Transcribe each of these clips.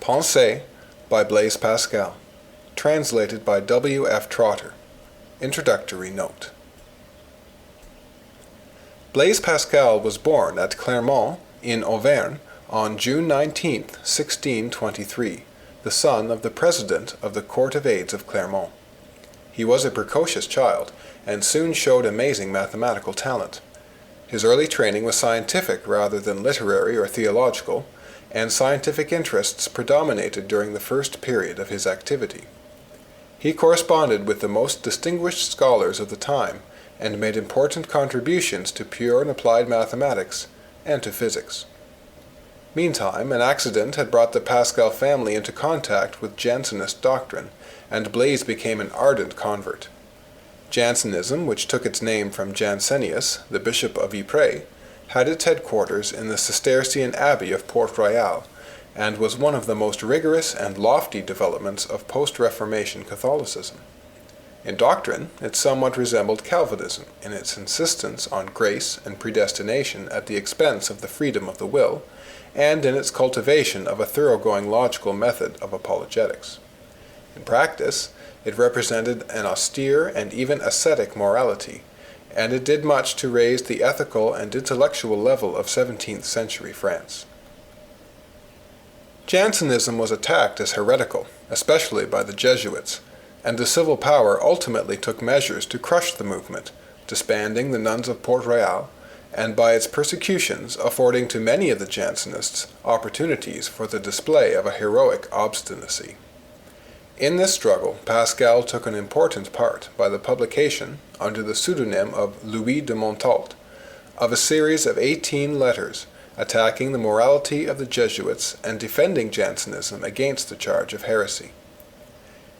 Pensées by Blaise Pascal. Translated by W. F. Trotter. Introductory Note. Blaise Pascal was born at Clermont in Auvergne on June 19, 1623, the son of the president of the Court of Aids of Clermont. He was a precocious child, and soon showed amazing mathematical talent. His early training was scientific rather than literary or theological, and scientific interests predominated during the first period of his activity. He corresponded with the most distinguished scholars of the time, and made important contributions to pure and applied mathematics and to physics. Meantime, an accident had brought the Pascal family into contact with Jansenist doctrine, and Blaise became an ardent convert. Jansenism, which took its name from Jansenius, the bishop of Ypres, had its headquarters in the Cistercian Abbey of Port-Royal, and was one of the most rigorous and lofty developments of post-Reformation Catholicism. In doctrine, it somewhat resembled Calvinism in its insistence on grace and predestination at the expense of the freedom of the will, and in its cultivation of a thoroughgoing logical method of apologetics. In practice, it represented an austere and even ascetic morality, and it did much to raise the ethical and intellectual level of 17th century France. Jansenism was attacked as heretical, especially by the Jesuits, and the civil power ultimately took measures to crush the movement, disbanding the nuns of Port-Royal, and by its persecutions affording to many of the Jansenists opportunities for the display of a heroic obstinacy. In this struggle, Pascal took an important part by the publication, under the pseudonym of Louis de Montault, of a series of 18 letters attacking the morality of the Jesuits and defending Jansenism against the charge of heresy.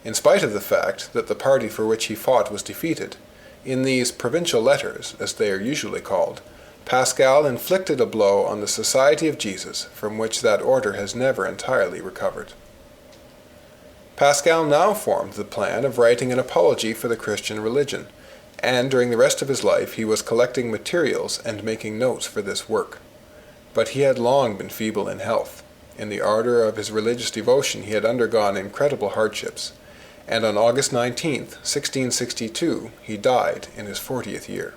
In spite of the fact that the party for which he fought was defeated, in these provincial letters, as they are usually called, Pascal inflicted a blow on the Society of Jesus from which that order has never entirely recovered. Pascal now formed the plan of writing an apology for the Christian religion, and during the rest of his life he was collecting materials and making notes for this work. But he had long been feeble in health. In the ardor of his religious devotion he had undergone incredible hardships, and on August 19, 1662, he died in his 40th year.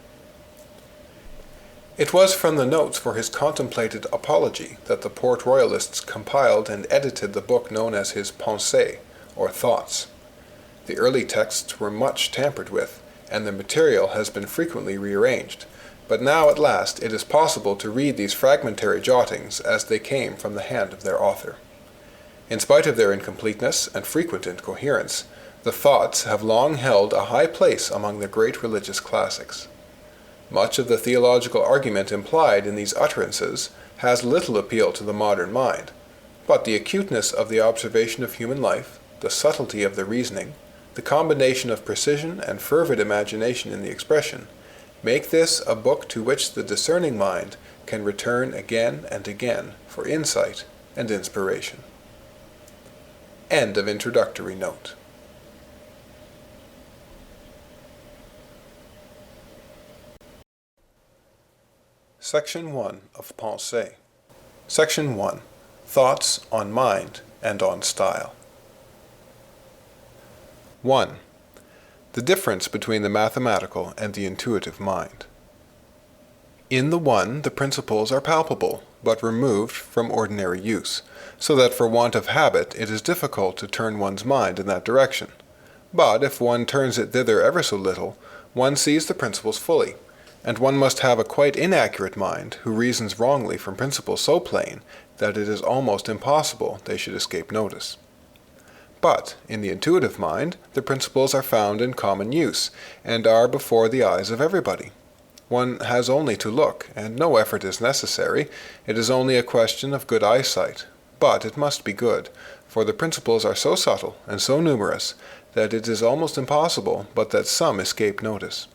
It was from the notes for his contemplated apology that the Port Royalists compiled and edited the book known as his Pensées, or Thoughts. The early texts were much tampered with, and the material has been frequently rearranged, but now at last it is possible to read these fragmentary jottings as they came from the hand of their author. In spite of their incompleteness and frequent incoherence, the Thoughts have long held a high place among the great religious classics. Much of the theological argument implied in these utterances has little appeal to the modern mind, but the acuteness of the observation of human life, the subtlety of the reasoning, the combination of precision and fervid imagination in the expression, make this a book to which the discerning mind can return again and again for insight and inspiration. End of Introductory Note. Section 1 of Pensées. Section 1. Thoughts on Mind and on Style. 1. The difference between the mathematical and the intuitive mind. In the one, the principles are palpable, but removed from ordinary use, so that for want of habit it is difficult to turn one's mind in that direction. But if one turns it thither ever so little, one sees the principles fully, and one must have a quite inaccurate mind who reasons wrongly from principles so plain that it is almost impossible they should escape notice. But in the intuitive mind, the principles are found in common use, and are before the eyes of everybody. One has only to look, and no effort is necessary. It is only a question of good eyesight. But it must be good, for the principles are so subtle and so numerous that it is almost impossible but that some escape notice.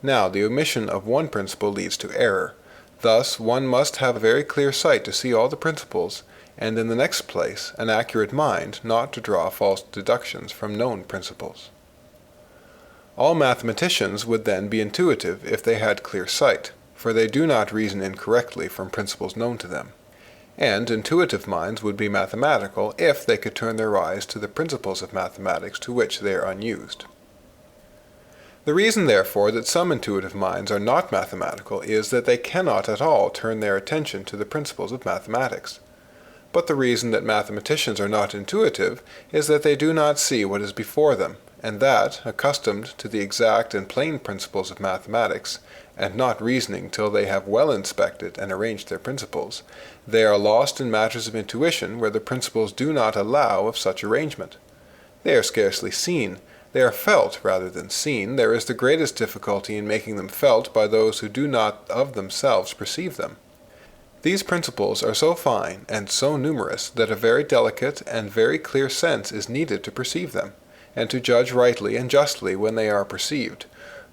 Now, the omission of one principle leads to error. Thus, one must have a very clear sight to see all the principles, and in the next place, an accurate mind not to draw false deductions from known principles. All mathematicians would then be intuitive if they had clear sight, for they do not reason incorrectly from principles known to them. And intuitive minds would be mathematical if they could turn their eyes to the principles of mathematics to which they are unused. The reason, therefore, that some intuitive minds are not mathematical is that they cannot at all turn their attention to the principles of mathematics. But the reason that mathematicians are not intuitive is that they do not see what is before them, and that, accustomed to the exact and plain principles of mathematics, and not reasoning till they have well inspected and arranged their principles, they are lost in matters of intuition where the principles do not allow of such arrangement. They are scarcely seen. They are felt rather than seen. There is the greatest difficulty in making them felt by those who do not of themselves perceive them. These principles are so fine and so numerous that a very delicate and very clear sense is needed to perceive them, and to judge rightly and justly when they are perceived,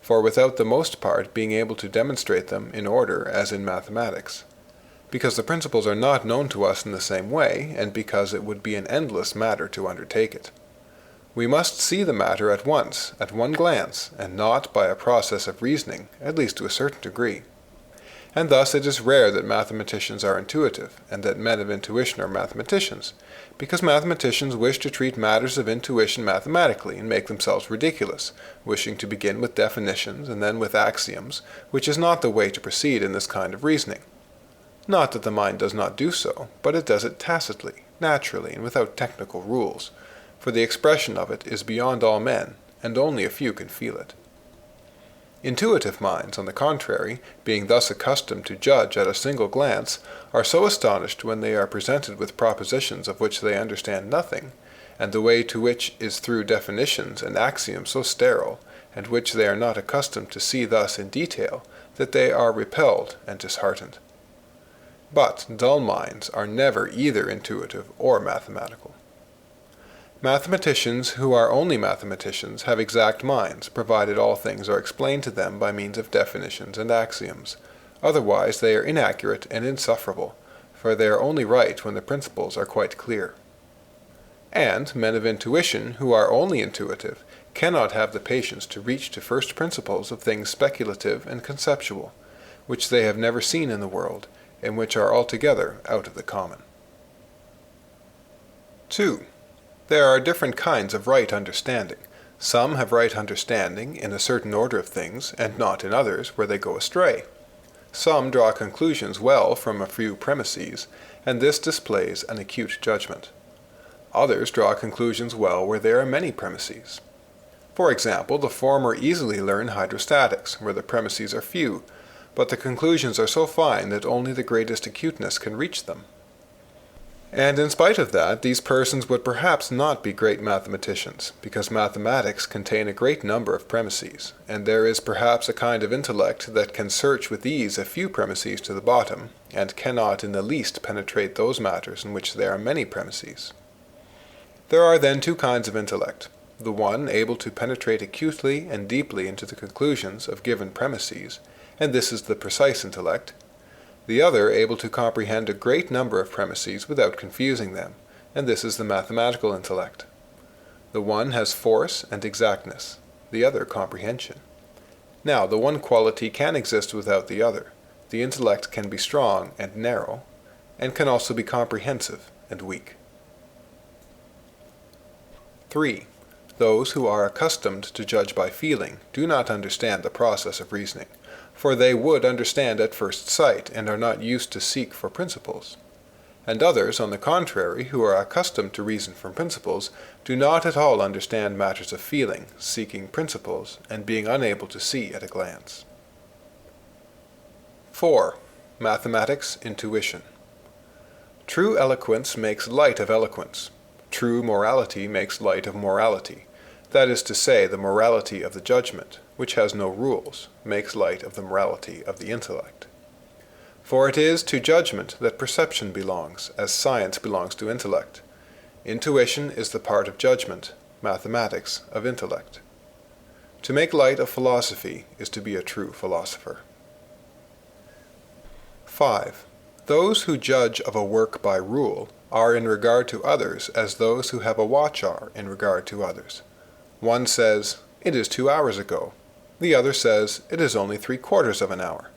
for without the most part being able to demonstrate them in order as in mathematics. Because the principles are not known to us in the same way, and because it would be an endless matter to undertake it. We must see the matter at once, at one glance, and not by a process of reasoning, at least to a certain degree. And thus it is rare that mathematicians are intuitive, and that men of intuition are mathematicians, because mathematicians wish to treat matters of intuition mathematically and make themselves ridiculous, wishing to begin with definitions and then with axioms, which is not the way to proceed in this kind of reasoning. Not that the mind does not do so, but it does it tacitly, naturally, and without technical rules, for the expression of it is beyond all men, and only a few can feel it. Intuitive minds, on the contrary, being thus accustomed to judge at a single glance, are so astonished when they are presented with propositions of which they understand nothing, and the way to which is through definitions and axioms so sterile, and which they are not accustomed to see thus in detail, that they are repelled and disheartened. But dull minds are never either intuitive or mathematical. Mathematicians who are only mathematicians have exact minds, provided all things are explained to them by means of definitions and axioms. Otherwise they are inaccurate and insufferable, for they are only right when the principles are quite clear. And men of intuition who are only intuitive cannot have the patience to reach to first principles of things speculative and conceptual, which they have never seen in the world, and which are altogether out of the common. 2. There are different kinds of right understanding. Some have right understanding in a certain order of things, and not in others, where they go astray. Some draw conclusions well from a few premises, and this displays an acute judgment. Others draw conclusions well where there are many premises. For example, the former easily learn hydrostatics, where the premises are few, but the conclusions are so fine that only the greatest acuteness can reach them. And in spite of that, these persons would perhaps not be great mathematicians, because mathematics contain a great number of premises, and there is perhaps a kind of intellect that can search with ease a few premises to the bottom, and cannot in the least penetrate those matters in which there are many premises. There are then two kinds of intellect, the one able to penetrate acutely and deeply into the conclusions of given premises, and this is the precise intellect, the other able to comprehend a great number of premises without confusing them, and this is the mathematical intellect. The one has force and exactness, the other comprehension. Now, the one quality can exist without the other. The intellect can be strong and narrow, and can also be comprehensive and weak. 3. Those who are accustomed to judge by feeling do not understand the process of reasoning, for they would understand at first sight, and are not used to seek for principles. And others, on the contrary, who are accustomed to reason from principles, do not at all understand matters of feeling, seeking principles, and being unable to see at a glance. 4. Mathematics, intuition. True eloquence makes light of eloquence. True morality makes light of morality. That is to say, the morality of the judgment, which has no rules, makes light of the morality of the intellect. For it is to judgment that perception belongs, as science belongs to intellect. Intuition is the part of judgment, mathematics of intellect. To make light of philosophy is to be a true philosopher. 5. Those who judge of a work by rule are in regard to others as those who have a watch are in regard to others. One says, "It is 2 hours ago." The other says, "It is only 3/4 of an hour."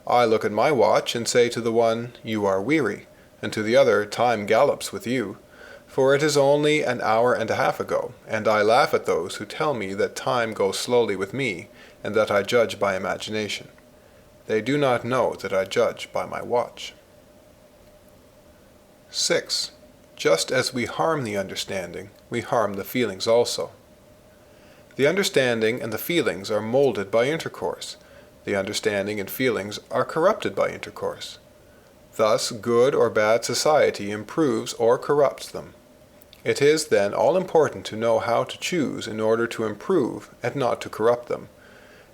I look at my watch and say to the one, "You are weary," and to the other time gallops with you, for it is only an hour and a half ago, and I laugh at those who tell me that time goes slowly with me, and that I judge by imagination. They do not know that I judge by my watch. 6. Just as we harm the understanding, we harm the feelings also. The understanding and the feelings are molded by intercourse. The understanding and feelings are corrupted by intercourse. Thus, good or bad society improves or corrupts them. It is, then, all important to know how to choose in order to improve and not to corrupt them,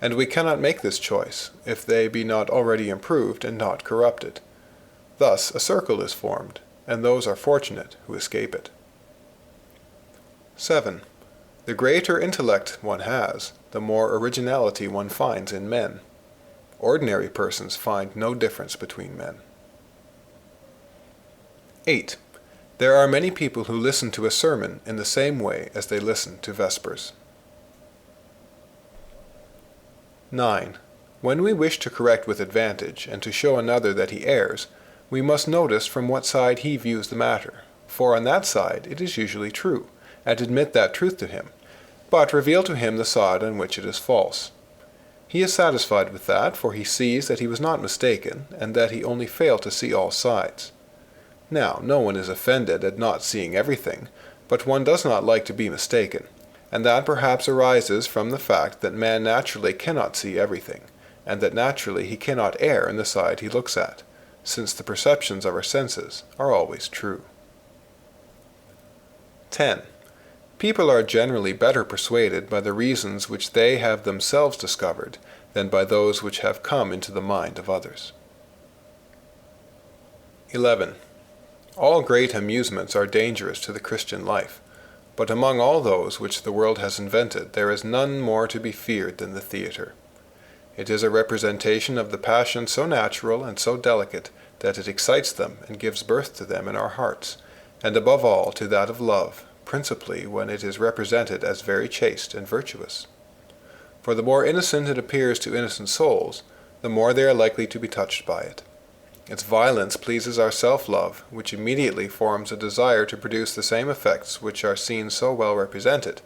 and we cannot make this choice if they be not already improved and not corrupted. Thus, a circle is formed, and those are fortunate who escape it. 7. The greater intellect one has, the more originality one finds in men. Ordinary persons find no difference between men. 8. There are many people who listen to a sermon in the same way as they listen to vespers. 9. When we wish to correct with advantage, and to show another that he errs, we must notice from what side he views the matter, for on that side it is usually true, and admit that truth to him, but reveal to him the side on which it is false. He is satisfied with that, for he sees that he was not mistaken, and that he only failed to see all sides. Now, no one is offended at not seeing everything, but one does not like to be mistaken, and that perhaps arises from the fact that man naturally cannot see everything, and that naturally he cannot err in the side he looks at, since the perceptions of our senses are always true. 10. People are generally better persuaded by the reasons which they have themselves discovered than by those which have come into the mind of others. 11. All great amusements are dangerous to the Christian life, but among all those which the world has invented there is none more to be feared than the theatre. It is a representation of the passions so natural and so delicate that it excites them and gives birth to them in our hearts, and above all to that of love, principally when it is represented as very chaste and virtuous. For the more innocent it appears to innocent souls, the more they are likely to be touched by it. Its violence pleases our self-love, which immediately forms a desire to produce the same effects which are seen so well represented,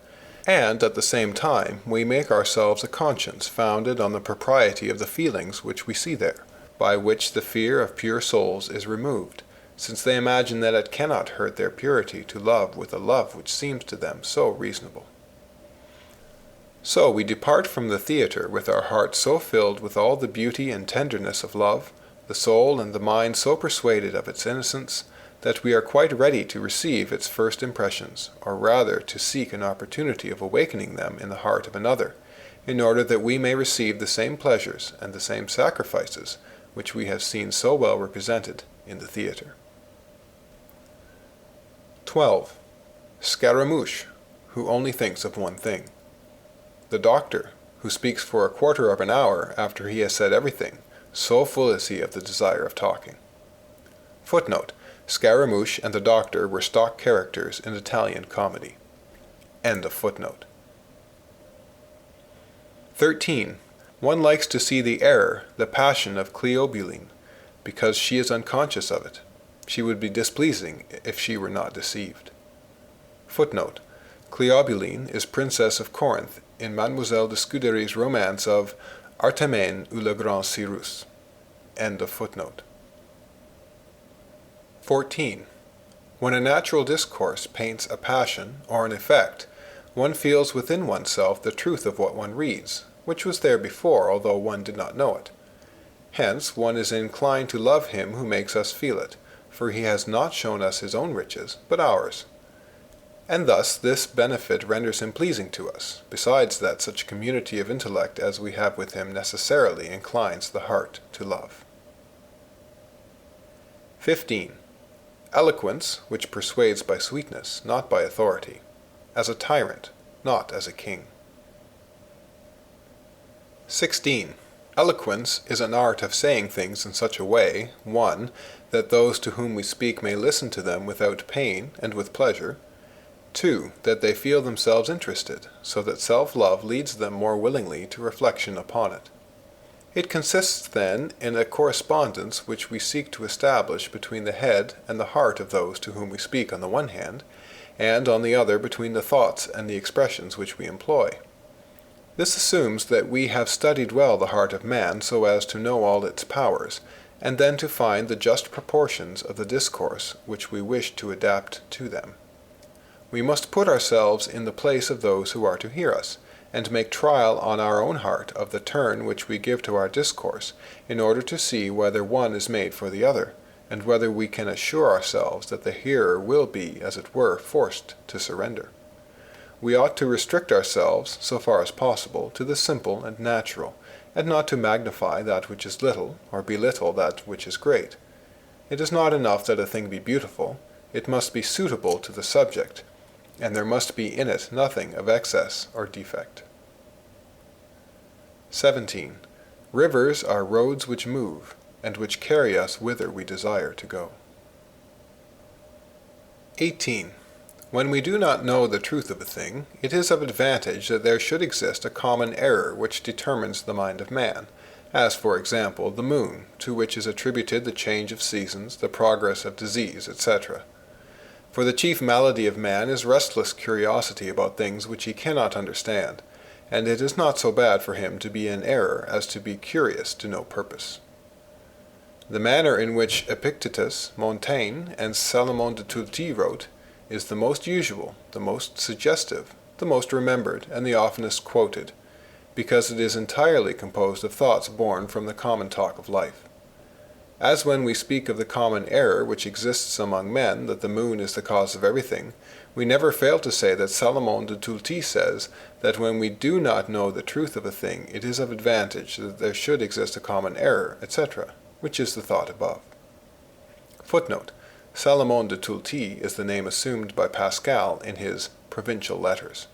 and at the same time we make ourselves a conscience founded on the propriety of the feelings which we see there, by which the fear of pure souls is removed, since they imagine that it cannot hurt their purity to love with a love which seems to them so reasonable. So we depart from the theatre with our hearts so filled with all the beauty and tenderness of love, the soul and the mind so persuaded of its innocence, that we are quite ready to receive its first impressions, or rather to seek an opportunity of awakening them in the heart of another, in order that we may receive the same pleasures and the same sacrifices which we have seen so well represented in the theatre. 12. Scaramouche, who only thinks of one thing. The doctor, who speaks for a quarter of an hour after he has said everything, so full is he of the desire of talking. Footnote: Scaramouche and the doctor were stock characters in Italian comedy. End of footnote. 13. One likes to see the error, the passion of Cleobulin, because she is unconscious of it. She would be displeasing if she were not deceived. Footnote: Cleobulin is Princess of Corinth in Mademoiselle de Scudéry's romance of Artemène ou le Grand Cyrus. End of footnote. 14. When a natural discourse paints a passion or an effect, one feels within oneself the truth of what one reads, which was there before, although one did not know it. Hence one is inclined to love him who makes us feel it, for he has not shown us his own riches, but ours. And thus this benefit renders him pleasing to us, besides that such community of intellect as we have with him necessarily inclines the heart to love. 15. Eloquence, which persuades by sweetness, not by authority, as a tyrant, not as a king. 16. Eloquence is an art of saying things in such a way, 1. That those to whom we speak may listen to them without pain and with pleasure, 2. That they feel themselves interested, so that self-love leads them more willingly to reflection upon it. It consists, then, in a correspondence which we seek to establish between the head and the heart of those to whom we speak on the one hand, and on the other between the thoughts and the expressions which we employ. This assumes that we have studied well the heart of man so as to know all its powers, and then to find the just proportions of the discourse which we wish to adapt to them. We must put ourselves in the place of those who are to hear us, and make trial on our own heart of the turn which we give to our discourse, in order to see whether one is made for the other, and whether we can assure ourselves that the hearer will be, as it were, forced to surrender. We ought to restrict ourselves, so far as possible, to the simple and natural, and not to magnify that which is little, or belittle that which is great. It is not enough that a thing be beautiful, it must be suitable to the subject, and there must be in it nothing of excess or defect. 17. Rivers are roads which move, and which carry us whither we desire to go. 18. When we do not know the truth of a thing, it is of advantage that there should exist a common error which determines the mind of man, as, for example, the moon, to which is attributed the change of seasons, the progress of disease, etc. For the chief malady of man is restless curiosity about things which he cannot understand, and it is not so bad for him to be in error as to be curious to no purpose. The manner in which Epictetus, Montaigne, and Salomon de Tulti wrote is the most usual, the most suggestive, the most remembered, and the oftenest quoted, because it is entirely composed of thoughts born from the common talk of life. As when we speak of the common error which exists among men that the moon is the cause of everything, we never fail to say that Salomon de Tulti says that when we do not know the truth of a thing, it is of advantage that there should exist a common error, etc., which is the thought above. Footnote: Salomon de Tulti is the name assumed by Pascal in his Provincial Letters.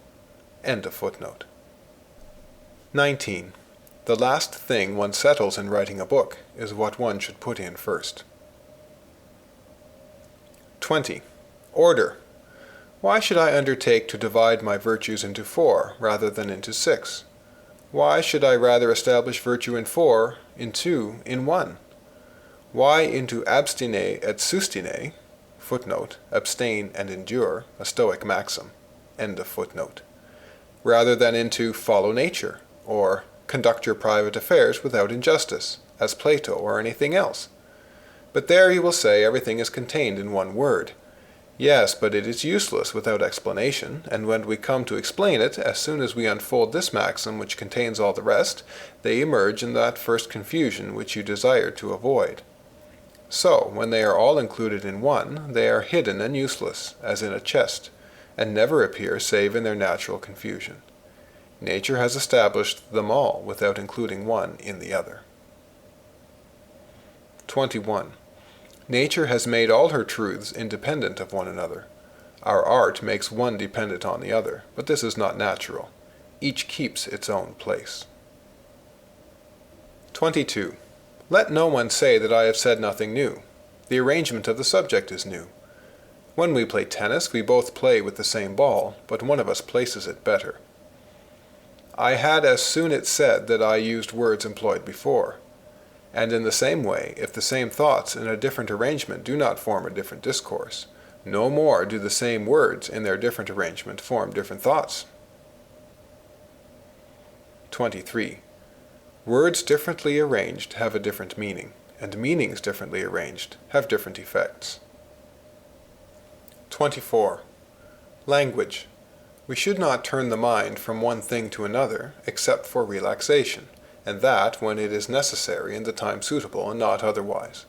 End of footnote. 19. The last thing one settles in writing a book is what one should put in first. 20. Order. Why should I undertake to divide my virtues into 4 rather than into 6? Why should I rather establish virtue in 4, in 2, in 1? Why into abstine et sustine, footnote, abstain and endure, a Stoic maxim, end of footnote, rather than into follow nature, or conduct your private affairs without injustice, as Plato or anything else? But there you will say everything is contained in one word. Yes, but it is useless without explanation, and when we come to explain it, as soon as we unfold this maxim which contains all the rest, they emerge in that first confusion which you desire to avoid. So, when they are all included in one, they are hidden and useless, as in a chest, and never appear save in their natural confusion. Nature has established them all without including one in the other. 21. Nature has made all her truths independent of one another. Our art makes one dependent on the other, but this is not natural. Each keeps its own place. 22. Let no one say that I have said nothing new. The arrangement of the subject is new. When we play tennis, we both play with the same ball, but one of us places it better. I had as soon it said that I used words employed before. And in the same way, if the same thoughts in a different arrangement do not form a different discourse, no more do the same words in their different arrangement form different thoughts. 23. Words differently arranged have a different meaning, and meanings differently arranged have different effects. 24. Language. We should not turn the mind from one thing to another, except for relaxation, and that when it is necessary in the time suitable, and not otherwise.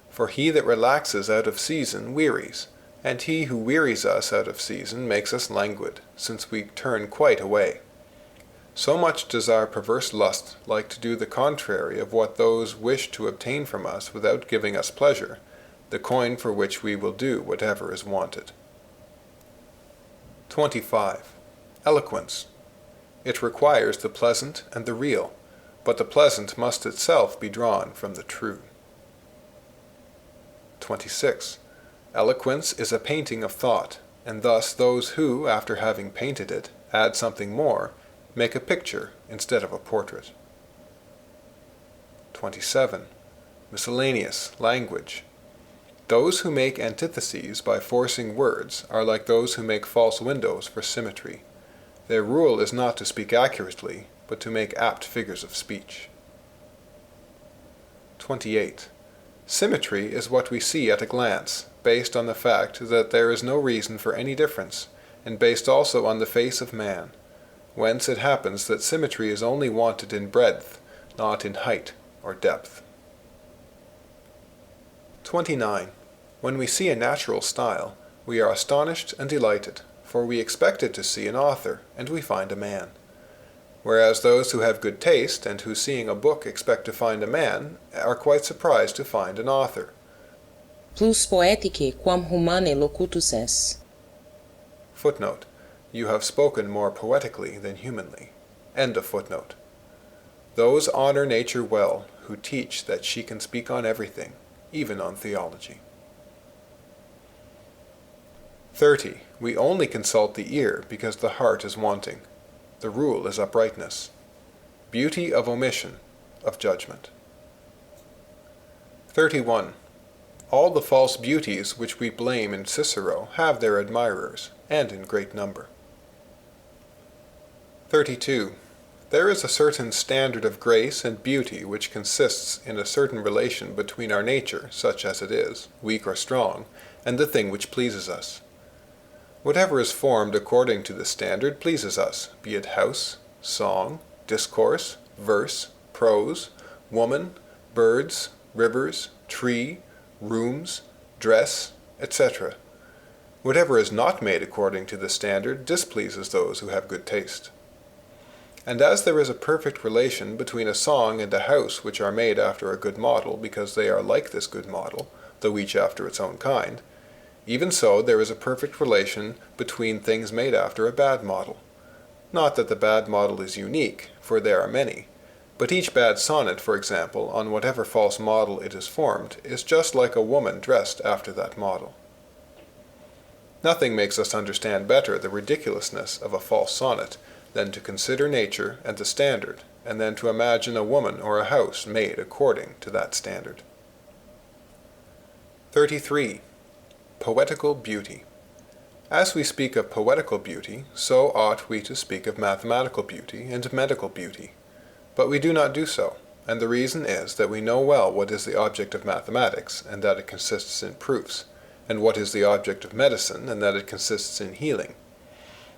For he that relaxes out of season wearies, and he who wearies us out of season makes us languid, since we turn quite away. So much does our perverse lust like to do the contrary of what those wish to obtain from us without giving us pleasure, the coin for which we will do whatever is wanted. 25. Eloquence. It requires the pleasant and the real, but the pleasant must itself be drawn from the true. 26. Eloquence is a painting of thought, and thus those who, after having painted it, add something more, make a picture instead of a portrait. 27. Miscellaneous language. Those who make antitheses by forcing words are like those who make false windows for symmetry. Their rule is not to speak accurately, but to make apt figures of speech. 28. Symmetry is what we see at a glance, based on the fact that there is no reason for any difference, and based also on the face of man. Whence it happens that symmetry is only wanted in breadth, not in height or depth. 29. When we see a natural style, we are astonished and delighted, for we expected to see an author, and we find a man. Whereas those who have good taste, and who seeing a book expect to find a man, are quite surprised to find an author. Plus poetice quam humane locutus es. Footnote. You have spoken more poetically than humanly. End of footnote. Those honor nature well, who teach that she can speak on everything, even on theology. 30. We only consult the ear because the heart is wanting. The rule is uprightness. Beauty of omission, of judgment. 31. All the false beauties which we blame in Cicero have their admirers, and in great number. 32. There is a certain standard of grace and beauty which consists in a certain relation between our nature, such as it is, weak or strong, and the thing which pleases us. Whatever is formed according to this standard pleases us, be it house, song, discourse, verse, prose, woman, birds, rivers, tree, rooms, dress, etc. Whatever is not made according to the standard displeases those who have good taste. And as there is a perfect relation between a song and a house which are made after a good model because they are like this good model, though each after its own kind, even so there is a perfect relation between things made after a bad model. Not that the bad model is unique, for there are many, but each bad sonnet, for example, on whatever false model it is formed, is just like a woman dressed after that model. Nothing makes us understand better the ridiculousness of a false sonnet than to consider nature and the standard, and then to imagine a woman or a house made according to that standard. 33. Poetical beauty. As we speak of poetical beauty, so ought we to speak of mathematical beauty and medical beauty. But we do not do so, and the reason is that we know well what is the object of mathematics, and that it consists in proofs, and what is the object of medicine, and that it consists in healing.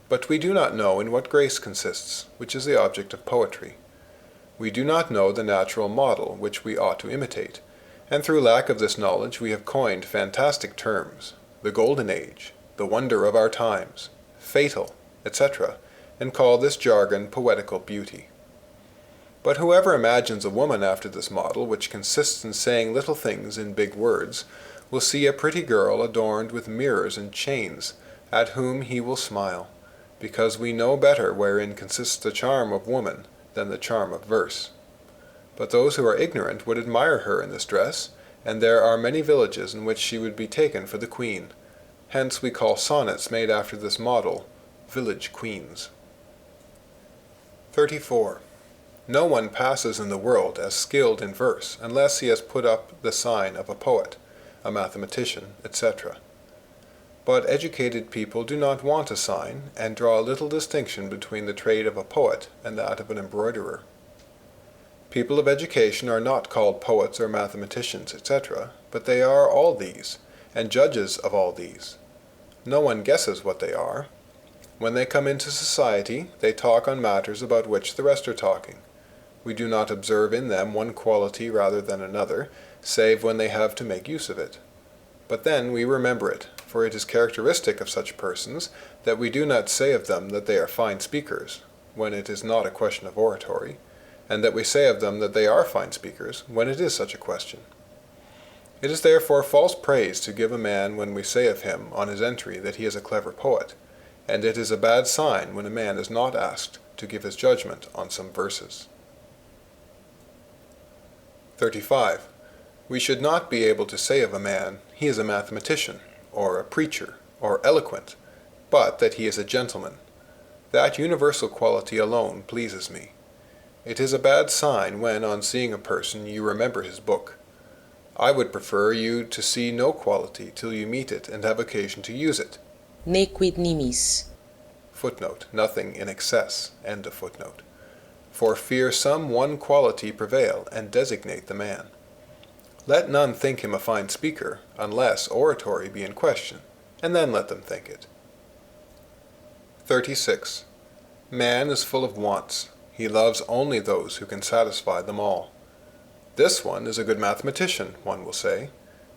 But we do not know in what grace consists, which is the object of poetry. We do not know the natural model which we ought to imitate, and through lack of this knowledge we have coined fantastic terms, the golden age, the wonder of our times, fatal, etc., and call this jargon poetical beauty. But whoever imagines a woman after this model, which consists in saying little things in big words, will see a pretty girl adorned with mirrors and chains, at whom he will smile, because we know better wherein consists the charm of woman than the charm of verse. But those who are ignorant would admire her in this dress, and there are many villages in which she would be taken for the queen. Hence we call sonnets made after this model village queens. 34. No one passes in the world as skilled in verse unless he has put up the sign of a poet, a mathematician, etc. But educated people do not want a sign, and draw little distinction between the trade of a poet and that of an embroiderer. People of education are not called poets or mathematicians, etc., but they are all these, and judges of all these. No one guesses what they are. When they come into society, they talk on matters about which the rest are talking. We do not observe in them one quality rather than another, save when they have to make use of it. But then we remember it, for it is characteristic of such persons that we do not say of them that they are fine speakers, when it is not a question of oratory, and that we say of them that they are fine speakers, when it is such a question. It is therefore false praise to give a man when we say of him on his entry that he is a clever poet, and it is a bad sign when a man is not asked to give his judgment on some verses. 35. We should not be able to say of a man, he is a mathematician, or a preacher, or eloquent, but that he is a gentleman. That universal quality alone pleases me. It is a bad sign when, on seeing a person, you remember his book. I would prefer you to see no quality till you meet it and have occasion to use it. Ne quid nimis. Footnote. Nothing in excess. End of footnote. For fear some one quality prevail and designate the man. Let none think him a fine speaker, unless oratory be in question, and then let them think it. 36. Man is full of wants. He loves only those who can satisfy them all. This one is a good mathematician, one will say,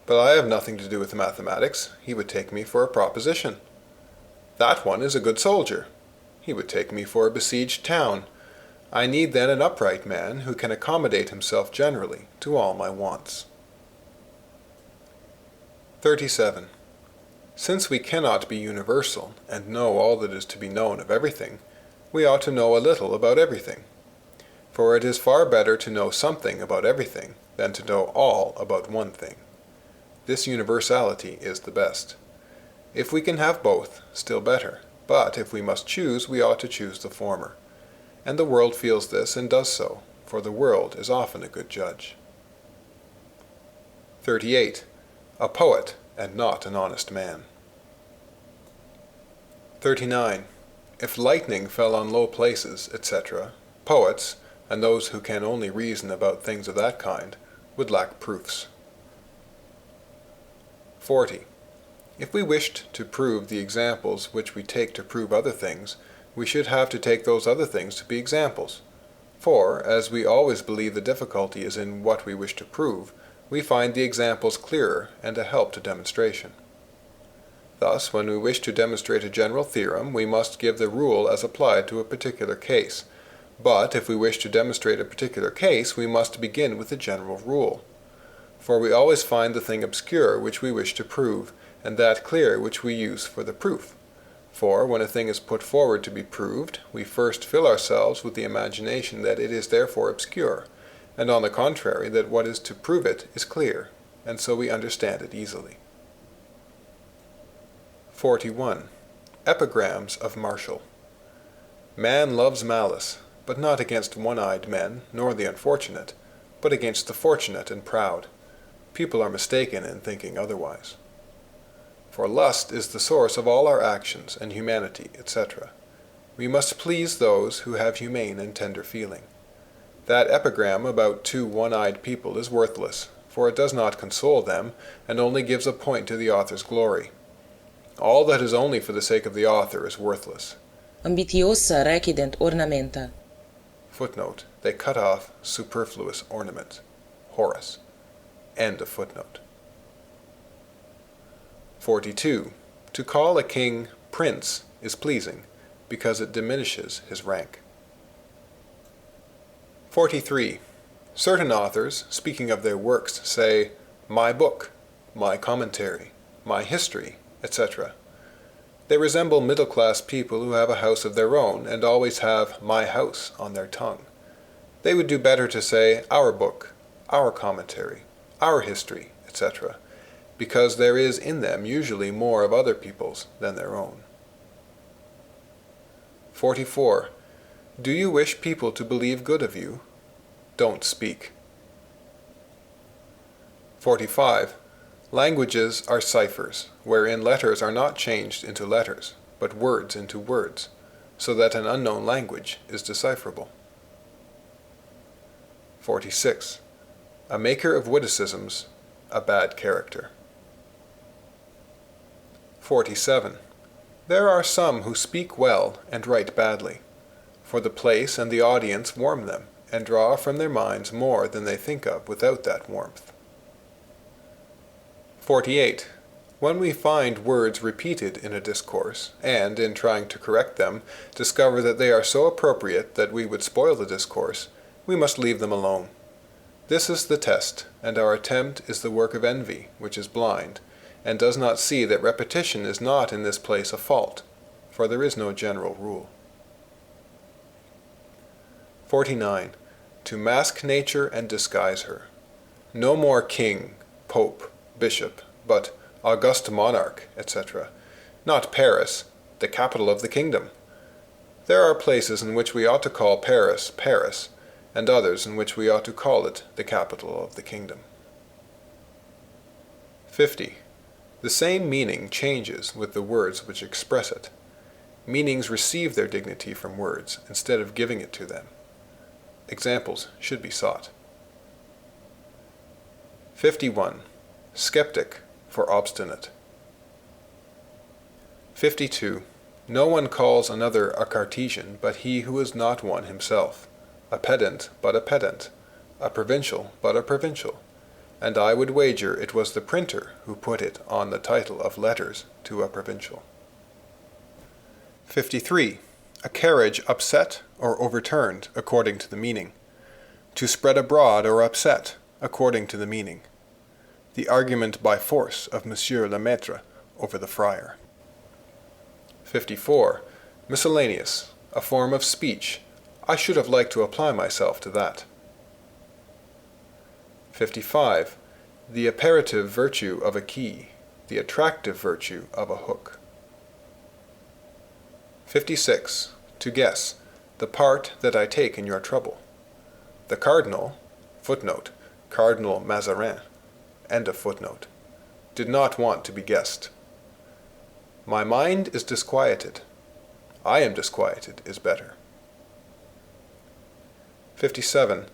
but I have nothing to do with mathematics. He would take me for a proposition. That one is a good soldier. He would take me for a besieged town. I need then an upright man who can accommodate himself generally to all my wants. 37. Since we cannot be universal and know all that is to be known of everything, we ought to know a little about everything. For it is far better to know something about everything than to know all about one thing. This universality is the best. If we can have both, still better, but if we must choose, we ought to choose the former. And the world feels this and does so, for the world is often a good judge. 38. A poet, and not an honest man. 39. If lightning fell on low places, etc., poets, and those who can only reason about things of that kind, would lack proofs. 40. If we wished to prove the examples which we take to prove other things, we should have to take those other things to be examples. For, as we always believe the difficulty is in what we wish to prove, we find the examples clearer and a help to demonstration. Thus, when we wish to demonstrate a general theorem, we must give the rule as applied to a particular case. But if we wish to demonstrate a particular case, we must begin with the general rule. For we always find the thing obscure which we wish to prove, and that clear which we use for the proof. For when a thing is put forward to be proved, we first fill ourselves with the imagination that it is therefore obscure, and on the contrary, that what is to prove it is clear, and so we understand it easily. 41. Epigrams of Martial. Man loves malice, but not against one-eyed men, nor the unfortunate, but against the fortunate and proud. People are mistaken in thinking otherwise. For lust is the source of all our actions and humanity, etc. We must please those who have humane and tender feeling. That epigram about two one-eyed people is worthless, for it does not console them, and only gives a point to the author's glory. All that is only for the sake of the author is worthless. Ambitiosa recident ornamenta. Footnote. They cut off superfluous ornament. Horace. End of footnote. 42. To call a king prince is pleasing, because it diminishes his rank. 43. Certain authors, speaking of their works, say, my book, my commentary, my history, etc. They resemble middle-class people who have a house of their own and always have my house on their tongue. They would do better to say our book, our commentary, our history, etc., because there is in them usually more of other people's than their own. 44. Do you wish people to believe good of you? Don't speak. 45. Languages are ciphers, wherein letters are not changed into letters, but words into words, so that an unknown language is decipherable. 46. A maker of witticisms, a bad character. 47. There are some who speak well and write badly, for the place and the audience warm them, and draw from their minds more than they think of without that warmth. 48. When we find words repeated in a discourse, and, in trying to correct them, discover that they are so appropriate that we would spoil the discourse, we must leave them alone. This is the test, and our attempt is the work of envy, which is blind, and does not see that repetition is not in this place a fault, for there is no general rule. 49. To mask nature and disguise her. No more king, pope, bishop, but august monarch, etc. Not Paris, the capital of the kingdom. There are places in which we ought to call Paris, Paris, and others in which we ought to call it the capital of the kingdom. 50. The same meaning changes with the words which express it. Meanings receive their dignity from words instead of giving it to them. Examples should be sought. 51. Skeptic for obstinate. 52. No one calls another a Cartesian but he who is not one himself, a pedant but a pedant, a provincial but a provincial, and I would wager it was the printer who put it on the title of letters to a provincial. 53. A carriage upset or overturned according to the meaning. To spread abroad or upset according to the meaning. The argument by force of Monsieur le Maître over the friar. 54. Miscellaneous, a form of speech. I should have liked to apply myself to that. 55. The apparative virtue of a key, the attractive virtue of a hook. 56. To guess, the part that I take in your trouble. The cardinal, footnote, Cardinal Mazarin, end of footnote, did not want to be guessed. My mind is disquieted. I am disquieted is better. 57.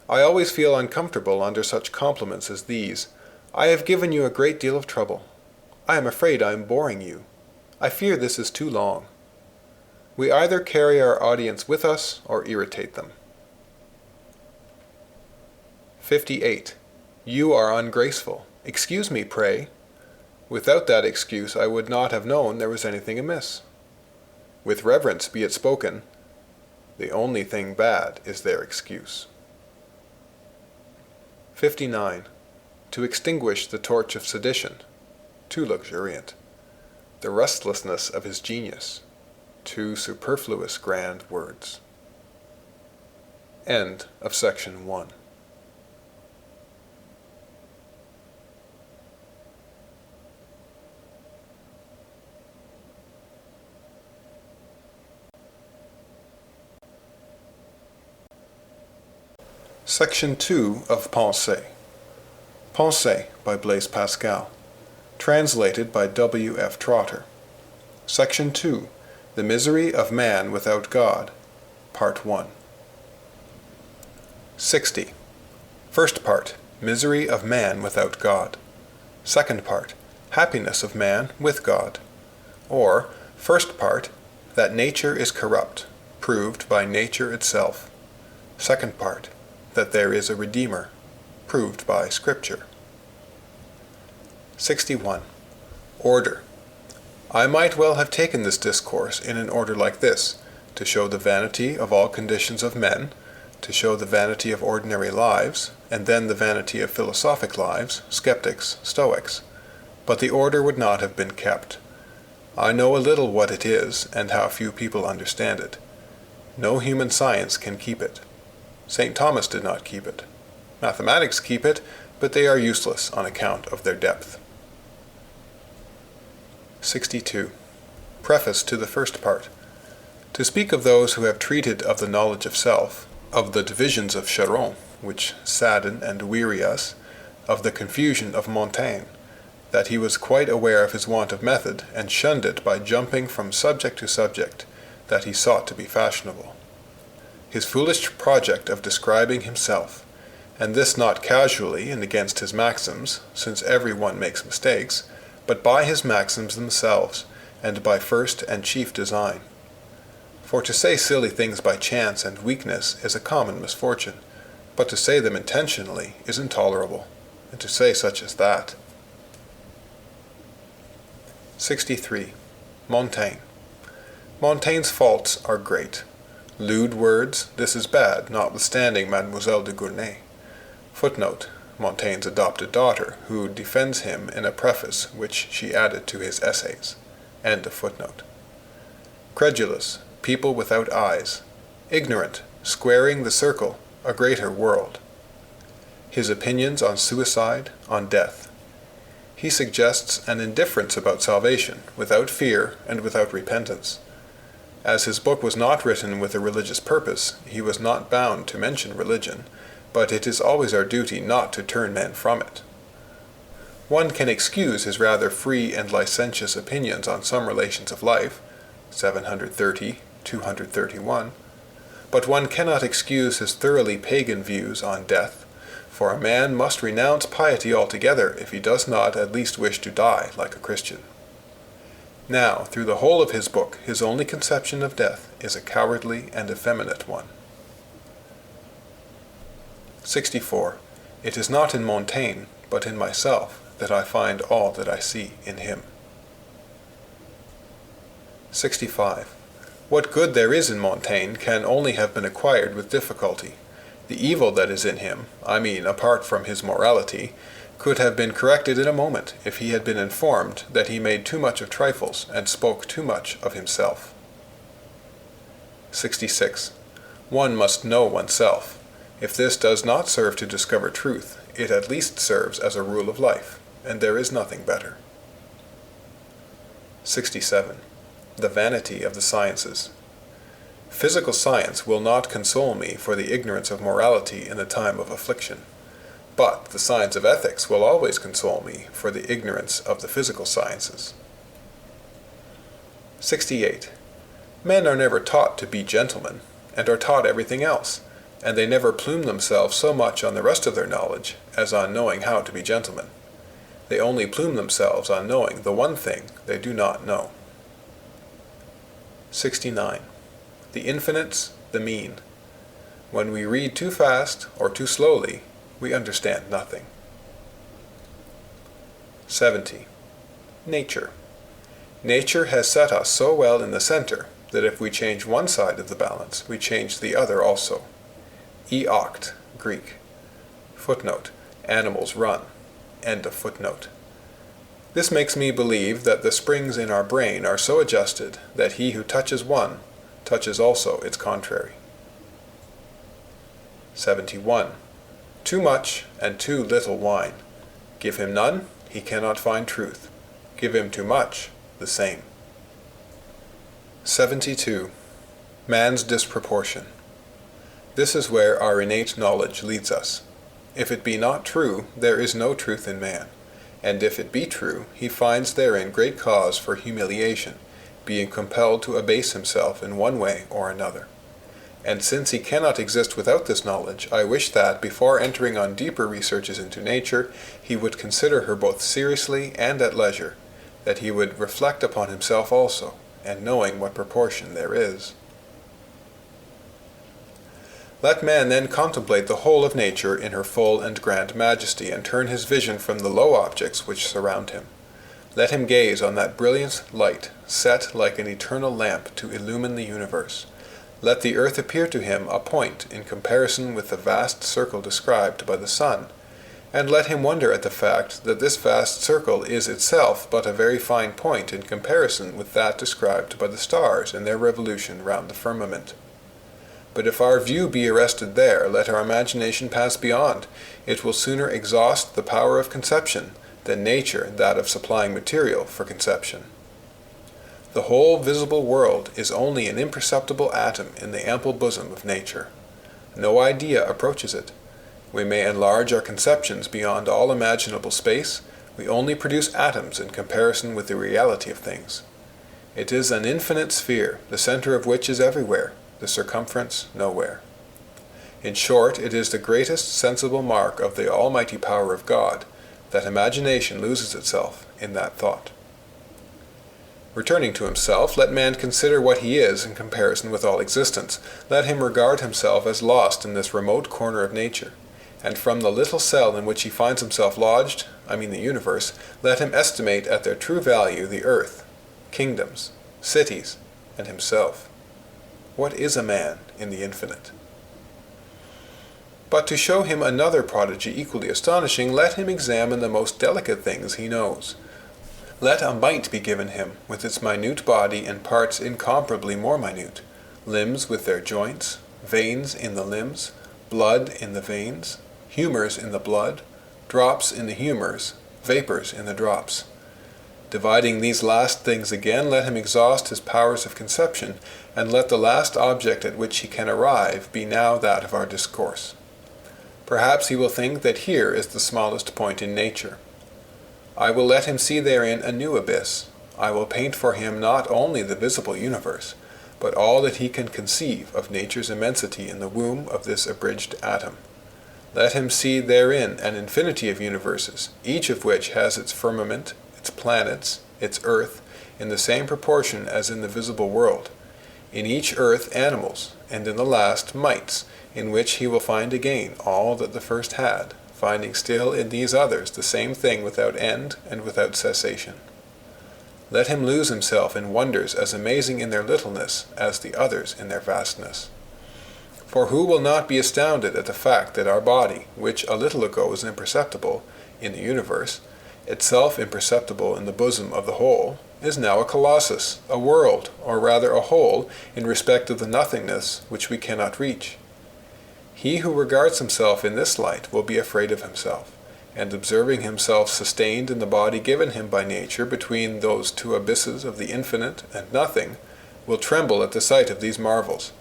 I always feel uncomfortable under such compliments as these. I have given you a great deal of trouble. I am afraid I am boring you. I fear this is too long. We either carry our audience with us or irritate them. 58. You are ungraceful. Excuse me, pray. Without that excuse I would not have known there was anything amiss. With reverence be it spoken, the only thing bad is their excuse. 59. To extinguish the torch of sedition, too luxuriant. The restlessness of his genius, two superfluous grand words. End of section 1. Section 2 of Pensées. Pensées by Blaise Pascal. Translated by W. F. Trotter. Section 2. The Misery of Man Without God. Part 1. 60. First part. Misery of Man Without God. Second part. Happiness of Man with God. Or, first part, that nature is corrupt, proved by nature itself. Second part, that there is a Redeemer, proved by Scripture. 61. Order. I might well have taken this discourse in an order like this, to show the vanity of all conditions of men, to show the vanity of ordinary lives, and then the vanity of philosophic lives, skeptics, Stoics. But the order would not have been kept. I know a little what it is, and how few people understand it. No human science can keep it. St. Thomas did not keep it. Mathematics keep it, but they are useless on account of their depth. 62. Preface to the first part. To speak of those who have treated of the knowledge of self, of the divisions of Charon, which sadden and weary us, of the confusion of Montaigne, that he was quite aware of his want of method, and shunned it by jumping from subject to subject, that he sought to be fashionable. His foolish project of describing himself, and this not casually and against his maxims, since every one makes mistakes, but by his maxims themselves, and by first and chief design. For to say silly things by chance and weakness is a common misfortune, but to say them intentionally is intolerable, and to say such as that. 63. Montaigne. Montaigne's faults are great. Lewd words, this is bad, notwithstanding Mademoiselle de Gournay. Footnote, Montaigne's adopted daughter, who defends him in a preface which she added to his essays. End of footnote. Credulous, people without eyes. Ignorant, squaring the circle, a greater world. His opinions on suicide, on death. He suggests an indifference about salvation, without fear and without repentance. As his book was not written with a religious purpose, he was not bound to mention religion, but it is always our duty not to turn men from it. One can excuse his rather free and licentious opinions on some relations of life, 730, 231, but one cannot excuse his thoroughly pagan views on death, for a man must renounce piety altogether if he does not at least wish to die like a Christian. Now, through the whole of his book, his only conception of death is a cowardly and effeminate one. 64. It is not in Montaigne, but in myself, that I find all that I see in him. 65. What good there is in Montaigne can only have been acquired with difficulty. The evil that is in him, I mean apart from his morality, could have been corrected in a moment if he had been informed that he made too much of trifles and spoke too much of himself. 66. One must know oneself. If this does not serve to discover truth, it at least serves as a rule of life, and there is nothing better. 67. The vanity of the sciences. Physical science will not console me for the ignorance of morality in the time of affliction, but the science of ethics will always console me for the ignorance of the physical sciences. 68. Men are never taught to be gentlemen, and are taught everything else, and they never plume themselves so much on the rest of their knowledge as on knowing how to be gentlemen. They only plume themselves on knowing the one thing they do not know. 69. The infinites, the mean. When we read too fast or too slowly, we understand nothing. 70. Nature. Nature has set us so well in the center that if we change one side of the balance, we change the other also. Eoct, Greek. Footnote, animals run. End of footnote. This makes me believe that the springs in our brain are so adjusted that he who touches one touches also its contrary. 71. Too much and too little wine. Give him none, he cannot find truth. Give him too much, the same. 72. Man's disproportion. This is where our innate knowledge leads us. If it be not true, there is no truth in man, and if it be true, he finds therein great cause for humiliation, being compelled to abase himself in one way or another. And since he cannot exist without this knowledge, I wish that, before entering on deeper researches into nature, he would consider her both seriously and at leisure, that he would reflect upon himself also, and knowing what proportion there is. Let man then contemplate the whole of nature in her full and grand majesty, and turn his vision from the low objects which surround him. Let him gaze on that brilliant light, set like an eternal lamp to illumine the universe. Let the earth appear to him a point in comparison with the vast circle described by the sun, and let him wonder at the fact that this vast circle is itself but a very fine point in comparison with that described by the stars in their revolution round the firmament. But if our view be arrested there, let our imagination pass beyond. It will sooner exhaust the power of conception than nature that of supplying material for conception. The whole visible world is only an imperceptible atom in the ample bosom of nature. No idea approaches it. We may enlarge our conceptions beyond all imaginable space, we only produce atoms in comparison with the reality of things. It is an infinite sphere, the center of which is everywhere, the circumference nowhere. In short, it is the greatest sensible mark of the almighty power of God, that imagination loses itself in that thought. Returning to himself, let man consider what he is in comparison with all existence. Let him regard himself as lost in this remote corner of nature, and from the little cell in which he finds himself lodged, the universe, let him estimate at their true value the earth, kingdoms, cities, and himself. What is a man in the infinite? But to show him another prodigy equally astonishing, let him examine the most delicate things he knows. Let a mite be given him, with its minute body and parts incomparably more minute, limbs with their joints, veins in the limbs, blood in the veins, humours in the blood, drops in the humours, vapours in the drops. Dividing these last things again, let him exhaust his powers of conception, and let the last object at which he can arrive be now that of our discourse. Perhaps he will think that here is the smallest point in nature. I will let him see therein a new abyss. I will paint for him not only the visible universe, but all that he can conceive of nature's immensity in the womb of this abridged atom. Let him see therein an infinity of universes, each of which has its firmament, its planets, its earth, in the same proportion as in the visible world. In each earth animals, and in the last mites, in which he will find again all that the first had, finding still in these others the same thing without end and without cessation. Let him lose himself in wonders as amazing in their littleness as the others in their vastness. For who will not be astounded at the fact that our body, which a little ago was imperceptible in the universe, itself imperceptible in the bosom of the whole, is now a colossus, a world, or rather a whole, in respect of the nothingness which we cannot reach? He who regards himself in this light will be afraid of himself, and observing himself sustained in the body given him by nature between those two abysses of the infinite and nothing, will tremble at the sight of these marvels.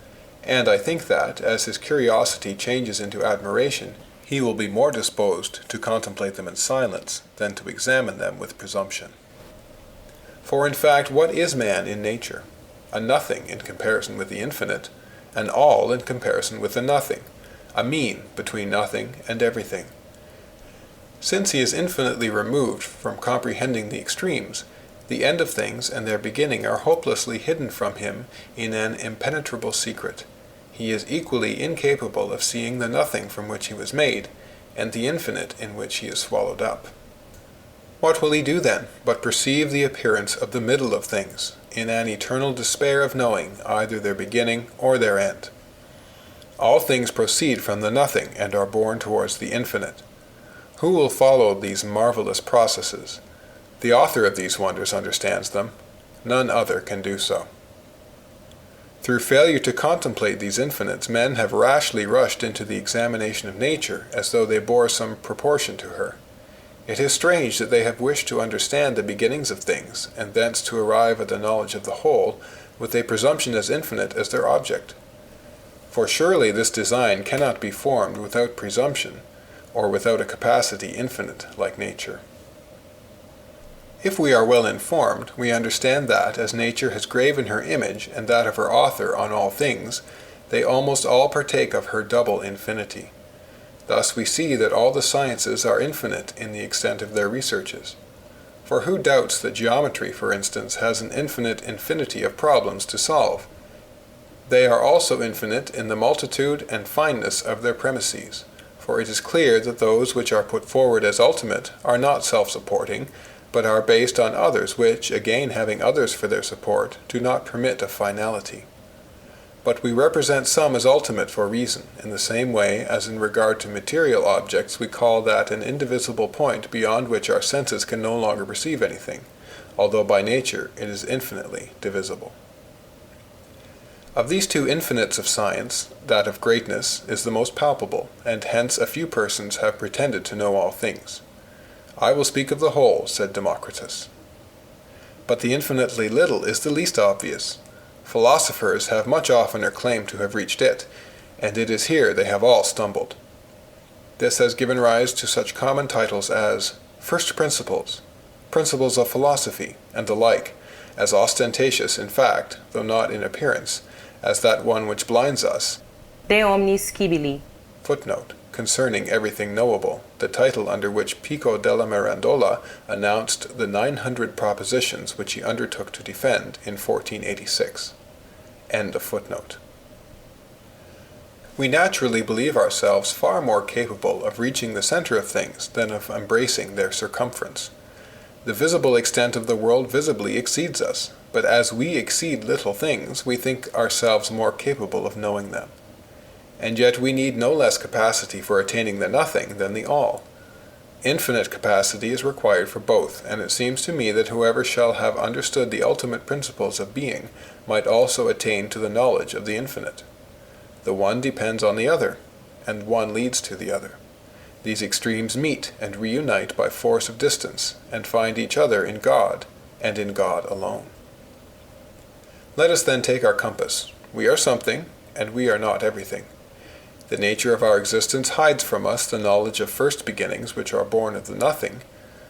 And I think that, as his curiosity changes into admiration, he will be more disposed to contemplate them in silence than to examine them with presumption. For in fact, what is man in nature? A nothing in comparison with the infinite, an all in comparison with the nothing, a mean between nothing and everything. Since he is infinitely removed from comprehending the extremes, the end of things and their beginning are hopelessly hidden from him in an impenetrable secret. He is equally incapable of seeing the nothing from which he was made, and the infinite in which he is swallowed up. What will he do then, but perceive the appearance of the middle of things, in an eternal despair of knowing either their beginning or their end? All things proceed from the nothing and are born towards the infinite. Who will follow these marvelous processes? The author of these wonders understands them. None other can do so. Through failure to contemplate these infinites, men have rashly rushed into the examination of nature as though they bore some proportion to her. It is strange that they have wished to understand the beginnings of things, and thence to arrive at the knowledge of the whole, with a presumption as infinite as their object. For surely this design cannot be formed without presumption, or without a capacity infinite like nature. If we are well informed, we understand that, as nature has graven her image and that of her author on all things, they almost all partake of her double infinity. Thus we see that all the sciences are infinite in the extent of their researches. For who doubts that geometry, for instance, has an infinite infinity of problems to solve? They are also infinite in the multitude and fineness of their premises, for it is clear that those which are put forward as ultimate are not self-supporting, but are based on others which, again having others for their support, do not permit of finality. But we represent some as ultimate for reason, in the same way as in regard to material objects we call that an indivisible point beyond which our senses can no longer perceive anything, although by nature it is infinitely divisible. Of these two infinites of science, that of greatness is the most palpable, and hence a few persons have pretended to know all things. I will speak of the whole, said Democritus. But the infinitely little is the least obvious. Philosophers have much oftener claimed to have reached it, and it is here they have all stumbled. This has given rise to such common titles as First Principles, Principles of Philosophy, and the like, as ostentatious in fact, though not in appearance, as that one which blinds us. De omnis scibili. Footnote. Concerning everything knowable, the title under which Pico della Mirandola announced the 900 propositions which he undertook to defend in 1486. End of footnote. We naturally believe ourselves far more capable of reaching the center of things than of embracing their circumference. The visible extent of the world visibly exceeds us, but as we exceed little things, we think ourselves more capable of knowing them. And yet we need no less capacity for attaining the nothing than the all. Infinite capacity is required for both, and it seems to me that whoever shall have understood the ultimate principles of being might also attain to the knowledge of the infinite. The one depends on the other, and one leads to the other. These extremes meet and reunite by force of distance, and find each other in God, and in God alone. Let us then take our compass. We are something, and we are not everything. The nature of our existence hides from us the knowledge of first beginnings which are born of the nothing,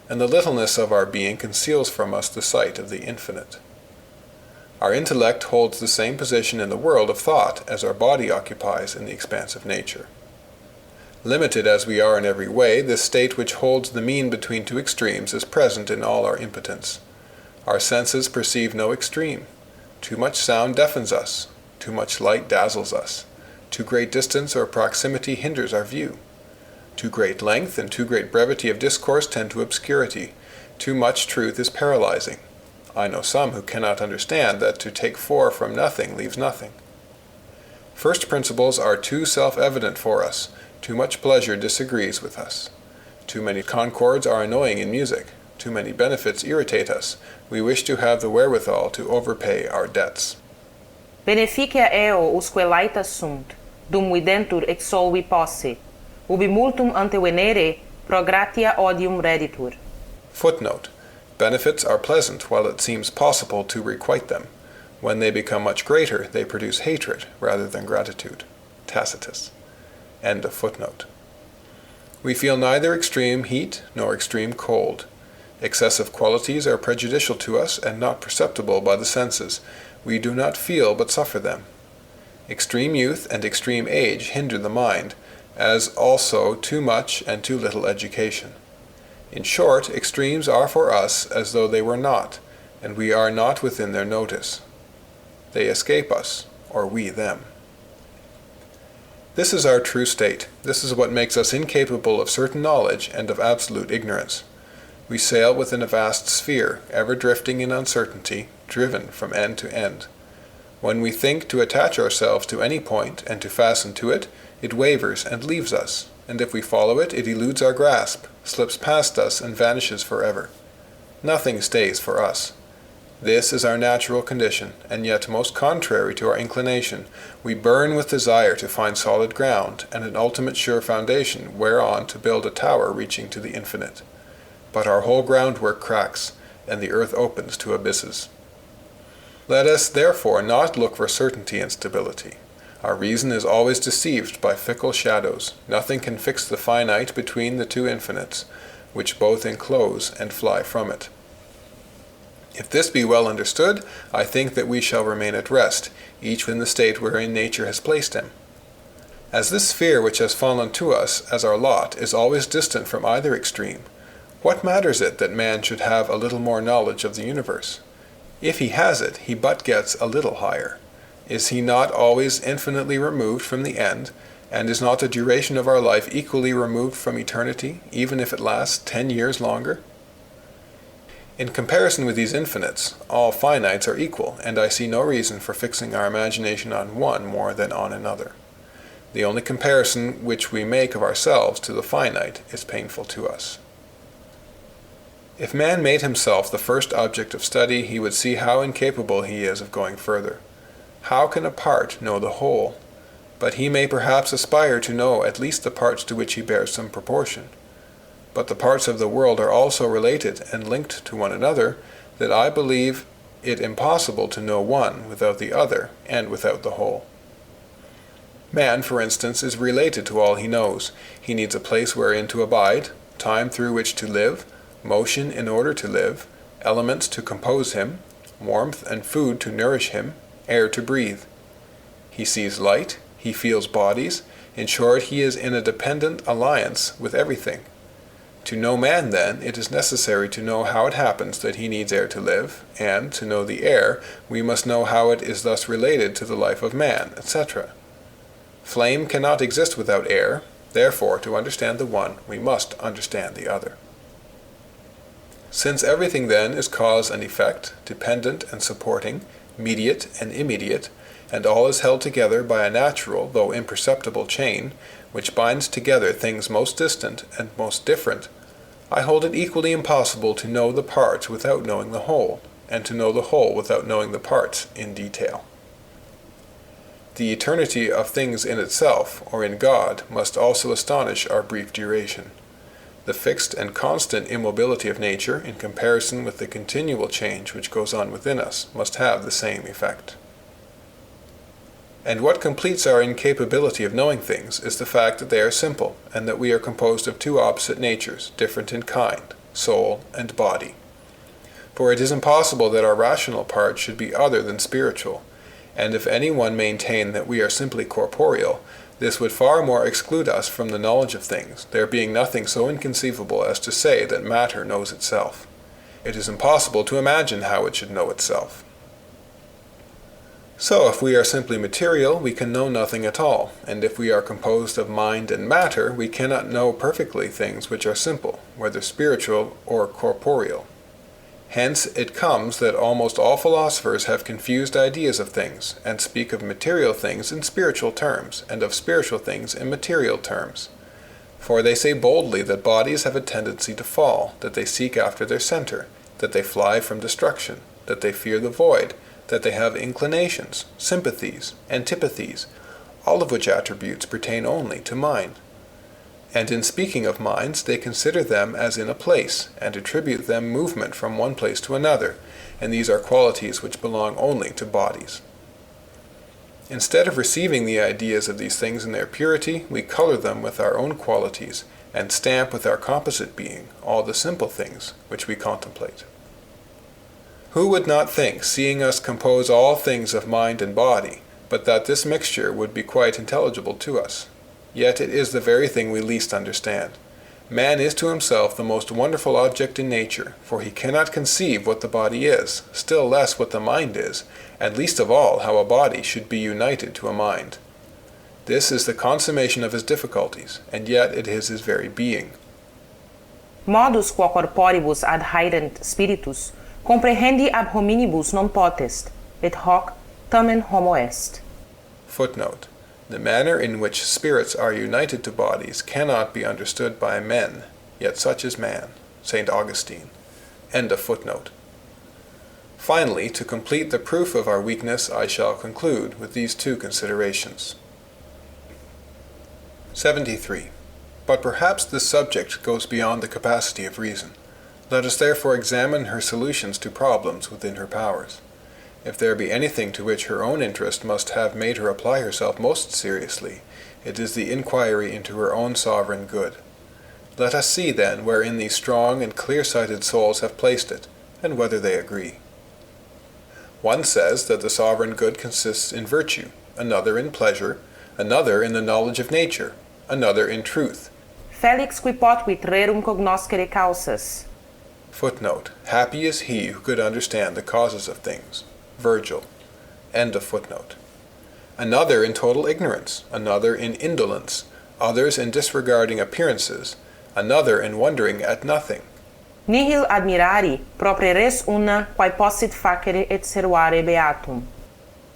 and the littleness of our being conceals from us the sight of the infinite. Our intellect holds the same position in the world of thought as our body occupies in the expanse of nature. Limited as we are in every way, this state which holds the mean between two extremes is present in all our impotence. Our senses perceive no extreme. Too much sound deafens us. Too much light dazzles us. Too great distance or proximity hinders our view. Too great length and too great brevity of discourse tend to obscurity. Too much truth is paralyzing. I know some who cannot understand that to take four from nothing leaves nothing. First principles are too self-evident for us. Too much pleasure disagrees with us. Too many concords are annoying in music. Too many benefits irritate us. We wish to have the wherewithal to overpay our debts. Beneficia eo usque laeta sunt, dum videntur ex solvi posse, ubi multum antevenere pro gratia odium reditur. Footnote: Benefits are pleasant while it seems possible to requite them. When they become much greater, they produce hatred rather than gratitude. Tacitus. End of footnote. We feel neither extreme heat nor extreme cold. Excessive qualities are prejudicial to us and not perceptible by the senses. We do not feel but suffer them. Extreme youth and extreme age hinder the mind, as also too much and too little education. In short, extremes are for us as though they were not, and we are not within their notice. They escape us, or we them. This is our true state. This is what makes us incapable of certain knowledge and of absolute ignorance. We sail within a vast sphere, ever drifting in uncertainty, driven from end to end. When we think to attach ourselves to any point and to fasten to it, it wavers and leaves us, and if we follow it, it eludes our grasp, slips past us, and vanishes forever. Nothing stays for us. This is our natural condition, and yet most contrary to our inclination. We burn with desire to find solid ground, and an ultimate sure foundation whereon to build a tower reaching to the infinite. But our whole groundwork cracks, and the earth opens to abysses. Let us therefore not look for certainty and stability. Our reason is always deceived by fickle shadows. Nothing can fix the finite between the two infinites, which both enclose and fly from it. If this be well understood, I think that we shall remain at rest, each in the state wherein nature has placed him. As this sphere which has fallen to us as our lot is always distant from either extreme, what matters it that man should have a little more knowledge of the universe? If he has it, he but gets a little higher. Is he not always infinitely removed from the end, and is not the duration of our life equally removed from eternity, even if it lasts 10 years longer? In comparison with these infinites, all finites are equal, and I see no reason for fixing our imagination on one more than on another. The only comparison which we make of ourselves to the finite is painful to us. If man made himself the first object of study, he would see how incapable he is of going further. How can a part know the whole? But he may perhaps aspire to know at least the parts to which he bears some proportion. But the parts of the world are all so related and linked to one another that I believe it impossible to know one without the other and without the whole. Man, for instance, is related to all he knows. He needs a place wherein to abide, time through which to live, motion in order to live, elements to compose him, warmth and food to nourish him, air to breathe. He sees light, he feels bodies, in short, he is in a dependent alliance with everything. To know man, then, it is necessary to know how it happens that he needs air to live, and, to know the air, we must know how it is thus related to the life of man, etc. Flame cannot exist without air, therefore, to understand the one, we must understand the other. Since everything, then, is cause and effect, dependent and supporting, mediate and immediate, and all is held together by a natural, though imperceptible chain, which binds together things most distant and most different, I hold it equally impossible to know the parts without knowing the whole, and to know the whole without knowing the parts in detail. The eternity of things in itself, or in God, must also astonish our brief duration. The fixed and constant immobility of nature, in comparison with the continual change which goes on within us, must have the same effect. And what completes our incapability of knowing things is the fact that they are simple, and that we are composed of two opposite natures, different in kind, soul and body. For it is impossible that our rational part should be other than spiritual, and if any one maintain that we are simply corporeal, this would far more exclude us from the knowledge of things, there being nothing so inconceivable as to say that matter knows itself. It is impossible to imagine how it should know itself. So if we are simply material, we can know nothing at all, and if we are composed of mind and matter, we cannot know perfectly things which are simple, whether spiritual or corporeal. Hence it comes that almost all philosophers have confused ideas of things, and speak of material things in spiritual terms, and of spiritual things in material terms. For they say boldly that bodies have a tendency to fall, that they seek after their center, that they fly from destruction, that they fear the void, that they have inclinations, sympathies, antipathies, all of which attributes pertain only to mind. And in speaking of minds, they consider them as in a place, and attribute them movement from one place to another, and these are qualities which belong only to bodies. Instead of receiving the ideas of these things in their purity, we color them with our own qualities, and stamp with our composite being all the simple things which we contemplate. Who would not think, seeing us compose all things of mind and body, but that this mixture would be quite intelligible to us? Yet it is the very thing we least understand. Man is to himself the most wonderful object in nature, for he cannot conceive what the body is, still less what the mind is, and least of all how a body should be united to a mind. This is the consummation of his difficulties, and yet it is his very being. Modus quo corporibus ad haerent spiritus, comprehendi ab hominibus non potest, et hoc tamen homo est. Footnote. The manner in which spirits are united to bodies cannot be understood by men, yet such is man. St. Augustine. End of footnote. Finally, to complete the proof of our weakness, I shall conclude with these two considerations. 73. But perhaps this subject goes beyond the capacity of reason. Let us therefore examine her solutions to problems within her powers. If there be anything to which her own interest must have made her apply herself most seriously, it is the inquiry into her own sovereign good. Let us see, then, wherein these strong and clear-sighted souls have placed it, and whether they agree. One says that the sovereign good consists in virtue, another in pleasure, another in the knowledge of nature, another in truth. Felix qui potuit rerum cognoscere causas. Footnote. Happy is he who could understand the causes of things. Virgil. End of footnote. Another in total ignorance, another in indolence, others in disregarding appearances, another in wondering at nothing. Nihil admirari propria res una quae possit facere et servare beatum.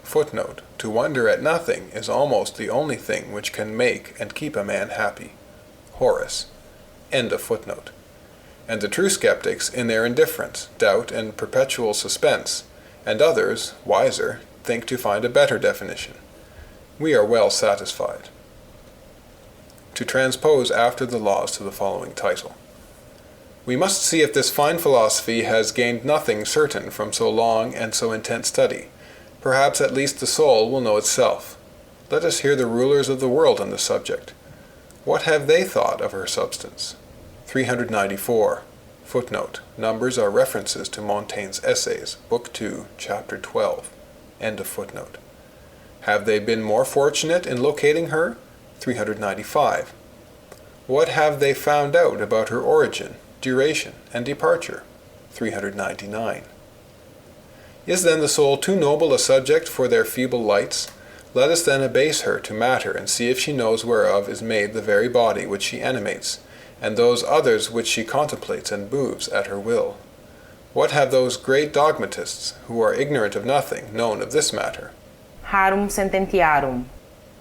Footnote. To wonder at nothing is almost the only thing which can make and keep a man happy. Horace. End of footnote. And the true skeptics in their indifference, doubt, and perpetual suspense, and others, wiser, think to find a better definition. We are well satisfied. To transpose after the laws to the following title. We must see if this fine philosophy has gained nothing certain from so long and so intense study. Perhaps at least the soul will know itself. Let us hear the rulers of the world on this subject. What have they thought of her substance? 394. Footnote. Numbers are references to Montaigne's Essays, Book 2, Chapter 12. End of footnote. Have they been more fortunate in locating her? 395. What have they found out about her origin, duration, and departure? 399. Is then the soul too noble a subject for their feeble lights? Let us then abase her to matter, and see if she knows whereof is made the very body which she animates, and those others which she contemplates and moves at her will. What have those great dogmatists, who are ignorant of nothing, known of this matter? Harum sententiarum.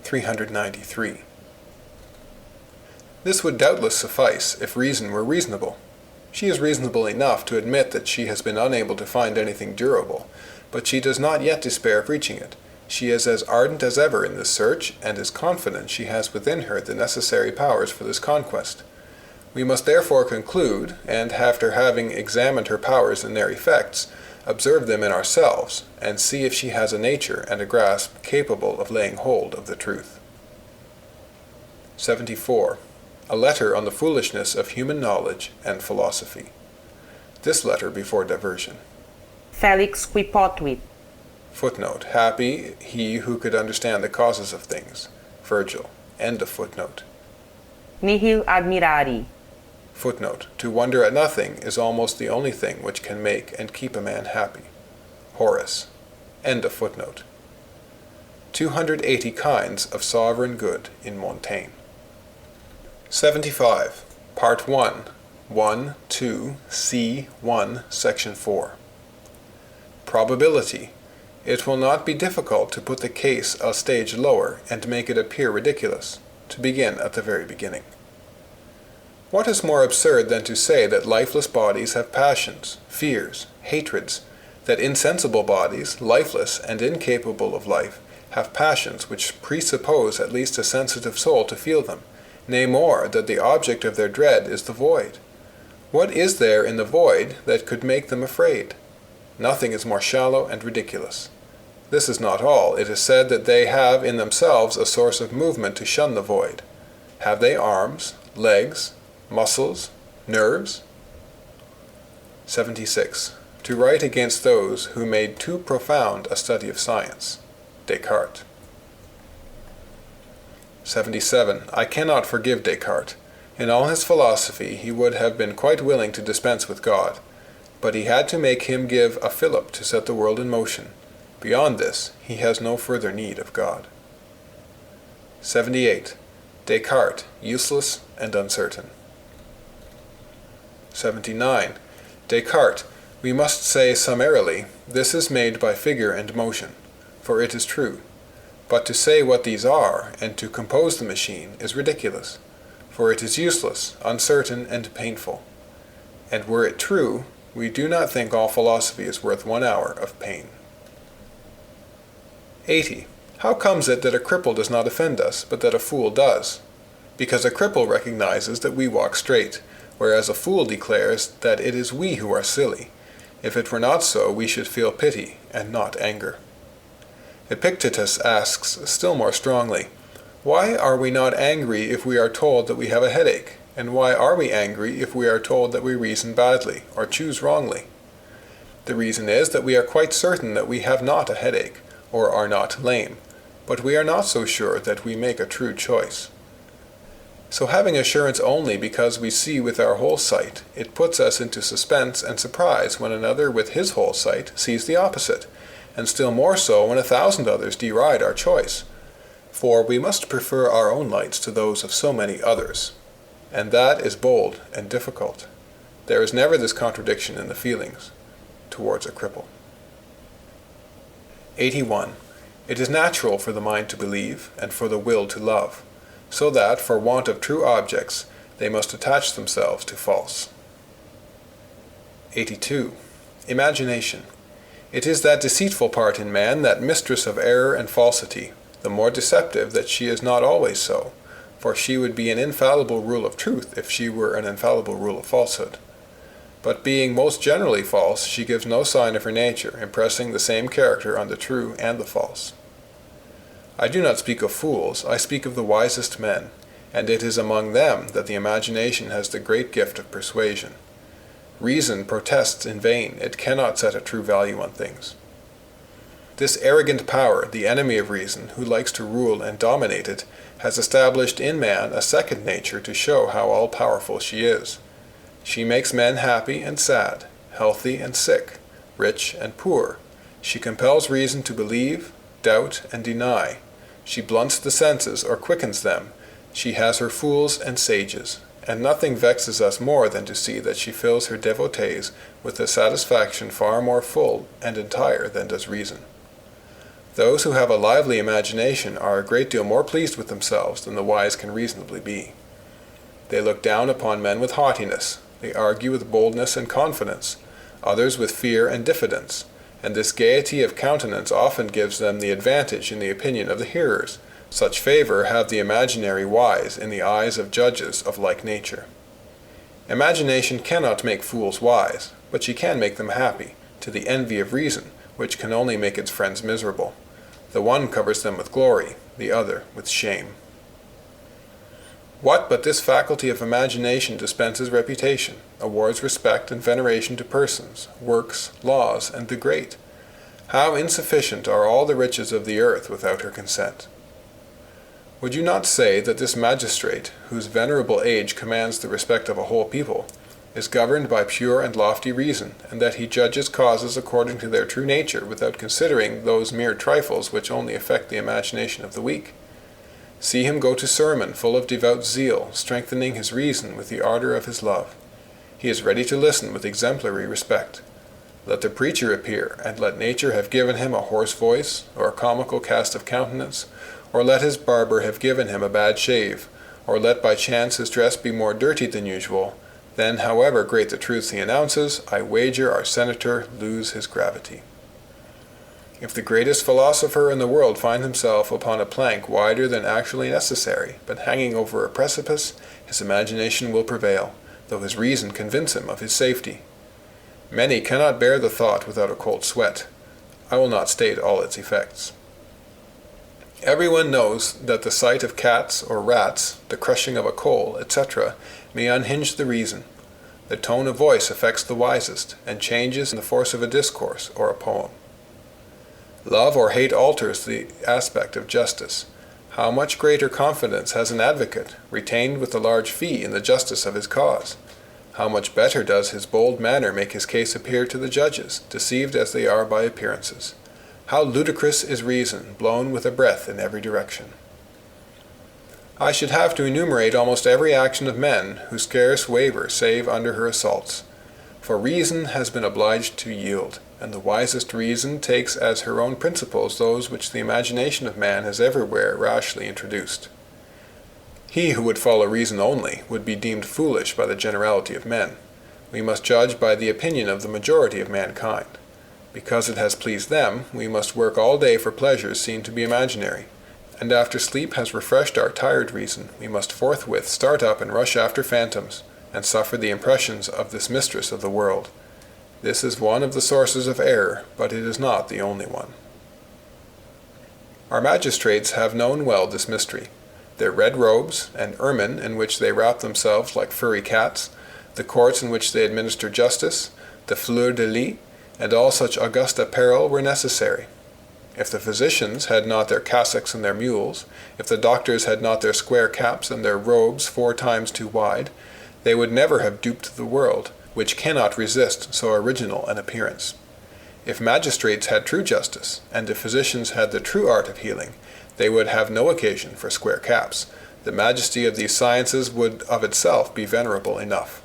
393. This would doubtless suffice if reason were reasonable. She is reasonable enough to admit that she has been unable to find anything durable, but she does not yet despair of reaching it. She is as ardent as ever in this search, and is confident she has within her the necessary powers for this conquest. We must therefore conclude, and after having examined her powers and their effects, observe them in ourselves, and see if she has a nature and a grasp capable of laying hold of the truth. 74. A letter on the foolishness of human knowledge and philosophy. This letter before diversion. Felix qui potuit. Footnote. Happy he who could understand the causes of things. Virgil. End of footnote. Nihil admirari. Footnote. To wonder at nothing is almost the only thing which can make and keep a man happy. Horace. End of footnote. 280 kinds of sovereign good in Montaigne. 75. Part 1. 1, 2, C1, Section 4. Probability. It will not be difficult to put the case a stage lower and to make it appear ridiculous, to begin at the very beginning. What is more absurd than to say that lifeless bodies have passions, fears, hatreds, that insensible bodies, lifeless and incapable of life, have passions which presuppose at least a sensitive soul to feel them, nay more, that the object of their dread is the void? What is there in the void that could make them afraid? Nothing is more shallow and ridiculous. This is not all. It is said that they have in themselves a source of movement to shun the void. Have they arms, legs, muscles, nerves? 76. To write against those who made too profound a study of science. Descartes. 77. I cannot forgive Descartes. In all his philosophy he would have been quite willing to dispense with God, but he had to make him give a fillip to set the world in motion. Beyond this, he has no further need of God. 78. Descartes, useless and uncertain. 79. Descartes, we must say summarily, this is made by figure and motion, for it is true. But to say what these are, and to compose the machine, is ridiculous, for it is useless, uncertain, and painful. And were it true, we do not think all philosophy is worth 1 hour of pain. 80. How comes it that a cripple does not offend us, but that a fool does? Because a cripple recognizes that we walk straight, whereas a fool declares that it is we who are silly. If it were not so, we should feel pity, and not anger. Epictetus asks still more strongly, why are we not angry if we are told that we have a headache? And why are we angry if we are told that we reason badly, or choose wrongly? The reason is that we are quite certain that we have not a headache, or are not lame, but we are not so sure that we make a true choice. So having assurance only because we see with our whole sight, it puts us into suspense and surprise when another with his whole sight sees the opposite, and still more so when 1,000 others deride our choice. For we must prefer our own lights to those of so many others, and that is bold and difficult. There is never this contradiction in the feelings towards a cripple. 81. It is natural for the mind to believe, and for the will to love, so that, for want of true objects, they must attach themselves to false. 82. Imagination. It is that deceitful part in man, that mistress of error and falsity, the more deceptive that she is not always so, for she would be an infallible rule of truth if she were an infallible rule of falsehood. But being most generally false, she gives no sign of her nature, impressing the same character on the true and the false. I do not speak of fools, I speak of the wisest men, and it is among them that the imagination has the great gift of persuasion. Reason protests in vain, it cannot set a true value on things. This arrogant power, the enemy of reason, who likes to rule and dominate it, has established in man a second nature to show how all-powerful she is. She makes men happy and sad, healthy and sick, rich and poor. She compels reason to believe, doubt, and deny. She blunts the senses or quickens them. She has her fools and sages, and nothing vexes us more than to see that she fills her devotees with a satisfaction far more full and entire than does reason. Those who have a lively imagination are a great deal more pleased with themselves than the wise can reasonably be. They look down upon men with haughtiness, they argue with boldness and confidence, others with fear and diffidence, and this gaiety of countenance often gives them the advantage in the opinion of the hearers. Such favor have the imaginary wise in the eyes of judges of like nature. Imagination cannot make fools wise, but she can make them happy, to the envy of reason, which can only make its friends miserable. The one covers them with glory, the other with shame. What but this faculty of imagination dispenses reputation, awards respect and veneration to persons, works, laws, and the great? How insufficient are all the riches of the earth without her consent? Would you not say that this magistrate, whose venerable age commands the respect of a whole people, is governed by pure and lofty reason, and that he judges causes according to their true nature, without considering those mere trifles which only affect the imagination of the weak? See him go to sermon full of devout zeal, strengthening his reason with the ardor of his love. He is ready to listen with exemplary respect. Let the preacher appear, and let nature have given him a hoarse voice, or a comical cast of countenance, or let his barber have given him a bad shave, or let by chance his dress be more dirty than usual, then, however great the truths he announces, I wager our senator lose his gravity. If the greatest philosopher in the world find himself upon a plank wider than actually necessary, but hanging over a precipice, his imagination will prevail, though his reason convince him of his safety. Many cannot bear the thought without a cold sweat. I will not state all its effects. Everyone knows that the sight of cats or rats, the crushing of a coal, etc., may unhinge the reason. The tone of voice affects the wisest, and changes the force of a discourse or a poem. Love or hate alters the aspect of justice. How much greater confidence has an advocate, retained with a large fee, in the justice of his cause? How much better does his bold manner make his case appear to the judges, deceived as they are by appearances? How ludicrous is reason, blown with a breath in every direction! I should have to enumerate almost every action of men, who scarce waver save under her assaults. For reason has been obliged to yield, and the wisest reason takes as her own principles those which the imagination of man has everywhere rashly introduced. He who would follow reason only would be deemed foolish by the generality of men. We must judge by the opinion of the majority of mankind. Because it has pleased them, we must work all day for pleasures seen to be imaginary, and after sleep has refreshed our tired reason, we must forthwith start up and rush after phantoms, and suffer the impressions of this mistress of the world. This is one of the sources of error, but it is not the only one. Our magistrates have known well this mystery. Their red robes, and ermine in which they wrap themselves like furry cats, the courts in which they administer justice, the fleur-de-lis, and all such august apparel were necessary. If the physicians had not their cassocks and their mules, if the doctors had not their square caps and their robes 4 times too wide, they would never have duped the world, which cannot resist so original an appearance. If magistrates had true justice, and if physicians had the true art of healing, they would have no occasion for square caps. The majesty of these sciences would of itself be venerable enough.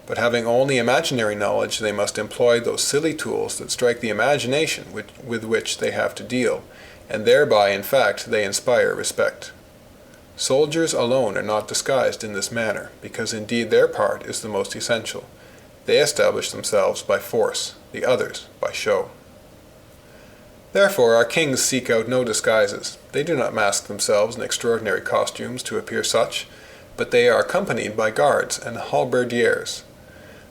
But having only imaginary knowledge, they must employ those silly tools that strike the imagination with which they have to deal, and thereby, in fact, they inspire respect. Soldiers alone are not disguised in this manner, because indeed their part is the most essential. They establish themselves by force, the others by show. Therefore our kings seek out no disguises. They do not mask themselves in extraordinary costumes to appear such, but they are accompanied by guards and halberdiers.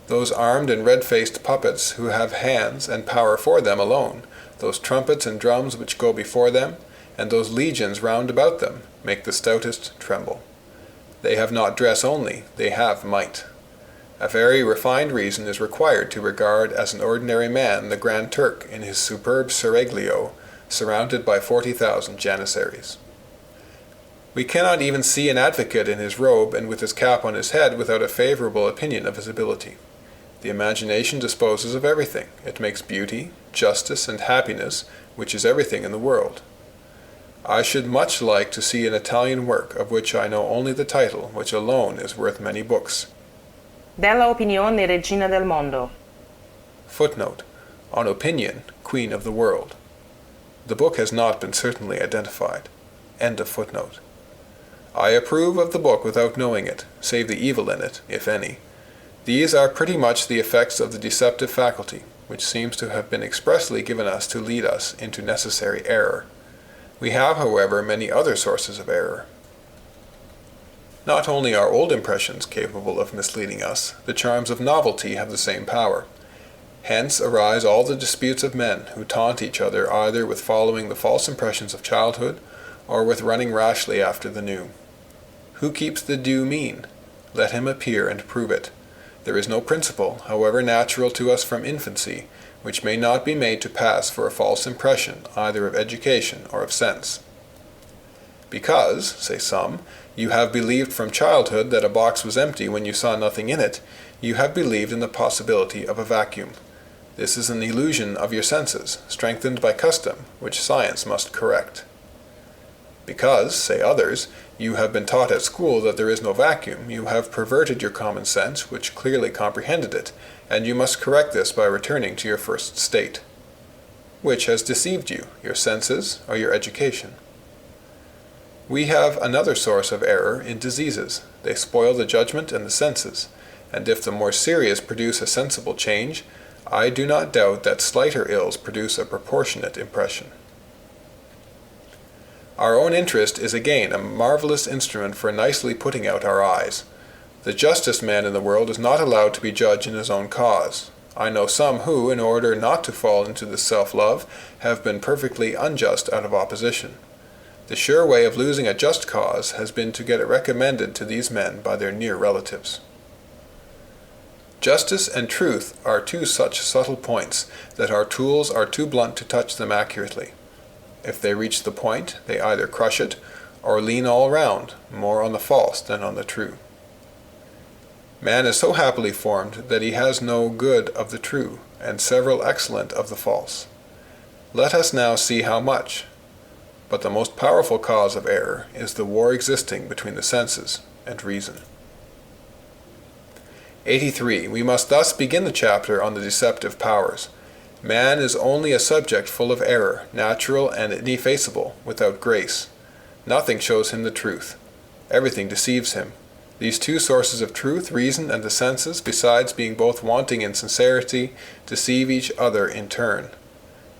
Those armed and red-faced puppets who have hands and power for them alone, those trumpets and drums which go before them, and those legions round about them, make the stoutest tremble. They have not dress only, they have might. A very refined reason is required to regard as an ordinary man the Grand Turk in his superb seraglio, surrounded by 40,000 janissaries. We cannot even see an advocate in his robe and with his cap on his head without a favorable opinion of his ability. The imagination disposes of everything. It makes beauty, justice, and happiness, which is everything in the world. I should much like to see an Italian work of which I know only the title, which alone is worth many books. Della opinione regina del mondo. Footnote: On opinion, queen of the world. The book has not been certainly identified. End of footnote. I approve of the book without knowing it, save the evil in it, if any. These are pretty much the effects of the deceptive faculty, which seems to have been expressly given us to lead us into necessary error. We have, however, many other sources of error. Not only are old impressions capable of misleading us, the charms of novelty have the same power. Hence arise all the disputes of men who taunt each other either with following the false impressions of childhood, or with running rashly after the new. Who keeps the due mean? Let him appear and prove it. There is no principle, however natural to us from infancy, which may not be made to pass for a false impression either of education or of sense. Because, say some, you have believed from childhood that a box was empty when you saw nothing in it, you have believed in the possibility of a vacuum. This is an illusion of your senses, strengthened by custom, which science must correct. Because, say others, you have been taught at school that there is no vacuum, you have perverted your common sense, which clearly comprehended it, and you must correct this by returning to your first state. Which has deceived you, your senses or your education? We have another source of error in diseases. They spoil the judgment and the senses, and if the more serious produce a sensible change, I do not doubt that slighter ills produce a proportionate impression. Our own interest is again a marvelous instrument for nicely putting out our eyes. The justest man in the world is not allowed to be judge in his own cause. I know some who, in order not to fall into this self-love, have been perfectly unjust out of opposition. The sure way of losing a just cause has been to get it recommended to these men by their near relatives. Justice and truth are two such subtle points that our tools are too blunt to touch them accurately. If they reach the point, they either crush it or lean all round, more on the false than on the true. Man is so happily formed that he has no good of the true, and several excellent of the false. Let us now see how much. But the most powerful cause of error is the war existing between the senses and reason. 83. We must thus begin the chapter on the deceptive powers. Man is only a subject full of error, natural and ineffaceable, without grace. Nothing shows him the truth. Everything deceives him. These two sources of truth, reason and the senses, besides being both wanting in sincerity, deceive each other in turn.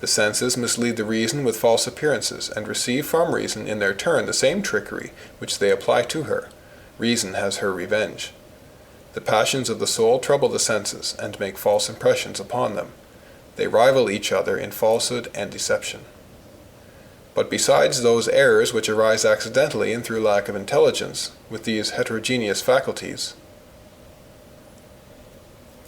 The senses mislead the reason with false appearances, and receive from reason in their turn the same trickery which they apply to her. Reason has her revenge. The passions of the soul trouble the senses, and make false impressions upon them. They rival each other in falsehood and deception. But besides those errors which arise accidentally and through lack of intelligence, with these heterogeneous faculties.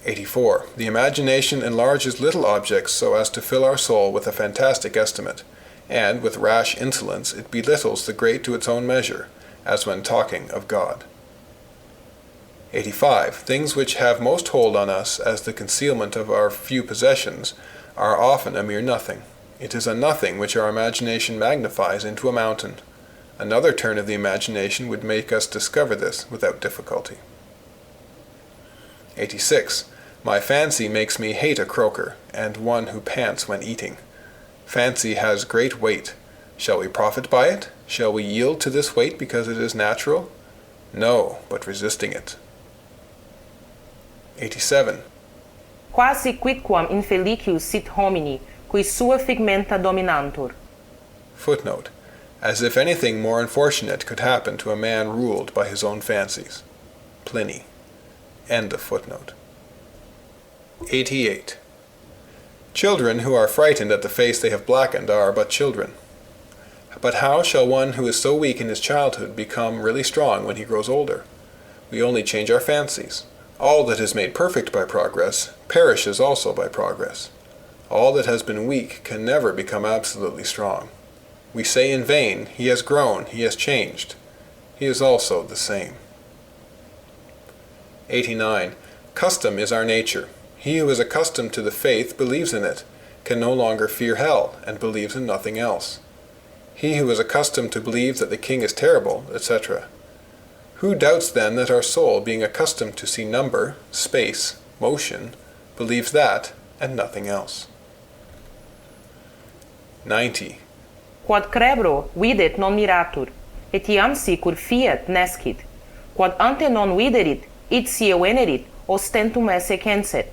84. The imagination enlarges little objects so as to fill our soul with a fantastic estimate, and with rash insolence it belittles the great to its own measure, as when talking of God. 85. Things which have most hold on us as the concealment of our few possessions are often a mere nothing. It is a nothing which our imagination magnifies into a mountain. Another turn of the imagination would make us discover this without difficulty. 86. My fancy makes me hate a croaker, and one who pants when eating. Fancy has great weight. Shall we profit by it? Shall we yield to this weight because it is natural? No, but resisting it. 87. Quasi quidquam infelicius sit homini, qui sua figmenta dominantur. Footnote. As if anything more unfortunate could happen to a man ruled by his own fancies. Pliny. End of footnote. 88. Children who are frightened at the face they have blackened are but children. But how shall one who is so weak in his childhood become really strong when he grows older? We only change our fancies. All that is made perfect by progress perishes also by progress. All that has been weak can never become absolutely strong. We say in vain, he has grown, he has changed. He is also the same. 89. Custom is our nature. He who is accustomed to the faith believes in it, can no longer fear hell, and believes in nothing else. He who is accustomed to believe that the king is terrible, etc. Who doubts then that our soul, being accustomed to see number, space, motion, believes that, and nothing else? 90. Quod crebro videt non miratur, et iam sicur fiat nescit. Quod ante non viderit, ipsie venerit, ostentum esse censet.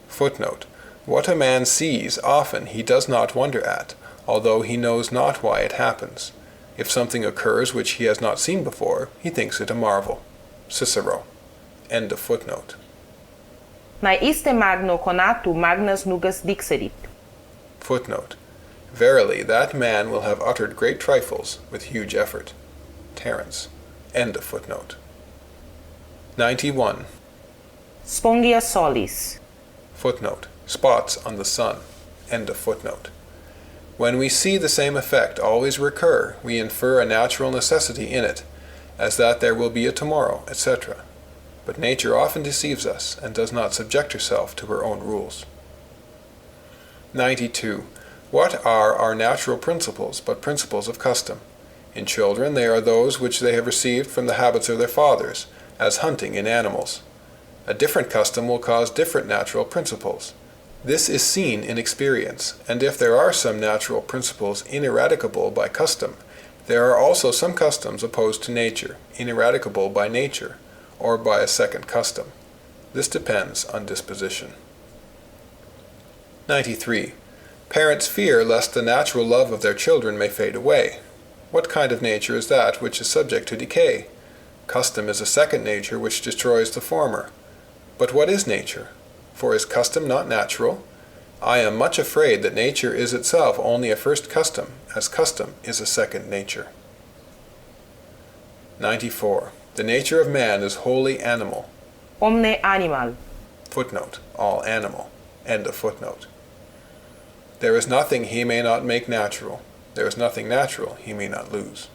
Footnote. What a man sees often he does not wonder at, although he knows not why it happens. If something occurs which he has not seen before, he thinks it a marvel. Cicero. End of footnote. Nae iste magno conatu magnas nugas dixerit. Footnote. Verily, that man will have uttered great trifles with huge effort. Terence. End of footnote. 91. Spongia solis. Footnote. Spots on the sun. End of footnote. When we see the same effect always recur, we infer a natural necessity in it, as that there will be a tomorrow, etc. But nature often deceives us, and does not subject herself to her own rules. 92. What are our natural principles but principles of custom? In children they are those which they have received from the habits of their fathers, as hunting in animals. A different custom will cause different natural principles. This is seen in experience, and if there are some natural principles ineradicable by custom, there are also some customs opposed to nature, ineradicable by nature, or by a second custom. This depends on disposition. 93. Parents fear lest the natural love of their children may fade away. What kind of nature is that which is subject to decay? Custom is a second nature which destroys the former. But what is nature? For is custom not natural? I am much afraid that nature is itself only a first custom, as custom is a second nature. 94. The nature of man is wholly animal. Omne animal. Footnote. All animal. End of footnote. There is nothing he may not make natural. There is nothing natural he may not lose.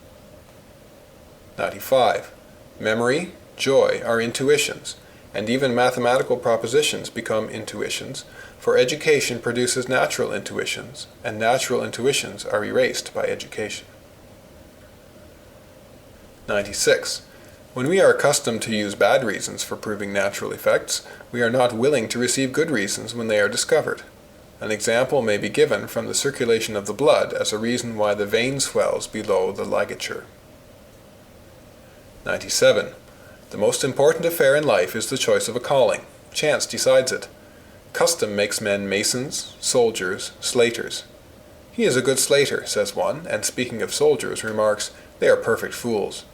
95. Memory, joy are intuitions, and even mathematical propositions become intuitions, for education produces natural intuitions, and natural intuitions are erased by education. 96. When we are accustomed to use bad reasons for proving natural effects, we are not willing to receive good reasons when they are discovered. An example may be given from the circulation of the blood as a reason why the vein swells below the ligature. 97. The most important affair in life is the choice of a calling. Chance decides it. Custom makes men masons, soldiers, slaters. He is a good slater, says one, and speaking of soldiers remarks, they are perfect fools.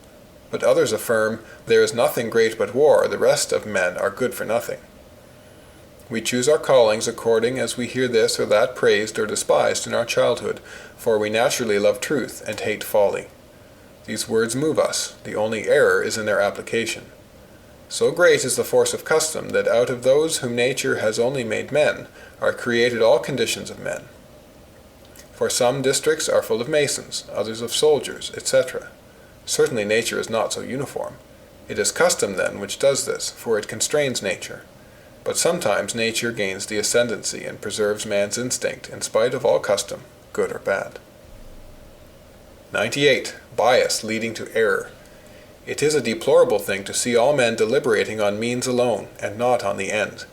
But others affirm, there is nothing great but war, the rest of men are good for nothing. We choose our callings according as we hear this or that praised or despised in our childhood, for we naturally love truth and hate folly. These words move us, the only error is in their application. So great is the force of custom that out of those whom nature has only made men are created all conditions of men. For some districts are full of masons, others of soldiers, etc. Certainly nature is not so uniform. It is custom then which does this, for it constrains nature. But sometimes nature gains the ascendancy and preserves man's instinct in spite of all custom, good or bad. 98. Bias leading to error. It is a deplorable thing to see all men deliberating on means alone, and not on the end.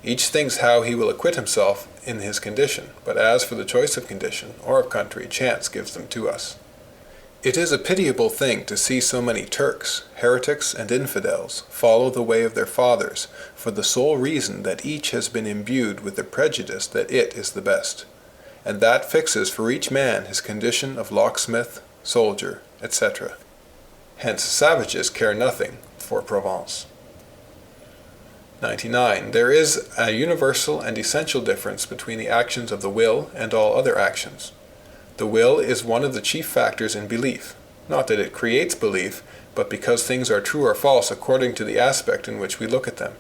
Each thinks how he will acquit himself in his condition, but as for the choice of condition, or of country, chance gives them to us. It is a pitiable thing to see so many Turks, heretics, and infidels follow the way of their fathers, for the sole reason that each has been imbued with the prejudice that it is the best, and that fixes for each man his condition of locksmith, soldier, etc. Hence savages care nothing for Provence. 99. There is a universal and essential difference between the actions of the will and all other actions. The will is one of the chief factors in belief, not that it creates belief, but because things are true or false according to the aspect in which we look at them.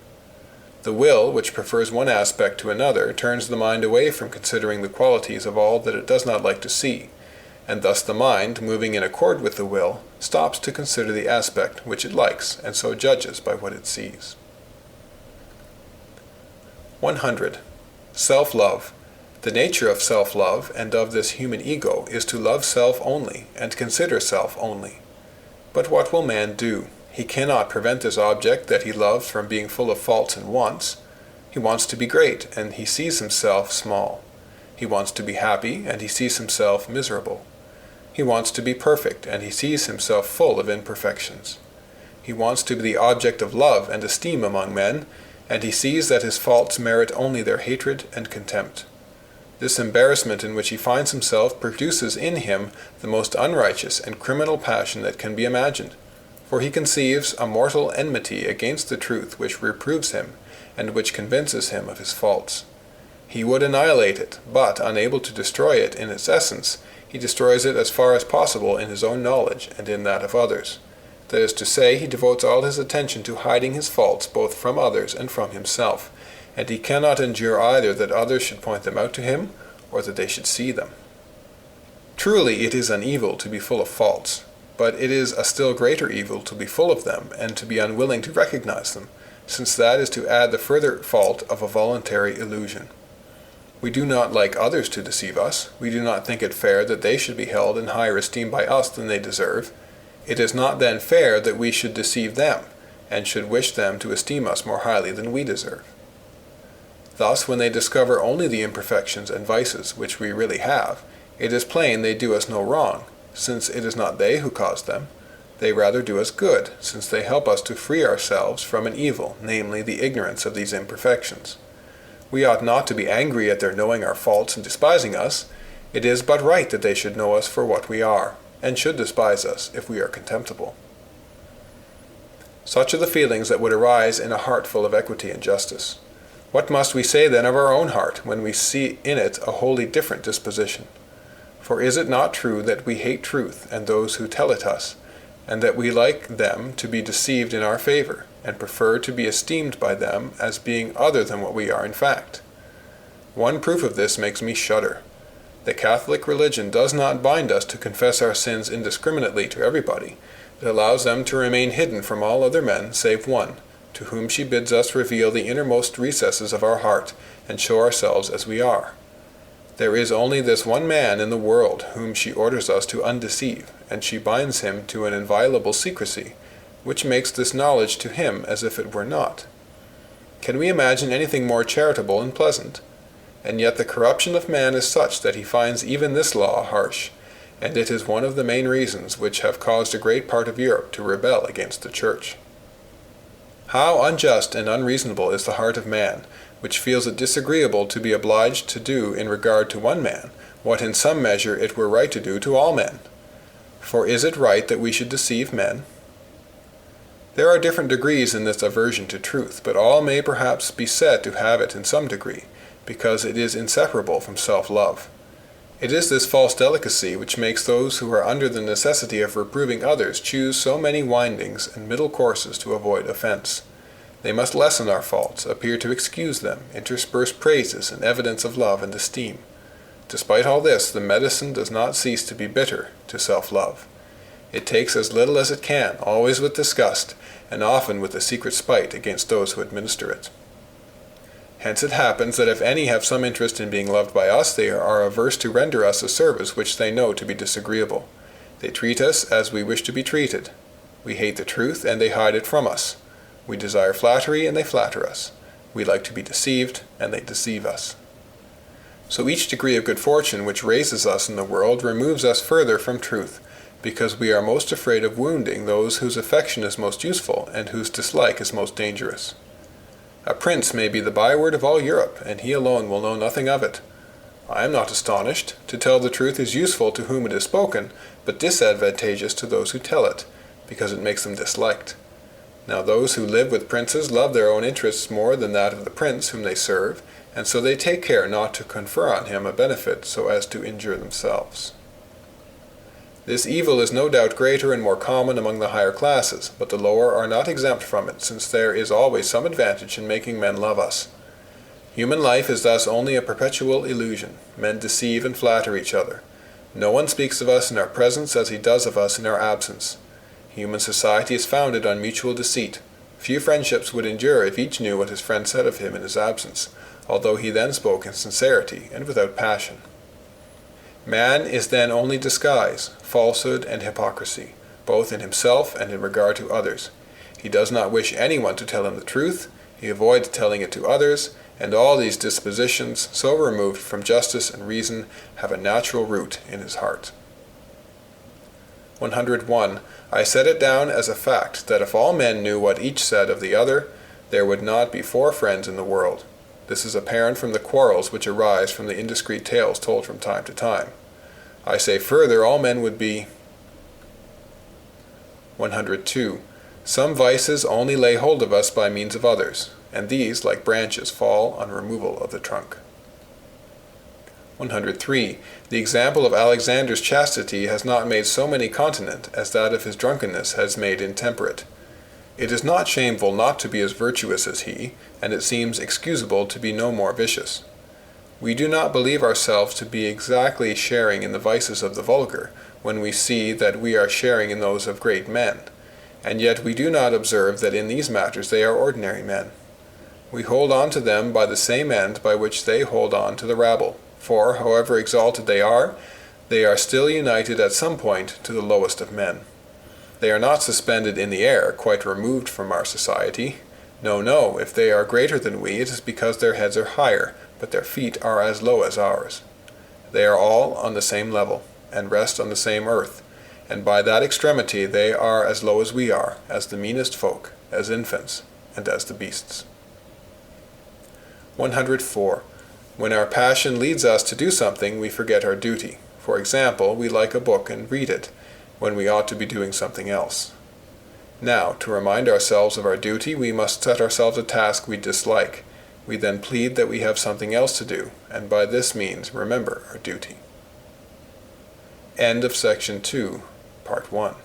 The will, which prefers one aspect to another, turns the mind away from considering the qualities of all that it does not like to see, and thus the mind, moving in accord with the will, stops to consider the aspect which it likes, and so judges by what it sees. 100. Self-love. The nature of self-love and of this human ego is to love self only and consider self only. But what will man do? He cannot prevent this object that he loves from being full of faults and wants. He wants to be great, and he sees himself small. He wants to be happy, and he sees himself miserable. He wants to be perfect, and he sees himself full of imperfections. He wants to be the object of love and esteem among men, and he sees that his faults merit only their hatred and contempt. This embarrassment in which he finds himself produces in him the most unrighteous and criminal passion that can be imagined, for he conceives a mortal enmity against the truth which reproves him, and which convinces him of his faults. He would annihilate it, but, unable to destroy it in its essence, he destroys it as far as possible in his own knowledge and in that of others. That is to say, he devotes all his attention to hiding his faults both from others and from himself, and he cannot endure either that others should point them out to him, or that they should see them. Truly it is an evil to be full of faults, but it is a still greater evil to be full of them and to be unwilling to recognize them, since that is to add the further fault of a voluntary illusion. We do not like others to deceive us. We do not think it fair that they should be held in higher esteem by us than they deserve. It is not then fair that we should deceive them, and should wish them to esteem us more highly than we deserve. Thus, when they discover only the imperfections and vices which we really have, it is plain they do us no wrong, since it is not they who cause them. They rather do us good, since they help us to free ourselves from an evil, namely the ignorance of these imperfections. We ought not to be angry at their knowing our faults and despising us. It is but right that they should know us for what we are, and should despise us if we are contemptible. Such are the feelings that would arise in a heart full of equity and justice. What must we say then of our own heart, when we see in it a wholly different disposition? For is it not true that we hate truth and those who tell it us, and that we like them to be deceived in our favor, and prefer to be esteemed by them as being other than what we are in fact? One proof of this makes me shudder. The Catholic religion does not bind us to confess our sins indiscriminately to everybody. It allows them to remain hidden from all other men save one, to whom she bids us reveal the innermost recesses of our heart, and show ourselves as we are. There is only this one man in the world whom she orders us to undeceive, and she binds him to an inviolable secrecy, which makes this knowledge to him as if it were not. Can we imagine anything more charitable and pleasant? And yet the corruption of man is such that he finds even this law harsh, and it is one of the main reasons which have caused a great part of Europe to rebel against the Church. How unjust and unreasonable is the heart of man, which feels it disagreeable to be obliged to do in regard to one man what in some measure it were right to do to all men. For is it right that we should deceive men? There are different degrees in this aversion to truth, but all may perhaps be said to have it in some degree, because it is inseparable from self-love. It is this false delicacy which makes those who are under the necessity of reproving others choose so many windings and middle courses to avoid offense. They must lessen our faults, appear to excuse them, intersperse praises and evidence of love and esteem. Despite all this, the medicine does not cease to be bitter to self-love. It takes as little as it can, always with disgust, and often with a secret spite against those who administer it. Hence it happens that if any have some interest in being loved by us, they are averse to render us a service which they know to be disagreeable. They treat us as we wish to be treated. We hate the truth, and they hide it from us. We desire flattery, and they flatter us. We like to be deceived, and they deceive us. So each degree of good fortune which raises us in the world removes us further from truth, because we are most afraid of wounding those whose affection is most useful, and whose dislike is most dangerous. A prince may be the byword of all Europe, and he alone will know nothing of it. I am not astonished. To tell the truth is useful to whom it is spoken, but disadvantageous to those who tell it, because it makes them disliked. Now those who live with princes love their own interests more than that of the prince whom they serve, and so they take care not to confer on him a benefit so as to injure themselves. This evil is no doubt greater and more common among the higher classes, but the lower are not exempt from it, since there is always some advantage in making men love us. Human life is thus only a perpetual illusion. Men deceive and flatter each other. No one speaks of us in our presence as he does of us in our absence. Human society is founded on mutual deceit. Few friendships would endure if each knew what his friend said of him in his absence, although he then spoke in sincerity and without passion. Man is then only disguise, falsehood, and hypocrisy, both in himself and in regard to others. He does not wish anyone to tell him the truth, he avoids telling it to others, and all these dispositions, so removed from justice and reason, have a natural root in his heart. 101. I set it down as a fact that if all men knew what each said of the other, there would not be 4 friends in the world. This is apparent from the quarrels which arise from the indiscreet tales told from time to time. I say further, all men would be. 102. Some vices only lay hold of us by means of others, and these, like branches, fall on removal of the trunk. 103. The example of Alexander's chastity has not made so many continent as that of his drunkenness has made intemperate. It is not shameful not to be as virtuous as he, and it seems excusable to be no more vicious. We do not believe ourselves to be exactly sharing in the vices of the vulgar, when we see that we are sharing in those of great men, and yet we do not observe that in these matters they are ordinary men. We hold on to them by the same end by which they hold on to the rabble, for, however exalted they are still united at some point to the lowest of men. They are not suspended in the air, quite removed from our society. No, if they are greater than we, it is because their heads are higher, but their feet are as low as ours. They are all on the same level, and rest on the same earth, and by that extremity they are as low as we are, as the meanest folk, as infants, and as the beasts. 104. When our passion leads us to do something, we forget our duty. For example, we like a book and read it, when we ought to be doing something else. Now, to remind ourselves of our duty, we must set ourselves a task we dislike. We then plead that we have something else to do, and by this means remember our duty. End of Section 2, Part 1.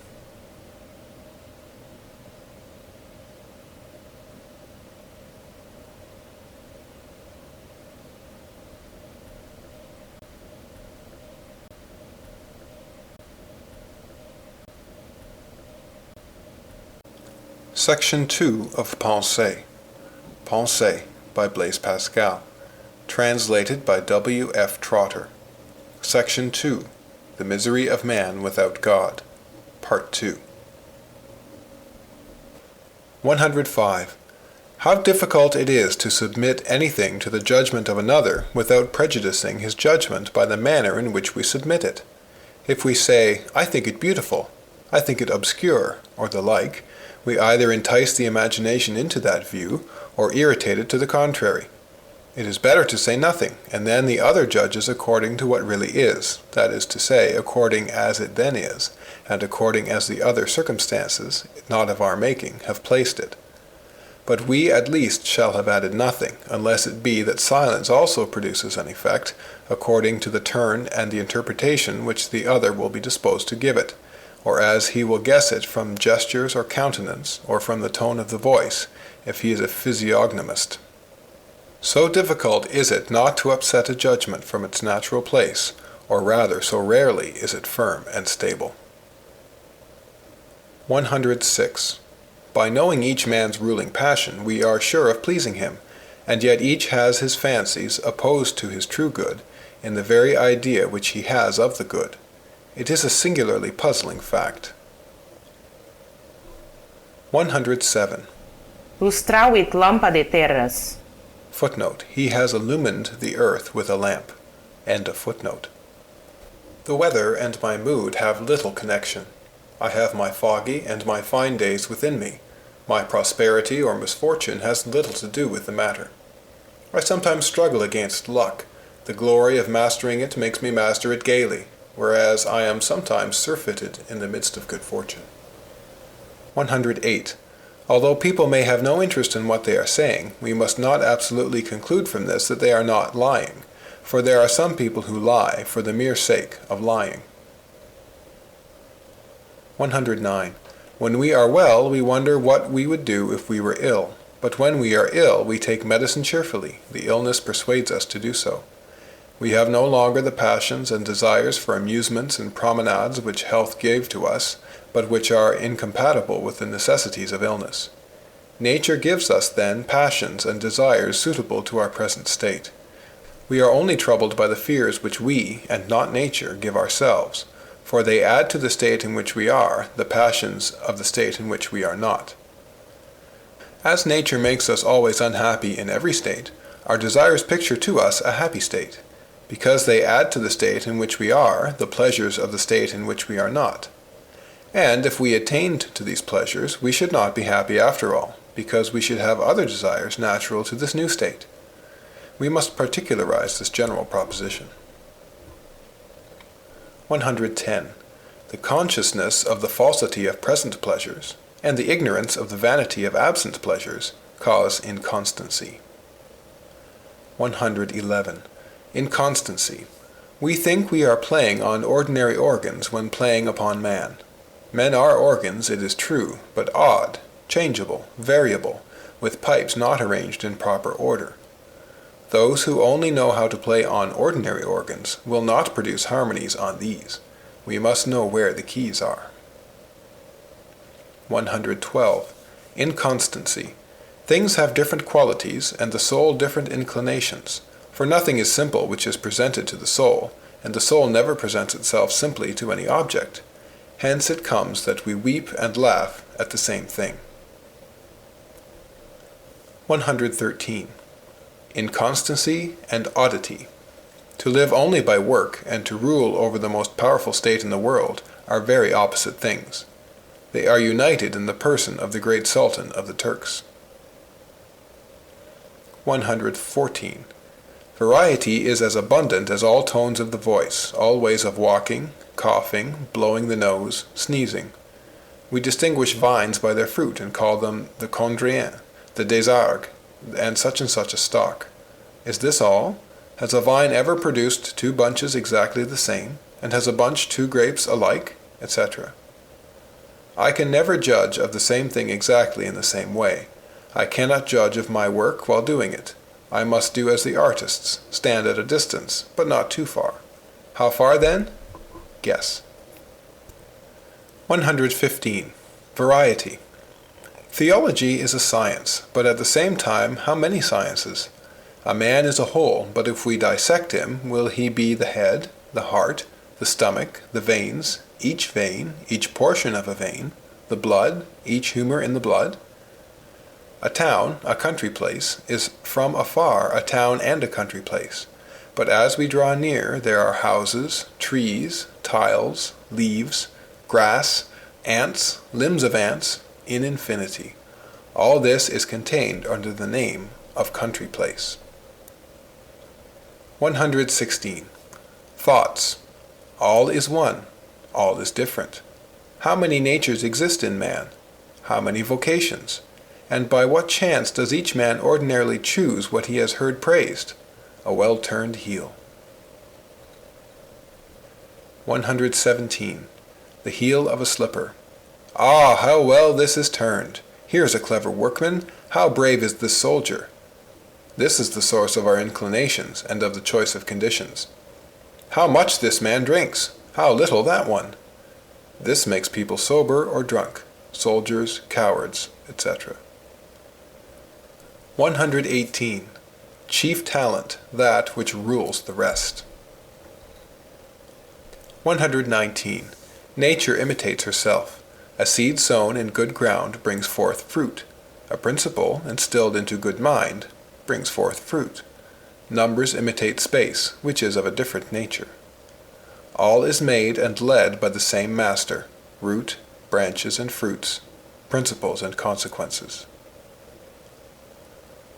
Section 2 of Pensées. Pensées by Blaise Pascal. Translated by W. F. Trotter. Section 2. The Misery of Man Without God. Part 2. 105. How difficult it is to submit anything to the judgment of another without prejudicing his judgment by the manner in which we submit it. If we say, I think it beautiful, I think it obscure, or the like, we either entice the imagination into that view, or irritate it to the contrary. It is better to say nothing, and then the other judges according to what really is, that is to say, according as it then is, and according as the other circumstances, not of our making, have placed it. But we at least shall have added nothing, unless it be that silence also produces an effect, according to the turn and the interpretation which the other will be disposed to give it, or as he will guess it from gestures or countenance, or from the tone of the voice, if he is a physiognomist. So difficult is it not to upset a judgment from its natural place, or rather so rarely is it firm and stable. 106. By knowing each man's ruling passion, we are sure of pleasing him, and yet each has his fancies opposed to his true good, in the very idea which he has of the good. It is a singularly puzzling fact. 107. Lustravit lampade terras. Footnote. He has illumined the earth with a lamp. End of footnote. The weather and my mood have little connection. I have my foggy and my fine days within me. My prosperity or misfortune has little to do with the matter. I sometimes struggle against luck. The glory of mastering it makes me master it gaily, whereas I am sometimes surfeited in the midst of good fortune. 108. Although people may have no interest in what they are saying, we must not absolutely conclude from this that they are not lying, for there are some people who lie for the mere sake of lying. 109. When we are well, we wonder what we would do if we were ill, but when we are ill, we take medicine cheerfully. The illness persuades us to do so. We have no longer the passions and desires for amusements and promenades which health gave to us, but which are incompatible with the necessities of illness. Nature gives us, then, passions and desires suitable to our present state. We are only troubled by the fears which we, and not nature, give ourselves, for they add to the state in which we are the passions of the state in which we are not. As nature makes us always unhappy in every state, our desires picture to us a happy state, because they add to the state in which we are the pleasures of the state in which we are not. And if we attained to these pleasures, we should not be happy after all, because we should have other desires natural to this new state. we must particularize this general proposition. 110. The consciousness of the falsity of present pleasures, and the ignorance of the vanity of absent pleasures, cause inconstancy. 111. Inconstancy. We think we are playing on ordinary organs when playing upon man. Men are organs, it is true, but odd, changeable, variable, with pipes not arranged in proper order. Those who only know how to play on ordinary organs will not produce harmonies on these. We must know where the keys are. 112. Inconstancy. Things have different qualities, and the soul different inclinations. For nothing is simple which is presented to the soul, and the soul never presents itself simply to any object. Hence it comes that we weep and laugh at the same thing. 113. Inconstancy and oddity. To live only by work and to rule over the most powerful state in the world are very opposite things. They are united in the person of the great Sultan of the Turks. 114. Variety is as abundant as all tones of the voice, all ways of walking, coughing, blowing the nose, sneezing. We distinguish vines by their fruit and call them the Condrien, the Desargues, and such a stock. Is this all? Has a vine ever produced two bunches exactly the same, and has a bunch two grapes alike, etc.? I can never judge of the same thing exactly in the same way. I cannot judge of my work while doing it. I must do as the artists, stand at a distance, but not too far. How far then? Guess. 115. Variety. Theology is a science, but at the same time, how many sciences? A man is a whole, but if we dissect him, will he be the head, the heart, the stomach, the veins, each vein, each portion of a vein, the blood, each humor in the blood? A town, a country place, is from afar a town and a country place. But as we draw near, there are houses, trees, tiles, leaves, grass, ants, limbs of ants, in infinity. All this is contained under the name of country place. 116. Thoughts. All is one. All is different. How many natures exist in man? How many vocations? And by what chance does each man ordinarily choose what he has heard praised? A well-turned heel. 117. The heel of a slipper. Ah, how well this is turned! Here's a clever workman! How brave is this soldier! This is the source of our inclinations and of the choice of conditions. How much this man drinks! How little that one! This makes people sober or drunk, soldiers, cowards, etc. 118. Chief talent, that which rules the rest. 119. Nature imitates herself. A seed sown in good ground brings forth fruit. A principle, instilled into good mind, brings forth fruit. Numbers imitate space, which is of a different nature. All is made and led by the same master, root, branches, and fruits, principles and consequences.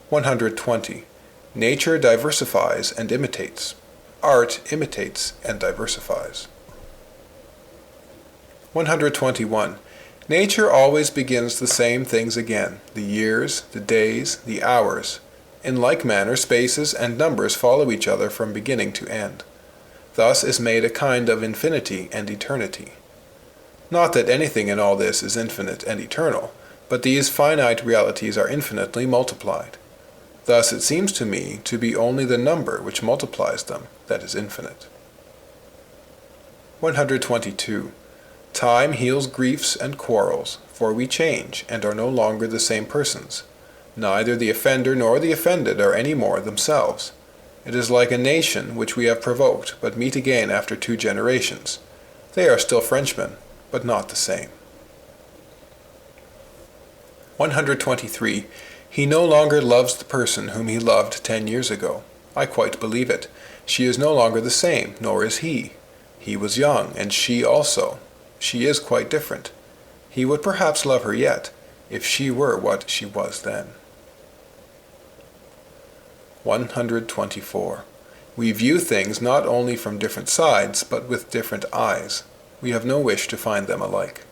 120. Nature diversifies and imitates. Art imitates and diversifies. 121. Nature always begins the same things again, the years, the days, the hours. In like manner, spaces and numbers follow each other from beginning to end. Thus is made a kind of infinity and eternity. Not that anything in all this is infinite and eternal, but these finite realities are infinitely multiplied. Thus it seems to me to be only the number which multiplies them that is infinite. 122. Time heals griefs and quarrels, for we change and are no longer the same persons. Neither the offender nor the offended are any more themselves. It is like a nation which we have provoked, but meet again after 2 generations. They are still Frenchmen, but not the same. 123. He no longer loves the person whom he loved 10 years ago. I quite believe it. She is no longer the same, nor is he. He was young, and she also. She is quite different. He would perhaps love her yet, if she were what she was then. 124. We view things not only from different sides, but with different eyes. We have no wish to find them alike.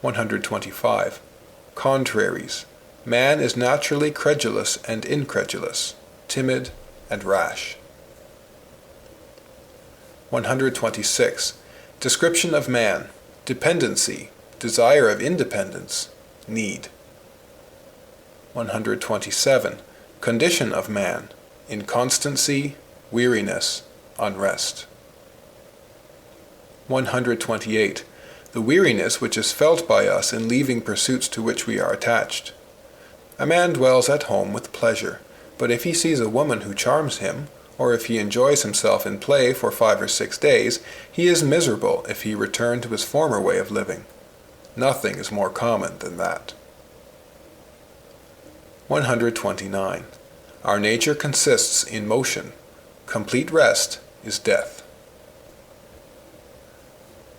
125. Contraries. Man is naturally credulous and incredulous, timid and rash. 126. Description of man: dependency, desire of independence, need. 127. Condition of man: inconstancy, weariness, unrest. 128. The weariness which is felt by us in leaving pursuits to which we are attached. A man dwells at home with pleasure, but if he sees a woman who charms him, or if he enjoys himself in play for 5 or 6 days, he is miserable if he return to his former way of living. Nothing is more common than that. 129. Our nature consists in motion. Complete rest is death.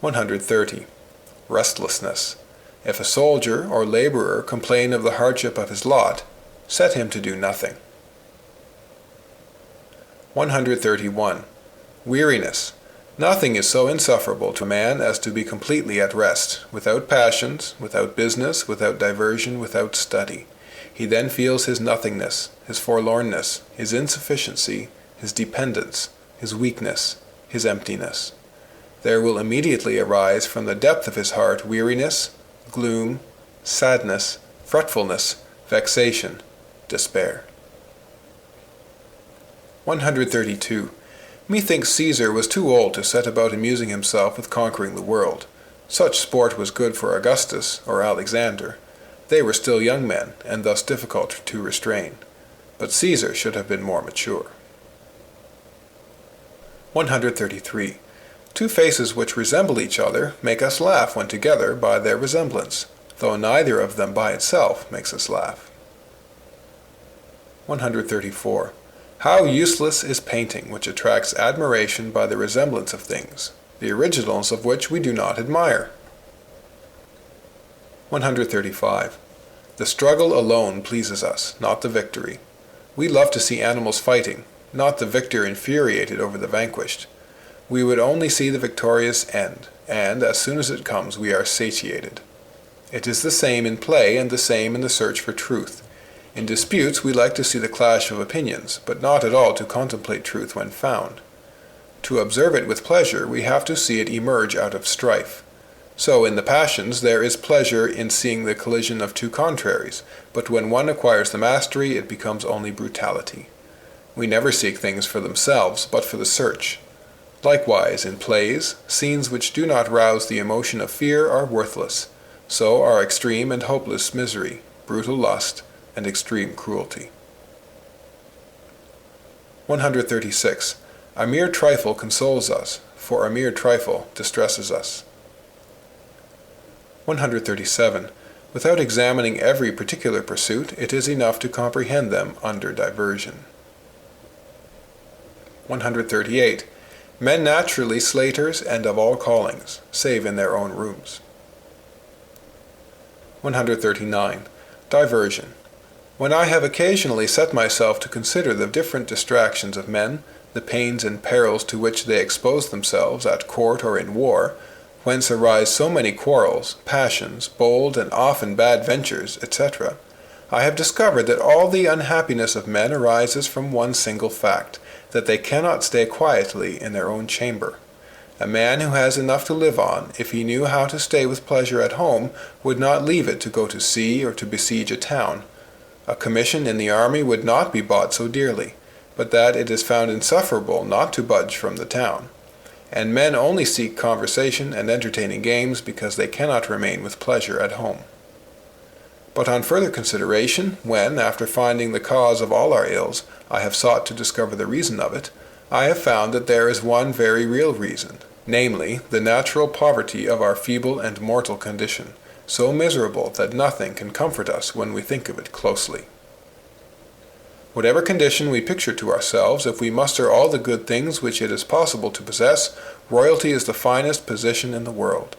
130. Restlessness. If a soldier or laborer complain of the hardship of his lot, set him to do nothing. 131. Weariness. Nothing is so insufferable to man as to be completely at rest, without passions, without business, without diversion, without study. He then feels his nothingness, his forlornness, his insufficiency, his dependence, his weakness, his emptiness. There will immediately arise from the depth of his heart weariness, gloom, sadness, fretfulness, vexation, despair. 132. Methinks Caesar was too old to set about amusing himself with conquering the world. Such sport was good for Augustus or Alexander. They were still young men, and thus difficult to restrain. But Caesar should have been more mature. 133. Two faces which resemble each other make us laugh when together by their resemblance, though neither of them by itself makes us laugh. 134. How useless is painting, which attracts admiration by the resemblance of things, the originals of which we do not admire. 135. The struggle alone pleases us, not the victory. We love to see animals fighting, not the victor infuriated over the vanquished. We would only see the victorious end, and as soon as it comes we are satiated. It is the same in play and the same in the search for truth. In disputes we like to see the clash of opinions, but not at all to contemplate truth when found. To observe it with pleasure we have to see it emerge out of strife. So in the passions there is pleasure in seeing the collision of two contraries, but when one acquires the mastery it becomes only brutality. We never seek things for themselves, but for the search. Likewise, in plays, scenes which do not rouse the emotion of fear are worthless. So are extreme and hopeless misery, brutal lust, and extreme cruelty. 136. A mere trifle consoles us, for a mere trifle distresses us. 137. Without examining every particular pursuit, it is enough to comprehend them under diversion. 138. Men naturally slaters and of all callings, save in their own rooms. 139. Diversion. When I have occasionally set myself to consider the different distractions of men, the pains and perils to which they expose themselves at court or in war, whence arise so many quarrels, passions, bold and often bad ventures, etc., I have discovered that all the unhappiness of men arises from one single fact, that they cannot stay quietly in their own chamber. A man who has enough to live on, if he knew how to stay with pleasure at home, would not leave it to go to sea or to besiege a town. A commission in the army would not be bought so dearly, but that it is found insufferable not to budge from the town. And men only seek conversation and entertaining games because they cannot remain with pleasure at home. But on further consideration, when, after finding the cause of all our ills, I have sought to discover the reason of it, I have found that there is one very real reason, namely, the natural poverty of our feeble and mortal condition, so miserable that nothing can comfort us when we think of it closely. Whatever condition we picture to ourselves, if we muster all the good things which it is possible to possess, royalty is the finest position in the world.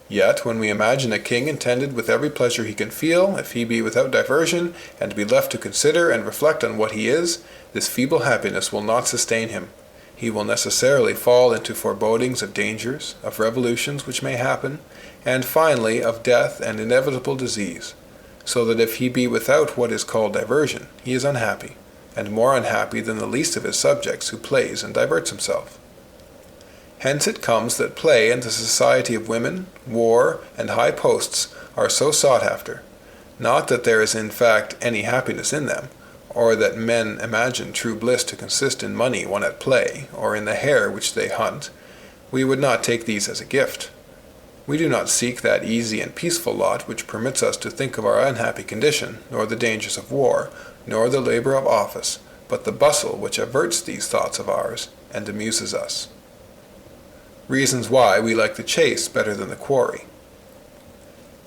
Yet, when we imagine a king intended with every pleasure he can feel, if he be without diversion, and to be left to consider and reflect on what he is, this feeble happiness will not sustain him. He will necessarily fall into forebodings of dangers, of revolutions which may happen, and finally of death and inevitable disease, so that if he be without what is called diversion, he is unhappy, and more unhappy than the least of his subjects who plays and diverts himself. Hence it comes that play and the society of women, war, and high posts are so sought after, not that there is in fact any happiness in them, or that men imagine true bliss to consist in money won at play, or in the hare which they hunt. We would not take these as a gift. We do not seek that easy and peaceful lot which permits us to think of our unhappy condition, nor the dangers of war, nor the labor of office, but the bustle which averts these thoughts of ours, and amuses us. Reasons why we like the chase better than the quarry.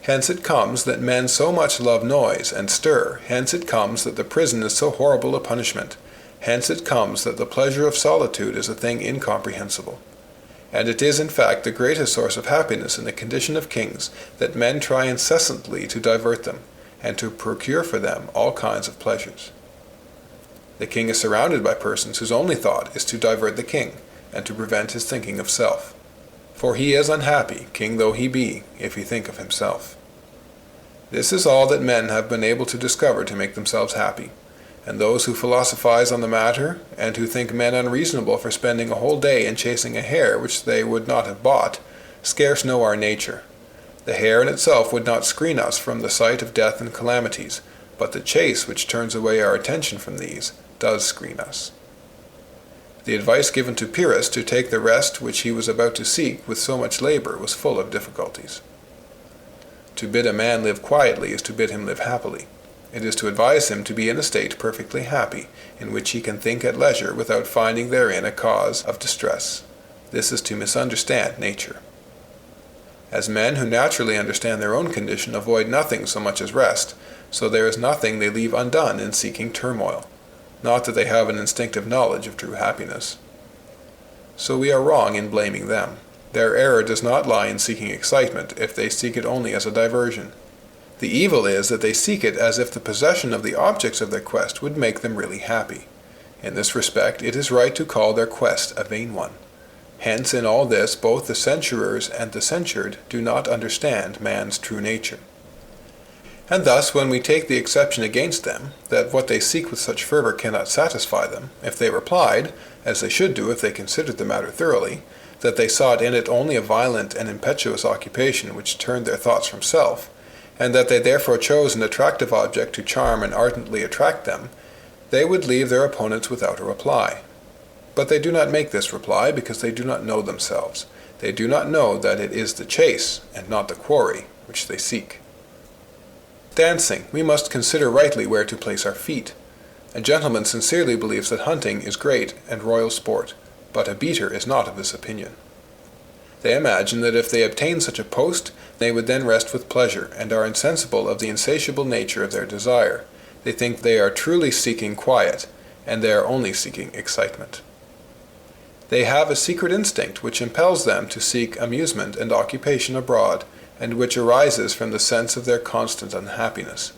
Hence it comes that men so much love noise and stir. Hence it comes that the prison is so horrible a punishment. Hence it comes that the pleasure of solitude is a thing incomprehensible. And it is in fact the greatest source of happiness in the condition of kings that men try incessantly to divert them, and to procure for them all kinds of pleasures. The king is surrounded by persons whose only thought is to divert the king, and to prevent his thinking of self. For he is unhappy, king though he be, if he think of himself. This is all that men have been able to discover to make themselves happy, and those who philosophize on the matter, and who think men unreasonable for spending a whole day in chasing a hare which they would not have bought, scarce know our nature. The hare in itself would not screen us from the sight of death and calamities, but the chase which turns away our attention from these does screen us. The advice given to Pyrrhus to take the rest which he was about to seek with so much labor was full of difficulties. To bid a man live quietly is to bid him live happily. It is to advise him to be in a state perfectly happy, in which he can think at leisure without finding therein a cause of distress. This is to misunderstand nature. As men who naturally understand their own condition avoid nothing so much as rest, so there is nothing they leave undone in seeking turmoil. Not that they have an instinctive knowledge of true happiness. So we are wrong in blaming them. Their error does not lie in seeking excitement if they seek it only as a diversion. The evil is that they seek it as if the possession of the objects of their quest would make them really happy. In this respect, it is right to call their quest a vain one. Hence, in all this, both the censurers and the censured do not understand man's true nature. And thus, when we take the exception against them, that what they seek with such fervor cannot satisfy them, if they replied, as they should do if they considered the matter thoroughly, that they sought in it only a violent and impetuous occupation which turned their thoughts from self, and that they therefore chose an attractive object to charm and ardently attract them, they would leave their opponents without a reply. But they do not make this reply because they do not know themselves. They do not know that it is the chase, and not the quarry, which they seek. Dancing, we must consider rightly where to place our feet. A gentleman sincerely believes that hunting is great and royal sport, but a beater is not of this opinion. They imagine that if they obtain such a post, they would then rest with pleasure, and are insensible of the insatiable nature of their desire. They think they are truly seeking quiet, and they are only seeking excitement. They have a secret instinct which impels them to seek amusement and occupation abroad, and which arises from the sense of their constant unhappiness.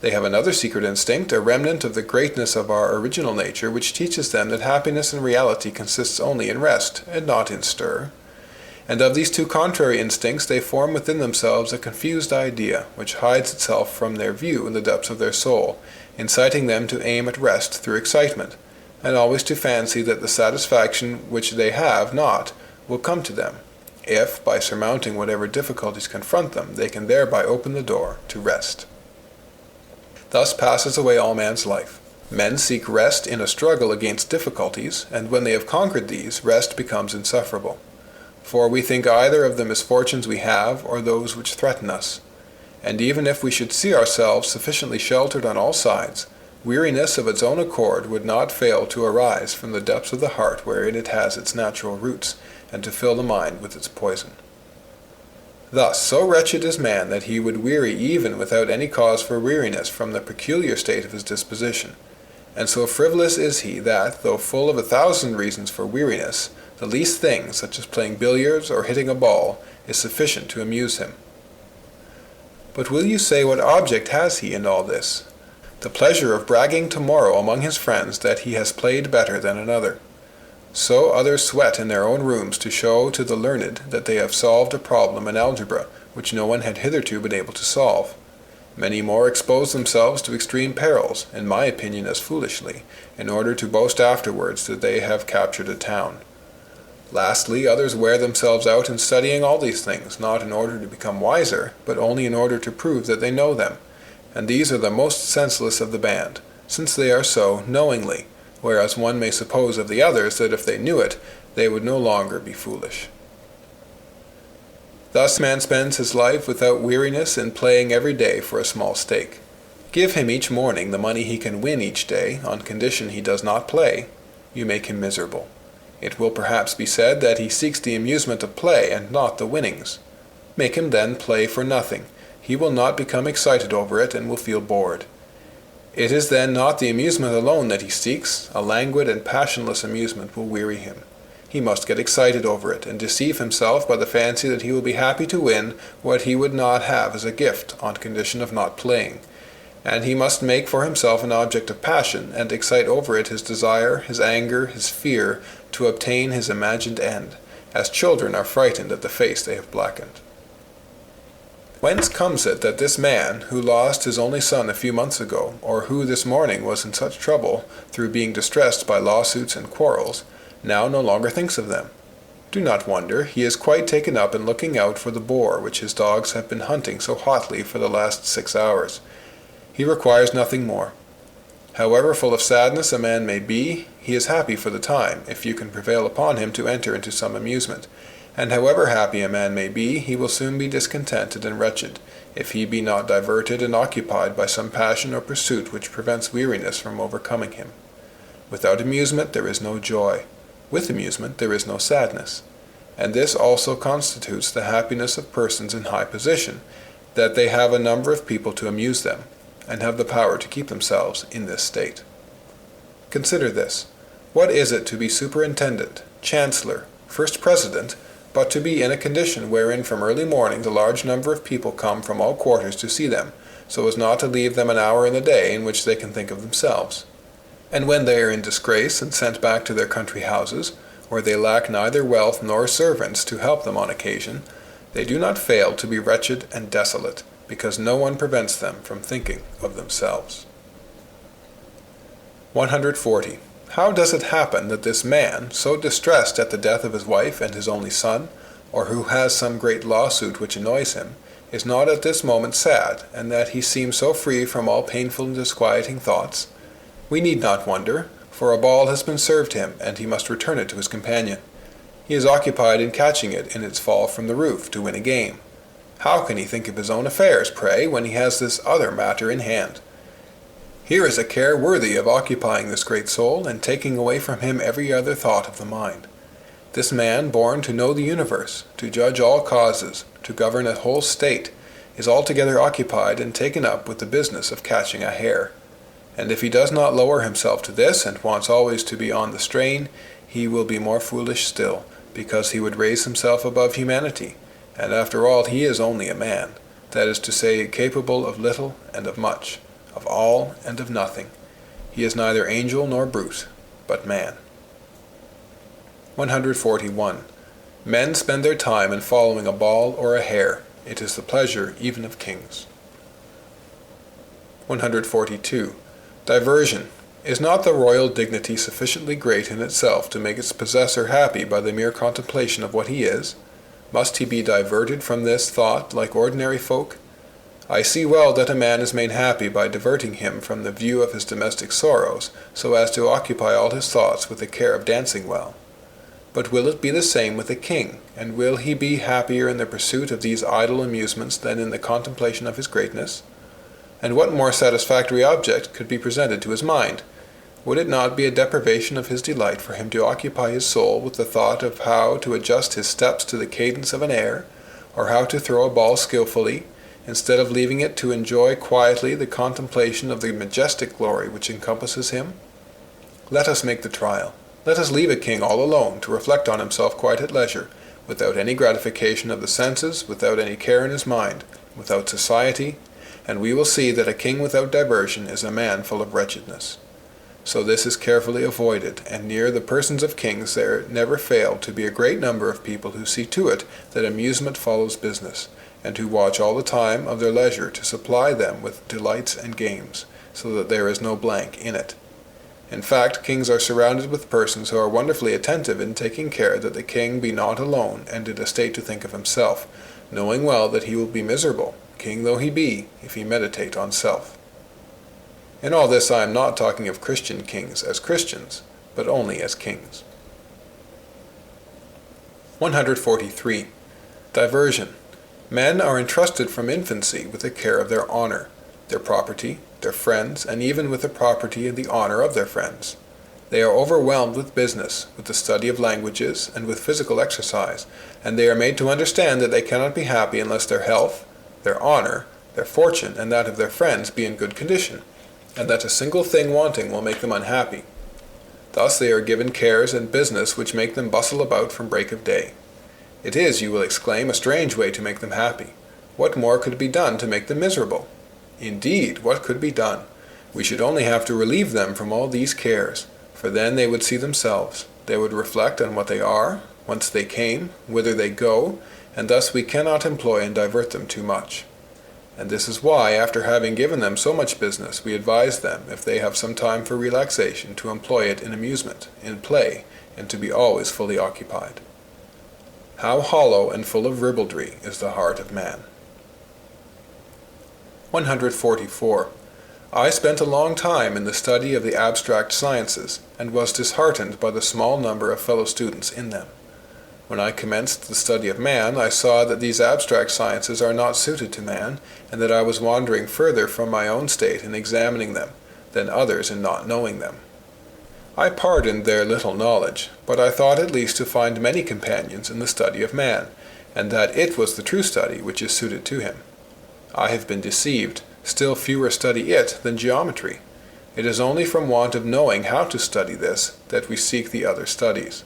They have another secret instinct, a remnant of the greatness of our original nature, which teaches them that happiness in reality consists only in rest, and not in stir. And of these two contrary instincts they form within themselves a confused idea, which hides itself from their view in the depths of their soul, inciting them to aim at rest through excitement, and always to fancy that the satisfaction which they have not will come to them, if, by surmounting whatever difficulties confront them, they can thereby open the door to rest. Thus passes away all man's life. Men seek rest in a struggle against difficulties, and when they have conquered these, rest becomes insufferable. For we think either of the misfortunes we have, or those which threaten us. And even if we should see ourselves sufficiently sheltered on all sides, weariness of its own accord would not fail to arise from the depths of the heart wherein it has its natural roots, and to fill the mind with its poison. Thus, so wretched is man that he would weary even without any cause for weariness from the peculiar state of his disposition. And so frivolous is he that, though full of 1,000 reasons for weariness, The least thing, such as playing billiards or hitting a ball, is sufficient to amuse him. But will you say what object has he in all this? The pleasure of bragging tomorrow among his friends that he has played better than another. So others sweat in their own rooms to show to the learned that they have solved a problem in algebra which no one had hitherto been able to solve. Many more expose themselves to extreme perils, in my opinion as foolishly, in order to boast afterwards that they have captured a town. Lastly, others wear themselves out in studying all these things, not in order to become wiser, but only in order to prove that they know them. And these are the most senseless of the band, since they are so knowingly, whereas one may suppose of the others that if they knew it, they would no longer be foolish. Thus man spends his life without weariness in playing every day for a small stake. Give him each morning the money he can win each day, on condition he does not play, you make him miserable. It will perhaps be said that he seeks the amusement of play and not the winnings. Make him then play for nothing. He will not become excited over it and will feel bored. It is then not the amusement alone that he seeks. A languid and passionless amusement will weary him. He must get excited over it, and deceive himself by the fancy that he will be happy to win what he would not have as a gift, on condition of not playing. And he must make for himself an object of passion, and excite over it his desire, his anger, his fear, to obtain his imagined end, as children are frightened at the face they have blackened. Whence comes it that this man, who lost his only son a few months ago, or who this morning was in such trouble through being distressed by lawsuits and quarrels, now no longer thinks of them? Do not wonder, he is quite taken up in looking out for the boar which his dogs have been hunting so hotly for the last 6 hours. He requires nothing more. However full of sadness a man may be, he is happy for the time, if you can prevail upon him to enter into some amusement. And however happy a man may be, he will soon be discontented and wretched, if he be not diverted and occupied by some passion or pursuit which prevents weariness from overcoming him. Without amusement there is no joy. With amusement there is no sadness. And this also constitutes the happiness of persons in high position, that they have a number of people to amuse them, and have the power to keep themselves in this state. Consider this. What is it to be superintendent, chancellor, first president, but to be in a condition wherein from early morning a large number of people come from all quarters to see them, so as not to leave them an hour in the day in which they can think of themselves? And when they are in disgrace and sent back to their country houses, where they lack neither wealth nor servants to help them on occasion, they do not fail to be wretched and desolate, because no one prevents them from thinking of themselves. 140. How does it happen that this man, so distressed at the death of his wife and his only son, or who has some great lawsuit which annoys him, is not at this moment sad, and that he seems so free from all painful and disquieting thoughts? We need not wonder, for a ball has been served him, and he must return it to his companion. He is occupied in catching it in its fall from the roof to win a game. How can he think of his own affairs, pray, when he has this other matter in hand? Here is a care worthy of occupying this great soul, and taking away from him every other thought of the mind. This man, born to know the universe, to judge all causes, to govern a whole state, is altogether occupied and taken up with the business of catching a hare. And if he does not lower himself to this, and wants always to be on the strain, he will be more foolish still, because he would raise himself above humanity, and after all he is only a man, that is to say, capable of little and of much, of all and of nothing. He is neither angel nor brute, but man. 141. Men spend their time in following a ball or a hare. It is the pleasure even of kings. 142. Diversion. Is not the royal dignity sufficiently great in itself to make its possessor happy by the mere contemplation of what he is? Must he be diverted from this thought like ordinary folk? I see well that a man is made happy by diverting him from the view of his domestic sorrows, so as to occupy all his thoughts with the care of dancing well. But will it be the same with a king, and will he be happier in the pursuit of these idle amusements than in the contemplation of his greatness? And what more satisfactory object could be presented to his mind? Would it not be a deprivation of his delight for him to occupy his soul with the thought of how to adjust his steps to the cadence of an air, or how to throw a ball skilfully, instead of leaving it to enjoy quietly the contemplation of the majestic glory which encompasses him? Let us make the trial. Let us leave a king all alone to reflect on himself quite at leisure, without any gratification of the senses, without any care in his mind, without society, and we will see that a king without diversion is a man full of wretchedness. So this is carefully avoided, and near the persons of kings there never fail to be a great number of people who see to it that amusement follows business, and who watch all the time of their leisure to supply them with delights and games, so that there is no blank in it. In fact, kings are surrounded with persons who are wonderfully attentive in taking care that the king be not alone and in a state to think of himself, knowing well that he will be miserable, king though he be, if he meditate on self. In all this I am not talking of Christian kings as Christians, but only as kings. 143. Diversion. Men are entrusted from infancy with the care of their honor, their property, their friends, and even with the property and the honor of their friends. They are overwhelmed with business, with the study of languages, and with physical exercise, and they are made to understand that they cannot be happy unless their health, their honor, their fortune, and that of their friends be in good condition, and that a single thing wanting will make them unhappy. Thus they are given cares and business which make them bustle about from break of day. It is, you will exclaim, a strange way to make them happy. What more could be done to make them miserable? Indeed, what could be done? We should only have to relieve them from all these cares, for then they would see themselves. They would reflect on what they are, whence they came, whither they go, and thus we cannot employ and divert them too much. And this is why, after having given them so much business, we advise them, if they have some time for relaxation, to employ it in amusement, in play, and to be always fully occupied. How hollow and full of ribaldry is the heart of man. 144. I spent a long time in the study of the abstract sciences, and was disheartened by the small number of fellow students in them. When I commenced the study of man, I saw that these abstract sciences are not suited to man, and that I was wandering further from my own state in examining them, than others in not knowing them. I pardoned their little knowledge, but I thought at least to find many companions in the study of man, and that it was the true study which is suited to him. I have been deceived. Still fewer study it than geometry. It is only from want of knowing how to study this that we seek the other studies.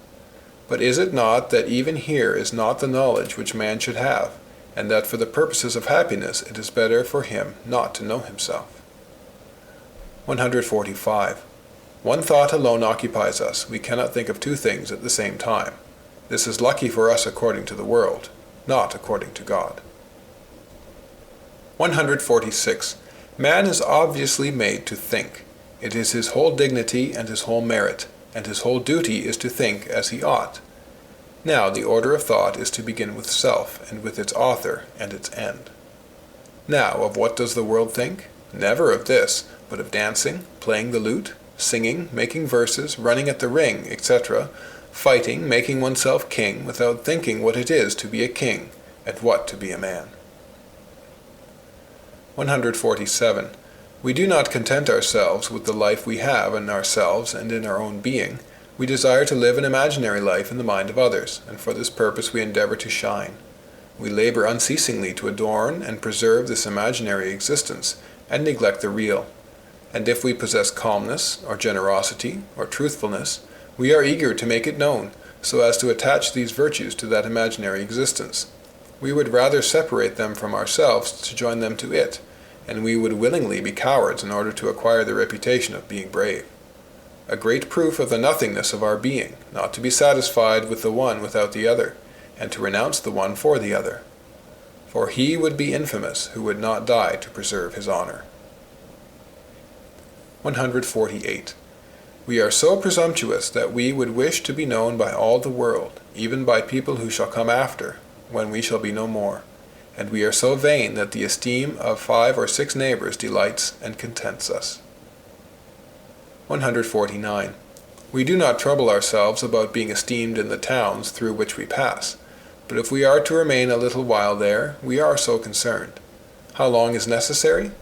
But is it not that even here is not the knowledge which man should have, and that for the purposes of happiness it is better for him not to know himself? 145. One thought alone occupies us. We cannot think of two things at the same time. This is lucky for us according to the world, not according to God. 146. Man is obviously made to think. It is his whole dignity and his whole merit, and his whole duty is to think as he ought. Now the order of thought is to begin with self, and with its author and its end. Now, of what does the world think? Never of this, but of dancing, playing the lute, singing, making verses, running at the ring, etc., fighting, making oneself king, without thinking what it is to be a king, and what to be a man. 147. We do not content ourselves with the life we have in ourselves and in our own being. We desire to live an imaginary life in the mind of others, and for this purpose we endeavor to shine. We labor unceasingly to adorn and preserve this imaginary existence, and neglect the real. And if we possess calmness, or generosity, or truthfulness, we are eager to make it known, so as to attach these virtues to that imaginary existence. We would rather separate them from ourselves to join them to it, and we would willingly be cowards in order to acquire the reputation of being brave. A great proof of the nothingness of our being, not to be satisfied with the one without the other, and to renounce the one for the other. For he would be infamous who would not die to preserve his honor. 148. We are so presumptuous that we would wish to be known by all the world, even by people who shall come after, when we shall be no more. And we are so vain that the esteem of 5 or 6 neighbors delights and contents us. 149. We do not trouble ourselves about being esteemed in the towns through which we pass, but if we are to remain a little while there, we are so concerned. How long is necessary?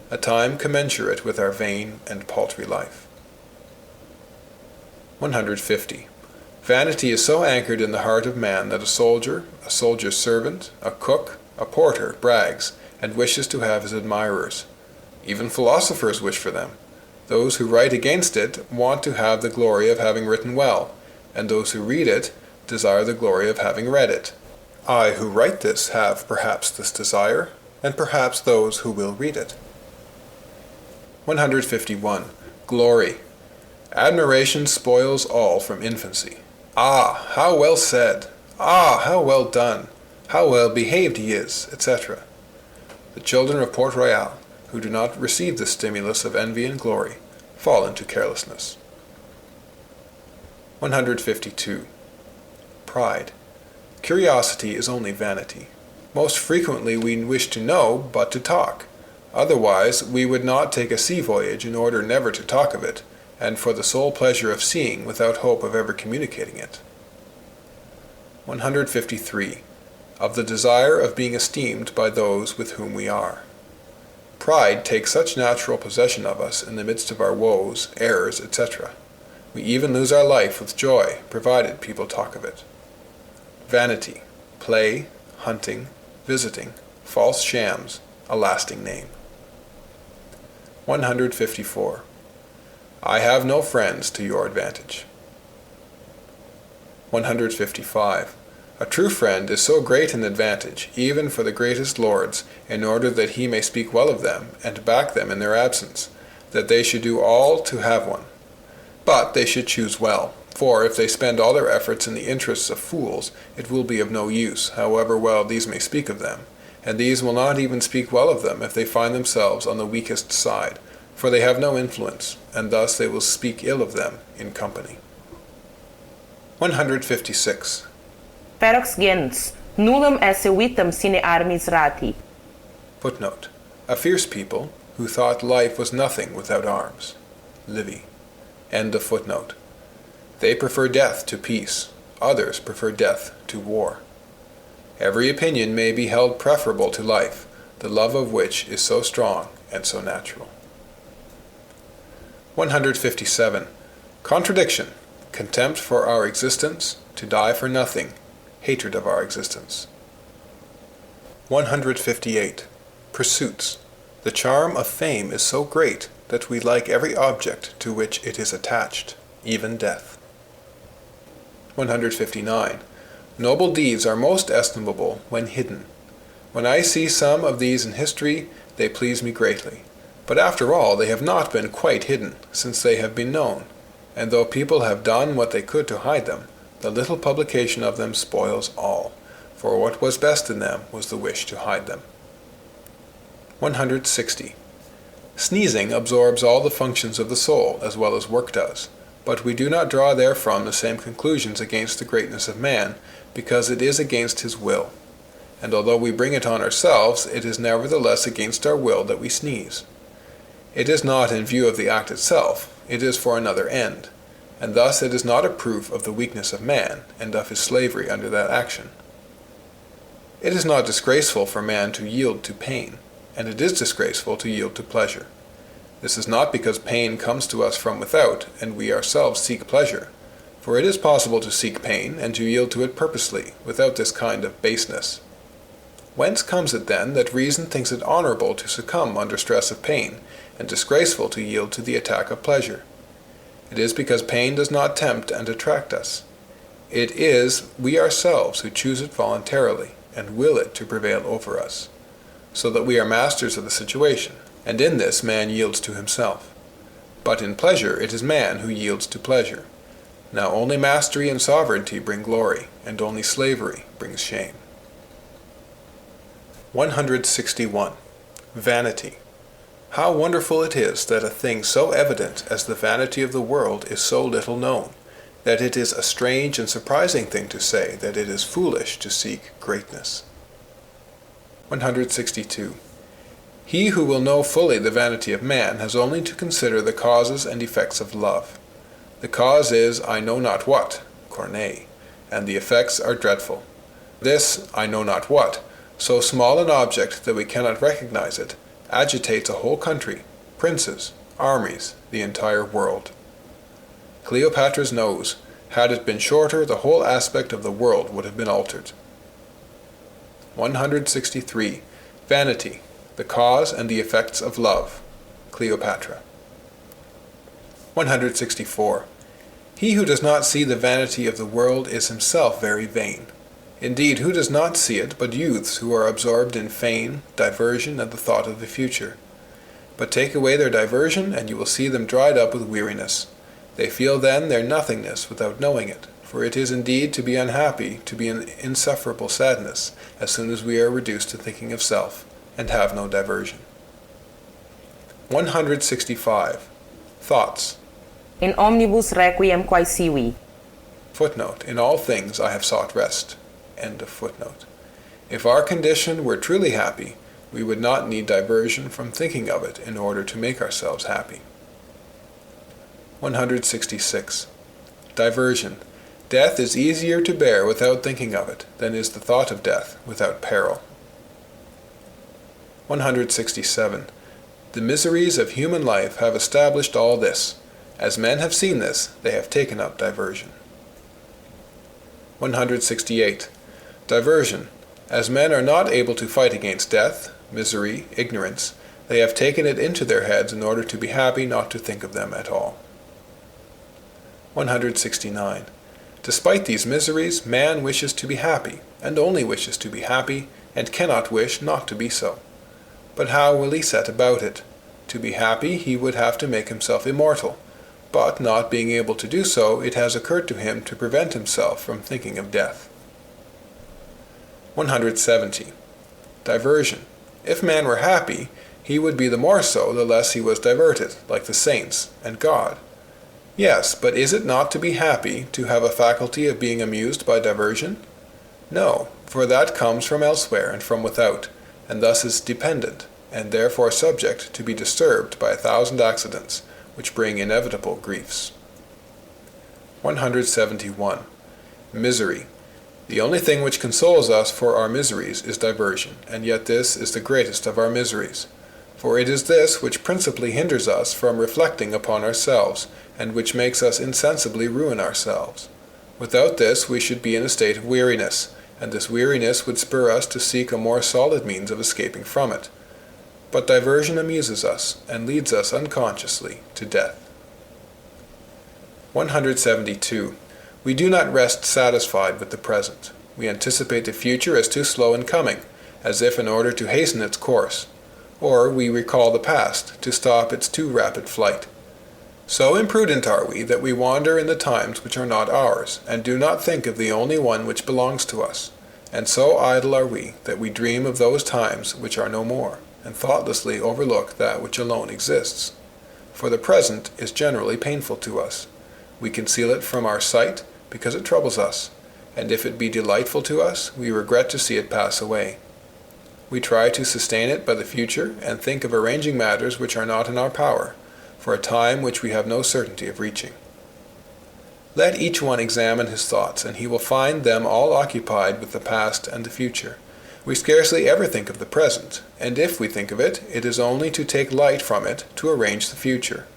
A time commensurate with our vain and paltry life. 150. Vanity is so anchored in the heart of man that a soldier's servant, a cook, a porter brags, and wishes to have his admirers. Even philosophers wish for them. Those who write against it want to have the glory of having written well, and those who read it desire the glory of having read it. I who write this have perhaps this desire, and perhaps those who will read it. 151. Glory. Admiration spoils all from infancy. Ah, how well said! Ah, how well done! How well behaved he is, etc. The children of Port Royal, who do not receive the stimulus of envy and glory, fall into carelessness. 152. Pride. Curiosity is only vanity. Most frequently we wish to know, but to talk. Otherwise we would not take a sea voyage in order never to talk of it, and for the sole pleasure of seeing without hope of ever communicating it. 153. Of the desire of being esteemed by those with whom we are. Pride takes such natural possession of us in the midst of our woes, errors, etc. We even lose our life with joy, provided people talk of it. Vanity, play, hunting, visiting, false shams, a lasting name. 154. I have no friends to your advantage. 155. A true friend is so great an advantage, even for the greatest lords, in order that he may speak well of them, and back them in their absence, that they should do all to have one. But they should choose well, for if they spend all their efforts in the interests of fools, it will be of no use, however well these may speak of them, and these will not even speak well of them if they find themselves on the weakest side, for they have no influence, and thus they will speak ill of them in company. 156. Ferox gens, nullum esse vitam sine armis rati. Footnote. A fierce people, who thought life was nothing without arms. Livy. End of footnote. They prefer death to peace. Others prefer death to war. Every opinion may be held preferable to life, the love of which is so strong and so natural. 157. Contradiction. Contempt for our existence, to die for nothing, hatred of our existence. 158. Pursuits. The charm of fame is so great that we like every object to which it is attached, even death. 159. Noble deeds are most estimable when hidden. When I see some of these in history, they please me greatly. But after all, they have not been quite hidden, since they have been known. And though people have done what they could to hide them, the little publication of them spoils all, for what was best in them was the wish to hide them. 160. Sneezing absorbs all the functions of the soul, as well as work does, but we do not draw therefrom the same conclusions against the greatness of man, because it is against his will. And although we bring it on ourselves, it is nevertheless against our will that we sneeze. It is not in view of the act itself, it is for another end, and thus it is not a proof of the weakness of man, and of his slavery under that action. It is not disgraceful for man to yield to pain, and it is disgraceful to yield to pleasure. This is not because pain comes to us from without, and we ourselves seek pleasure, for it is possible to seek pain, and to yield to it purposely, without this kind of baseness. Whence comes it then that reason thinks it honorable to succumb under stress of pain, and disgraceful to yield to the attack of pleasure? It is because pain does not tempt and attract us. It is we ourselves who choose it voluntarily, and will it to prevail over us, so that we are masters of the situation, and in this man yields to himself. But in pleasure it is man who yields to pleasure. Now only mastery and sovereignty bring glory, and only slavery brings shame. 161. Vanity. How wonderful it is that a thing so evident as the vanity of the world is so little known, that it is a strange and surprising thing to say that it is foolish to seek greatness. 162. He who will know fully the vanity of man has only to consider the causes and effects of love. The cause is I know not what, Corneille, and the effects are dreadful. This I know not what, so small an object that we cannot recognize it, agitates a whole country, princes, armies, the entire world. Cleopatra's nose, had it been shorter, the whole aspect of the world would have been altered. 163. Vanity, the cause and the effects of love. Cleopatra. 164. He who does not see the vanity of the world is himself very vain. Indeed, who does not see it but youths who are absorbed in fame, diversion, and the thought of the future? But take away their diversion, and you will see them dried up with weariness. They feel then their nothingness without knowing it, for it is indeed to be unhappy, to be an insufferable sadness, as soon as we are reduced to thinking of self, and have no diversion. 165. Thoughts. In omnibus requiem quae sivi. Footnote. In all things I have sought rest. End of footnote. If our condition were truly happy, we would not need diversion from thinking of it in order to make ourselves happy. 166. Diversion. Death is easier to bear without thinking of it than is the thought of death without peril. 167. The miseries of human life have established all this. As men have seen this, they have taken up diversion. 168. Diversion. As men are not able to fight against death, misery, ignorance, they have taken it into their heads in order to be happy not to think of them at all. 169. Despite these miseries, man wishes to be happy, and only wishes to be happy, and cannot wish not to be so. But how will he set about it? To be happy, he would have to make himself immortal, but not being able to do so, it has occurred to him to prevent himself from thinking of death. 170. Diversion. If man were happy, he would be the more so the less he was diverted, like the saints and God. Yes, but is it not to be happy to have a faculty of being amused by diversion? No, for that comes from elsewhere and from without, and thus is dependent, and therefore subject to be disturbed by 1,000 accidents, which bring inevitable griefs. 171. Misery. The only thing which consoles us for our miseries is diversion, and yet this is the greatest of our miseries. For it is this which principally hinders us from reflecting upon ourselves, and which makes us insensibly ruin ourselves. Without this we should be in a state of weariness, and this weariness would spur us to seek a more solid means of escaping from it. But diversion amuses us, and leads us unconsciously to death. 172. We do not rest satisfied with the present. We anticipate the future as too slow in coming, as if in order to hasten its course. Or we recall the past, to stop its too rapid flight. So imprudent are we that we wander in the times which are not ours, and do not think of the only one which belongs to us. And so idle are we that we dream of those times which are no more, and thoughtlessly overlook that which alone exists. For the present is generally painful to us. We conceal it from our sight, because it troubles us, and if it be delightful to us, we regret to see it pass away. We try to sustain it by the future, and think of arranging matters which are not in our power, for a time which we have no certainty of reaching. Let each one examine his thoughts, and he will find them all occupied with the past and the future. We scarcely ever think of the present, and if we think of it, it is only to take light from it to arrange the future.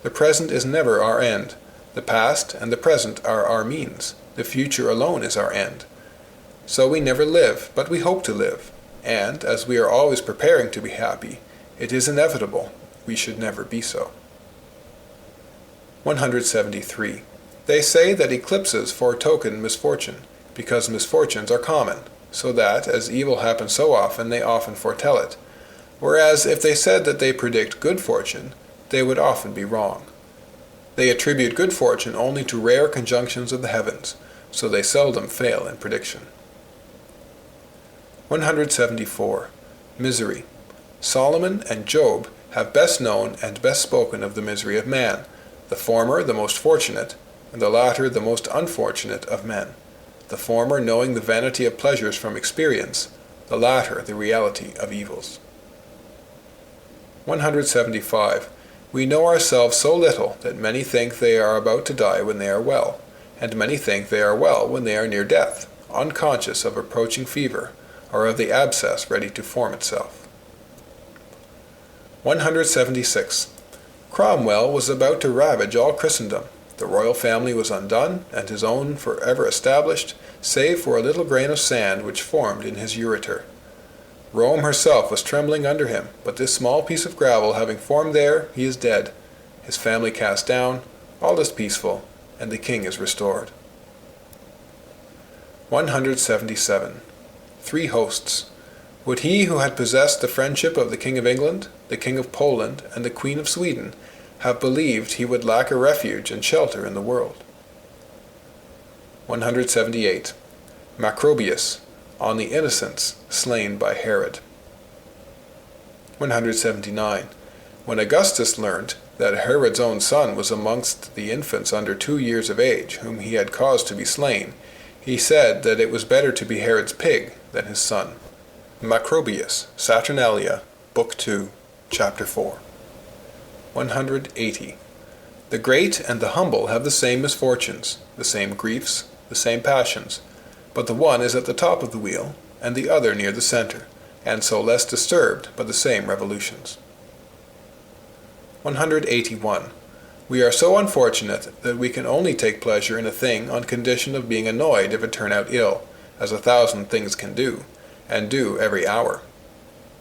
The present is never our end. The past and the present are our means. The future alone is our end. So we never live, but we hope to live. And, as we are always preparing to be happy, it is inevitable we should never be so. 173. They say that eclipses foretoken misfortune, because misfortunes are common, so that, as evil happens so often, they often foretell it. Whereas, if they said that they predict good fortune, they would often be wrong. They attribute good fortune only to rare conjunctions of the heavens, so they seldom fail in prediction. 174. Misery. Solomon and Job have best known and best spoken of the misery of man, the former the most fortunate, and the latter the most unfortunate of men, the former knowing the vanity of pleasures from experience, the latter the reality of evils. 175. We know ourselves so little that many think they are about to die when they are well, and many think they are well when they are near death, unconscious of approaching fever, or of the abscess ready to form itself. 176. Cromwell was about to ravage all Christendom. The royal family was undone, and his own forever established, save for a little grain of sand which formed in his ureter. Rome herself was trembling under him, but this small piece of gravel having formed there, he is dead, his family cast down, all is peaceful, and the king is restored. 177. Three hosts. Would he who had possessed the friendship of the King of England, the King of Poland, and the Queen of Sweden have believed he would lack a refuge and shelter in the world? 178. Macrobius, on the innocents slain by Herod. 179. When Augustus learnt that Herod's own son was amongst the infants under 2 years of age, whom he had caused to be slain, he said that it was better to be Herod's pig than his son. Macrobius, Saturnalia, Book 2, Chapter 4. 180. The great and the humble have the same misfortunes, the same griefs, the same passions, but the one is at the top of the wheel, and the other near the center, and so less disturbed by the same revolutions. 181. We are so unfortunate that we can only take pleasure in a thing on condition of being annoyed if it turn out ill, as 1,000 things can do, and do every hour.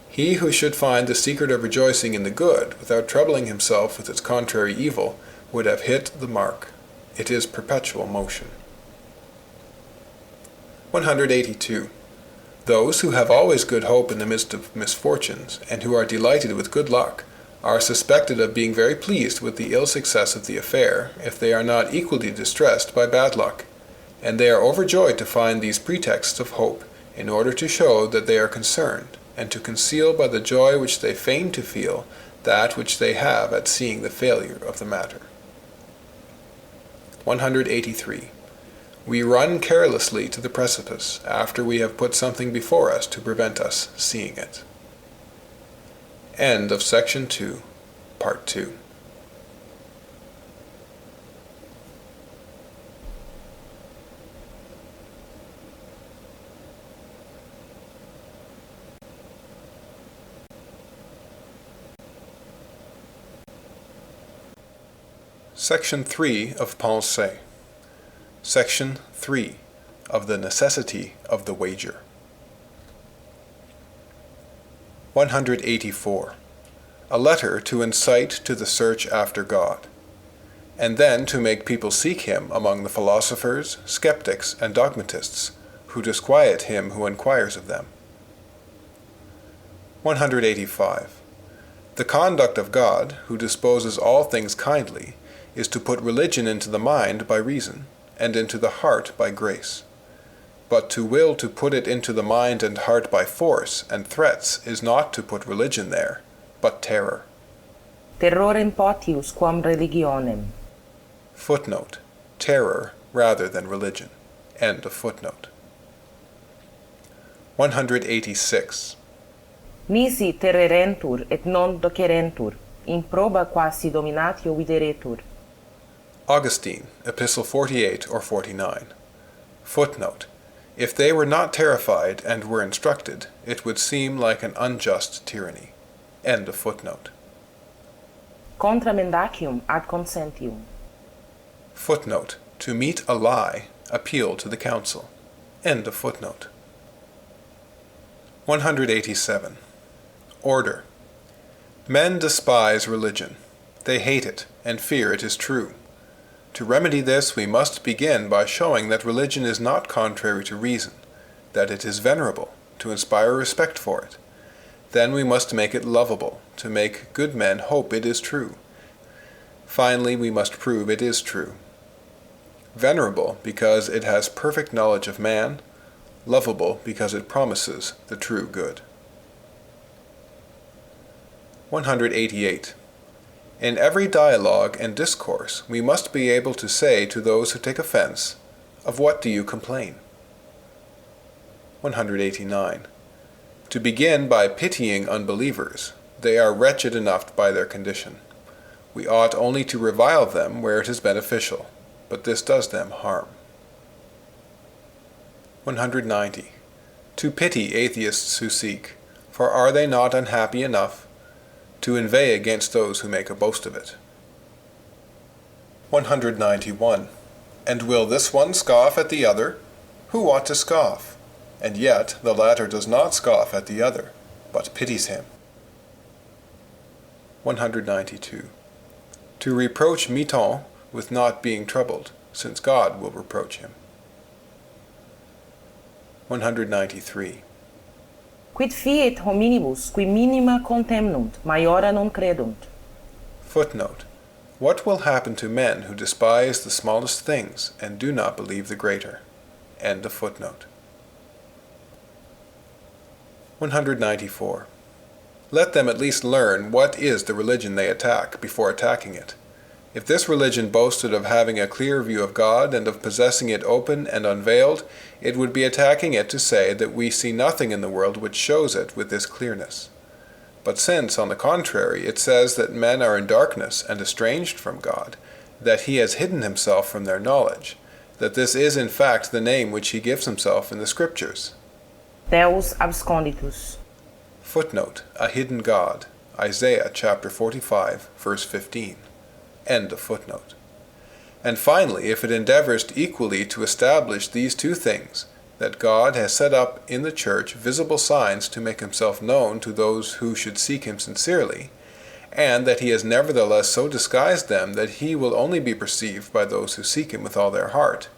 He who should find the secret of rejoicing in the good, without troubling himself with its contrary evil, would have hit the mark. It is perpetual motion. 182. Those who have always good hope in the midst of misfortunes, and who are delighted with good luck, are suspected of being very pleased with the ill success of the affair, if they are not equally distressed by bad luck, and they are overjoyed to find these pretexts of hope, in order to show that they are concerned, and to conceal by the joy which they feign to feel that which they have at seeing the failure of the matter. 183. We run carelessly to the precipice, after we have put something before us to prevent us seeing it. End of Section 2, Part 2. Section 3 of Pensées. Section 3 of the necessity of the wager. 184. A letter to incite to the search after God, and then to make people seek him among the philosophers, skeptics, and dogmatists, who disquiet him who inquires of them. 185. The conduct of God, who disposes all things kindly, is to put religion into the mind by reason, and into the heart by grace. But to will to put it into the mind and heart by force and threats is not to put religion there, but terror. Terrorem potius quam religionem. Footnote. Terror rather than religion. End of footnote. 186. Nisi terrerentur et non docerentur, improba quasi dominatio videretur. Augustine, Epistle 48 or 49. Footnote. If they were not terrified and were instructed, it would seem like an unjust tyranny. End of footnote. Contra mendacium ad consentium. Footnote. To meet a lie, appeal to the council. End of footnote. 187. Order. Men despise religion. They hate it, and fear it is true. To remedy this, we must begin by showing that religion is not contrary to reason, that it is venerable, to inspire respect for it. Then we must make it lovable, to make good men hope it is true. Finally, we must prove it is true. Venerable, because it has perfect knowledge of man, lovable, because it promises the true good. 188. In every dialogue and discourse, we must be able to say to those who take offense, "Of what do you complain?" 189. To begin by pitying unbelievers. They are wretched enough by their condition. We ought only to revile them where it is beneficial, but this does them harm. 190. To pity atheists who seek, for are they not unhappy enough? To inveigh against those who make a boast of it. 191. And will this one scoff at the other? Who ought to scoff? And yet the latter does not scoff at the other, but pities him. 192. To reproach Miton with not being troubled, since God will reproach him. 193. Quid fiet hominibus qui minima contemnunt, maiora non credunt? Footnote. What will happen to men who despise the smallest things and do not believe the greater? End of footnote. 194. Let them at least learn what is the religion they attack before attacking it. If this religion boasted of having a clear view of God and of possessing it open and unveiled, it would be attacking it to say that we see nothing in the world which shows it with this clearness. But since, on the contrary, it says that men are in darkness and estranged from God, that he has hidden himself from their knowledge, that this is in fact the name which he gives himself in the Scriptures. Deus absconditus. Footnote, a hidden God, Isaiah chapter 45, verse 15. End of footnote. And finally, if it endeavors equally to establish these two things, that God has set up in the Church visible signs to make himself known to those who should seek him sincerely, and that he has nevertheless so disguised them that he will only be perceived by those who seek him with all their heart,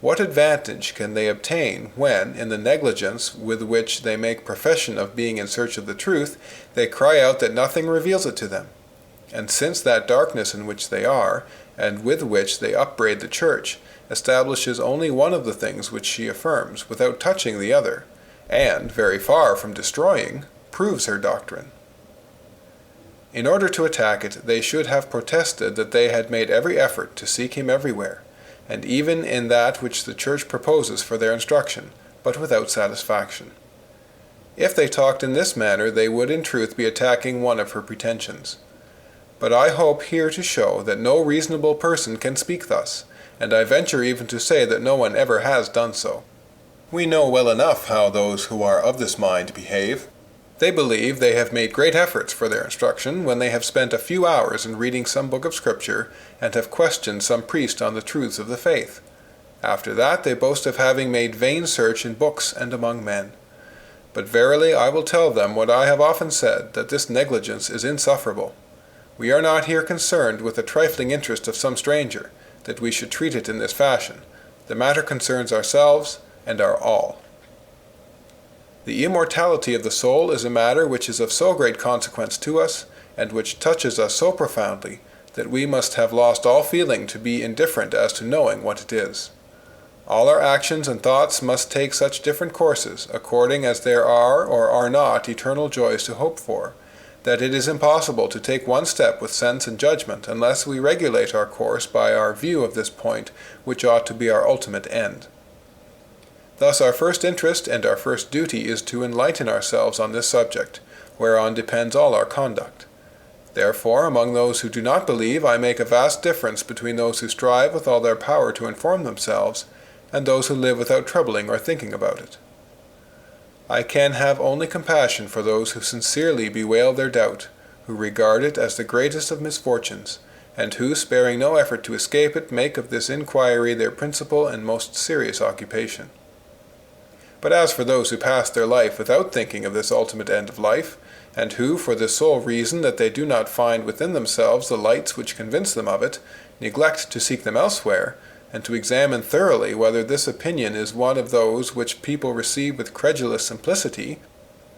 what advantage can they obtain when, in the negligence with which they make profession of being in search of the truth, they cry out that nothing reveals it to them? And since that darkness in which they are, and with which they upbraid the Church, establishes only one of the things which she affirms, without touching the other, and, very far from destroying, proves her doctrine. In order to attack it, they should have protested that they had made every effort to seek him everywhere, and even in that which the Church proposes for their instruction, but without satisfaction. If they talked in this manner, they would in truth be attacking one of her pretensions. But I hope here to show that no reasonable person can speak thus, and I venture even to say that no one ever has done so. We know well enough how those who are of this mind behave. They believe they have made great efforts for their instruction when they have spent a few hours in reading some book of Scripture and have questioned some priest on the truths of the faith. After that they boast of having made vain search in books and among men. But verily I will tell them what I have often said, that this negligence is insufferable. We are not here concerned with the trifling interest of some stranger, that we should treat it in this fashion. The matter concerns ourselves and our all. The immortality of the soul is a matter which is of so great consequence to us, and which touches us so profoundly, that we must have lost all feeling to be indifferent as to knowing what it is. All our actions and thoughts must take such different courses, according as there are or are not eternal joys to hope for, that it is impossible to take one step with sense and judgment unless we regulate our course by our view of this point, which ought to be our ultimate end. Thus our first interest and our first duty is to enlighten ourselves on this subject, whereon depends all our conduct. Therefore, among those who do not believe, I make a vast difference between those who strive with all their power to inform themselves, and those who live without troubling or thinking about it. I can have only compassion for those who sincerely bewail their doubt, who regard it as the greatest of misfortunes, and who, sparing no effort to escape it, make of this inquiry their principal and most serious occupation. But as for those who pass their life without thinking of this ultimate end of life, and who, for the sole reason that they do not find within themselves the lights which convince them of it, neglect to seek them elsewhere, and to examine thoroughly whether this opinion is one of those which people receive with credulous simplicity,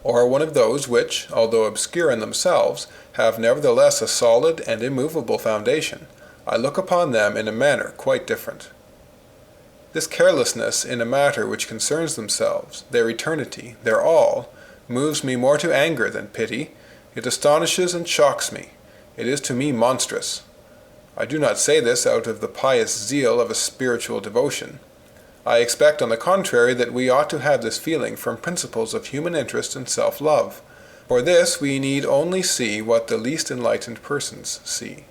or one of those which, although obscure in themselves, have nevertheless a solid and immovable foundation, I look upon them in a manner quite different. This carelessness in a matter which concerns themselves, their eternity, their all, moves me more to anger than pity. It astonishes and shocks me. It is to me monstrous. I do not say this out of the pious zeal of a spiritual devotion. I expect, on the contrary, that we ought to have this feeling from principles of human interest and self-love. For this we need only see what the least enlightened persons see.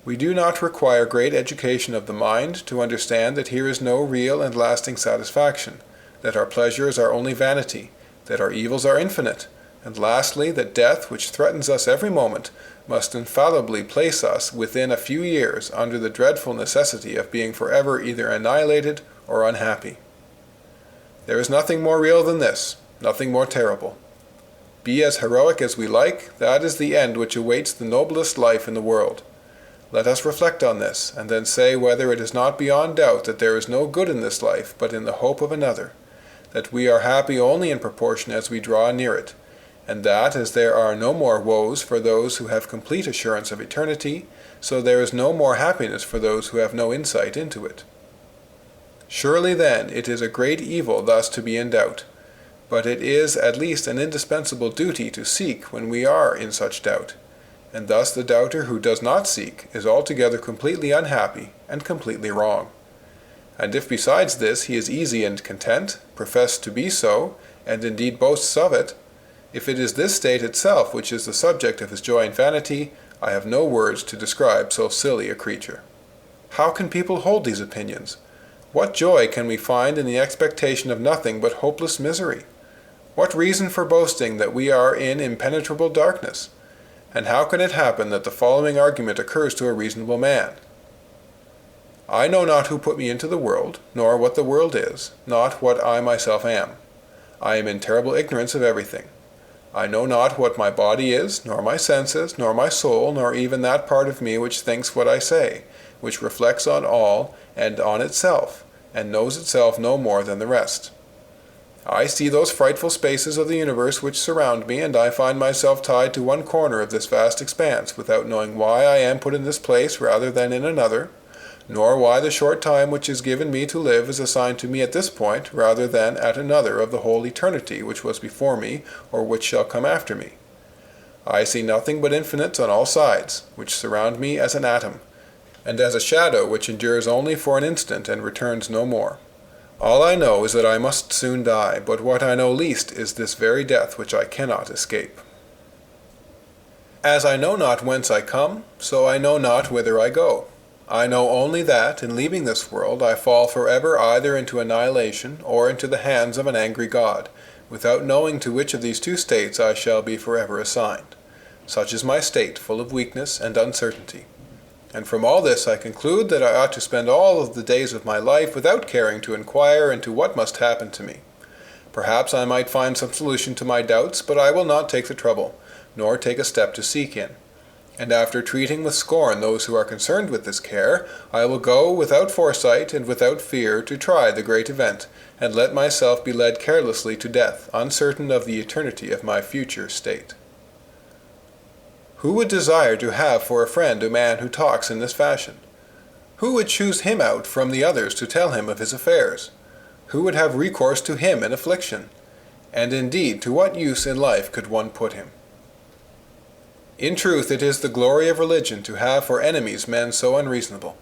We do not require great education of the mind to understand that here is no real and lasting satisfaction, that our pleasures are only vanity, that our evils are infinite, and lastly, that death, which threatens us every moment, must infallibly place us within a few years under the dreadful necessity of being forever either annihilated or unhappy. There is nothing more real than this, nothing more terrible. Be as heroic as we like, that is the end which awaits the noblest life in the world. Let us reflect on this, and then say whether it is not beyond doubt that there is no good in this life but in the hope of another, that we are happy only in proportion as we draw near it, and that as there are no more woes for those who have complete assurance of eternity, so there is no more happiness for those who have no insight into it. Surely then it is a great evil thus to be in doubt, but it is at least an indispensable duty to seek when we are in such doubt, and thus the doubter who does not seek is altogether completely unhappy and completely wrong. And if besides this he is easy and content, professes to be so, and indeed boasts of it, if it is this state itself which is the subject of his joy and vanity, I have no words to describe so silly a creature. How can people hold these opinions? What joy can we find in the expectation of nothing but hopeless misery? What reason for boasting that we are in impenetrable darkness? And how can it happen that the following argument occurs to a reasonable man? I know not who put me into the world, nor what the world is, not what I myself am. I am in terrible ignorance of everything. I know not what my body is, nor my senses, nor my soul, nor even that part of me which thinks what I say, which reflects on all and on itself, and knows itself no more than the rest. I see those frightful spaces of the universe which surround me, and I find myself tied to one corner of this vast expanse, without knowing why I am put in this place rather than in another, nor why the short time which is given me to live is assigned to me at this point rather than at another of the whole eternity which was before me, or which shall come after me. I see nothing but infinites on all sides, which surround me as an atom, and as a shadow which endures only for an instant and returns no more. All I know is that I must soon die, but what I know least is this very death which I cannot escape. As I know not whence I come, so I know not whither I go. I know only that, in leaving this world, I fall forever either into annihilation or into the hands of an angry God, without knowing to which of these two states I shall be forever assigned. Such is my state, full of weakness and uncertainty. And from all this I conclude that I ought to spend all of the days of my life without caring to inquire into what must happen to me. Perhaps I might find some solution to my doubts, but I will not take the trouble, nor take a step to seek in. And after treating with scorn those who are concerned with this care, I will go without foresight and without fear to try the great event, and let myself be led carelessly to death, uncertain of the eternity of my future state. Who would desire to have for a friend a man who talks in this fashion? Who would choose him out from the others to tell him of his affairs? Who would have recourse to him in affliction? And indeed, to what use in life could one put him? In truth, it is the glory of religion to have for enemies men so unreasonable,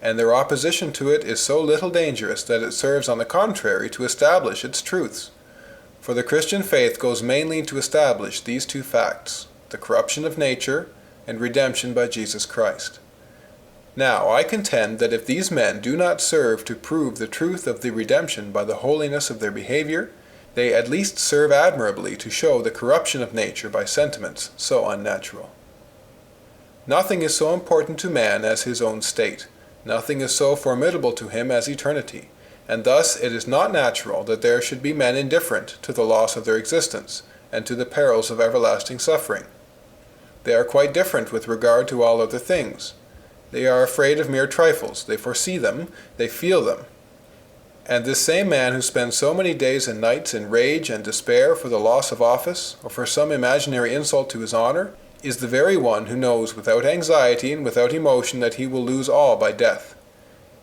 and their opposition to it is so little dangerous that it serves on the contrary to establish its truths. For the Christian faith goes mainly to establish these two facts, the corruption of nature and redemption by Jesus Christ. Now, I contend that if these men do not serve to prove the truth of the redemption by the holiness of their behavior, they at least serve admirably to show the corruption of nature by sentiments so unnatural. Nothing is so important to man as his own state. Nothing is so formidable to him as eternity, and thus it is not natural that there should be men indifferent to the loss of their existence and to the perils of everlasting suffering. They are quite different with regard to all other things. They are afraid of mere trifles, they foresee them, they feel them. And this same man who spends so many days and nights in rage and despair for the loss of office, or for some imaginary insult to his honor, is the very one who knows without anxiety and without emotion that he will lose all by death.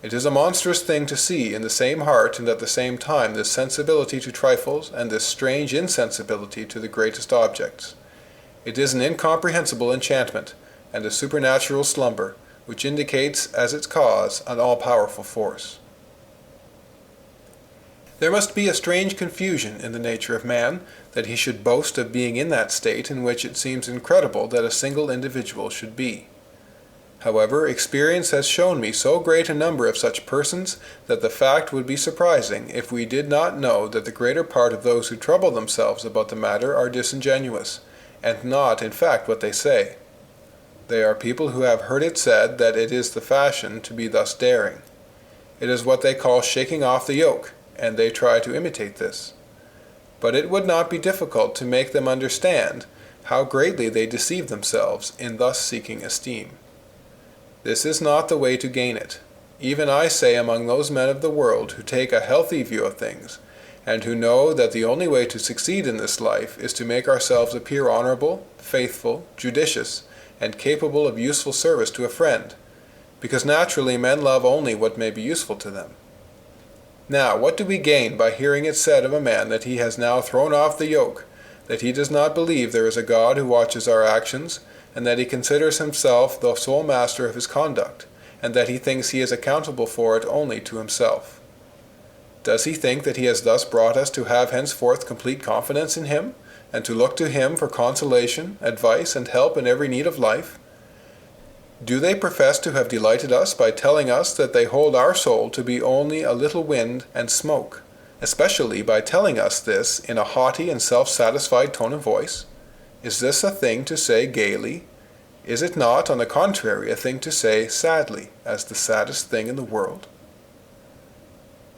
It is a monstrous thing to see in the same heart and at the same time this sensibility to trifles and this strange insensibility to the greatest objects. It is an incomprehensible enchantment and a supernatural slumber, which indicates as its cause an all-powerful force. There must be a strange confusion in the nature of man, that he should boast of being in that state in which it seems incredible that a single individual should be. However, experience has shown me so great a number of such persons that the fact would be surprising if we did not know that the greater part of those who trouble themselves about the matter are disingenuous, and not in fact what they say. They are people who have heard it said that it is the fashion to be thus daring. It is what they call shaking off the yoke, and they try to imitate this. But it would not be difficult to make them understand how greatly they deceive themselves in thus seeking esteem. This is not the way to gain it. Even I say among those men of the world who take a healthy view of things, and who know that the only way to succeed in this life is to make ourselves appear honorable, faithful, judicious, and capable of useful service to a friend, because naturally men love only what may be useful to them. Now, what do we gain by hearing it said of a man that he has now thrown off the yoke, that he does not believe there is a God who watches our actions, and that he considers himself the sole master of his conduct, and that he thinks he is accountable for it only to himself? Does he think that he has thus brought us to have henceforth complete confidence in him, and to look to him for consolation, advice, and help in every need of life? Do they profess to have delighted us by telling us that they hold our soul to be only a little wind and smoke, especially by telling us this in a haughty and self-satisfied tone of voice? Is this a thing to say gaily? Is it not, on the contrary, a thing to say sadly, as the saddest thing in the world?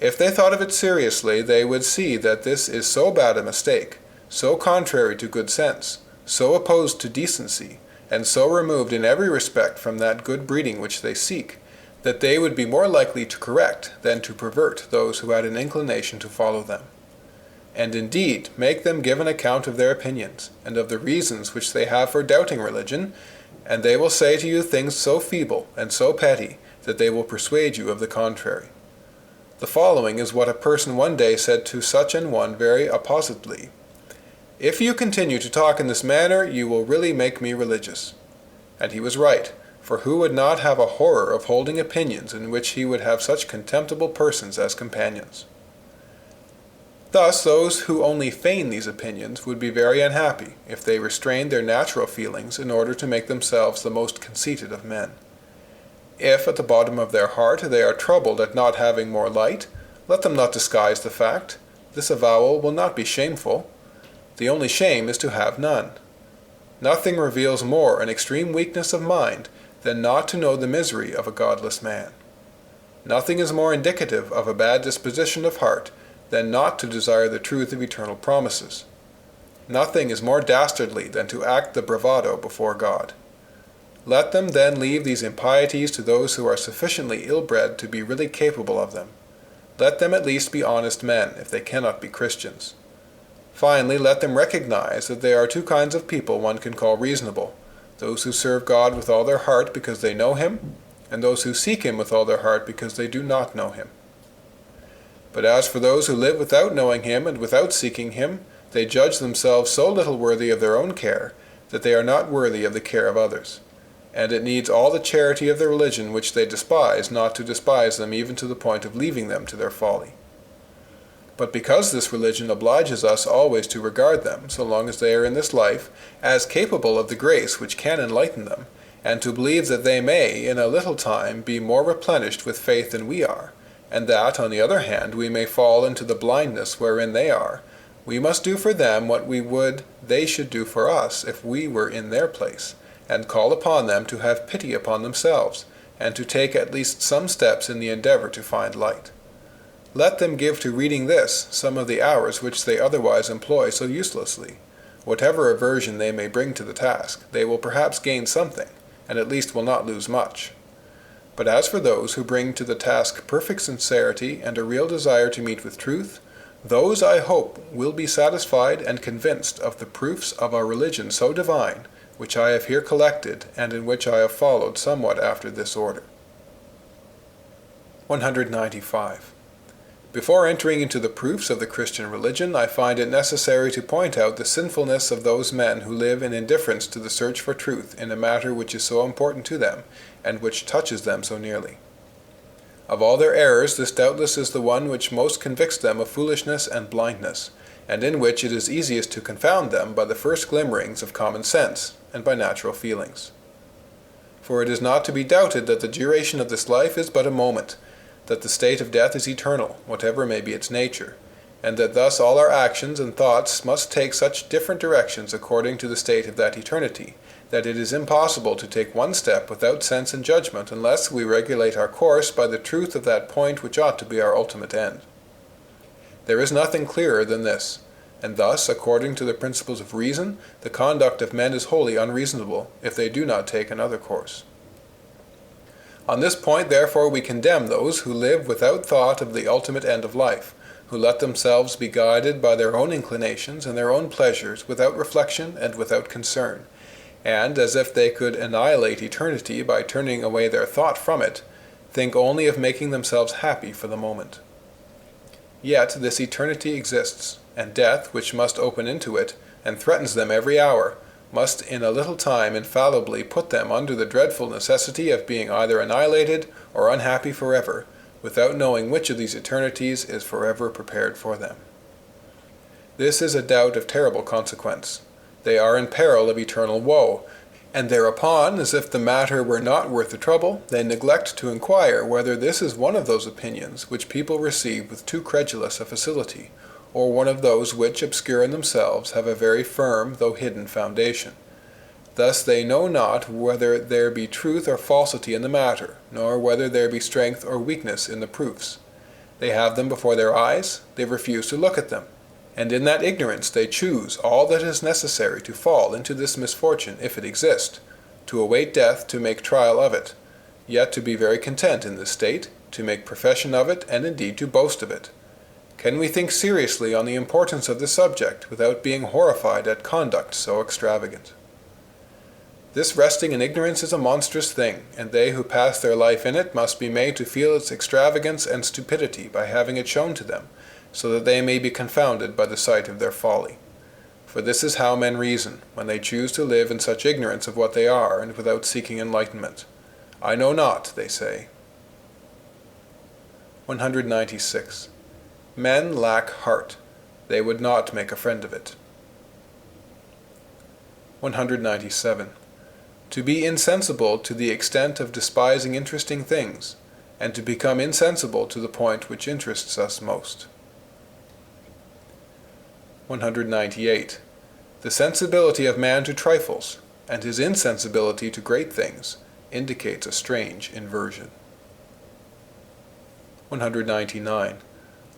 If they thought of it seriously, they would see that this is so bad a mistake, so contrary to good sense, so opposed to decency, and so removed in every respect from that good breeding which they seek, that they would be more likely to correct than to pervert those who had an inclination to follow them. And indeed, make them give an account of their opinions, and of the reasons which they have for doubting religion, and they will say to you things so feeble and so petty that they will persuade you of the contrary. The following is what a person one day said to such an one very appositely: "If you continue to talk in this manner, you will really make me religious." And he was right, for who would not have a horror of holding opinions in which he would have such contemptible persons as companions? Thus those who only feign these opinions would be very unhappy if they restrained their natural feelings in order to make themselves the most conceited of men. If at the bottom of their heart they are troubled at not having more light, let them not disguise the fact. This avowal will not be shameful. The only shame is to have none. Nothing reveals more an extreme weakness of mind than not to know the misery of a godless man. Nothing is more indicative of a bad disposition of heart than not to desire the truth of eternal promises. Nothing is more dastardly than to act the bravado before God. Let them then leave these impieties to those who are sufficiently ill-bred to be really capable of them. Let them at least be honest men, if they cannot be Christians. Finally, let them recognize that there are two kinds of people one can call reasonable: those who serve God with all their heart because they know him, and those who seek him with all their heart because they do not know him. But as for those who live without knowing him and without seeking him, they judge themselves so little worthy of their own care that they are not worthy of the care of others. And it needs all the charity of the religion which they despise not to despise them even to the point of leaving them to their folly. But because this religion obliges us always to regard them, so long as they are in this life, as capable of the grace which can enlighten them, and to believe that they may, in a little time, be more replenished with faith than we are, and that, on the other hand, we may fall into the blindness wherein they are, we must do for them what we would they should do for us if we were in their place, and call upon them to have pity upon themselves, and to take at least some steps in the endeavor to find light. Let them give to reading this some of the hours which they otherwise employ so uselessly. Whatever aversion they may bring to the task, they will perhaps gain something, and at least will not lose much. But as for those who bring to the task perfect sincerity and a real desire to meet with truth, those, I hope, will be satisfied and convinced of the proofs of our religion so divine, which I have here collected, and in which I have followed somewhat after this order. 195. Before entering into the proofs of the Christian religion, I find it necessary to point out the sinfulness of those men who live in indifference to the search for truth in a matter which is so important to them, and which touches them so nearly. Of all their errors, this doubtless is the one which most convicts them of foolishness and blindness, and in which it is easiest to confound them by the first glimmerings of common sense, and by natural feelings. For it is not to be doubted that the duration of this life is but a moment, that the state of death is eternal, whatever may be its nature, and that thus all our actions and thoughts must take such different directions according to the state of that eternity, that it is impossible to take one step without sense and judgment unless we regulate our course by the truth of that point which ought to be our ultimate end. There is nothing clearer than this, and thus, according to the principles of reason, the conduct of men is wholly unreasonable, if they do not take another course. On this point, therefore, we condemn those who live without thought of the ultimate end of life, who let themselves be guided by their own inclinations and their own pleasures without reflection and without concern, and, as if they could annihilate eternity by turning away their thought from it, think only of making themselves happy for the moment. Yet this eternity exists, and death, which must open into it, and threatens them every hour, must in a little time infallibly put them under the dreadful necessity of being either annihilated or unhappy forever, without knowing which of these eternities is forever prepared for them. This is a doubt of terrible consequence. They are in peril of eternal woe, and thereupon, as if the matter were not worth the trouble, they neglect to inquire whether this is one of those opinions which people receive with too credulous a facility, or one of those which, obscure in themselves, have a very firm, though hidden, foundation. Thus they know not whether there be truth or falsity in the matter, nor whether there be strength or weakness in the proofs. They have them before their eyes, they refuse to look at them, and in that ignorance they choose all that is necessary to fall into this misfortune, if it exist, to await death to make trial of it, yet to be very content in this state, to make profession of it, and indeed to boast of it. Can we think seriously on the importance of the subject without being horrified at conduct so extravagant? This resting in ignorance is a monstrous thing, and they who pass their life in it must be made to feel its extravagance and stupidity by having it shown to them, so that they may be confounded by the sight of their folly. For this is how men reason, when they choose to live in such ignorance of what they are, and without seeking enlightenment. I know not, they say. 196. Men lack heart. They would not make a friend of it. 197. To be insensible to the extent of despising interesting things, and to become insensible to the point which interests us most. 198. The sensibility of man to trifles, and his insensibility to great things, indicates a strange inversion. 199.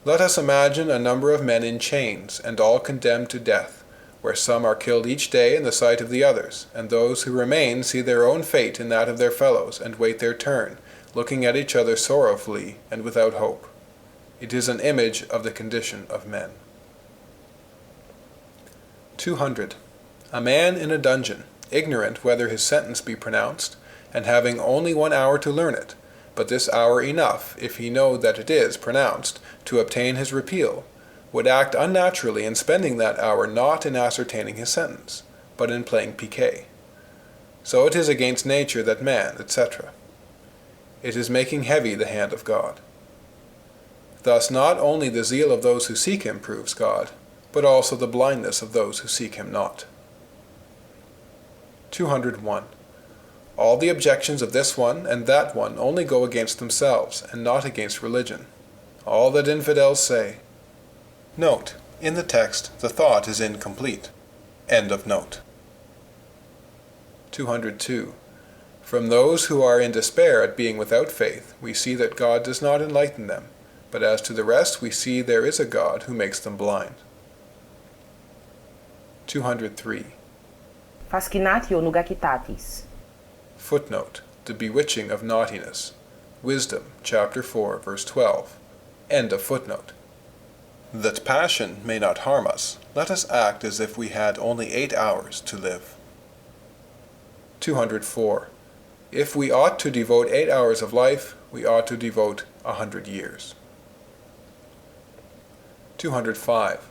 Let us imagine a number of men in chains, and all condemned to death, where some are killed each day in the sight of the others, and those who remain see their own fate in that of their fellows, and wait their turn, looking at each other sorrowfully and without hope. It is an image of the condition of men. 200. A man in a dungeon, ignorant whether his sentence be pronounced, and having only 1 hour to learn it, but this hour enough, if he know that it is pronounced, to obtain his repeal, would act unnaturally in spending that hour not in ascertaining his sentence, but in playing piquet. So it is against nature that man, etc. It is making heavy the hand of God. Thus not only the zeal of those who seek him proves God, but also the blindness of those who seek him not. 201. All the objections of this one and that one only go against themselves, and not against religion. All that infidels say. Note: in the text, the thought is incomplete. End of note. 202. From those who are in despair at being without faith, we see that God does not enlighten them, but as to the rest we see there is a God who makes them blind. 203. Fascinatio nugacitatis. Footnote: the bewitching of naughtiness. Wisdom, chapter 4, verse 12. End of footnote. That passion may not harm us, let us act as if we had only 8 hours to live. 204. If we ought to devote 8 hours of life, we ought to devote 100 years. 205.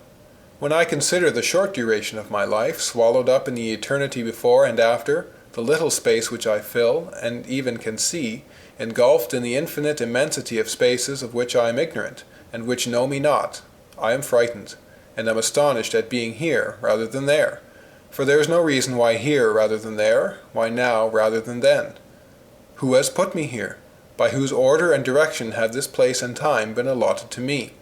When I consider the short duration of my life, swallowed up in the eternity before and after, the little space which I fill, and even can see, engulfed in the infinite immensity of spaces of which I am ignorant, and which know me not, I am frightened, and am astonished at being here rather than there. For there is no reason why here rather than there, why now rather than then. Who has put me here? By whose order and direction have this place and time been allotted to me?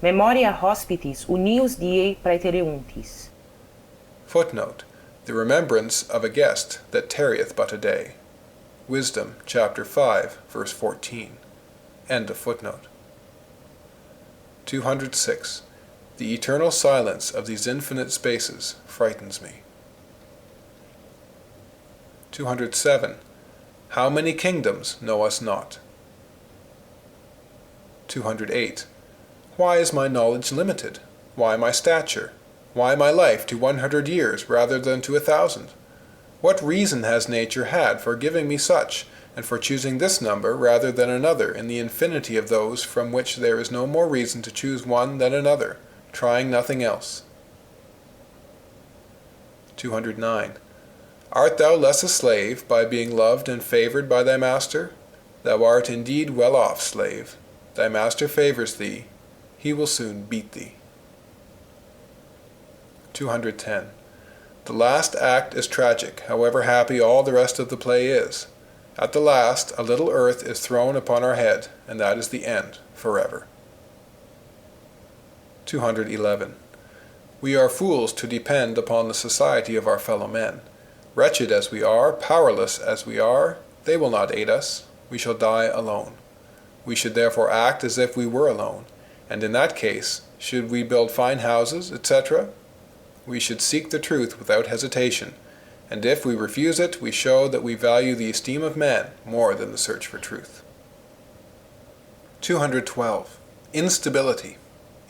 Memoria hospitis unius diei praeteruntis. Footnote: the remembrance of a guest that tarrieth but a day. Wisdom, chapter 5, verse 14. End of footnote. 206. The eternal silence of these infinite spaces frightens me. 207. How many kingdoms know us not? 208. Why is my knowledge limited? Why my stature? Why my life to 100 years rather than to 1,000? What reason has nature had for giving me such, and for choosing this number rather than another in the infinity of those from which there is no more reason to choose one than another, trying nothing else? 209. Art thou less a slave by being loved and favored by thy master? Thou art indeed well off, slave. Thy master favors thee. He will soon beat thee. 210. The last act is tragic, however happy all the rest of the play is. At the last, a little earth is thrown upon our head, and that is the end, forever. 211. We are fools to depend upon the society of our fellow men. Wretched as we are, powerless as we are, they will not aid us. We shall die alone. We should therefore act as if we were alone, and in that case, should we build fine houses, etc.? We should seek the truth without hesitation, and if we refuse it, we show that we value the esteem of man more than the search for truth. 212. Instability.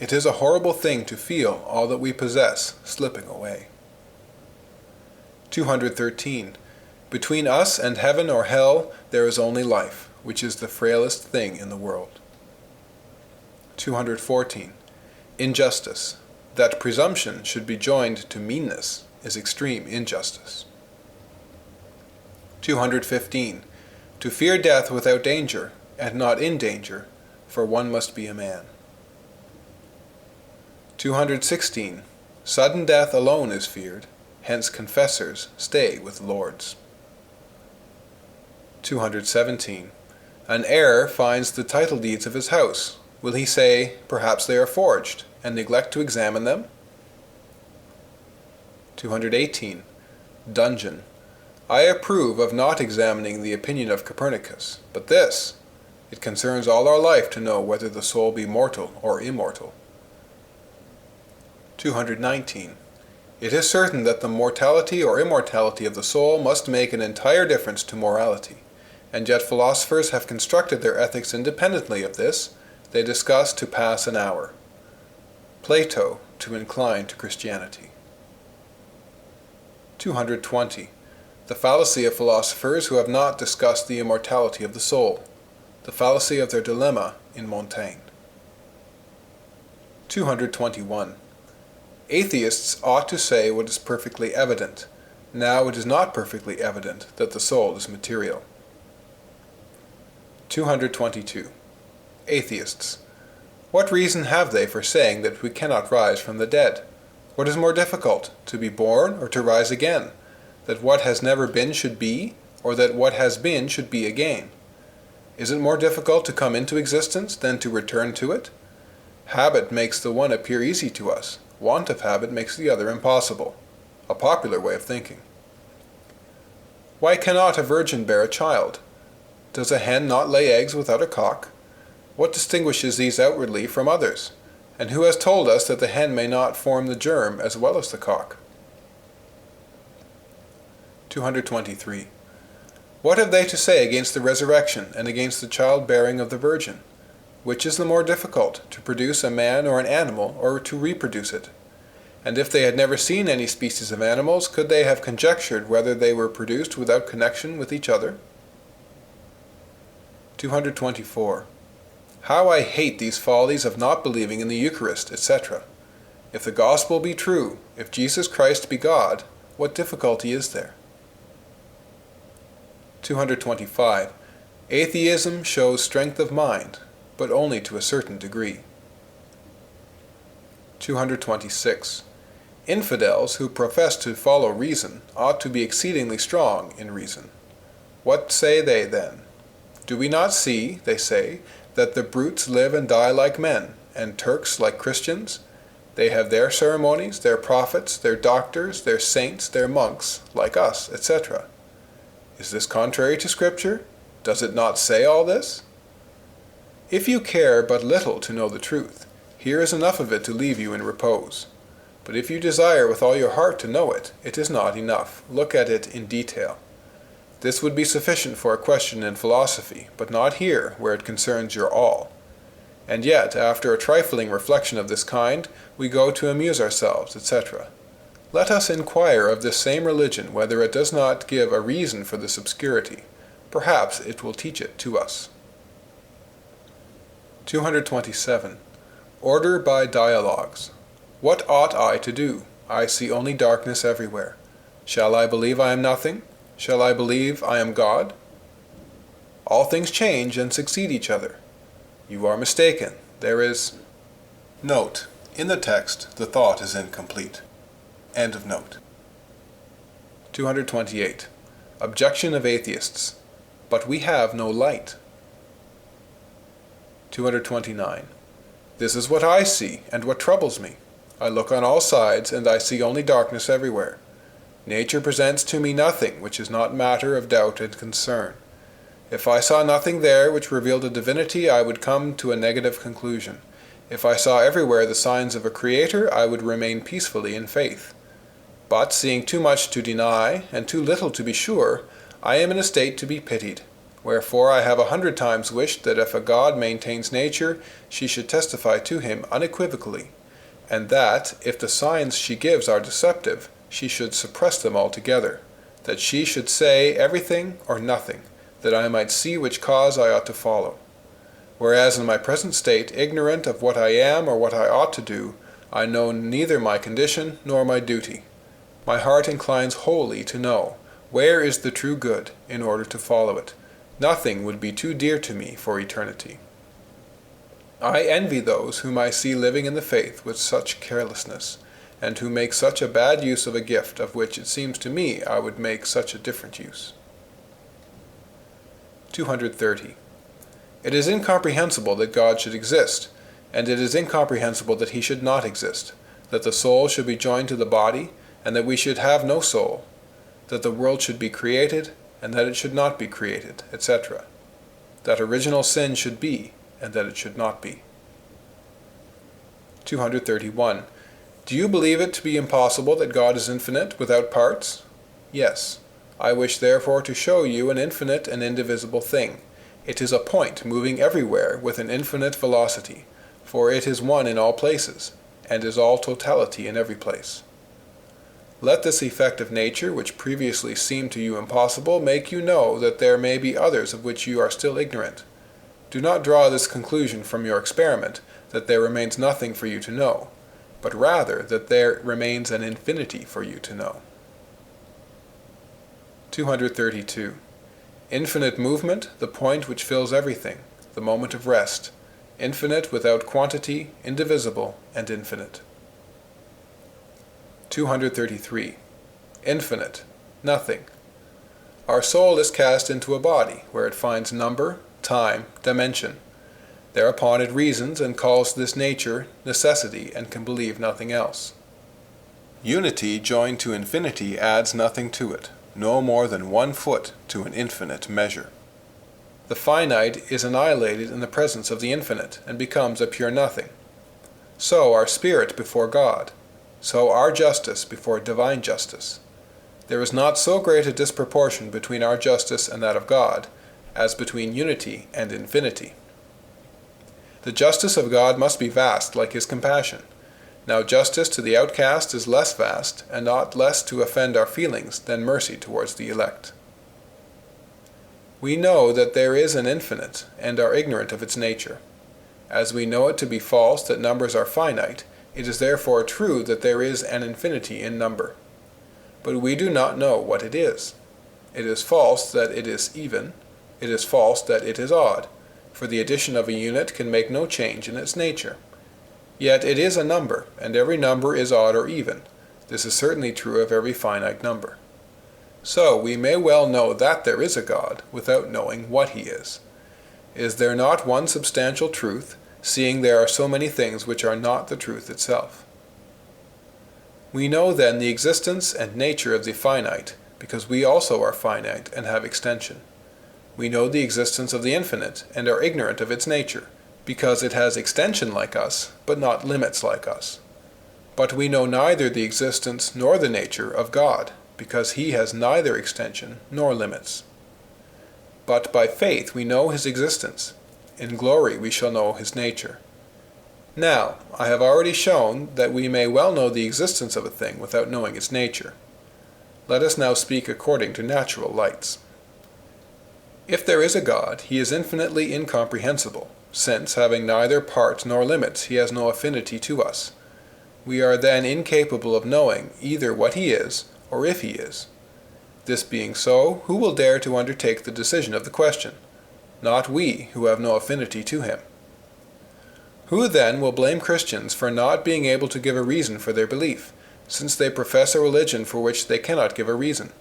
It is a horrible thing to feel all that we possess slipping away. 213. Between us and heaven or hell there is only life, which is the frailest thing in the world. 214. Injustice. That presumption should be joined to meanness is extreme injustice. 215. To fear death without danger, and not in danger, for one must be a man. 216. Sudden death alone is feared, hence confessors stay with lords. 217. An heir finds the title deeds of his house. Will he say, perhaps they are forged, and neglect to examine them? 218. Dungeon. I approve of not examining the opinion of Copernicus, but this, it concerns all our life to know whether the soul be mortal or immortal. 219. It is certain that the mortality or immortality of the soul must make an entire difference to morality, and yet philosophers have constructed their ethics independently of this. They discuss to pass an hour. Plato, to incline to Christianity. 220. The fallacy of philosophers who have not discussed the immortality of the soul. The fallacy of their dilemma in Montaigne. 221. Atheists ought to say what is perfectly evident. Now it is not perfectly evident that the soul is material. 222. Atheists. What reason have they for saying that we cannot rise from the dead? What is more difficult, to be born or to rise again? That what has never been should be, or that what has been should be again? Is it more difficult to come into existence than to return to it? Habit makes the one appear easy to us. Want of habit makes the other impossible. A popular way of thinking. Why cannot a virgin bear a child? Does a hen not lay eggs without a cock? What distinguishes these outwardly from others? And who has told us that the hen may not form the germ as well as the cock? 223. What have they to say against the resurrection and against the childbearing of the virgin? Which is the more difficult, to produce a man or an animal, or to reproduce it? And if they had never seen any species of animals, could they have conjectured whether they were produced without connection with each other? 224. How I hate these follies of not believing in the Eucharist, etc. If the gospel be true, if Jesus Christ be God, what difficulty is there? 225. Atheism shows strength of mind, but only to a certain degree. 226. Infidels who profess to follow reason ought to be exceedingly strong in reason. What say they then? Do we not see, they say, that the brutes live and die like men, and Turks like Christians? They have their ceremonies, their prophets, their doctors, their saints, their monks, like us, etc. Is this contrary to Scripture? Does it not say all this? If you care but little to know the truth, here is enough of it to leave you in repose. But if you desire with all your heart to know it, it is not enough. Look at it in detail. This would be sufficient for a question in philosophy, but not here, where it concerns your all. And yet, after a trifling reflection of this kind, we go to amuse ourselves, etc. Let us inquire of this same religion whether it does not give a reason for this obscurity. Perhaps it will teach it to us. 227. Order by dialogues. What ought I to do? I see only darkness everywhere. Shall I believe I am nothing? Shall I believe I am God? All things change and succeed each other. You are mistaken. There is... Note: in the text, the thought is incomplete. End of note. 228. Objection of atheists. But we have no light. 229. This is what I see, and what troubles me. I look on all sides, and I see only darkness everywhere. Nature presents to me nothing which is not matter of doubt and concern. If I saw nothing there which revealed a divinity, I would come to a negative conclusion. If I saw everywhere the signs of a Creator, I would remain peacefully in faith. But, seeing too much to deny, and too little to be sure, I am in a state to be pitied. Wherefore I have 100 times wished that if a God maintains nature, she should testify to him unequivocally, and that, if the signs she gives are deceptive, she should suppress them altogether, that she should say everything or nothing, that I might see which cause I ought to follow. Whereas in my present state, ignorant of what I am or what I ought to do, I know neither my condition nor my duty. My heart inclines wholly to know, where is the true good, in order to follow it. Nothing would be too dear to me for eternity. I envy those whom I see living in the faith with such carelessness, and who make such a bad use of a gift of which it seems to me I would make such a different use. 230. It is incomprehensible that God should exist, and it is incomprehensible that he should not exist, that the soul should be joined to the body, and that we should have no soul, that the world should be created, and that it should not be created, etc. That original sin should be, and that it should not be. 231. Do you believe it to be impossible that God is infinite, without parts? Yes. I wish therefore to show you an infinite and indivisible thing. It is a point moving everywhere with an infinite velocity, for it is one in all places, and is all totality in every place. Let this effect of nature, which previously seemed to you impossible, make you know that there may be others of which you are still ignorant. Do not draw this conclusion from your experiment, that there remains nothing for you to know, but rather that there remains an infinity for you to know. 232. Infinite movement, the point which fills everything, the moment of rest, infinite without quantity, indivisible, and infinite. 233. Infinite, nothing. Our soul is cast into a body, where it finds number, time, dimension. Thereupon it reasons and calls this nature necessity, and can believe nothing else. Unity joined to infinity adds nothing to it, no more than 1 foot to an infinite measure. The finite is annihilated in the presence of the infinite, and becomes a pure nothing. So our spirit before God, so our justice before divine justice. There is not so great a disproportion between our justice and that of God, as between unity and infinity. The justice of God must be vast like his compassion. Now justice to the outcast is less vast, and ought less to offend our feelings than mercy towards the elect. We know that there is an infinite, and are ignorant of its nature. As we know it to be false that numbers are finite, it is therefore true that there is an infinity in number. But we do not know what it is. It is false that it is even. It is false that it is odd, for the addition of a unit can make no change in its nature. Yet it is a number, and every number is odd or even. This is certainly true of every finite number. So we may well know that there is a God, without knowing what he is. Is there not one substantial truth, seeing there are so many things which are not the truth itself? We know then the existence and nature of the finite, because we also are finite and have extension. We know the existence of the infinite, and are ignorant of its nature, because it has extension like us, but not limits like us. But we know neither the existence nor the nature of God, because he has neither extension nor limits. but by faith we know his existence. In glory we shall know his nature. Now, I have already shown that we may well know the existence of a thing without knowing its nature. Let us now speak according to natural lights. If there is a God, he is infinitely incomprehensible, since, having neither part nor limits, he has no affinity to us. We are then incapable of knowing either what he is, or if he is. This being so, who will dare to undertake the decision of the question? Not we, who have no affinity to him. Who then will blame Christians for not being able to give a reason for their belief, since they profess a religion for which they cannot give a reason?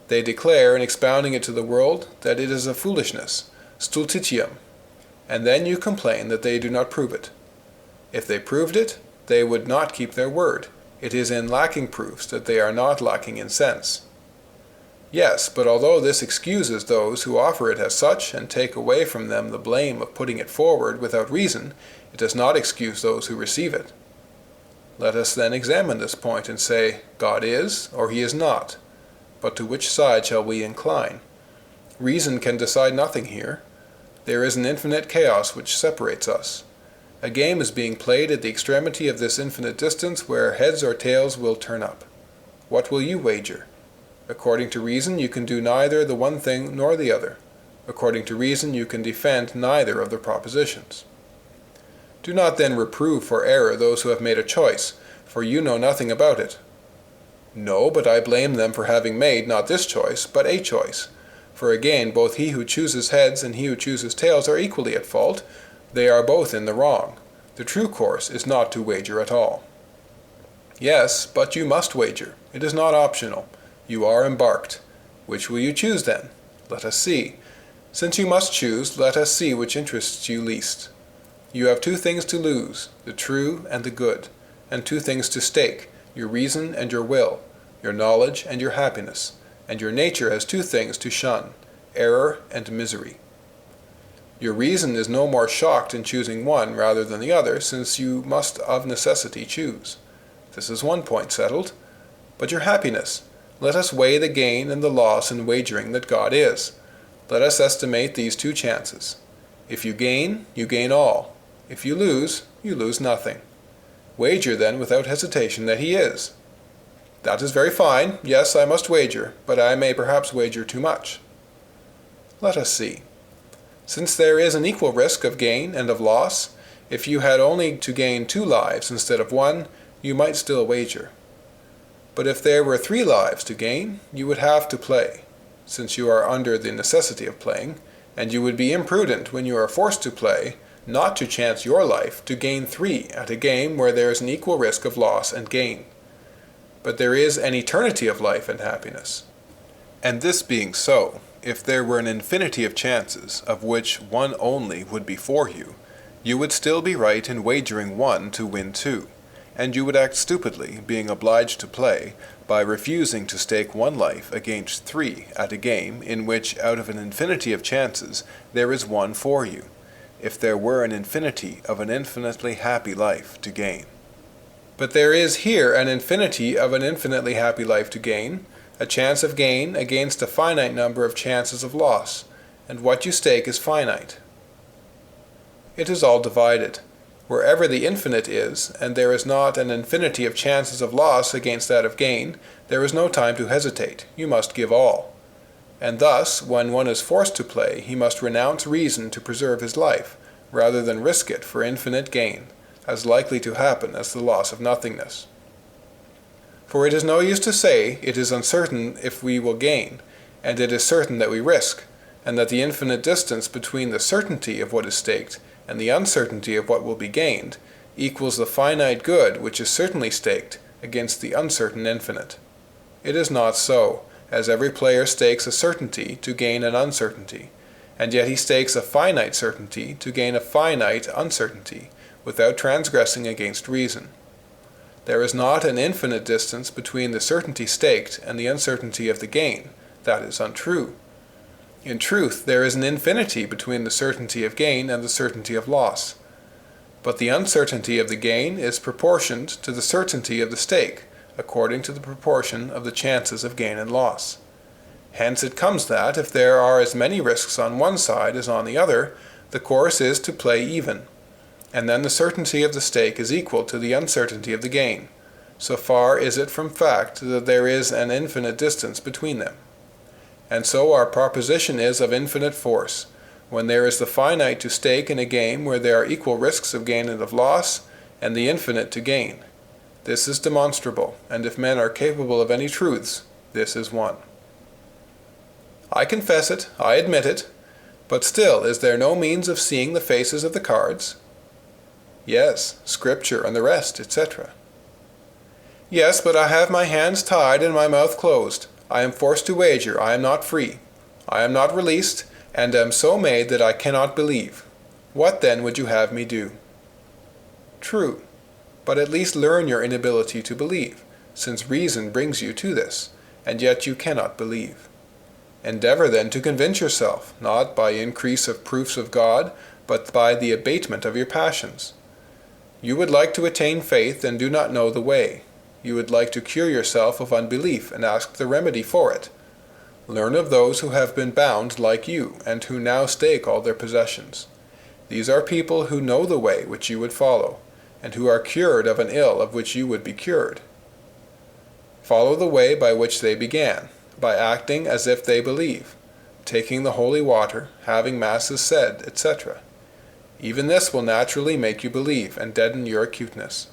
They declare, in expounding it to the world, that it is a foolishness, stultitiam, and then you complain that they do not prove it. If they proved it, they would not keep their word. It is in lacking proofs that they are not lacking in sense. Yes, but although this excuses those who offer it as such and take away from them the blame of putting it forward without reason, it does not excuse those who receive it. Let us then examine this point and say, God is, or he is not. But to which side shall we incline? Reason can decide nothing here. There is an infinite chaos which separates us. A game is being played at the extremity of this infinite distance where heads or tails will turn up. What will you wager? According to reason, you can do neither the one thing nor the other. According to reason, you can defend neither of the propositions. Do not then reprove for error those who have made a choice, for you know nothing about it. No, but I blame them for having made not this choice, but a choice. For again, both he who chooses heads and he who chooses tails are equally at fault. They are both in the wrong. The true course is not to wager at all. Yes, but you must wager. It is not optional. You are embarked. Which will you choose then? Let us see. Since you must choose, let us see which interests you least. You have two things to lose, the true and the good, and two things to stake, your reason and your will, your knowledge and your happiness, and your nature has two things to shun, error and misery. Your reason is no more shocked in choosing one rather than the other, since you must of necessity choose. This is one point settled. But your happiness, let us weigh the gain and the loss in wagering that God is. Let us estimate these two chances. If you gain all. If you lose nothing. Wager then without hesitation that he is. That is very fine. Yes, I must wager, but I may perhaps wager too much. Let us see. Since there is an equal risk of gain and of loss, if you had only to gain 2 lives instead of 1, you might still wager. But if there were 3 lives to gain, you would have to play, since you are under the necessity of playing, and you would be imprudent when you are forced to play, not to chance your life to gain 3 at a game where there is an equal risk of loss and gain. But there is an eternity of life and happiness. And this being so, if there were an infinity of chances, of which one only would be for you, you would still be right in wagering 1 to win 2, and you would act stupidly, being obliged to play, by refusing to stake 1 life against 3 at a game in which out of an infinity of chances there is 1 for you, if there were an infinity of an infinitely happy life to gain. But there is here an infinity of an infinitely happy life to gain, a chance of gain against a finite number of chances of loss, and what you stake is finite. It is all divided. Wherever the infinite is, and there is not an infinity of chances of loss against that of gain, there is no time to hesitate. You must give all. And thus, when one is forced to play, he must renounce reason to preserve his life, rather than risk it for infinite gain, as likely to happen as the loss of nothingness. For it is no use to say, it is uncertain if we will gain, and it is certain that we risk, and that the infinite distance between the certainty of what is staked and the uncertainty of what will be gained equals the finite good which is certainly staked against the uncertain infinite. It is not so, as every player stakes a certainty to gain an uncertainty, and yet he stakes a finite certainty to gain a finite uncertainty, without transgressing against reason. There is not an infinite distance between the certainty staked and the uncertainty of the gain. That is untrue. In truth, there is an infinity between the certainty of gain and the certainty of loss. But the uncertainty of the gain is proportioned to the certainty of the stake, according to the proportion of the chances of gain and loss. Hence it comes that, if there are as many risks on one side as on the other, the course is to play even, and then the certainty of the stake is equal to the uncertainty of the gain. So far is it from fact that there is an infinite distance between them. And so our proposition is of infinite force, when there is the finite to stake in a game where there are equal risks of gain and of loss, and the infinite to gain. This is demonstrable, and if men are capable of any truths, this is one. I confess it, I admit it, but still is there no means of seeing the faces of the cards? Yes, Scripture and the rest, etc. Yes, but I have my hands tied and my mouth closed. I am forced to wager, I am not free. I am not released, and am so made that I cannot believe. What then would you have me do? True, but at least learn your inability to believe, since reason brings you to this, and yet you cannot believe. Endeavor then to convince yourself, not by increase of proofs of God, but by the abatement of your passions. You would like to attain faith and do not know the way. You would like to cure yourself of unbelief and ask the remedy for it. Learn of those who have been bound like you, and who now stake all their possessions. These are people who know the way which you would follow, and who are cured of an ill of which you would be cured. Follow the way by which they began, by acting as if they believe, taking the holy water, having masses said, etc. Even this will naturally make you believe and deaden your acuteness.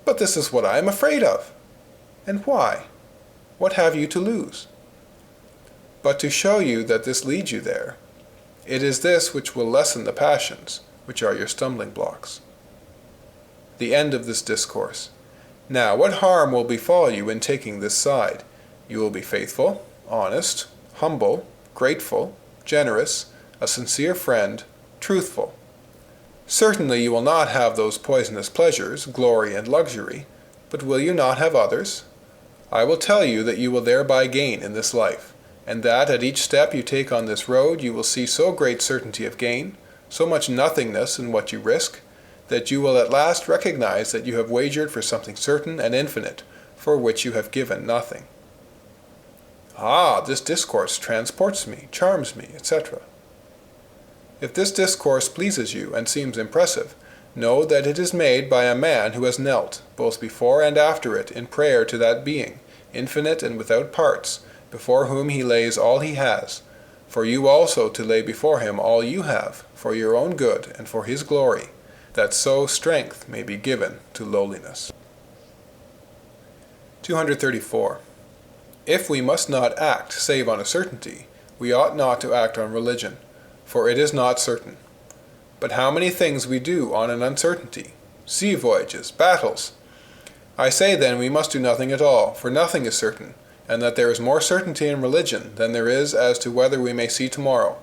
But this is what I am afraid of. And why? What have you to lose? But to show you that this leads you there, it is this which will lessen the passions, which are your stumbling blocks. The end of this discourse. Now, what harm will befall you in taking this side? You will be faithful, honest, humble, grateful, generous, a sincere friend, truthful. Certainly you will not have those poisonous pleasures, glory and luxury, but will you not have others? I will tell you that you will thereby gain in this life, and that at each step you take on this road you will see so great certainty of gain, so much nothingness in what you risk, that you will at last recognize that you have wagered for something certain and infinite, for which you have given nothing. Ah, this discourse transports me, charms me, etc. If this discourse pleases you and seems impressive, know that it is made by a man who has knelt, both before and after it, in prayer to that Being, infinite and without parts, before whom he lays all he has, for you also to lay before him all you have, for your own good and for his glory, that so strength may be given to lowliness. 234. If we must not act save on a certainty, we ought not to act on religion, for it is not certain. But how many things we do on an uncertainty! Sea voyages, battles! I say then we must do nothing at all, for nothing is certain, and that there is more certainty in religion than there is as to whether we may see tomorrow.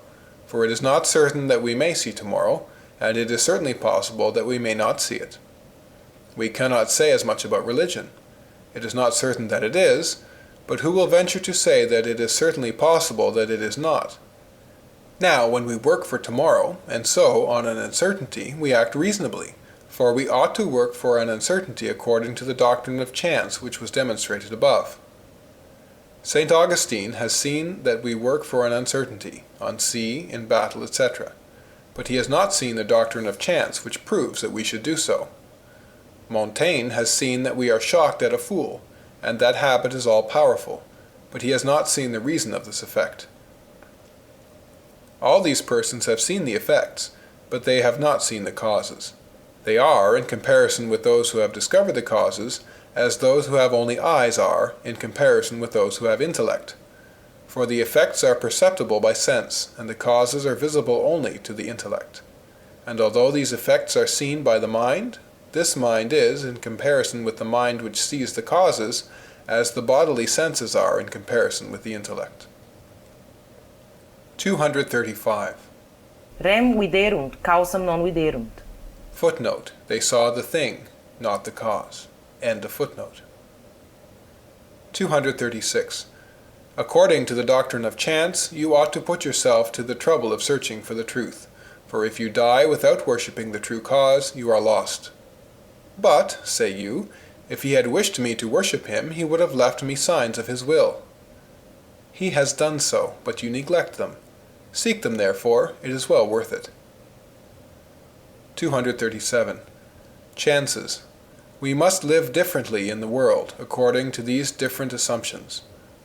For it is not certain that we may see tomorrow, and it is certainly possible that we may not see it. We cannot say as much about religion. It is not certain that it is, but who will venture to say that it is certainly possible that it is not? Now, when we work for tomorrow, and so, on an uncertainty, we act reasonably, for we ought to work for an uncertainty according to the doctrine of chance which was demonstrated above. St. Augustine has seen that we work for an uncertainty, on sea, in battle, etc., but he has not seen the doctrine of chance which proves that we should do so. Montaigne has seen that we are shocked at a fool, and that habit is all-powerful, but he has not seen the reason of this effect. All these persons have seen the effects, but they have not seen the causes. They are, in comparison with those who have discovered the causes, as those who have only eyes are, in comparison with those who have intellect. For the effects are perceptible by sense, and the causes are visible only to the intellect. And although these effects are seen by the mind, this mind is, in comparison with the mind which sees the causes, as the bodily senses are in comparison with the intellect. 235. Rem viderunt, causam non viderunt. Footnote. They saw the thing, not the cause. End of footnote. 236. According to the doctrine of chance, you ought to put yourself to the trouble of searching for the truth, for if you die without worshipping the true cause, you are lost. But, say you, if he had wished me to worship him, he would have left me signs of his will. He has done so, but you neglect them. Seek them, therefore, it is well worth it. 237. Chances. We must live differently in the world, according to these different assumptions.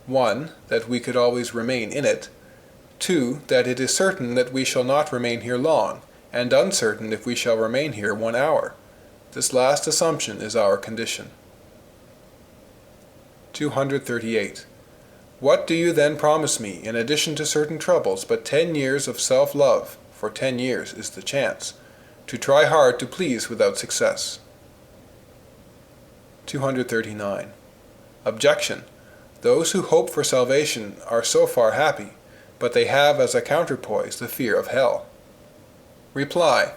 1. That we could always remain in it. 2. That it is certain that we shall not remain here long, and uncertain if we shall remain here 1 hour. This last assumption is our condition. 238. What do you then promise me, in addition to certain troubles, but 10 years of self-love, for 10 years is the chance, to try hard to please without success? 239. Objection. Those who hope for salvation are so far happy, but they have as a counterpoise the fear of hell. Reply.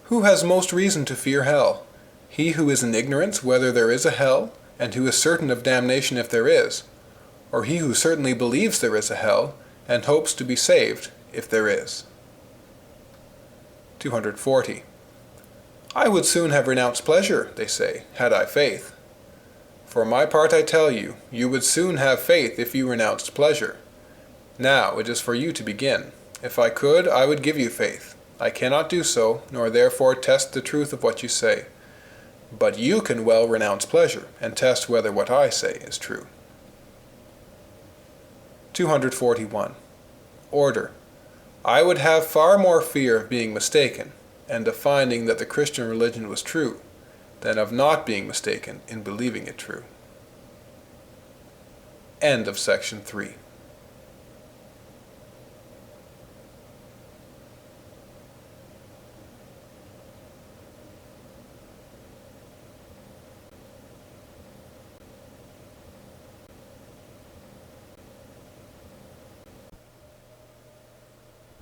Who has most reason to fear hell? He who is in ignorance whether there is a hell, and who is certain of damnation if there is, or he who certainly believes there is a hell, and hopes to be saved if there is? 240. I would soon have renounced pleasure, they say, had I faith. For my part I tell you, you would soon have faith if you renounced pleasure. Now it is for you to begin. If I could, I would give you faith. I cannot do so, nor therefore test the truth of what you say. But you can well renounce pleasure, and test whether what I say is true. 241. Order. I would have far more fear of being mistaken, and of finding that the Christian religion was true, than of not being mistaken in believing it true. End of section 3.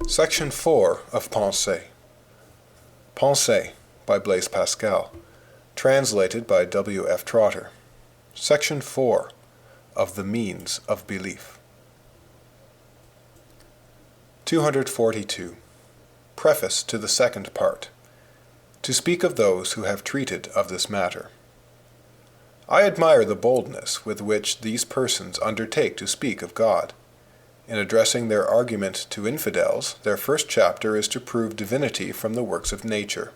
Section 4 of Pensées. Pensées by Blaise Pascal. Translated by W. F. Trotter. Section 4 of the Means of Belief. 242. Preface to the second part. To speak of those who have treated of this matter. I admire the boldness with which these persons undertake to speak of God. In addressing their argument to infidels, their first chapter is to prove divinity from the works of nature.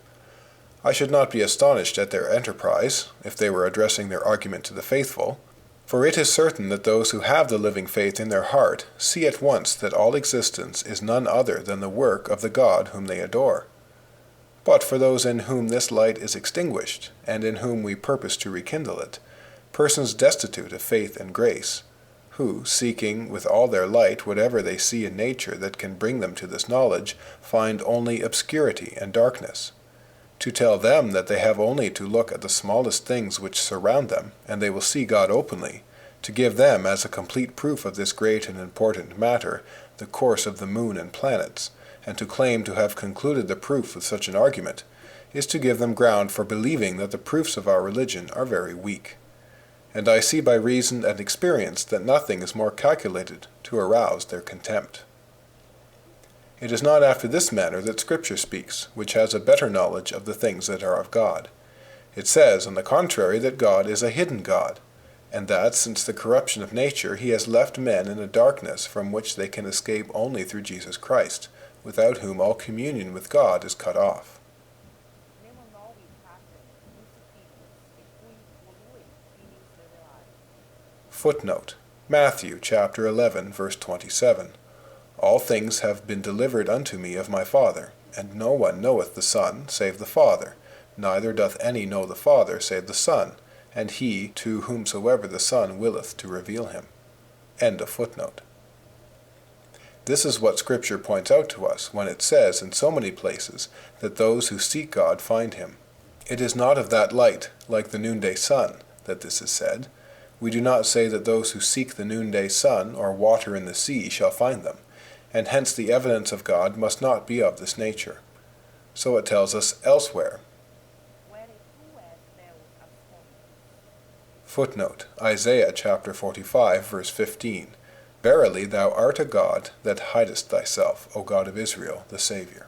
I should not be astonished at their enterprise, if they were addressing their argument to the faithful, for it is certain that those who have the living faith in their heart see at once that all existence is none other than the work of the God whom they adore. But for those in whom this light is extinguished, and in whom we purpose to rekindle it, persons destitute of faith and grace, who, seeking with all their light whatever they see in nature that can bring them to this knowledge, find only obscurity and darkness. To tell them that they have only to look at the smallest things which surround them, and they will see God openly, to give them as a complete proof of this great and important matter the course of the moon and planets, and to claim to have concluded the proof with such an argument, is to give them ground for believing that the proofs of our religion are very weak. And I see by reason and experience that nothing is more calculated to arouse their contempt. It is not after this manner that Scripture speaks, which has a better knowledge of the things that are of God. It says, on the contrary, that God is a hidden God, and that, since the corruption of nature, he has left men in a darkness from which they can escape only through Jesus Christ, without whom all communion with God is cut off. Footnote. Matthew chapter 11, verse 27. All things have been delivered unto me of my Father, and no one knoweth the Son, save the Father, neither doth any know the Father, save the Son, and he to whomsoever the Son willeth to reveal him. End of footnote. This is what Scripture points out to us when it says in so many places that those who seek God find him. It is not of that light, like the noonday sun, that this is said. We do not say that those who seek the noonday sun or water in the sea shall find them, and hence the evidence of God must not be of this nature. So it tells us elsewhere. Footnote. Isaiah chapter 45, verse 15. Verily thou art a God that hidest thyself, O God of Israel, the Saviour.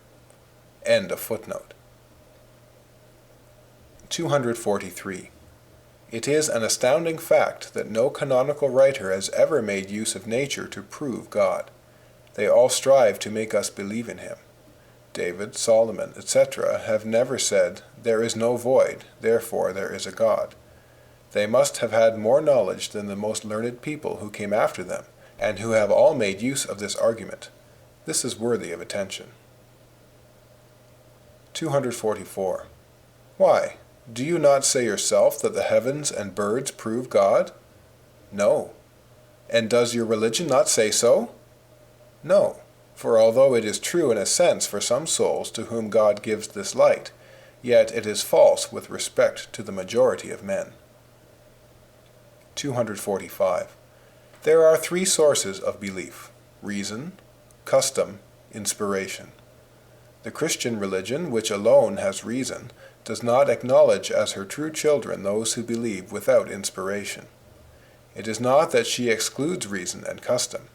End of footnote. 243. It is an astounding fact that no canonical writer has ever made use of nature to prove God. They all strive to make us believe in him. David, Solomon, etc. have never said, "There is no void, therefore there is a God." They must have had more knowledge than the most learned people who came after them, and who have all made use of this argument. This is worthy of attention. 244. Why, do you not say yourself that the heavens and birds prove God? No. And does your religion not say so? No. For although it is true in a sense for some souls to whom God gives this light, yet it is false with respect to the majority of men. 245. There are three sources of belief: reason, custom, inspiration. The Christian religion, which alone has reason, does not acknowledge as her true children those who believe without inspiration. It is not that she excludes reason and custom.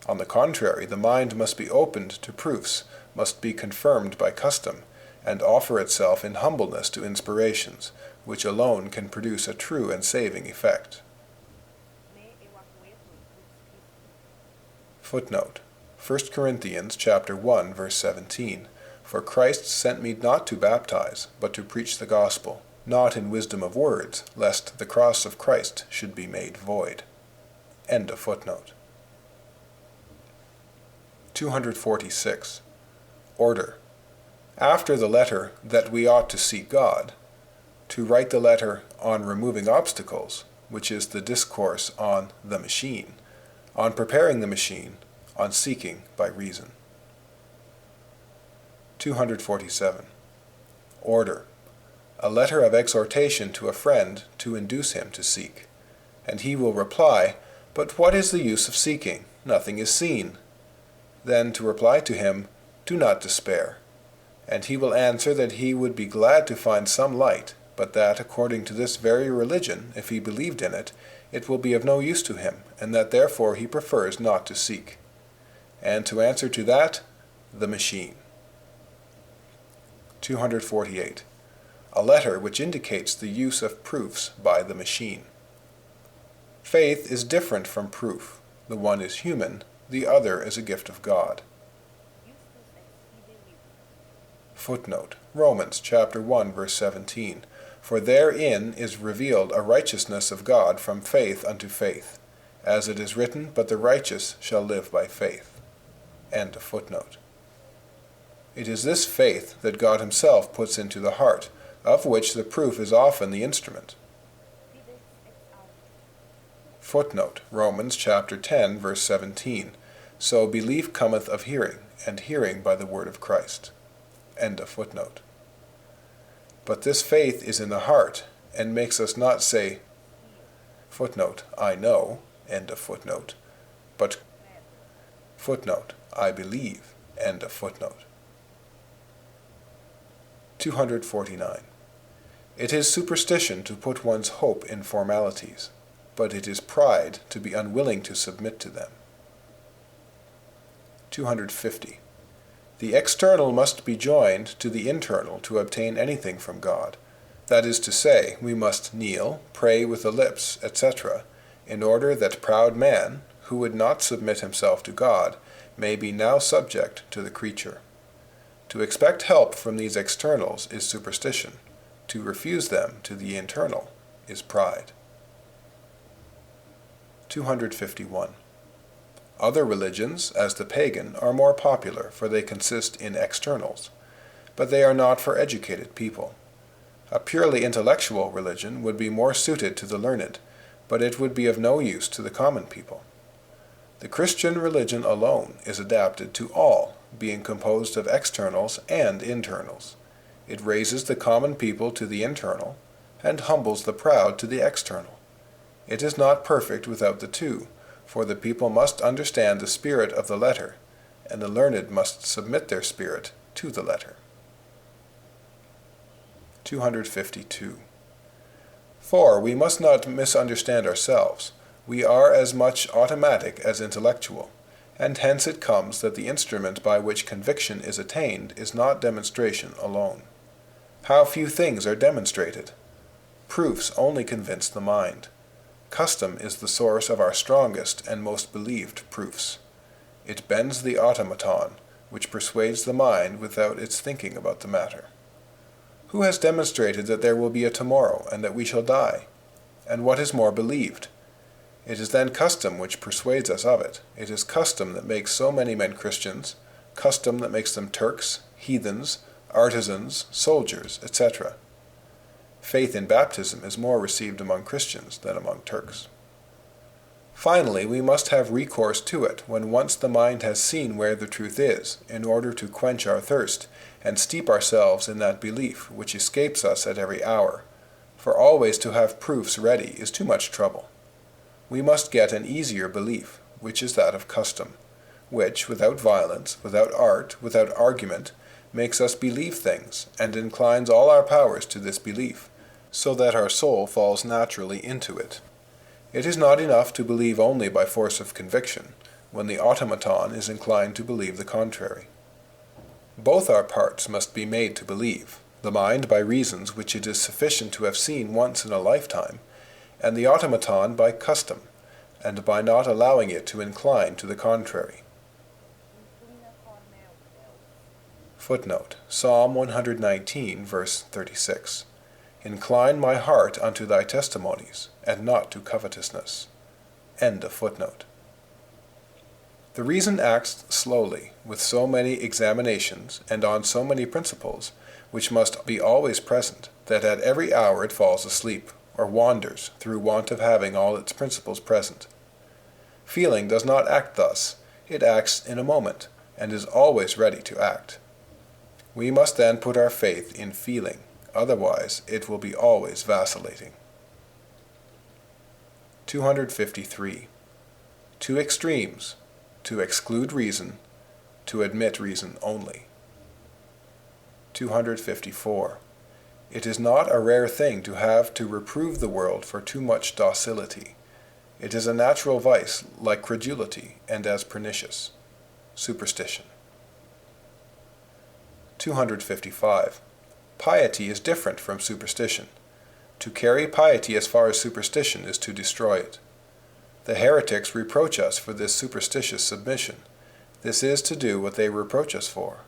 On the contrary, the mind must be opened to proofs, must be confirmed by custom, and offer itself in humbleness to inspirations, which alone can produce a true and saving effect. Footnote: 1 Corinthians chapter 1, verse 17. For Christ sent me not to baptize, but to preach the gospel, not in wisdom of words, lest the cross of Christ should be made void. End of footnote. 246. Order. After the letter that we ought to seek God, to write the letter on removing obstacles, which is the discourse on the machine, on preparing the machine, on seeking by reason. 247. Order. A letter of exhortation to a friend to induce him to seek. And he will reply, "But what is the use of seeking? Nothing is seen." Then to reply to him, "Do not despair." And he will answer that he would be glad to find some light, but that, according to this very religion, if he believed in it, it will be of no use to him, and that therefore he prefers not to seek. And to answer to that, the machine. 248. A letter which indicates the use of proofs by the machine. Faith is different from proof. The one is human, the other is a gift of God. Footnote: Romans chapter 1, verse 17. For therein is revealed a righteousness of God from faith unto faith, as it is written, "But the righteous shall live by faith." End of footnote. It is this faith that God himself puts into the heart, of which the proof is often the instrument. Footnote: Romans chapter 10, verse 17. So belief cometh of hearing, and hearing by the word of Christ. End of footnote. But this faith is in the heart, and makes us not say, footnote, "I know," end of footnote, but footnote, "I believe," end of footnote. 249. It is superstition to put one's hope in formalities, but it is pride to be unwilling to submit to them. 250. The external must be joined to the internal to obtain anything from God. That is to say, we must kneel, pray with the lips, etc., in order that proud man, who would not submit himself to God, may be now subject to the creature. To expect help from these externals is superstition. To refuse them to the internal is pride. 251. Other religions, as the pagan, are more popular, for they consist in externals, but they are not for educated people. A purely intellectual religion would be more suited to the learned, but it would be of no use to the common people. The Christian religion alone is adapted to all, being composed of externals and internals. It raises the common people to the internal, and humbles the proud to the external. It is not perfect without the two, for the people must understand the spirit of the letter, and the learned must submit their spirit to the letter. 252. For we must not misunderstand ourselves. We are as much automatic as intellectual, and hence it comes that the instrument by which conviction is attained is not demonstration alone. How few things are demonstrated! Proofs only convince the mind. Custom is the source of our strongest and most believed proofs. It bends the automaton, which persuades the mind without its thinking about the matter. Who has demonstrated that there will be a tomorrow, and that we shall die? And what is more believed? It is then custom which persuades us of it. It is custom that makes so many men Christians, custom that makes them Turks, heathens, artisans, soldiers, etc. Faith in baptism is more received among Christians than among Turks. Finally, we must have recourse to it when once the mind has seen where the truth is, in order to quench our thirst, and steep ourselves in that belief which escapes us at every hour. For always to have proofs ready is too much trouble. We must get an easier belief, which is that of custom, which, without violence, without art, without argument, makes us believe things, and inclines all our powers to this belief, so that our soul falls naturally into it. It is not enough to believe only by force of conviction, when the automaton is inclined to believe the contrary. Both our parts must be made to believe, the mind by reasons which it is sufficient to have seen once in a lifetime, and the automaton by custom, and by not allowing it to incline to the contrary. Footnote: Psalm 119, verse 36. Incline my heart unto thy testimonies, and not to covetousness. End of footnote. The reason acts slowly, with so many examinations, and on so many principles, which must be always present, that at every hour it falls asleep, or wanders, through want of having all its principles present. Feeling does not act thus. It acts in a moment, and is always ready to act. We must then put our faith in feeling, otherwise it will be always vacillating. 253. Two extremes: to exclude reason, to admit reason only. 254. It is not a rare thing to have to reprove the world for too much docility. It is a natural vice, like credulity, and as pernicious. Superstition. 255. Piety is different from superstition. To carry piety as far as superstition is to destroy it. The heretics reproach us for this superstitious submission. This is to do what they reproach us for.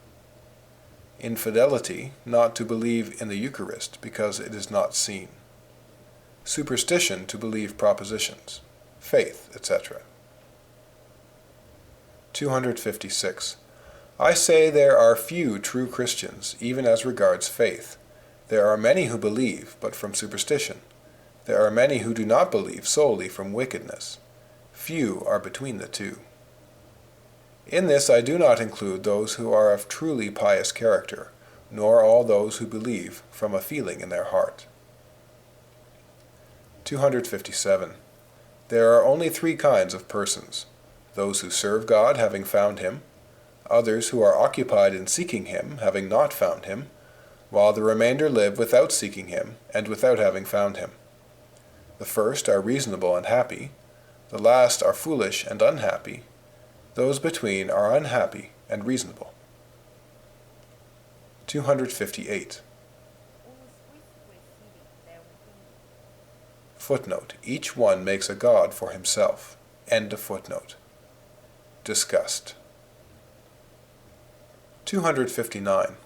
Infidelity, not to believe in the Eucharist because it is not seen. Superstition, to believe propositions, faith, etc. 256. I say there are few true Christians, even as regards faith. There are many who believe, but from superstition. There are many who do not believe solely from wickedness. Few are between the two. In this I do not include those who are of truly pious character, nor all those who believe from a feeling in their heart. 257. There are only three kinds of persons: those who serve God, having found him; others who are occupied in seeking him, having not found him; while the remainder live without seeking him, and without having found him. The first are reasonable and happy; the last are foolish and unhappy; those between are unhappy and reasonable. 258. Footnote: Each one makes a god for himself. End of footnote. Discussed. 259.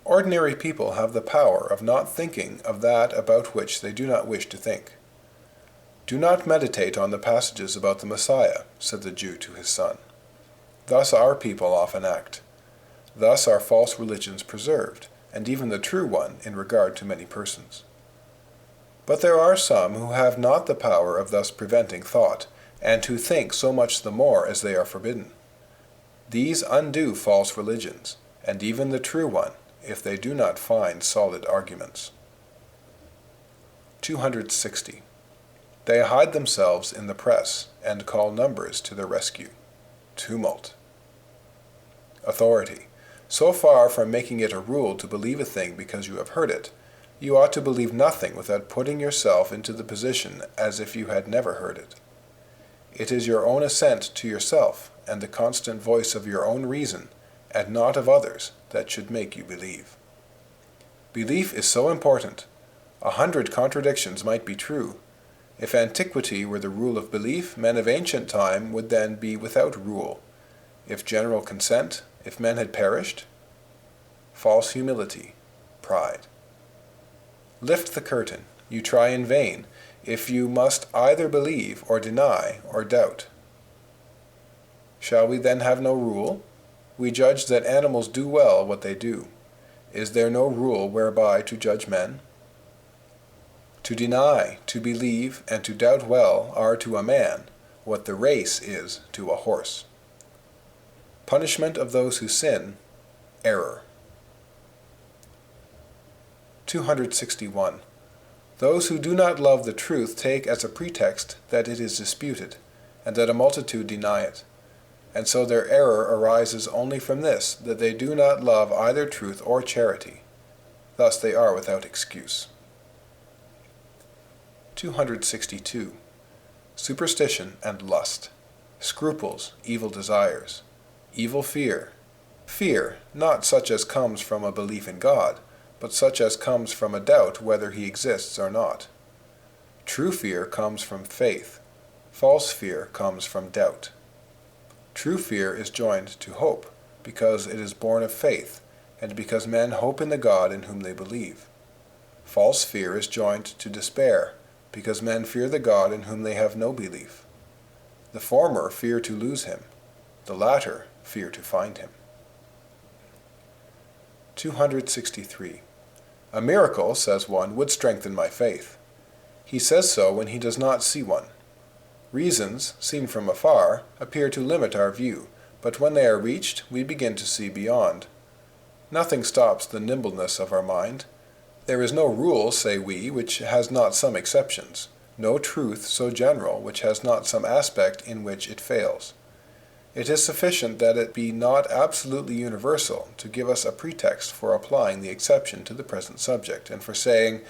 Ordinary people have the power of not thinking of that about which they do not wish to think. Do not meditate on the passages about the Messiah, said the Jew to his son. Thus our people often act. Thus are false religions preserved, and even the true one in regard to many persons. But there are some who have not the power of thus preventing thought, and who think so much the more as they are forbidden. These undo false religions, and even the true one, if they do not find solid arguments. 260. They hide themselves in the press, and call numbers to their rescue. Tumult. Authority. So far from making it a rule to believe a thing because you have heard it, you ought to believe nothing without putting yourself into the position as if you had never heard it. It is your own assent to yourself, and the constant voice of your own reason, and not of others, that should make you believe. Belief is so important. 100 contradictions might be true. If antiquity were the rule of belief, men of ancient time would then be without rule. If general consent, if men had perished, false humility, pride. Lift the curtain, you try in vain, if you must either believe or deny or doubt. Shall we then have no rule? We judge that animals do well what they do. Is there no rule whereby to judge men? To deny, to believe, and to doubt well are to a man what the race is to a horse. Punishment of those who sin, error. 261. Those who do not love the truth take as a pretext that it is disputed, and that a multitude deny it. And so their error arises only from this, that they do not love either truth or charity. Thus they are without excuse. 262. Superstition and lust. Scruples, evil desires. Evil fear. Fear, not such as comes from a belief in God, but such as comes from a doubt whether he exists or not. True fear comes from faith. False fear comes from doubt. True fear is joined to hope, because it is born of faith, and because men hope in the God in whom they believe. False fear is joined to despair, because men fear the God in whom they have no belief. The former fear to lose him, the latter fear to find him. 263. A miracle, says one, would strengthen my faith. He says so when he does not see one. Reasons, seen from afar, appear to limit our view, but when they are reached, we begin to see beyond. Nothing stops the nimbleness of our mind. There is no rule, say we, which has not some exceptions, no truth so general which has not some aspect in which it fails. It is sufficient that it be not absolutely universal to give us a pretext for applying the exception to the present subject, and for saying,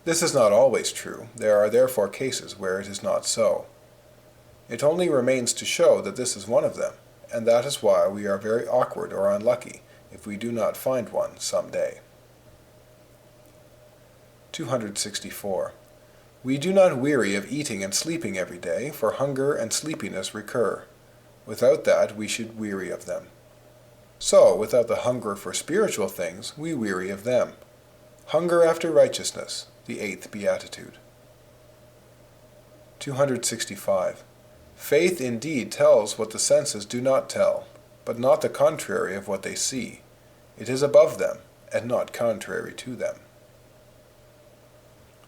this is not always true, there are therefore cases where it is not so. It only remains to show that this is one of them, and that is why we are very awkward or unlucky if we do not find one some day. 264. We do not weary of eating and sleeping every day, for hunger and sleepiness recur. Without that, we should weary of them. So, without the hunger for spiritual things, we weary of them. Hunger after righteousness, the eighth beatitude. 265. Faith indeed tells what the senses do not tell, but not the contrary of what they see. It is above them, and not contrary to them.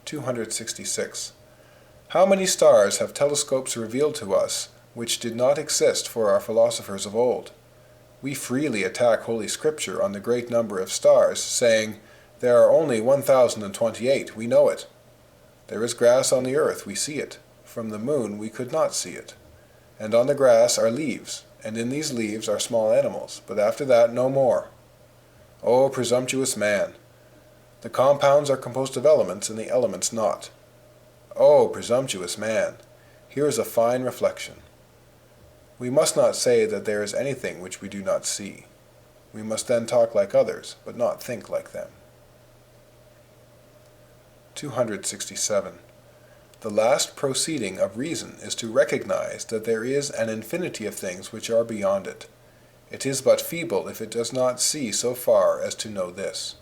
266. How many stars have telescopes revealed to us, which did not exist for our philosophers of old? We freely attack Holy Scripture on the great number of stars, saying, there are only 1,028, we know it. There is grass on the earth, we see it. From the moon we could not see it. And on the grass are leaves, and in these leaves are small animals, but after that no more. O presumptuous man! The compounds are composed of elements, and the elements not. O presumptuous man! Here is a fine reflection. We must not say that there is anything which we do not see. We must then talk like others, but not think like them. 267. The last proceeding of reason is to recognize that there is an infinity of things which are beyond it. It is but feeble if it does not see so far as to know this.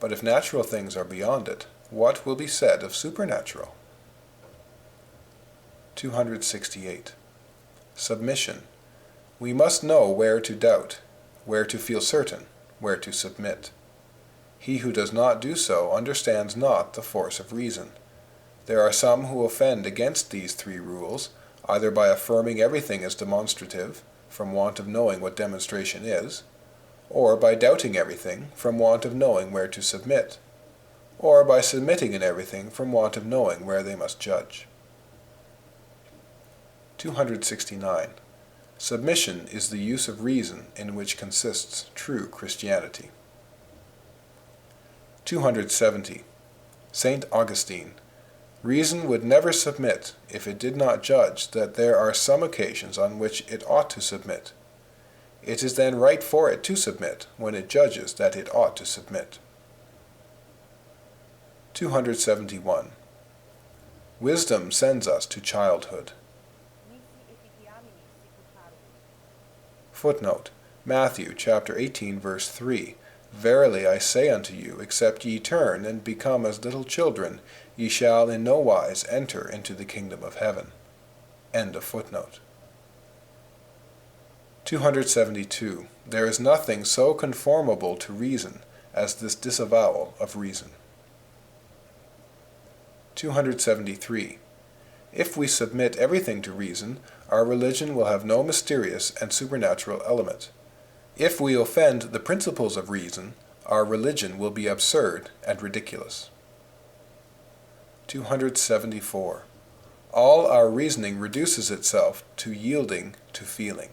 But if natural things are beyond it, what will be said of supernatural? 268. Submission. We must know where to doubt, where to feel certain, where to submit. He who does not do so understands not the force of reason. There are some who offend against these three rules, either by affirming everything as demonstrative, from want of knowing what demonstration is, or by doubting everything, from want of knowing where to submit, or by submitting in everything from want of knowing where they must judge. 269. Submission is the use of reason in which consists true Christianity. 270. St. Augustine. Reason would never submit if it did not judge that there are some occasions on which it ought to submit. It is then right for it to submit when it judges that it ought to submit. 271. Wisdom sends us to childhood. Footnote: Matthew chapter 18, verse 3. Verily I say unto you, except ye turn and become as little children, ye shall in no wise enter into the kingdom of heaven. End of footnote. 272. There is nothing so conformable to reason as this disavowal of reason. 273. If we submit everything to reason, our religion will have no mysterious and supernatural element. If we offend the principles of reason, our religion will be absurd and ridiculous. 274. All our reasoning reduces itself to yielding to feeling.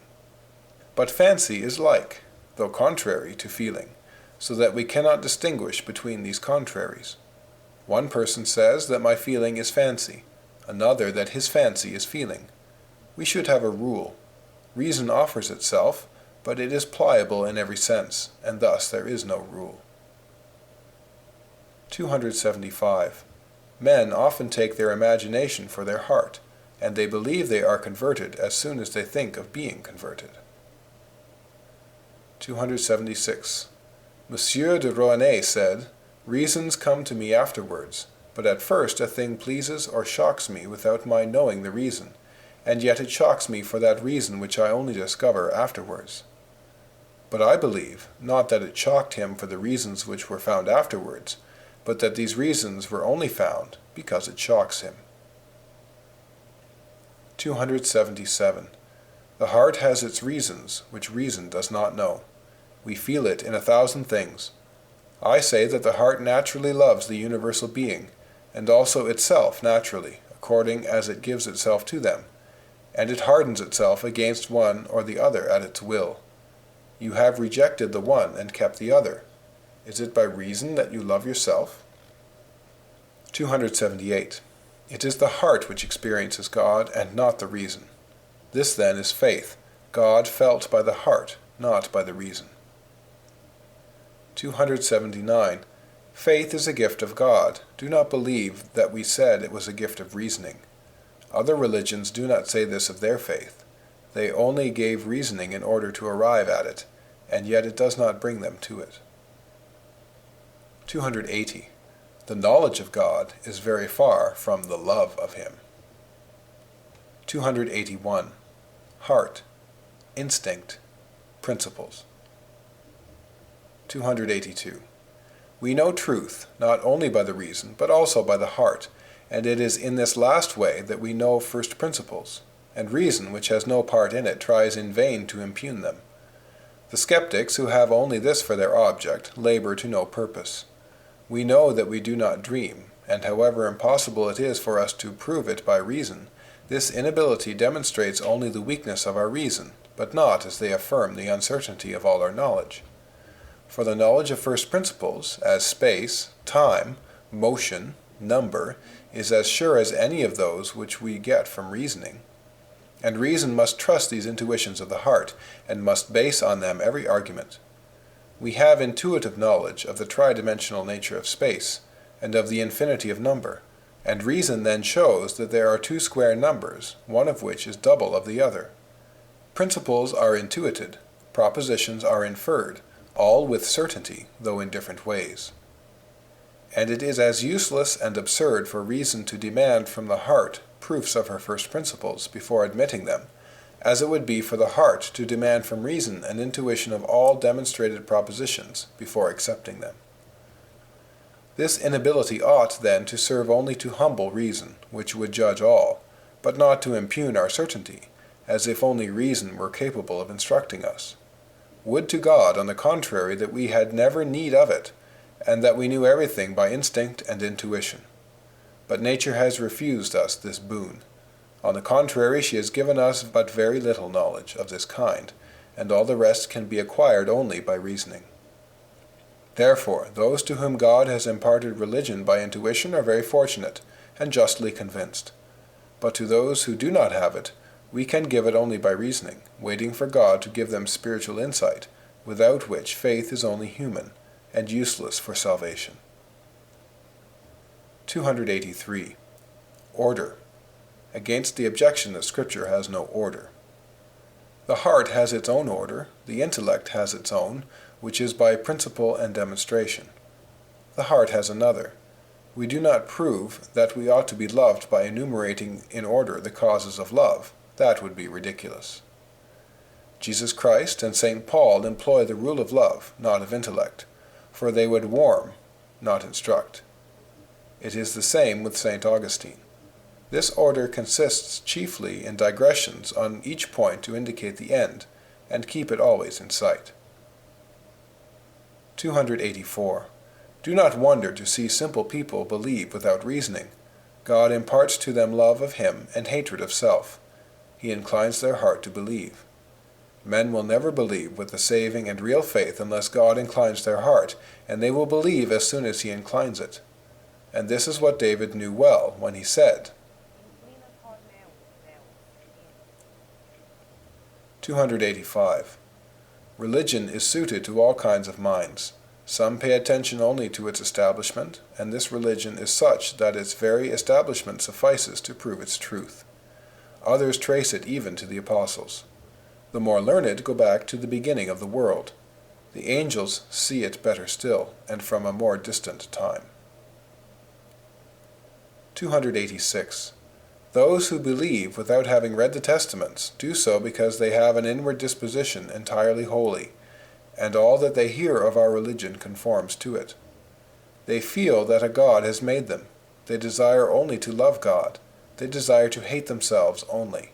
But fancy is like, though contrary to feeling, so that we cannot distinguish between these contraries. One person says that my feeling is fancy, another that his fancy is feeling. We should have a rule. Reason offers itself, but it is pliable in every sense, and thus there is no rule. 275. Men often take their imagination for their heart, and they believe they are converted as soon as they think of being converted. 276. Monsieur de Rohanay said, "Reasons come to me afterwards, but at first a thing pleases or shocks me without my knowing the reason, and yet it shocks me for that reason which I only discover afterwards." But I believe, not that it shocked him for the reasons which were found afterwards, but that these reasons were only found because it shocks him. 277. The heart has its reasons, which reason does not know. We feel it in 1,000 things. I say that the heart naturally loves the universal being, and also itself naturally, according as it gives itself to them, and it hardens itself against one or the other at its will. You have rejected the one and kept the other. Is it by reason that you love yourself? 278. It is the heart which experiences God, and not the reason. This then is faith, God felt by the heart, not by the reason. 279. Faith is a gift of God. Do not believe that we said it was a gift of reasoning. Other religions do not say this of their faith. They only gave reasoning in order to arrive at it, and yet it does not bring them to it. 280. The knowledge of God is very far from the love of Him. 281. Heart, instinct, principles. 282. We know truth not only by the reason, but also by the heart, and it is in this last way that we know first principles, and reason, which has no part in it, tries in vain to impugn them. The skeptics, who have only this for their object, labor to no purpose. We know that we do not dream, and however impossible it is for us to prove it by reason, this inability demonstrates only the weakness of our reason, but not, as they affirm, the uncertainty of all our knowledge. For the knowledge of first principles, as space, time, motion, number, is as sure as any of those which we get from reasoning. And reason must trust these intuitions of the heart, and must base on them every argument. We have intuitive knowledge of the tridimensional nature of space, and of the infinity of number, and reason then shows that there are two square numbers, one of which is double of the other. Principles are intuited, propositions are inferred, all with certainty, though in different ways. And it is as useless and absurd for reason to demand from the heart proofs of her first principles before admitting them, as it would be for the heart to demand from reason an intuition of all demonstrated propositions before accepting them. This inability ought, then, to serve only to humble reason, which would judge all, but not to impugn our certainty, as if only reason were capable of instructing us. Would to God, on the contrary, that we had never need of it, and that we knew everything by instinct and intuition. But nature has refused us this boon. On the contrary, she has given us but very little knowledge of this kind, and all the rest can be acquired only by reasoning. Therefore, those to whom God has imparted religion by intuition are very fortunate, and justly convinced. But to those who do not have it, we can give it only by reasoning, waiting for God to give them spiritual insight, without which faith is only human, and useless for salvation. 283. Order. Against the objection that Scripture has no order. The heart has its own order, the intellect has its own, which is by principle and demonstration. The heart has another. We do not prove that we ought to be loved by enumerating in order the causes of love. That would be ridiculous. Jesus Christ and St. Paul employ the rule of love, not of intellect, for they would warn, not instruct. It is the same with St. Augustine. This order consists chiefly in digressions on each point to indicate the end, and keep it always in sight. 284. Do not wonder to see simple people believe without reasoning. God imparts to them love of Him and hatred of self. He inclines their heart to believe. Men will never believe with a saving and real faith unless God inclines their heart, and they will believe as soon as He inclines it. And this is what David knew well when he said, 285. Religion is suited to all kinds of minds. Some pay attention only to its establishment, and this religion is such that its very establishment suffices to prove its truth. Others trace it even to the apostles. The more learned go back to the beginning of the world. The angels see it better still, and from a more distant time. 286. Those who believe without having read the Testaments do so because they have an inward disposition entirely holy, and all that they hear of our religion conforms to it. They feel that a God has made them. They desire only to love God. They desire to hate themselves only.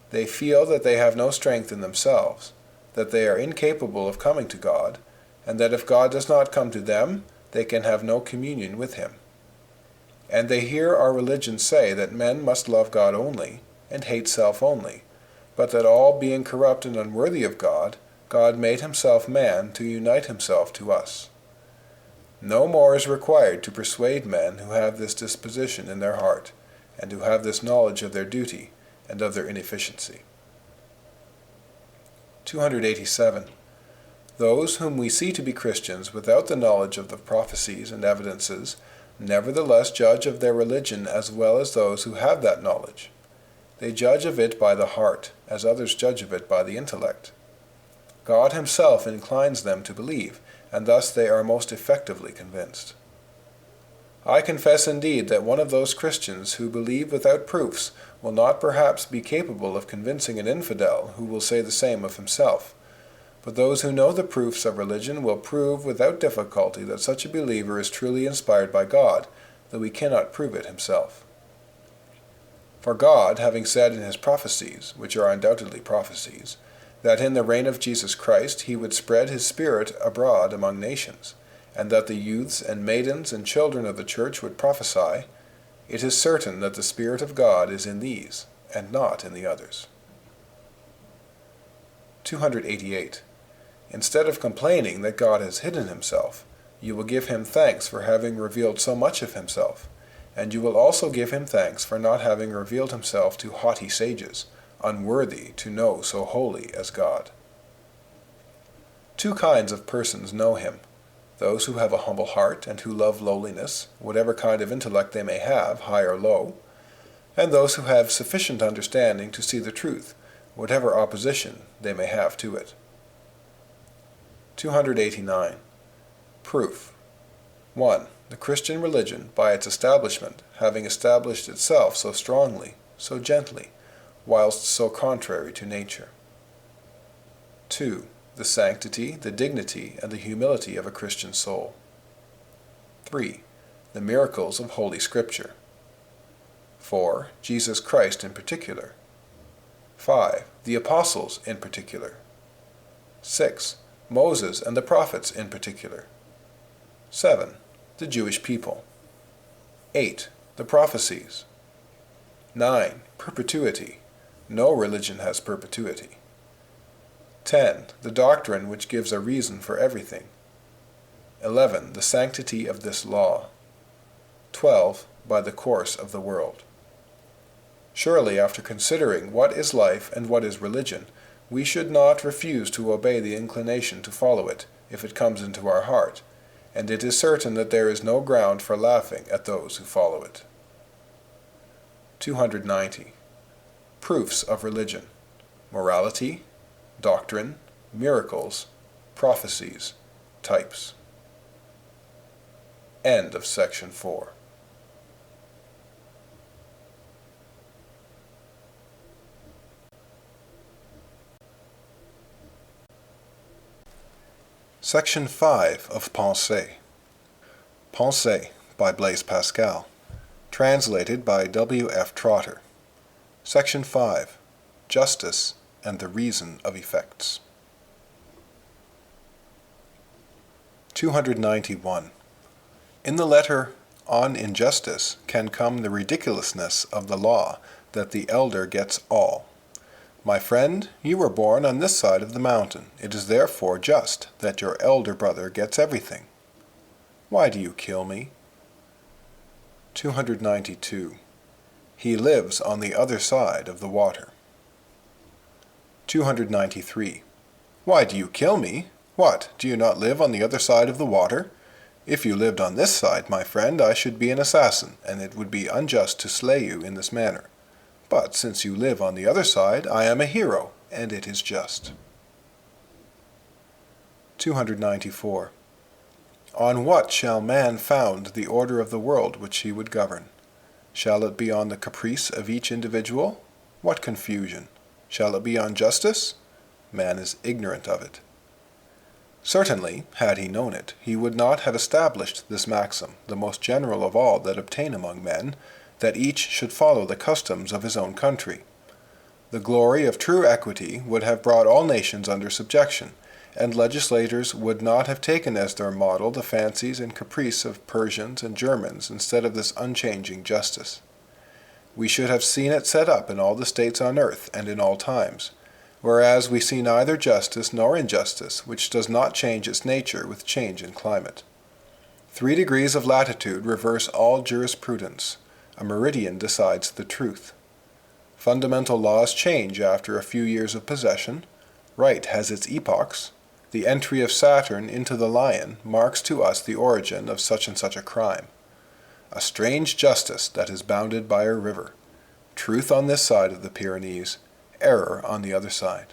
They feel that they have no strength in themselves, that they are incapable of coming to God, and that if God does not come to them, they can have no communion with Him. And they hear our religion say that men must love God only, and hate self only, but that all being corrupt and unworthy of God, God made Himself man to unite Himself to us. No more is required to persuade men who have this disposition in their heart, and who have this knowledge of their duty, and of their inefficiency. 287. Those whom we see to be Christians without the knowledge of the prophecies and evidences nevertheless judge of their religion as well as those who have that knowledge. They judge of it by the heart, as others judge of it by the intellect. God Himself inclines them to believe, and thus they are most effectively convinced. I confess indeed that one of those Christians who believe without proofs will not perhaps be capable of convincing an infidel who will say the same of himself. But those who know the proofs of religion will prove without difficulty that such a believer is truly inspired by God, though he cannot prove it himself. For God, having said in His prophecies, which are undoubtedly prophecies, that in the reign of Jesus Christ He would spread His Spirit abroad among nations, and that the youths and maidens and children of the church would prophesy, it is certain that the Spirit of God is in these, and not in the others. 288. Instead of complaining that God has hidden Himself, you will give Him thanks for having revealed so much of Himself, and you will also give Him thanks for not having revealed Himself to haughty sages, unworthy to know so holy as God. Two kinds of persons know Him: those who have a humble heart and who love lowliness, whatever kind of intellect they may have, high or low, and those who have sufficient understanding to see the truth, whatever opposition they may have to it. 289. Proof. 1. The Christian religion, by its establishment, having established itself so strongly, so gently, whilst so contrary to nature. 2. The sanctity, the dignity, and the humility of a Christian soul. 3. The miracles of Holy Scripture. 4. Jesus Christ in particular. 5. The Apostles in particular. 6. Moses and the prophets in particular. 7. The Jewish people. 8. The Prophecies. 9. Perpetuity. No religion has perpetuity. 10. The doctrine which gives a reason for everything. 11. The sanctity of this law. 12. By the course of the world. Surely, after considering what is life and what is religion, we should not refuse to obey the inclination to follow it, if it comes into our heart, and it is certain that there is no ground for laughing at those who follow it. 290. Proofs of religion: morality, doctrine, miracles, prophecies, types. End of section 4. Section 5 of Pensées. Pensées by Blaise Pascal. Translated by W.F. Trotter. Section 5. Justice and the Reason of Effects. 291. In the letter on injustice can come the ridiculousness of the law that the elder gets all. My friend, you were born on this side of the mountain. It is therefore just that your elder brother gets everything. Why do you kill me? 292. He lives on the other side of the water. 293. Why do you kill me? What, do you not live on the other side of the water? If you lived on this side, my friend, I should be an assassin, and it would be unjust to slay you in this manner. But since you live on the other side, I am a hero, and it is just. 294. On what shall man found the order of the world which he would govern? Shall it be on the caprice of each individual? What confusion! Shall it be on justice? Man is ignorant of it. Certainly, had he known it, he would not have established this maxim, the most general of all that obtain among men, that each should follow the customs of his own country. The glory of true equity would have brought all nations under subjection, and legislators would not have taken as their model the fancies and caprice of Persians and Germans instead of this unchanging justice. We should have seen it set up in all the states on earth and in all times, whereas we see neither justice nor injustice, which does not change its nature with change in climate. 3 degrees of latitude reverse all jurisprudence. A meridian decides the truth. Fundamental laws change after a few years of possession. Right has its epochs. The entry of Saturn into the lion marks to us the origin of such and such a crime. A strange justice that is bounded by a river. Truth on this side of the Pyrenees, error on the other side.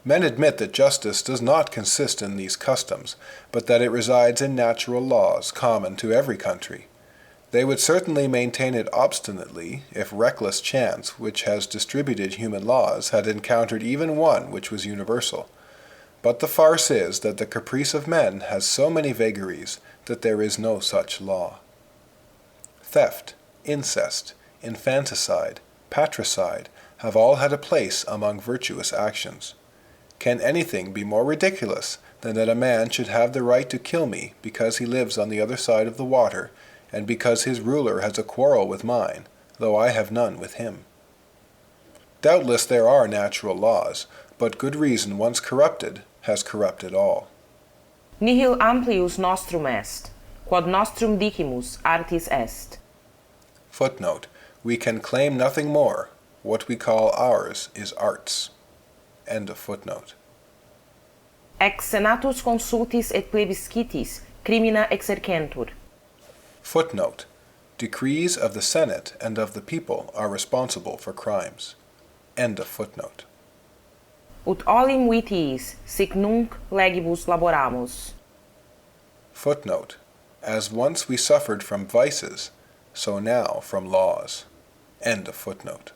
Men admit that justice does not consist in these customs, but that it resides in natural laws common to every country. They would certainly maintain it obstinately if reckless chance, which has distributed human laws, had encountered even one which was universal. But the farce is that the caprice of men has so many vagaries that there is no such law. Theft, incest, infanticide, patricide have all had a place among virtuous actions. Can anything be more ridiculous than that a man should have the right to kill me because he lives on the other side of the water, and because his ruler has a quarrel with mine, though I have none with him? Doubtless there are natural laws, but good reason once corrupted has corrupted all. Nihil amplius nostrum est, quod nostrum dicimus artis est. Footnote: we can claim nothing more. What we call ours is arts. End of footnote. Ex senatus consultis et plebiscitis crimina exercentur. Footnote: decrees of the Senate and of the people are responsible for crimes. End of footnote. Ut olim vitiis sic nunc legibus laboramus. Footnote: as once we suffered from vices, so now from laws. End of footnote.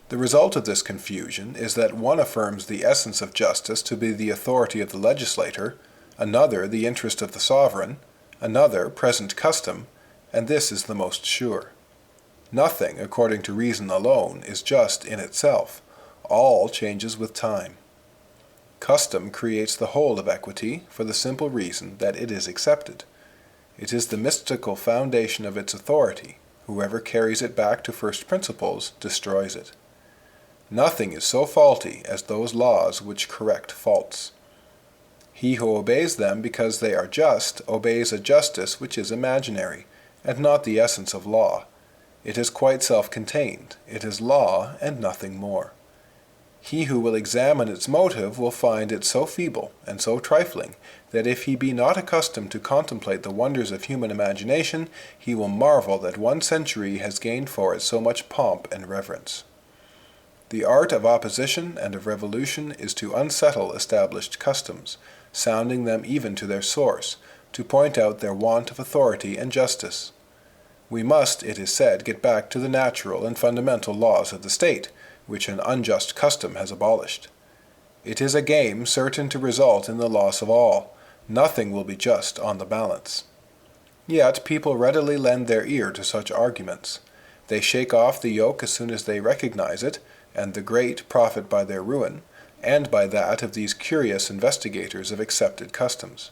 The result of this confusion is that one affirms the essence of justice to be the authority of the legislator, another the interest of the sovereign, another present custom, and this is the most sure. Nothing, according to reason alone, is just in itself. All changes with time. Custom creates the whole of equity for the simple reason that it is accepted. It is the mystical foundation of its authority. Whoever carries it back to first principles destroys it. Nothing is so faulty as those laws which correct faults. He who obeys them because they are just obeys a justice which is imaginary, and not the essence of law. It is quite self-contained. It is law and nothing more. He who will examine its motive will find it so feeble and so trifling that if he be not accustomed to contemplate the wonders of human imagination, he will marvel that 1 century has gained for it so much pomp and reverence. The art of opposition and of revolution is to unsettle established customs, sounding them even to their source, to point out their want of authority and justice. We must, it is said, get back to the natural and fundamental laws of the state, which an unjust custom has abolished. It is a game certain to result in the loss of all. Nothing will be just on the balance. Yet people readily lend their ear to such arguments. They shake off the yoke as soon as they recognize it, and the great profit by their ruin, and by that of these curious investigators of accepted customs.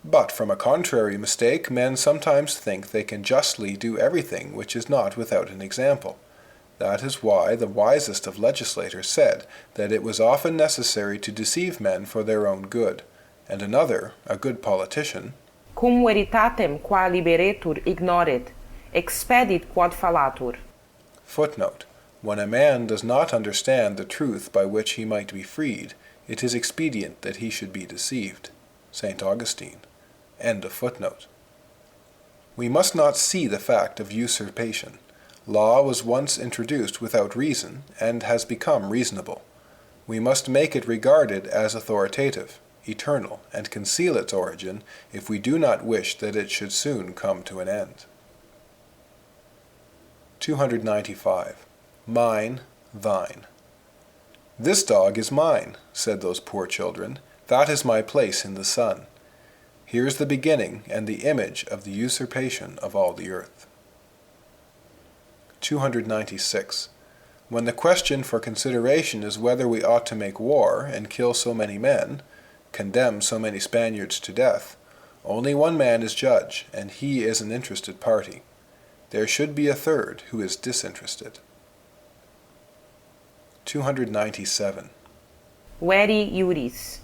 But from a contrary mistake men sometimes think they can justly do everything which is not without an example. That is why the wisest of legislators said that it was often necessary to deceive men for their own good, and another, a good politician, Cum veritatem qua liberetur ignoret, expedit quod fallatur. Footnote: when a man does not understand the truth by which he might be freed, it is expedient that he should be deceived. St. Augustine. End of footnote. We must not see the fact of usurpation. Law was once introduced without reason, and has become reasonable. We must make it regarded as authoritative, eternal, and conceal its origin if we do not wish that it should soon come to an end. 295. Mine, thine. This dog is mine, said those poor children. That is my place in the sun. Here is the beginning and the image of the usurpation of all the earth. 296. When the question for consideration is whether we ought to make war and kill so many men, condemn so many Spaniards to death, only one man is judge, and he is an interested party. There should be a third who is disinterested. 297. Veri iuris.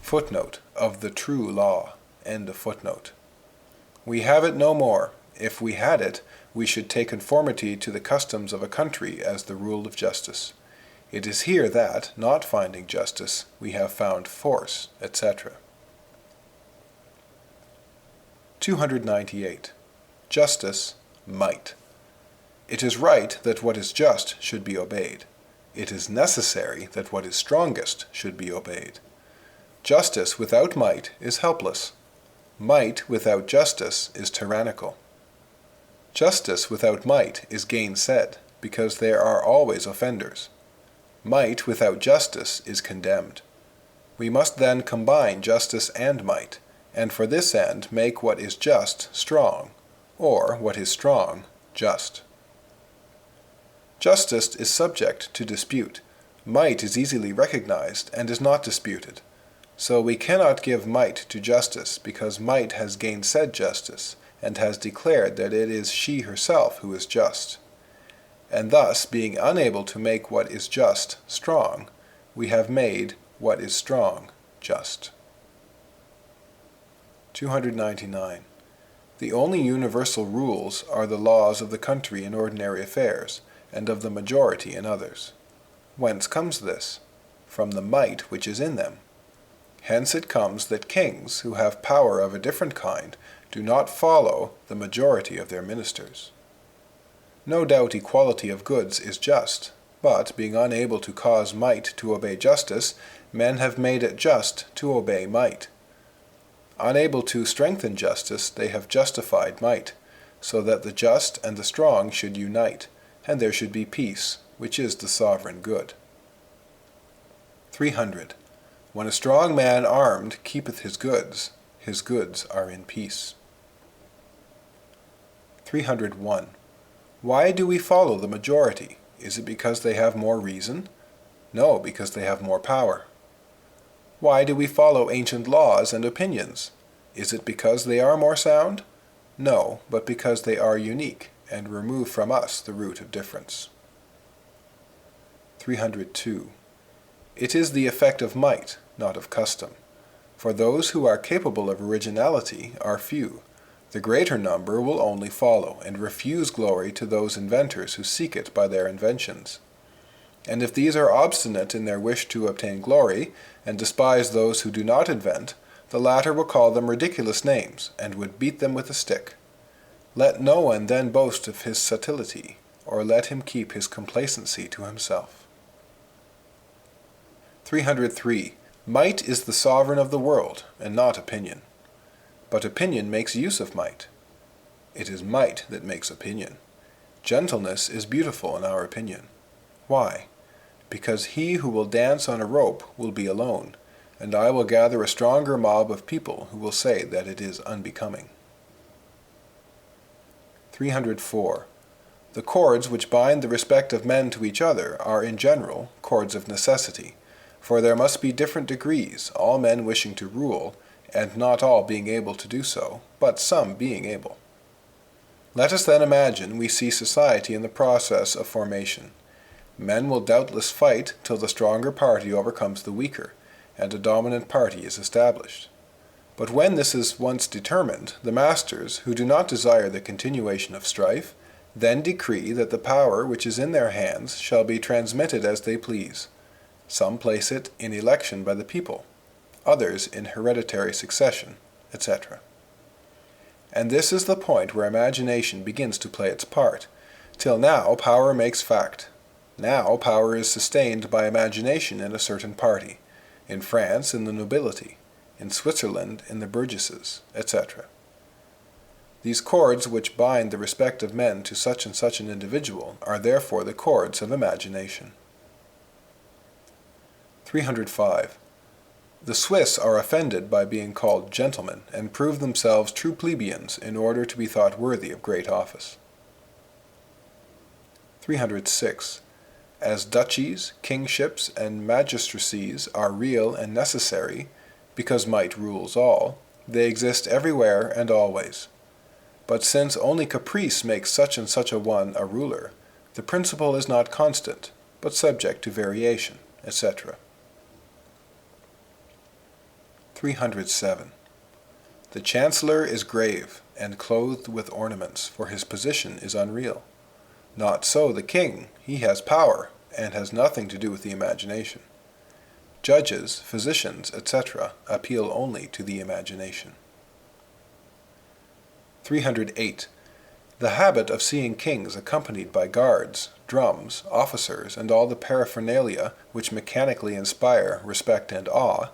Footnote: of the true law. End of footnote. We have it no more. If we had it, we should take conformity to the customs of a country as the rule of justice. It is here that, not finding justice, we have found force, etc. 298. Justice, might. It is right that what is just should be obeyed. It is necessary that what is strongest should be obeyed. Justice without might is helpless. Might without justice is tyrannical. Justice without might is gainsaid, because there are always offenders. Might without justice is condemned. We must then combine justice and might, and for this end make what is just strong, or what is strong just. Justice is subject to dispute. Might is easily recognized and is not disputed. So we cannot give might to justice, because might has gainsaid justice, and has declared that it is she herself who is just. And thus, being unable to make what is just strong, we have made what is strong just. 299. The only universal rules are the laws of the country in ordinary affairs, and of the majority in others. Whence comes this? From the might which is in them. Hence it comes that kings, who have power of a different kind, do not follow the majority of their ministers. No doubt equality of goods is just, but, being unable to cause might to obey justice, men have made it just to obey might. Unable to strengthen justice, they have justified might, so that the just and the strong should unite, and there should be peace, which is the sovereign good. 300. When a strong man armed keepeth his goods are in peace. 301. Why do we follow the majority? Is it because they have more reason? No, because they have more power. Why do we follow ancient laws and opinions? Is it because they are more sound? No, but because they are unique, and remove from us the root of difference. 302. It is the effect of might, not of custom. For those who are capable of originality are few. The greater number will only follow, and refuse glory to those inventors who seek it by their inventions. And if these are obstinate in their wish to obtain glory, and despise those who do not invent, the latter will call them ridiculous names, and would beat them with a stick. Let no one then boast of his subtlety, or let him keep his complacency to himself. 303. Might is the sovereign of the world, and not opinion. But opinion makes use of might. It is might that makes opinion. Gentleness is beautiful in our opinion. Why? Because he who will dance on a rope will be alone, and I will gather a stronger mob of people who will say that it is unbecoming. 304. The cords which bind the respect of men to each other are in general cords of necessity, for there must be different degrees, all men wishing to rule, and not all being able to do so, but some being able. Let us then imagine we see society in the process of formation. Men will doubtless fight till the stronger party overcomes the weaker, and a dominant party is established. But when this is once determined, the masters, who do not desire the continuation of strife, then decree that the power which is in their hands shall be transmitted as they please. Some place it in election by the people, others in hereditary succession, etc. And this is the point where imagination begins to play its part. Till now power makes fact. Now power is sustained by imagination in a certain party, in France in the nobility, in Switzerland in the burgesses, etc. These cords which bind the respect of men to such and such an individual are therefore the cords of imagination. 305. The Swiss are offended by being called gentlemen, and prove themselves true plebeians in order to be thought worthy of great office. 306. As duchies, kingships, and magistracies are real and necessary, because might rules all, they exist everywhere and always. But since only caprice makes such and such a one a ruler, the principle is not constant, but subject to variation, etc. 307. The chancellor is grave, and clothed with ornaments, for his position is unreal. Not so the king, he has power, and has nothing to do with the imagination. Judges, physicians, etc. appeal only to the imagination. 308. The habit of seeing kings accompanied by guards, drums, officers, and all the paraphernalia which mechanically inspire respect and awe,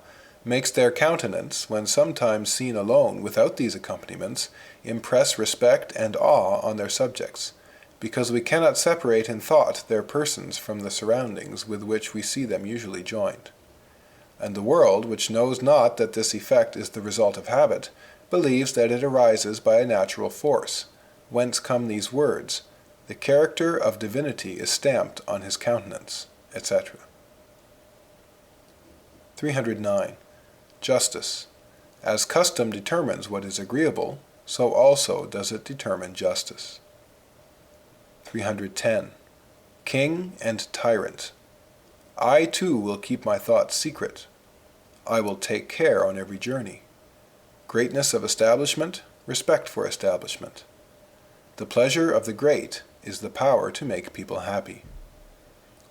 makes their countenance, when sometimes seen alone without these accompaniments, impress respect and awe on their subjects, because we cannot separate in thought their persons from the surroundings with which we see them usually joined. And the world, which knows not that this effect is the result of habit, believes that it arises by a natural force, whence come these words, "The character of divinity is stamped on his countenance," etc. 309. Justice. As custom determines what is agreeable, so also does it determine justice. 310. King and tyrant. I too will keep my thoughts secret. I will take care on every journey. Greatness of establishment, respect for establishment. The pleasure of the great is the power to make people happy.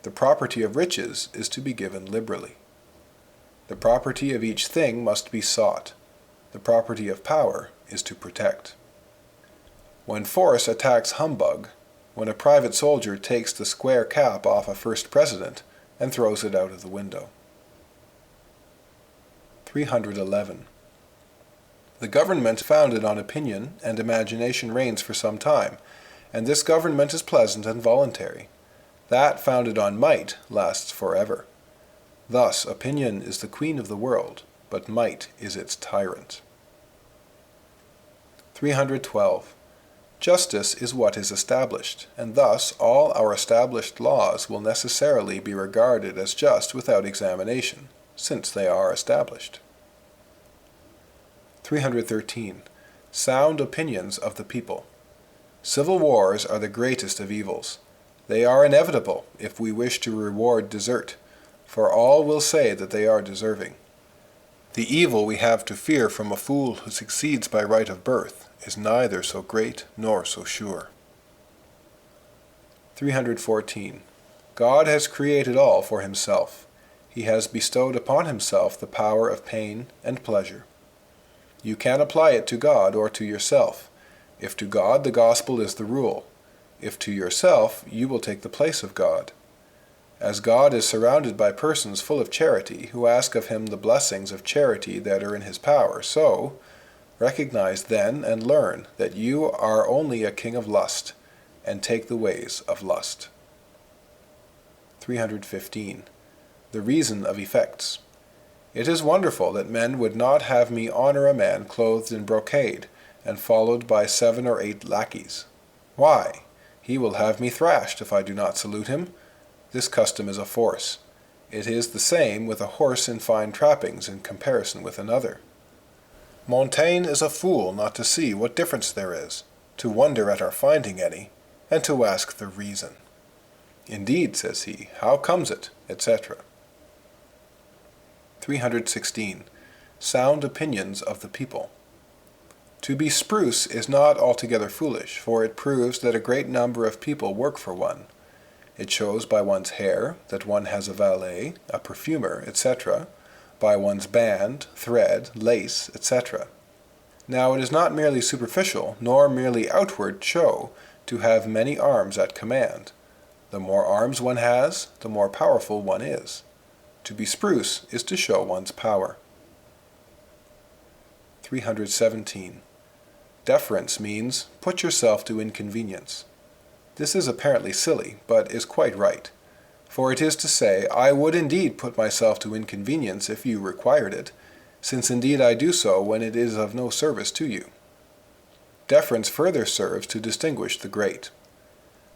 The property of riches is to be given liberally. The property of each thing must be sought. The property of power is to protect. When force attacks humbug, when a private soldier takes the square cap off a first president and throws it out of the window. 311. The government founded on opinion and imagination reigns for some time, and this government is pleasant and voluntary. That founded on might lasts forever. Thus, opinion is the queen of the world, but might is its tyrant. 312. Justice is what is established, and thus all our established laws will necessarily be regarded as just without examination, since they are established. 313. Sound opinions of the people. Civil wars are the greatest of evils. They are inevitable if we wish to reward desert, for all will say that they are deserving. The evil we have to fear from a fool who succeeds by right of birth is neither so great nor so sure. 314. God has created all for himself. He has bestowed upon himself the power of pain and pleasure. You can apply it to God or to yourself. If to God, the gospel is the rule. If to yourself, you will take the place of God. As God is surrounded by persons full of charity, who ask of him the blessings of charity that are in his power, so recognize then and learn that you are only a king of lust, and take the ways of lust. 315. The reason of effects. It is wonderful that men would not have me honor a man clothed in brocade, and followed by 7 or 8 lackeys. Why? He will have me thrashed if I do not salute him. This custom is a force. It is the same with a horse in fine trappings in comparison with another. Montaigne is a fool not to see what difference there is, to wonder at our finding any, and to ask the reason. Indeed, says he, how comes it, etc. 316. Sound opinions of the people. To be spruce is not altogether foolish, for it proves that a great number of people work for one. It shows by one's hair that one has a valet, a perfumer, etc., by one's band, thread, lace, etc. Now it is not merely superficial, nor merely outward show, to have many arms at command. The more arms one has, the more powerful one is. To be spruce is to show one's power. 317. Deference means put yourself to inconvenience. This is apparently silly, but is quite right. For it is to say, I would indeed put myself to inconvenience if you required it, since indeed I do so when it is of no service to you. Deference further serves to distinguish the great.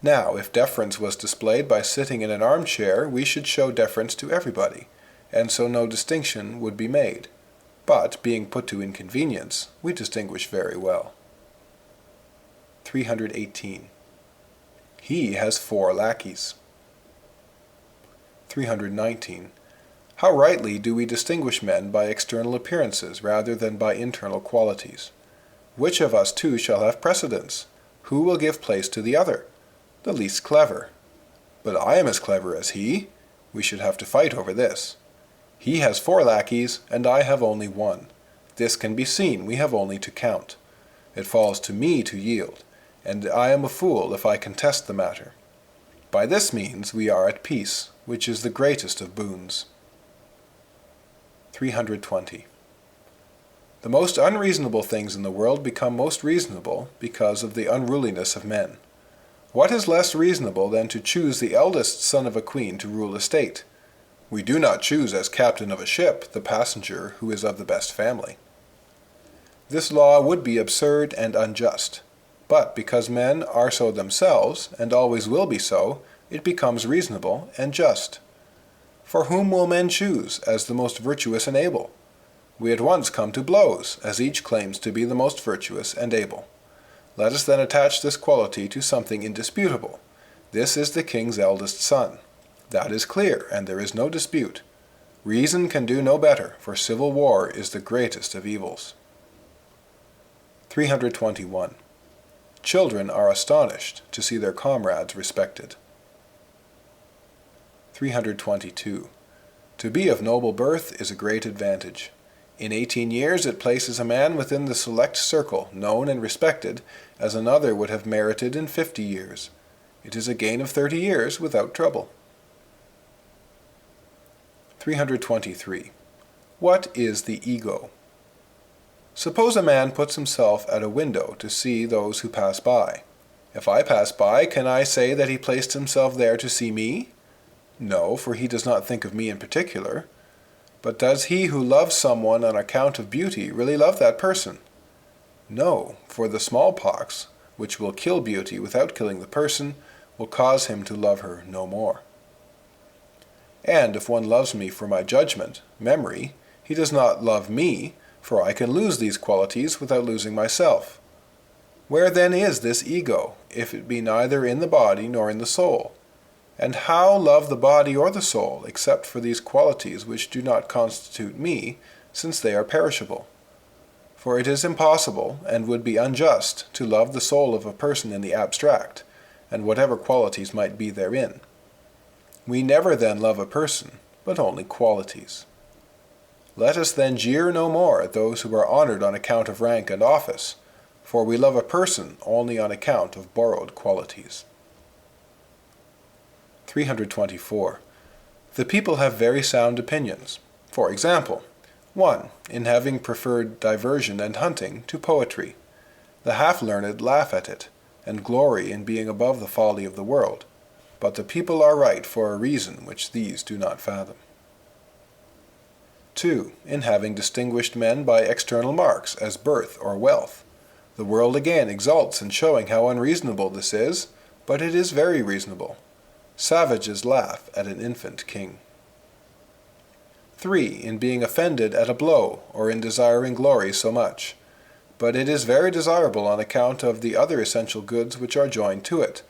Now, if deference was displayed by sitting in an armchair, we should show deference to everybody, and so no distinction would be made. But, being put to inconvenience, we distinguish very well. 318. He has 4 lackeys. 319. How rightly do we distinguish men by external appearances rather than by internal qualities? Which of us two shall have precedence? Who will give place to the other? The least clever. But I am as clever as he. We should have to fight over this. He has 4 lackeys, and I have only 1. This can be seen, we have only to count. It falls to me to yield, and I am a fool if I contest the matter. By this means we are at peace, which is the greatest of boons. 320. The most unreasonable things in the world become most reasonable because of the unruliness of men. What is less reasonable than to choose the eldest son of a queen to rule a state? We do not choose as captain of a ship the passenger who is of the best family. This law would be absurd and unjust, but because men are so themselves, and always will be so, it becomes reasonable and just. For whom will men choose as the most virtuous and able? We at once come to blows, as each claims to be the most virtuous and able. Let us then attach this quality to something indisputable. This is the king's eldest son. That is clear, and there is no dispute. Reason can do no better, for civil war is the greatest of evils. 321. Children are astonished to see their comrades respected. 322. To be of noble birth is a great advantage. In 18 years it places a man within the select circle, known and respected, as another would have merited in 50 years. It is a gain of 30 years without trouble. 323. What is the ego? Suppose a man puts himself at a window to see those who pass by. If I pass by, can I say that he placed himself there to see me? No, for he does not think of me in particular. But does he who loves someone on account of beauty really love that person? No, for the smallpox, which will kill beauty without killing the person, will cause him to love her no more. And if one loves me for my judgment, memory, he does not love me, for I can lose these qualities without losing myself. Where then is this ego, if it be neither in the body nor in the soul? And how love the body or the soul, except for these qualities which do not constitute me, since they are perishable? For it is impossible, and would be unjust, to love the soul of a person in the abstract, and whatever qualities might be therein. We never then love a person, but only qualities. Let us then jeer no more at those who are honored on account of rank and office, for we love a person only on account of borrowed qualities. 324. The people have very sound opinions. For example, 1. In having preferred diversion and hunting to poetry. The half-learned laugh at it, and glory in being above the folly of the world. But the people are right for a reason which these do not fathom. 2. In having distinguished men by external marks, as birth or wealth. The world again exults in showing how unreasonable this is, but it is very reasonable. Savages laugh at an infant king. 3. In being offended at a blow, or in desiring glory so much. But it is very desirable on account of the other essential goods which are joined to it,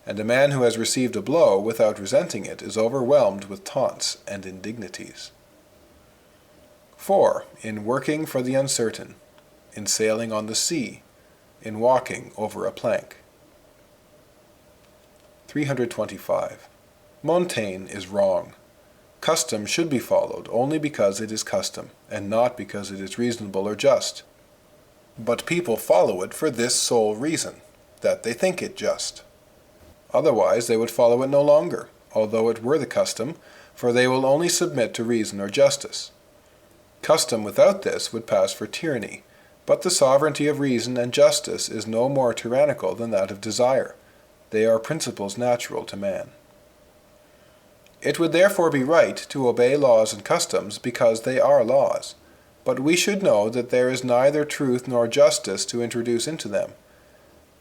and a man who has received a blow without resenting it is overwhelmed with taunts and indignities. 4. In working for the uncertain, in sailing on the sea, in walking over a plank. 325. Montaigne is wrong. Custom should be followed only because it is custom, and not because it is reasonable or just. But people follow it for this sole reason, that they think it just. Otherwise they would follow it no longer, although it were the custom, for they will only submit to reason or justice. Custom without this would pass for tyranny, but the sovereignty of reason and justice is no more tyrannical than that of desire. They are principles natural to man. It would therefore be right to obey laws and customs because they are laws, but we should know that there is neither truth nor justice to introduce into them,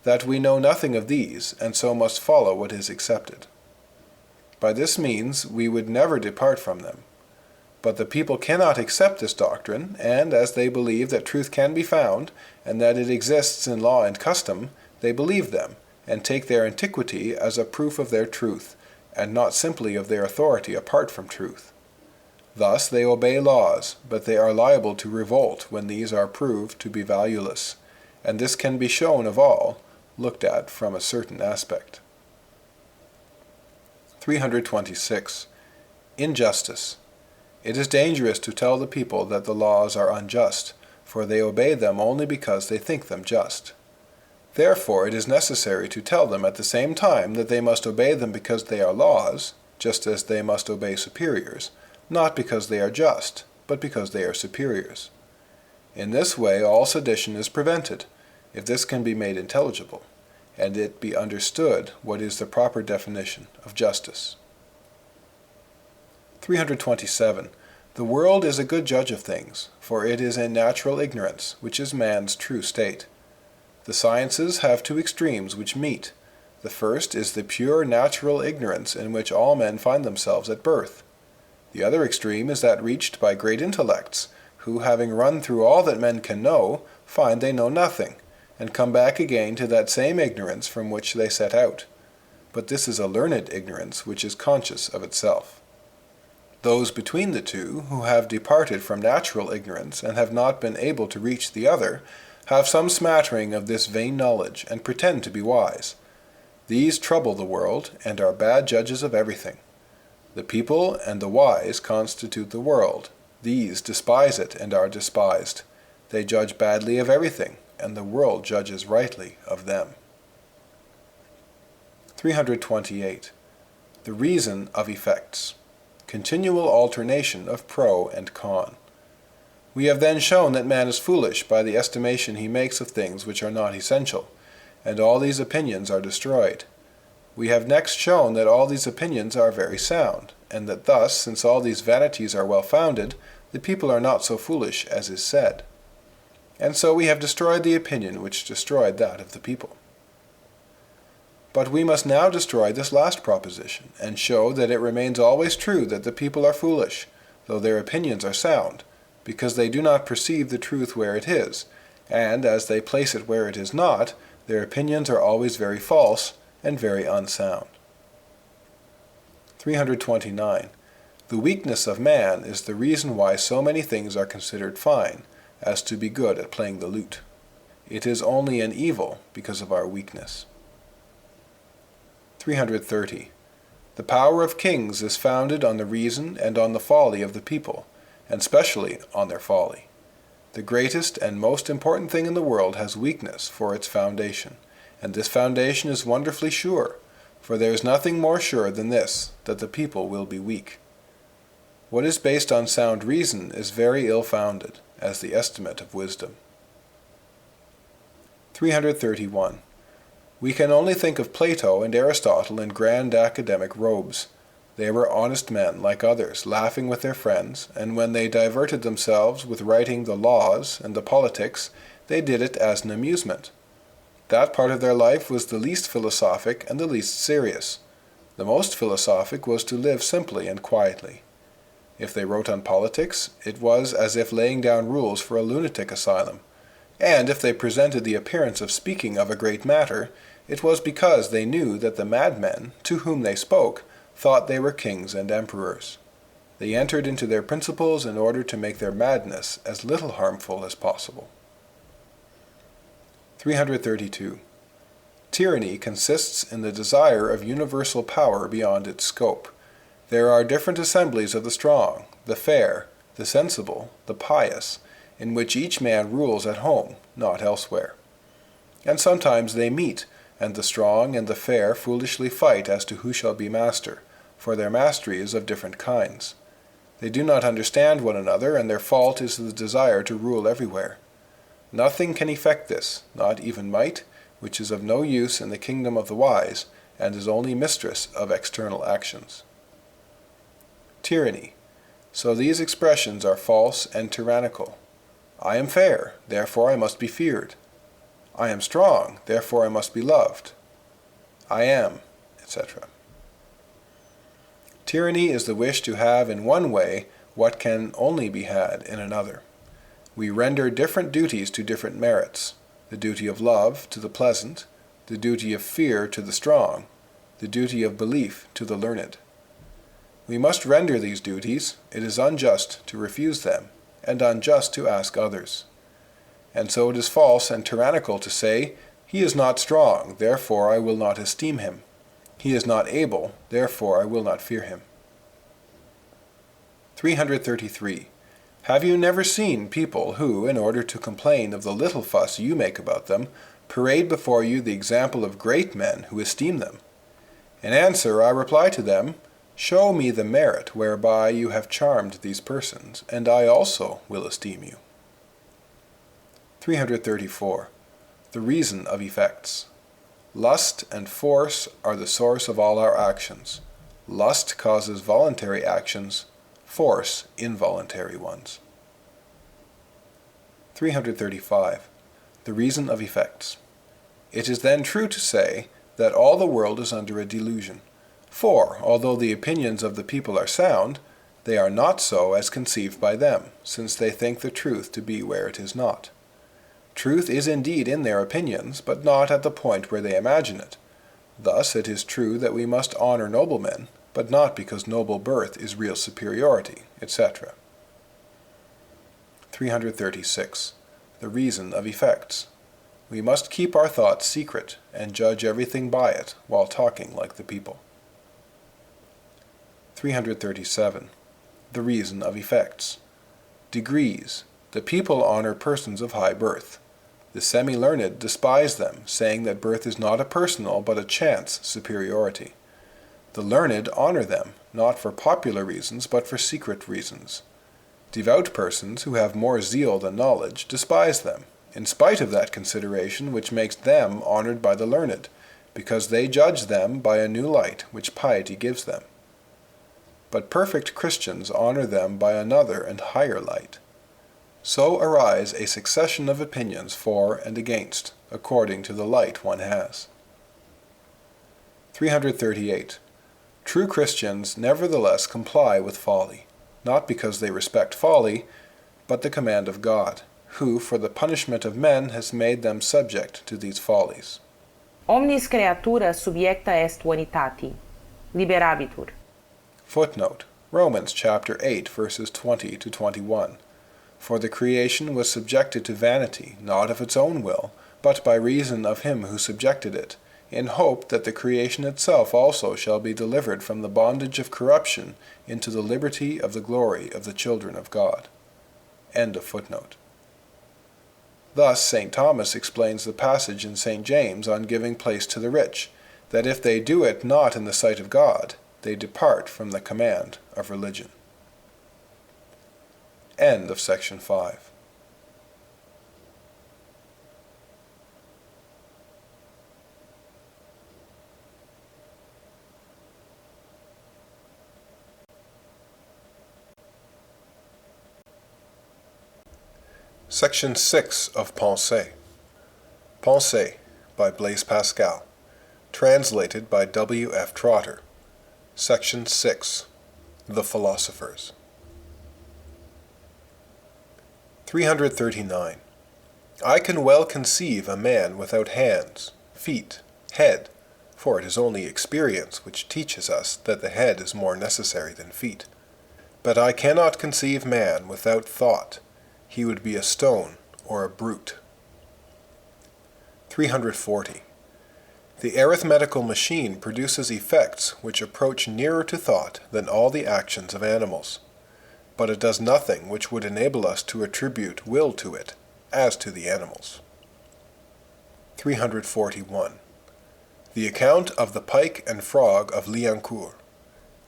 that we know nothing of these, and so must follow what is accepted. By this means we would never depart from them. But the people cannot accept this doctrine, and as they believe that truth can be found, and that it exists in law and custom, they believe them, and take their antiquity as a proof of their truth, and not simply of their authority apart from truth. Thus they obey laws, but they are liable to revolt when these are proved to be valueless, and this can be shown of all, looked at from a certain aspect. 326. Injustice. It is dangerous to tell the people that the laws are unjust, for they obey them only because they think them just. Therefore it is necessary to tell them at the same time that they must obey them because they are laws, just as they must obey superiors, not because they are just, but because they are superiors. In this way all sedition is prevented, if this can be made intelligible, and it be understood what is the proper definition of justice. 327. The world is a good judge of things, for it is in natural ignorance, which is man's true state. The sciences have two extremes which meet. The first is the pure natural ignorance in which all men find themselves at birth. The other extreme is that reached by great intellects, who, having run through all that men can know, find they know nothing, and come back again to that same ignorance from which they set out. But this is a learned ignorance which is conscious of itself. Those between the two, who have departed from natural ignorance and have not been able to reach the other, have some smattering of this vain knowledge, and pretend to be wise. These trouble the world, and are bad judges of everything. The people and the wise constitute the world. These despise it, and are despised. They judge badly of everything, and the world judges rightly of them. 328. The reason of effects. Continual alternation of pro and con. We have then shown that man is foolish by the estimation he makes of things which are not essential, and all these opinions are destroyed. We have next shown that all these opinions are very sound, and that thus, since all these vanities are well founded, the people are not so foolish as is said. And so we have destroyed the opinion which destroyed that of the people. But we must now destroy this last proposition, and show that it remains always true that the people are foolish, though their opinions are sound, because they do not perceive the truth where it is, and as they place it where it is not, their opinions are always very false and very unsound. 329. The weakness of man is the reason why so many things are considered fine, as to be good at playing the lute. It is only an evil because of our weakness. 330. The power of kings is founded on the reason and on the folly of the people, and specially on their folly. The greatest and most important thing in the world has weakness for its foundation, and this foundation is wonderfully sure, for there is nothing more sure than this, that the people will be weak. What is based on sound reason is very ill-founded, as the estimate of wisdom. 331. We can only think of Plato and Aristotle in grand academic robes. They were honest men, like others, laughing with their friends, and when they diverted themselves with writing the laws and the politics, they did it as an amusement. That part of their life was the least philosophic and the least serious. The most philosophic was to live simply and quietly. If they wrote on politics, it was as if laying down rules for a lunatic asylum, and if they presented the appearance of speaking of a great matter, it was because they knew that the madmen, to whom they spoke, thought they were kings and emperors. They entered into their principles in order to make their madness as little harmful as possible. 332. Tyranny consists in the desire of universal power beyond its scope. There are different assemblies of the strong, the fair, the sensible, the pious, in which each man rules at home, not elsewhere. And sometimes they meet, and the strong and the fair foolishly fight as to who shall be master, for their mastery is of different kinds. They do not understand one another, and their fault is the desire to rule everywhere. Nothing can effect this, not even might, which is of no use in the kingdom of the wise, and is only mistress of external actions. Tyranny. So these expressions are false and tyrannical. I am fair, therefore I must be feared. I am strong, therefore I must be loved. I am, etc. Tyranny is the wish to have in one way what can only be had in another. We render different duties to different merits, the duty of love to the pleasant, the duty of fear to the strong, the duty of belief to the learned. We must render these duties. It is unjust to refuse them, and unjust to ask others. And so it is false and tyrannical to say, "He is not strong, therefore I will not esteem him. He is not able, therefore I will not fear him." 333. Have you never seen people who, in order to complain of the little fuss you make about them, parade before you the example of great men who esteem them? In answer, I reply to them, show me the merit whereby you have charmed these persons, and I also will esteem you. 334. The reason of effects. Lust and force are the source of all our actions. Lust causes voluntary actions, force involuntary ones. 335. The reason of effects. It is then true to say that all the world is under a delusion. For, although the opinions of the people are sound, they are not so as conceived by them, since they think the truth to be where it is not. Truth is indeed in their opinions, but not at the point where they imagine it. Thus it is true that we must honor noblemen, but not because noble birth is real superiority, etc. 336. The reason of effects. We must keep our thoughts secret, and judge everything by it, while talking like the people. 337. The reason of effects. Degrees. The people honor persons of high birth. The semi-learned despise them, saying that birth is not a personal but a chance superiority. The learned honor them, not for popular reasons but for secret reasons. Devout persons who have more zeal than knowledge despise them, in spite of that consideration which makes them honored by the learned, because they judge them by a new light which piety gives them. But perfect Christians honor them by another and higher light. So arise a succession of opinions for and against, according to the light one has. 338. True Christians nevertheless comply with folly, not because they respect folly, but the command of God, who for the punishment of men has made them subject to these follies. Omnis creatura subiecta est vanitati. Liberabitur. Footnote: Romans chapter 8, verses 20 to 21. For the creation was subjected to vanity, not of its own will, but by reason of him who subjected it, in hope that the creation itself also shall be delivered from the bondage of corruption into the liberty of the glory of the children of God. End of footnote. Thus St. Thomas explains the passage in St. James on giving place to the rich, that if they do it not in the sight of God, they depart from the command of religion. End of section 5. Section 6 of Pensées. Pensées by Blaise Pascal. Translated by W. F. Trotter. Section 6. The Philosophers. 339. I can well conceive a man without hands, feet, head, for it is only experience which teaches us that the head is more necessary than feet. But I cannot conceive man without thought. He would be a stone or a brute. 340. The arithmetical machine produces effects which approach nearer to thought than all the actions of animals, but it does nothing which would enable us to attribute will to it, as to the animals. 341. The account of the pike and frog of Liancourt.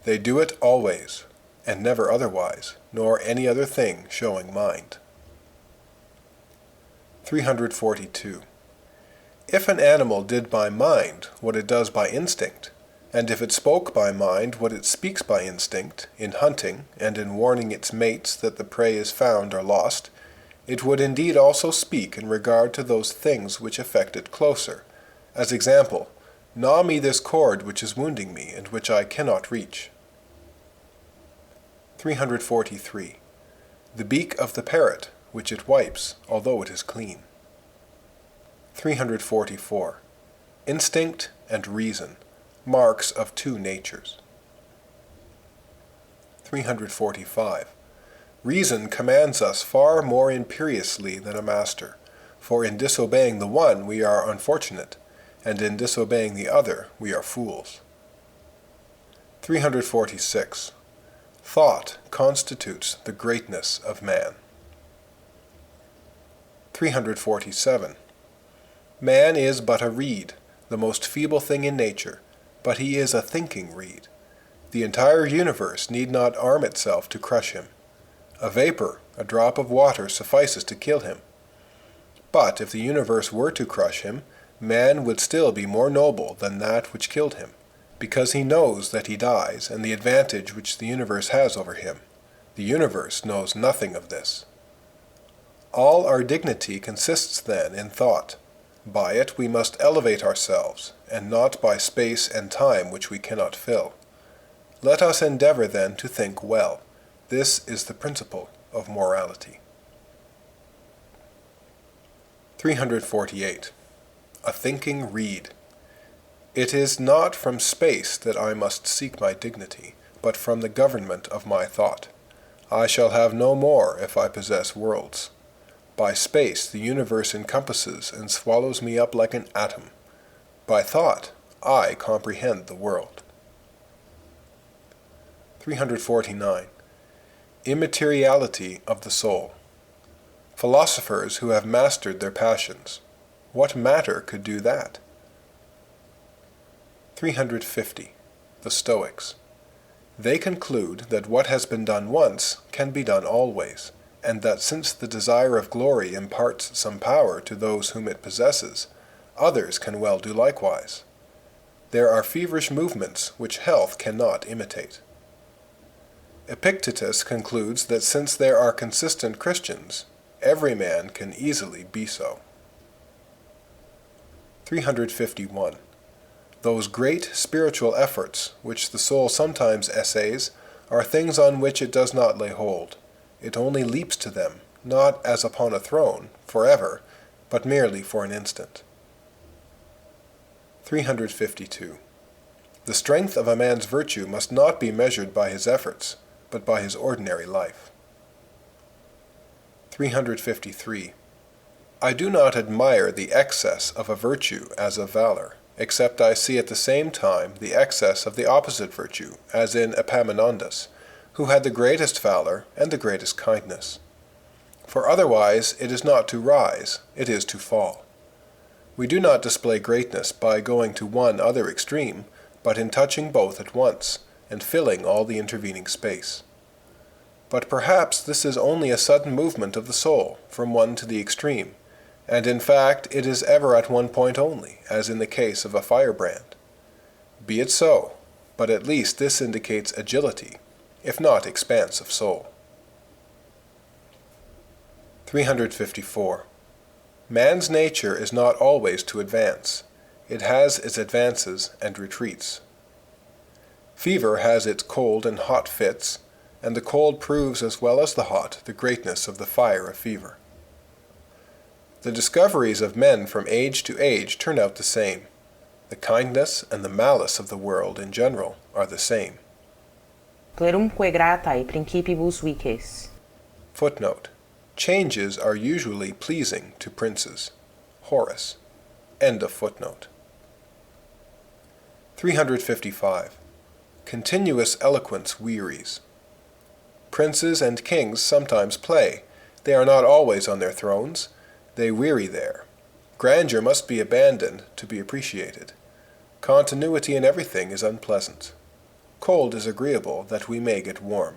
They do it always, and never otherwise, nor any other thing showing mind. 342. If an animal did by mind what it does by instinct, and if it spoke by mind what it speaks by instinct, in hunting and in warning its mates that the prey is found or lost, it would indeed also speak in regard to those things which affect it closer. As example, gnaw me this cord which is wounding me, and which I cannot reach. 343. The beak of the parrot, which it wipes, although it is clean. 344. Instinct and reason, marks of two natures. 345. Reason commands us far more imperiously than a master, for in disobeying the one we are unfortunate, and in disobeying the other we are fools. 346. Thought constitutes the greatness of man. 347. Man is but a reed, the most feeble thing in nature, but he is a thinking reed. The entire universe need not arm itself to crush him. A vapor, a drop of water, suffices to kill him. But if the universe were to crush him, man would still be more noble than that which killed him, because he knows that he dies, and the advantage which the universe has over him. The universe knows nothing of this. All our dignity consists then in thought. By it we must elevate ourselves, and not by space and time which we cannot fill. Let us endeavor then to think well. This is the principle of morality. 348. A thinking reed. It is not from space that I must seek my dignity, but from the government of my thought. I shall have no more if I possess worlds. By space the universe encompasses and swallows me up like an atom. By thought I comprehend the world. 349. Immateriality of the soul. Philosophers who have mastered their passions. What matter could do that? 350. The Stoics. They conclude that what has been done once can be done always, and that since the desire of glory imparts some power to those whom it possesses, others can well do likewise. There are feverish movements which health cannot imitate. Epictetus concludes that since there are consistent Christians, every man can easily be so. 351. Those great spiritual efforts which the soul sometimes essays are things on which it does not lay hold. It only leaps to them, not as upon a throne, forever, but merely for an instant. 352. The strength of a man's virtue must not be measured by his efforts, but by his ordinary life. 353. I do not admire the excess of a virtue as of valor, except I see at the same time the excess of the opposite virtue, as in Epaminondas, who had the greatest valor and the greatest kindness. For otherwise it is not to rise, it is to fall. We do not display greatness by going to one other extreme, but in touching both at once, and filling all the intervening space. But perhaps this is only a sudden movement of the soul, from one to the extreme, and in fact it is ever at one point only, as in the case of a firebrand. Be it so, but at least this indicates agility, if not expanse of soul. 354. Man's nature is not always to advance. It has its advances and retreats. Fever has its cold and hot fits, and the cold proves as well as the hot the greatness of the fire of fever. The discoveries of men from age to age turn out the same. The kindness and the malice of the world in general are the same. Plerumque gratae principibus vices. Footnote. Changes are usually pleasing to princes. Horace. End of footnote. 355. Continuous eloquence wearies. Princes and kings sometimes play. They are not always on their thrones. They weary there. Grandeur must be abandoned to be appreciated. Continuity in everything is unpleasant. Cold is agreeable that we may get warm.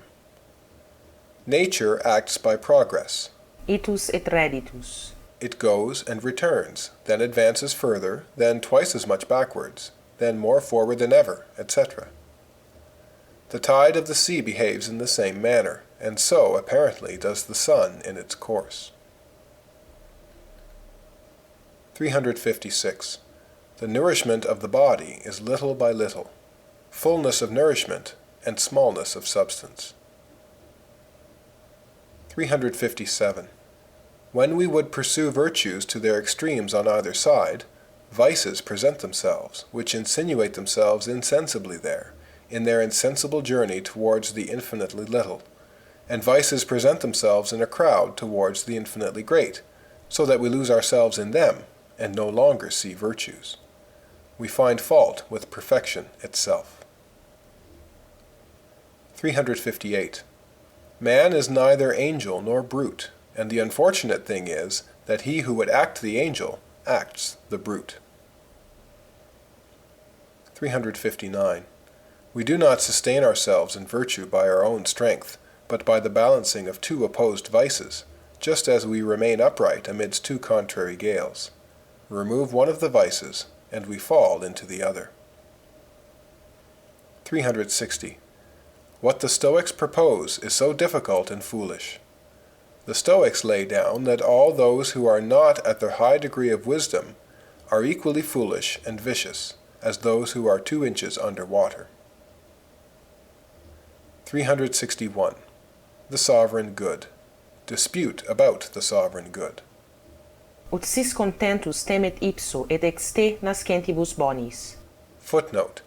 Nature acts by progress. Itus et reditus. It goes and returns, then advances further, then twice as much backwards, then more forward than ever, etc. The tide of the sea behaves in the same manner, and so, apparently, does the sun in its course. 356. The nourishment of the body is little by little, fullness of nourishment and smallness of substance. 357. When we would pursue virtues to their extremes on either side, vices present themselves, which insinuate themselves insensibly there, in their insensible journey towards the infinitely little, and vices present themselves in a crowd towards the infinitely great, so that we lose ourselves in them, and no longer see virtues. We find fault with perfection itself. 358. Man is neither angel nor brute, and the unfortunate thing is that he who would act the angel acts the brute. 359. We do not sustain ourselves in virtue by our own strength, but by the balancing of two opposed vices, just as we remain upright amidst two contrary gales. Remove one of the vices, and we fall into the other. 360. What the Stoics propose is so difficult and foolish. The Stoics lay down that all those who are not at their high degree of wisdom are equally foolish and vicious as those who are 2 inches under water. 361. The sovereign good. Dispute about the sovereign good. Ut sis contentus temet ipso et ex te nascentibus bonis. Footnote.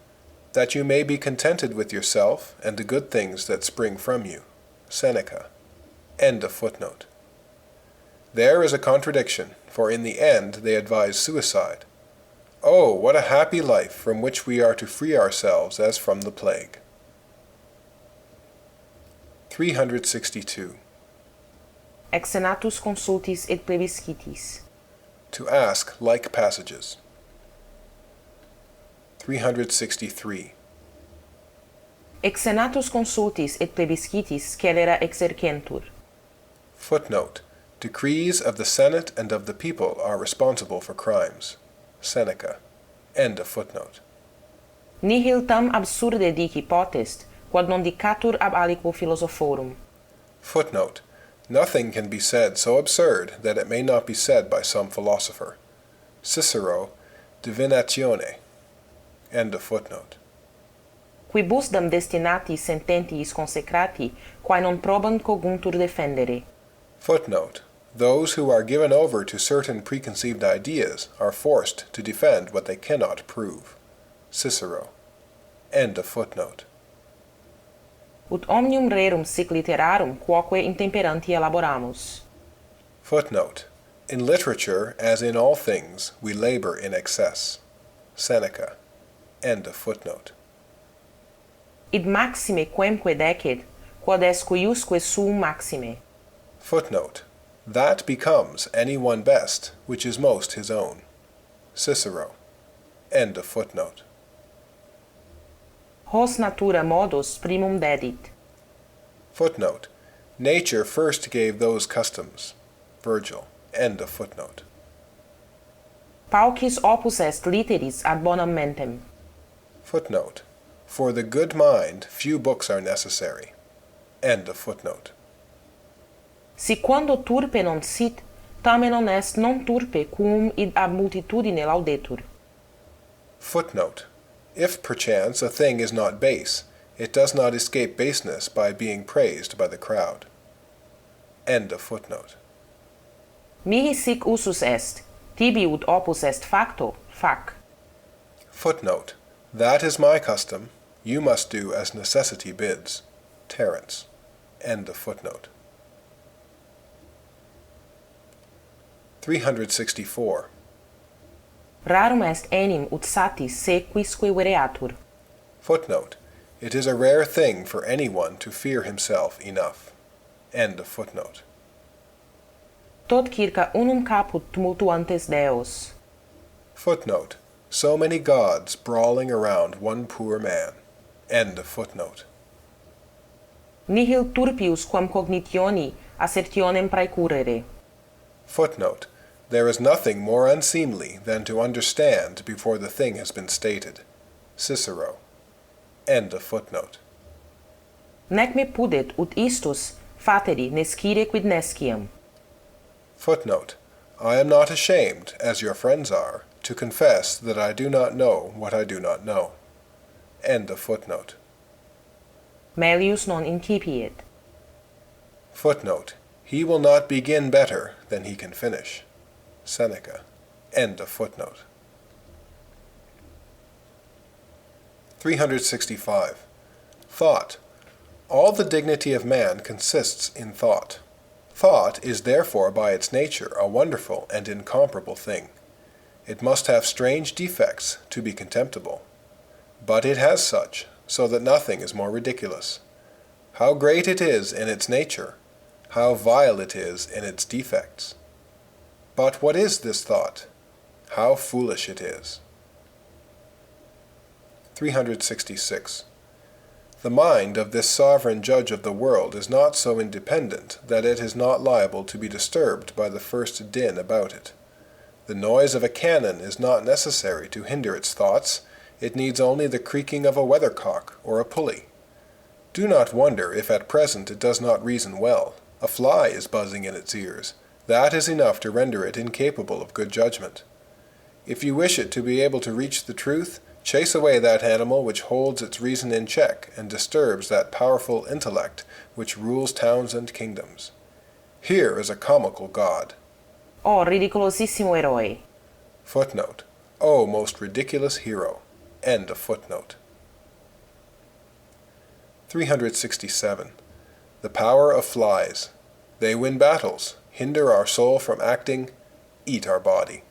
That you may be contented with yourself and the good things that spring from you. Seneca. End of footnote. There is a contradiction, for in the end they advise suicide. Oh, what a happy life from which we are to free ourselves as from the plague. 362. Ex senatus consultis et plebiscitis. To ask like passages. 363. Ex senatus consultis et plebiscitis scelera exercentur. Footnote. Decrees of the Senate and of the people are responsible for crimes. Seneca. End of footnote. Nihil tam absurde dici potest, quod non dicatur ab aliquo philosophorum. Footnote. Nothing can be said so absurd that it may not be said by some philosopher. Cicero, Divinatione. End of footnote. Quibusdam destinati sententiis consecrati, quae non probam coguntur defendere. Footnote. Those who are given over to certain preconceived ideas are forced to defend what they cannot prove. Cicero. End of footnote. Ut omnium rerum sic literarum quoque intemperanti elaboramus. Footnote. In literature, as in all things, we labor in excess. Seneca. End of footnote. Id maxime quemque decet, quod est cuiusque suum maxime. Footnote. That becomes any one best, which is most his own. Cicero. End of footnote. Hos natura modus primum dedit. Footnote. Nature first gave those customs. Virgil. End of footnote. Paucis opus est litteris ad bonam mentem. Footnote. For the good mind, few books are necessary. End of footnote. Si quando turpe non sit, tamen non est non turpe quum id ab multitudine laudetur. Footnote. If perchance a thing is not base, it does not escape baseness by being praised by the crowd. End of footnote. Mihi sic usus est, tibi ut opus est facto, fac. Footnote. That is my custom, you must do as necessity bids. Terence. End of footnote. 364. Rarum est enim ut satis se quisque vereatur. Footnote. It is a rare thing for anyone to fear himself enough. End of footnote. Tot circa unum caput tumultuantes deos. Footnote. So many gods brawling around one poor man. End of footnote. Nihil turpius quam cognitioni assertionem praecurere. Footnote. There is nothing more unseemly than to understand before the thing has been stated. Cicero. End of footnote. Nec me pudet ut istus fateri nescire quid nesciam. Footnote. I am not ashamed, as your friends are, to confess that I do not know what I do not know. End of footnote. Melius non incipiet. Footnote. He will not begin better than he can finish. Seneca. End of footnote. 365. Thought. All the dignity of man consists in thought. Thought is therefore by its nature a wonderful and incomparable thing. It must have strange defects to be contemptible. But it has such, so that nothing is more ridiculous. How great it is in its nature! How vile it is in its defects! But what is this thought? How foolish it is! 366. The mind of this sovereign judge of the world is not so independent that it is not liable to be disturbed by the first din about it. The noise of a cannon is not necessary to hinder its thoughts. It needs only the creaking of a weathercock or a pulley. Do not wonder if at present it does not reason well. A fly is buzzing in its ears. That is enough to render it incapable of good judgment. If you wish it to be able to reach the truth, chase away that animal which holds its reason in check and disturbs that powerful intellect which rules towns and kingdoms. Here is a comical god. O ridiculosissimo eroe. Footnote. O most ridiculous hero. End of footnote. 367. The power of flies. They win battles, hinder our soul from acting, eat our body.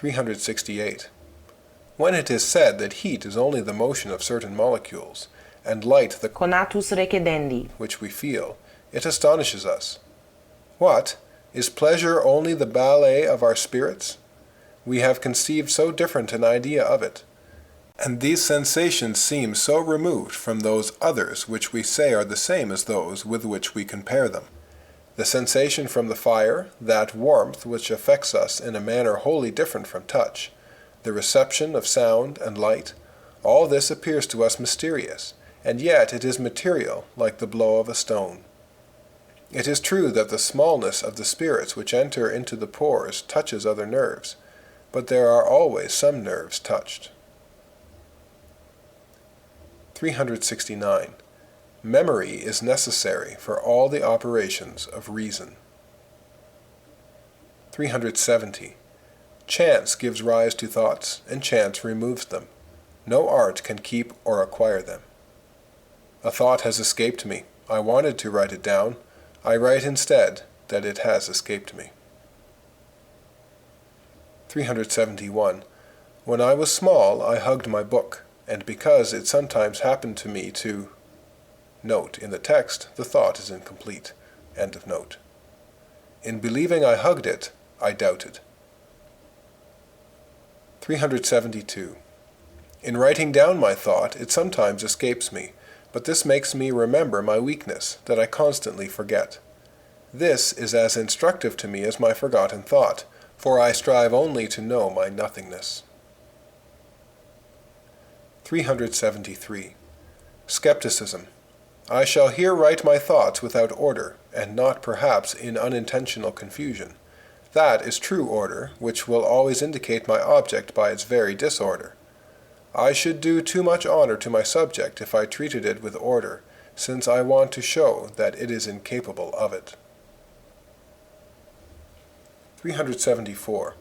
368. When it is said that heat is only the motion of certain molecules, and light the Conatus recedendi. which we feel, it astonishes us. What? Is pleasure only the ballet of our spirits? We have conceived so different an idea of it, and these sensations seem so removed from those others which we say are the same as those with which we compare them. The sensation from the fire, that warmth which affects us in a manner wholly different from touch, the reception of sound and light, all this appears to us mysterious, and yet it is material like the blow of a stone. It is true that the smallness of the spirits which enter into the pores touches other nerves, but there are always some nerves touched. 369. Memory is necessary for all the operations of reason. 370. Chance gives rise to thoughts, and chance removes them. No art can keep or acquire them. A thought has escaped me. I wanted to write it down. I write instead that it has escaped me. 371. When I was small, I hugged my book, and because it sometimes happened to me to... Note, in the text, the thought is incomplete. End of note. In believing I hugged it, I doubted. 372. In writing down my thought, it sometimes escapes me, but this makes me remember my weakness, that I constantly forget. This is as instructive to me as my forgotten thought, for I strive only to know my nothingness. 373. Skepticism. I shall here write my thoughts without order, and not perhaps in unintentional confusion. That is true order, which will always indicate my object by its very disorder. I should do too much honor to my subject if I treated it with order, since I want to show that it is incapable of it. 374.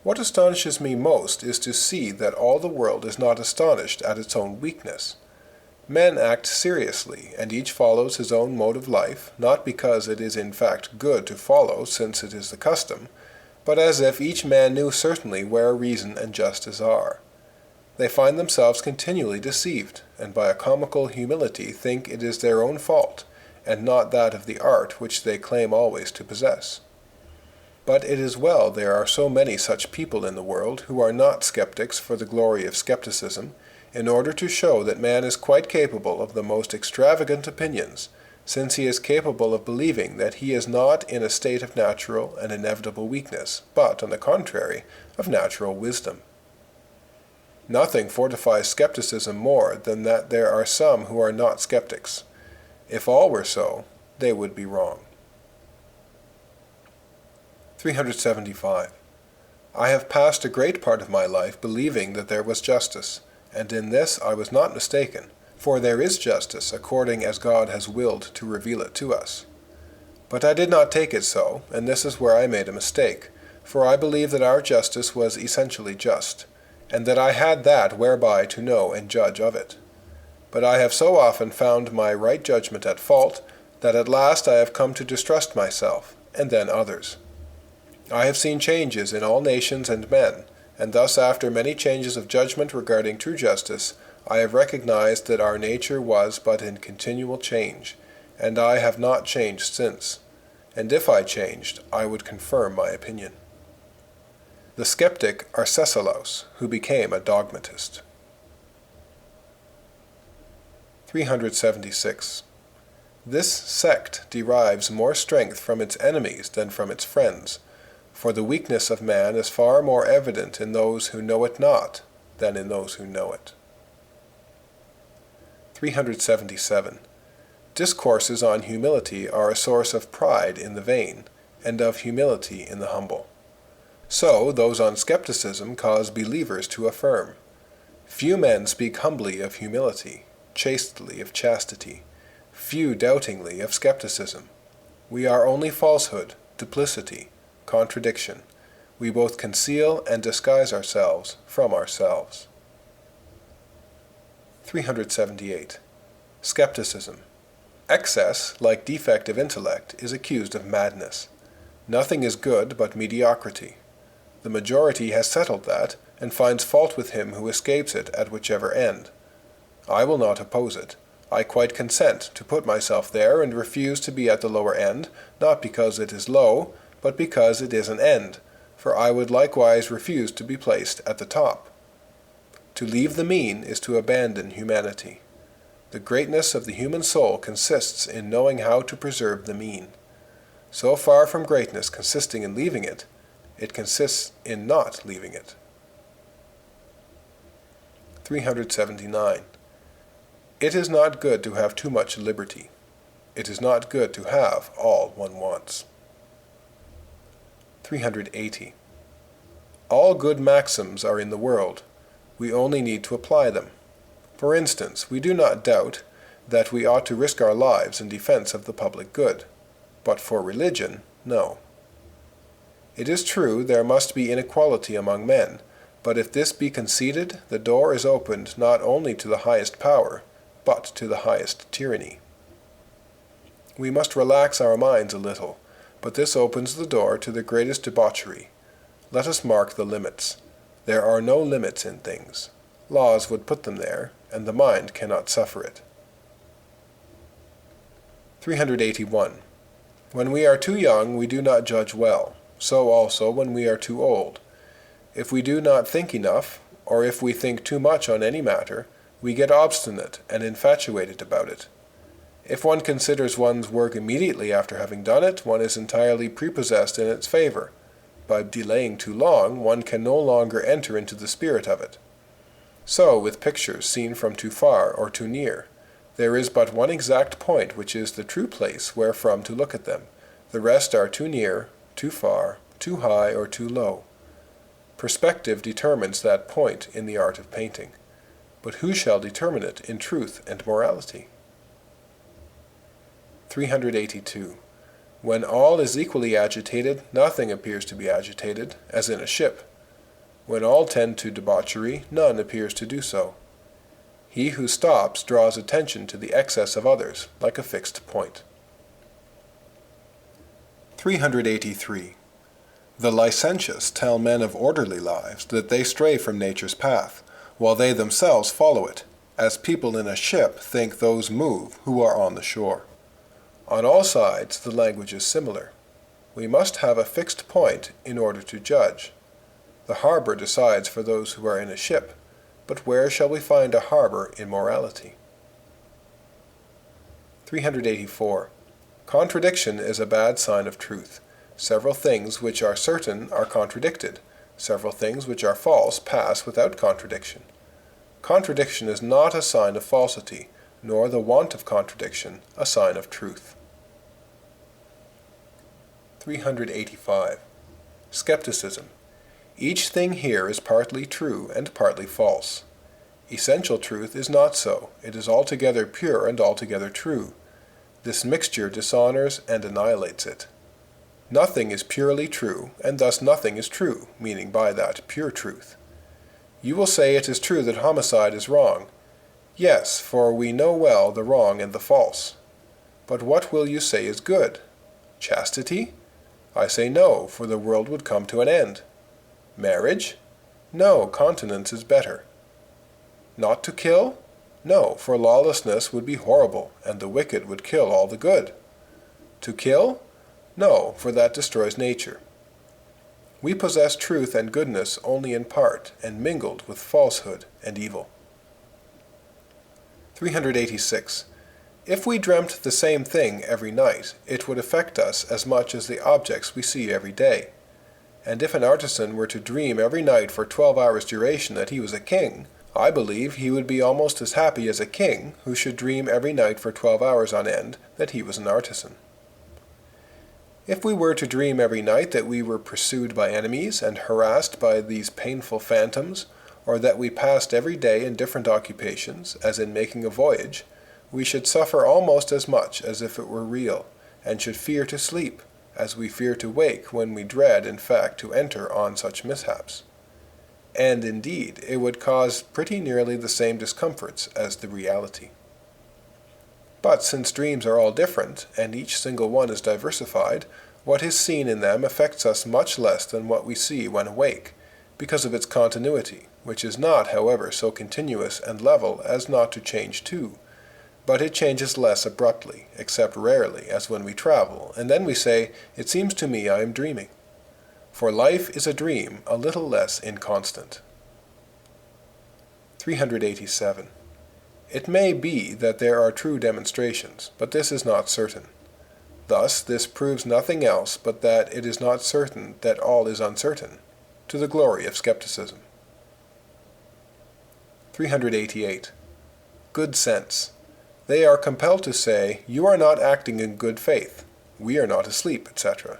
What astonishes me most is to see that all the world is not astonished at its own weakness. Men act seriously, and each follows his own mode of life, not because it is in fact good to follow, since it is the custom, but as if each man knew certainly where reason and justice are. They find themselves continually deceived, and by a comical humility think it is their own fault, and not that of the art which they claim always to possess. But it is well there are so many such people in the world who are not skeptics for the glory of skepticism, in order to show that man is quite capable of the most extravagant opinions, since he is capable of believing that he is not in a state of natural and inevitable weakness, but, on the contrary, of natural wisdom. Nothing fortifies skepticism more than that there are some who are not skeptics. If all were so, they would be wrong. 375. I have passed a great part of my life believing that there was justice, and in this I was not mistaken, for there is justice according as God has willed to reveal it to us. But I did not take it so, and this is where I made a mistake, for I believe that our justice was essentially just, and that I had that whereby to know and judge of it. But I have so often found my right judgment at fault, that at last I have come to distrust myself, and then others. I have seen changes in all nations and men, and thus after many changes of judgment regarding true justice, I have recognized that our nature was but in continual change, and I have not changed since. And if I changed, I would confirm my opinion. The skeptic Arcesilaus, who became a dogmatist. 376. This sect derives more strength from its enemies than from its friends, for the weakness of man is far more evident in those who know it not than in those who know it. 377. Discourses on humility are a source of pride in the vain, and of humility in the humble. So those on skepticism cause believers to affirm. Few men speak humbly of humility, chastely of chastity, few doubtingly of skepticism. We are only falsehood, duplicity, contradiction. We both conceal and disguise ourselves from ourselves. 378. Skepticism. Excess, like defective intellect, is accused of madness. Nothing is good but mediocrity. The majority has settled that, and finds fault with him who escapes it at whichever end. I will not oppose it. I quite consent to put myself there and refuse to be at the lower end, not because it is low, but because it is an end, for I would likewise refuse to be placed at the top. To leave the mean is to abandon humanity. The greatness of the human soul consists in knowing how to preserve the mean. So far from greatness consisting in leaving it, it consists in not leaving it. 379. It is not good to have too much liberty. It is not good to have all one wants. 380. All good maxims are in the world. We only need to apply them. For instance, we do not doubt that we ought to risk our lives in defense of the public good. But for religion, no. It is true there must be inequality among men, but if this be conceded, the door is opened not only to the highest power, but to the highest tyranny. We must relax our minds a little, but this opens the door to the greatest debauchery. Let us mark the limits. There are no limits in things. Laws would put them there, and the mind cannot suffer it. 381. When we are too young, we do not judge well. So also when we are too old. If we do not think enough, or if we think too much on any matter, we get obstinate and infatuated about it. If one considers one's work immediately after having done it, one is entirely prepossessed in its favor. By delaying too long, one can no longer enter into the spirit of it. So with pictures seen from too far or too near. There is but one exact point which is the true place wherefrom to look at them. The rest are too near, too far, too high, or too low. Perspective determines that point in the art of painting. But who shall determine it in truth and morality? 382. When all is equally agitated, nothing appears to be agitated, as in a ship. When all tend to debauchery, none appears to do so. He who stops draws attention to the excess of others, like a fixed point. 383. The licentious tell men of orderly lives that they stray from nature's path, while they themselves follow it, as people in a ship think those move who are on the shore. On all sides the language is similar. We must have a fixed point in order to judge. The harbor decides for those who are in a ship, but where shall we find a harbor in morality? 384. Contradiction is a bad sign of truth. Several things which are certain are contradicted. Several things which are false pass without contradiction. Contradiction is not a sign of falsity, nor the want of contradiction a sign of truth. 385. Skepticism. Each thing here is partly true and partly false. Essential truth is not so. It is altogether pure and altogether true. This mixture dishonors and annihilates it. Nothing is purely true, and thus nothing is true, meaning by that pure truth. You will say it is true that homicide is wrong. Yes, for we know well the wrong and the false. But what will you say is good? Chastity? I say no, for the world would come to an end. Marriage? No, continence is better. Not to kill? No, for lawlessness would be horrible, and the wicked would kill all the good. To kill? No, for that destroys nature. We possess truth and goodness only in part, and mingled with falsehood and evil. 386. If we dreamt the same thing every night, it would affect us as much as the objects we see every day. And if an artisan were to dream every night for 12 hours' duration that he was a king, I believe he would be almost as happy as a king who should dream every night for 12 hours on end that he was an artisan. If we were to dream every night that we were pursued by enemies and harassed by these painful phantoms, or that we passed every day in different occupations, as in making a voyage, we should suffer almost as much as if it were real, and should fear to sleep, as we fear to wake when we dread, in fact, to enter on such mishaps. And indeed, it would cause pretty nearly the same discomforts as the reality. But since dreams are all different, and each single one is diversified, what is seen in them affects us much less than what we see when awake, because of its continuity, which is not, however, so continuous and level as not to change too, but it changes less abruptly, except rarely, as when we travel, and then we say, "It seems to me I am dreaming." For life is a dream a little less inconstant. 387. It may be that there are true demonstrations, but this is not certain. Thus, this proves nothing else but that it is not certain that all is uncertain, to the glory of skepticism. 388. Good sense. They are compelled to say, "You are not acting in good faith. We are not asleep," etc.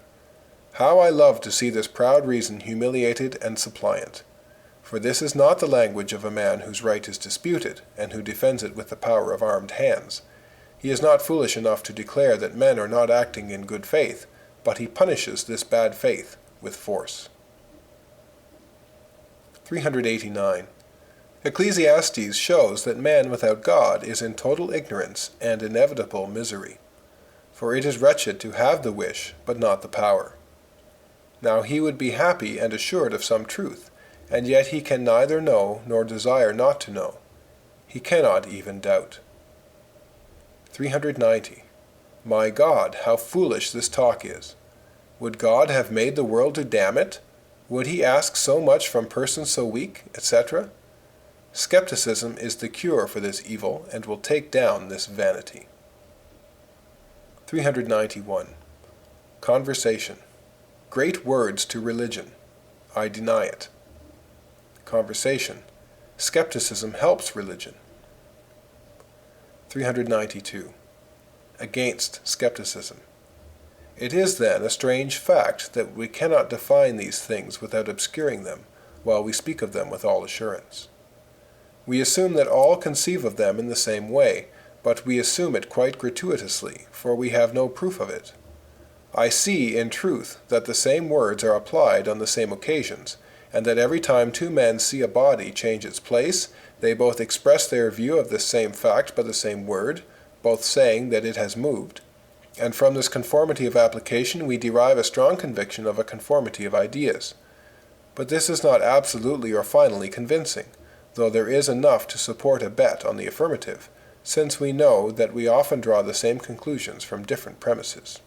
How I love to see this proud reason humiliated and suppliant. For this is not the language of a man whose right is disputed, and who defends it with the power of armed hands. He is not foolish enough to declare that men are not acting in good faith, but he punishes this bad faith with force. 389. Ecclesiastes shows that man without God is in total ignorance and inevitable misery. For it is wretched to have the wish, but not the power. Now he would be happy and assured of some truth, and yet he can neither know nor desire not to know. He cannot even doubt. 390. My God, how foolish this talk is! Would God have made the world to damn it? Would he ask so much from persons so weak, etc.? Skepticism is the cure for this evil, and will take down this vanity. 391. Conversation. Great words to religion. I deny it. Conversation. Skepticism helps religion. 392. Against skepticism. It is, then, a strange fact that we cannot define these things without obscuring them, while we speak of them with all assurance. We assume that all conceive of them in the same way, but we assume it quite gratuitously, for we have no proof of it. I see, in truth, that the same words are applied on the same occasions, and that every time two men see a body change its place, they both express their view of this same fact by the same word, both saying that it has moved, and from this conformity of application we derive a strong conviction of a conformity of ideas. But this is not absolutely or finally convincing, though there is enough to support a bet on the affirmative, since we know that we often draw the same conclusions from different premises.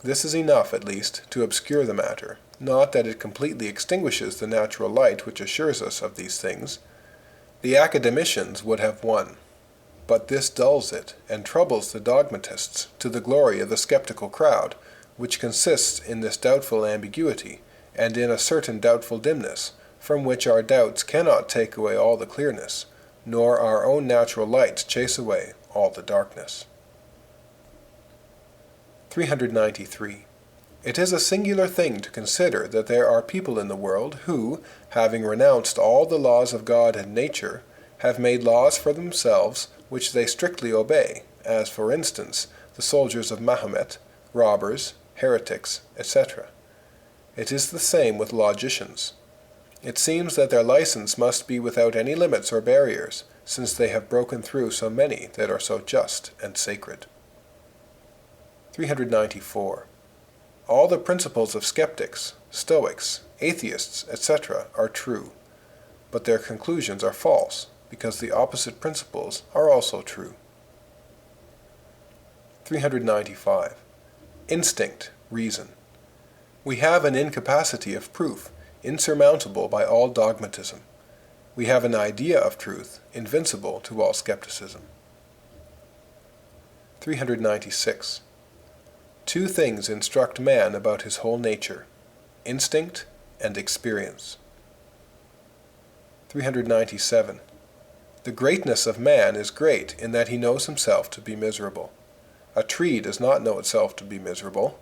This is enough, at least, to obscure the matter, not that it completely extinguishes the natural light which assures us of these things. The academicians would have won, but this dulls it and troubles the dogmatists to the glory of the skeptical crowd, which consists in this doubtful ambiguity, and in a certain doubtful dimness, from which our doubts cannot take away all the clearness, nor our own natural lights chase away all the darkness. 393. It is a singular thing to consider that there are people in the world who, having renounced all the laws of God and nature, have made laws for themselves which they strictly obey, as, for instance, the soldiers of Mahomet, robbers, heretics, etc. It is the same with logicians. It seems that their license must be without any limits or barriers, since they have broken through so many that are so just and sacred. 394. All the principles of skeptics, Stoics, atheists, etc. are true, but their conclusions are false, because the opposite principles are also true. 395. Instinct, reason. We have an incapacity of proof, insurmountable by all dogmatism. We have an idea of truth, invincible to all skepticism. 396. Two things instruct man about his whole nature: instinct and experience. 397. The greatness of man is great in that he knows himself to be miserable. A tree does not know itself to be miserable.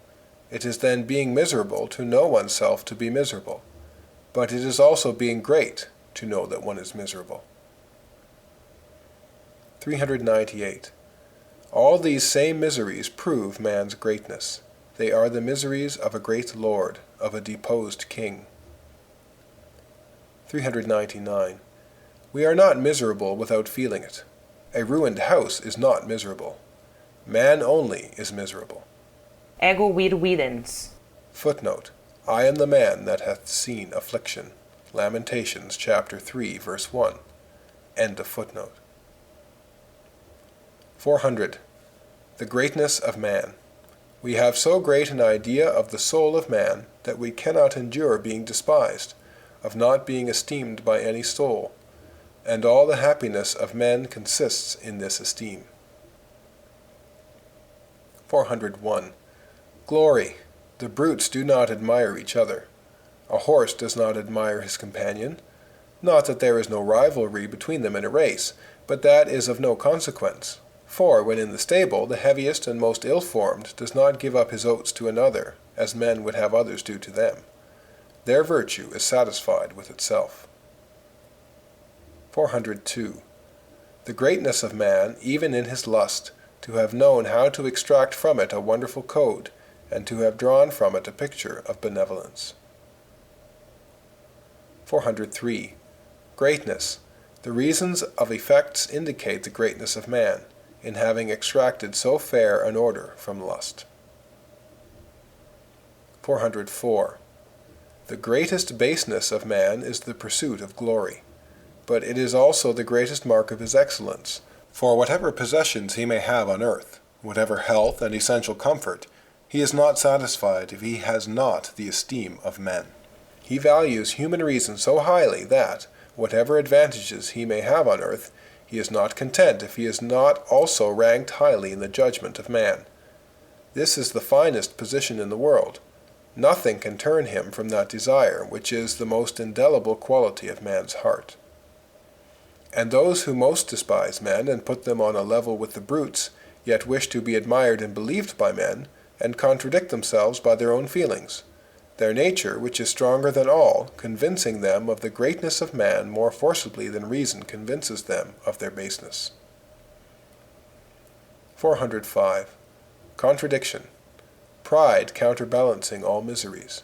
It is then being miserable to know oneself to be miserable. But it is also being great to know that one is miserable. 398. All these same miseries prove man's greatness. They are the miseries of a great lord, of a deposed king. 399. We are not miserable without feeling it. A ruined house is not miserable. Man only is miserable. Ego vir videns. Footnote: I am the man that hath seen affliction. Lamentations chapter 3, verse 1. End of footnote. 400. The greatness of man. We have so great an idea of the soul of man that we cannot endure being despised, of not being esteemed by any soul, and all the happiness of men consists in this esteem. 401. Glory. The brutes do not admire each other. A horse does not admire his companion. Not that there is no rivalry between them in a race, but that is of no consequence. For when in the stable, the heaviest and most ill-formed does not give up his oats to another, as men would have others do to them. Their virtue is satisfied with itself. 402. The greatness of man, even in his lust, to have known how to extract from it a wonderful code, and to have drawn from it a picture of benevolence. 403. Greatness. The reasons of effects indicate the greatness of man, in having extracted so fair an order from lust. 404. The greatest baseness of man is the pursuit of glory, but it is also the greatest mark of his excellence. For whatever possessions he may have on earth, whatever health and essential comfort, he is not satisfied if he has not the esteem of men. He values human reason so highly that, whatever advantages he may have on earth, he is not content if he is not also ranked highly in the judgment of man. This is the finest position in the world. Nothing can turn him from that desire, which is the most indelible quality of man's heart. And those who most despise men and put them on a level with the brutes, yet wish to be admired and believed by men, and contradict themselves by their own feelings, their nature, which is stronger than all, convincing them of the greatness of man more forcibly than reason convinces them of their baseness. 405. Contradiction. Pride counterbalancing all miseries.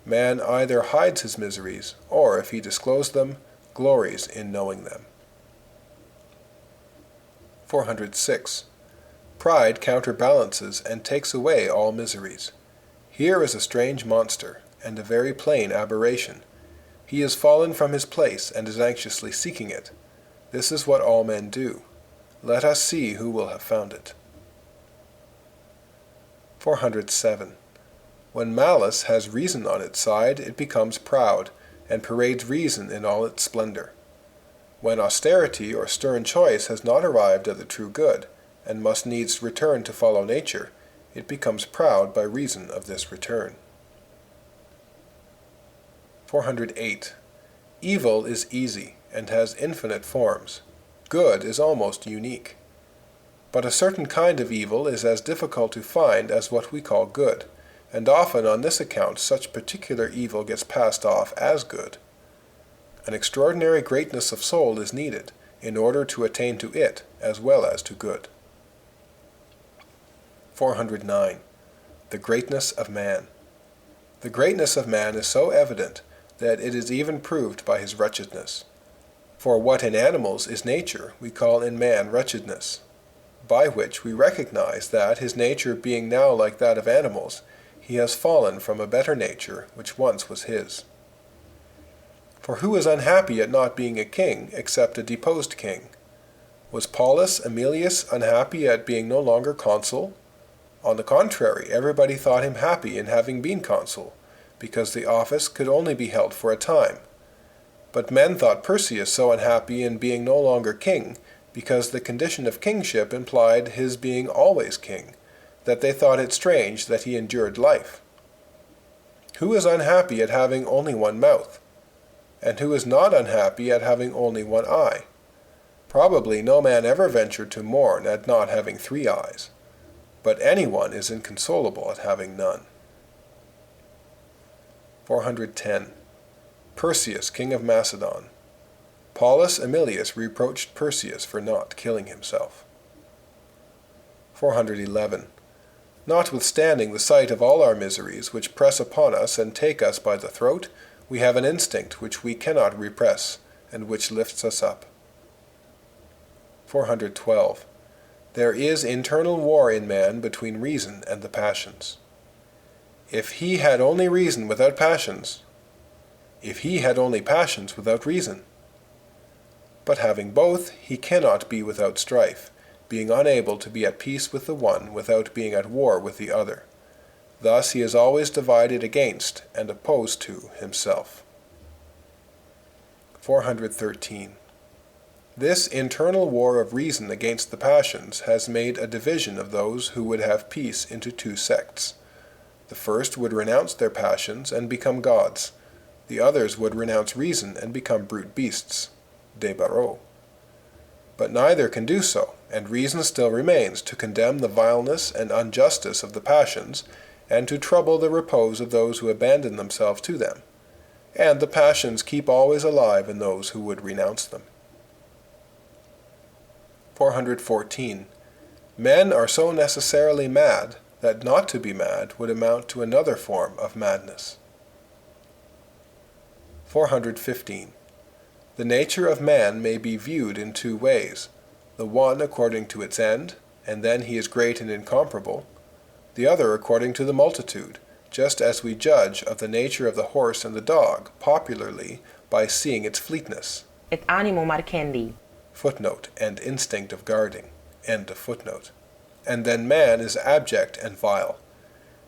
Man either hides his miseries, or, if he disclose them, glories in knowing them. 406. Pride counterbalances and takes away all miseries. Here is a strange monster, and a very plain aberration. He is fallen from his place, and is anxiously seeking it. This is what all men do. Let us see who will have found it. 407. When malice has reason on its side, it becomes proud, and parades reason in all its splendor. When austerity or stern choice has not arrived at the true good, and must needs return to follow nature, it becomes proud by reason of this return. 408. Evil is easy, and has infinite forms. Good is almost unique. But a certain kind of evil is as difficult to find as what we call good, and often on this account such particular evil gets passed off as good. An extraordinary greatness of soul is needed in order to attain to it as well as to good. 409. The greatness of man. The greatness of man is so evident that it is even proved by his wretchedness. For what in animals is nature, we call in man wretchedness, by which we recognize that, his nature being now like that of animals, he has fallen from a better nature which once was his. For who is unhappy at not being a king, except a deposed king? Was Paulus Aemilius unhappy at being no longer consul? On the contrary, everybody thought him happy in having been consul, because the office could only be held for a time. But men thought Perseus so unhappy in being no longer king, because the condition of kingship implied his being always king, that they thought it strange that he endured life. Who is unhappy at having only one mouth? And who is not unhappy at having only one eye? Probably no man ever ventured to mourn at not having 3 eyes, but anyone is inconsolable at having none. 410. Perseus, king of Macedon. Paulus Aemilius reproached Perseus for not killing himself. 411. Notwithstanding the sight of all our miseries which press upon us and take us by the throat, we have an instinct which we cannot repress, and which lifts us up. 412. There is internal war in man between reason and the passions. If he had only reason without passions, if he had only passions without reason. But having both, he cannot be without strife, being unable to be at peace with the one without being at war with the other. Thus he is always divided against and opposed to himself. 413. This internal war of reason against the passions has made a division of those who would have peace into 2 sects. The first would renounce their passions and become gods. The others would renounce reason and become brute beasts, des barreaux. But neither can do so, and reason still remains to condemn the vileness and injustice of the passions, and to trouble the repose of those who abandon themselves to them. And the passions keep always alive in those who would renounce them. 414. Men are so necessarily mad that not to be mad would amount to another form of madness. 415. The nature of man may be viewed in 2 ways, the one according to its end, and then he is great and incomparable, the other according to the multitude, just as we judge of the nature of the horse and the dog, popularly, by seeing its fleetness. Et animo marcendi. Footnote, and instinct of guarding. End of footnote. And then man is abject and vile.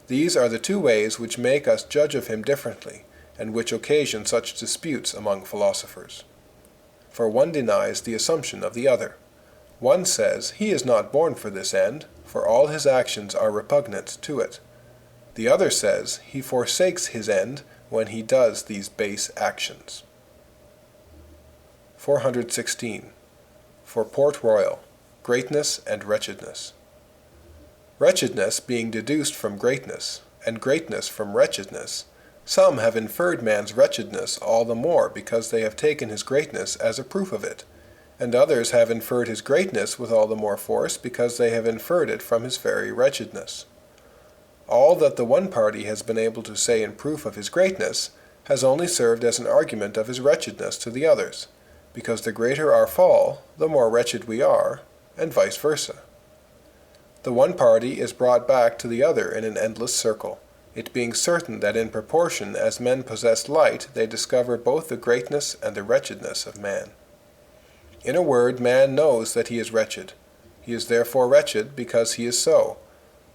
These are the two ways which make us judge of him differently, and which occasion such disputes among philosophers. For one denies the assumption of the other. One says he is not born for this end, for all his actions are repugnant to it. The other says he forsakes his end when he does these base actions. 416. For Port Royal, greatness and wretchedness. Wretchedness being deduced from greatness, and greatness from wretchedness, some have inferred man's wretchedness all the more because they have taken his greatness as a proof of it, and others have inferred his greatness with all the more force because they have inferred it from his very wretchedness. All that the one party has been able to say in proof of his greatness has only served as an argument of his wretchedness to the others, because the greater our fall, the more wretched we are, and vice versa. The one party is brought back to the other in an endless circle, it being certain that in proportion as men possess light they discover both the greatness and the wretchedness of man. In a word, man knows that he is wretched. He is therefore wretched because he is so,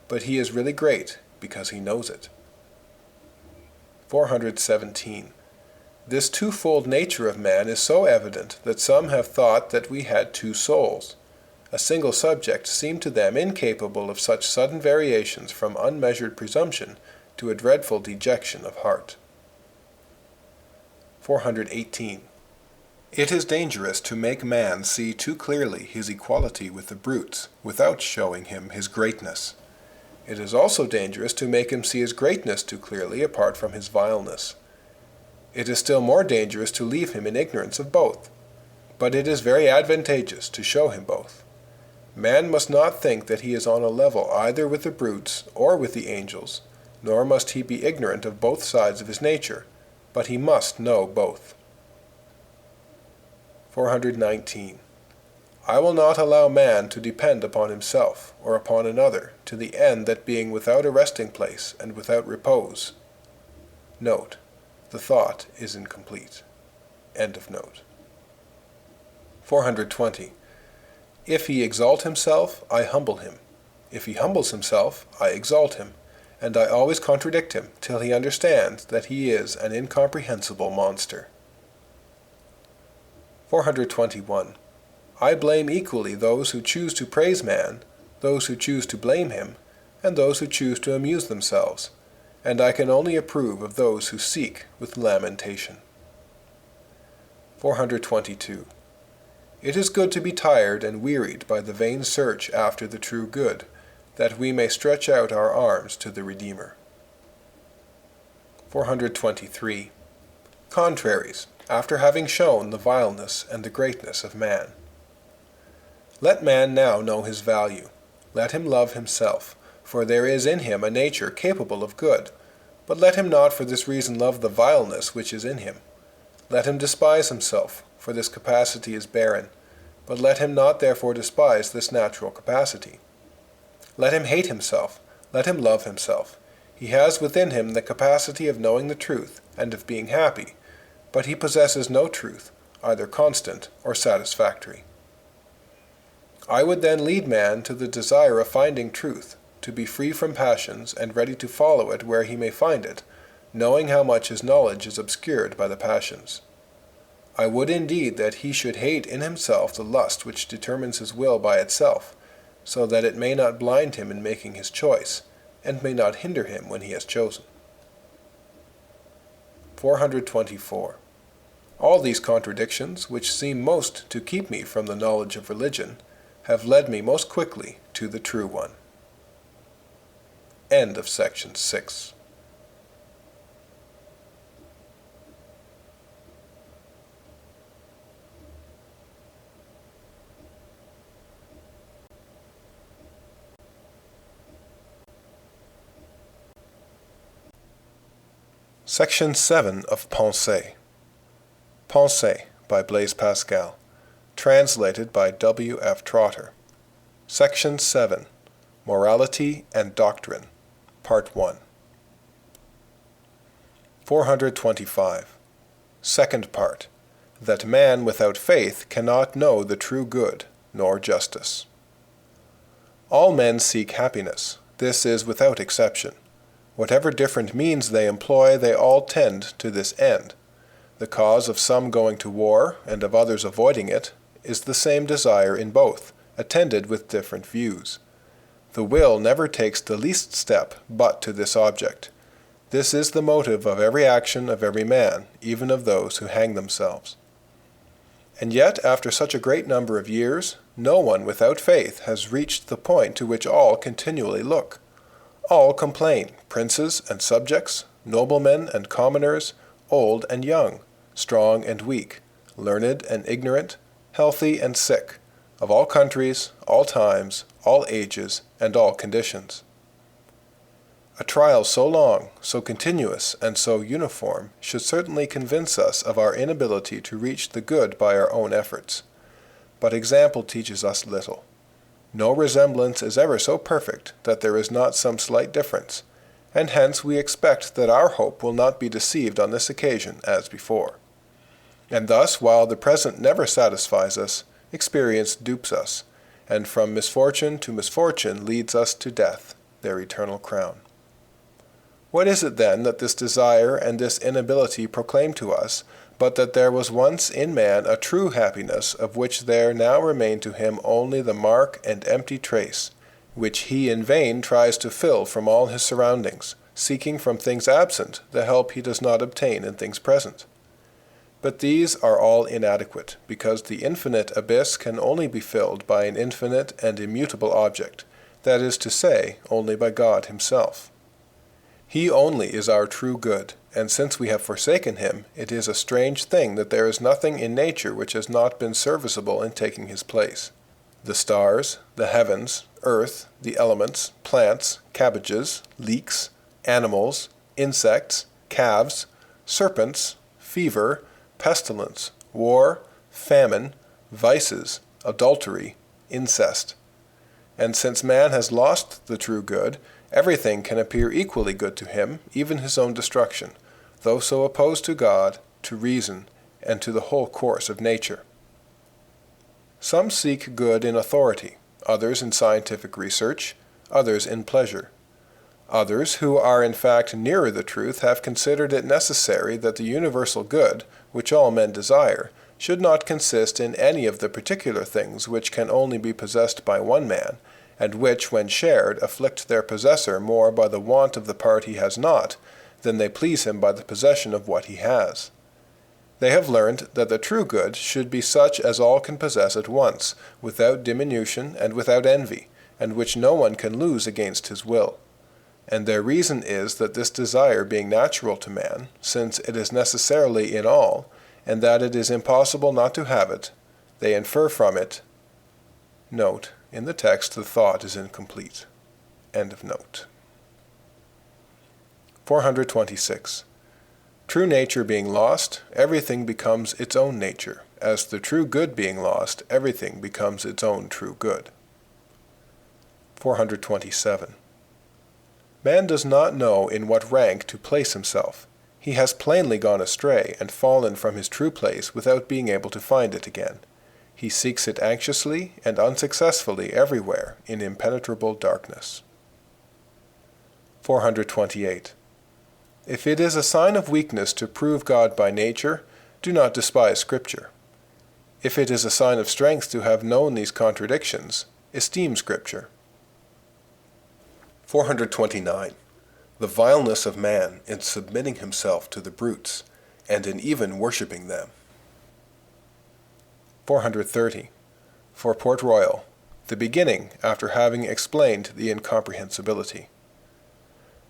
but he is really great because he knows it. 417. This twofold nature of man is so evident that some have thought that we had two souls. A single subject seemed to them incapable of such sudden variations from unmeasured presumption to a dreadful dejection of heart. 418. It is dangerous to make man see too clearly his equality with the brutes, without showing him his greatness. It is also dangerous to make him see his greatness too clearly apart from his vileness. It is still more dangerous to leave him in ignorance of both, but it is very advantageous to show him both. Man must not think that he is on a level either with the brutes or with the angels, nor must he be ignorant of both sides of his nature, but he must know both. 419. I will not allow man to depend upon himself or upon another, to the end that being without a resting place and without repose. Note, the thought is incomplete. End of note. 420. If he exalt himself, I humble him. If he humbles himself, I exalt him, and I always contradict him till he understands that he is an incomprehensible monster. 421. I blame equally those who choose to praise man, those who choose to blame him, and those who choose to amuse themselves, and I can only approve of those who seek with lamentation. 422. It is good to be tired and wearied by the vain search after the true good, that we may stretch out our arms to the Redeemer. 423. Contraries, after having shown the vileness and the greatness of man. Let man now know his value. Let him love himself, for there is in him a nature capable of good, but let him not for this reason love the vileness which is in him. Let him despise himself, for this capacity is barren, but let him not therefore despise this natural capacity. Let him hate himself, let him love himself. He has within him the capacity of knowing the truth and of being happy, but he possesses no truth, either constant or satisfactory. I would then lead man to the desire of finding truth, to be free from passions and ready to follow it where he may find it, knowing how much his knowledge is obscured by the passions. I would indeed that he should hate in himself the lust which determines his will by itself, so that it may not blind him in making his choice, and may not hinder him when he has chosen. 424. All these contradictions, which seem most to keep me from the knowledge of religion, have led me most quickly to the true one. End of section 6. Section 7 of Pensées. Pensées by Blaise Pascal. Translated by W. F. Trotter. Section 7. Morality and Doctrine. Part 1. 425. Second part. That man without faith cannot know the true good, nor justice. All men seek happiness. This is without exception. Whatever different means they employ, they all tend to this end. The cause of some going to war, and of others avoiding it, is the same desire in both, attended with different views. The will never takes the least step but to this object. This is the motive of every action of every man, even of those who hang themselves. And yet, after such a great number of years, no one without faith has reached the point to which all continually look. All complain, princes and subjects, noblemen and commoners, old and young, strong and weak, learned and ignorant, healthy and sick, of all countries, all times, all ages, and all conditions. A trial so long, so continuous, and so uniform should certainly convince us of our inability to reach the good by our own efforts. But example teaches us little. No resemblance is ever so perfect that there is not some slight difference, and hence we expect that our hope will not be deceived on this occasion as before. And thus, while the present never satisfies us, experience dupes us, and from misfortune to misfortune leads us to death, their eternal crown. What is it then that this desire and this inability proclaim to us, but that there was once in man a true happiness, of which there now remain to him only the mark and empty trace, which he in vain tries to fill from all his surroundings, seeking from things absent the help he does not obtain in things present? But these are all inadequate, because the infinite abyss can only be filled by an infinite and immutable object, that is to say, only by God himself. He only is our true good, and since we have forsaken him, it is a strange thing that there is nothing in nature which has not been serviceable in taking his place. The stars, the heavens, earth, the elements, plants, cabbages, leeks, animals, insects, calves, serpents, fever, pestilence, war, famine, vices, adultery, incest. And since man has lost the true good, everything can appear equally good to him, even his own destruction, though so opposed to God, to reason, and to the whole course of nature. Some seek good in authority, others in scientific research, others in pleasure. Others, who are in fact nearer the truth, have considered it necessary that the universal good, which all men desire, should not consist in any of the particular things which can only be possessed by one man, and which, when shared, afflict their possessor more by the want of the part he has not, than they please him by the possession of what he has. They have learned that the true good should be such as all can possess at once, without diminution and without envy, and which no one can lose against his will. And their reason is that this desire being natural to man, since it is necessarily in all, and that it is impossible not to have it, they infer from it. Note: in the text the thought is incomplete. End of note. 426. True nature being lost, everything becomes its own nature. As the true good being lost, everything becomes its own true good. 427. Man does not know in what rank to place himself. He has plainly gone astray and fallen from his true place without being able to find it again. He seeks it anxiously and unsuccessfully everywhere in impenetrable darkness. 428. If it is a sign of weakness to prove God by nature, do not despise Scripture. If it is a sign of strength to have known these contradictions, esteem Scripture. 429. The vileness of man in submitting himself to the brutes, and in even worshipping them. 430. For Port Royal, the beginning after having explained the incomprehensibility.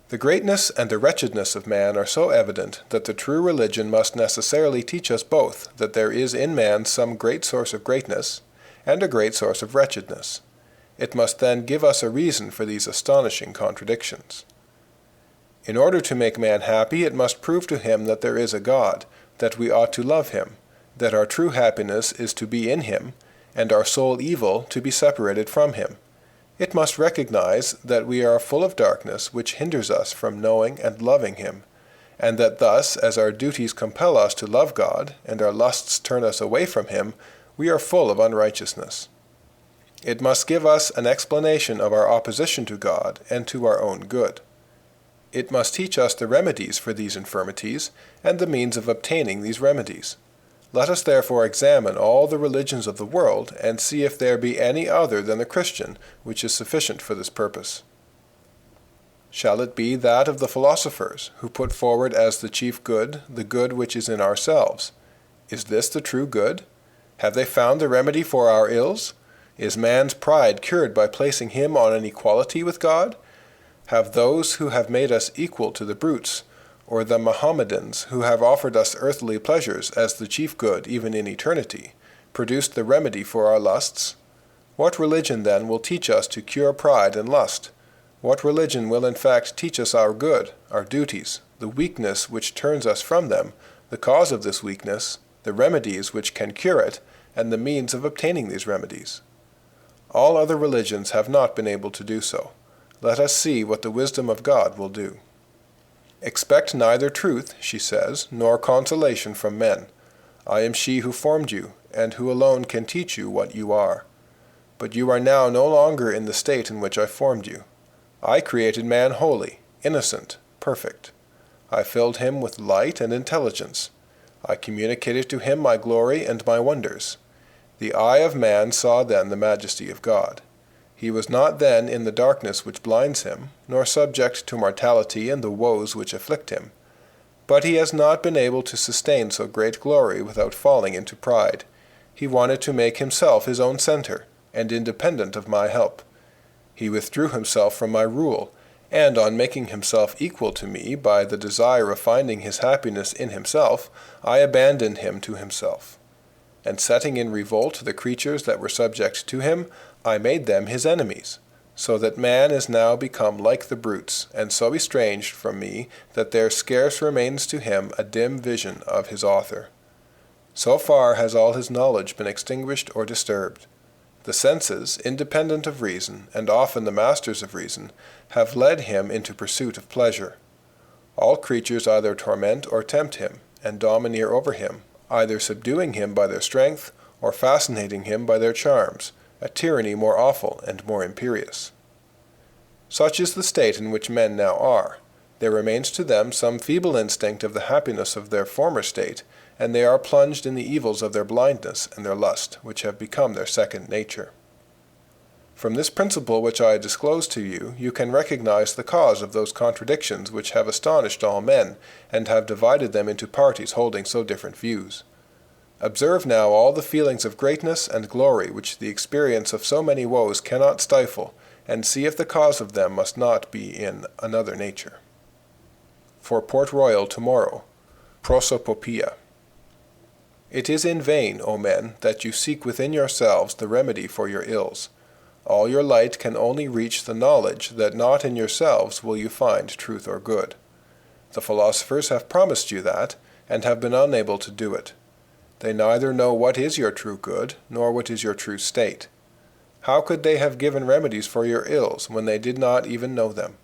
The greatness and the wretchedness of man are so evident that the true religion must necessarily teach us both that there is in man some great source of greatness and a great source of wretchedness. It must then give us a reason for these astonishing contradictions. In order to make man happy, it must prove to him that there is a God, that we ought to love him, that our true happiness is to be in him, and our sole evil to be separated from him. It must recognize that we are full of darkness which hinders us from knowing and loving him, and that thus, as our duties compel us to love God, and our lusts turn us away from him, we are full of unrighteousness. It must give us an explanation of our opposition to God and to our own good. It must teach us the remedies for these infirmities, and the means of obtaining these remedies. Let us therefore examine all the religions of the world, and see if there be any other than the Christian which is sufficient for this purpose. Shall it be that of the philosophers, who put forward as the chief good the good which is in ourselves? Is this the true good? Have they found the remedy for our ills? Is man's pride cured by placing him on an equality with God? Have those who have made us equal to the brutes, or the Mohammedans who have offered us earthly pleasures as the chief good even in eternity, produced the remedy for our lusts? What religion then will teach us to cure pride and lust? What religion will in fact teach us our good, our duties, the weakness which turns us from them, the cause of this weakness, the remedies which can cure it, and the means of obtaining these remedies? All other religions have not been able to do so. Let us see what the wisdom of God will do. Expect neither truth, she says, nor consolation from men. I am she who formed you, and who alone can teach you what you are. But you are now no longer in the state in which I formed you. I created man holy, innocent, perfect. I filled him with light and intelligence. I communicated to him my glory and my wonders. The eye of man saw then the majesty of God. He was not then in the darkness which blinds him, nor subject to mortality and the woes which afflict him. But he has not been able to sustain so great glory without falling into pride. He wanted to make himself his own center, and independent of my help. He withdrew himself from my rule, and on making himself equal to me by the desire of finding his happiness in himself, I abandoned him to himself. And setting in revolt the creatures that were subject to him, I made them his enemies, so that man is now become like the brutes, and so estranged from me that there scarce remains to him a dim vision of his author. So far has all his knowledge been extinguished or disturbed. The senses, independent of reason, and often the masters of reason, have led him into pursuit of pleasure. All creatures either torment or tempt him, and domineer over him, either subduing him by their strength, or fascinating him by their charms, a tyranny more awful and more imperious. Such is the state in which men now are. There remains to them some feeble instinct of the happiness of their former state, and they are plunged in the evils of their blindness and their lust, which have become their second nature. From this principle which I disclose to you, you can recognize the cause of those contradictions which have astonished all men, and have divided them into parties holding so different views. Observe now all the feelings of greatness and glory which the experience of so many woes cannot stifle, and see if the cause of them must not be in another nature. For Port Royal tomorrow, Prosopopoeia. It is in vain, O men, that you seek within yourselves the remedy for your ills. All your light can only reach the knowledge that not in yourselves will you find truth or good. The philosophers have promised you that, and have been unable to do it. They neither know what is your true good, nor what is your true state. How could they have given remedies for your ills, when they did not even know them?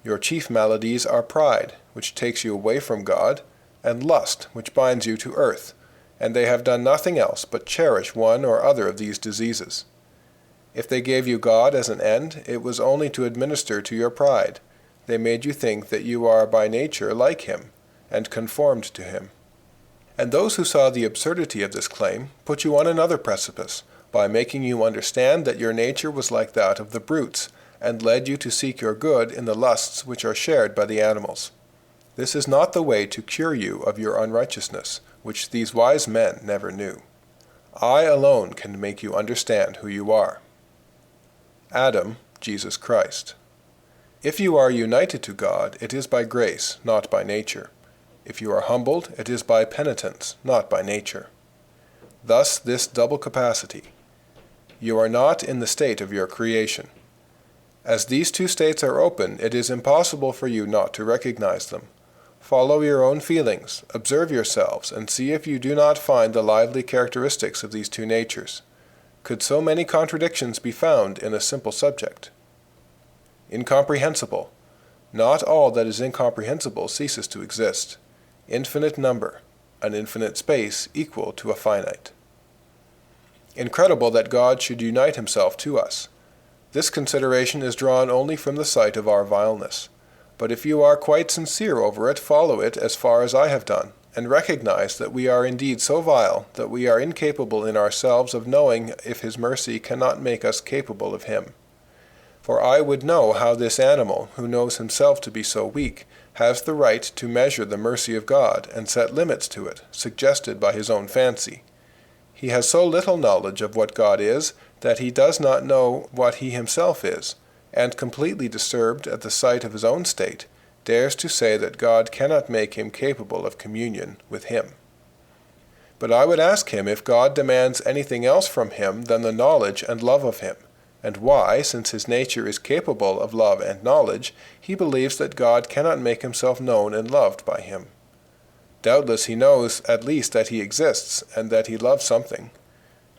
Your chief maladies are pride, which takes you away from God, and lust, which binds you to earth, and they have done nothing else but cherish one or other of these diseases. If they gave you God as an end, it was only to administer to your pride. They made you think that you are by nature like him, and conformed to him. And those who saw the absurdity of this claim put you on another precipice, by making you understand that your nature was like that of the brutes, and led you to seek your good in the lusts which are shared by the animals. This is not the way to cure you of your unrighteousness, which these wise men never knew. I alone can make you understand who you are. Adam, Jesus Christ. If you are united to God, it is by grace, not by nature. If you are humbled, it is by penitence, not by nature. Thus this double capacity. You are not in the state of your creation. As these two states are open, it is impossible for you not to recognize them. Follow your own feelings, observe yourselves, and see if you do not find the lively characteristics of these two natures. Could so many contradictions be found in a simple subject? Incomprehensible. Not all that is incomprehensible ceases to exist. Infinite number, an infinite space equal to a finite. Incredible that God should unite himself to us. This consideration is drawn only from the sight of our vileness. But if you are quite sincere over it, follow it as far as I have done, and recognize that we are indeed so vile that we are incapable in ourselves of knowing if his mercy cannot make us capable of him. For I would know how this animal, who knows himself to be so weak, has the right to measure the mercy of God and set limits to it, suggested by his own fancy. He has so little knowledge of what God is that he does not know what he himself is, and completely disturbed at the sight of his own state, dares to say that God cannot make him capable of communion with him. But I would ask him if God demands anything else from him than the knowledge and love of him, and why, since his nature is capable of love and knowledge, he believes that God cannot make himself known and loved by him. Doubtless he knows at least that he exists, and that he loves something.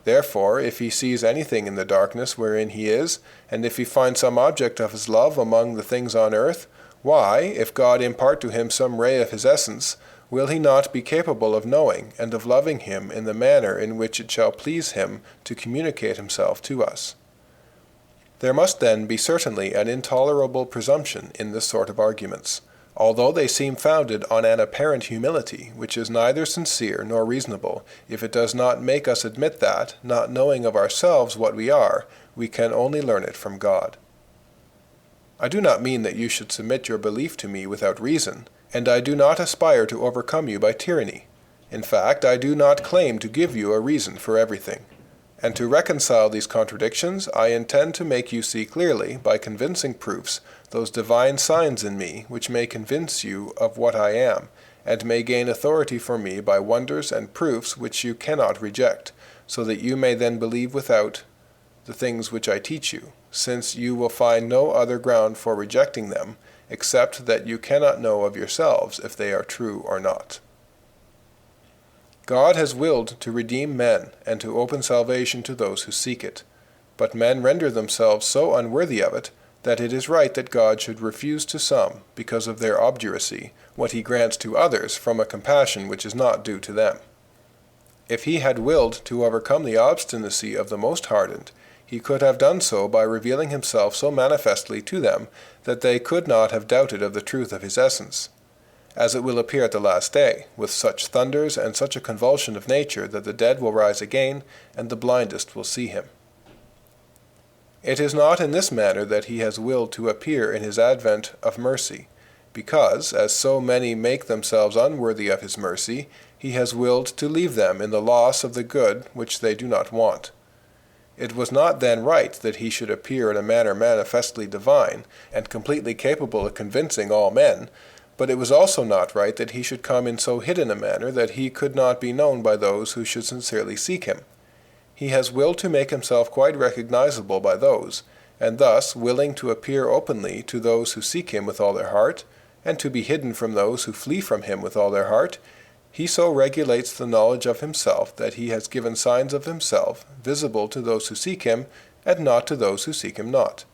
Therefore, if he sees anything in the darkness wherein he is, and if he finds some object of his love among the things on earth, why, if God impart to him some ray of his essence, will he not be capable of knowing and of loving him in the manner in which it shall please him to communicate himself to us? There must then be certainly an intolerable presumption in this sort of arguments, although they seem founded on an apparent humility, which is neither sincere nor reasonable, if it does not make us admit that, not knowing of ourselves what we are, we can only learn it from God. I do not mean that you should submit your belief to me without reason, and I do not aspire to overcome you by tyranny. In fact, I do not claim to give you a reason for everything. And to reconcile these contradictions, I intend to make you see clearly, by convincing proofs, those divine signs in me which may convince you of what I am, and may gain authority for me by wonders and proofs which you cannot reject, so that you may then believe without the things which I teach you, since you will find no other ground for rejecting them, except that you cannot know of yourselves if they are true or not. God has willed to redeem men and to open salvation to those who seek it. But men render themselves so unworthy of it that it is right that God should refuse to some, because of their obduracy, what he grants to others from a compassion which is not due to them. If he had willed to overcome the obstinacy of the most hardened, he could have done so by revealing himself so manifestly to them that they could not have doubted of the truth of his essence, as it will appear at the last day, with such thunders and such a convulsion of nature that the dead will rise again, and the blindest will see him. It is not in this manner that he has willed to appear in his advent of mercy, because, as so many make themselves unworthy of his mercy, he has willed to leave them in the loss of the good which they do not want. It was not then right that he should appear in a manner manifestly divine, and completely capable of convincing all men, but it was also not right that he should come in so hidden a manner that he could not be known by those who should sincerely seek him. He has willed to make himself quite recognizable by those, and thus, willing to appear openly to those who seek him with all their heart, and to be hidden from those who flee from him with all their heart, he so regulates the knowledge of himself that he has given signs of himself, visible to those who seek him, and not to those who seek him not.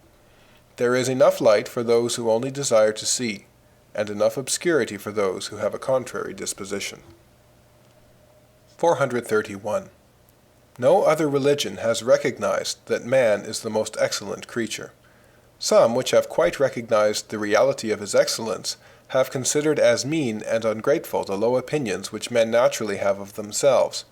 There is enough light for those who only desire to see, and enough obscurity for those who have a contrary disposition. 431. No other religion has recognized that man is the most excellent creature. Some, which have quite recognized the reality of his excellence, have considered as mean and ungrateful the low opinions which men naturally have of themselves,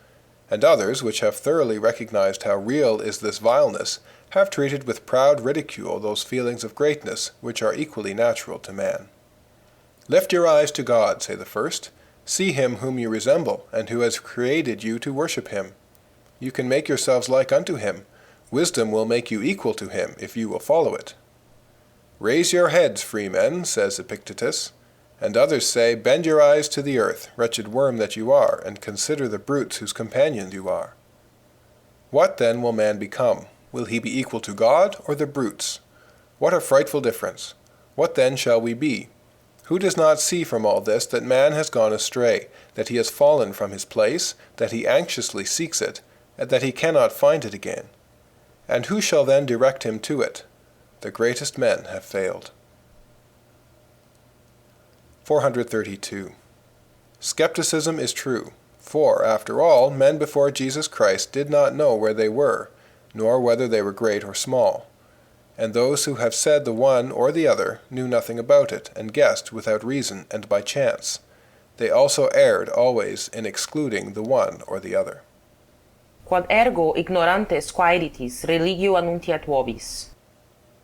and others, which have thoroughly recognized how real is this vileness, have treated with proud ridicule those feelings of greatness which are equally natural to man. Lift your eyes to God, say the first. See him whom you resemble, and who has created you to worship him. You can make yourselves like unto him. Wisdom will make you equal to him, if you will follow it. Raise your heads, free men, says Epictetus. And others say, bend your eyes to the earth, wretched worm that you are, and consider the brutes whose companions you are. What then will man become? Will he be equal to God, or the brutes? What a frightful difference! What then shall we be? Who does not see from all this that man has gone astray, that he has fallen from his place, that he anxiously seeks it, and that he cannot find it again? And who shall then direct him to it? The greatest men have failed. 432. Skepticism is true, for, after all, men before Jesus Christ did not know where they were, nor whether they were great or small. And those who have said the one or the other knew nothing about it, and guessed without reason and by chance. They also erred always in excluding the one or the other. Quod ergo ignorantes quaeritis religio annuntiat vobis.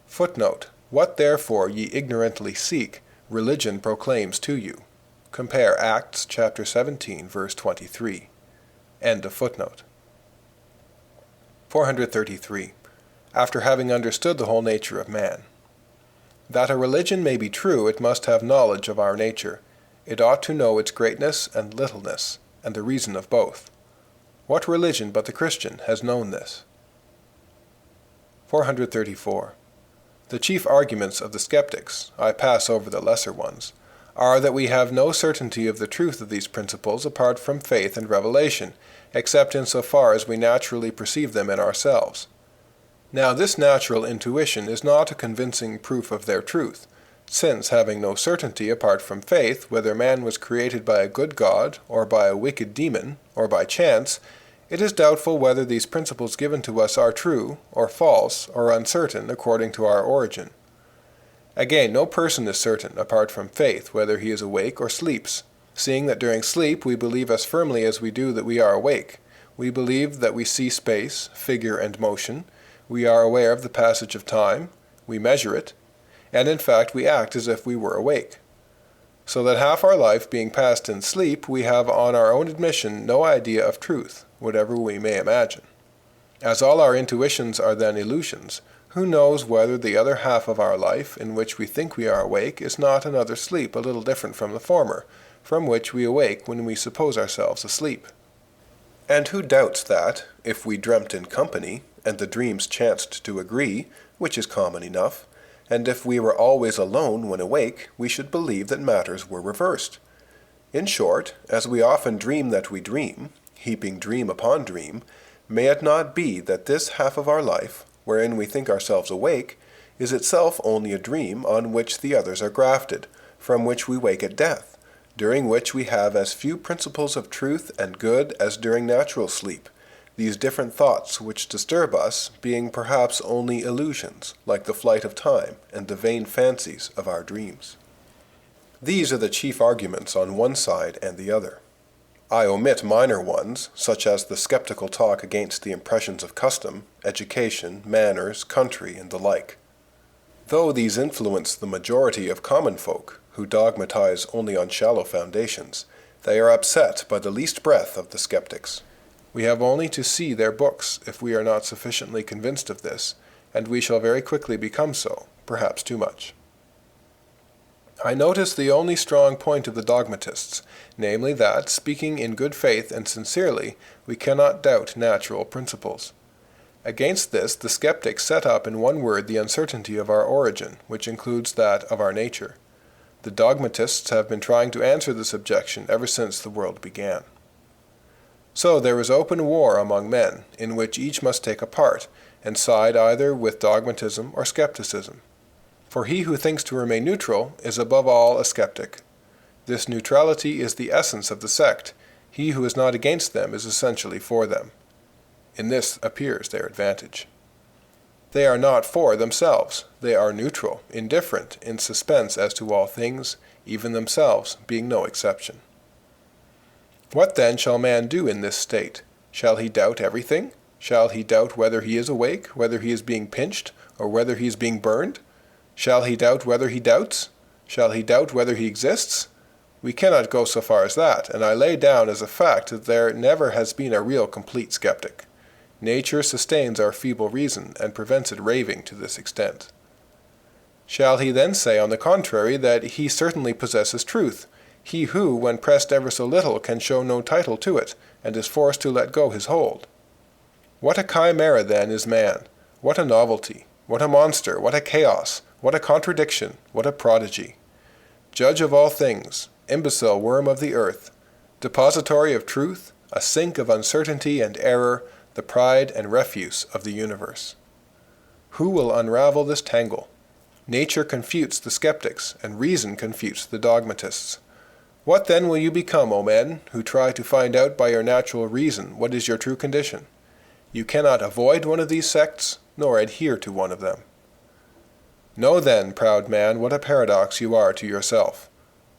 Footnote. What therefore ye ignorantly seek, religion proclaims to you. Compare Acts chapter 17, verse 23. End of footnote. 433. After having understood the whole nature of man. That a religion may be true, it must have knowledge of our nature. It ought to know its greatness and littleness, and the reason of both. What religion but the Christian has known this? 434. The chief arguments of the skeptics, I pass over the lesser ones, are that we have no certainty of the truth of these principles apart from faith and revelation, except in so far as we naturally perceive them in ourselves. Now this natural intuition is not a convincing proof of their truth, since, having no certainty apart from faith whether man was created by a good God, or by a wicked demon, or by chance, it is doubtful whether these principles given to us are true, or false, or uncertain according to our origin. Again, no person is certain, apart from faith, whether he is awake or sleeps, seeing that during sleep we believe as firmly as we do that we are awake. We believe that we see space, figure, and motion. We are aware of the passage of time. We measure it. And in fact, we act as if we were awake. So that half our life being passed in sleep, we have on our own admission no idea of truth, whatever we may imagine. As all our intuitions are then illusions, who knows whether the other half of our life, in which we think we are awake, is not another sleep a little different from the former, from which we awake when we suppose ourselves asleep? And who doubts that, if we dreamt in company, and the dreams chanced to agree, which is common enough, and if we were always alone when awake, we should believe that matters were reversed? In short, as we often dream that we dream, heaping dream upon dream, may it not be that this half of our life, wherein we think ourselves awake, is itself only a dream on which the others are grafted, from which we wake at death, during which we have as few principles of truth and good as during natural sleep, these different thoughts which disturb us being perhaps only illusions, like the flight of time and the vain fancies of our dreams. These are the chief arguments on one side and the other. I omit minor ones, such as the skeptical talk against the impressions of custom, education, manners, country, and the like. Though these influence the majority of common folk, who dogmatize only on shallow foundations, they are upset by the least breath of the skeptics. We have only to see their books if we are not sufficiently convinced of this, and we shall very quickly become so, perhaps too much. I notice the only strong point of the dogmatists, namely that, speaking in good faith and sincerely, we cannot doubt natural principles. Against this the skeptics set up in one word the uncertainty of our origin, which includes that of our nature. The dogmatists have been trying to answer this objection ever since the world began. So there is open war among men, in which each must take a part, and side either with dogmatism or skepticism. For he who thinks to remain neutral is above all a skeptic. This neutrality is the essence of the sect. He who is not against them is essentially for them. In this appears their advantage. They are not for themselves. They are neutral, indifferent, in suspense as to all things, even themselves being no exception. What then shall man do in this state? Shall he doubt everything? Shall he doubt whether he is awake, whether he is being pinched, or whether he is being burned? Shall he doubt whether he doubts? Shall he doubt whether he exists? We cannot go so far as that, and I lay down as a fact that there never has been a real complete skeptic. Nature sustains our feeble reason and prevents it raving to this extent. Shall he then say, on the contrary, that he certainly possesses truth, he who, when pressed ever so little, can show no title to it, and is forced to let go his hold? What a chimera, then, is man! What a novelty! What a monster! What a chaos! What a contradiction! What a prodigy! Judge of all things, imbecile worm of the earth, depository of truth, a sink of uncertainty and error, the pride and refuse of the universe. Who will unravel this tangle? Nature confutes the skeptics, and reason confutes the dogmatists. What then will you become, O men, who try to find out by your natural reason what is your true condition? You cannot avoid one of these sects, nor adhere to one of them. Know then, proud man, what a paradox you are to yourself.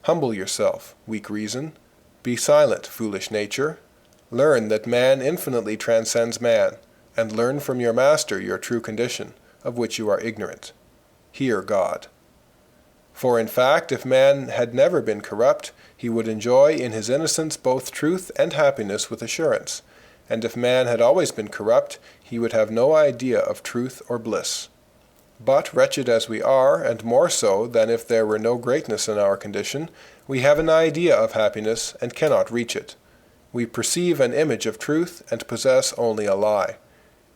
Humble yourself, weak reason. Be silent, foolish nature. Learn that man infinitely transcends man, and learn from your master your true condition, of which you are ignorant. Hear God. For in fact, if man had never been corrupt, he would enjoy in his innocence both truth and happiness with assurance, and if man had always been corrupt, he would have no idea of truth or bliss. But, wretched as we are, and more so than if there were no greatness in our condition, we have an idea of happiness and cannot reach it. We perceive an image of truth and possess only a lie.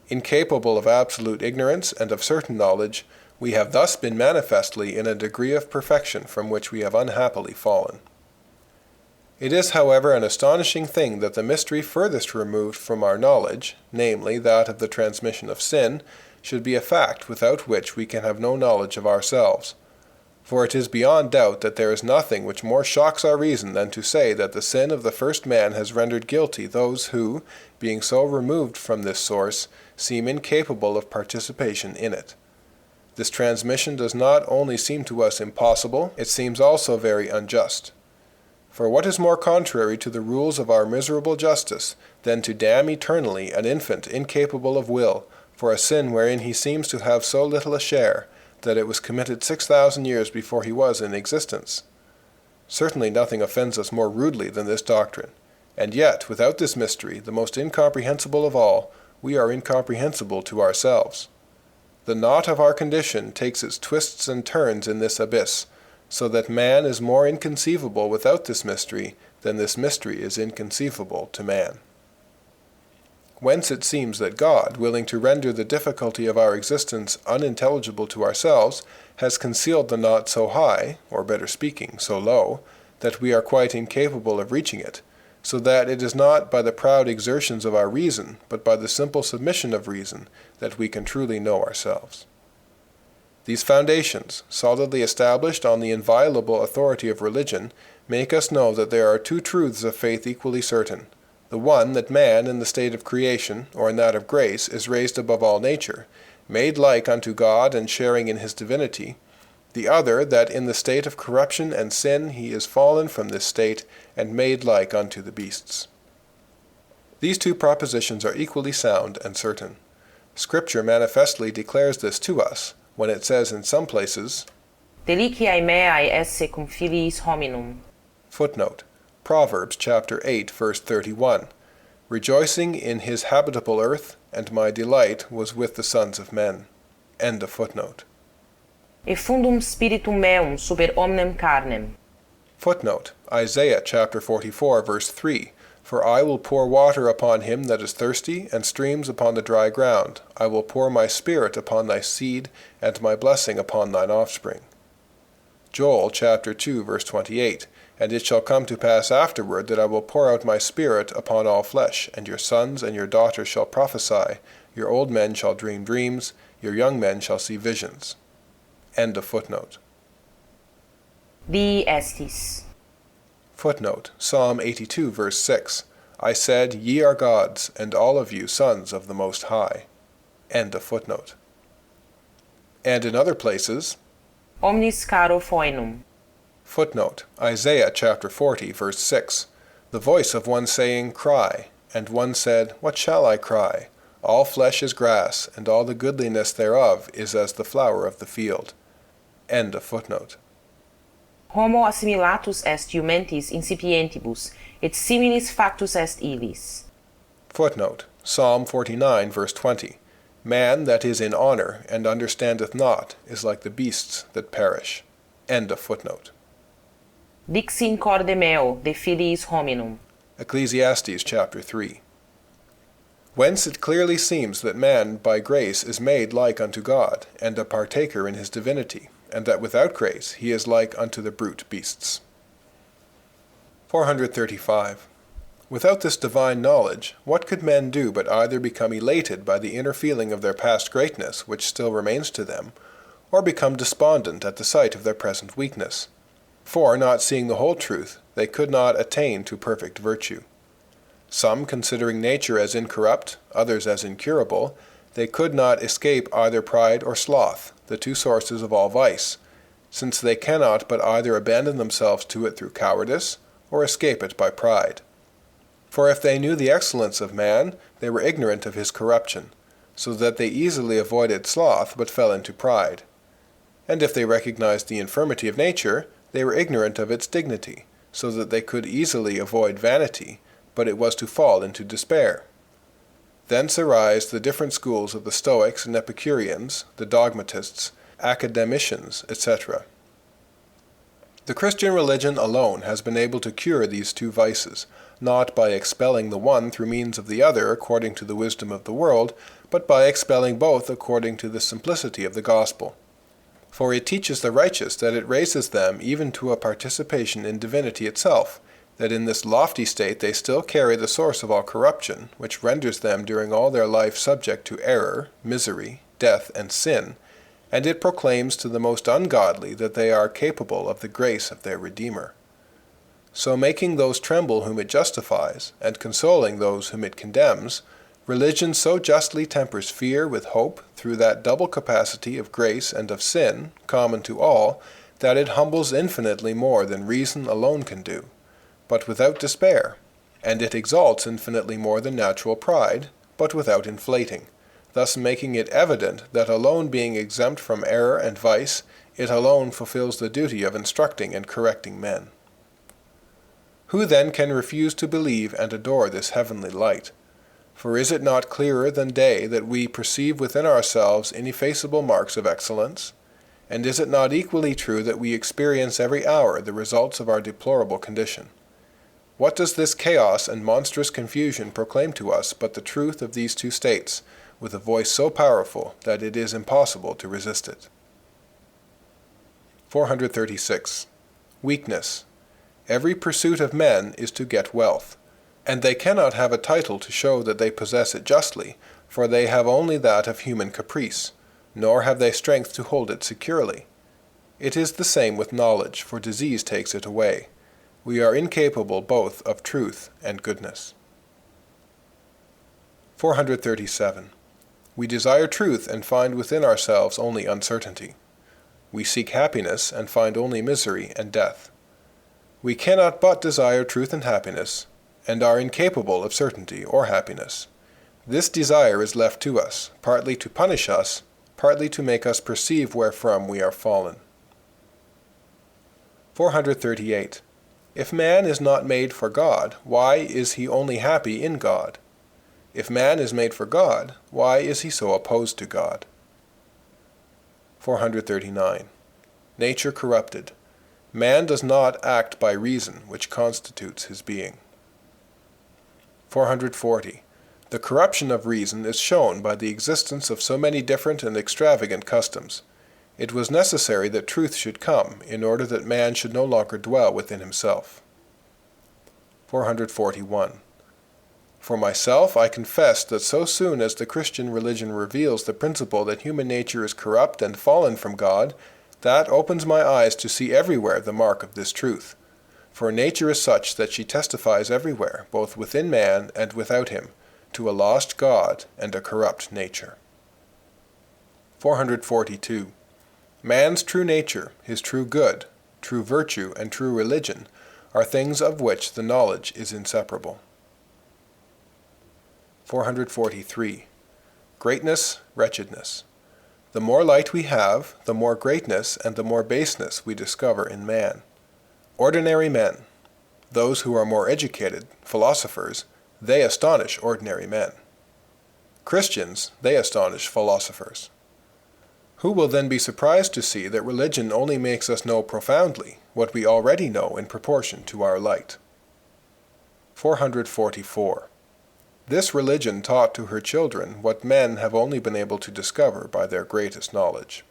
Incapable of absolute ignorance and of certain knowledge, we have thus been manifestly in a degree of perfection from which we have unhappily fallen. It is, however, an astonishing thing that the mystery furthest removed from our knowledge, namely that of the transmission of sin, should be a fact without which we can have no knowledge of ourselves. For it is beyond doubt that there is nothing which more shocks our reason than to say that the sin of the first man has rendered guilty those who, being so removed from this source, seem incapable of participation in it. This transmission does not only seem to us impossible, it seems also very unjust. For what is more contrary to the rules of our miserable justice than to damn eternally an infant incapable of will for a sin wherein he seems to have so little a share, that it was committed 6,000 years before he was in existence? Certainly nothing offends us more rudely than this doctrine, and yet, without this mystery, the most incomprehensible of all, we are incomprehensible to ourselves. The knot of our condition takes its twists and turns in this abyss, so that man is more inconceivable without this mystery than this mystery is inconceivable to man. Whence it seems that God, willing to render the difficulty of our existence unintelligible to ourselves, has concealed the knot so high, or better speaking, so low, that we are quite incapable of reaching it, so that it is not by the proud exertions of our reason, but by the simple submission of reason, that we can truly know ourselves. These foundations, solidly established on the inviolable authority of religion, make us know that there are two truths of faith equally certain. The one, that man in the state of creation, or in that of grace, is raised above all nature, made like unto God and sharing in his divinity. The other, that in the state of corruption and sin he is fallen from this state, and made like unto the beasts. These two propositions are equally sound and certain. Scripture manifestly declares this to us, when it says in some places, Deliciae meae esse cum filiis hominum. Footnote: Proverbs chapter 8, verse 31. Rejoicing in his habitable earth, and my delight was with the sons of men. End of footnote. Effundum spiritum meum super omnem carnem. Footnote: Isaiah chapter 44, verse 3. For I will pour water upon him that is thirsty, and streams upon the dry ground. I will pour my spirit upon thy seed, and my blessing upon thine offspring. Joel chapter 2, verse 28. And it shall come to pass afterward that I will pour out my spirit upon all flesh, and your sons and your daughters shall prophesy, your old men shall dream dreams, your young men shall see visions. End of footnote. Dii estis. Footnote: Psalm 82, verse 6. I said, Ye are gods, and all of you sons of the Most High. End of footnote. And in other places, Omnis caro foenum. Footnote: Isaiah chapter 40, verse 6. The voice of one saying, Cry. And one said, What shall I cry? All flesh is grass, and all the goodliness thereof is as the flower of the field. End of footnote. Homo assimilatus est iumentis incipientibus, et similis factus est illis. Footnote: Psalm 49, verse 20. Man that is in honor and understandeth not is like the beasts that perish. End of footnote. Dixi in corde meo de filiis hominum. Ecclesiastes chapter 3. Whence it clearly seems that man by grace is made like unto God, and a partaker in his divinity, and that without grace he is like unto the brute beasts. 435. Without this divine knowledge, what could men do but either become elated by the inner feeling of their past greatness, which still remains to them, or become despondent at the sight of their present weakness. For, not seeing the whole truth, they could not attain to perfect virtue. Some, considering nature as incorrupt, others as incurable, they could not escape either pride or sloth, the two sources of all vice, since they cannot but either abandon themselves to it through cowardice, or escape it by pride. For if they knew the excellence of man, they were ignorant of his corruption, so that they easily avoided sloth, but fell into pride. And if they recognized the infirmity of nature, they were ignorant of its dignity, so that they could easily avoid vanity, but it was to fall into despair. Thence arise the different schools of the Stoics and Epicureans, the dogmatists, academicians, etc. The Christian religion alone has been able to cure these two vices, not by expelling the one through means of the other according to the wisdom of the world, but by expelling both according to the simplicity of the gospel. For it teaches the righteous that it raises them even to a participation in divinity itself, that in this lofty state they still carry the source of all corruption, which renders them during all their life subject to error, misery, death, and sin, and it proclaims to the most ungodly that they are capable of the grace of their Redeemer. So making those tremble whom it justifies, and consoling those whom it condemns, religion so justly tempers fear with hope through that double capacity of grace and of sin, common to all, that it humbles infinitely more than reason alone can do, but without despair, and it exalts infinitely more than natural pride, but without inflating, thus making it evident that alone being exempt from error and vice, it alone fulfills the duty of instructing and correcting men. Who then can refuse to believe and adore this heavenly light? For is it not clearer than day that we perceive within ourselves ineffaceable marks of excellence? And is it not equally true that we experience every hour the results of our deplorable condition? What does this chaos and monstrous confusion proclaim to us but the truth of these two states, with a voice so powerful that it is impossible to resist it? 436. Weakness. Every pursuit of men is to get wealth, and they cannot have a title to show that they possess it justly, for they have only that of human caprice, nor have they strength to hold it securely. It is the same with knowledge, for disease takes it away. We are incapable both of truth and goodness. 437. We desire truth and find within ourselves only uncertainty. We seek happiness and find only misery and death. We cannot but desire truth and happiness, and are incapable of certainty or happiness. This desire is left to us, partly to punish us, partly to make us perceive wherefrom we are fallen. 438. If man is not made for God, why is he only happy in God? If man is made for God, why is he so opposed to God? 439. Nature corrupted. Man does not act by reason, which constitutes his being. 440. The corruption of reason is shown by the existence of so many different and extravagant customs. It was necessary that truth should come, in order that man should no longer dwell within himself. 441. For myself, I confess that so soon as the Christian religion reveals the principle that human nature is corrupt and fallen from God, that opens my eyes to see everywhere the mark of this truth. For nature is such that she testifies everywhere, both within man and without him, to a lost God and a corrupt nature. 442. Man's true nature, his true good, true virtue, and true religion are things of which the knowledge is inseparable. 443. Greatness, wretchedness. The more light we have, the more greatness and the more baseness we discover in man. Ordinary men, those who are more educated, philosophers, they astonish ordinary men. Christians, they astonish philosophers. Who will then be surprised to see that religion only makes us know profoundly what we already know in proportion to our light? 444. This religion taught to her children what men have only been able to discover by their greatest knowledge.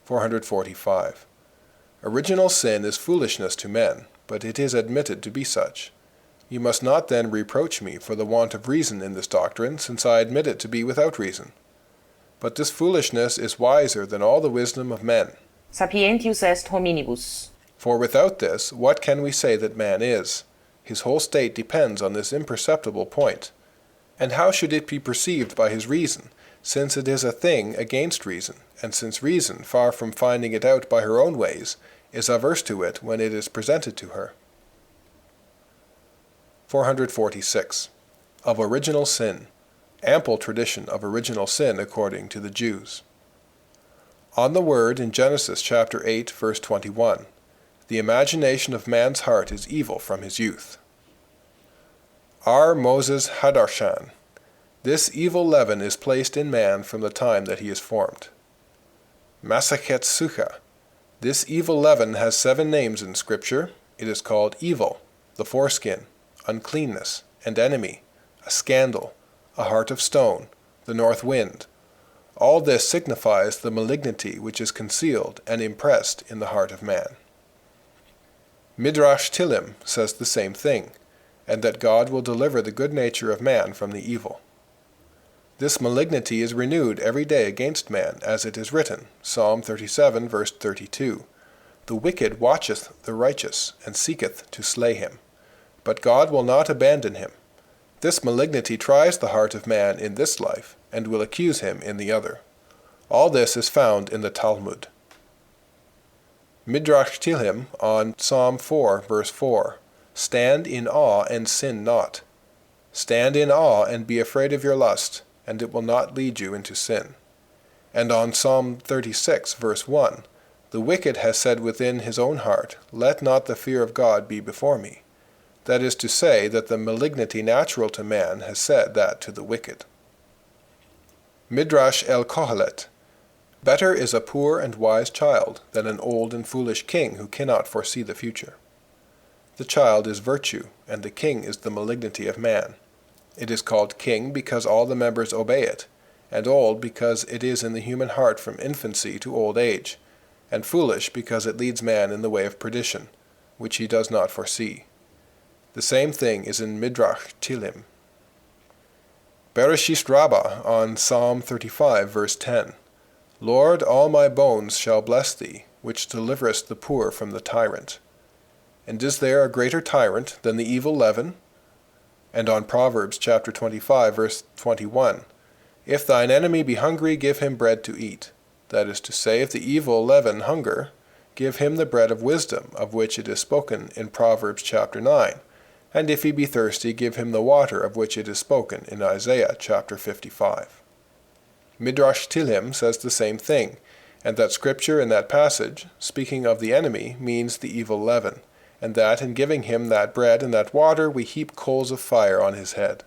445. Original sin is foolishness to men, but it is admitted to be such. You must not then reproach me for the want of reason in this doctrine, since I admit it to be without reason. But this foolishness is wiser than all the wisdom of men. Sapientius est hominibus. For without this, what can we say that man is? His whole state depends on this imperceptible point. And how should it be perceived by his reason, since it is a thing against reason, and since reason, far from finding it out by her own ways, is averse to it when it is presented to her? 446. Of original sin. Ample tradition of original sin according to the Jews. On the word in Genesis chapter 8, verse 21, the imagination of man's heart is evil from his youth. Ar Moses Hadarshan. This evil leaven is placed in man from the time that he is formed. Masachet Sucha. This evil leaven has 7 names in Scripture. It is called evil, the foreskin, uncleanness, and enemy, a scandal, a heart of stone, the north wind. All this signifies the malignity which is concealed and impressed in the heart of man. Midrash Tilim says the same thing, and that God will deliver the good nature of man from the evil. This malignity is renewed every day against man, as it is written, Psalm 37, verse 32, The wicked watcheth the righteous, and seeketh to slay him. But God will not abandon him. This malignity tries the heart of man in this life, and will accuse him in the other. All this is found in the Talmud. Midrash Tilhim on Psalm 4, verse 4, Stand in awe and sin not. Stand in awe and be afraid of your lust, and it will not lead you into sin. And on Psalm 36, verse 1, The wicked has said within his own heart, Let not the fear of God be before me. That is to say, that the malignity natural to man has said that to the wicked. Midrash El Kohelet. Better is a poor and wise child than an old and foolish king who cannot foresee the future. The child is virtue, and the king is the malignity of man. It is called king because all the members obey it, and old because it is in the human heart from infancy to old age, and foolish because it leads man in the way of perdition, which he does not foresee. The same thing is in Midrash Tilim. Bereshit Rabbah on Psalm 35, verse 10. Lord, all my bones shall bless thee, which deliverest the poor from the tyrant. And is there a greater tyrant than the evil leaven? And on Proverbs chapter 25, verse 21, If thine enemy be hungry, give him bread to eat. That is to say, if the evil leaven hunger, give him the bread of wisdom, of which it is spoken in Proverbs chapter 9. And if he be thirsty, give him the water, of which it is spoken in Isaiah chapter 55. Midrash Tilhim says the same thing, and that Scripture in that passage, speaking of the enemy, means the evil leaven, and that in giving him that bread and that water we heap coals of fire on his head.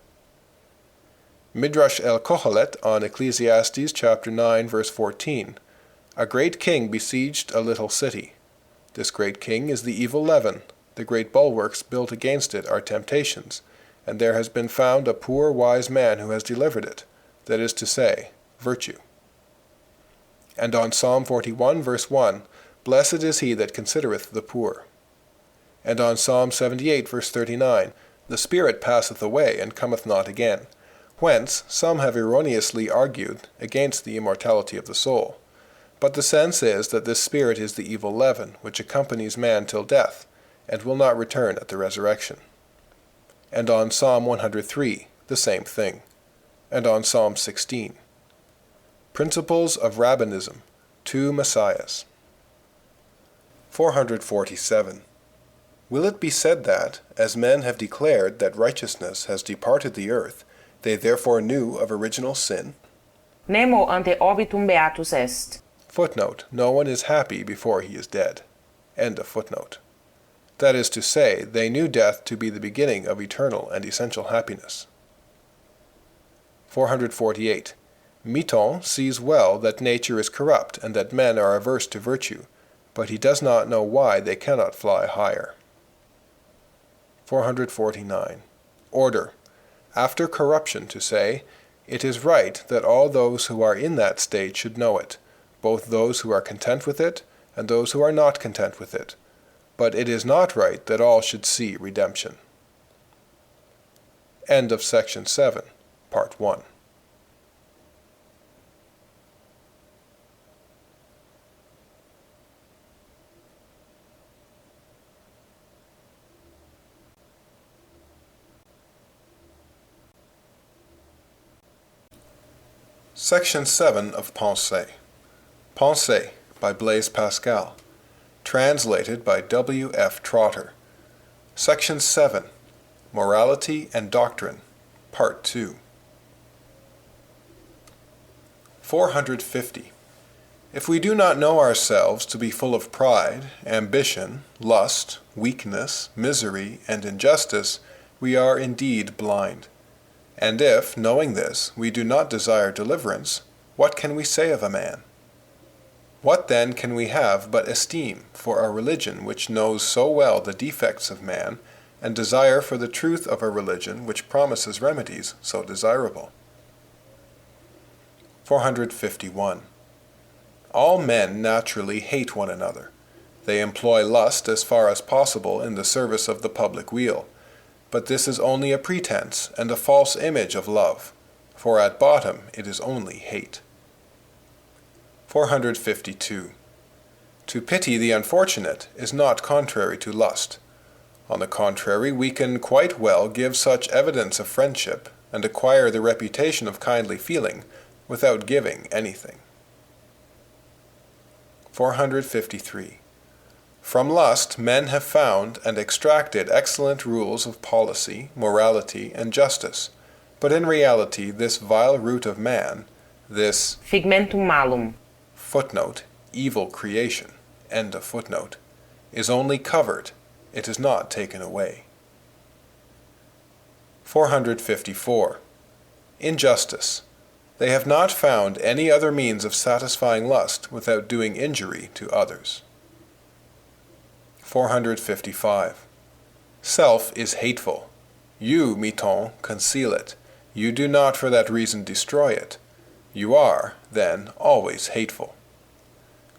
Midrash El Kohelet on Ecclesiastes chapter 9, verse 14. A great king besieged a little city. This great king is the evil leaven. The great bulwarks built against it are temptations, and there has been found a poor wise man who has delivered it, that is to say, virtue. And on Psalm 41, verse 1, Blessed is he that considereth the poor. And on Psalm 78, verse 39, The spirit passeth away, and cometh not again. Whence some have erroneously argued against the immortality of the soul. But the sense is that this spirit is the evil leaven, which accompanies man till death, and will not return at the resurrection. And on Psalm 103, the same thing. And on Psalm 16. Principles of Rabbinism, 2 Messiahs. 447. Will it be said that, as men have declared that righteousness has departed the earth, they therefore knew of original sin? Nemo ante obitum beatus est. Footnote, no one is happy before he is dead. End of footnote. That is to say, they knew death to be the beginning of eternal and essential happiness. 448. Miton sees well that nature is corrupt and that men are averse to virtue, but he does not know why they cannot fly higher. 449. Order. After corruption to say, it is right that all those who are in that state should know it, both those who are content with it and those who are not content with it. But it is not right that all should see redemption. End of section 7, part 1. Section 7 of Pensées. Pensées by Blaise Pascal. Translated by W. F. Trotter. Section 7. Morality and Doctrine. Part 2. 450. If we do not know ourselves to be full of pride, ambition, lust, weakness, misery, and injustice, we are indeed blind. And if, knowing this, we do not desire deliverance, what can we say of a man? What then can we have but esteem for a religion which knows so well the defects of man, and desire for the truth of a religion which promises remedies so desirable? 451. All men naturally hate one another. They employ lust as far as possible in the service of the public weal. But this is only a pretense and a false image of love, for at bottom it is only hate. 452. To pity the unfortunate is not contrary to lust. On the contrary, we can quite well give such evidence of friendship and acquire the reputation of kindly feeling without giving anything. 453. From lust men have found and extracted excellent rules of policy, morality, and justice. But in reality this vile root of man, this Figmentum malum, footnote, evil creation, end of footnote, is only covered, it is not taken away. 454. Injustice. They have not found any other means of satisfying lust without doing injury to others. 455. Self is hateful. You, Miton, conceal it. You do not for that reason destroy it. You are, then, always hateful.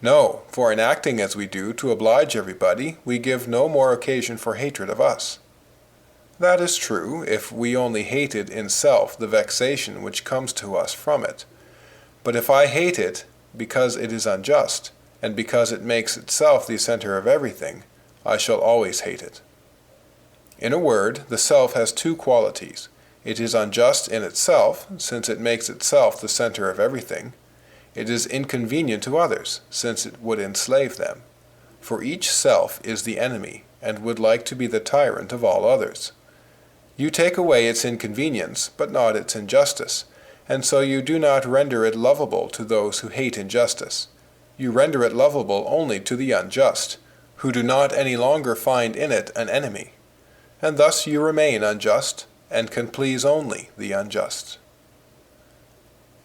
No, for in acting as we do to oblige everybody, we give no more occasion for hatred of us. That is true, if we only hated in self the vexation which comes to us from it. But if I hate it because it is unjust, and because it makes itself the center of everything, I shall always hate it. In a word, the self has two qualities. It is unjust in itself, since it makes itself the center of everything. It is inconvenient to others, since it would enslave them. For each self is the enemy, and would like to be the tyrant of all others. You take away its inconvenience, but not its injustice, and so you do not render it lovable to those who hate injustice. You render it lovable only to the unjust, who do not any longer find in it an enemy. And thus you remain unjust, and can please only the unjust.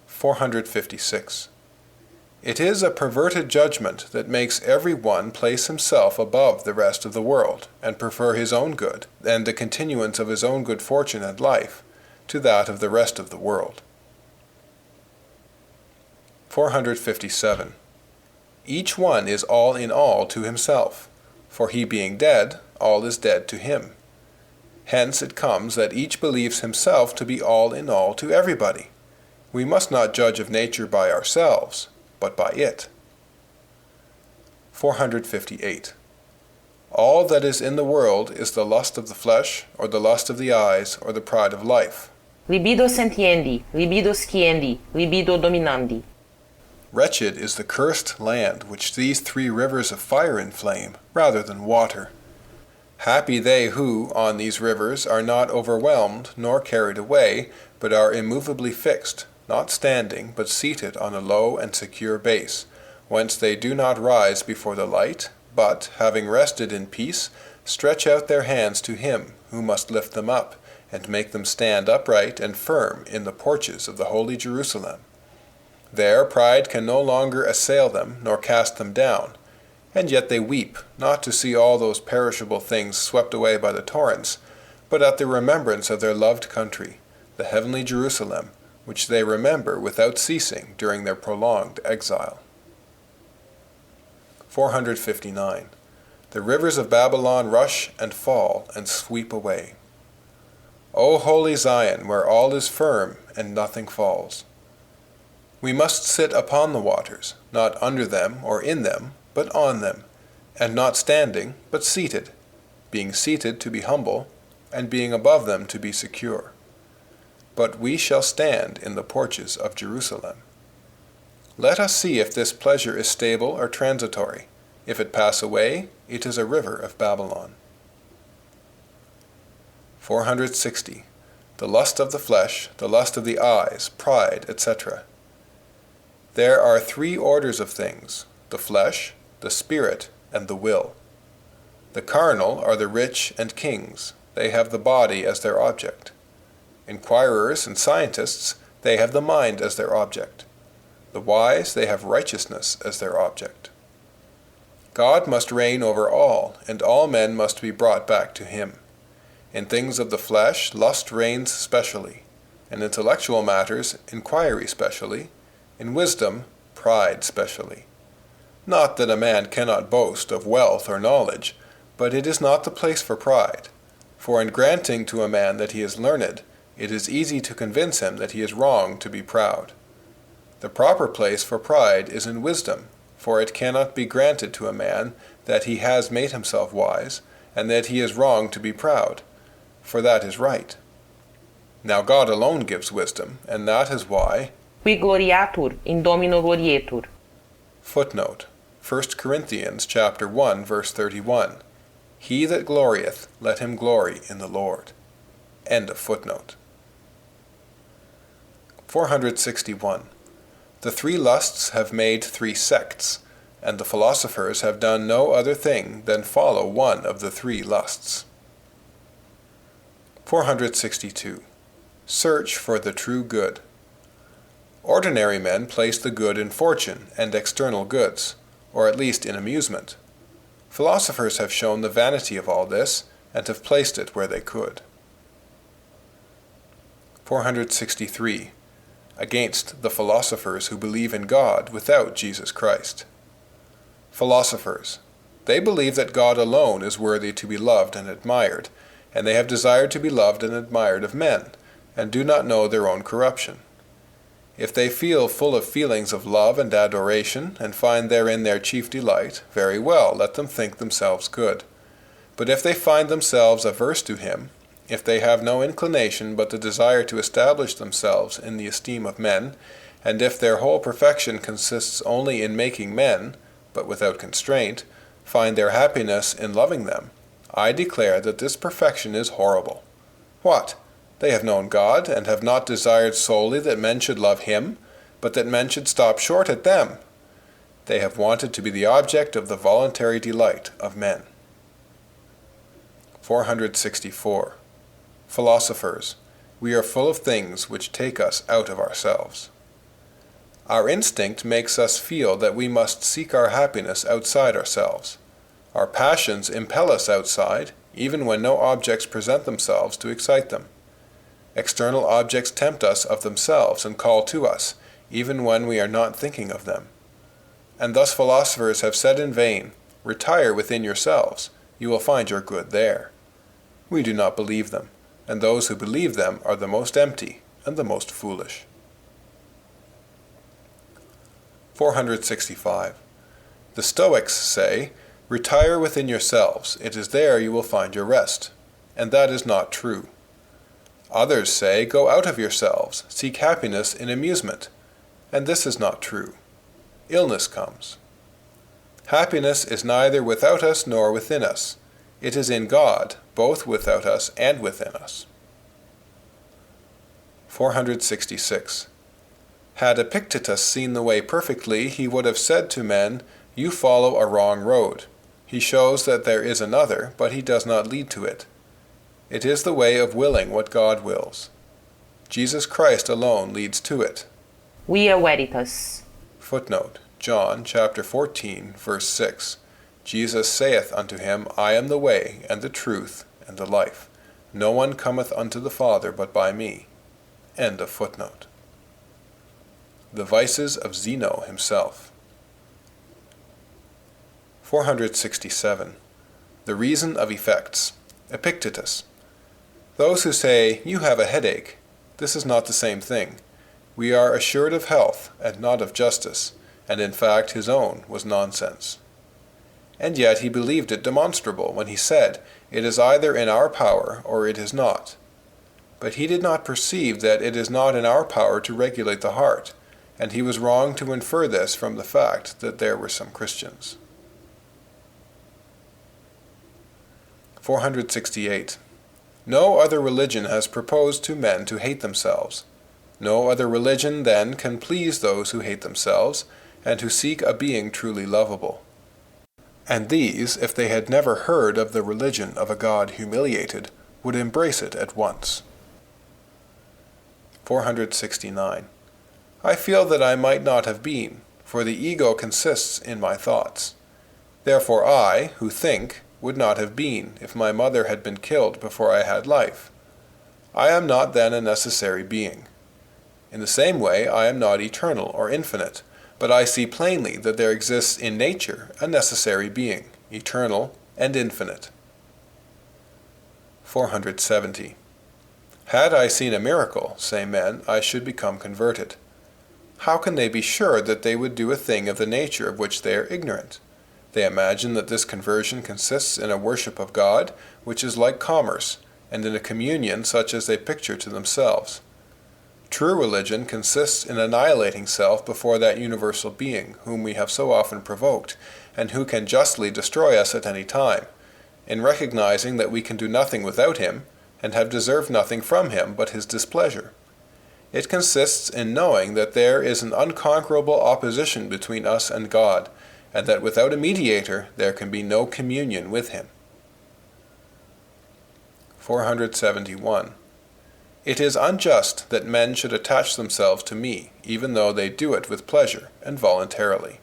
456. It is a perverted judgment that makes every one place himself above the rest of the world, and prefer his own good, and the continuance of his own good fortune and life, to that of the rest of the world. 457. Each one is all in all to himself, for he being dead, all is dead to him. Hence it comes that each believes himself to be all in all to everybody. We must not judge of nature by ourselves, but by it. 458. All that is in the world is the lust of the flesh, or the lust of the eyes, or the pride of life. libido sentiendi, libido sciendi, libido dominandi. Wretched is the cursed land which these three rivers of fire inflame, rather than water. Happy they who, on these rivers, are not overwhelmed, nor carried away, but are immovably fixed, not standing, but seated on a low and secure base, whence they do not rise before the light, but, having rested in peace, stretch out their hands to him who must lift them up, and make them stand upright and firm in the porches of the holy Jerusalem. There pride can no longer assail them, nor cast them down, and yet they weep, not to see all those perishable things swept away by the torrents, but at the remembrance of their loved country, the heavenly Jerusalem, which they remember without ceasing during their prolonged exile. 459. The rivers of Babylon rush and fall and sweep away. O holy Zion, where all is firm and nothing falls. We must sit upon the waters, not under them or in them, but on them, and not standing, but seated, being seated to be humble, and being above them to be secure. but we shall stand in the porches of Jerusalem. Let us see if this pleasure is stable or transitory. If it pass away, it is a river of Babylon. 460. The lust of the flesh, the lust of the eyes, pride, etc. There are three orders of things: the flesh, the spirit, and the will. The carnal are the rich and kings. They have the body as their object. Inquirers and scientists, they have the mind as their object. The wise, they have righteousness as their object. God must reign over all, and all men must be brought back to him. In things of the flesh, lust reigns specially. In intellectual matters, inquiry specially. In wisdom, pride specially. Not that a man cannot boast of wealth or knowledge, but it is not the place for pride. For in granting to a man that he is learned, it is easy to convince him that he is wrong to be proud. The proper place for pride is in wisdom, for it cannot be granted to a man that he has made himself wise, and that he is wrong to be proud, for that is right. Now God alone gives wisdom, and that is why Qui gloriatur in Domino glorietur. Footnote: 1 Corinthians chapter 1, verse 31. He that glorieth, let him glory in the Lord. End of footnote. 461. The three lusts have made three sects, and the philosophers have done no other thing than follow one of the three lusts. 462. Search for the true good. Ordinary men place the good in fortune and external goods, or at least in amusement. Philosophers have shown the vanity of all this, and have placed it where they could. 463. Against the philosophers who believe in God without Jesus Christ. Philosophers. They believe that God alone is worthy to be loved and admired, and they have desired to be loved and admired of men, and do not know their own corruption. If they feel full of feelings of love and adoration, and find therein their chief delight, very well, let them think themselves good. But if they find themselves averse to him, if they have no inclination but the desire to establish themselves in the esteem of men, and if their whole perfection consists only in making men, but without constraint, find their happiness in loving them, I declare that this perfection is horrible. What? They have known God, and have not desired solely that men should love him, but that men should stop short at them. They have wanted to be the object of the voluntary delight of men. 464. Philosophers, we are full of things which take us out of ourselves. Our instinct makes us feel that we must seek our happiness outside ourselves. Our passions impel us outside, even when no objects present themselves to excite them. External objects tempt us of themselves and call to us, even when we are not thinking of them. And thus philosophers have said in vain, "Retire within yourselves, you will find your good there." We do not believe them, and those who believe them are the most empty and the most foolish. 465. The Stoics say, "Retire within yourselves, it is there you will find your rest," and that is not true. Others say, "Go out of yourselves, seek happiness in amusement," and this is not true. Illness comes. Happiness is neither without us nor within us. It is in God, both without us and within us. 466. Had Epictetus seen the way perfectly, he would have said to men, "You follow a wrong road." He shows that there is another, but he does not lead to it. It is the way of willing what God wills. Jesus Christ alone leads to it. Via veritas. Footnote: John chapter 14, verse 6. Jesus saith unto him, I am the way, and the truth, and the life. No one cometh unto the Father but by me. End of footnote. The vices of Zeno himself. 467. The reason of effects. Epictetus. Those who say, "You have a headache," this is not the same thing. We are assured of health, and not of justice, and in fact his own was nonsense. And yet he believed it demonstrable when he said, "It is either in our power or it is not." But he did not perceive that it is not in our power to regulate the heart, and he was wrong to infer this from the fact that there were some Christians. 468. No other religion has proposed to men to hate themselves. No other religion, then, can please those who hate themselves, and who seek a being truly lovable. And these, if they had never heard of the religion of a God humiliated, would embrace it at once. 469. I feel that I might not have been, for the ego consists in my thoughts. Therefore I, who think, would not have been, if my mother had been killed before I had life. I am not then a necessary being. In the same way, I am not eternal or infinite, but I see plainly that there exists in nature a necessary being, eternal and infinite. 470. Had I seen a miracle, say men, I should become converted. How can they be sure that they would do a thing of the nature of which they are ignorant? They imagine that this conversion consists in a worship of God, which is like commerce, and in a communion such as they picture to themselves. True religion consists in annihilating self before that universal being whom we have so often provoked, and who can justly destroy us at any time, in recognizing that we can do nothing without him, and have deserved nothing from him but his displeasure. It consists in knowing that there is an unconquerable opposition between us and God, and that without a mediator there can be no communion with him. 471. It is unjust that men should attach themselves to me, even though they do it with pleasure and voluntarily.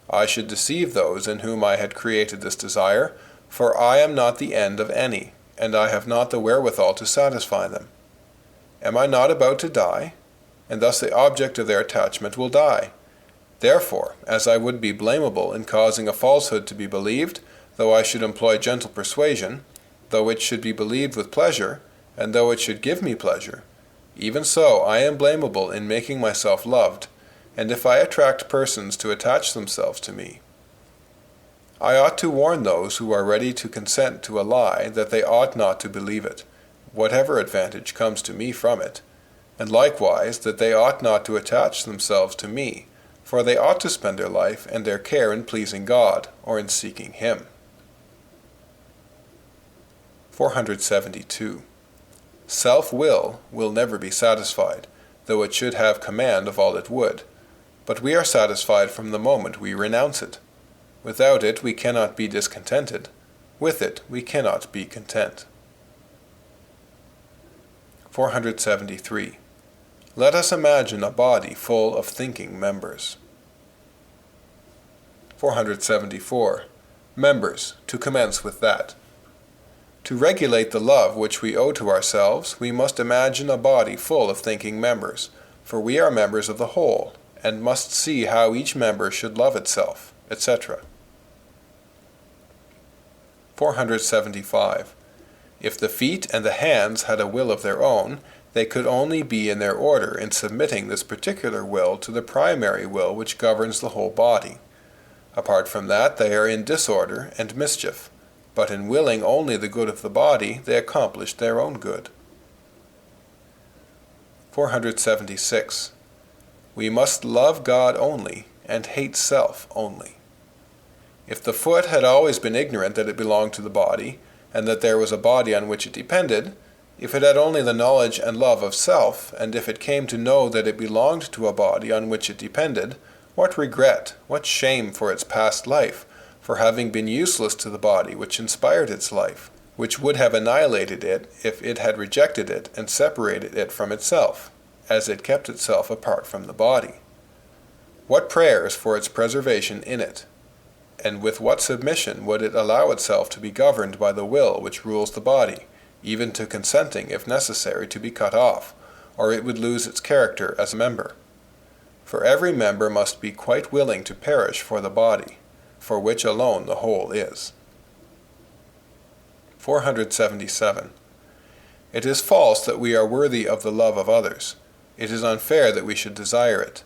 I should deceive those in whom I had created this desire, for I am not the end of any, and I have not the wherewithal to satisfy them. Am I not about to die? And thus the object of their attachment will die. Therefore, as I would be blamable in causing a falsehood to be believed, though I should employ gentle persuasion, though it should be believed with pleasure, and though it should give me pleasure, even so I am blamable in making myself loved, and if I attract persons to attach themselves to me. I ought to warn those who are ready to consent to a lie that they ought not to believe it, whatever advantage comes to me from it, and likewise that they ought not to attach themselves to me, for they ought to spend their life and their care in pleasing God, or in seeking him. 472. Self-will will never be satisfied, though it should have command of all it would, but we are satisfied from the moment we renounce it. Without it we cannot be discontented. With it we cannot be content. 473. Let us imagine a body full of thinking members. 474. Members, to commence with that. To regulate the love which we owe to ourselves, we must imagine a body full of thinking members, for we are members of the whole, and must see how each member should love itself, etc. 475. If the feet and the hands had a will of their own, they could only be in their order in submitting this particular will to the primary will which governs the whole body. Apart from that, they are in disorder and mischief, but in willing only the good of the body, they accomplish their own good. 476. We must love God only, and hate self only. If the foot had always been ignorant that it belonged to the body, and that there was a body on which it depended, if it had only the knowledge and love of self, and if it came to know that it belonged to a body on which it depended, what regret, what shame for its past life, for having been useless to the body which inspired its life, which would have annihilated it if it had rejected it and separated it from itself, as it kept itself apart from the body. What prayers for its preservation in it, and with what submission would it allow itself to be governed by the will which rules the body, even to consenting, if necessary, to be cut off, or it would lose its character as a member. For every member must be quite willing to perish for the body, for which alone the whole is. 477. It is false that we are worthy of the love of others. It is unfair that we should desire it.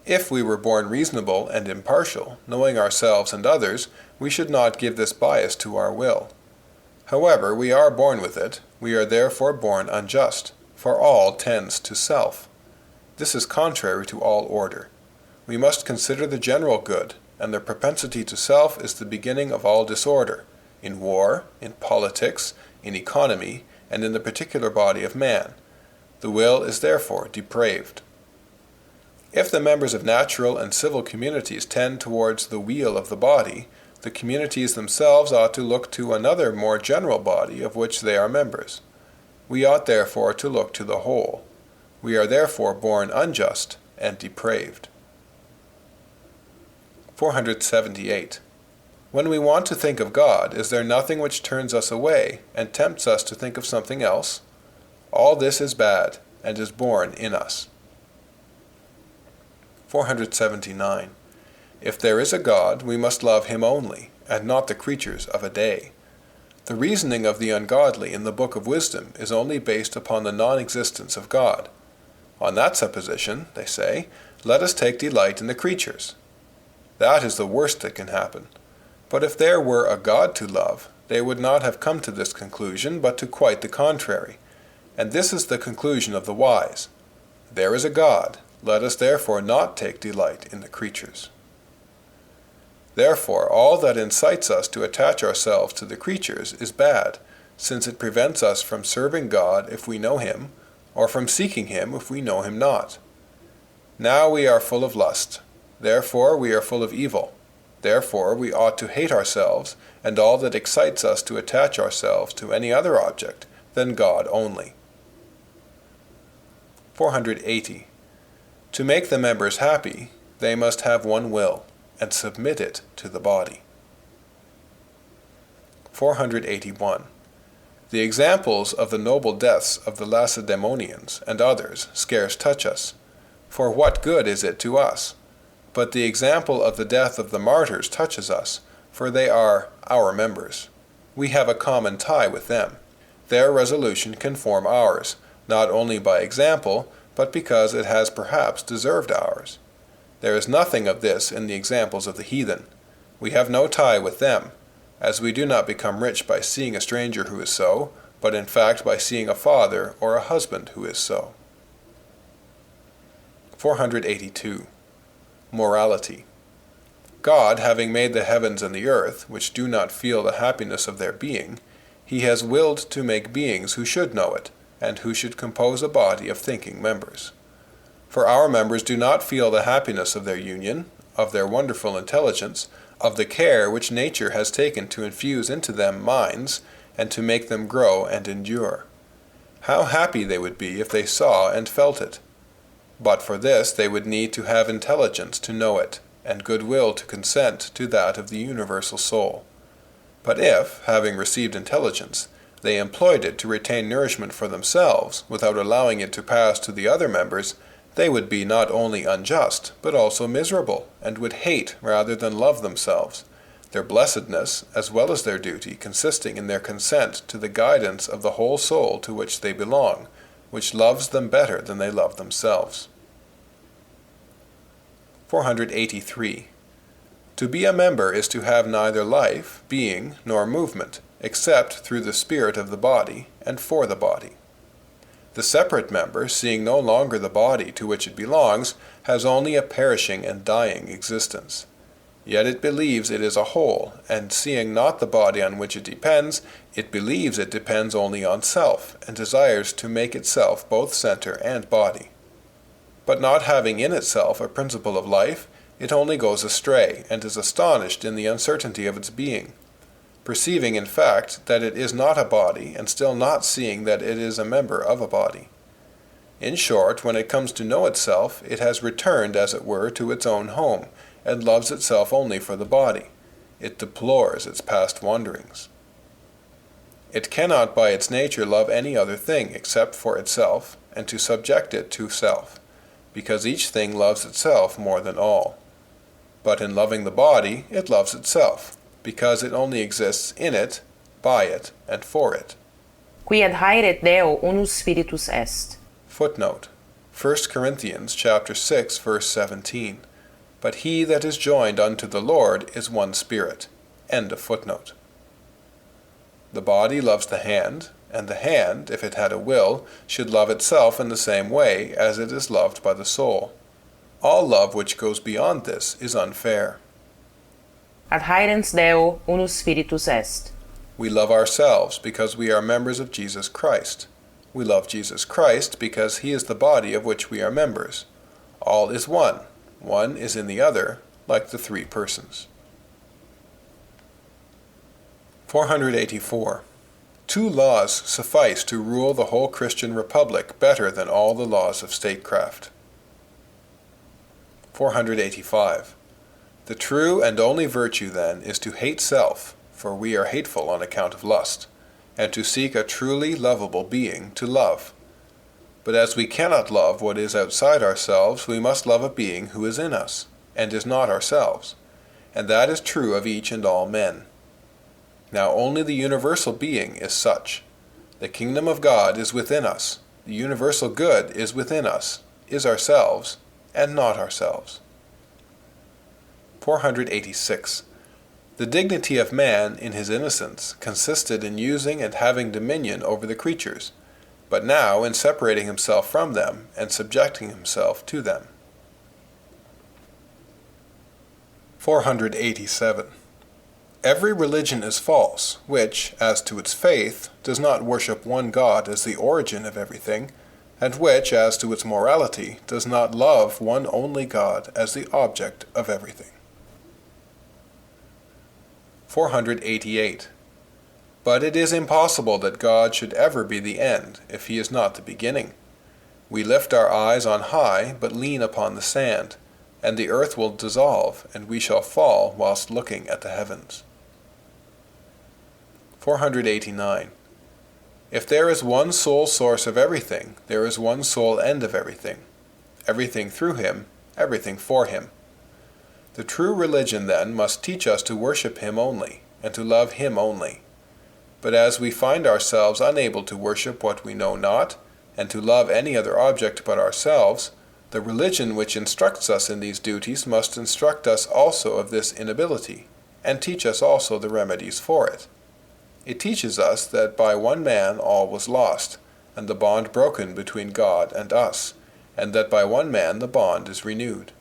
If we were born reasonable and impartial, knowing ourselves and others, we should not give this bias to our will. However, we are born with it, we are therefore born unjust, for all tends to self. This is contrary to all order. We must consider the general good, and the propensity to self is the beginning of all disorder, in war, in politics, in economy, and in the particular body of man. The will is therefore depraved. If the members of natural and civil communities tend towards the weal of the body, the communities themselves ought to look to another more general body of which they are members. We ought therefore to look to the whole. We are therefore born unjust and depraved. 478. When we want to think of God, is there nothing which turns us away and tempts us to think of something else? All this is bad, and is born in us. 479. If there is a God, we must love him only, and not the creatures of a day. The reasoning of the ungodly in the Book of Wisdom is only based upon the non-existence of God. On that supposition, they say, let us take delight in the creatures. That is the worst that can happen. But if there were a God to love, they would not have come to this conclusion, but to quite the contrary. And this is the conclusion of the wise. There is a God, let us therefore not take delight in the creatures. Therefore, all that incites us to attach ourselves to the creatures is bad, since it prevents us from serving God if we know him, or from seeking him if we know him not. Now we are full of lust, therefore we are full of evil. Therefore we ought to hate ourselves, and all that excites us to attach ourselves to any other object than God only. 480. To make the members happy, they must have one will, and submit it to the body. 481. The examples of the noble deaths of the Lacedaemonians and others scarce touch us, for what good is it to us? But the example of the death of the martyrs touches us, for they are our members. We have a common tie with them. Their resolution can form ours, not only by example, but because it has perhaps deserved ours. There is nothing of this in the examples of the heathen. We have no tie with them, as we do not become rich by seeing a stranger who is so, but in fact by seeing a father or a husband who is so. 482. Morality. God, having made the heavens and the earth, which do not feel the happiness of their being, he has willed to make beings who should know it, and who should compose a body of thinking members. For our members do not feel the happiness of their union, of their wonderful intelligence, of the care which nature has taken to infuse into them minds, and to make them grow and endure. How happy they would be if they saw and felt it! But for this they would need to have intelligence to know it, and goodwill to consent to that of the universal soul. But if, having received intelligence, they employed it to retain nourishment for themselves, without allowing it to pass to the other members, they would be not only unjust, but also miserable, and would hate rather than love themselves, their blessedness, as well as their duty, consisting in their consent to the guidance of the whole soul to which they belong, which loves them better than they love themselves. 483. To be a member is to have neither life, being, nor movement, except through the spirit of the body, and for the body. The separate member, seeing no longer the body to which it belongs, has only a perishing and dying existence. Yet it believes it is a whole, and seeing not the body on which it depends, it believes it depends only on self, and desires to make itself both center and body. But not having in itself a principle of life, it only goes astray, and is astonished in the uncertainty of its being, perceiving in fact that it is not a body, and still not seeing that it is a member of a body. In short, when it comes to know itself, it has returned, as it were, to its own home, and loves itself only for the body. It deplores its past wanderings. It cannot by its nature love any other thing except for itself, and to subject it to self, because each thing loves itself more than all. But in loving the body, it loves itself, because it only exists in it, by it, and for it. Qui adhaeret Deo unus spiritus est. Footnote: 1 Corinthians chapter 6, verse 17. But he that is joined unto the Lord is one spirit. End of footnote. The body loves the hand, and the hand, if it had a will, should love itself in the same way as it is loved by the soul. All love which goes beyond this is unfair. Adhaerens Deo unus spiritus est. We love ourselves because we are members of Jesus Christ. We love Jesus Christ because he is the body of which we are members. All is one. One is in the other, like the three persons. 484. 2 laws suffice to rule the whole Christian republic better than all the laws of statecraft. 485. The true and only virtue, then, is to hate self, for we are hateful on account of lust, and to seek a truly lovable being to love. But as we cannot love what is outside ourselves, we must love a being who is in us, and is not ourselves, and that is true of each and all men. Now only the universal being is such. The kingdom of God is within us, the universal good is within us, is ourselves, and not ourselves. 486. The dignity of man in his innocence consisted in using and having dominion over the creatures, but now in separating himself from them and subjecting himself to them. 487. Every religion is false, which, as to its faith, does not worship one God as the origin of everything, and which, as to its morality, does not love one only God as the object of everything. 488. But it is impossible that God should ever be the end, if he is not the beginning. We lift our eyes on high, but lean upon the sand, and the earth will dissolve, and we shall fall whilst looking at the heavens. 489. If there is one sole source of everything, there is one sole end of everything. Everything through him, everything for him. The true religion, then, must teach us to worship him only, and to love him only. But as we find ourselves unable to worship what we know not, and to love any other object but ourselves, the religion which instructs us in these duties must instruct us also of this inability, and teach us also the remedies for it. It teaches us that by one man all was lost, and the bond broken between God and us, and that by one man the bond is renewed.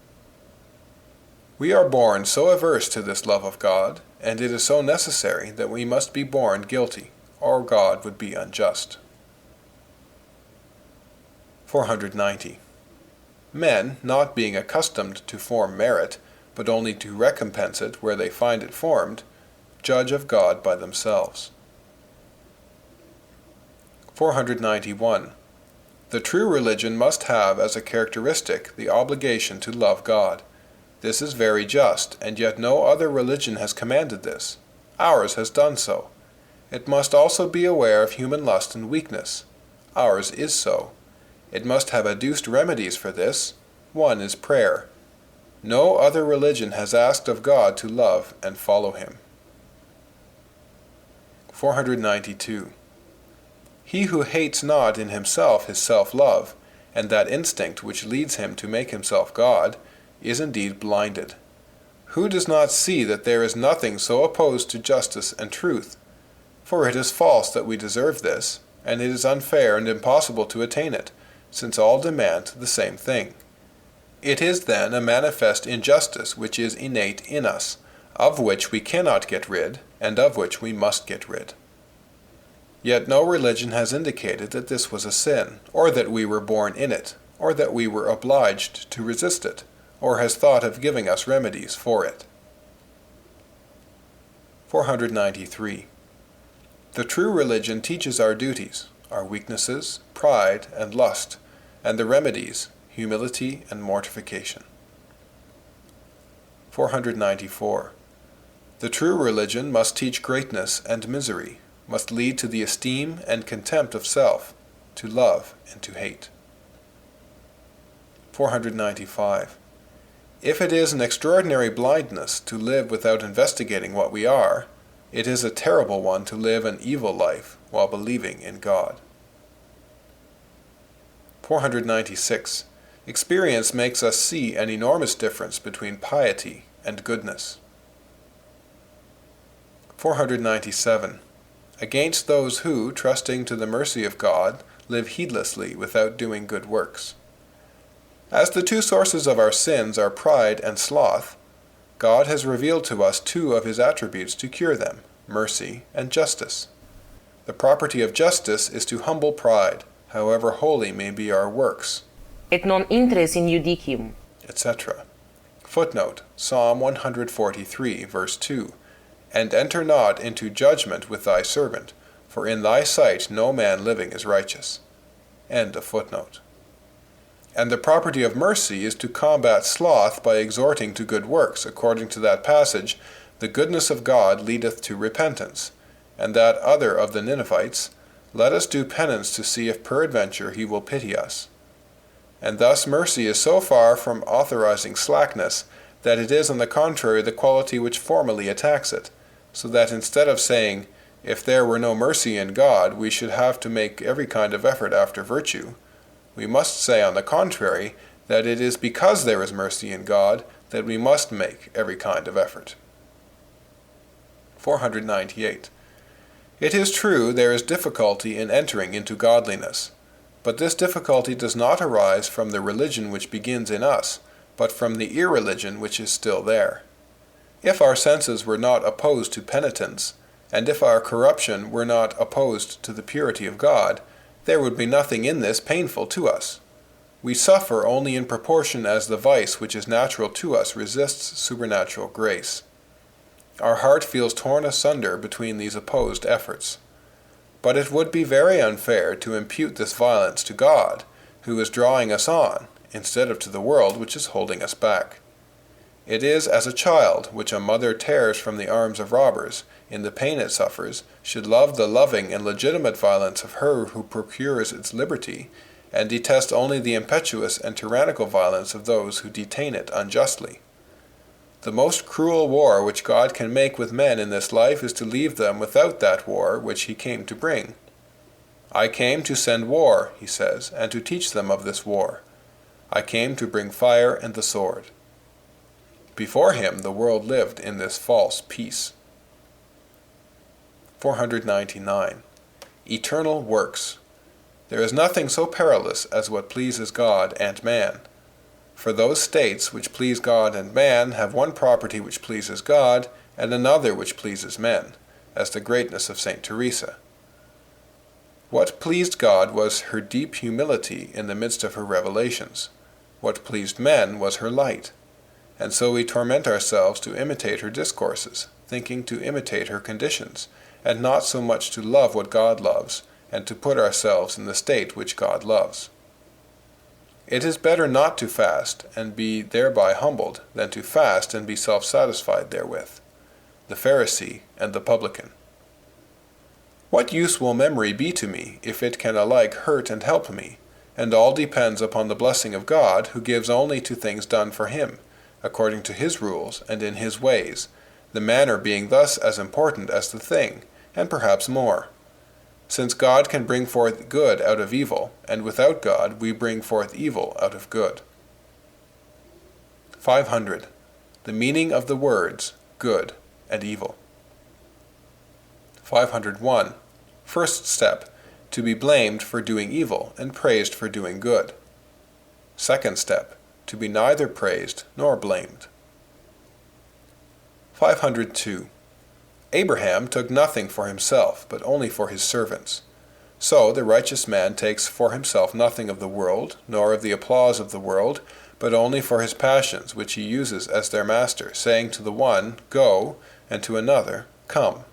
We are born so averse to this love of God, and it is so necessary that we must be born guilty, or God would be unjust. 490. Men, not being accustomed to form merit, but only to recompense it where they find it formed, judge of God by themselves. 491. The true religion must have as a characteristic the obligation to love God. This is very just, and yet no other religion has commanded this. Ours has done so. It must also be aware of human lust and weakness. Ours is so. It must have adduced remedies for this. One is prayer. No other religion has asked of God to love and follow him. 492. He who hates not in himself his self-love, and that instinct which leads him to make himself God, is indeed blinded. Who does not see that there is nothing so opposed to justice and truth? For it is false that we deserve this, and it is unfair and impossible to attain it, since all demand the same thing. It is then a manifest injustice which is innate in us, of which we cannot get rid, and of which we must get rid. Yet no religion has indicated that this was a sin, or that we were born in it, or that we were obliged to resist it, or has thought of giving us remedies for it. 493. The true religion teaches our duties, our weaknesses, pride and lust, and the remedies, humility and mortification. 494. The true religion must teach greatness and misery, must lead to the esteem and contempt of self, to love and to hate. 495. If it is an extraordinary blindness to live without investigating what we are, it is a terrible one to live an evil life while believing in God. 496. Experience makes us see an enormous difference between piety and goodness. 497. against those who, trusting to the mercy of God, live heedlessly without doing good works. As the two sources of our sins are pride and sloth, God has revealed to us two of his attributes to cure them, mercy and justice. The property of justice is to humble pride, however holy may be our works, Et non intres in judicium. etc. Footnote, Psalm 143, verse 2. And enter not into judgment with thy servant, for in thy sight no man living is righteous. End of footnote. And the property of mercy is to combat sloth by exhorting to good works, according to that passage, the goodness of God leadeth to repentance, and that other of the Ninevites, let us do penance to see if peradventure he will pity us. And thus mercy is so far from authorizing slackness, that it is on the contrary the quality which formally attacks it, so that instead of saying, if there were no mercy in God, we should have to make every kind of effort after virtue, we must say on the contrary, that it is because there is mercy in God that we must make every kind of effort. 498. It is true there is difficulty in entering into godliness, but this difficulty does not arise from the religion which begins in us, but from the irreligion which is still there. If our senses were not opposed to penitence, and if our corruption were not opposed to the purity of God, there would be nothing in this painful to us. We suffer only in proportion as the vice which is natural to us resists supernatural grace. Our heart feels torn asunder between these opposed efforts. But it would be very unfair to impute this violence to God, who is drawing us on, instead of to the world which is holding us back. It is as a child, which a mother tears from the arms of robbers, in the pain it suffers, should love the loving and legitimate violence of her who procures its liberty, and detest only the impetuous and tyrannical violence of those who detain it unjustly. The most cruel war which God can make with men in this life is to leave them without that war which he came to bring. I came to send war, he says, and to teach them of this war. I came to bring fire and the sword. Before him the world lived in this false peace. 499. Eternal works. There is nothing so perilous as what pleases God and man. For those states which please God and man have one property which pleases God, and another which pleases men, as the greatness of St. Teresa. What pleased God was her deep humility in the midst of her revelations. What pleased men was her light. And so we torment ourselves to imitate her discourses, thinking to imitate her conditions, and not so much to love what God loves, and to put ourselves in the state which God loves. It is better not to fast, and be thereby humbled, than to fast and be self-satisfied therewith. The Pharisee and the Publican. What use will memory be to me, if it can alike hurt and help me? And all depends upon the blessing of God, who gives only to things done for him, according to his rules and in his ways, the manner being thus as important as the thing, and perhaps more. Since God can bring forth good out of evil, and without God we bring forth evil out of good. 500. The meaning of the words good and evil. 501. First step, to be blamed for doing evil and praised for doing good. Second step, to be neither praised nor blamed. 502. Abraham took nothing for himself, but only for his servants. So the righteous man takes for himself nothing of the world, nor of the applause of the world, but only for his passions, which he uses as their master, saying to the one, Go, and to another, Come.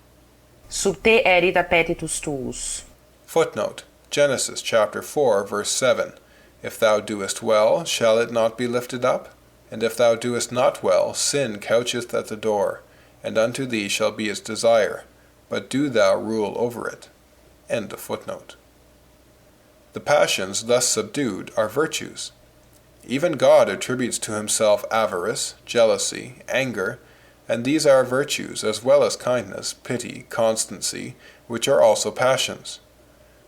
Sub te erit appetitus tuus. Footnote, Genesis chapter 4, verse 7. If thou doest well, shall it not be lifted up? And if thou doest not well, sin coucheth at the door, and unto thee shall be its desire, but do thou rule over it. End of footnote. The passions thus subdued are virtues. Even God attributes to himself avarice, jealousy, anger, and these are virtues as well as kindness, pity, constancy, which are also passions.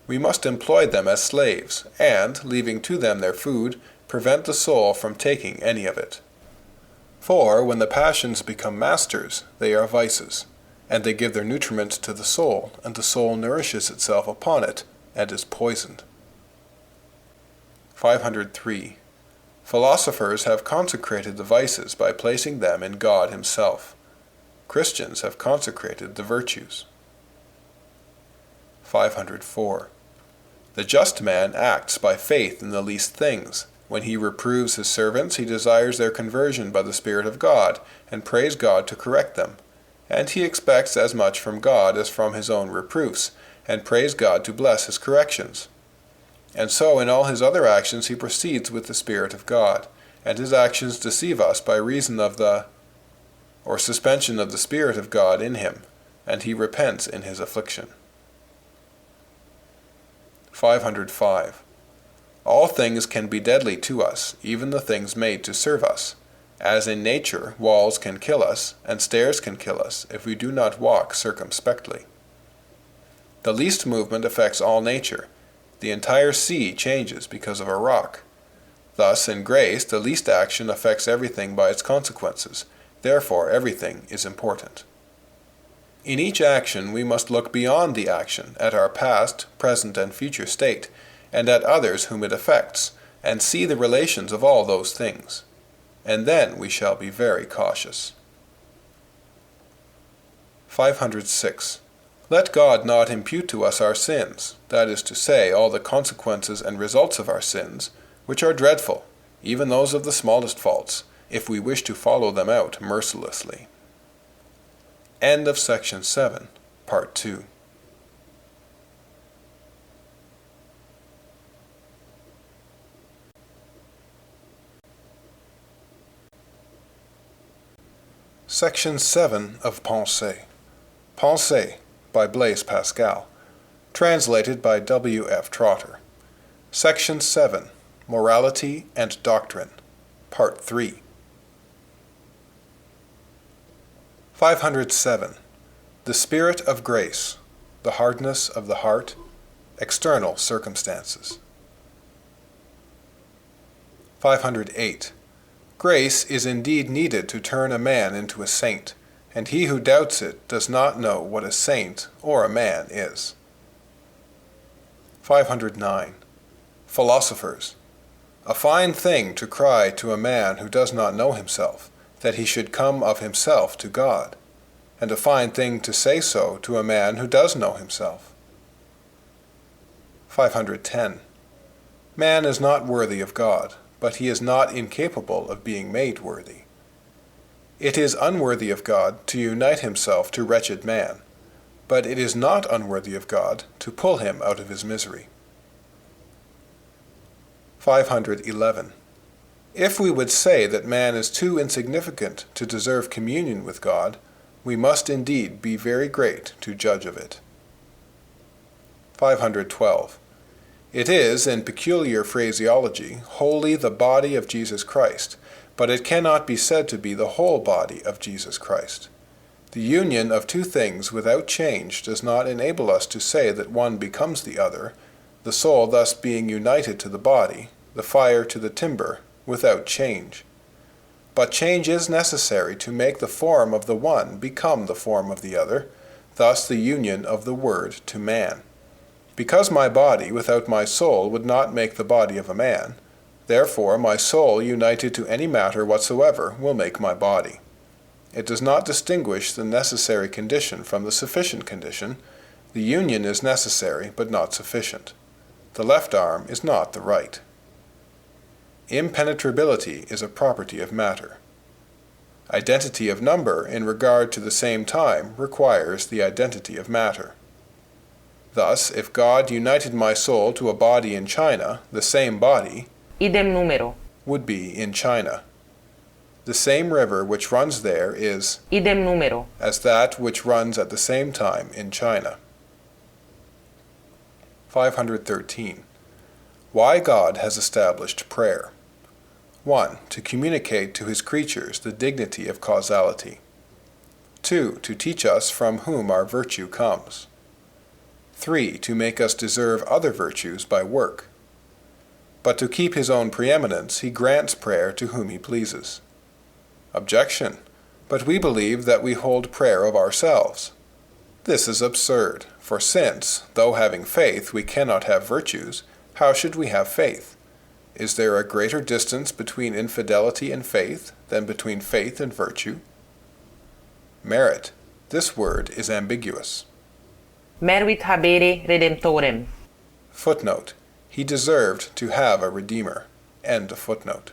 We must employ them as slaves, and, leaving to them their food, prevent the soul from taking any of it. For when the passions become masters, they are vices, and they give their nutriment to the soul, and the soul nourishes itself upon it, and is poisoned. 503. Philosophers have consecrated the vices by placing them in God himself. Christians have consecrated the virtues. 504. The just man acts by faith in the least things. When he reproves his servants, he desires their conversion by the Spirit of God, and prays God to correct them. And he expects as much from God as from his own reproofs, and prays God to bless his corrections. And so in all his other actions he proceeds with the Spirit of God, and his actions deceive us by reason of the suspension of the Spirit of God in him, and he repents in his affliction. 505. All things can be deadly to us, even the things made to serve us. As in nature, walls can kill us, and stairs can kill us, if we do not walk circumspectly. The least movement affects all nature. The entire sea changes because of a rock. Thus, in grace, the least action affects everything by its consequences. Therefore, everything is important. In each action, we must look beyond the action, at our past, present, and future state, and at others whom it affects, and see the relations of all those things. And then we shall be very cautious. 506. Let God not impute to us our sins, that is to say, all the consequences and results of our sins, which are dreadful, even those of the smallest faults, if we wish to follow them out mercilessly. End of Section 7, Part 2. Section 7 of Pensées. Pensées, by Blaise Pascal. Translated by W. F. Trotter. Section 7. Morality and Doctrine. Part 3. 507. The Spirit of Grace. The Hardness of the Heart. External Circumstances. 508. Grace is indeed needed to turn a man into a saint, and he who doubts it does not know what a saint or a man is. 509. Philosophers. A fine thing to cry to a man who does not know himself, that he should come of himself to God, and a fine thing to say so to a man who does know himself. 510. Man is not worthy of God, but he is not incapable of being made worthy. It is unworthy of God to unite himself to wretched man, but it is not unworthy of God to pull him out of his misery. 511. If we would say that man is too insignificant to deserve communion with God, we must indeed be very great to judge of it. 512. It is, in peculiar phraseology, wholly the body of Jesus Christ, but it cannot be said to be the whole body of Jesus Christ. The union of two things without change does not enable us to say that one becomes the other, the soul thus being united to the body, the fire to the timber, without change. But change is necessary to make the form of the one become the form of the other, thus the union of the Word to man. Because my body without my soul would not make the body of a man, therefore my soul united to any matter whatsoever will make my body. It does not distinguish the necessary condition from the sufficient condition. The union is necessary but not sufficient. The left arm is not the right. Impenetrability is a property of matter. Identity of number in regard to the same time requires the identity of matter. Thus, if God united my soul to a body in China, the same body idem numero would be in China. The same river which runs there is idem numero as that which runs at the same time in China. 513. Why God has established prayer. 1. To communicate to his creatures the dignity of causality. 2. To teach us from whom our virtue comes. 3. To make us deserve other virtues by work. But to keep his own preeminence, he grants prayer to whom he pleases. Objection. But we believe that we hold prayer of ourselves. This is absurd, for since, though having faith, we cannot have virtues, how should we have faith? Is there a greater distance between infidelity and faith than between faith and virtue? Merit. This word is ambiguous. Meruit habere redemptorem. Footnote. He deserved to have a redeemer. End of footnote.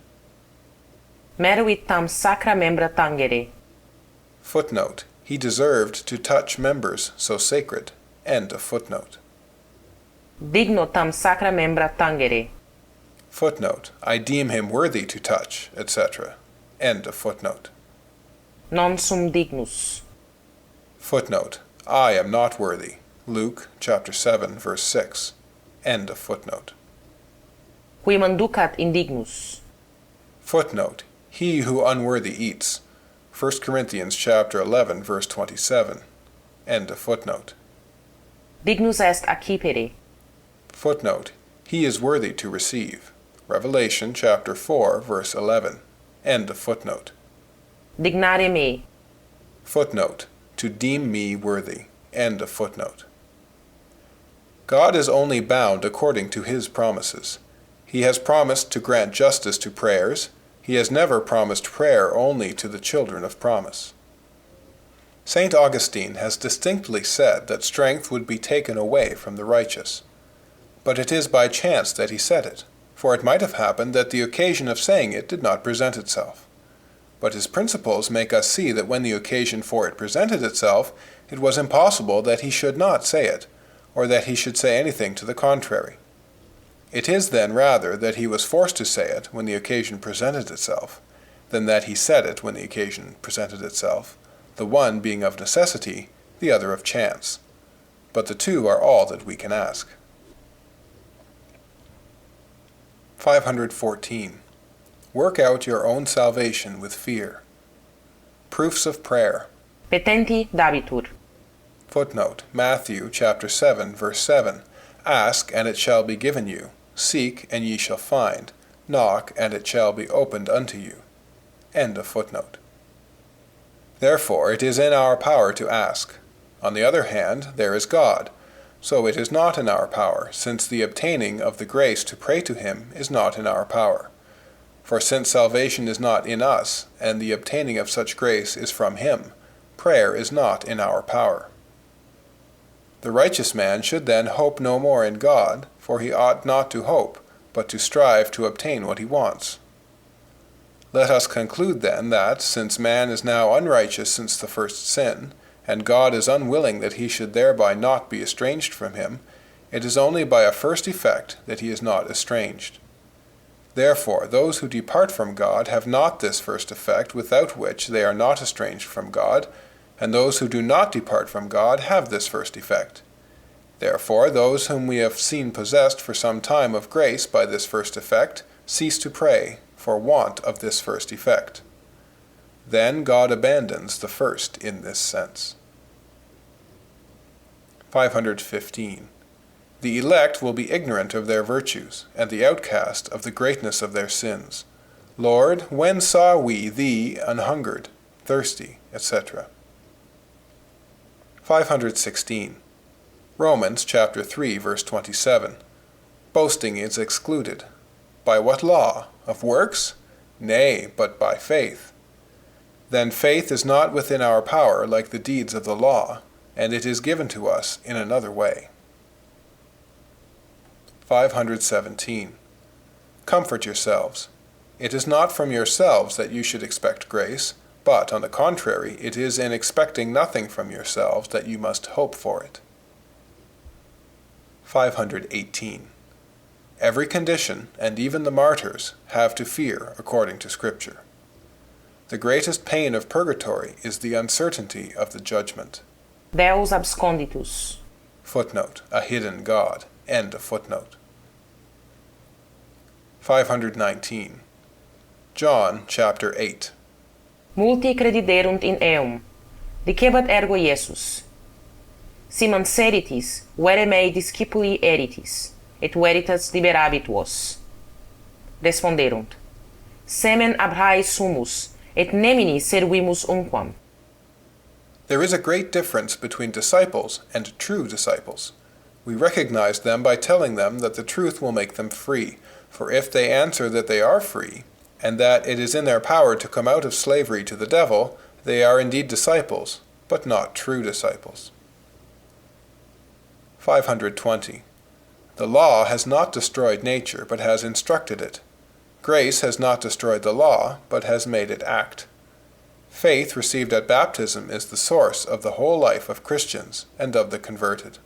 Meruit tam sacra membra tangere. Footnote. He deserved to touch members so sacred. End of footnote. Digno tam sacra membra tangere. Footnote. I deem him worthy to touch, etc. End of footnote. Non sum dignus. Footnote. I am not worthy. Luke chapter 7, verse 6. End of footnote. Qui manducat indignus. Footnote. He who unworthy eats. 1 Corinthians chapter 11, verse 27. End of footnote. Dignus est accipere. Footnote. He is worthy to receive. Revelation chapter 4, verse 11. End of footnote. Dignare me. Footnote. To deem me worthy. End of footnote. God is only bound according to his promises. He has promised to grant justice to prayers. He has never promised prayer only to the children of promise. St. Augustine has distinctly said that strength would be taken away from the righteous. But it is by chance that he said it, for it might have happened that the occasion of saying it did not present itself. But his principles make us see that when the occasion for it presented itself, it was impossible that he should not say it, or that he should say anything to the contrary. It is then rather that he was forced to say it when the occasion presented itself, than that he said it when the occasion presented itself, the one being of necessity, the other of chance. But the two are all that we can ask. 514. Work out your own salvation with fear. Proofs of prayer. Petenti dabitur. Footnote. Matthew chapter 7, verse 7. Ask, and it shall be given you. Seek, and ye shall find. Knock, and it shall be opened unto you. End of footnote. Therefore it is in our power to ask. On the other hand, there is God. So it is not in our power, since the obtaining of the grace to pray to him is not in our power. For since salvation is not in us, and the obtaining of such grace is from him, prayer is not in our power. The righteous man should then hope no more in God, for he ought not to hope, but to strive to obtain what he wants. Let us conclude then that, since man is now unrighteous since the first sin, and God is unwilling that he should thereby not be estranged from him, it is only by a first effect that he is not estranged. Therefore, those who depart from God have not this first effect, without which they are not estranged from God, and those who do not depart from God have this first effect. Therefore, those whom we have seen possessed for some time of grace by this first effect cease to pray, for want of this first effect. Then God abandons the first in this sense. 515. The elect will be ignorant of their virtues, and the outcast of the greatness of their sins. Lord, when saw we thee an hungered, thirsty, etc.? 516. Romans chapter 3, verse 27. Boasting is excluded. By what law? Of works? Nay, but by faith. Then faith is not within our power like the deeds of the law, and it is given to us in another way. 517. Comfort yourselves. It is not from yourselves that you should expect grace, but, on the contrary, it is in expecting nothing from yourselves that you must hope for it. 518. Every condition, and even the martyrs, have to fear according to Scripture. The greatest pain of purgatory is the uncertainty of the judgment. Deus absconditus. Footnote. A hidden God. End of footnote. 519. John chapter 8. Multi crediderunt in eum. Dicebat ergo Iesus. Si manseritis, vere mei discipuli eritis, et veritas liberabit vos. Responderunt. Semen Abrahae sumus, et nemini servimus unquam. There is a great difference between disciples and true disciples. We recognize them by telling them that the truth will make them free, for if they answer that they are free, and that it is in their power to come out of slavery to the devil, they are indeed disciples, but not true disciples. 520. The law has not destroyed nature, but has instructed it. Grace has not destroyed the law, but has made it act. Faith received at baptism is the source of the whole life of Christians and of the converted.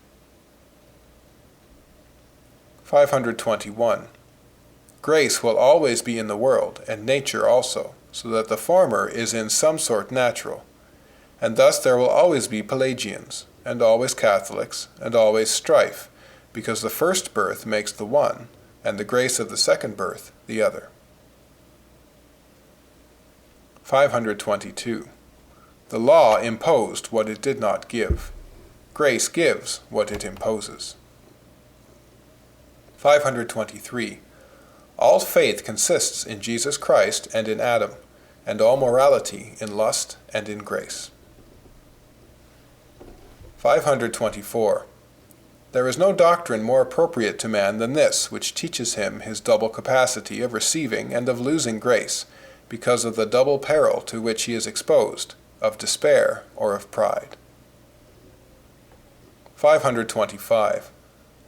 521. Grace will always be in the world, and nature also, so that the former is in some sort natural. And thus there will always be Pelagians, and always Catholics, and always strife, because the first birth makes the one, and the grace of the second birth the other. 522. The law imposed what it did not give. Grace gives what it imposes. 523. All faith consists in Jesus Christ and in Adam, and all morality in lust and in grace. 524. There is no doctrine more appropriate to man than this, which teaches him his double capacity of receiving and of losing grace, because of the double peril to which he is exposed, of despair or of pride. 525.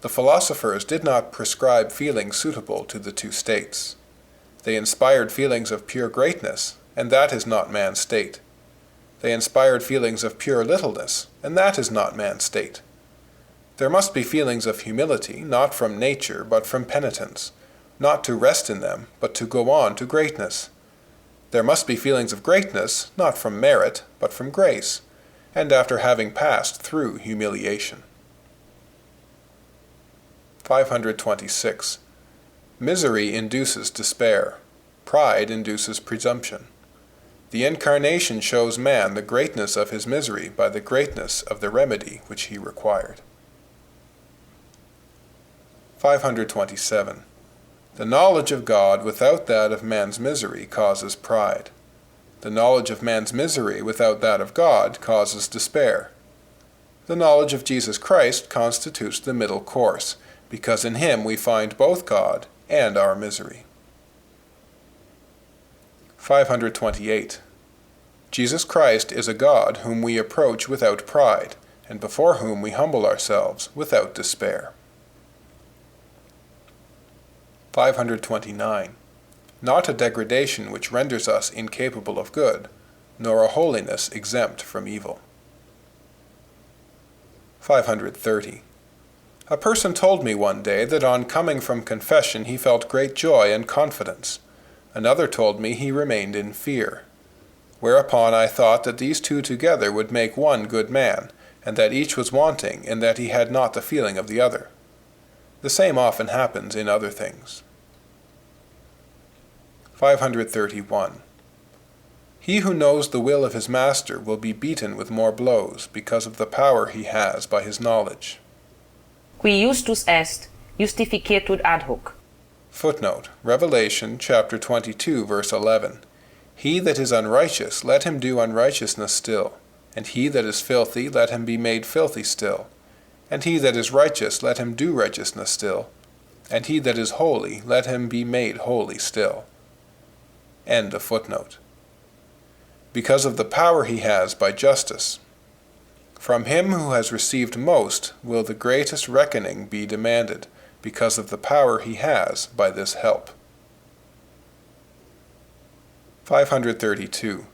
The philosophers did not prescribe feelings suitable to the two states. They inspired feelings of pure greatness, and that is not man's state. They inspired feelings of pure littleness, and that is not man's state. There must be feelings of humility, not from nature, but from penitence, not to rest in them, but to go on to greatness. There must be feelings of greatness, not from merit, but from grace, and after having passed through humiliation. 526. Misery induces despair. Pride induces presumption. The Incarnation shows man the greatness of his misery by the greatness of the remedy which he required. 527. The knowledge of God without that of man's misery causes pride. The knowledge of man's misery without that of God causes despair. The knowledge of Jesus Christ constitutes the middle course, because in him we find both God and our misery. 528. Jesus Christ is a God whom we approach without pride, and before whom we humble ourselves without despair. 529. Not a degradation which renders us incapable of good, nor a holiness exempt from evil. 530. A person told me one day that on coming from confession he felt great joy and confidence. Another told me he remained in fear. Whereupon I thought that these two together would make one good man, and that each was wanting in that he had not the feeling of the other. The same often happens in other things. 531. He who knows the will of his master will be beaten with more blows because of the power he has by his knowledge. Qui justus est, justificetur ad hoc. Footnote, Revelation chapter 22, verse 11. He that is unrighteous, let him do unrighteousness still, and he that is filthy, let him be made filthy still, and he that is righteous, let him do righteousness still, and he that is holy, let him be made holy still. End of footnote. Because of the power he has by justice. From him who has received most will the greatest reckoning be demanded, because of the power he has by this help. 532.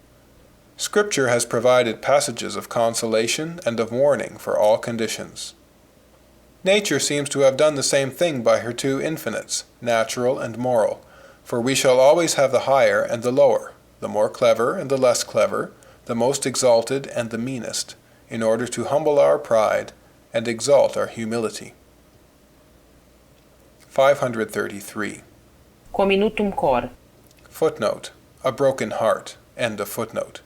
Scripture has provided passages of consolation and of warning for all conditions. Nature seems to have done the same thing by her two infinites, natural and moral, for we shall always have the higher and the lower, the more clever and the less clever, the most exalted and the meanest, in order to humble our pride and exalt our humility. 533. Comminutum cor. Footnote, a broken heart, end of footnote.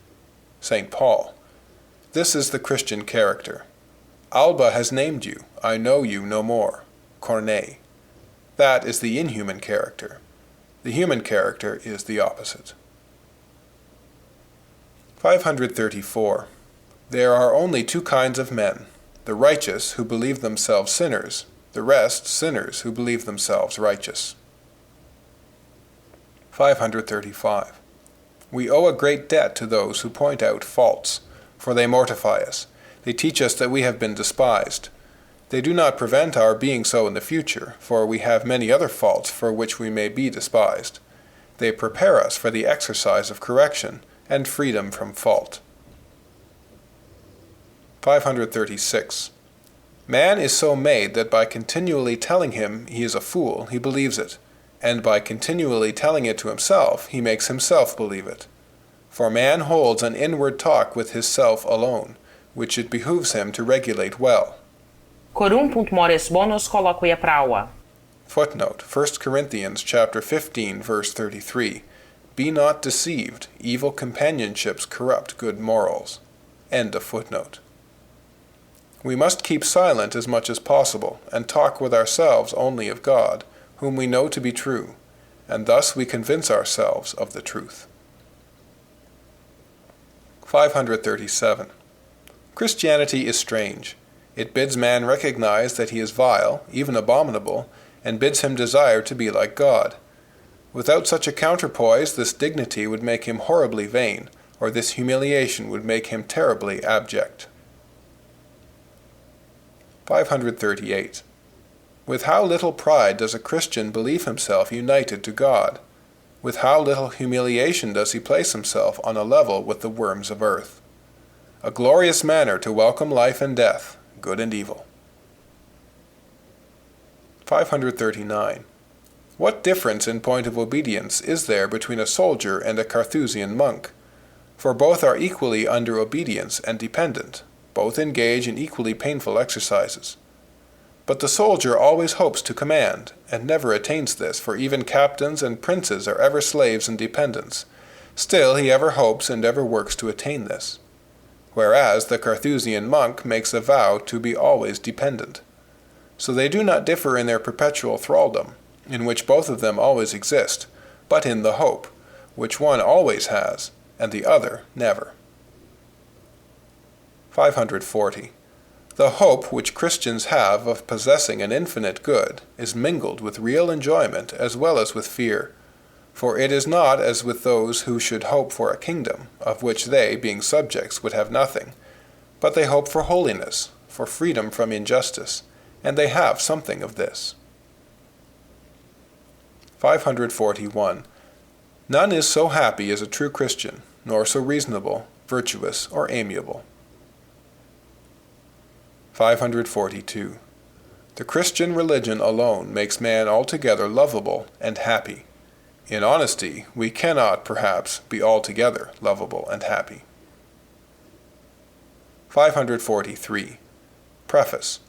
St. Paul. This is the Christian character. Alba has named you, I know you no more. Corneille. That is the inhuman character. The human character is the opposite. 534. There are only two kinds of men, the righteous who believe themselves sinners, the rest sinners who believe themselves righteous. 535. We owe a great debt to those who point out faults, for they mortify us. They teach us that we have been despised. They do not prevent our being so in the future, for we have many other faults for which we may be despised. They prepare us for the exercise of correction and freedom from fault. 536. Man is so made that by continually telling him he is a fool, he believes it, and by continually telling it to himself, he makes himself believe it. For man holds an inward talk with his self alone, which it behooves him to regulate well. Corrumpunt mores bonos colloquia praua. Footnote, 1 Corinthians chapter 15, verse 33. Be not deceived, evil companionships corrupt good morals. End of footnote. We must keep silent as much as possible, and talk with ourselves only of God, whom we know to be true, and thus we convince ourselves of the truth. 537. Christianity is strange. It bids man recognize that he is vile, even abominable, and bids him desire to be like God. Without such a counterpoise, this dignity would make him horribly vain, or this humiliation would make him terribly abject. 538. With how little pride does a Christian believe himself united to God? With how little humiliation does he place himself on a level with the worms of earth? A glorious manner to welcome life and death, good and evil. 539. What difference in point of obedience is there between a soldier and a Carthusian monk? For both are equally under obedience and dependent, both engage in equally painful exercises. But the soldier always hopes to command, and never attains this, for even captains and princes are ever slaves and dependents. Still he ever hopes and ever works to attain this. Whereas the Carthusian monk makes a vow to be always dependent. So they do not differ in their perpetual thraldom, in which both of them always exist, but in the hope, which one always has, and the other never. 540. The hope which Christians have of possessing an infinite good is mingled with real enjoyment as well as with fear. For it is not as with those who should hope for a kingdom, of which they, being subjects, would have nothing, but they hope for holiness, for freedom from injustice, and they have something of this. 541. None is so happy as a true Christian, nor so reasonable, virtuous, or amiable. 542. The Christian religion alone makes man altogether lovable and happy. In honesty, we cannot, perhaps, be altogether lovable and happy. 543. Preface.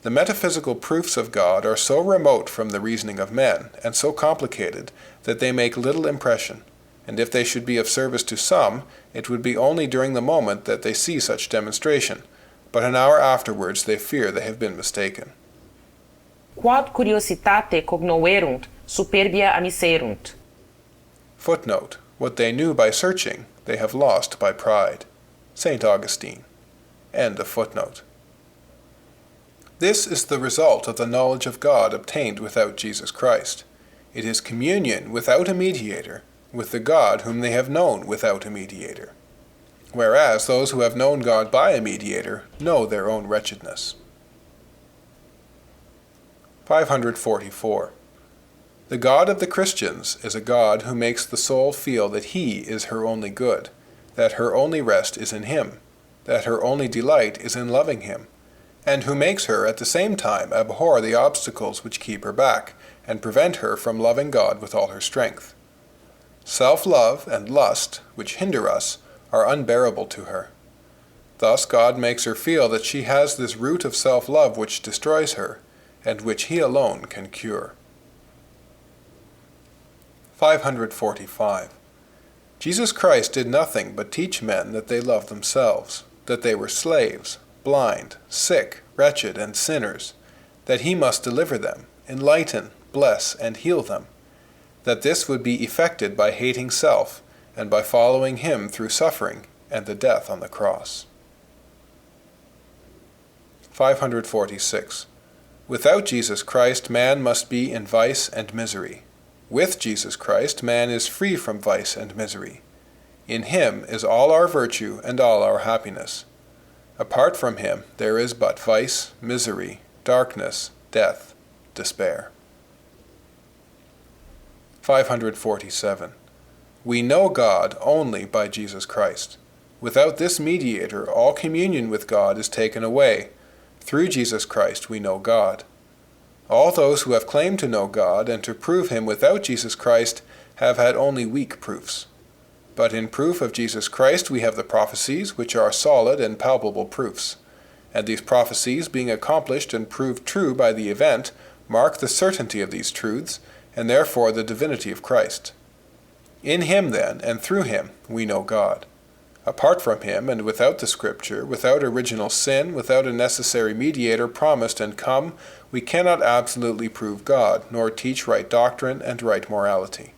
The metaphysical proofs of God are so remote from the reasoning of men, and so complicated, that they make little impression, and if they should be of service to some, it would be only during the moment that they see such demonstration, but an hour afterwards they fear they have been mistaken. Quod curiositate cognoverunt, superbia amiserunt. Footnote. What they knew by searching, they have lost by pride. St. Augustine. End of footnote. This is the result of the knowledge of God obtained without Jesus Christ. It is communion without a mediator with the God whom they have known without a mediator. Whereas those who have known God by a mediator know their own wretchedness. 544. The God of the Christians is a God who makes the soul feel that He is her only good, that her only rest is in Him, that her only delight is in loving Him, and who makes her at the same time abhor the obstacles which keep her back, and prevent her from loving God with all her strength. Self-love and lust, which hinder us, are unbearable to her. Thus God makes her feel that she has this root of self-love which destroys her, and which He alone can cure. 545. Jesus Christ did nothing but teach men that they loved themselves, that they were slaves, blind, sick, wretched, and sinners, that He must deliver them, enlighten, bless, and heal them, that this would be effected by hating self, and by following Him through suffering and the death on the cross. 546. Without Jesus Christ, man must be in vice and misery. With Jesus Christ, man is free from vice and misery. In him is all our virtue and all our happiness. Apart from him, there is but vice, misery, darkness, death, despair. 547. We know God only by Jesus Christ. Without this mediator, all communion with God is taken away. Through Jesus Christ we know God. All those who have claimed to know God and to prove him without Jesus Christ have had only weak proofs. But in proof of Jesus Christ we have the prophecies, which are solid and palpable proofs. And these prophecies, being accomplished and proved true by the event, mark the certainty of these truths, and therefore the divinity of Christ. In him, then, and through him, we know God. Apart from him, and without the Scripture, without original sin, without a necessary mediator promised and come, we cannot absolutely prove God, nor teach right doctrine and right morality.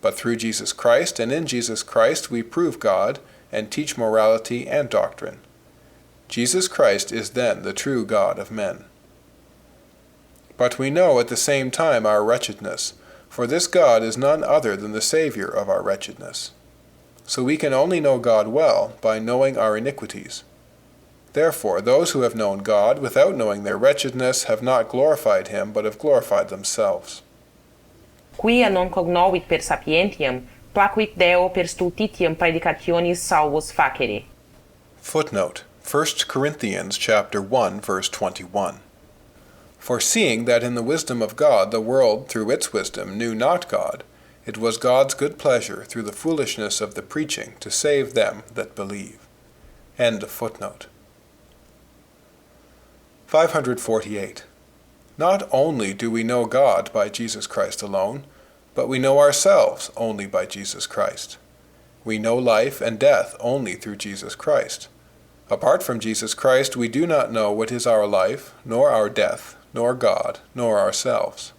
But through Jesus Christ, and in Jesus Christ, we prove God, and teach morality and doctrine. Jesus Christ is then the true God of men. But we know at the same time our wretchedness, for this God is none other than the Savior of our wretchedness. So we can only know God well by knowing our iniquities. Therefore, those who have known God without knowing their wretchedness have not glorified him, but have glorified themselves. Quia non cognovit per sapientiam, placuit Deo per stultitiam praedicationis salvos facere. Footnote: 1 Corinthians chapter 1, verse 21. Foreseeing that in the wisdom of God the world through its wisdom knew not God, it was God's good pleasure through the foolishness of the preaching to save them that believe. End of footnote. 548. Not only do we know God by Jesus Christ alone, but we know ourselves only by Jesus Christ. We know life and death only through Jesus Christ. Apart from Jesus Christ, we do not know what is our life, nor our death, nor God, nor ourselves.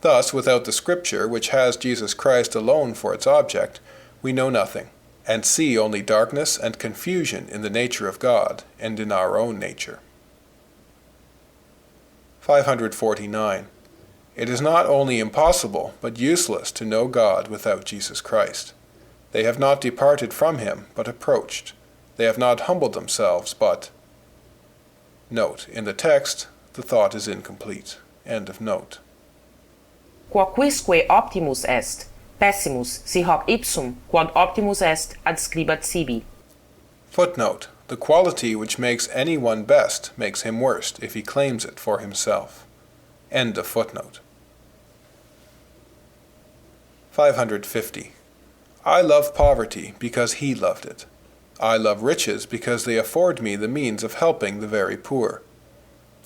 Thus, without the Scripture, which has Jesus Christ alone for its object, we know nothing, and see only darkness and confusion in the nature of God, and in our own nature. 549. It is not only impossible, but useless to know God without Jesus Christ. They have not departed from him, but approached. They have not humbled themselves, but... Note: in the text, the thought is incomplete. End of note. Quoquisque optimus est, pessimus, si hoc ipsum, quod optimus est, adscribat sibi. Footnote: the quality which makes any one best makes him worst if he claims it for himself. End of footnote. 550. I love poverty because he loved it. I love riches because they afford me the means of helping the very poor.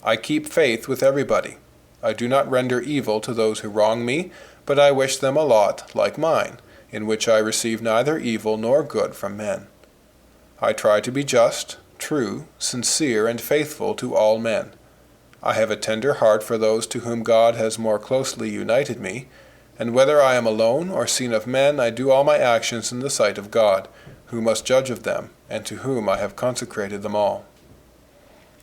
I keep faith with everybody. I do not render evil to those who wrong me, but I wish them a lot like mine, in which I receive neither evil nor good from men. I try to be just, true, sincere, and faithful to all men. I have a tender heart for those to whom God has more closely united me, and whether I am alone or seen of men, I do all my actions in the sight of God, who must judge of them, and to whom I have consecrated them all.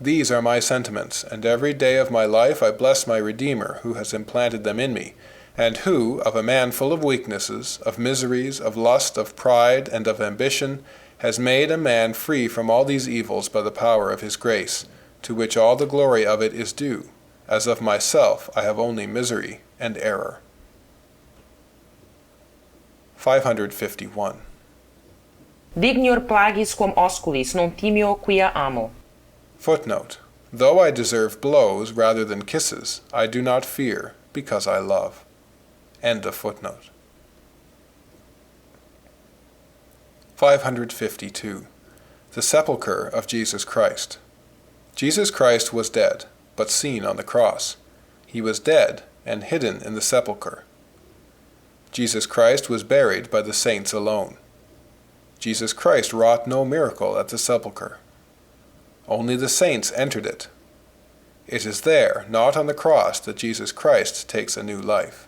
These are my sentiments, and every day of my life I bless my Redeemer, who has implanted them in me, and who, of a man full of weaknesses, of miseries, of lust, of pride, and of ambition, has made a man free from all these evils by the power of his grace, to which all the glory of it is due, as of myself I have only misery and error. 551. Dignor plagis quam osculis non timio quia amo. Footnote: though I deserve blows rather than kisses, I do not fear, because I love. End of footnote. 552. The sepulchre of Jesus Christ. Jesus Christ was dead, but seen on the cross. He was dead and hidden in the sepulchre. Jesus Christ was buried by the saints alone. Jesus Christ wrought no miracle at the sepulchre. Only the saints entered it. It is there, not on the cross, that Jesus Christ takes a new life.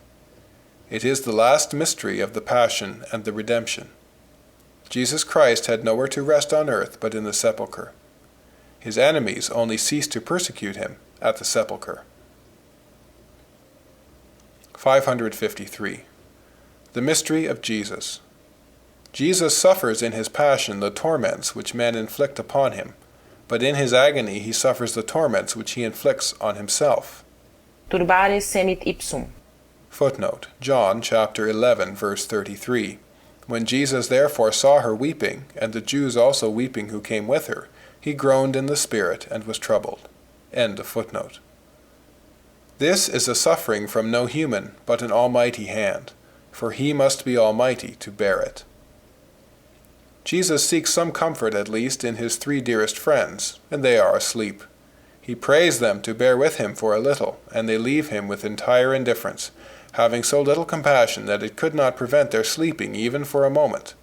It is the last mystery of the Passion and the Redemption. Jesus Christ had nowhere to rest on earth but in the sepulchre. His enemies only ceased to persecute him at the sepulchre. 553. The mystery of Jesus. Jesus suffers in his passion the torments which men inflict upon him, but in his agony he suffers the torments which he inflicts on himself. Turbare semit ipsum. Footnote: John chapter 11, verse 33. When Jesus therefore saw her weeping, and the Jews also weeping who came with her, he groaned in the spirit and was troubled. End of footnote. This is a suffering from no human, but an almighty hand, for he must be almighty to bear it. Jesus seeks some comfort at least in his 3 dearest friends, and they are asleep. He prays them to bear with him for a little, and they leave him with entire indifference, having so little compassion that it could not prevent their sleeping even for a moment.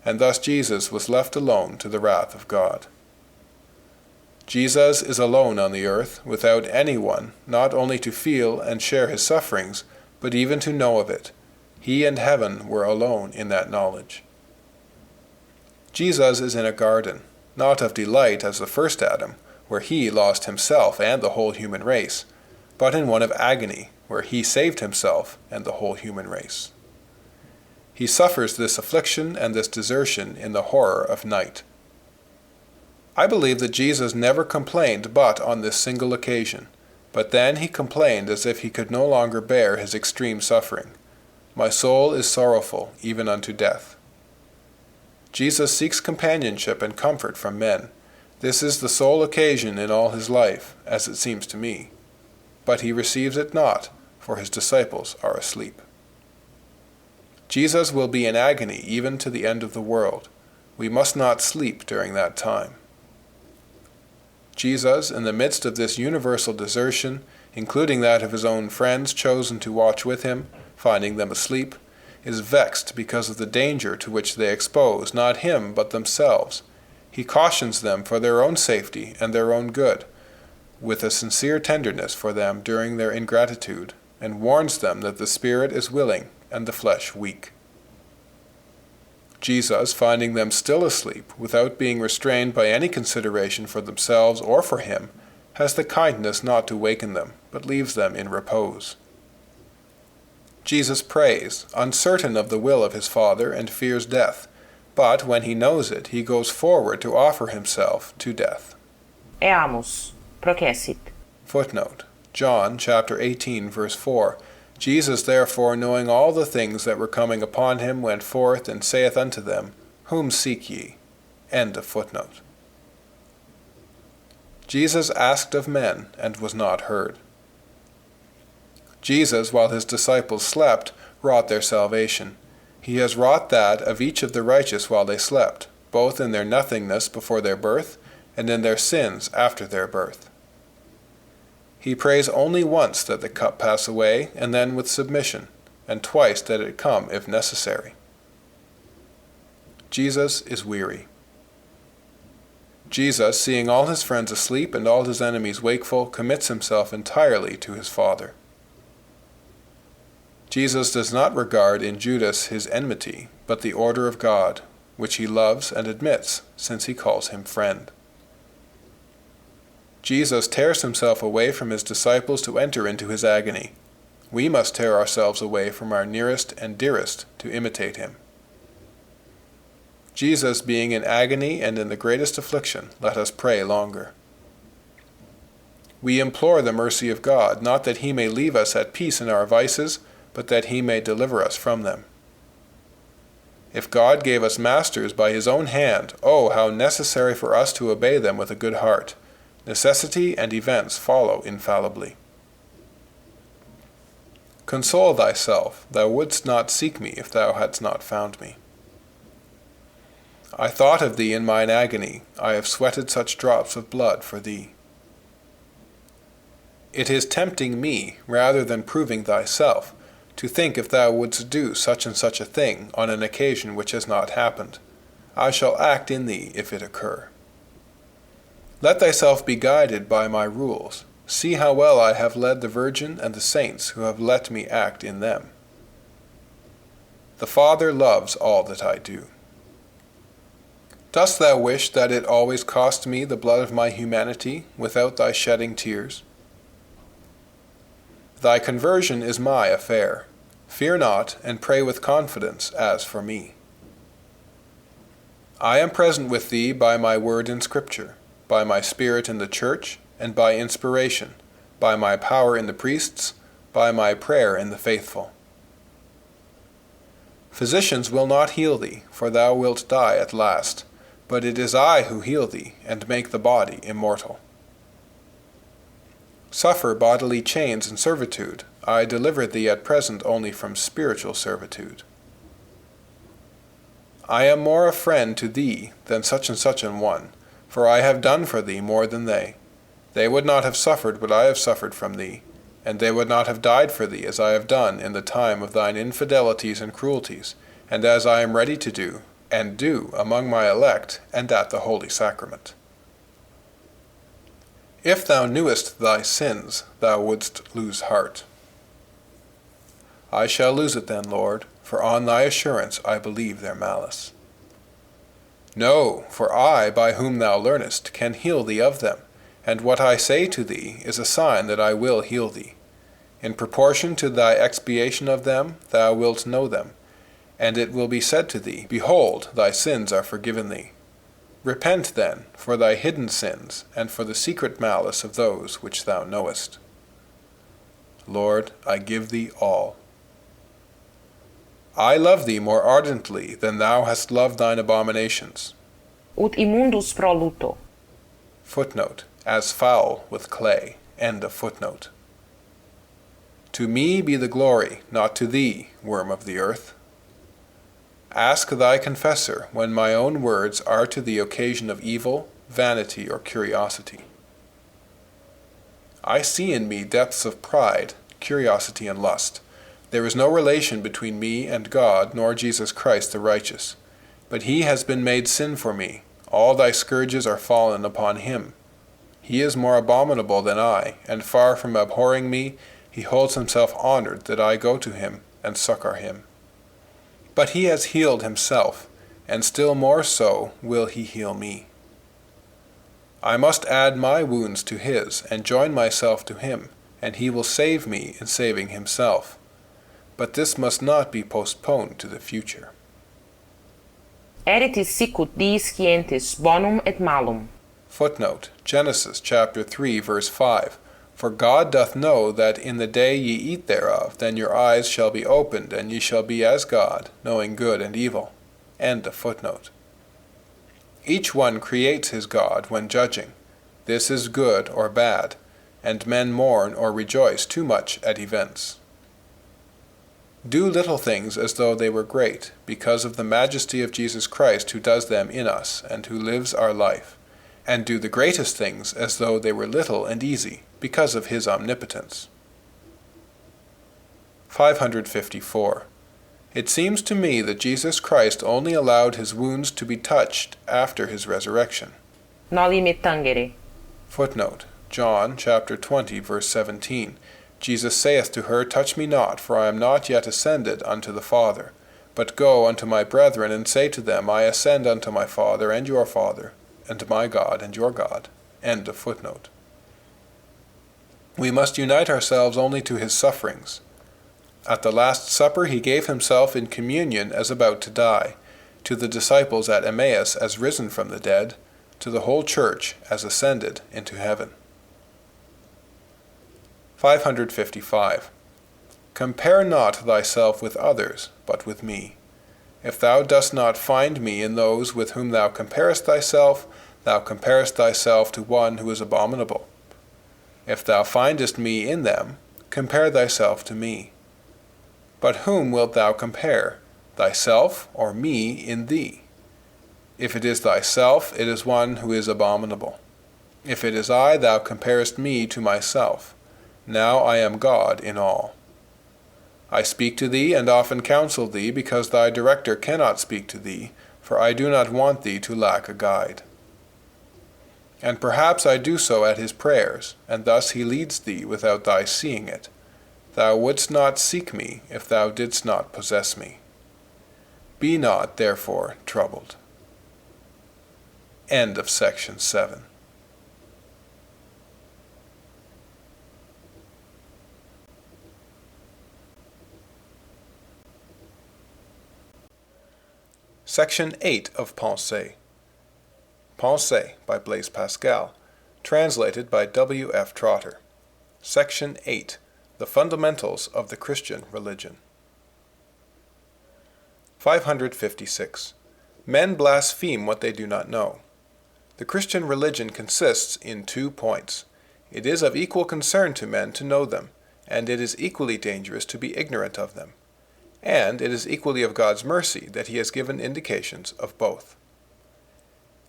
And thus Jesus was left alone to the wrath of God. Jesus is alone on the earth, without anyone, not only to feel and share his sufferings, but even to know of it. He and heaven were alone in that knowledge. Jesus is in a garden, not of delight as the first Adam, where he lost himself and the whole human race, but in one of agony, where he saved himself and the whole human race. He suffers this affliction and this desertion in the horror of night. I believe that Jesus never complained but on this single occasion, but then he complained as if he could no longer bear his extreme suffering. My soul is sorrowful, even unto death. Jesus seeks companionship and comfort from men. This is the sole occasion in all his life, as it seems to me. But he receives it not, for his disciples are asleep. Jesus will be in agony even to the end of the world. We must not sleep during that time. Jesus, in the midst of this universal desertion, including that of his own friends chosen to watch with him, finding them asleep, is vexed because of the danger to which they expose not him but themselves. He cautions them for their own safety and their own good, with a sincere tenderness for them during their ingratitude, and warns them that the spirit is willing and the flesh weak. Jesus, finding them still asleep, without being restrained by any consideration for themselves or for him, has the kindness not to waken them, but leaves them in repose. Jesus prays, uncertain of the will of his Father, and fears death, but when he knows it, he goes forward to offer himself to death. Eamus, processit. Footnote: John chapter 18, verse 4. Jesus therefore, knowing all the things that were coming upon him, went forth and saith unto them, Whom seek ye? End of footnote. Jesus asked of men, and was not heard. Jesus, while his disciples slept, wrought their salvation. He has wrought that of each of the righteous while they slept, both in their nothingness before their birth, and in their sins after their birth. He prays only once that the cup pass away, and then with submission, and twice that it come if necessary. Jesus is weary. Jesus, seeing all his friends asleep and all his enemies wakeful, commits himself entirely to his Father. Jesus does not regard in Judas his enmity, but the order of God, which he loves and admits, since he calls him friend. Jesus tears himself away from his disciples to enter into his agony. We must tear ourselves away from our nearest and dearest to imitate him. Jesus, being in agony and in the greatest affliction, let us pray longer. We implore the mercy of God, not that he may leave us at peace in our vices, but that he may deliver us from them. If God gave us masters by his own hand, oh, how necessary for us to obey them with a good heart. Necessity and events follow infallibly. Console thyself, thou wouldst not seek me if thou hadst not found me. I thought of thee in mine agony, I have sweated such drops of blood for thee. It is tempting me, rather than proving thyself, to think if thou wouldst do such and such a thing on an occasion which has not happened. I shall act in thee if it occur. Let thyself be guided by my rules. See how well I have led the Virgin and the saints who have let me act in them. The Father loves all that I do. Dost thou wish that it always cost me the blood of my humanity, without thy shedding tears? Thy conversion is my affair. Fear not, and pray with confidence as for me. I am present with thee by my word in Scripture, by my Spirit in the church, and by inspiration, by my power in the priests, by my prayer in the faithful. Physicians will not heal thee, for thou wilt die at last, but it is I who heal thee, and make the body immortal. Suffer bodily chains and servitude, I deliver thee at present only from spiritual servitude. I am more a friend to thee than such and such an one, for I have done for thee more than they. They would not have suffered what I have suffered from thee, and they would not have died for thee as I have done in the time of thine infidelities and cruelties, and as I am ready to do, and do among my elect, and at the holy sacrament. If thou knewest thy sins, thou wouldst lose heart. I shall lose it then, Lord, for on thy assurance I believe their malice. No, for I, by whom thou learnest, can heal thee of them, and what I say to thee is a sign that I will heal thee. In proportion to thy expiation of them, thou wilt know them, and it will be said to thee, Behold, thy sins are forgiven thee. Repent then for thy hidden sins, and for the secret malice of those which thou knowest. Lord, I give thee all. I love thee more ardently than thou hast loved thine abominations. Ut immundus proluto. Footnote, as foul with clay. End of footnote. To me be the glory, not to thee, worm of the earth. Ask thy confessor when my own words are to the occasion of evil, vanity, or curiosity. I see in me depths of pride, curiosity, and lust. There is no relation between me and God, nor Jesus Christ the righteous. But he has been made sin for me. All thy scourges are fallen upon him. He is more abominable than I, and far from abhorring me, he holds himself honored that I go to him and succor him. But he has healed himself, and still more so will he heal me. I must add my wounds to his, and join myself to him, and he will save me in saving himself. But this must not be postponed to the future. Erit sicut diis scientis bonum et malum. Footnote, Genesis chapter 3, verse 5. For God doth know that in the day ye eat thereof, then your eyes shall be opened, and ye shall be as God, knowing good and evil. End of footnote. Each one creates his God when judging. This is good or bad, and men mourn or rejoice too much at events. Do little things as though they were great, because of the majesty of Jesus Christ who does them in us, and who lives our life. And do the greatest things as though they were little and easy, because of his omnipotence. 554. It seems to me that Jesus Christ only allowed his wounds to be touched after his resurrection. Noli me tangere. Footnote, John chapter 20, verse 17. Jesus saith to her, Touch me not, for I am not yet ascended unto the Father. But go unto my brethren, and say to them, I ascend unto my Father and your Father, and to my God and your God. End of footnote. We must unite ourselves only to his sufferings. At the Last Supper he gave himself in communion as about to die, to the disciples at Emmaus as risen from the dead, to the whole church as ascended into heaven. 555. Compare not thyself with others, but with me. If thou dost not find me in those with whom thou comparest thyself to one who is abominable. If thou findest me in them, compare thyself to me. But whom wilt thou compare, thyself or me in thee? If it is thyself, it is one who is abominable. If it is I, thou comparest me to myself. Now I am God in all. I speak to thee, and often counsel thee, because thy director cannot speak to thee, for I do not want thee to lack a guide. And perhaps I do so at his prayers, and thus he leads thee without thy seeing it. Thou wouldst not seek me, if thou didst not possess me. Be not, therefore, troubled. End of section 7. Section 8 of Pensées. Pensées by Blaise Pascal, translated by W. F. Trotter. Section 8. The Fundamentals of the Christian Religion. 556. Men blaspheme what they do not know. The Christian religion consists in 2 points. It is of equal concern to men to know them, and it is equally dangerous to be ignorant of them. And it is equally of God's mercy that he has given indications of both.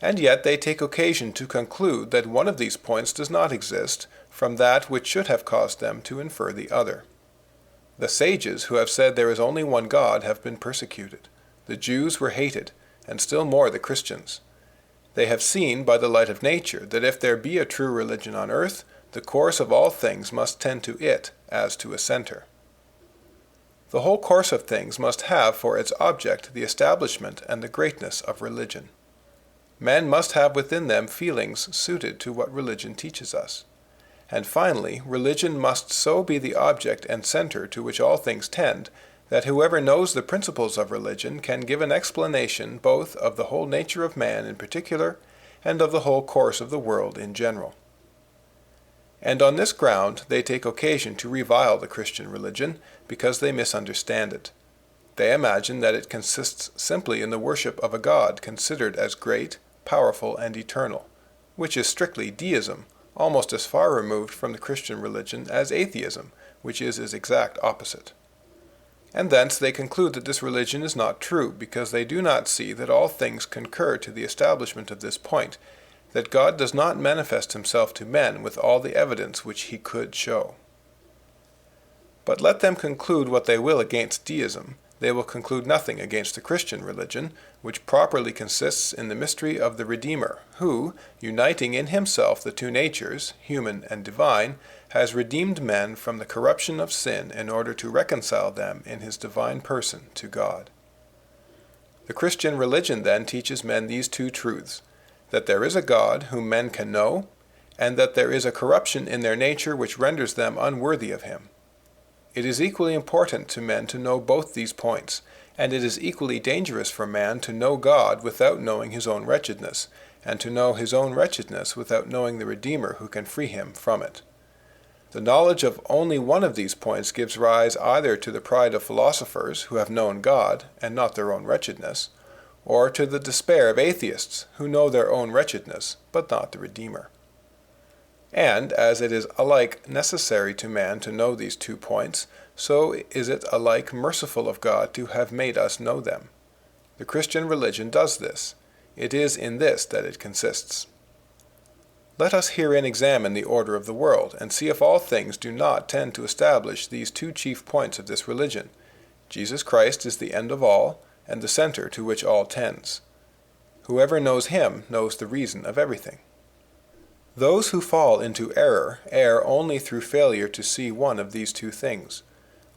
And yet they take occasion to conclude that one of these points does not exist from that which should have caused them to infer the other. The sages who have said there is only one God have been persecuted. The Jews were hated, and still more the Christians. They have seen by the light of nature that if there be a true religion on earth, the course of all things must tend to it as to a center. The whole course of things must have for its object the establishment and the greatness of religion. Men must have within them feelings suited to what religion teaches us. And finally, religion must so be the object and center to which all things tend, that whoever knows the principles of religion can give an explanation both of the whole nature of man in particular, and of the whole course of the world in general. And on this ground they take occasion to revile the Christian religion, because they misunderstand it. They imagine that it consists simply in the worship of a God considered as great, powerful, and eternal, which is strictly deism, almost as far removed from the Christian religion as atheism, which is its exact opposite. And thence they conclude that this religion is not true, because they do not see that all things concur to the establishment of this point, that God does not manifest himself to men with all the evidence which he could show. But let them conclude what they will against deism, they will conclude nothing against the Christian religion, which properly consists in the mystery of the Redeemer, who, uniting in himself the 2 natures, human and divine, has redeemed men from the corruption of sin in order to reconcile them in his divine person to God. The Christian religion then teaches men these 2 truths, that there is a God whom men can know, and that there is a corruption in their nature which renders them unworthy of him. It is equally important to men to know both these points, and it is equally dangerous for man to know God without knowing his own wretchedness, and to know his own wretchedness without knowing the Redeemer who can free him from it. The knowledge of only one of these points gives rise either to the pride of philosophers who have known God and not their own wretchedness, or to the despair of atheists who know their own wretchedness but not the Redeemer. And as it is alike necessary to man to know these 2 points, so is it alike merciful of God to have made us know them. The Christian religion does this. It is in this that it consists. Let us herein examine the order of the world, and see if all things do not tend to establish these 2 chief points of this religion. Jesus Christ is the end of all, and the center to which all tends. Whoever knows him knows the reason of everything. Those who fall into error err only through failure to see one of these 2 things.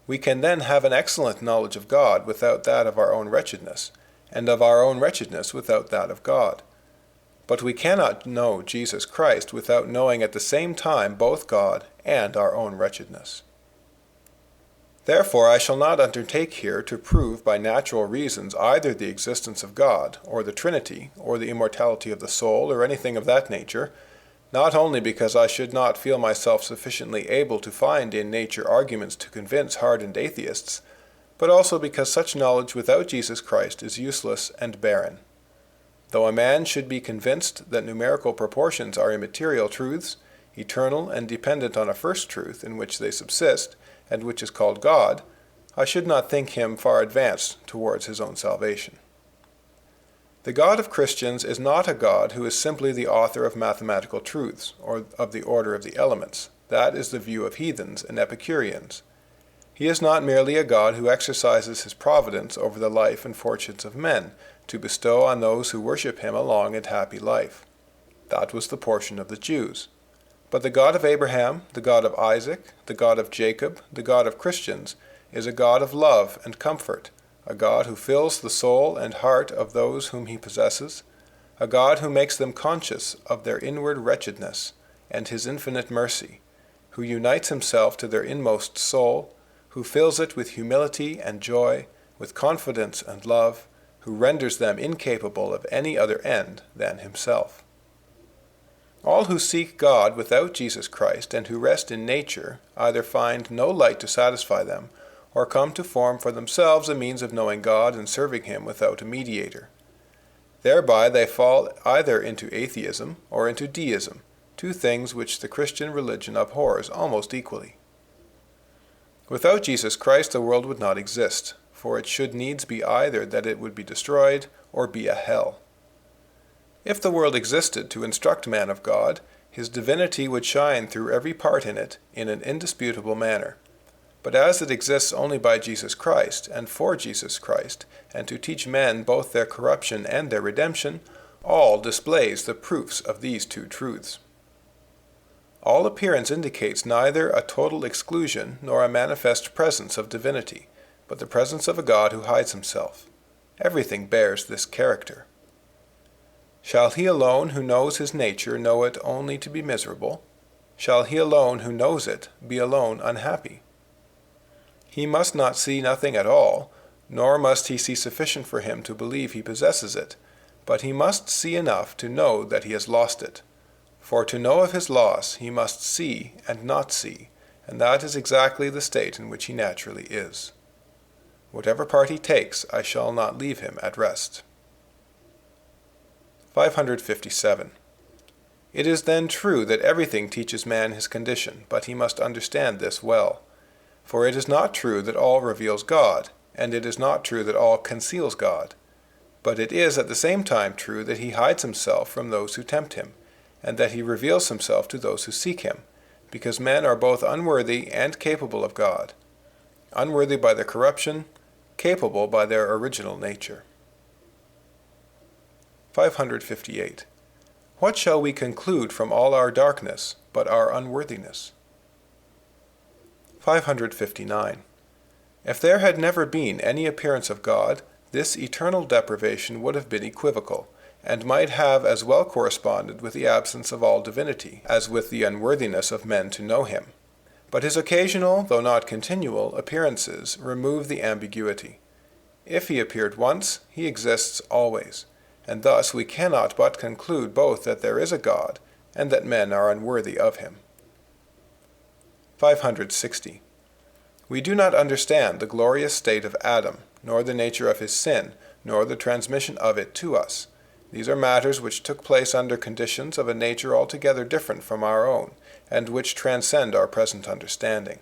We can then have an excellent knowledge of God without that of our own wretchedness, and of our own wretchedness without that of God. But we cannot know Jesus Christ without knowing at the same time both God and our own wretchedness. Therefore I shall not undertake here to prove by natural reasons either the existence of God, or the Trinity, or the immortality of the soul, or anything of that nature, not only because I should not feel myself sufficiently able to find in nature arguments to convince hardened atheists, but also because such knowledge without Jesus Christ is useless and barren. Though a man should be convinced that numerical proportions are immaterial truths, eternal and dependent on a first truth in which they subsist, and which is called God, I should not think him far advanced towards his own salvation. The God of Christians is not a God who is simply the author of mathematical truths, or of the order of the elements. That is the view of heathens and Epicureans. He is not merely a God who exercises his providence over the life and fortunes of men, to bestow on those who worship him a long and happy life. That was the portion of the Jews. But the God of Abraham, the God of Isaac, the God of Jacob, the God of Christians, is a God of love and comfort, a God who fills the soul and heart of those whom he possesses, a God who makes them conscious of their inward wretchedness and his infinite mercy, who unites himself to their inmost soul, who fills it with humility and joy, with confidence and love, who renders them incapable of any other end than himself. All who seek God without Jesus Christ and who rest in nature either find no light to satisfy them, or come to form for themselves a means of knowing God and serving him without a mediator. Thereby they fall either into atheism or into deism, two things which the Christian religion abhors almost equally. Without Jesus Christ the world would not exist, for it should needs be either that it would be destroyed or be a hell. If the world existed to instruct man of God, his divinity would shine through every part in it in an indisputable manner. But as it exists only by Jesus Christ and for Jesus Christ, and to teach men both their corruption and their redemption, all displays the proofs of these two truths. All appearance indicates neither a total exclusion nor a manifest presence of divinity, but the presence of a God who hides himself. Everything bears this character. Shall he alone who knows his nature know it only to be miserable? Shall he alone who knows it be alone unhappy? He must not see nothing at all, nor must he see sufficient for him to believe he possesses it, but he must see enough to know that he has lost it. For to know of his loss he must see and not see, and that is exactly the state in which he naturally is. Whatever part he takes, I shall not leave him at rest. 557. It is then true that everything teaches man his condition, but he must understand this well. For it is not true that all reveals God, and it is not true that all conceals God. But it is at the same time true that he hides himself from those who tempt him, and that he reveals himself to those who seek him, because men are both unworthy and capable of God, unworthy by their corruption, capable by their original nature. 558. What shall we conclude from all our darkness but our unworthiness? 559. If there had never been any appearance of God, this eternal deprivation would have been equivocal, and might have as well corresponded with the absence of all divinity, as with the unworthiness of men to know him. But his occasional, though not continual, appearances remove the ambiguity. If he appeared once, he exists always, and thus we cannot but conclude both that there is a God, and that men are unworthy of him. 560. We do not understand the glorious state of Adam, nor the nature of his sin, nor the transmission of it to us. These are matters which took place under conditions of a nature altogether different from our own, and which transcend our present understanding.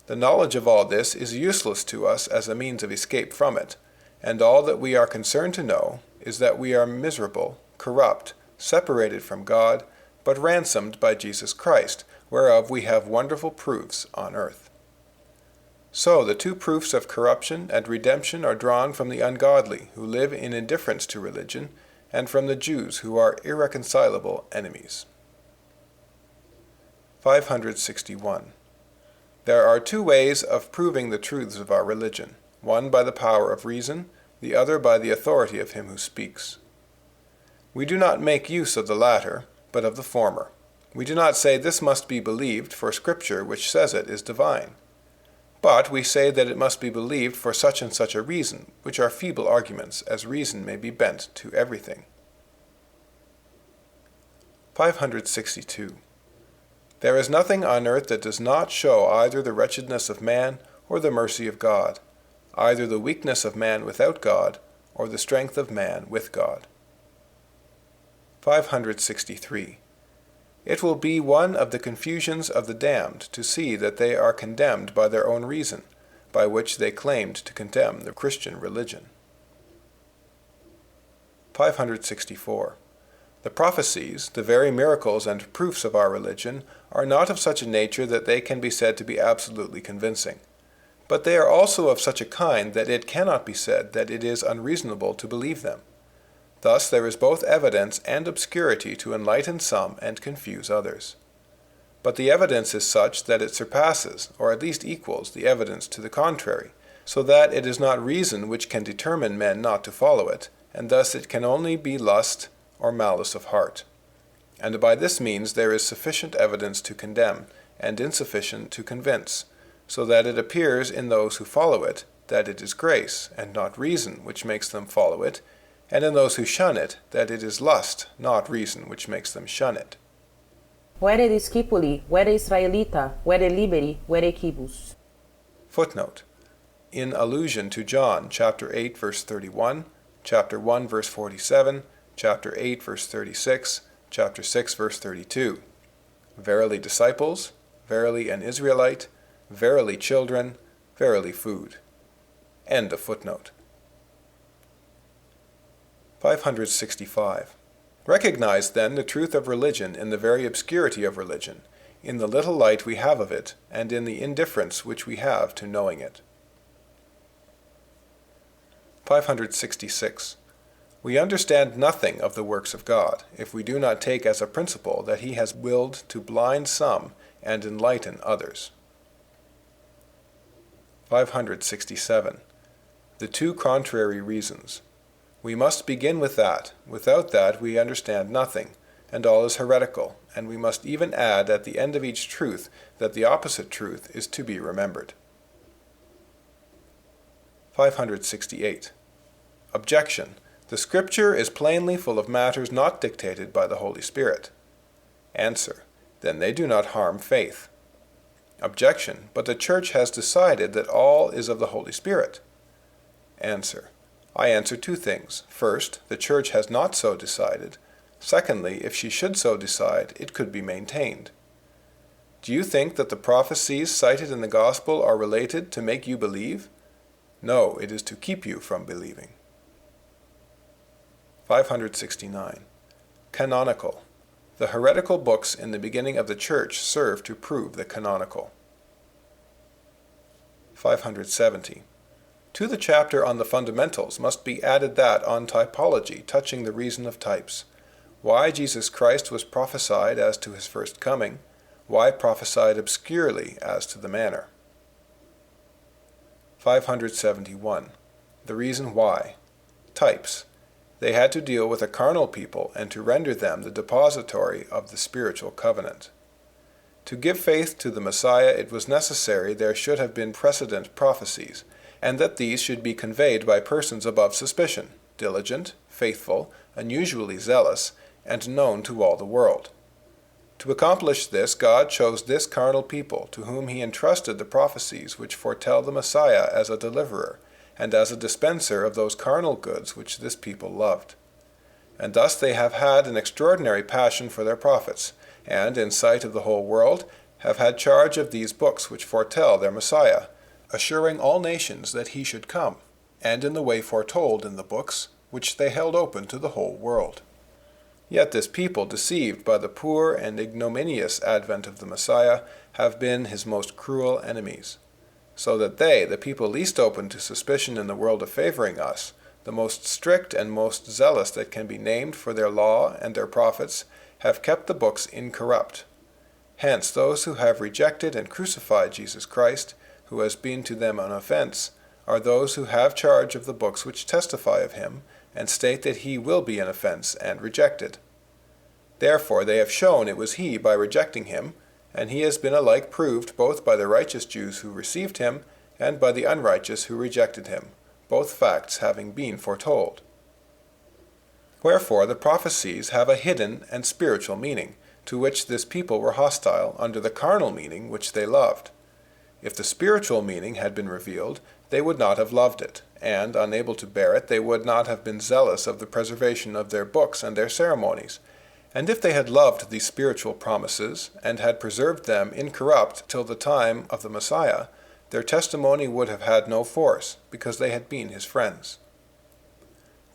The knowledge of all this is useless to us as a means of escape from it, and all that we are concerned to know is that we are miserable, corrupt, separated from God, but ransomed by Jesus Christ, whereof we have wonderful proofs on earth. So the two proofs of corruption and redemption are drawn from the ungodly, who live in indifference to religion, and from the Jews, who are irreconcilable enemies. 561. There are two ways of proving the truths of our religion, one by the power of reason, the other by the authority of him who speaks. We do not make use of the latter, but of the former. We do not say this must be believed for Scripture which says it is divine. But we say that it must be believed for such and such a reason, which are feeble arguments, as reason may be bent to everything. 562. There is nothing on earth that does not show either the wretchedness of man or the mercy of God, either the weakness of man without God or the strength of man with God. 563. It will be one of the confusions of the damned to see that they are condemned by their own reason, by which they claimed to condemn the Christian religion. 564. The prophecies, the very miracles and proofs of our religion, are not of such a nature that they can be said to be absolutely convincing. But they are also of such a kind that it cannot be said that it is unreasonable to believe them. Thus there is both evidence and obscurity to enlighten some and confuse others. But the evidence is such that it surpasses, or at least equals, the evidence to the contrary, so that it is not reason which can determine men not to follow it, and thus it can only be lust or malice of heart. And by this means there is sufficient evidence to condemn, and insufficient to convince, so that it appears in those who follow it that it is grace, and not reason, which makes them follow it, and in those who shun it that it is lust, not reason, which makes them shun it. Vere discipuli, vere Israelita, vere liberi, vere quibus. Footnote. In allusion to John chapter 8 verse 31, chapter 1 verse 47, chapter 8 verse 36, chapter 6 verse 32. Verily disciples, verily an Israelite, verily children, verily food. End of footnote. 565. Recognize then the truth of religion in the very obscurity of religion, in the little light we have of it, and in the indifference which we have to knowing it. 566. We understand nothing of the works of God, if we do not take as a principle that he has willed to blind some and enlighten others. 567. The two contrary reasons. We must begin with that. Without that we understand nothing, and all is heretical, and we must even add at the end of each truth that the opposite truth is to be remembered. 568. Objection. The Scripture is plainly full of matters not dictated by the Holy Spirit. Answer. Then they do not harm faith. Objection. But the Church has decided that all is of the Holy Spirit. Answer. I answer two things. First, the Church has not so decided. Secondly, if she should so decide, it could be maintained. Do you think that the prophecies cited in the Gospel are related to make you believe? No, it is to keep you from believing. 569. Canonical. The heretical books in the beginning of the Church serve to prove the canonical. 570. To the chapter on the fundamentals must be added that on typology, touching the reason of types. Why Jesus Christ was prophesied as to his first coming, why prophesied obscurely as to the manner. 571. The reason why. Types. They had to deal with a carnal people and to render them the depository of the spiritual covenant. To give faith to the Messiah it was necessary there should have been precedent prophecies, and that these should be conveyed by persons above suspicion, diligent, faithful, unusually zealous, and known to all the world. To accomplish this, God chose this carnal people, to whom he entrusted the prophecies which foretell the Messiah as a deliverer, and as a dispenser of those carnal goods which this people loved. And thus they have had an extraordinary passion for their prophets, and, in sight of the whole world, have had charge of these books which foretell their Messiah, assuring all nations that he should come, and in the way foretold in the books, which they held open to the whole world. Yet this people, deceived by the poor and ignominious advent of the Messiah, have been his most cruel enemies, so that they, the people least open to suspicion in the world of favoring us, the most strict and most zealous that can be named for their law and their prophets, have kept the books incorrupt. Hence those who have rejected and crucified Jesus Christ, who has been to them an offense, are those who have charge of the books which testify of him, and state that he will be an offense and rejected. Therefore they have shown it was he by rejecting him, and he has been alike proved both by the righteous Jews who received him, and by the unrighteous who rejected him, both facts having been foretold. Wherefore the prophecies have a hidden and spiritual meaning, to which this people were hostile under the carnal meaning which they loved. If the spiritual meaning had been revealed, they would not have loved it, and, unable to bear it, they would not have been zealous of the preservation of their books and their ceremonies. And if they had loved these spiritual promises, and had preserved them incorrupt till the time of the Messiah, their testimony would have had no force, because they had been his friends.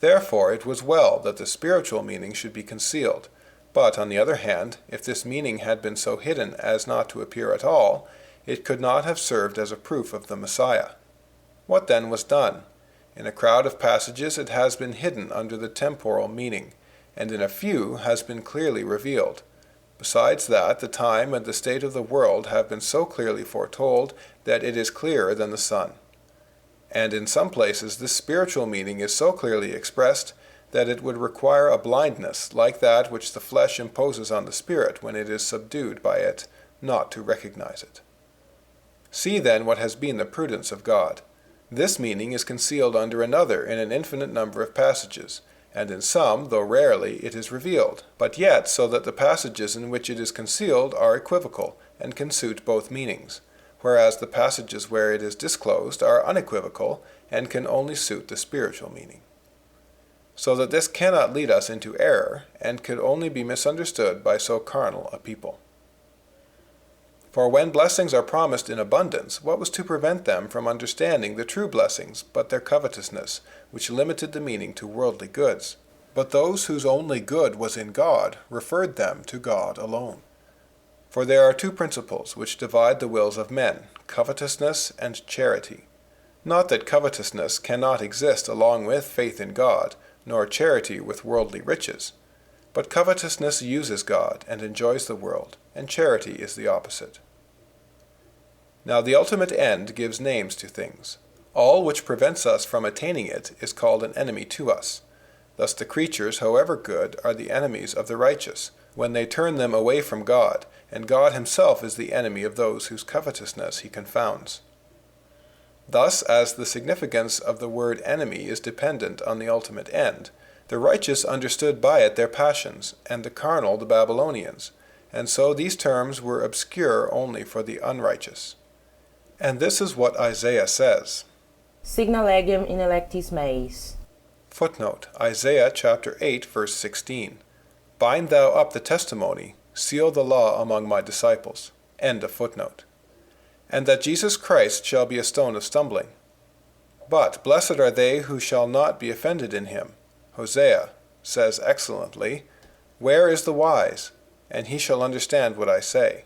Therefore it was well that the spiritual meaning should be concealed. But, on the other hand, if this meaning had been so hidden as not to appear at all, it could not have served as a proof of the Messiah. What then was done? In a crowd of passages it has been hidden under the temporal meaning, and in a few has been clearly revealed. Besides that, the time and the state of the world have been so clearly foretold that it is clearer than the sun. And in some places this spiritual meaning is so clearly expressed that it would require a blindness like that which the flesh imposes on the spirit when it is subdued by it, not to recognize it. See then what has been the prudence of God. This meaning is concealed under another in an infinite number of passages, and in some, though rarely, it is revealed, but yet so that the passages in which it is concealed are equivocal, and can suit both meanings, whereas the passages where it is disclosed are unequivocal, and can only suit the spiritual meaning. So that this cannot lead us into error, and could only be misunderstood by so carnal a people. For when blessings are promised in abundance, what was to prevent them from understanding the true blessings but their covetousness, which limited the meaning to worldly goods? But those whose only good was in God referred them to God alone. For there are two principles which divide the wills of men, covetousness and charity. Not that covetousness cannot exist along with faith in God, nor charity with worldly riches. But covetousness uses God and enjoys the world, and charity is the opposite. Now the ultimate end gives names to things. All which prevents us from attaining it is called an enemy to us. Thus the creatures, however good, are the enemies of the righteous, when they turn them away from God, and God himself is the enemy of those whose covetousness he confounds. Thus, as the significance of the word enemy is dependent on the ultimate end, the righteous understood by it their passions, and the carnal the Babylonians, and so these terms were obscure only for the unrighteous. And this is what Isaiah says. Signa legem in electis meis. Footnote, Isaiah chapter 8, verse 16. Bind thou up the testimony, seal the law among my disciples. End of footnote. And that Jesus Christ shall be a stone of stumbling. But blessed are they who shall not be offended in him. Hosea says excellently, Where is the wise? And he shall understand what I say.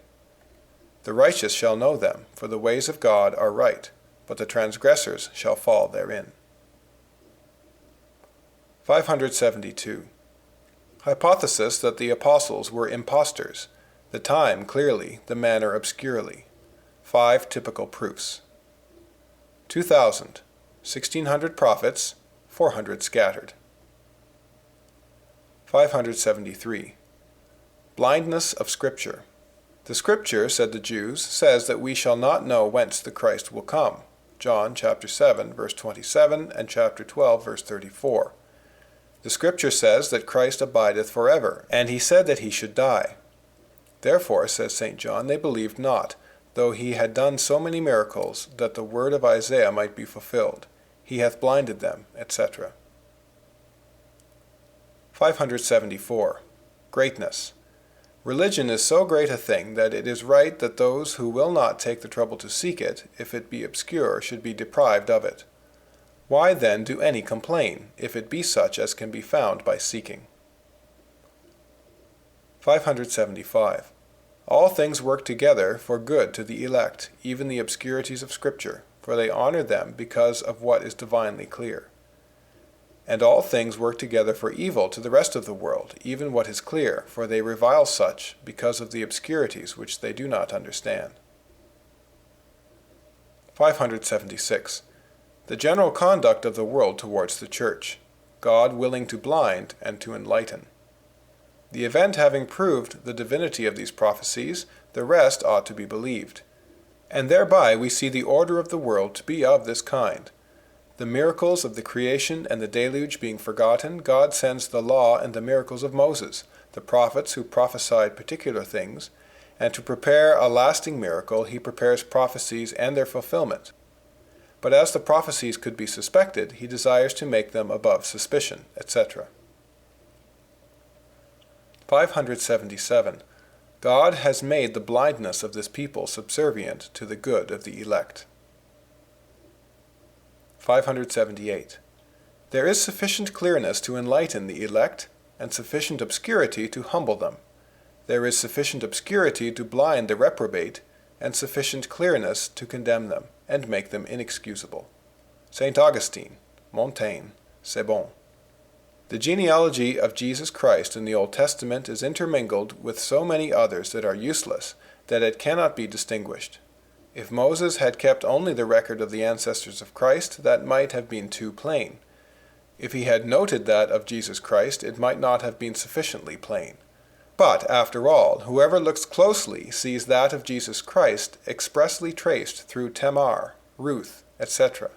The righteous shall know them, for the ways of God are right, but the transgressors shall fall therein. 572. Hypothesis that the apostles were impostors, the time clearly, the manner obscurely. 5 typical proofs. 2000. 1600 prophets, 400 scattered. 573. Blindness of Scripture. The Scripture, said the Jews, says that we shall not know whence the Christ will come. John chapter 7, verse 27, and chapter 12, verse 34. The Scripture says that Christ abideth forever, and he said that he should die. Therefore, says St. John, they believed not, though he had done so many miracles, that the word of Isaiah might be fulfilled. He hath blinded them, etc. 574. Greatness. Religion is so great a thing that it is right that those who will not take the trouble to seek it, if it be obscure, should be deprived of it. Why then do any complain, if it be such as can be found by seeking? 575. All things work together for good to the elect, even the obscurities of Scripture, for they honor them because of what is divinely clear. And all things work together for evil to the rest of the world, even what is clear, for they revile such because of the obscurities which they do not understand. 576. The general conduct of the world towards the Church, God willing to blind and to enlighten. The event having proved the divinity of these prophecies, the rest ought to be believed. And thereby we see the order of the world to be of this kind. The miracles of the creation and the deluge being forgotten, God sends the law and the miracles of Moses, the prophets who prophesied particular things, and to prepare a lasting miracle he prepares prophecies and their fulfillment. But as the prophecies could be suspected, he desires to make them above suspicion, etc. 577. God has made the blindness of this people subservient to the good of the elect. 578. There is sufficient clearness to enlighten the elect, and sufficient obscurity to humble them. There is sufficient obscurity to blind the reprobate, and sufficient clearness to condemn them, and make them inexcusable. St. Augustine, Montaigne, C'est bon. The genealogy of Jesus Christ in the Old Testament is intermingled with so many others that are useless, that it cannot be distinguished. If Moses had kept only the record of the ancestors of Christ, that might have been too plain. If he had noted that of Jesus Christ, it might not have been sufficiently plain. But, after all, whoever looks closely sees that of Jesus Christ expressly traced through Tamar, Ruth, etc.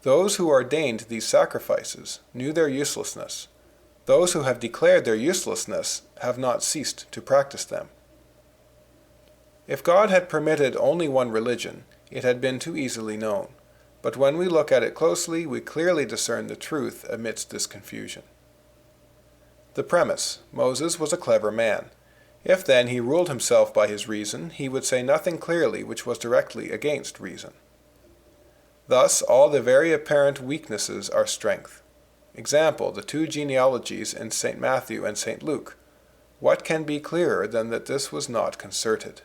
Those who ordained these sacrifices knew their uselessness. Those who have declared their uselessness have not ceased to practice them. If God had permitted only one religion, it had been too easily known. But when we look at it closely, we clearly discern the truth amidst this confusion. The premise: Moses was a clever man. If then he ruled himself by his reason, he would say nothing clearly which was directly against reason. Thus all the very apparent weaknesses are strength. Example, the two genealogies in St. Matthew and St. Luke. What can be clearer than that this was not concerted?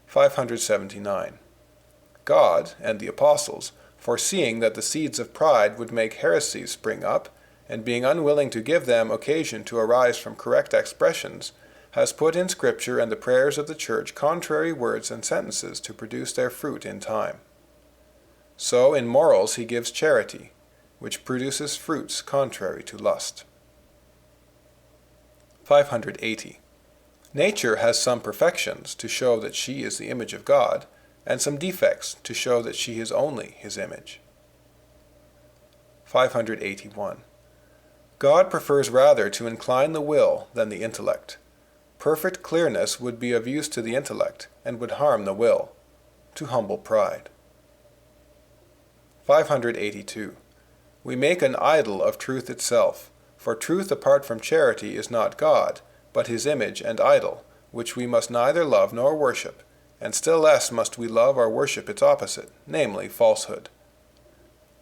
579. God and the apostles, foreseeing that the seeds of pride would make heresies spring up, and being unwilling to give them occasion to arise from correct expressions, has put in Scripture and the prayers of the Church contrary words and sentences to produce their fruit in time. So in morals he gives charity, which produces fruits contrary to lust. 580. Nature has some perfections to show that she is the image of God, and some defects to show that she is only his image. 581. God prefers rather to incline the will than the intellect. Perfect clearness would be of use to the intellect, and would harm the will, to humble pride. 582. We make an idol of truth itself, for truth apart from charity is not God, but his image and idol, which we must neither love nor worship, and still less must we love or worship its opposite, namely falsehood.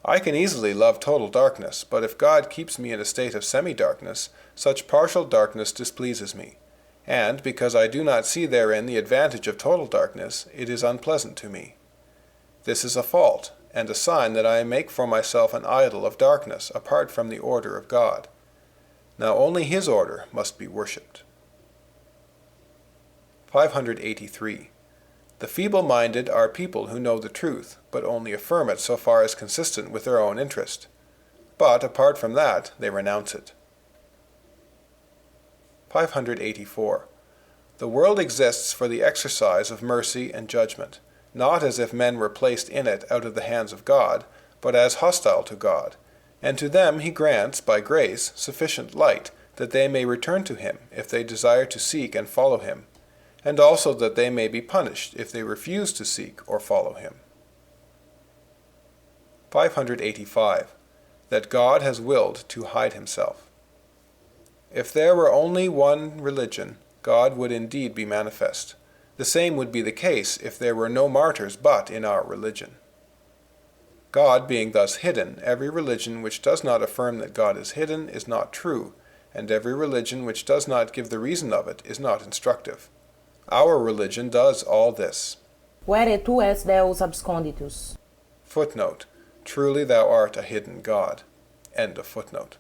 I can easily love total darkness, but if God keeps me in a state of semi-darkness, such partial darkness displeases me, and, because I do not see therein the advantage of total darkness, it is unpleasant to me. This is a fault, and a sign that I make for myself an idol of darkness apart from the order of God. Now only his order must be worshipped. 583. The feeble-minded are people who know the truth, but only affirm it so far as consistent with their own interest. But, apart from that, they renounce it. 584. The world exists for the exercise of mercy and judgment, not as if men were placed in it out of the hands of God, but as hostile to God, and to them he grants, by grace, sufficient light, that they may return to him, if they desire to seek and follow him, and also that they may be punished if they refuse to seek or follow him. 585. That God has willed to hide himself. If there were only one religion, God would indeed be manifest. The same would be the case if there were no martyrs but in our religion. God being thus hidden, every religion which does not affirm that God is hidden is not true, and every religion which does not give the reason of it is not instructive. Our religion does all this. Vere tu es Deus absconditus. Footnote. Truly thou art a hidden God. End of footnote.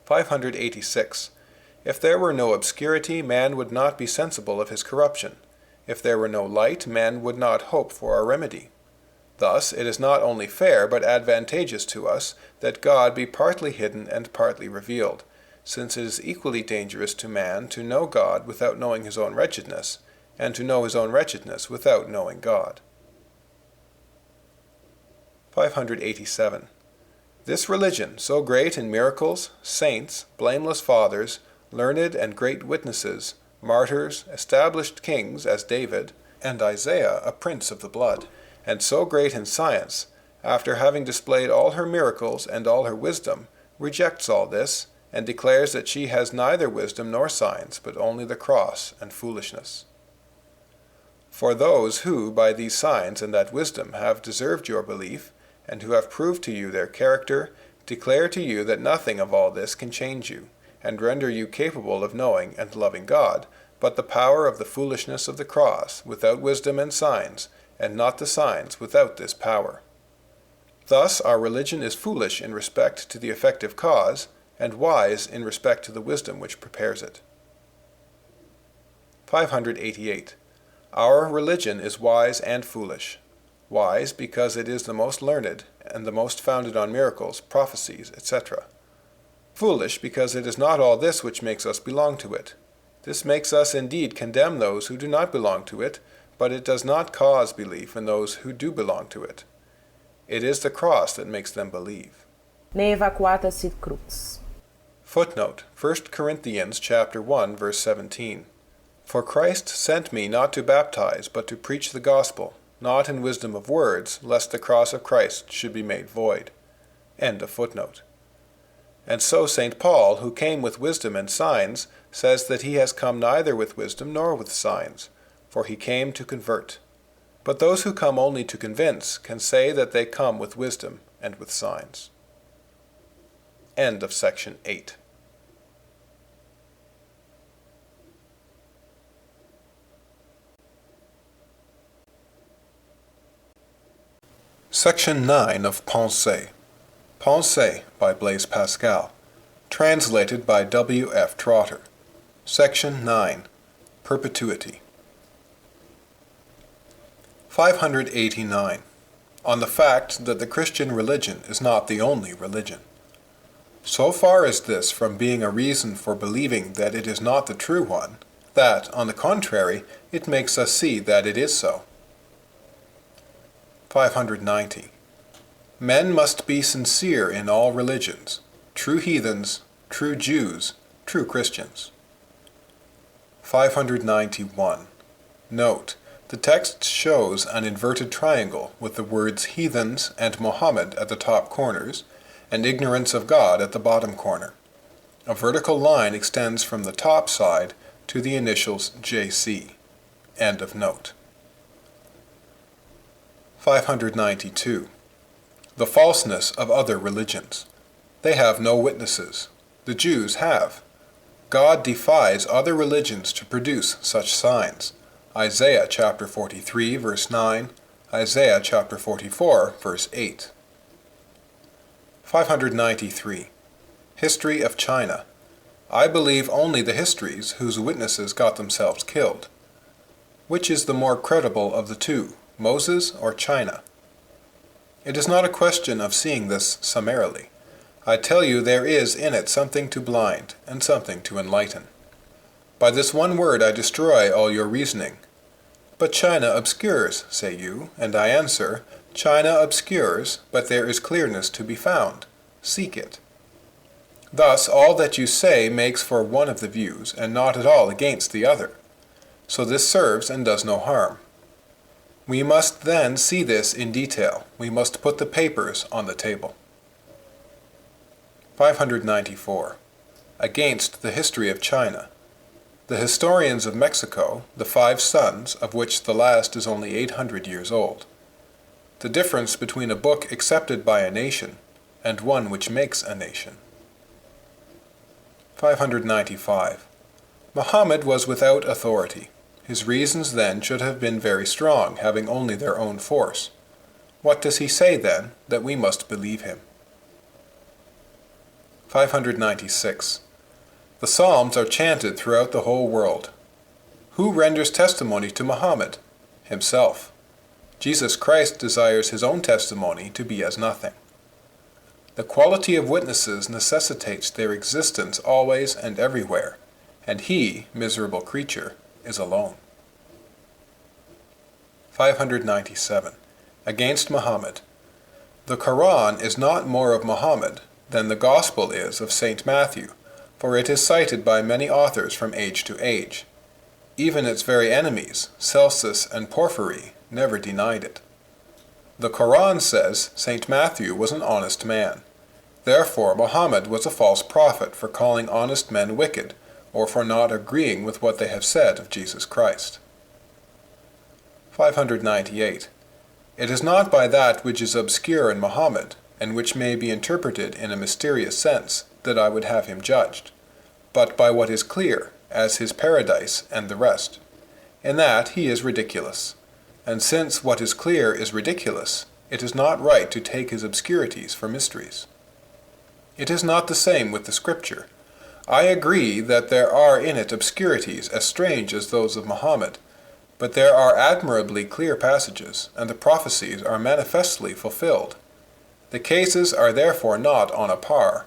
586. If there were no obscurity, man would not be sensible of his corruption. If there were no light, man would not hope for a remedy. Thus it is not only fair, but advantageous to us, that God be partly hidden and partly revealed, since it is equally dangerous to man to know God without knowing his own wretchedness, and to know his own wretchedness without knowing God. 587. This religion, so great in miracles, saints, blameless fathers, learned and great witnesses, martyrs, established kings, as David, and Isaiah, a prince of the blood, and so great in science, after having displayed all her miracles and all her wisdom, rejects all this, and declares that she has neither wisdom nor science, but only the cross and foolishness. For those who, by these signs and that wisdom, have deserved your belief, and who have proved to you their character, declare to you that nothing of all this can change you, and render you capable of knowing and loving God, but the power of the foolishness of the cross, without wisdom and signs, and not the signs without this power. Thus our religion is foolish in respect to the effective cause, and wise in respect to the wisdom which prepares it. 588. Our religion is wise and foolish. wise because it is the most learned, and the most founded on miracles, prophecies, etc. Foolish because it is not all this which makes us belong to it. This makes us indeed condemn those who do not belong to it, but it does not cause belief in those who do belong to it. It is the cross that makes them believe. Ne evacuata sit crux. Footnote: 1 Corinthians chapter 1, verse 17. For Christ sent me not to baptize, but to preach the gospel, not in wisdom of words, lest the cross of Christ should be made void. End of footnote. And so St. Paul, who came with wisdom and signs, says that he has come neither with wisdom nor with signs, for he came to convert. But those who come only to convince can say that they come with wisdom and with signs. End of section 8. Section 9 of Pensées. Pensées by Blaise Pascal. Translated by W. F. Trotter. Section 9. Perpetuity. 589. On the fact that the Christian religion is not the only religion. So far is this from being a reason for believing that it is not the true one, that, on the contrary, it makes us see that it is so. 590. Men must be sincere in all religions, true heathens, true Jews, true Christians. 591. Note: the text shows an inverted triangle with the words heathens and Mohammed at the top corners, and ignorance of God at the bottom corner. A vertical line extends from the top side to the initials JC. End of note. 592. The falseness of other religions. They have no witnesses. The Jews have. God defies other religions to produce such signs. Isaiah chapter 43, verse 9, Isaiah chapter 44, verse 8. 593. History of China. I believe only the histories whose witnesses got themselves killed. Which is the more credible of the two, Moses or China? It is not a question of seeing this summarily. I tell you there is in it something to blind and something to enlighten. By this one word I destroy all your reasoning. But China obscures, say you, and I answer, China obscures, but there is clearness to be found. Seek it. Thus all that you say makes for one of the views, and not at all against the other. So this serves and does no harm. We must then see this in detail. We must put the papers on the table. 594. Against the history of China. The historians of Mexico, the 5 sons, of which the last is only 800 years old. The difference between a book accepted by a nation and one which makes a nation. 595. Muhammad was without authority. His reasons then should have been very strong, having only their own force. What does he say then, that we must believe him? 596. The Psalms are chanted throughout the whole world. Who renders testimony to Muhammad? Himself. Jesus Christ desires his own testimony to be as nothing. The quality of witnesses necessitates their existence always and everywhere, and he, miserable creature, is alone. 597. Against Muhammad. The Quran is not more of Muhammad than the Gospel is of St. Matthew, for it is cited by many authors from age to age. Even its very enemies, Celsus and Porphyry, never denied it. The Quran says St. Matthew was an honest man. Therefore Muhammad was a false prophet for calling honest men wicked, or for not agreeing with what they have said of Jesus Christ. 598. It is not by that which is obscure in Muhammad, and which may be interpreted in a mysterious sense, that I would have him judged, but by what is clear, as his paradise and the rest. In that he is ridiculous. And since what is clear is ridiculous, it is not right to take his obscurities for mysteries. It is not the same with the Scripture. I agree that there are in it obscurities as strange as those of Muhammad, But there are admirably clear passages, and the prophecies are manifestly fulfilled. The cases are therefore not on a par.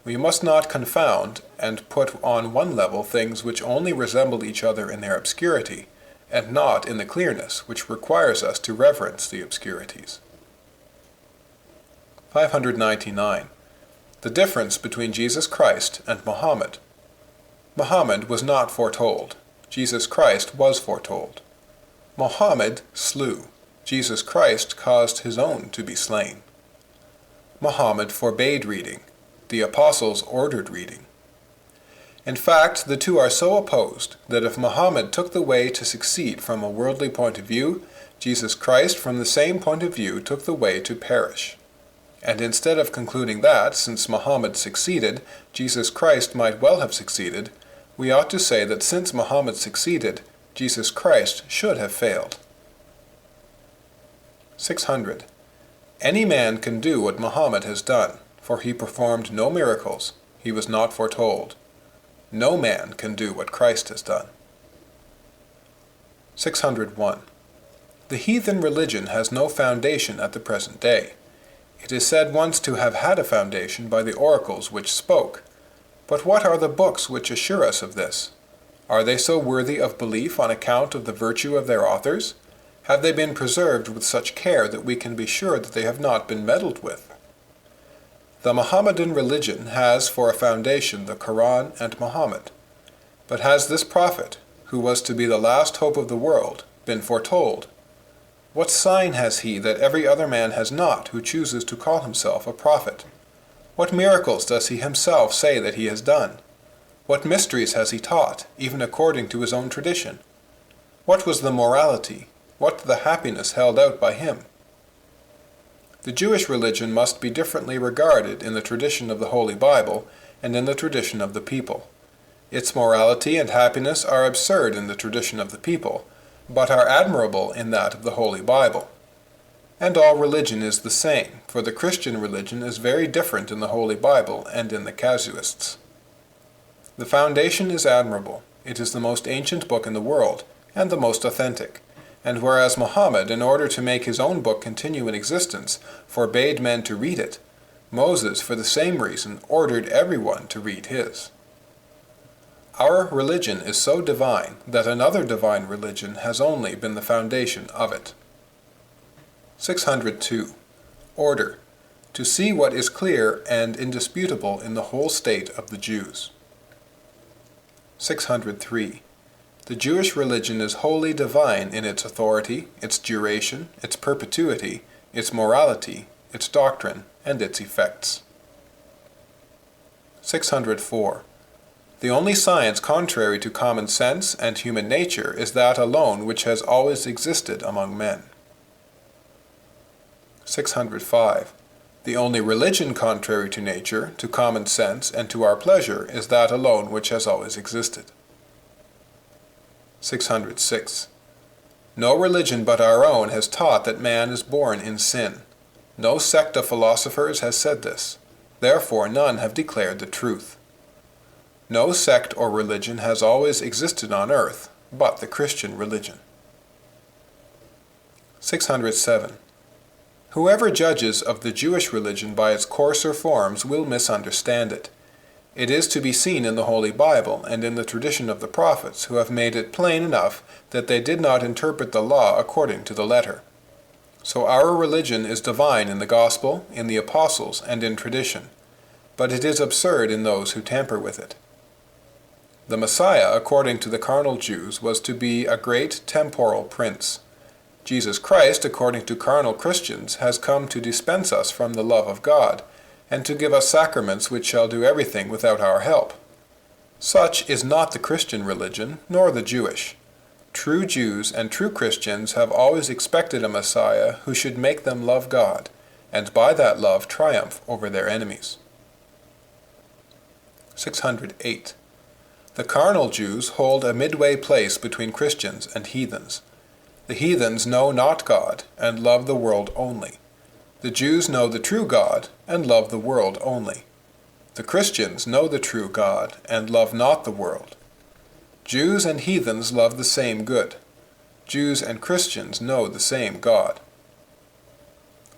We must not confound and put on one level things which only resemble each other in their obscurity, and not in the clearness which requires us to reverence the obscurities. 599. The difference between Jesus Christ and Muhammad. Muhammad was not foretold. Jesus Christ was foretold. Muhammad slew. Jesus Christ caused his own to be slain. Muhammad forbade reading. The apostles ordered reading. In fact, the two are so opposed that if Muhammad took the way to succeed from a worldly point of view, Jesus Christ from the same point of view took the way to perish. And instead of concluding that, since Muhammad succeeded, Jesus Christ might well have succeeded, we ought to say that since Muhammad succeeded, Jesus Christ should have failed. 600. Any man can do what Muhammad has done, for he performed no miracles, he was not foretold. No man can do what Christ has done. 601. The heathen religion has no foundation at the present day. It is said once to have had a foundation by the oracles which spoke. But what are the books which assure us of this? Are they so worthy of belief on account of the virtue of their authors? Have they been preserved with such care that we can be sure that they have not been meddled with? The Mohammedan religion has for a foundation the Quran and Muhammad. But has this prophet, who was to be the last hope of the world, been foretold? What sign has he that every other man has not who chooses to call himself a prophet? What miracles does he himself say that he has done? What mysteries has he taught, even according to his own tradition? What was the morality, what the happiness held out by him? The Jewish religion must be differently regarded in the tradition of the Holy Bible and in the tradition of the people. Its morality and happiness are absurd in the tradition of the people, but are admirable in that of the Holy Bible. And all religion is the same, for the Christian religion is very different in the Holy Bible and in the casuists. The foundation is admirable. It is the most ancient book in the world, and the most authentic. And whereas Muhammad, in order to make his own book continue in existence, forbade men to read it, Moses, for the same reason, ordered everyone to read his. Our religion is so divine that another divine religion has only been the foundation of it. 602. Order. To see what is clear and indisputable in the whole state of the Jews. 603. The Jewish religion is wholly divine in its authority, its duration, its perpetuity, its morality, its doctrine, and its effects. 604. The only science contrary to common sense and human nature is that alone which has always existed among men. 605. The only religion contrary to nature, to common sense, and to our pleasure is that alone which has always existed. 606. No religion but our own has taught that man is born in sin. No sect of philosophers has said this. Therefore none have declared the truth. No sect or religion has always existed on earth but the Christian religion. 607. Whoever judges of the Jewish religion by its coarser forms will misunderstand it. It is to be seen in the Holy Bible and in the tradition of the prophets, who have made it plain enough that they did not interpret the law according to the letter. So our religion is divine in the gospel, in the apostles, and in tradition, but it is absurd in those who tamper with it. The Messiah, according to the carnal Jews, was to be a great temporal prince. Jesus Christ, according to carnal Christians, has come to dispense us from the love of God, and to give us sacraments which shall do everything without our help. Such is not the Christian religion, nor the Jewish. True Jews and true Christians have always expected a Messiah who should make them love God, and by that love triumph over their enemies. 608. The carnal Jews hold a midway place between Christians and heathens. The heathens know not God, and love the world only. The Jews know the true God, and love the world only. The Christians know the true God, and love not the world. Jews and heathens love the same good. Jews and Christians know the same God.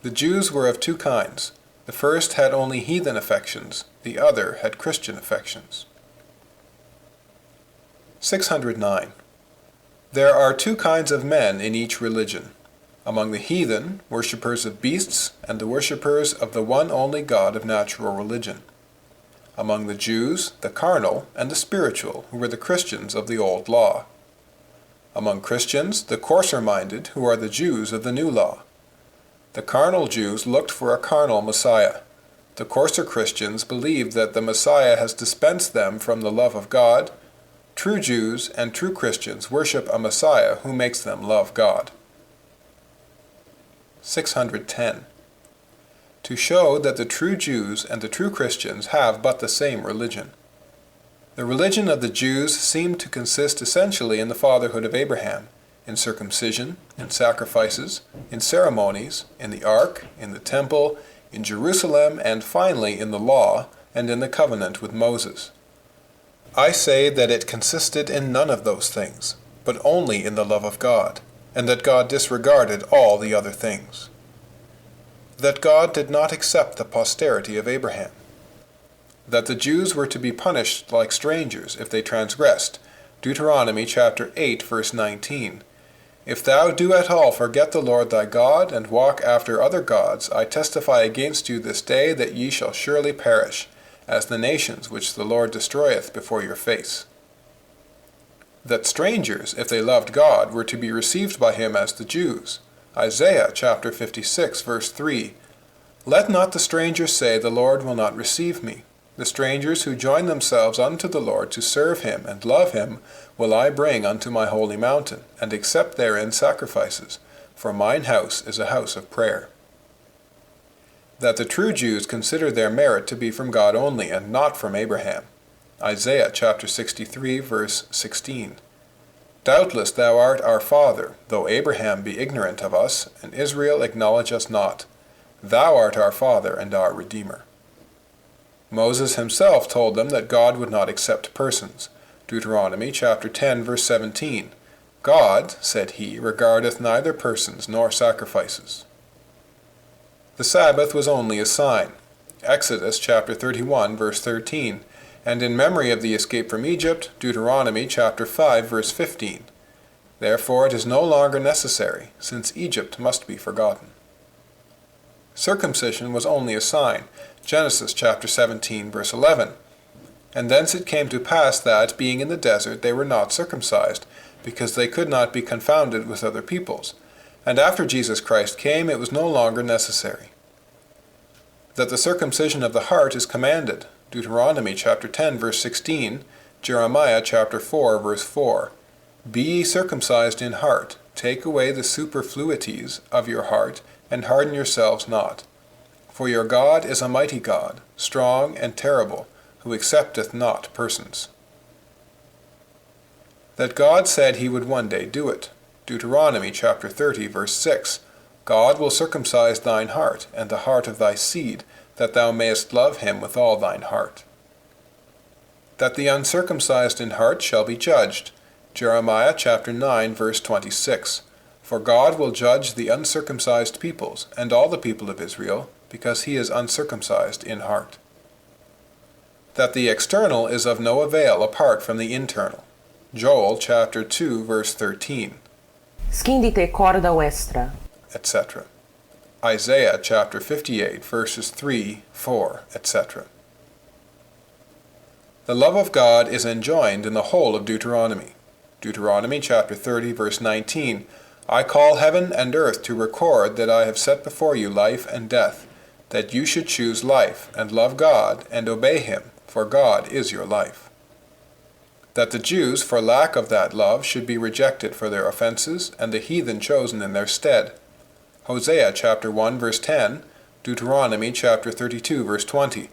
The Jews were of two kinds. The first had only heathen affections, the other had Christian affections. 609. There are two kinds of men in each religion. Among the heathen, worshippers of beasts, and the worshippers of the one only God of natural religion. Among the Jews, the carnal and the spiritual, who were the Christians of the old law. Among Christians, the coarser-minded, who are the Jews of the new law. The carnal Jews looked for a carnal Messiah. The coarser Christians believed that the Messiah has dispensed them from the love of God. True Jews and true Christians worship a Messiah who makes them love God. 610. To show that the true Jews and the true Christians have but the same religion. The religion of the Jews seemed to consist essentially in the fatherhood of Abraham, in circumcision, in sacrifices, in ceremonies, in the ark, in the temple, in Jerusalem, and finally in the law, and in the covenant with Moses. I say that it consisted in none of those things, but only in the love of God, and that God disregarded all the other things. That God did not accept the posterity of Abraham. That the Jews were to be punished like strangers if they transgressed. Deuteronomy chapter 8, verse 19. If thou do at all forget the Lord thy God, and walk after other gods, I testify against you this day that ye shall surely perish, as the nations which the Lord destroyeth before your face. That strangers, if they loved God, were to be received by him as the Jews. Isaiah chapter 56, verse 3. Let not the strangers say, the Lord will not receive me. The strangers who join themselves unto the Lord to serve him and love him will I bring unto my holy mountain, and accept therein sacrifices, for mine house is a house of prayer. That the true Jews consider their merit to be from God only, and not from Abraham. Isaiah chapter 63, verse 16. Doubtless thou art our father, though Abraham be ignorant of us, and Israel acknowledge us not. Thou art our father and our Redeemer. Moses himself told them that God would not accept persons. Deuteronomy chapter 10, verse 17. God, said he, regardeth neither persons nor sacrifices. The Sabbath was only a sign. Exodus chapter 31, verse 13. And in memory of the escape from Egypt, Deuteronomy chapter 5, verse 15. Therefore it is no longer necessary, since Egypt must be forgotten. Circumcision was only a sign. Genesis chapter 17, verse 11. And thence it came to pass that, being in the desert, they were not circumcised, because they could not be confounded with other peoples. And after Jesus Christ came, it was no longer necessary. That the circumcision of the heart is commanded. Deuteronomy chapter 10, verse 16, Jeremiah chapter 4, verse 4. Be ye circumcised in heart, take away the superfluities of your heart, and harden yourselves not. For your God is a mighty God, strong and terrible, who accepteth not persons. That God said he would one day do it. Deuteronomy chapter 30, verse 6. God will circumcise thine heart, and the heart of thy seed, that thou mayest love him with all thine heart. That the uncircumcised in heart shall be judged. Jeremiah chapter 9, verse 26. For God will judge the uncircumcised peoples, and all the people of Israel, because he is uncircumcised in heart. That the external is of no avail apart from the internal. Joel chapter 2, verse 13. Scindite corda vestra, etc. Isaiah chapter 58, verses 3, 4, etc. The love of God is enjoined in the whole of Deuteronomy. Deuteronomy chapter 30, verse 19. I call heaven and earth to record that I have set before you life and death, that you should choose life, and love God, and obey him, for God is your life. That the Jews, for lack of that love, should be rejected for their offenses, and the heathen chosen in their stead. Hosea chapter 1, verse 10, Deuteronomy chapter 32, verse 20.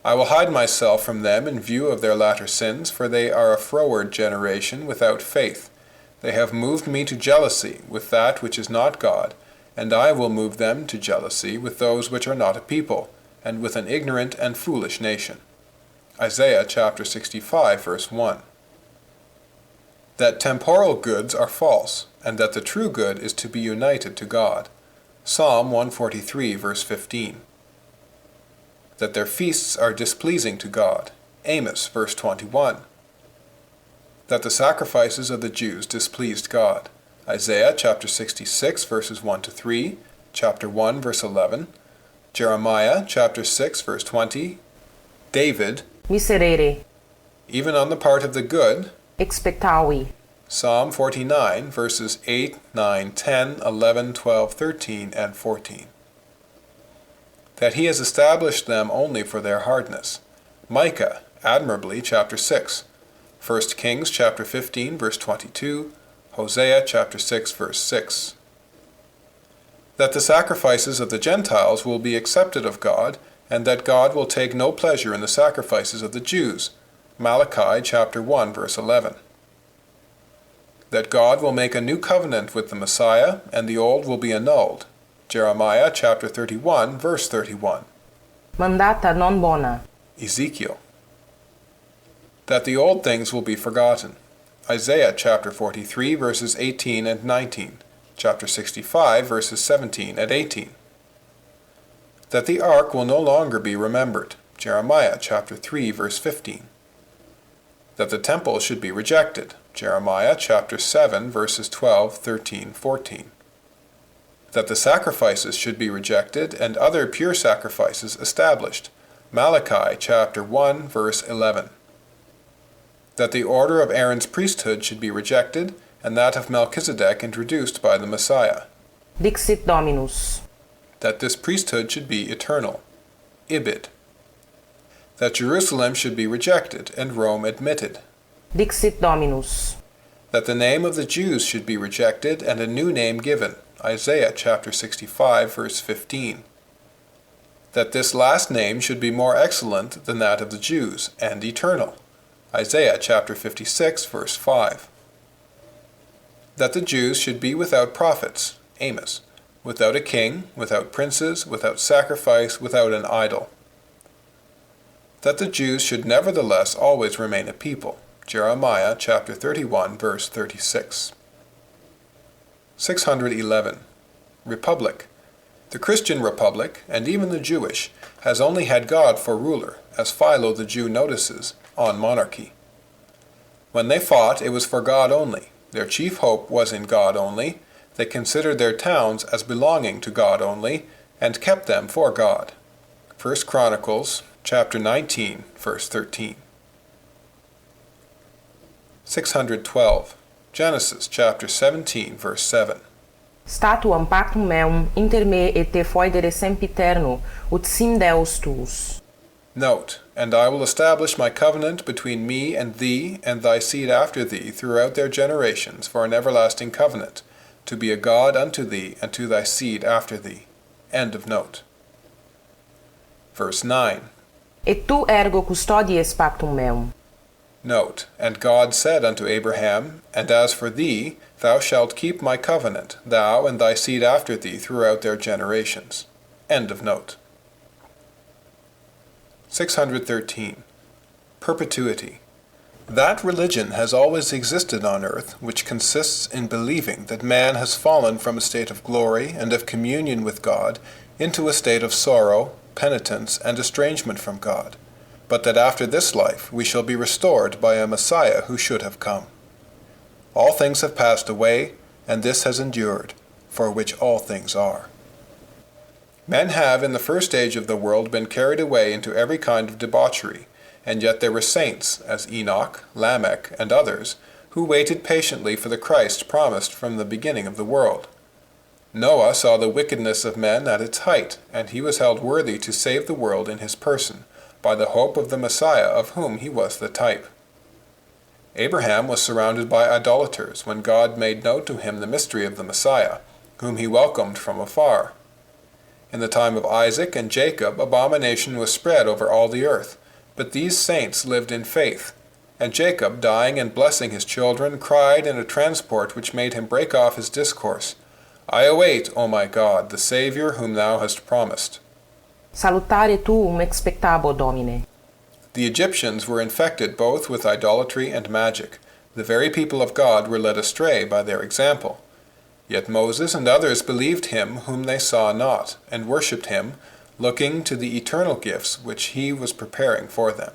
I will hide myself from them in view of their latter sins, for they are a froward generation without faith. They have moved me to jealousy with that which is not God, and I will move them to jealousy with those which are not a people, and with an ignorant and foolish nation. Isaiah chapter 65, verse 1. That temporal goods are false. and that the true good is to be united to God. Psalm 143, verse 15. That their feasts are displeasing to God. Amos, verse 21. That the sacrifices of the Jews displeased God. Isaiah chapter 66, verses 1 to 3, chapter 1, verse 11, Jeremiah chapter 6, verse 20, David, miserere, even on the part of the good, expectavi, Psalm 49, verses 8, 9, 10, 11, 12, 13, and 14. That he has established them only for their hardness. Micah, admirably, chapter 6, 1 Kings chapter 15, verse 22, Hosea chapter 6, verse 6. That the sacrifices of the Gentiles will be accepted of God, and that God will take no pleasure in the sacrifices of the Jews. Malachi chapter 1, verse 11. That God will make a new covenant with the Messiah, and the old will be annulled. Jeremiah chapter 31, verse 31. mandata non bona, Ezekiel. That the old things will be forgotten. Isaiah chapter 43, verses 18 and 19. Chapter 65, verses 17 and 18. That the ark will no longer be remembered. Jeremiah chapter 3, verse 15. That the temple should be rejected. Jeremiah chapter 7, verses 12, 13, 14. That the sacrifices should be rejected and other pure sacrifices established. Malachi chapter 1, verse 11. That the order of Aaron's priesthood should be rejected and that of Melchizedek introduced by the Messiah. dixit Dominus, That this priesthood should be eternal. Ibid. That Jerusalem should be rejected and Rome admitted. dixit Dominus, That the name of the Jews should be rejected and a new name given. Isaiah chapter 65, verse 15. That this last name should be more excellent than that of the Jews, and eternal. Isaiah chapter 56, verse 5. That the Jews should be without prophets. Amos. Without a king, without princes, without sacrifice, without an idol. That the Jews should nevertheless always remain a people. Jeremiah chapter 31, verse 36. 611. Republic. The Christian republic, and even the Jewish, has only had God for ruler, as Philo the Jew notices, on monarchy. When they fought, it was for God only. Their chief hope was in God only. They considered their towns as belonging to God only, and kept them for God. 1 Chronicles chapter 19, verse 13. 612. Genesis chapter 17, verse 7. statuam pactum meum inter me et te foedere sempiterno, ut sim Deus tuus. Note, and I will establish my covenant between me and thee and thy seed after thee throughout their generations for an everlasting covenant, to be a God unto thee and to thy seed after thee. End of note. Verse 9. Et tu ergo custodies pactum meum. Note, and God said unto Abraham, and as for thee, thou shalt keep my covenant, thou and thy seed after thee throughout their generations. End of note. 613. Perpetuity. That religion has always existed on earth, which consists in believing that man has fallen from a state of glory and of communion with God into a state of sorrow, penitence, and estrangement from God, but that after this life we shall be restored by a Messiah who should have come. All things have passed away, and this has endured, for which all things are. Men have in the first age of the world been carried away into every kind of debauchery, and yet there were saints, as Enoch, Lamech, and others, who waited patiently for the Christ promised from the beginning of the world. Noah saw the wickedness of men at its height, and he was held worthy to save the world in his person, by the hope of the Messiah of whom he was the type. Abraham was surrounded by idolaters when God made known to him the mystery of the Messiah, whom he welcomed from afar. In the time of Isaac and Jacob, abomination was spread over all the earth, but these saints lived in faith, and Jacob, dying and blessing his children, cried in a transport which made him break off his discourse, I await, O my God, the Saviour whom thou hast promised. Salutare tuum expectabo, Domine. The Egyptians were infected both with idolatry and magic. The very people of God were led astray by their example. Yet Moses and others believed him whom they saw not, and worshipped him, looking to the eternal gifts which he was preparing for them.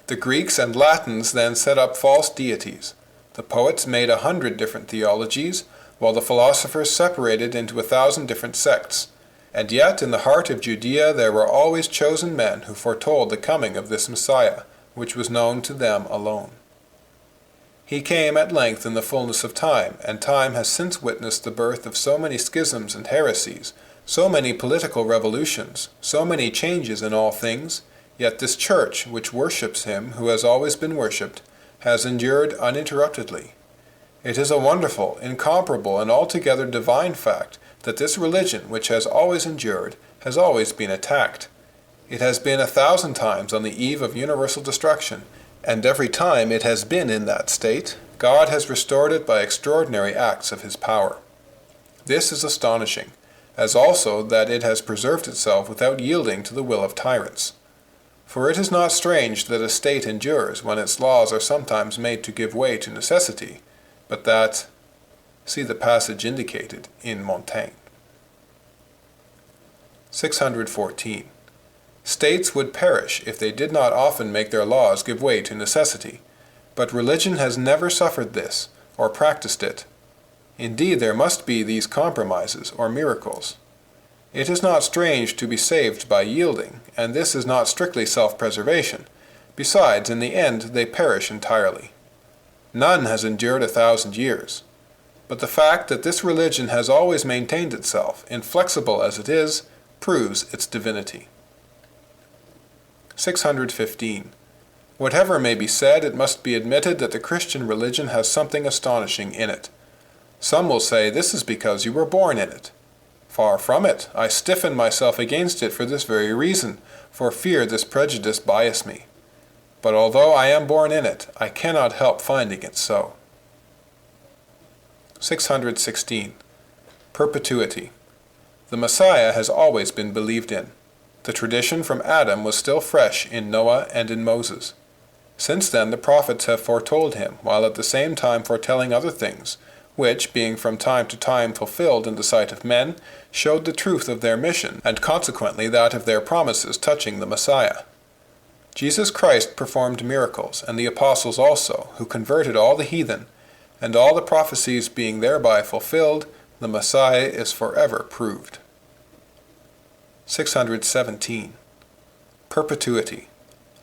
The Greeks and Latins then set up false deities. The poets made 100 different theologies, while the philosophers separated into 1,000 different sects. And yet in the heart of Judea there were always chosen men who foretold the coming of this Messiah, which was known to them alone. He came at length in the fullness of time, and time has since witnessed the birth of so many schisms and heresies, so many political revolutions, so many changes in all things, yet this church, which worships him who has always been worshipped, has endured uninterruptedly. It is a wonderful, incomparable, and altogether divine fact that this religion, which has always endured, has always been attacked. It has been 1,000 times on the eve of universal destruction, and every time it has been in that state, God has restored it by extraordinary acts of his power. This is astonishing, as also that it has preserved itself without yielding to the will of tyrants. For it is not strange that a state endures when its laws are sometimes made to give way to necessity, but that, see the passage indicated in Montaigne. 614. States would perish if they did not often make their laws give way to necessity, but religion has never suffered this, or practiced it. Indeed, there must be these compromises, or miracles. It is not strange to be saved by yielding, and this is not strictly self-preservation. Besides, in the end they perish entirely. None has endured 1,000 years. But the fact that this religion has always maintained itself, inflexible as it is, proves its divinity. 615. Whatever may be said, it must be admitted that the Christian religion has something astonishing in it. Some will say, this is because you were born in it. Far from it. I stiffen myself against it for this very reason, for fear this prejudice bias me. But although I am born in it, I cannot help finding it so. 616. Perpetuity. The Messiah has always been believed in. The tradition from Adam was still fresh in Noah and in Moses. Since then the prophets have foretold him, while at the same time foretelling other things, which, being from time to time fulfilled in the sight of men, showed the truth of their mission, and consequently that of their promises touching the Messiah. Jesus Christ performed miracles, and the apostles also, who converted all the heathen, and all the prophecies being thereby fulfilled, the Messiah is forever proved. 617. Perpetuity.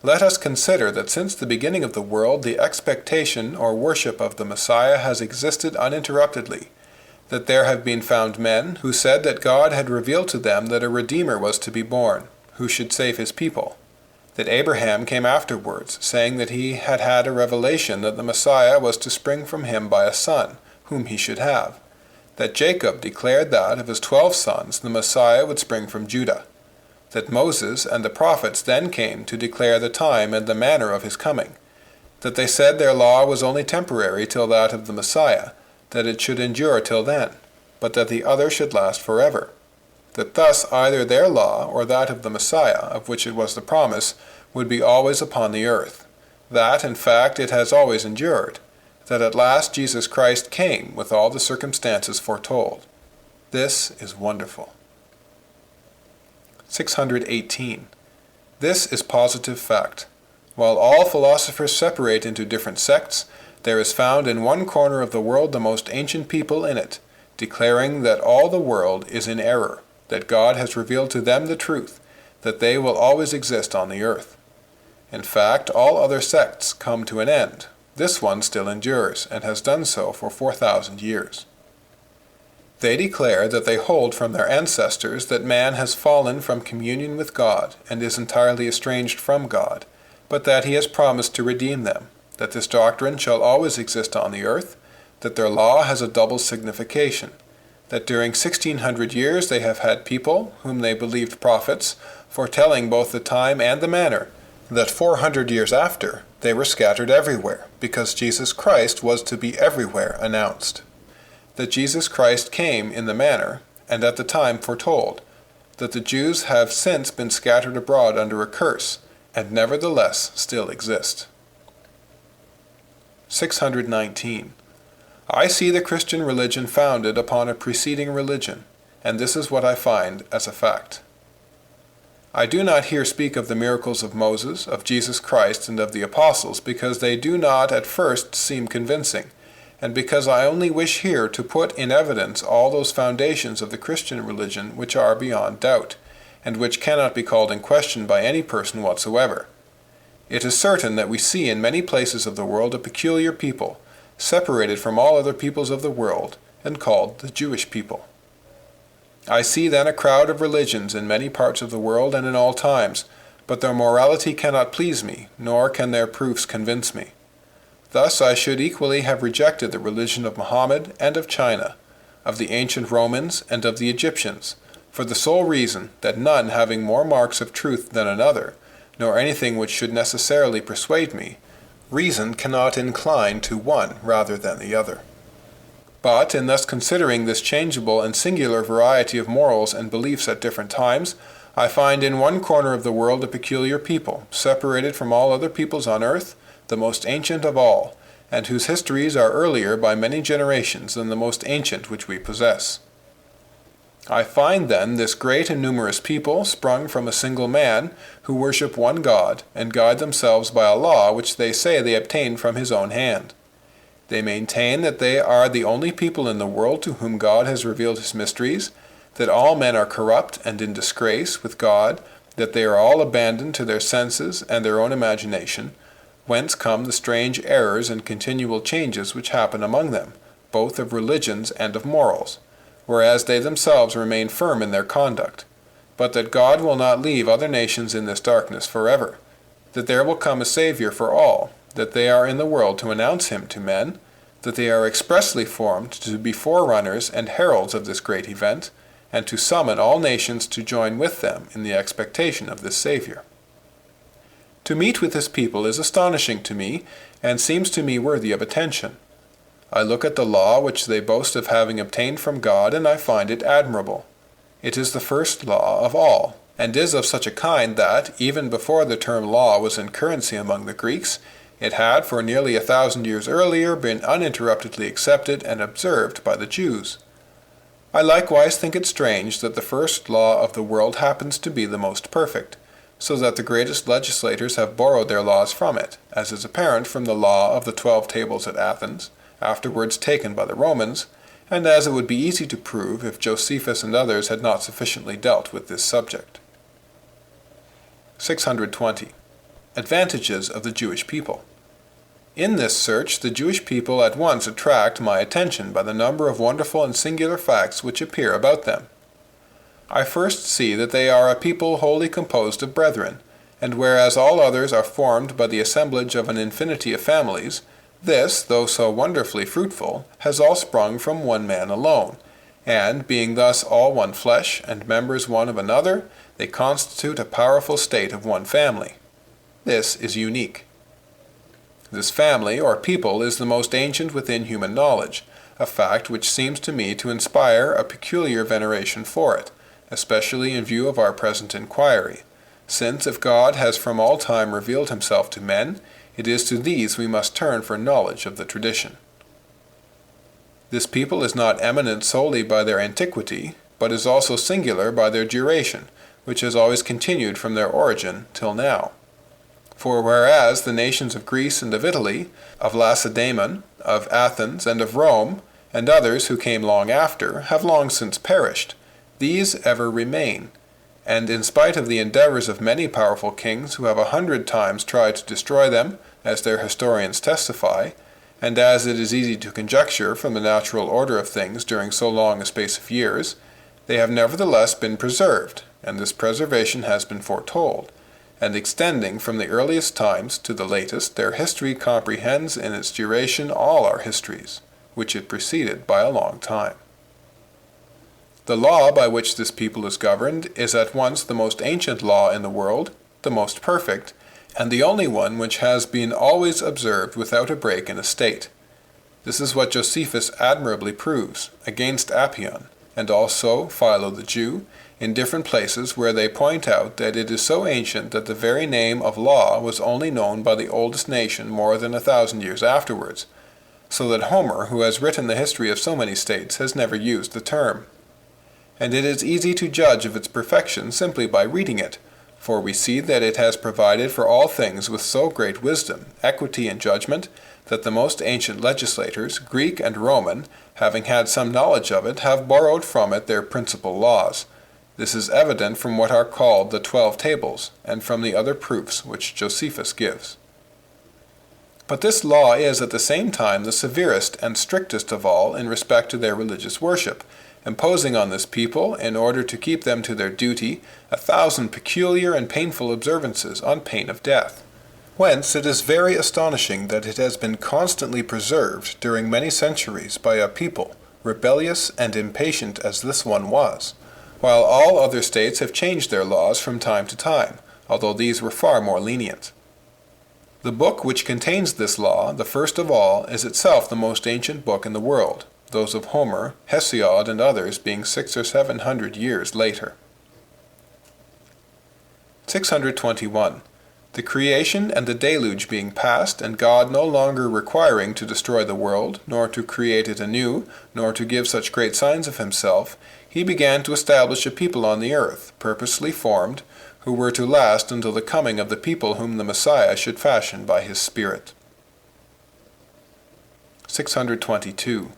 Let us consider that since the beginning of the world the expectation or worship of the Messiah has existed uninterruptedly, that there have been found men who said that God had revealed to them that a Redeemer was to be born, who should save his people, that Abraham came afterwards, saying that he had had a revelation that the Messiah was to spring from him by a son, whom he should have, that Jacob declared that of his 12 sons the Messiah would spring from Judah, that Moses and the prophets then came to declare the time and the manner of his coming, that they said their law was only temporary till that of the Messiah, that it should endure till then, but that the other should last forever, that thus either their law or that of the Messiah, of which it was the promise, would be always upon the earth, that in fact it has always endured, that at last Jesus Christ came with all the circumstances foretold. This is wonderful. 618. This is positive fact. While all philosophers separate into different sects, there is found in one corner of the world the most ancient people in it, declaring that all the world is in error, that God has revealed to them the truth, that they will always exist on the earth. In fact, all other sects come to an end. This one still endures, and has done so for 4,000 years. They declare that they hold from their ancestors that man has fallen from communion with God and is entirely estranged from God, but that he has promised to redeem them, that this doctrine shall always exist on the earth, that their law has a double signification, that during 1,600 years they have had people, whom they believed prophets, foretelling both the time and the manner, that 400 years after they were scattered everywhere, because Jesus Christ was to be everywhere announced, that Jesus Christ came in the manner, and at the time foretold, that the Jews have since been scattered abroad under a curse, and nevertheless still exist. 619. I see the Christian religion founded upon a preceding religion, and this is what I find as a fact. I do not here speak of the miracles of Moses, of Jesus Christ, and of the apostles, because they do not at first seem convincing, and because I only wish here to put in evidence all those foundations of the Christian religion which are beyond doubt, and which cannot be called in question by any person whatsoever. It is certain that we see in many places of the world a peculiar people, separated from all other peoples of the world, and called the Jewish people. I see then a crowd of religions in many parts of the world and in all times, but their morality cannot please me, nor can their proofs convince me. Thus I should equally have rejected the religion of Mohammed and of China, of the ancient Romans and of the Egyptians, for the sole reason that none having more marks of truth than another, nor anything which should necessarily persuade me, reason cannot incline to one rather than the other. But in thus considering this changeable and singular variety of morals and beliefs at different times, I find in one corner of the world a peculiar people, separated from all other peoples on earth, the most ancient of all, and whose histories are earlier by many generations than the most ancient which we possess. I find then this great and numerous people, sprung from a single man, who worship one God, and guide themselves by a law which they say they obtained from his own hand. They maintain that they are the only people in the world to whom God has revealed his mysteries, that all men are corrupt and in disgrace with God, that they are all abandoned to their senses and their own imagination, whence come the strange errors and continual changes which happen among them, both of religions and of morals, whereas they themselves remain firm in their conduct, but that God will not leave other nations in this darkness forever, that there will come a Savior for all, that they are in the world to announce him to men, that they are expressly formed to be forerunners and heralds of this great event, and to summon all nations to join with them in the expectation of this Savior. To meet with this people is astonishing to me, and seems to me worthy of attention. I look at the law which they boast of having obtained from God, and I find it admirable. It is the first law of all, and is of such a kind that, even before the term law was in currency among the Greeks, it had for nearly 1,000 years earlier been uninterruptedly accepted and observed by the Jews. I likewise think it strange that the first law of the world happens to be the most perfect, so that the greatest legislators have borrowed their laws from it, as is apparent from the law of the 12 tables at Athens, afterwards taken by the Romans, and as it would be easy to prove if Josephus and others had not sufficiently dealt with this subject. 620. Advantages of the Jewish people. In this search, the Jewish people at once attract my attention by the number of wonderful and singular facts which appear about them. I first see that they are a people wholly composed of brethren, and whereas all others are formed by the assemblage of an infinity of families, this, though so wonderfully fruitful, has all sprung from one man alone, and, being thus all one flesh, and members one of another, they constitute a powerful state of one family. This is unique. This family, or people, is the most ancient within human knowledge, a fact which seems to me to inspire a peculiar veneration for it, especially in view of our present inquiry, since if God has from all time revealed himself to men, it is to these we must turn for knowledge of the tradition. This people is not eminent solely by their antiquity, but is also singular by their duration, which has always continued from their origin till now. For whereas the nations of Greece and of Italy, of Lacedaemon, of Athens, and of Rome, and others who came long after, have long since perished, these ever remain, and in spite of the endeavors of many powerful kings who have 100 times tried to destroy them, as their historians testify, and as it is easy to conjecture from the natural order of things during so long a space of years, they have nevertheless been preserved, and this preservation has been foretold, and extending from the earliest times to the latest, their history comprehends in its duration all our histories, which it preceded by a long time. The law by which this people is governed is at once the most ancient law in the world, the most perfect, and the only one which has been always observed without a break in a state. This is what Josephus admirably proves, against Appian, and also Philo the Jew, in different places where they point out that it is so ancient that the very name of law was only known by the oldest nation more than 1,000 years afterwards, so that Homer, who has written the history of so many states, has never used the term. And it is easy to judge of its perfection simply by reading it, for we see that it has provided for all things with so great wisdom, equity, and judgment, that the most ancient legislators, Greek and Roman, having had some knowledge of it, have borrowed from it their principal laws. This is evident from what are called the 12 Tables, and from the other proofs which Josephus gives. But this law is at the same time the severest and strictest of all in respect to their religious worship, imposing on this people, in order to keep them to their duty, 1,000 peculiar and painful observances on pain of death. Whence it is very astonishing that it has been constantly preserved during many centuries by a people, rebellious and impatient as this one was, while all other states have changed their laws from time to time, although these were far more lenient. The book which contains this law, the first of all, is itself the most ancient book in the world, those of Homer, Hesiod, and others being 600 or 700 years later. 621. The creation and the deluge being past, and God no longer requiring to destroy the world, nor to create it anew, nor to give such great signs of himself, he began to establish a people on the earth, purposely formed, who were to last until the coming of the people whom the Messiah should fashion by his Spirit. 622.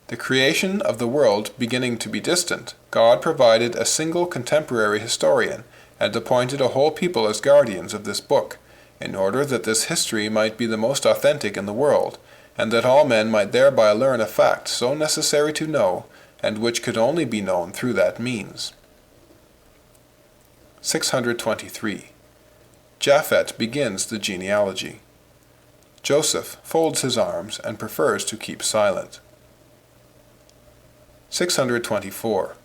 The creation of the world beginning to be distant, God provided a single contemporary historian, and appointed a whole people as guardians of this book, in order that this history might be the most authentic in the world, and that all men might thereby learn a fact so necessary to know, and which could only be known through that means. 623. Japhet begins the genealogy. Joseph folds his arms and prefers to keep silent. 624.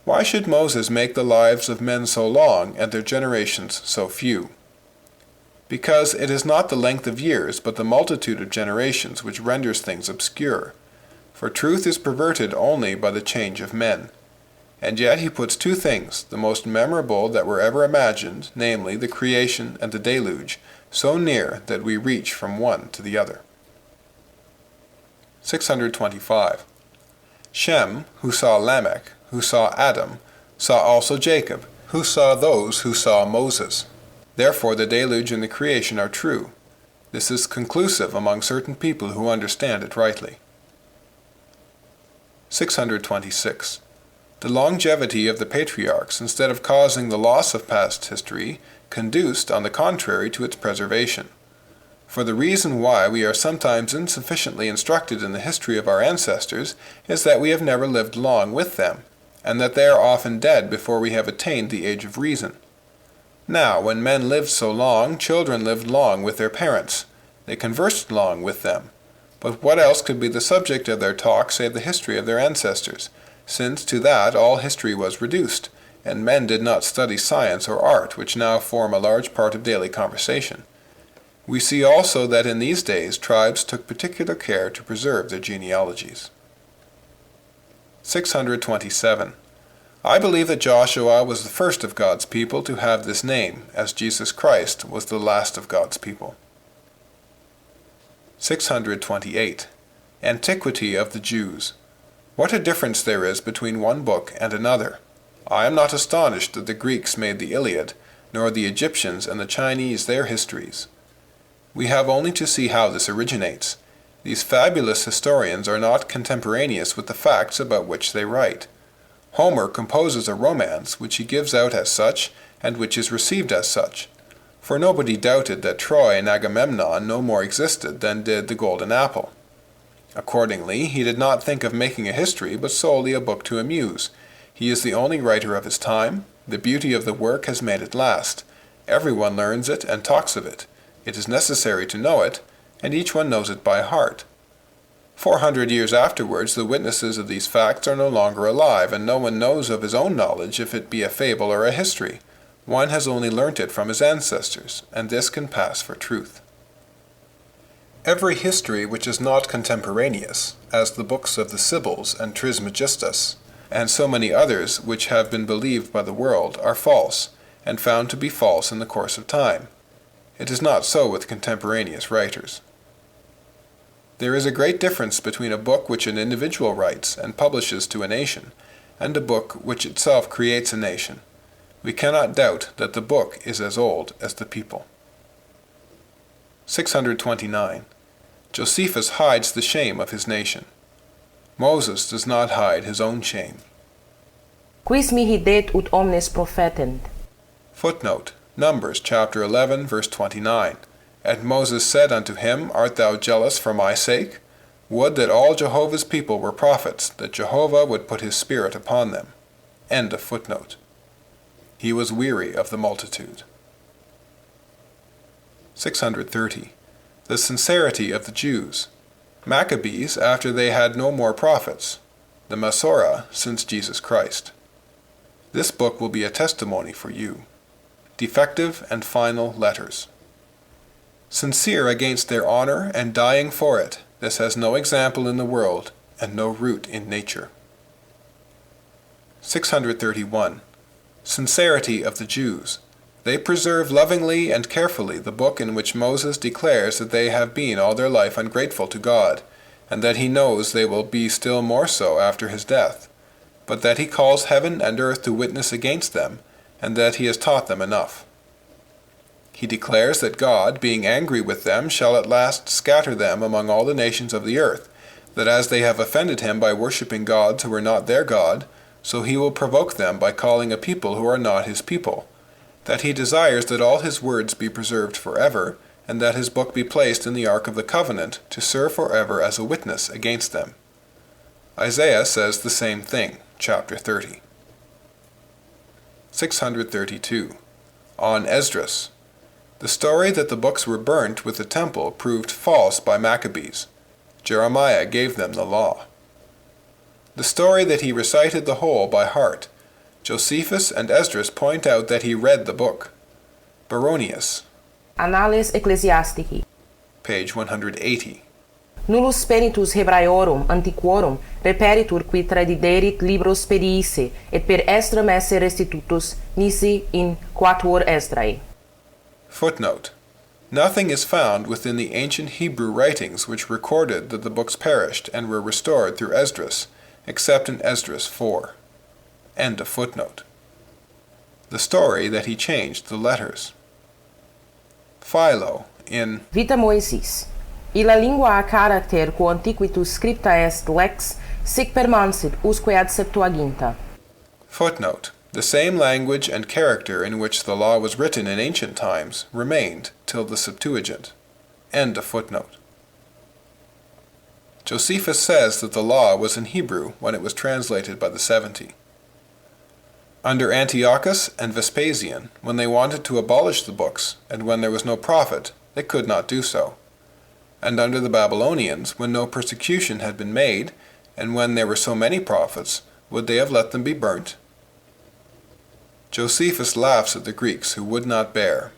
Why should Moses make the lives of men so long and their generations so few? Because it is not the length of years, but the multitude of generations which renders things obscure. For truth is perverted only by the change of men. And yet he puts two things, the most memorable that were ever imagined, namely the creation and the deluge, so near that we reach from one to the other. 625. Shem, who saw Lamech, who saw Adam, saw also Jacob, who saw those who saw Moses. Therefore the deluge and the creation are true. This is conclusive among certain people who understand it rightly. 626. The longevity of the patriarchs, instead of causing the loss of past history, conduced, on the contrary, to its preservation. For the reason why we are sometimes insufficiently instructed in the history of our ancestors is that we have never lived long with them, and that they are often dead before we have attained the age of reason. Now, when men lived so long, children lived long with their parents. They conversed long with them. But what else could be the subject of their talk save the history of their ancestors, since to that all history was reduced, and men did not study science or art, which now form a large part of daily conversation. We see also that in these days tribes took particular care to preserve their genealogies. 627. I believe that Joshua was the first of God's people to have this name, as Jesus Christ was the last of God's people. 628. Antiquity of the Jews. What a difference there is between one book and another! I am not astonished that the Greeks made the Iliad, nor the Egyptians and the Chinese their histories. We have only to see how this originates. These fabulous historians are not contemporaneous with the facts about which they write. Homer composes a romance which he gives out as such, and which is received as such. For nobody doubted that Troy and Agamemnon no more existed than did the golden apple. Accordingly, he did not think of making a history, but solely a book to amuse. He is the only writer of his time. The beauty of the work has made it last. Everyone learns it and talks of it. It is necessary to know it, and each one knows it by heart. 400 years afterwards, the witnesses of these facts are no longer alive, and no one knows of his own knowledge if it be a fable or a history. One has only learnt it from his ancestors, and this can pass for truth. Every history which is not contemporaneous, as the books of the Sibyls and Trismegistus, and so many others which have been believed by the world, are false, and found to be false in the course of time. It is not so with contemporaneous writers. There is a great difference between a book which an individual writes and publishes to a nation, and a book which itself creates a nation. We cannot doubt that the book is as old as the people. 629. Josephus hides the shame of his nation. Moses does not hide his own shame. Quis mihi det ut omnes prophetent. Footnote: Numbers chapter 11, verse 29. And Moses said unto him, Art thou jealous for my sake? Would that all Jehovah's people were prophets, that Jehovah would put his spirit upon them. End of footnote. He was weary of the multitude. 630. The sincerity of the Jews. Maccabees after they had no more prophets. The Masorah since Jesus Christ. This book will be a testimony for you. Defective and final letters. Sincere against their honor and dying for it, this has no example in the world and no root in nature. 631. Sincerity of the Jews. They preserve lovingly and carefully the book in which Moses declares that they have been all their life ungrateful to God, and that he knows they will be still more so after his death, but that he calls heaven and earth to witness against them, and that he has taught them enough. He declares that God, being angry with them, shall at last scatter them among all the nations of the earth, that as they have offended him by worshipping gods who are not their God, so he will provoke them by calling a people who are not his people, that he desires that all his words be preserved forever, and that his book be placed in the ark of the covenant, to serve forever as a witness against them. Isaiah says the same thing, chapter 30. 632. On Esdras. The story that the books were burnt with the temple proved false by Maccabees. Jeremiah gave them the law. The story that he recited the whole by heart. Josephus and Esdras point out that he read the book. Baronius. Annales Ecclesiastici. Page 180. Nullus spiritus Hebraeorum antiquorum reperitur qui tradiderit libros periisse, et per Esdram esse restitutus nisi in quatuor Esdrae. Footnote: Nothing is found within the ancient Hebrew writings which recorded that the books perished and were restored through Esdras, except in Esdras 4. End of footnote. The story that he changed the letters. Philo, in Vita Moesis. Illa lingua a character quo antiquitus scripta est lex, sic permansit usque ad Septuaginta. Footnote: The same language and character in which the law was written in ancient times remained till the Septuagint. End of footnote. Josephus says that the law was in Hebrew when it was translated by the 70. Under Antiochus and Vespasian, when they wanted to abolish the books, and when there was no prophet, they could not do so. And under the Babylonians, when no persecution had been made, and when there were so many prophets, would they have let them be burnt? Josephus laughs at the Greeks who would not bear.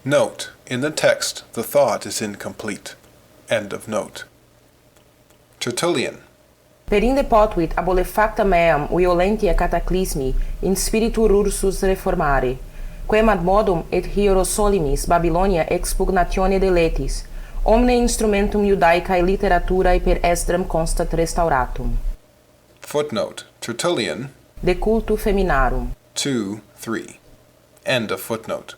Note: in the text, the thought is incomplete. End of note. Tertullian. Perinde potuit abolefacta meam violentia cataclysmi in spiritu rursus reformare, quem ad modum et hierosolimis Babylonia expugnatione deletis, omne instrumentum Judaicae literaturae per Esdram constat restauratum. Footnote: Tertullian, De cultu feminarum. 2:3. End of footnote.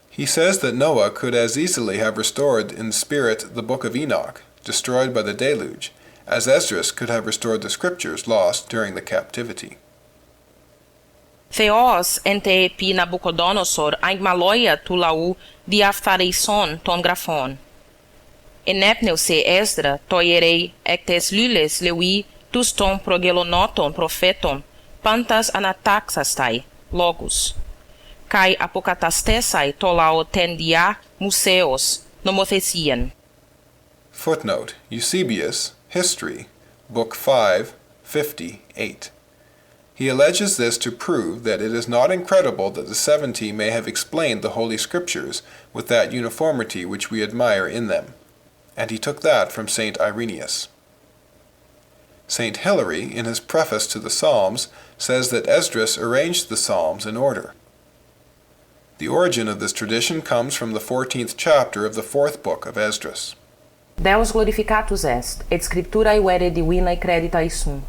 He says that Noah could as easily have restored in spirit the book of Enoch, destroyed by the deluge, as Esdras could have restored the scriptures lost during the captivity. Theos ente epi Nabucodonosor aigmaloia tu lau diaphthareison ton graphon. Enepneu se Esdra toierei ectes lules leui tus ton progelonoton propheton pantas anataxastai logos. Kai apokatastesai tolao tendia museos nomothesian. Footnote: Eusebius, History, Book 5, 58. He alleges this to prove that it is not incredible that the 70 may have explained the Holy Scriptures with that uniformity which we admire in them, and he took that from St. Irenaeus. St. Hilary, in his preface to the Psalms, says that Esdras arranged the Psalms in order. The origin of this tradition comes from the 14th chapter of the 4th book of Esdras. Deus glorificatus est, et scripturae vere divinae creditae sunt.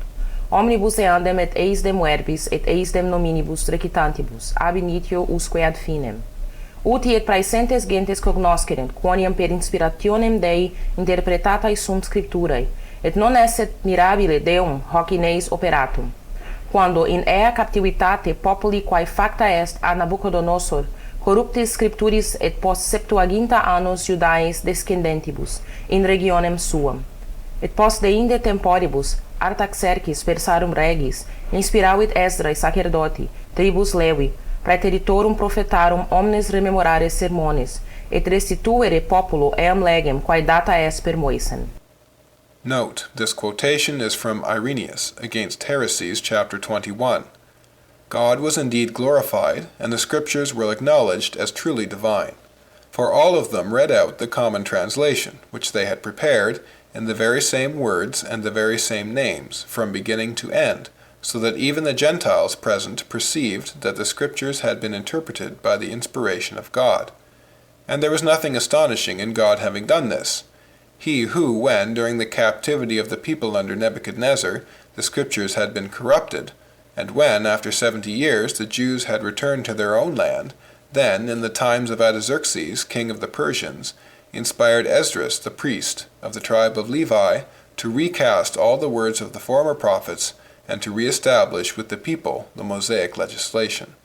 Omnibus eandem et eis dem verbis et eis dem nominibus recitantibus, ab initio usque ad finem. Uti et praesentes gentes cognoscerent, quoniam per inspirationem Dei interpretatai sunt scripturae, et non esset mirabile Deum hoc in eis operatum. Quando in ea captivitate populi quae facta est a Nabucodonosor, corruptis scripturis et post septuaginta annos Judaeis descendentibus, in regionem suam. Et post deinde temporibus, Artaxerxes persarum regis, inspiravit Esdras sacerdoti, tribus Levi, praeteritorum prophetarum omnes rememorare sermones, et restituere populo eam legem quae data est per Moisen. Note, this quotation is from Irenaeus against Heresies, chapter 21. God was indeed glorified, and the Scriptures were acknowledged as truly divine. For all of them read out the common translation, which they had prepared, in the very same words and the very same names, from beginning to end, so that even the Gentiles present perceived that the Scriptures had been interpreted by the inspiration of God. And there was nothing astonishing in God having done this. He who, when, during the captivity of the people under Nebuchadnezzar, the Scriptures had been corrupted, and when, after 70 years, the Jews had returned to their own land, then, in the times of Artaxerxes, king of the Persians, inspired Esdras, the priest, of the tribe of Levi, to recast all the words of the former prophets, and to re-establish with the people the Mosaic legislation.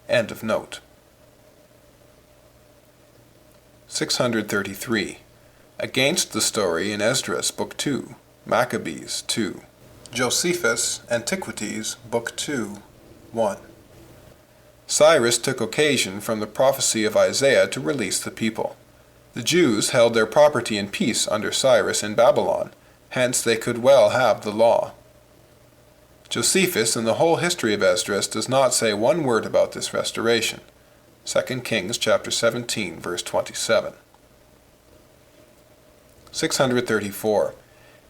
End of note. 633. Against the story in Esdras, Book 2, Maccabees 2. Josephus, Antiquities, Book 2, 1. Cyrus took occasion from the prophecy of Isaiah to release the people. The Jews held their property in peace under Cyrus in Babylon, hence they could well have the law. Josephus in the whole history of Esdras does not say one word about this restoration. 2 Kings chapter 17, verse 27. 634.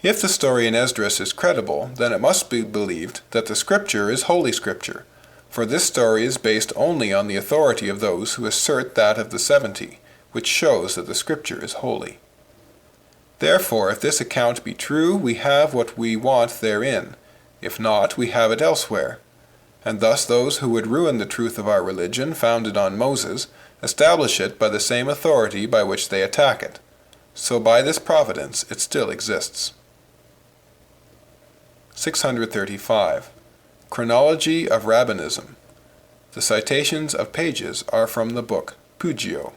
If the story in Esdras is credible, then it must be believed that the Scripture is Holy Scripture, for this story is based only on the authority of those who assert that of the 70, which shows that the Scripture is holy. Therefore, if this account be true, we have what we want therein. If not, we have it elsewhere. And thus those who would ruin the truth of our religion, founded on Moses, establish it by the same authority by which they attack it. So by this providence it still exists. 635. Chronology of Rabbinism. The citations of pages are from the book Pugio.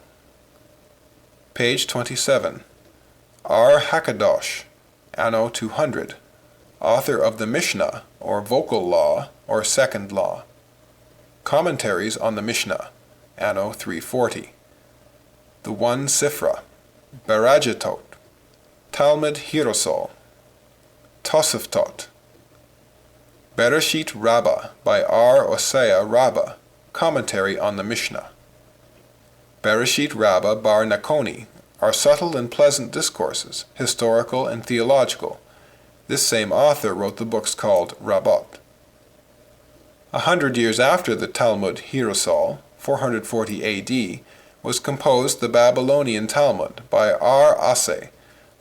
Page 27. R. Hakadosh, Anno 200, author of the Mishnah, or Vocal Law, or Second Law. Commentaries on the Mishnah, Anno 340. The One Sifra, Barajatot, Talmud Hirosol, Toseftot, Bereshit Rabbah by R. Osea Rabbah, commentary on the Mishnah. Bereshit Rabbah bar Nakoni are subtle and pleasant discourses, historical and theological. This same author wrote the books called Rabbot. 100 years after the Talmud Hirosol, 440 A.D., was composed the Babylonian Talmud by R. Ase,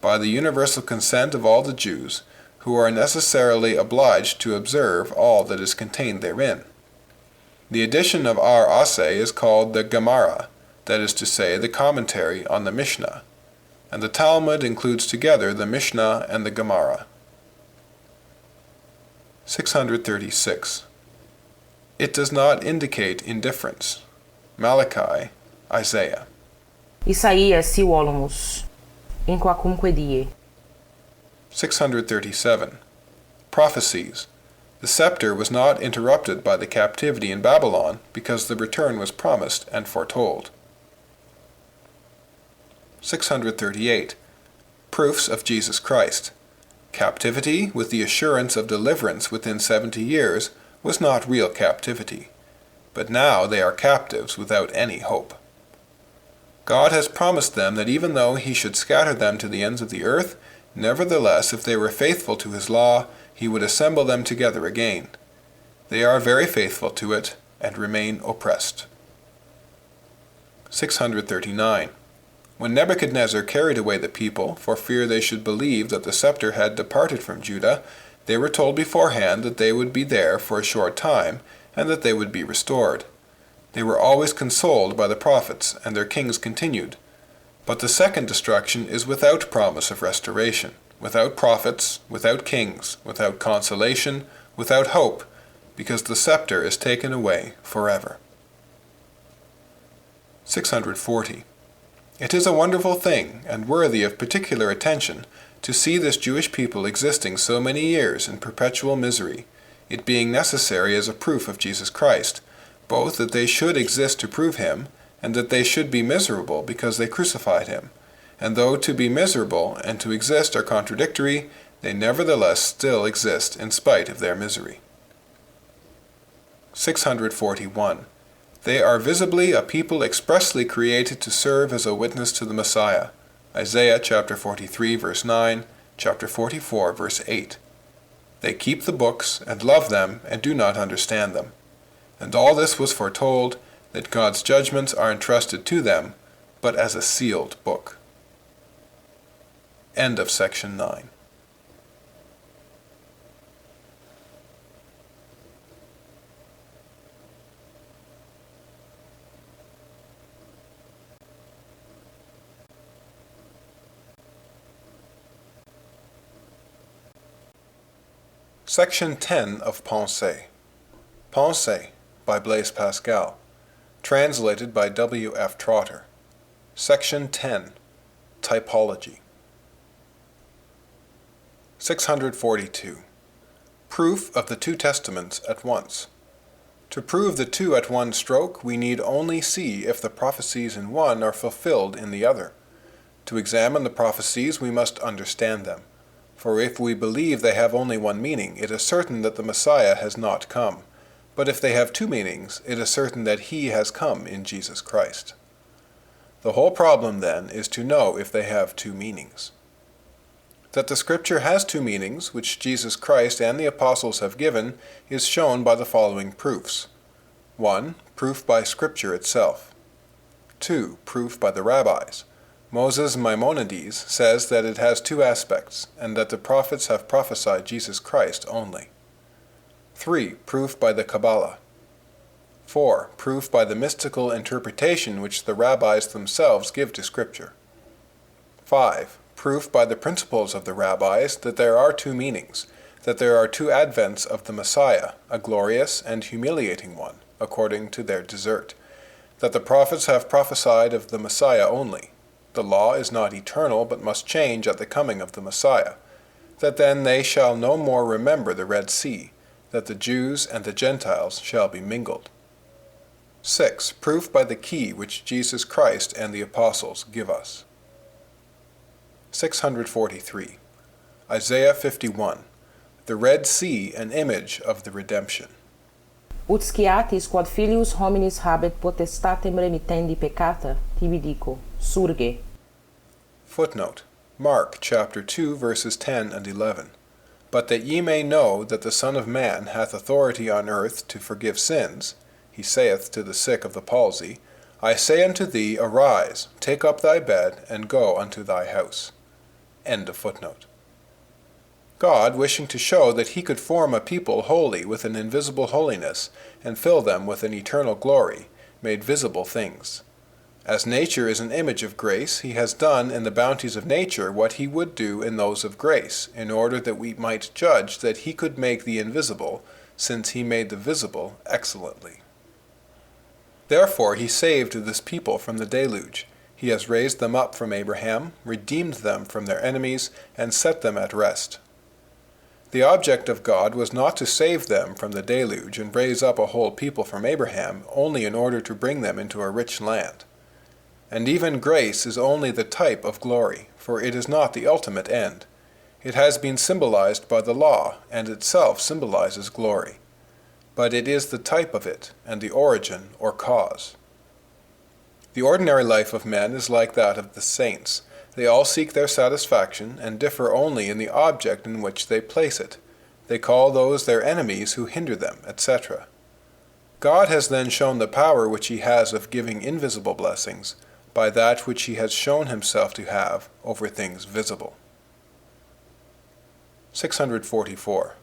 by the universal consent of all the Jews, who are necessarily obliged to observe all that is contained therein. The edition of R. Ase is called the Gemara, that is to say, the commentary on the Mishnah, and the Talmud includes together the Mishnah and the Gemara. 636. It does not indicate indifference. Malachi, Isaiah. Isaías si volumus, in quacumque die. 637. Prophecies. The scepter was not interrupted by the captivity in Babylon because the return was promised and foretold. 638. Proofs of Jesus Christ. Captivity, with the assurance of deliverance within 70 years, was not real captivity, but now they are captives without any hope. God has promised them that even though he should scatter them to the ends of the earth, nevertheless, if they were faithful to his law, he would assemble them together again. They are very faithful to it and remain oppressed. 639. When Nebuchadnezzar carried away the people, for fear they should believe that the scepter had departed from Judah, they were told beforehand that they would be there for a short time, and that they would be restored. They were always consoled by the prophets, and their kings continued. But the second destruction is without promise of restoration, without prophets, without kings, without consolation, without hope, because the scepter is taken away forever. 640. It is a wonderful thing, and worthy of particular attention, to see this Jewish people existing so many years in perpetual misery, it being necessary as a proof of Jesus Christ, both that they should exist to prove him, and that they should be miserable because they crucified him. And though to be miserable and to exist are contradictory, they nevertheless still exist in spite of their misery. 641. They are visibly a people expressly created to serve as a witness to the Messiah. Isaiah chapter 43 verse 9, chapter 44 verse 8. They keep the books and love them and do not understand them. And all this was foretold, that God's judgments are entrusted to them, but as a sealed book. End of section 9. Section 10 of Pensées. Pensées by Blaise Pascal. Translated by W. F. Trotter. Section 10. Typology. 642. Proof of the two testaments at once. To prove the two at one stroke, we need only see if the prophecies in one are fulfilled in the other. To examine the prophecies, we must understand them. For if we believe they have only one meaning, it is certain that the Messiah has not come. But if they have two meanings, it is certain that he has come in Jesus Christ. The whole problem, then, is to know if they have two meanings. That the Scripture has two meanings, which Jesus Christ and the apostles have given, is shown by the following proofs. 1. Proof by Scripture itself. 2. Proof by the rabbis. Moses Maimonides says that it has two aspects, and that the prophets have prophesied Jesus Christ only. 3. Proof by the Kabbalah. 4. Proof by the mystical interpretation which the rabbis themselves give to Scripture. 5. Proof by the principles of the rabbis that there are two meanings, that there are two advents of the Messiah, a glorious and humiliating one, according to their desert, that the prophets have prophesied of the Messiah only. The law is not eternal, but must change at the coming of the Messiah, that then they shall no more remember the Red Sea, that the Jews and the Gentiles shall be mingled. 6. Proof by the key which Jesus Christ and the apostles give us. 643. Isaiah 51. The Red Sea an image of the redemption. Ut sciatis quod filius hominis habet potestatem remittendi peccata, tibi dico, surge. Footnote. Mark chapter 2 verses 10 and 11. But that ye may know that the Son of Man hath authority on earth to forgive sins, he saith to the sick of the palsy, I say unto thee, arise, take up thy bed, and go unto thy house. End of footnote. God, wishing to show that he could form a people holy with an invisible holiness, and fill them with an eternal glory, made visible things. As nature is an image of grace, he has done in the bounties of nature what he would do in those of grace, in order that we might judge that he could make the invisible, since he made the visible excellently. Therefore he saved this people from the deluge. He has raised them up from Abraham, redeemed them from their enemies, and set them at rest. The object of God was not to save them from the deluge and raise up a whole people from Abraham, only in order to bring them into a rich land. And even grace is only the type of glory, for it is not the ultimate end. It has been symbolized by the law, and itself symbolizes glory. But it is the type of it, and the origin or cause. The ordinary life of men is like that of the saints. They all seek their satisfaction, and differ only in the object in which they place it. They call those their enemies who hinder them, etc. God has then shown the power which he has of giving invisible blessings, by that which he has shown himself to have over things visible. 644.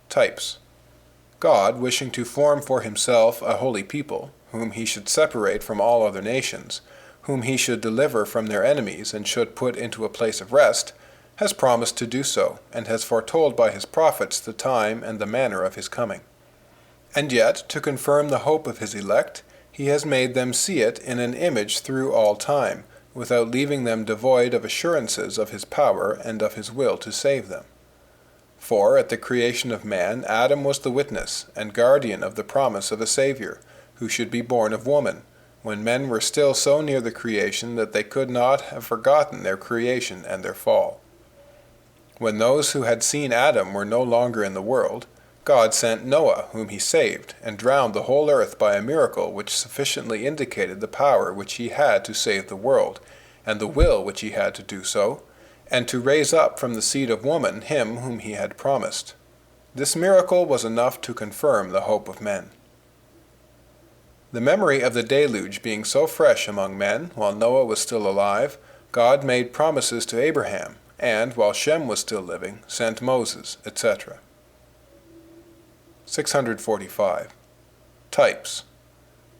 Types. God, wishing to form for himself a holy people, whom he should separate from all other nations, whom he should deliver from their enemies and should put into a place of rest, has promised to do so, and has foretold by his prophets the time and the manner of his coming. And yet, to confirm the hope of his elect, he has made them see it in an image through all time, without leaving them devoid of assurances of his power and of his will to save them. For at the creation of man, Adam was the witness and guardian of the promise of a Savior, who should be born of woman, when men were still so near the creation that they could not have forgotten their creation and their fall. When those who had seen Adam were no longer in the world, God sent Noah, whom he saved, and drowned the whole earth by a miracle which sufficiently indicated the power which he had to save the world, and the will which he had to do so, and to raise up from the seed of woman him whom he had promised. This miracle was enough to confirm the hope of men. The memory of the deluge being so fresh among men, while Noah was still alive, God made promises to Abraham, and, while Shem was still living, sent Moses, etc. 645. Types.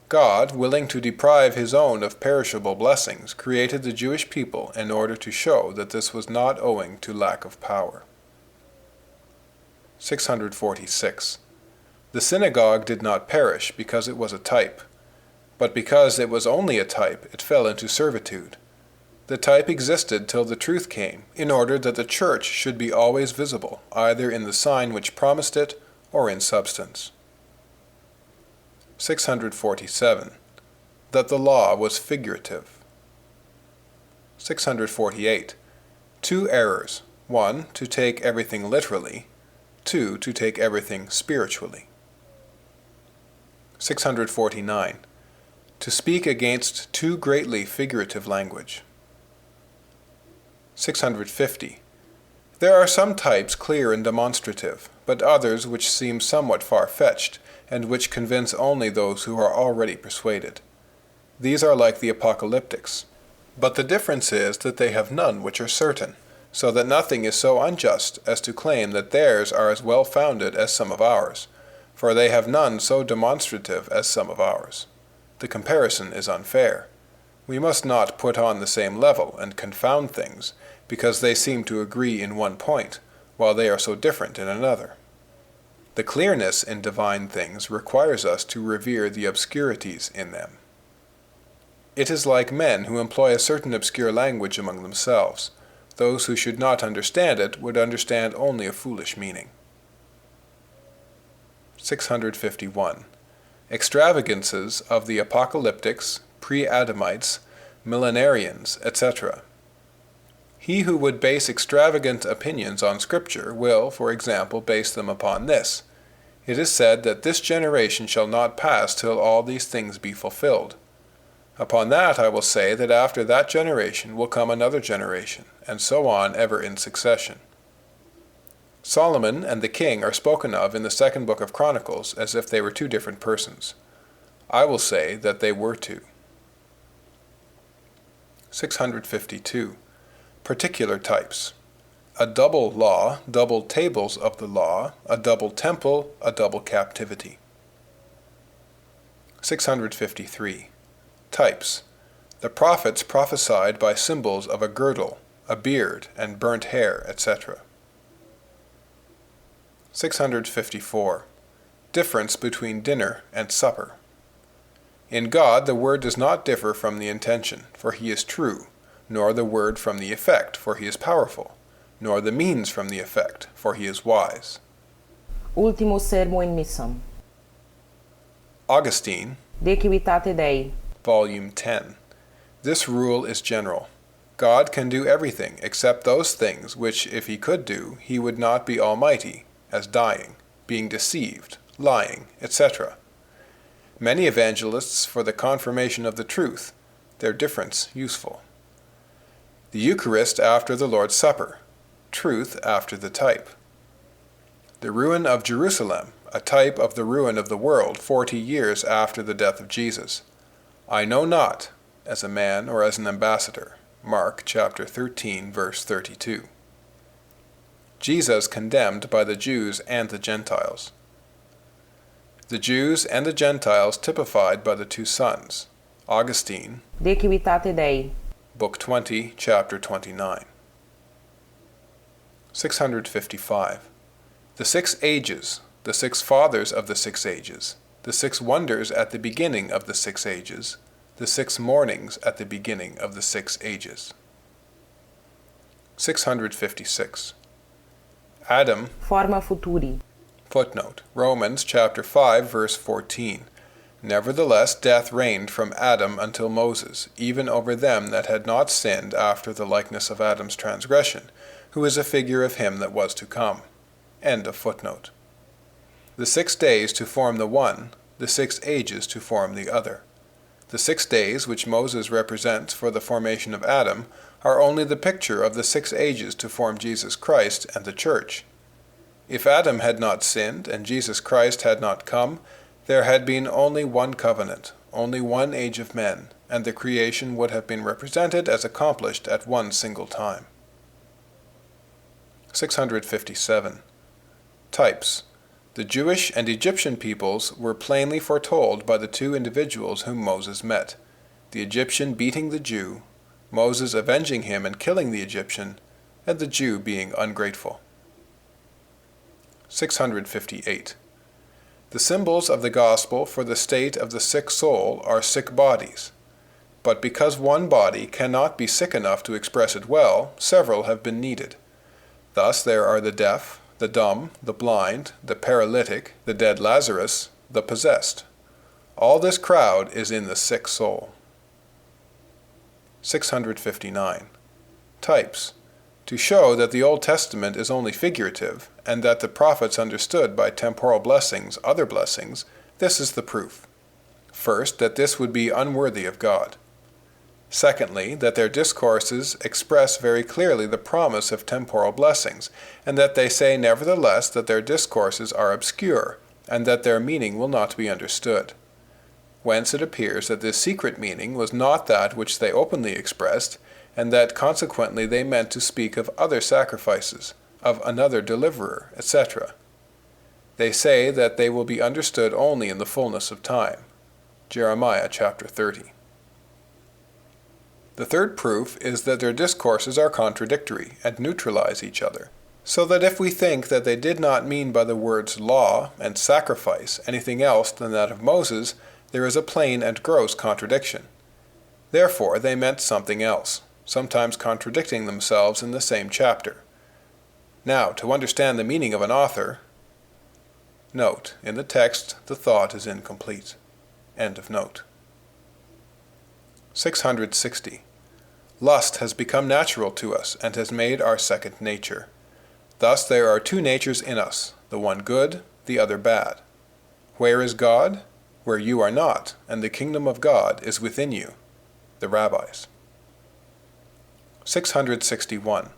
God, willing to deprive his own of perishable blessings, created the Jewish people in order to show that this was not owing to lack of power. 646. The synagogue did not perish because it was a type, but because it was only a type, it fell into servitude. The type existed till the truth came, in order that the church should be always visible, either in the sign which promised it or in substance. 647. That the law was figurative. 648. Two errors. 1. To take everything literally. 2. To take everything spiritually. 649. To speak against too greatly figurative language. 650. There are some types clear and demonstrative, but others which seem somewhat far-fetched, and which convince only those who are already persuaded. These are like the apocalyptics. But the difference is that they have none which are certain, so that nothing is so unjust as to claim that theirs are as well founded as some of ours, for they have none so demonstrative as some of ours. The comparison is unfair. We must not put on the same level and confound things, because they seem to agree in one point, while they are so different in another. The clearness in divine things requires us to revere the obscurities in them. It is like men who employ a certain obscure language among themselves. Those who should not understand it would understand only a foolish meaning. 651. Extravagances of the apocalyptics, pre-Adamites, millenarians, etc. He who would base extravagant opinions on Scripture will, for example, base them upon this. It is said that this generation shall not pass till all these things be fulfilled. Upon that I will say that after that generation will come another generation, and so on ever in succession. Solomon and the king are spoken of in the second book of Chronicles as if they were two different persons. I will say that they were two. 652. Particular types. A double law, double tables of the law, a double temple, a double captivity. 653. Types. The prophets prophesied by symbols of a girdle, a beard, and burnt hair, etc. 654. Difference between dinner and supper. In God the word does not differ from the intention, for he is true, nor the word from the effect, for he is powerful, nor the means from the effect, for he is wise. Ultimo sermo in missam. Augustine, De Civitate Dei. Volume 10. This rule is general. God can do everything except those things which, if he could do, he would not be almighty, as dying, being deceived, lying, etc. Many evangelists for the confirmation of the truth, their difference useful. The Eucharist after the Lord's Supper, truth after the type. The ruin of Jerusalem, a type of the ruin of the world 40 years after the death of Jesus. I know not, as a man or as an ambassador. Mark chapter 13, verse 32. Jesus condemned by the Jews and the Gentiles. The Jews and the Gentiles typified by the two sons. Augustine, De Civitate Dei. Book 20, chapter 29. 655. The 6 ages, the 6 fathers of the 6 ages, the 6 wonders at the beginning of the 6 ages, the 6 mornings at the beginning of the 6 ages. 656. Adam, Forma Futuri. footnote, Romans chapter 5, verse 14. Nevertheless death reigned from Adam until Moses, even over them that had not sinned after the likeness of Adam's transgression, who is a figure of him that was to come. End of footnote. The 6 days to form the one, the 6 ages to form the other. The 6 days which Moses represents for the formation of Adam are only the picture of the 6 ages to form Jesus Christ and the Church. If Adam had not sinned and Jesus Christ had not come, there had been only one covenant, only one age of men, and the creation would have been represented as accomplished at one single time. 657. Types. The Jewish and Egyptian peoples were plainly foretold by the 2 individuals whom Moses met, the Egyptian beating the Jew, Moses avenging him and killing the Egyptian, and the Jew being ungrateful. 658. The symbols of the gospel for the state of the sick soul are sick bodies. But because one body cannot be sick enough to express it well, several have been needed. Thus there are the deaf, the dumb, the blind, the paralytic, the dead Lazarus, the possessed. All this crowd is in the sick soul. 659. Types. To show that the Old Testament is only figurative, and that the prophets understood by temporal blessings other blessings, this is the proof. First, that this would be unworthy of God. Secondly, that their discourses express very clearly the promise of temporal blessings, and that they say nevertheless that their discourses are obscure, and that their meaning will not be understood. Whence it appears that this secret meaning was not that which they openly expressed, and that consequently they meant to speak of other sacrifices, of another deliverer, etc. They say that they will be understood only in the fullness of time. Jeremiah chapter 30. The third proof is that their discourses are contradictory and neutralize each other, so that if we think that they did not mean by the words law and sacrifice anything else than that of Moses, there is a plain and gross contradiction. Therefore they meant something else, sometimes contradicting themselves in the same chapter. Now, to understand the meaning of an author, note, in the text the thought is incomplete. End of note. 660. Lust has become natural to us and has made our second nature. Thus there are 2 natures in us, the one good, the other bad. Where is God? Where you are not, and the kingdom of God is within you. The Rabbis. 661.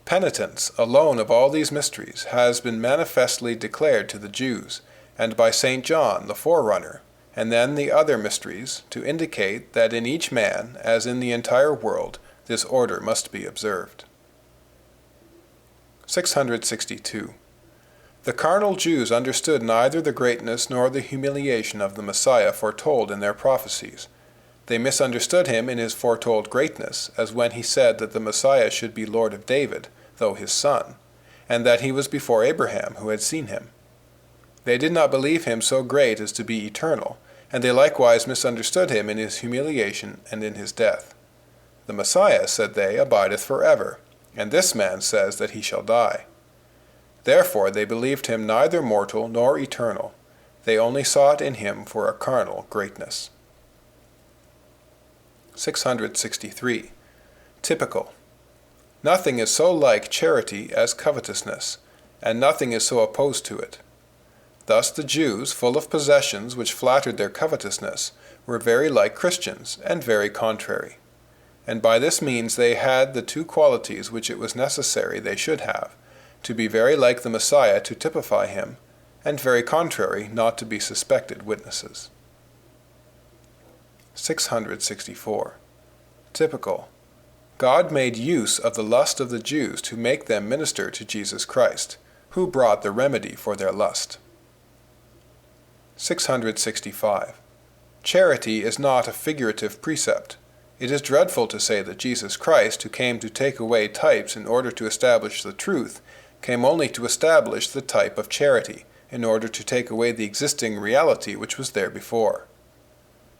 Penitence, alone of all these mysteries, has been manifestly declared to the Jews, and by St. John, the forerunner, and then the other mysteries, to indicate that in each man, as in the entire world, this order must be observed. 662. The carnal Jews understood neither the greatness nor the humiliation of the Messiah foretold in their prophecies. They misunderstood him in his foretold greatness, as when he said that the Messiah should be Lord of David, though his son, and that he was before Abraham, who had seen him. They did not believe him so great as to be eternal, and they likewise misunderstood him in his humiliation and in his death. The Messiah, said they, abideth forever, and this man says that he shall die. Therefore they believed him neither mortal nor eternal. They only sought in him for a carnal greatness. 663. Typical. Nothing is so like charity as covetousness, and nothing is so opposed to it. Thus the Jews, full of possessions which flattered their covetousness, were very like Christians, and very contrary. And by this means they had the 2 qualities which it was necessary they should have, to be very like the Messiah to typify him, and very contrary not to be suspected witnesses. 664. Typical. God made use of the lust of the Jews to make them minister to Jesus Christ, who brought the remedy for their lust. 665. Charity is not a figurative precept. It is dreadful to say that Jesus Christ, who came to take away types in order to establish the truth, came only to establish the type of charity, in order to take away the existing reality which was there before.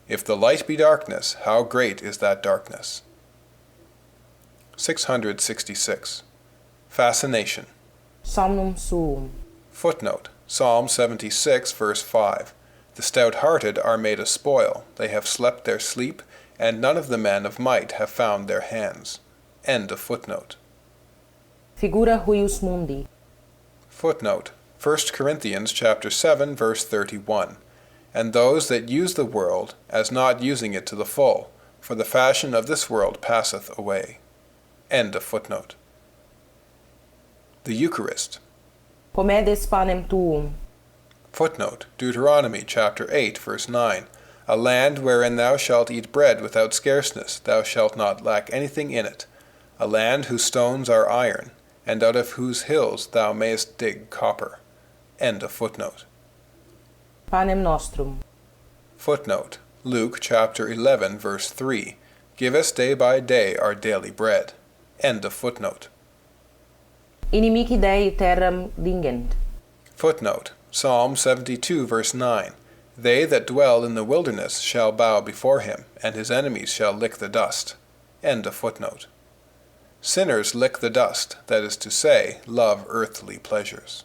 If the light be darkness, how great is that darkness? 666. Fascination. Somnum suum. Footnote. Psalm 76, verse 5. The stout-hearted are made a spoil. They have slept their sleep, and none of the men of might have found their hands. End of footnote. Figura huius mundi. Footnote. 1 Corinthians chapter 7, verse 31. And those that use the world, as not using it to the full, for the fashion of this world passeth away. End of footnote. The Eucharist. Comedes panem tuum. Footnote. Deuteronomy chapter 8, verse 9. A land wherein thou shalt eat bread without scarceness, thou shalt not lack anything in it. A land whose stones are iron, and out of whose hills thou mayest dig copper. End of footnote. Panem nostrum. Footnote. Luke chapter 11, verse 3. Give us day by day our daily bread. End of footnote. Inimici Dei terram dingent. Footnote. Psalm 72, verse 9. They that dwell in the wilderness shall bow before him, and his enemies shall lick the dust. End of footnote. Sinners lick the dust, that is to say, love earthly pleasures.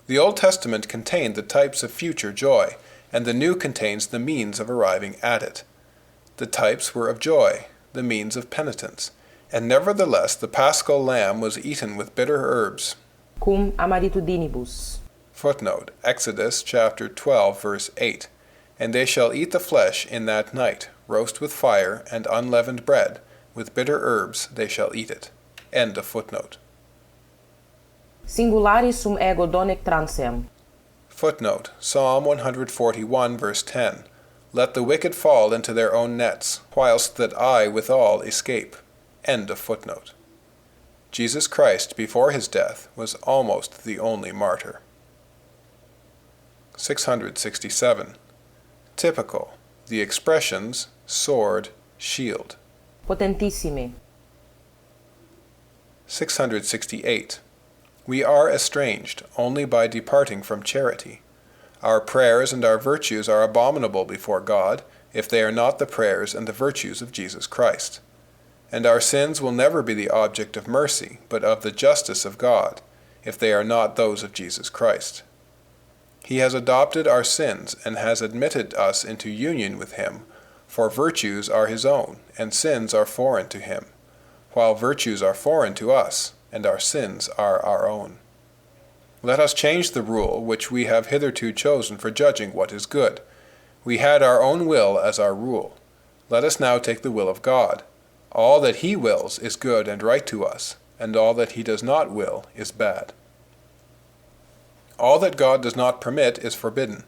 The Old Testament contained the types of future joy, and the New contains the means of arriving at it. The types were of joy, the means of penitence, and nevertheless the paschal lamb was eaten with bitter herbs. Cum amaritudinibus. Footnote. Exodus chapter 12, verse 8. And they shall eat the flesh in that night, roast with fire, and unleavened bread, with bitter herbs they shall eat it. End of footnote. Singularis sum ego donec transeam. Footnote. Psalm 141, verse 10. Let the wicked fall into their own nets, whilst that I withal escape. End of footnote. Jesus Christ, before his death, was almost the only martyr. 667. Typical. The expressions sword, shield. Potentissime. 668. We are estranged only by departing from charity. Our prayers and our virtues are abominable before God, if they are not the prayers and the virtues of Jesus Christ. And our sins will never be the object of mercy, but of the justice of God, if they are not those of Jesus Christ. He has adopted our sins and has admitted us into union with him, for virtues are his own, and sins are foreign to him, while virtues are foreign to us, and our sins are our own. Let us change the rule which we have hitherto chosen for judging what is good. We had our own will as our rule. Let us now take the will of God. All that he wills is good and right to us, and all that he does not will is bad. All that God does not permit is forbidden.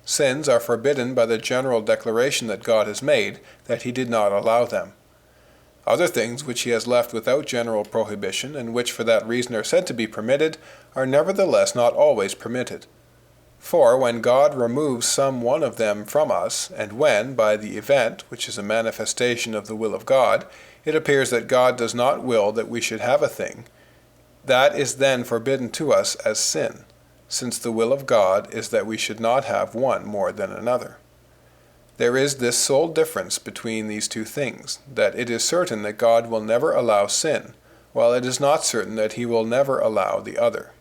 Sins are forbidden by the general declaration that God has made, that he did not allow them. Other things which he has left without general prohibition, and which for that reason are said to be permitted, are nevertheless not always permitted. For when God removes some one of them from us, and when, by the event, which is a manifestation of the will of God, it appears that God does not will that we should have a thing, that is then forbidden to us as sin, since the will of God is that we should not have one more than another. There is this sole difference between these two things, that it is certain that God will never allow sin, while it is not certain that he will never allow the other.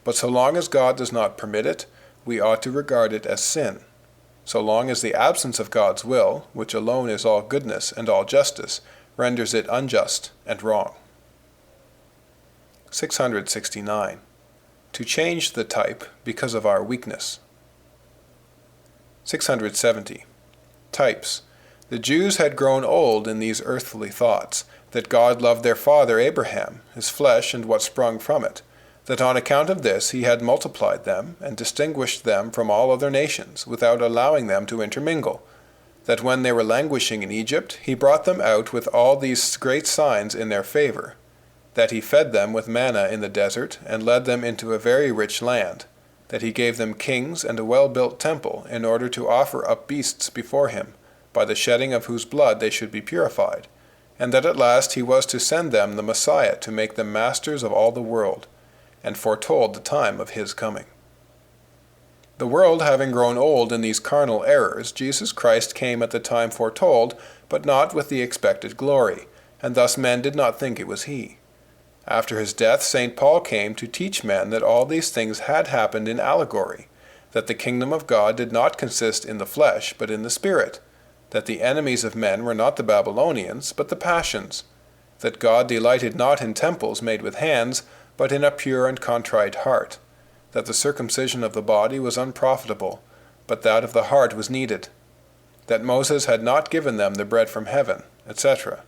But so long as God does not permit it, we ought to regard it as sin. So long as the absence of God's will, which alone is all goodness and all justice, renders it unjust and wrong. 669. To change the type because of our weakness. 670. Types. The Jews had grown old in these earthly thoughts, that God loved their father Abraham, his flesh and what sprung from it, that on account of this he had multiplied them, and distinguished them from all other nations, without allowing them to intermingle, that when they were languishing in Egypt, he brought them out with all these great signs in their favor, that he fed them with manna in the desert, and led them into a very rich land, that he gave them kings and a well-built temple, in order to offer up beasts before him, by the shedding of whose blood they should be purified, and that at last he was to send them the Messiah to make them masters of all the world, and foretold the time of his coming. The world having grown old in these carnal errors, Jesus Christ came at the time foretold, but not with the expected glory, and thus men did not think it was he. After his death, St. Paul came to teach men that all these things had happened in allegory, that the kingdom of God did not consist in the flesh, but in the Spirit, that the enemies of men were not the Babylonians, but the passions, that God delighted not in temples made with hands, but in a pure and contrite heart, that the circumcision of the body was unprofitable, but that of the heart was needed, that Moses had not given them the bread from heaven, etc.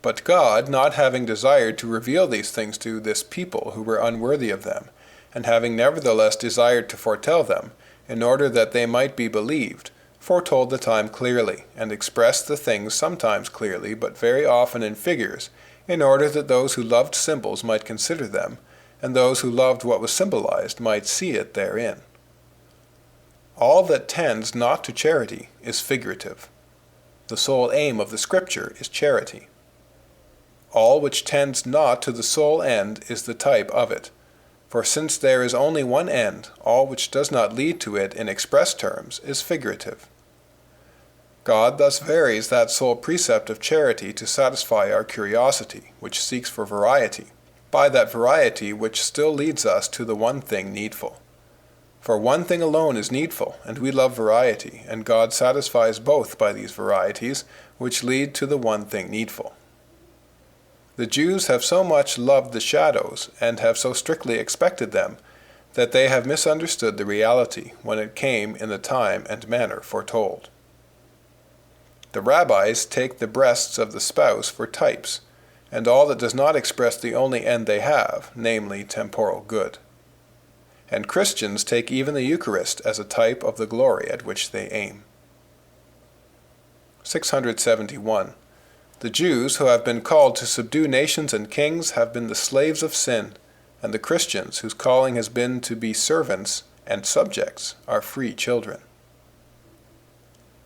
But God, not having desired to reveal these things to this people who were unworthy of them, and having nevertheless desired to foretell them, in order that they might be believed, foretold the time clearly, and expressed the things sometimes clearly, but very often in figures, in order that those who loved symbols might consider them, and those who loved what was symbolized might see it therein. All that tends not to charity is figurative. The sole aim of the Scripture is charity. All which tends not to the sole end is the type of it. For since there is only one end, all which does not lead to it in express terms is figurative. God thus varies that sole precept of charity to satisfy our curiosity, which seeks for variety, by that variety which still leads us to the one thing needful. For one thing alone is needful, and we love variety, and God satisfies both by these varieties, which lead to the one thing needful. The Jews have so much loved the shadows, and have so strictly expected them, that they have misunderstood the reality when it came in the time and manner foretold. The rabbis take the breasts of the spouse for types, and all that does not express the only end they have, namely temporal good. And Christians take even the Eucharist as a type of the glory at which they aim. 671. The Jews who have been called to subdue nations and kings have been the slaves of sin, and the Christians whose calling has been to be servants and subjects are free children.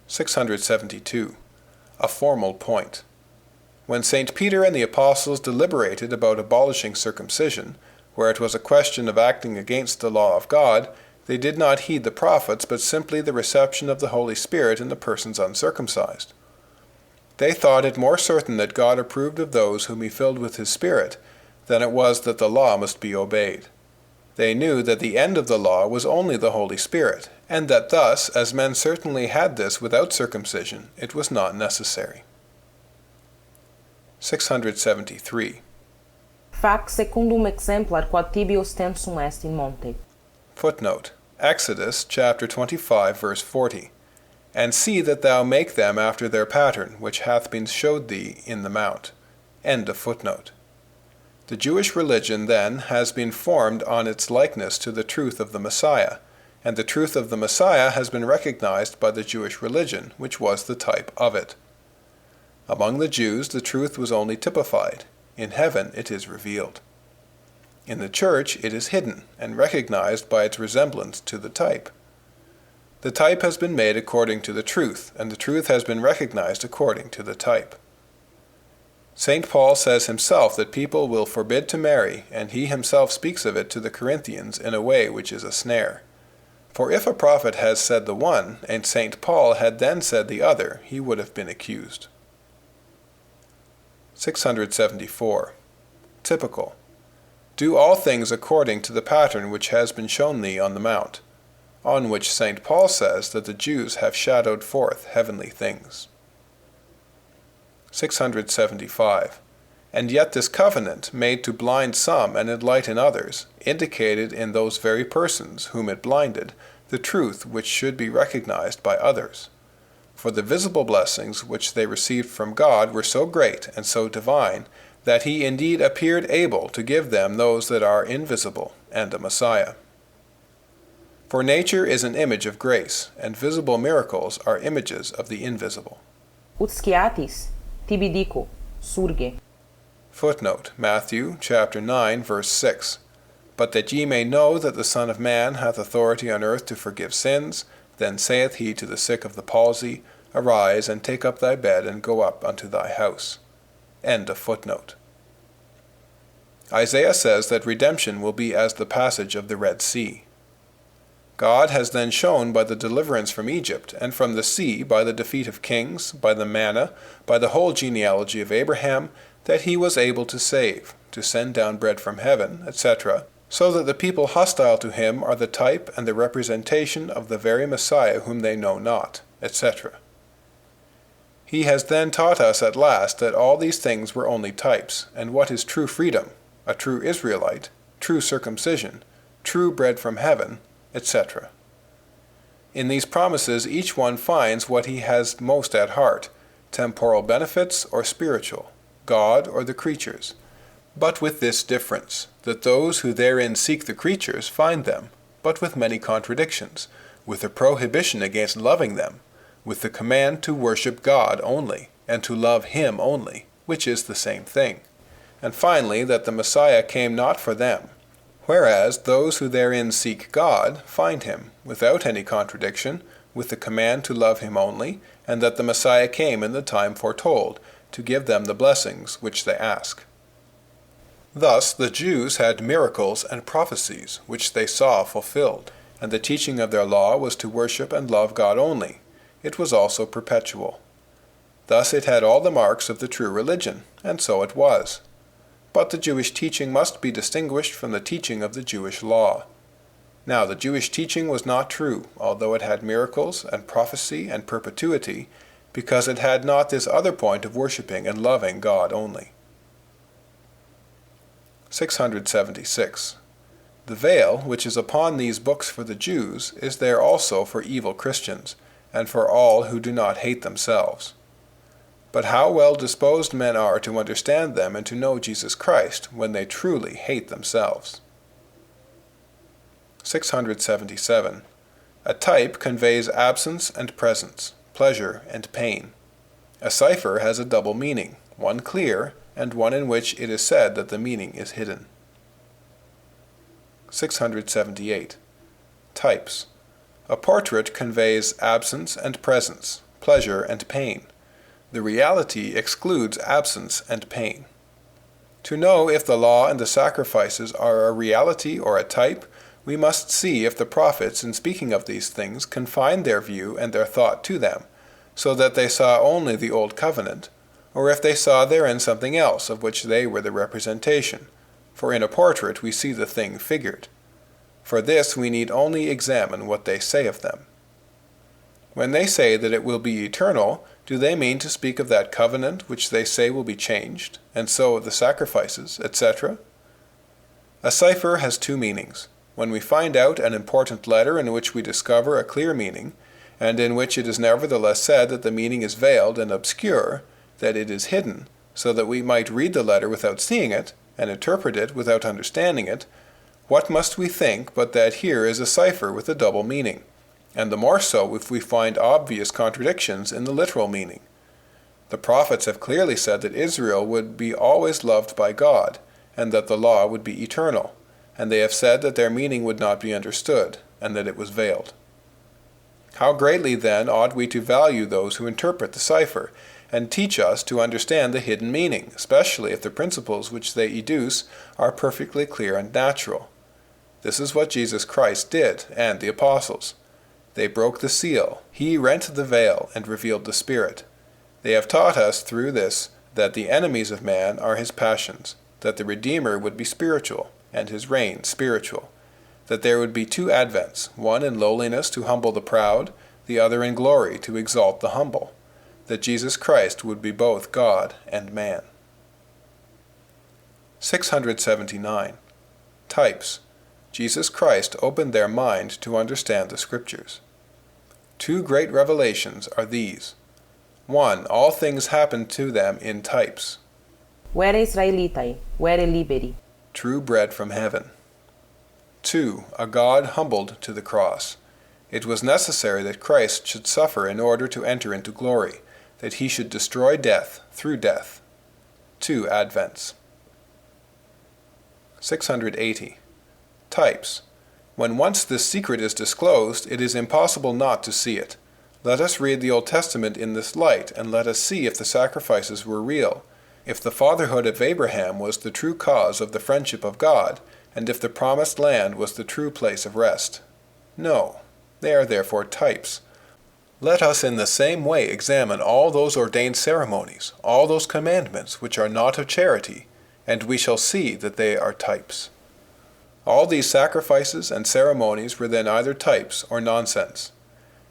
672. A formal point. When St. Peter and the apostles deliberated about abolishing circumcision, where it was a question of acting against the law of God, they did not heed the prophets, but simply the reception of the Holy Spirit in the persons uncircumcised. They thought it more certain that God approved of those whom he filled with his Spirit than it was that the law must be obeyed. They knew that the end of the law was only the Holy Spirit, and that thus, as men certainly had this without circumcision, it was not necessary. 673. Fac secundum exemplar quod tibi ostensum est in monte. Footnote. Exodus chapter 25, verse 40. And see that thou make them after their pattern, which hath been showed thee in the mount. End of footnote. The Jewish religion, then, has been formed on its likeness to the truth of the Messiah, and the truth of the Messiah has been recognized by the Jewish religion, which was the type of it. Among the Jews, the truth was only typified. In heaven it is revealed. In the Church it is hidden and recognized by its resemblance to the type. The type has been made according to the truth, and the truth has been recognized according to the type. St. Paul says himself that people will forbid to marry, and he himself speaks of it to the Corinthians in a way which is a snare. For if a prophet has said the one, and St. Paul had then said the other, he would have been accused. 674. Typical. Do all things according to the pattern which has been shown thee on the mount, on which St. Paul says that the Jews have shadowed forth heavenly things. 675. And yet this covenant, made to blind some and enlighten others, indicated in those very persons whom it blinded the truth which should be recognized by others. For the visible blessings which they received from God were so great and so divine, that he indeed appeared able to give them those that are invisible, and a Messiah. For nature is an image of grace, and visible miracles are images of the invisible. Ut sciatis, tibi dico, surge. Footnote, Matthew chapter 9, verse 6. But that ye may know that the Son of Man hath authority on earth to forgive sins, then saith he to the sick of the palsy, Arise, and take up thy bed, and go up unto thy house. End of footnote. Isaiah says that redemption will be as the passage of the Red Sea. God has then shown by the deliverance from Egypt, and from the sea by the defeat of kings, by the manna, by the whole genealogy of Abraham, that he was able to save, to send down bread from heaven, etc., so that the people hostile to him are the type and the representation of the very Messiah whom they know not, etc. He has then taught us at last that all these things were only types, and what is true freedom, a true Israelite, true circumcision, true bread from heaven, etc. In these promises each one finds what he has most at heart, temporal benefits or spiritual, God or the creatures, but with this difference, that those who therein seek the creatures find them, but with many contradictions, with a prohibition against loving them, with the command to worship God only, and to love Him only, which is the same thing. And finally, that the Messiah came not for them, whereas those who therein seek God find Him, without any contradiction, with the command to love Him only, and that the Messiah came in the time foretold, to give them the blessings which they ask. Thus the Jews had miracles and prophecies, which they saw fulfilled, and the teaching of their law was to worship and love God only. It was also perpetual. Thus it had all the marks of the true religion, and so it was. But the Jewish teaching must be distinguished from the teaching of the Jewish law. Now the Jewish teaching was not true, although it had miracles and prophecy and perpetuity, because it had not this other point of worshipping and loving God only. 676. The veil, which is upon these books for the Jews, is there also for evil Christians, and for all who do not hate themselves. But how well disposed men are to understand them and to know Jesus Christ, when they truly hate themselves. 677. A type conveys absence and presence, pleasure and pain. A cipher has a double meaning, one clear, and one in which it is said that the meaning is hidden. 678. Types. A portrait conveys absence and presence, pleasure and pain. The reality excludes absence and pain. To know if the law and the sacrifices are a reality or a type, we must see if the prophets, in speaking of these things, confined their view and their thought to them, so that they saw only the Old Covenant, or if they saw therein something else of which they were the representation, for in a portrait we see the thing figured. For this we need only examine what they say of them. When they say that it will be eternal, do they mean to speak of that covenant which they say will be changed, and so of the sacrifices, etc.? A cipher has two meanings. When we find out an important letter in which we discover a clear meaning, and in which it is nevertheless said that the meaning is veiled and obscure, that it is hidden, so that we might read the letter without seeing it, and interpret it without understanding it, what must we think but that here is a cipher with a double meaning, and the more so if we find obvious contradictions in the literal meaning. The prophets have clearly said that Israel would be always loved by God, and that the law would be eternal, and they have said that their meaning would not be understood, and that it was veiled. How greatly, then, ought we to value those who interpret the cipher, and teach us to understand the hidden meaning, especially if the principles which they educe are perfectly clear and natural. This is what Jesus Christ did, and the apostles. They broke the seal, He rent the veil, and revealed the Spirit. They have taught us through this that the enemies of man are his passions, that the Redeemer would be spiritual, and his reign spiritual, that there would be two advents, one in lowliness to humble the proud, the other in glory to exalt the humble, that Jesus Christ would be both God and man. 679. Types. Jesus Christ opened their mind to understand the Scriptures. Two great revelations are these. 1. All things happened to them in types. Vere Israelitai, vere liberi. True bread from heaven. 2. A God humbled to the cross. It was necessary that Christ should suffer in order to enter into glory, that he should destroy death through death. 2 Advents. 680. Types. When once this secret is disclosed, it is impossible not to see it. Let us read the Old Testament in this light, and let us see if the sacrifices were real, if the fatherhood of Abraham was the true cause of the friendship of God, and if the promised land was the true place of rest. No, they are therefore types. Let us in the same way examine all those ordained ceremonies, all those commandments which are not of charity, and we shall see that they are types. All these sacrifices and ceremonies were then either types or nonsense.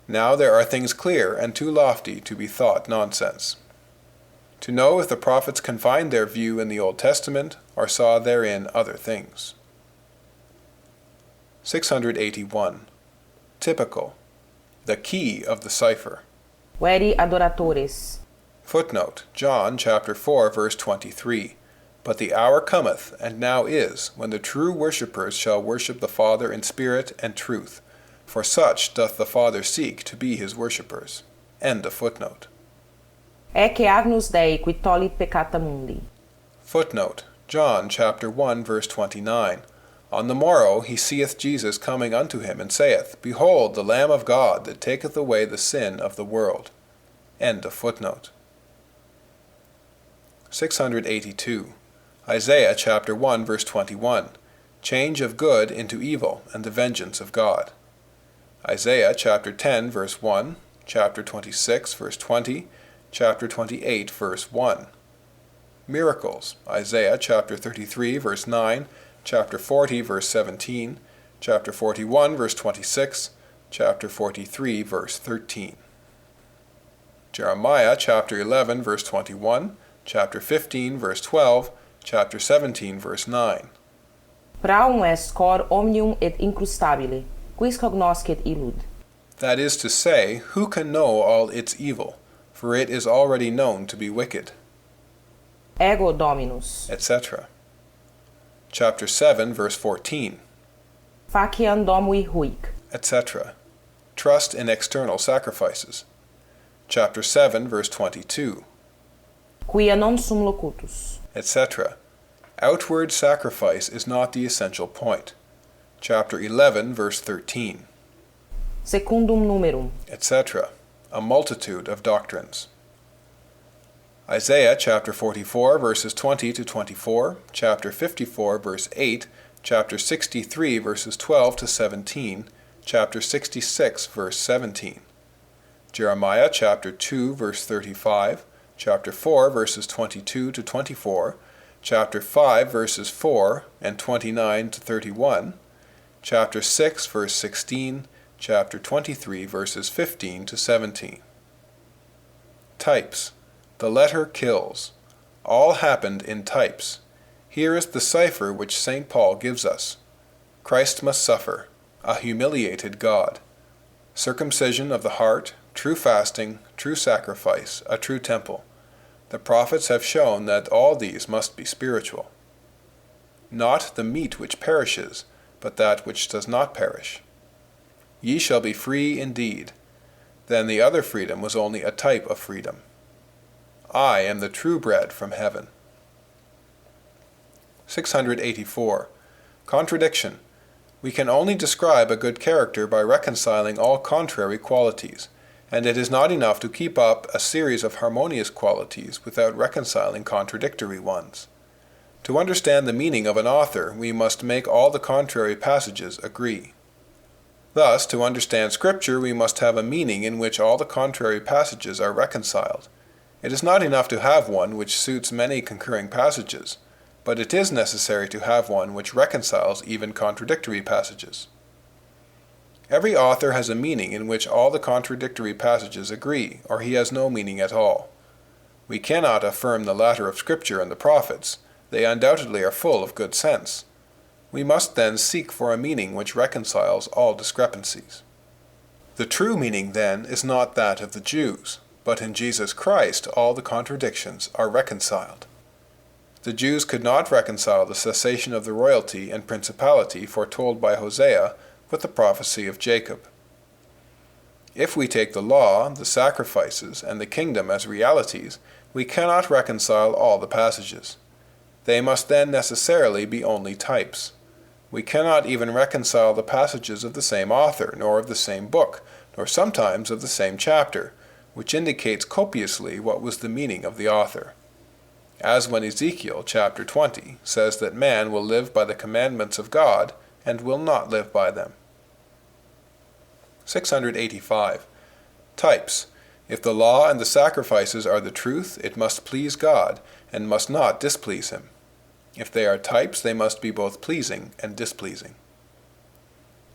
Now there are things clear and too lofty to be thought nonsense. To know if the prophets confined their view in the Old Testament or saw therein other things. 681. Typical. The key of the cipher. Veri adoratores. Footnote, John chapter 4, verse 23. But the hour cometh, and now is, when the true worshippers shall worship the Father in spirit and truth. For such doth the Father seek to be his worshippers. End of footnote. Ecce agnus Dei qui tollit peccata mundi. Footnote, John chapter 1, verse 29. On the morrow he seeth Jesus coming unto him, and saith, Behold, the Lamb of God, that taketh away the sin of the world. End of footnote. 682. Isaiah chapter 1, verse 21. Change of good into evil, and the vengeance of God. Isaiah chapter 10, verse 1, chapter 26, verse 20, chapter 28, verse 1. Miracles. Isaiah chapter 33, verse 9, chapter 40, verse 17, chapter 41, verse 26, chapter 43, verse 13. Jeremiah chapter 11, verse 21, chapter 15, verse 12, chapter 17, verse 9. Praum est cor omnium et incrustabile, quis cognoscet illud. That is to say, who can know all its evil? For it is already known to be wicked. Ego Dominus. Etc. Chapter 7, verse 14. Faciam domui huic. Etc. Trust in external sacrifices. Chapter 7, verse 22. Quia non sum locutus. Etc. Outward sacrifice is not the essential point. Chapter 11, verse 13. Secundum numerum. Etc. A multitude of doctrines. Isaiah chapter 44, verses 20 to 24, chapter 54, verse 8, chapter 63, verses 12 to 17, chapter 66, verse 17. Jeremiah chapter 2, verse 35, chapter 4, verses 22 to 24, chapter 5, verses 4 and 29 to 31, chapter 6, verse 16, chapter 23, verses 15 to 17. Types. The letter kills. All happened in types. Here is the cipher which St. Paul gives us. Christ must suffer, a humiliated God. Circumcision of the heart, true fasting, true sacrifice, a true temple. The prophets have shown that all these must be spiritual. Not the meat which perishes, but that which does not perish. Ye shall be free indeed. Then the other freedom was only a type of freedom. I am the true bread from heaven. 684. Contradiction. We can only describe a good character by reconciling all contrary qualities, and it is not enough to keep up a series of harmonious qualities without reconciling contradictory ones. To understand the meaning of an author, we must make all the contrary passages agree. Thus, to understand Scripture, we must have a meaning in which all the contrary passages are reconciled. It is not enough to have one which suits many concurring passages, but it is necessary to have one which reconciles even contradictory passages. Every author has a meaning in which all the contradictory passages agree, or he has no meaning at all. We cannot affirm the latter of Scripture and the prophets. They undoubtedly are full of good sense. We must then seek for a meaning which reconciles all discrepancies. The true meaning, then, is not that of the Jews, but in Jesus Christ all the contradictions are reconciled. The Jews could not reconcile the cessation of the royalty and principality foretold by Hosea with the prophecy of Jacob. If we take the law, the sacrifices, and the kingdom as realities, we cannot reconcile all the passages. They must then necessarily be only types. We cannot even reconcile the passages of the same author, nor of the same book, nor sometimes of the same chapter, which indicates copiously what was the meaning of the author. As when Ezekiel chapter 20 says that man will live by the commandments of God and will not live by them. 685. Types. If the law and the sacrifices are the truth, it must please God, and must not displease him. If they are types, they must be both pleasing and displeasing.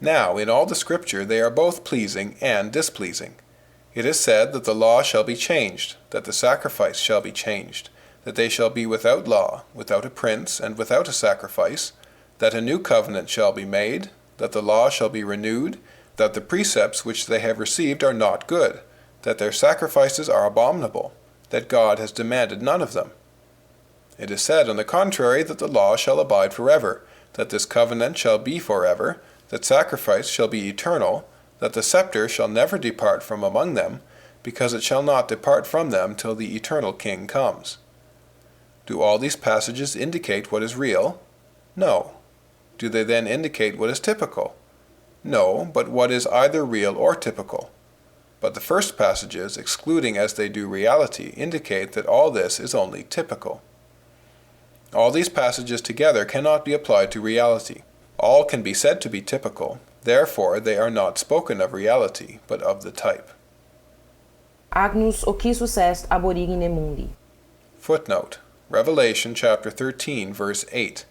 Now, in all the Scripture they are both pleasing and displeasing. It is said that the law shall be changed, that the sacrifice shall be changed, that they shall be without law, without a prince, and without a sacrifice, that a new covenant shall be made, that the law shall be renewed, that the precepts which they have received are not good, that their sacrifices are abominable, that God has demanded none of them. It is said, on the contrary, that the law shall abide forever, that this covenant shall be forever, that sacrifice shall be eternal, that the scepter shall never depart from among them, because it shall not depart from them till the eternal King comes. Do all these passages indicate what is real? No. Do they then indicate what is typical? No, but what is either real or typical. But the first passages, excluding as they do reality, indicate that all this is only typical. All these passages together cannot be applied to reality. All can be said to be typical, therefore they are not spoken of reality, but of the type. Agnus occisus est ab origine mundi. Footnote. Revelation chapter 13, verse 8.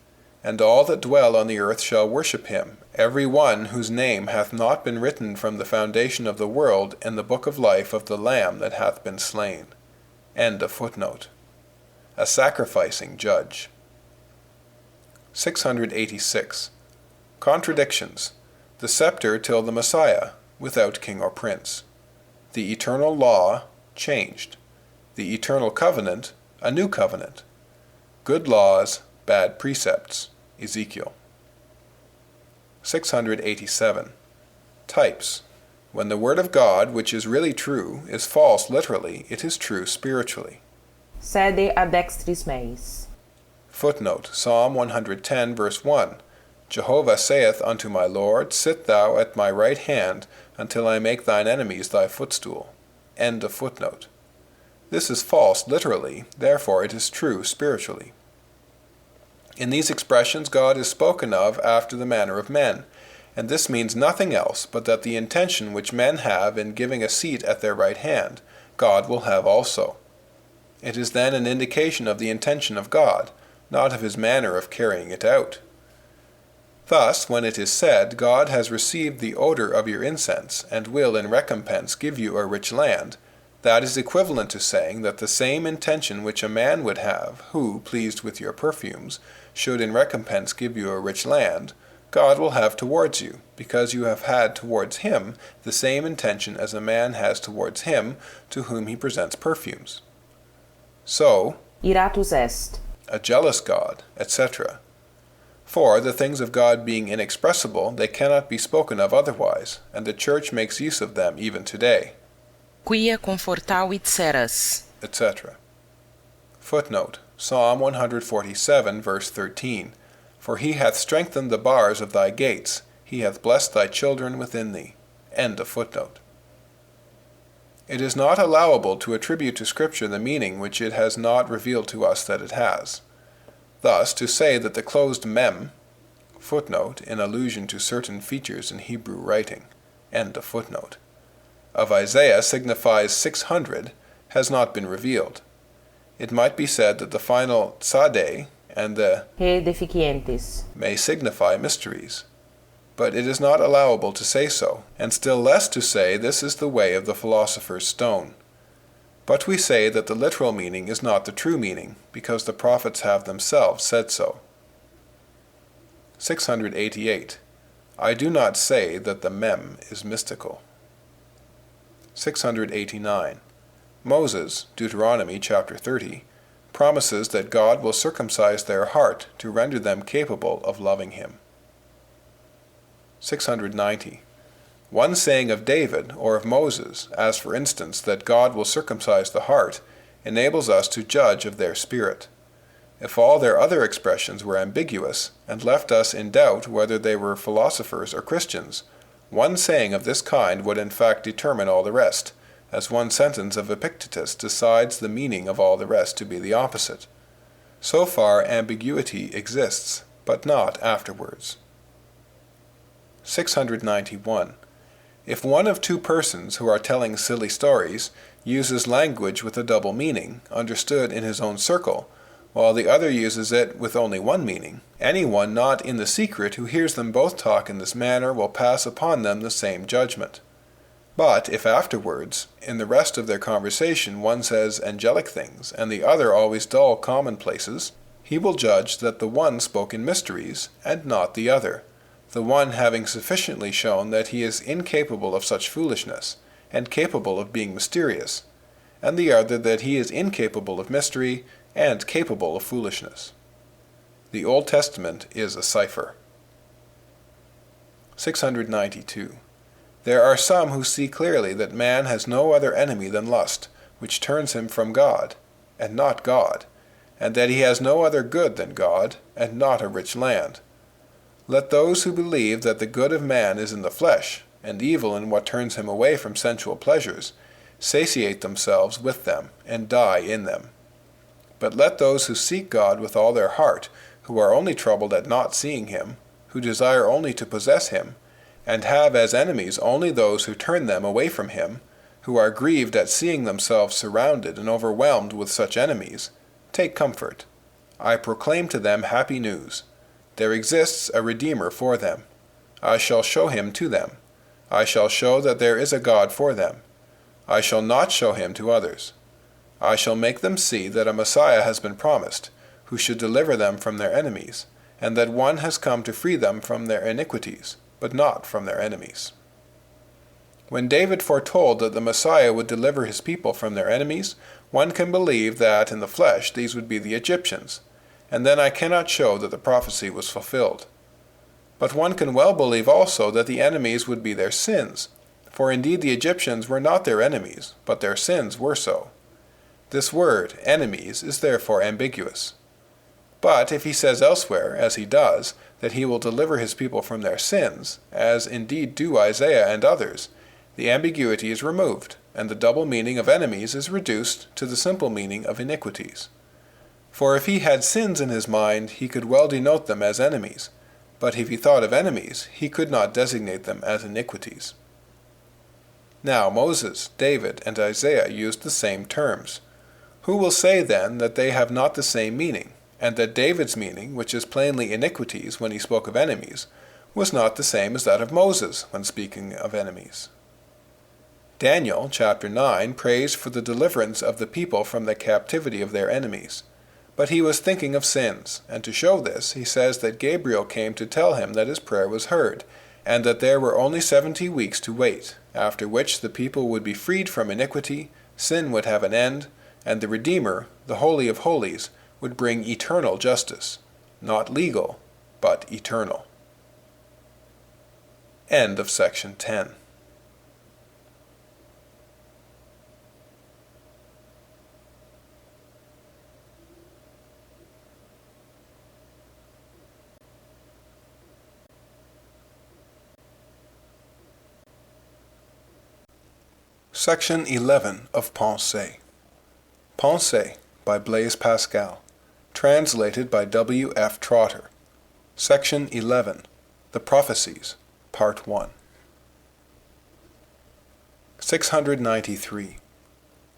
And all that dwell on the earth shall worship him, every one whose name hath not been written from the foundation of the world in the book of life of the Lamb that hath been slain. End of footnote. A sacrificing judge. 686. Contradictions. The scepter till the Messiah, without king or prince. The eternal law, changed. The eternal covenant, a new covenant. Good laws, bad precepts. Ezekiel. 687. Types. When the word of God, which is really true, is false literally, it is true spiritually. Sede ad dextris meis. Footnote. Psalm 110, verse 1. Jehovah saith unto my Lord, Sit thou at my right hand, until I make thine enemies thy footstool. End of footnote. This is false literally, therefore it is true spiritually. In these expressions God is spoken of after the manner of men, and this means nothing else but that the intention which men have in giving a seat at their right hand, God will have also. It is then an indication of the intention of God, not of his manner of carrying it out. Thus, when it is said, God has received the odor of your incense, and will in recompense give you a rich land, that is equivalent to saying that the same intention which a man would have, who, pleased with your perfumes, should in recompense give you a rich land, God will have towards you, because you have had towards him the same intention as a man has towards him to whom he presents perfumes. So, Iratus est. A jealous God, etc. For, the things of God being inexpressible, they cannot be spoken of otherwise, and the Church makes use of them even today. Quia confortavit seras. Etc. Footnote. Psalm 147, verse 13. For he hath strengthened the bars of thy gates, he hath blessed thy children within thee. End of footnote. It is not allowable to attribute to Scripture the meaning which it has not revealed to us that it has. Thus, to say that the closed mem, footnote, in allusion to certain features in Hebrew writing, end of footnote, of Isaiah signifies 600, has not been revealed. It might be said that the final tzade and the He deficientes. may signify mysteries. But it is not allowable to say so, and still less to say this is the way of the philosopher's stone. But we say that the literal meaning is not the true meaning, because the prophets have themselves said so. 688. I do not say that the mem is mystical. 689. Moses, Deuteronomy chapter 30, promises that God will circumcise their heart to render them capable of loving him. 690. One saying of David or of Moses, as for instance that God will circumcise the heart, enables us to judge of their spirit. If all their other expressions were ambiguous, and left us in doubt whether they were philosophers or Christians, one saying of this kind would in fact determine all the rest, as one sentence of Epictetus decides the meaning of all the rest to be the opposite. So far ambiguity exists, but not afterwards. 691. If one of two persons who are telling silly stories uses language with a double meaning, understood in his own circle, while the other uses it with only one meaning, anyone not in the secret who hears them both talk in this manner will pass upon them the same judgment. But if afterwards, in the rest of their conversation, one says angelic things, and the other always dull commonplaces, he will judge that the one spoke in mysteries, and not the other, the one having sufficiently shown that he is incapable of such foolishness, and capable of being mysterious, and the other that he is incapable of mystery, and capable of foolishness. The Old Testament is a cipher. 692. There are some who see clearly that man has no other enemy than lust, which turns him from God, and not God, and that he has no other good than God, and not a rich land. Let those who believe that the good of man is in the flesh, and evil in what turns him away from sensual pleasures, satiate themselves with them, and die in them. But let those who seek God with all their heart, who are only troubled at not seeing him, who desire only to possess him, and have as enemies only those who turn them away from him, who are grieved at seeing themselves surrounded and overwhelmed with such enemies, take comfort. I proclaim to them happy news. There exists a Redeemer for them. I shall show him to them. I shall show that there is a God for them. I shall not show him to others. I shall make them see that a Messiah has been promised, who should deliver them from their enemies, and that one has come to free them from their iniquities, but not from their enemies. When David foretold that the Messiah would deliver his people from their enemies, one can believe that in the flesh these would be the Egyptians, and then I cannot show that the prophecy was fulfilled. But one can well believe also that the enemies would be their sins, for indeed the Egyptians were not their enemies, but their sins were so. This word, enemies, is therefore ambiguous. But if he says elsewhere, as he does, that he will deliver his people from their sins, as indeed do Isaiah and others, the ambiguity is removed, and the double meaning of enemies is reduced to the simple meaning of iniquities. For if he had sins in his mind, he could well denote them as enemies, but if he thought of enemies, he could not designate them as iniquities. Now Moses, David, and Isaiah used the same terms. Who will say then that they have not the same meaning, and that David's meaning, which is plainly iniquities when he spoke of enemies, was not the same as that of Moses when speaking of enemies? Daniel, chapter 9, prays for the deliverance of the people from the captivity of their enemies. But he was thinking of sins, and to show this, he says that Gabriel came to tell him that his prayer was heard, and that there were only 70 weeks to wait, after which the people would be freed from iniquity, sin would have an end, and the Redeemer, the Holy of Holies, would bring eternal justice, not legal, but eternal. End of section 10. Section 11 of Pensées. Pensées by Blaise Pascal. Translated by W. F. Trotter. Section 11. The Prophecies, Part 1. 693.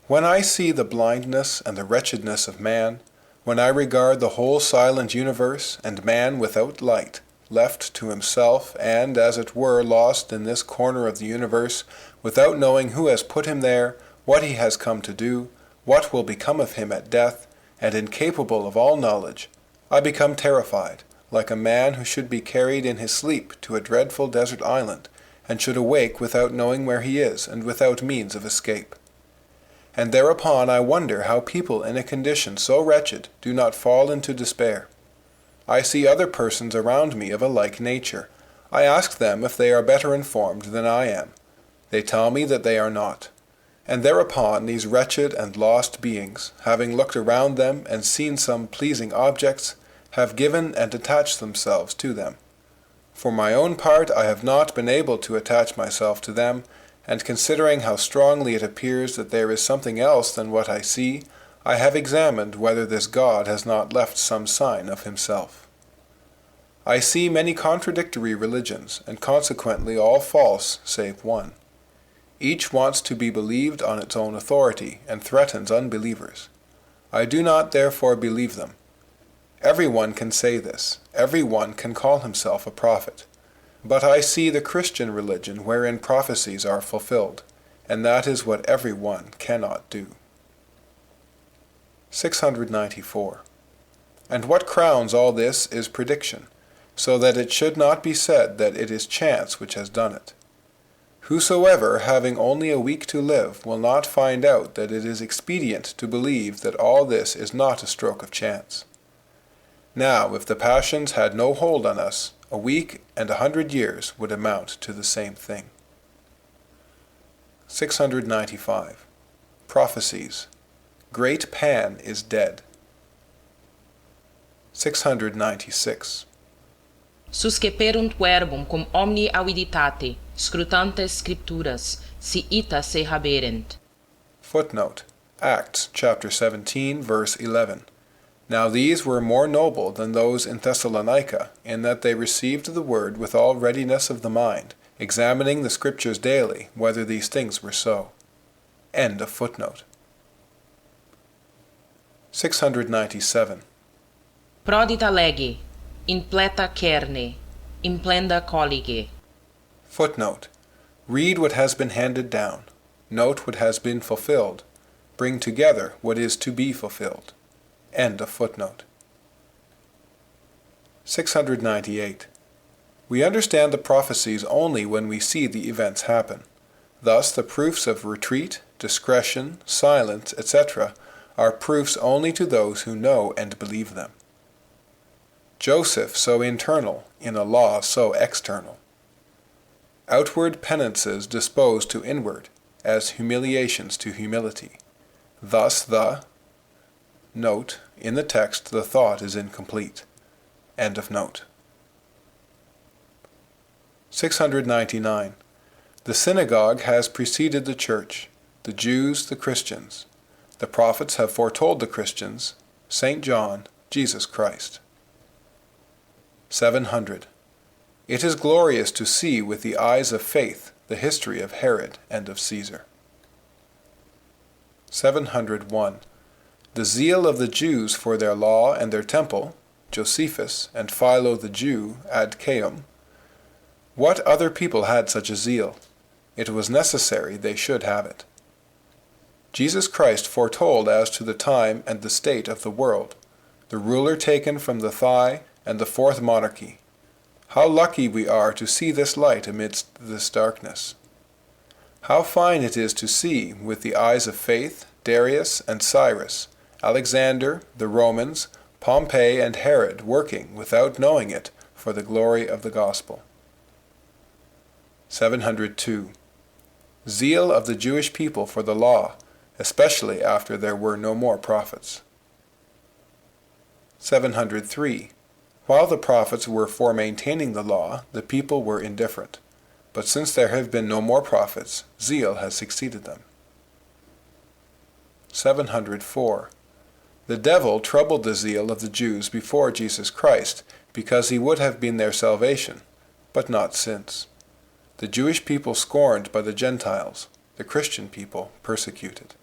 When I see the blindness and the wretchedness of man, when I regard the whole silent universe and man without light, left to himself and, as it were, lost in this corner of the universe, without knowing who has put him there, what he has come to do, what will become of him at death, and incapable of all knowledge, I become terrified, like a man who should be carried in his sleep to a dreadful desert island, and should awake without knowing where he is, and without means of escape. And thereupon I wonder how people in a condition so wretched do not fall into despair. I see other persons around me of a like nature. I ask them if they are better informed than I am. They tell me that they are not. And thereupon these wretched and lost beings, having looked around them and seen some pleasing objects, have given and attached themselves to them. For my own part, I have not been able to attach myself to them, and considering how strongly it appears that there is something else than what I see, I have examined whether this God has not left some sign of himself. I see many contradictory religions, and consequently all false save one. Each wants to be believed on its own authority, and threatens unbelievers. I do not therefore believe them. Everyone can say this. Everyone can call himself a prophet. But I see the Christian religion wherein prophecies are fulfilled, and that is what every one cannot do. 694. And what crowns all this is prediction, so that it should not be said that it is chance which has done it. Whosoever, having only a week to live, will not find out that it is expedient to believe that all this is not a stroke of chance. Now, if the passions had no hold on us, a week and 100 years would amount to the same thing. 695. Prophecies. Great Pan is dead. 696. Susceperunt verbum cum omni aviditate, scrutantes scripturas, si ita se haberent. Footnote. Acts chapter 17, verse 11. Now these were more noble than those in Thessalonica, in that they received the word with all readiness of the mind, examining the Scriptures daily, whether these things were so. End of footnote. 697. Prodita lege, in pleta cerne, in plenda collige. Footnote. Read what has been handed down. Note what has been fulfilled. Bring together what is to be fulfilled. End of footnote. 698. We understand the prophecies only when we see the events happen. Thus the proofs of retreat, discretion, silence, etc. are proofs only to those who know and believe them. Joseph so internal, in a law so external. Outward penances disposed to inward, as humiliations to humility. Thus the Note, in the text the thought is incomplete. End of note. 699. The synagogue has preceded the church, the Jews the Christians. The prophets have foretold the Christians, St. John, Jesus Christ. 700. It is glorious to see with the eyes of faith the history of Herod and of Caesar. 701. The zeal of the Jews for their law and their temple, Josephus and Philo the Jew ad Caum. What other people had such a zeal? It was necessary they should have it. Jesus Christ foretold as to the time and the state of the world, the ruler taken from the thigh and the fourth monarchy. How lucky we are to see this light amidst this darkness. How fine it is to see, with the eyes of faith, Darius and Cyrus, Alexander, the Romans, Pompey and Herod working, without knowing it, for the glory of the gospel. 702. Zeal of the Jewish people for the law, especially after there were no more prophets. 703. While the prophets were for maintaining the law, the people were indifferent. But since there have been no more prophets, zeal has succeeded them. 704. The devil troubled the zeal of the Jews before Jesus Christ, because he would have been their salvation, but not since. The Jewish people scorned by the Gentiles, the Christian people persecuted.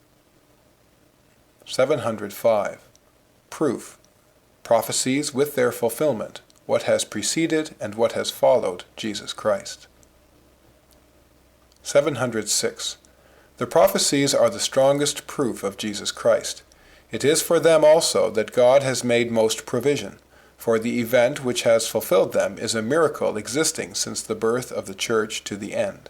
705. Proof. Prophecies with their fulfillment, what has preceded and what has followed Jesus Christ. 706. The prophecies are the strongest proof of Jesus Christ. It is for them also that God has made most provision, for the event which has fulfilled them is a miracle existing since the birth of the Church to the end.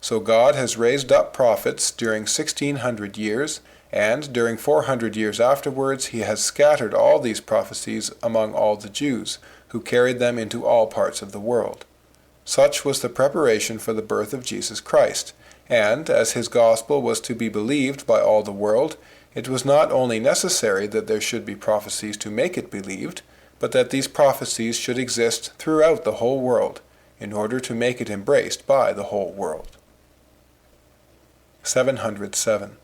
So God has raised up prophets during 1600 years, and during 400 years afterwards he has scattered all these prophecies among all the Jews, who carried them into all parts of the world. Such was the preparation for the birth of Jesus Christ, and as his gospel was to be believed by all the world, it was not only necessary that there should be prophecies to make it believed, but that these prophecies should exist throughout the whole world, in order to make it embraced by the whole world. 707.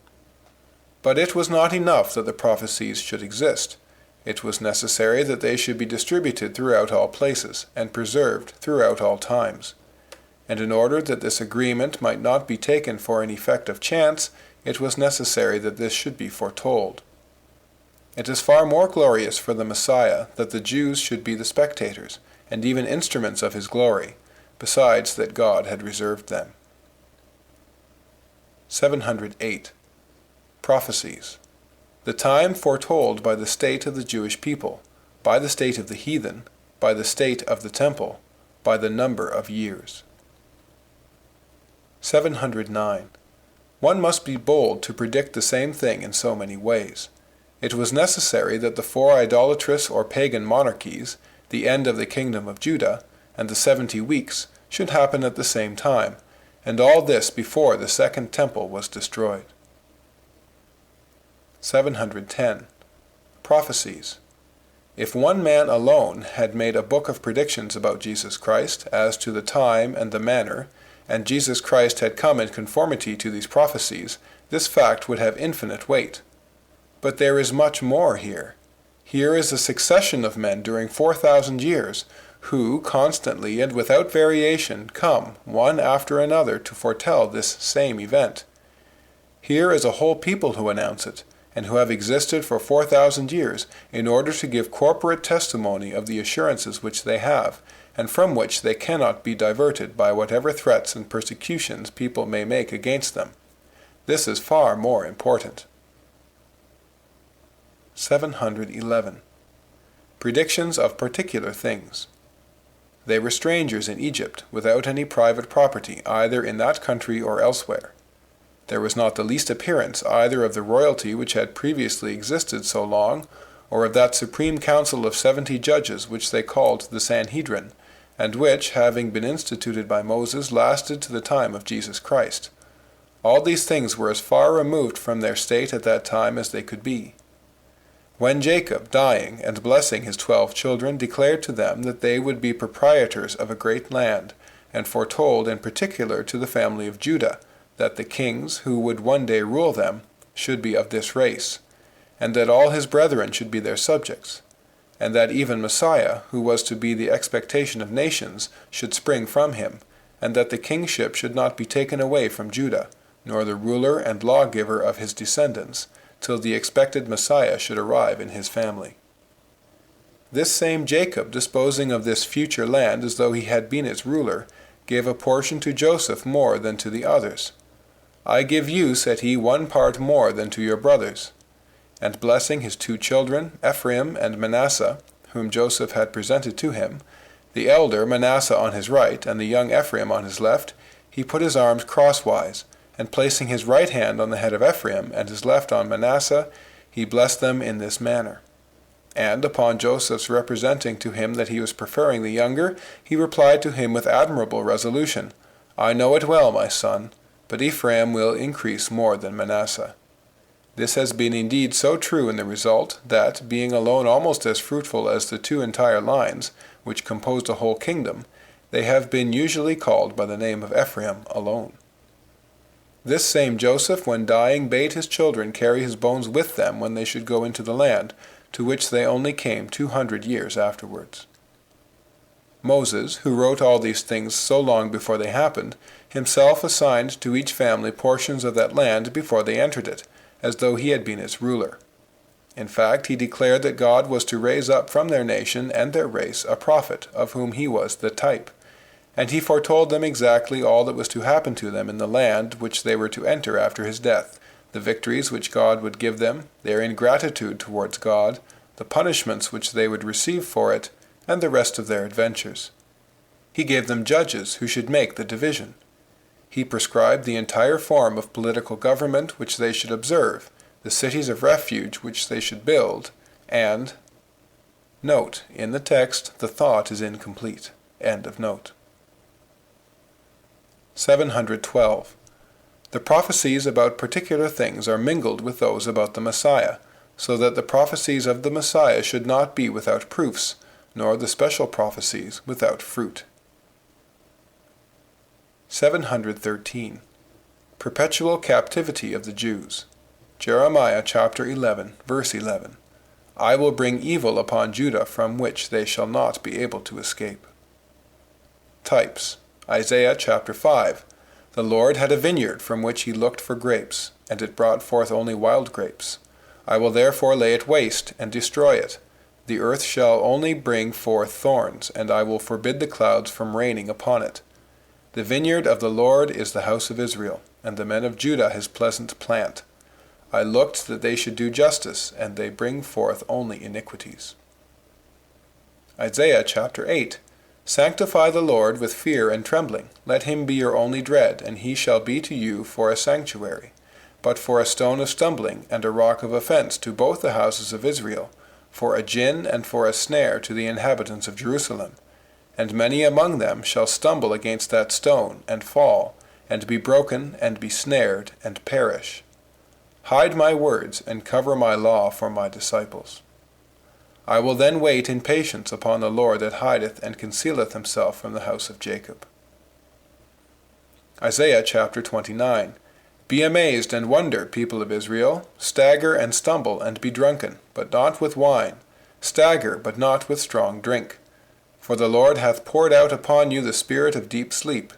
But it was not enough that the prophecies should exist. It was necessary that they should be distributed throughout all places, and preserved throughout all times. And in order that this agreement might not be taken for an effect of chance, it was necessary that this should be foretold. It is far more glorious for the Messiah that the Jews should be the spectators, and even instruments of his glory, besides that God had reserved them. 708. Prophecies. The time foretold by the state of the Jewish people, by the state of the heathen, by the state of the temple, by the number of years. 709. One must be bold to predict the same thing in so many ways. It was necessary that the 4 idolatrous or pagan monarchies, the end of the kingdom of Judah, and the 70 weeks, should happen at the same time, and all this before the second temple was destroyed. 710. Prophecies. If one man alone had made a book of predictions about Jesus Christ as to the time and the manner, and Jesus Christ had come in conformity to these prophecies, this fact would have infinite weight. But there is much more here. Here is a succession of men during 4,000 years, who constantly and without variation come, one after another, to foretell this same event. Here is a whole people who announce it, and who have existed for 4,000 years, in order to give corporate testimony of the assurances which they have, and from which they cannot be diverted by whatever threats and persecutions people may make against them. This is far more important. 711. Predictions of particular things. They were strangers in Egypt, without any private property, either in that country or elsewhere. There was not the least appearance either of the royalty which had previously existed so long, or of that supreme council of 70 judges which they called the Sanhedrin, and which, having been instituted by Moses, lasted to the time of Jesus Christ. All these things were as far removed from their state at that time as they could be. When Jacob, dying and blessing his 12 children, declared to them that they would be proprietors of a great land, and foretold in particular to the family of Judah that the kings who would one day rule them should be of this race, and that all his brethren should be their subjects, and that even Messiah, who was to be the expectation of nations, should spring from him, and that the kingship should not be taken away from Judah, nor the ruler and lawgiver of his descendants, till the expected Messiah should arrive in his family. This same Jacob, disposing of this future land as though he had been its ruler, gave a portion to Joseph more than to the others. I give you, said he, 1 part more than to your brothers. And blessing his 2 children, Ephraim and Manasseh, whom Joseph had presented to him, the elder Manasseh on his right, and the young Ephraim on his left, he put his arms crosswise, and placing his right hand on the head of Ephraim, and his left on Manasseh, he blessed them in this manner. And upon Joseph's representing to him that he was preferring the younger, he replied to him with admirable resolution, I know it well, my son, but Ephraim will increase more than Manasseh. This has been indeed so true in the result, that, being alone almost as fruitful as the 2 entire lines, which composed a whole kingdom, they have been usually called by the name of Ephraim alone. This same Joseph, when dying, bade his children carry his bones with them when they should go into the land, to which they only came 200 years afterwards. Moses, who wrote all these things so long before they happened, himself assigned to each family portions of that land before they entered it, as though he had been its ruler. In fact, he declared that God was to raise up from their nation and their race a prophet, of whom he was the type. And he foretold them exactly all that was to happen to them in the land which they were to enter after his death, the victories which God would give them, their ingratitude towards God, the punishments which they would receive for it, and the rest of their adventures. He gave them judges who should make the division. He prescribed the entire form of political government which they should observe, the cities of refuge which they should build, and... Note, in the text, the thought is incomplete. End of note. 712. The prophecies about particular things are mingled with those about the Messiah, so that the prophecies of the Messiah should not be without proofs, nor the special prophecies without fruit. 713. Perpetual captivity of the Jews. Jeremiah chapter 11, verse 11. I will bring evil upon Judah from which they shall not be able to escape. Types. Isaiah chapter 5. The Lord had a vineyard from which he looked for grapes, and it brought forth only wild grapes. I will therefore lay it waste, and destroy it. The earth shall only bring forth thorns, and I will forbid the clouds from raining upon it. The vineyard of the Lord is the house of Israel, and the men of Judah his pleasant plant. I looked that they should do justice, and they bring forth only iniquities. Isaiah chapter 8. Sanctify the Lord with fear and trembling. Let him be your only dread, and he shall be to you for a sanctuary, but for a stone of stumbling and a rock of offense to both the houses of Israel, for a gin and for a snare to the inhabitants of Jerusalem. And many among them shall stumble against that stone, and fall, and be broken, and be snared, and perish. Hide my words, and cover my law for my disciples. I will then wait in patience upon the Lord that hideth and concealeth himself from the house of Jacob. Isaiah chapter 29. Be amazed and wonder, people of Israel. Stagger and stumble and be drunken, but not with wine. Stagger, but not with strong drink. For the Lord hath poured out upon you the spirit of deep sleep.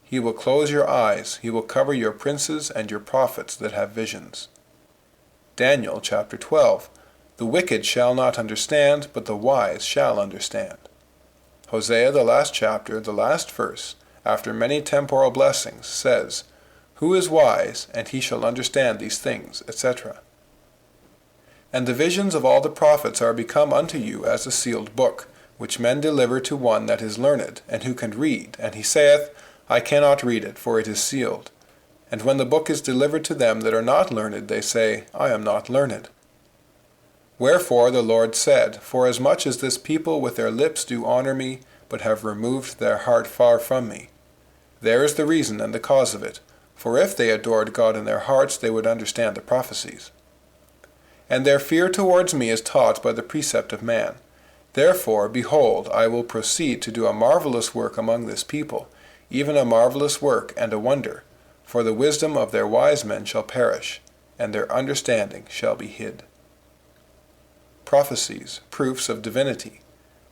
He will close your eyes, he will cover your princes and your prophets that have visions. Daniel chapter 12. The wicked shall not understand, but the wise shall understand. Hosea, the last chapter, the last verse, after many temporal blessings, says, Who is wise, and he shall understand these things, etc. And the visions of all the prophets are become unto you as a sealed book, which men deliver to one that is learned, and who can read, and he saith, I cannot read it, for it is sealed. And when the book is delivered to them that are not learned, they say, I am not learned. Wherefore the Lord said, Forasmuch as this people with their lips do honor me, but have removed their heart far from me. There is the reason and the cause of it, for if they adored God in their hearts, they would understand the prophecies. And their fear towards me is taught by the precept of man. Therefore, behold, I will proceed to do a marvelous work among this people, even a marvelous work and a wonder, for the wisdom of their wise men shall perish, and their understanding shall be hid. Prophecies, proofs of divinity.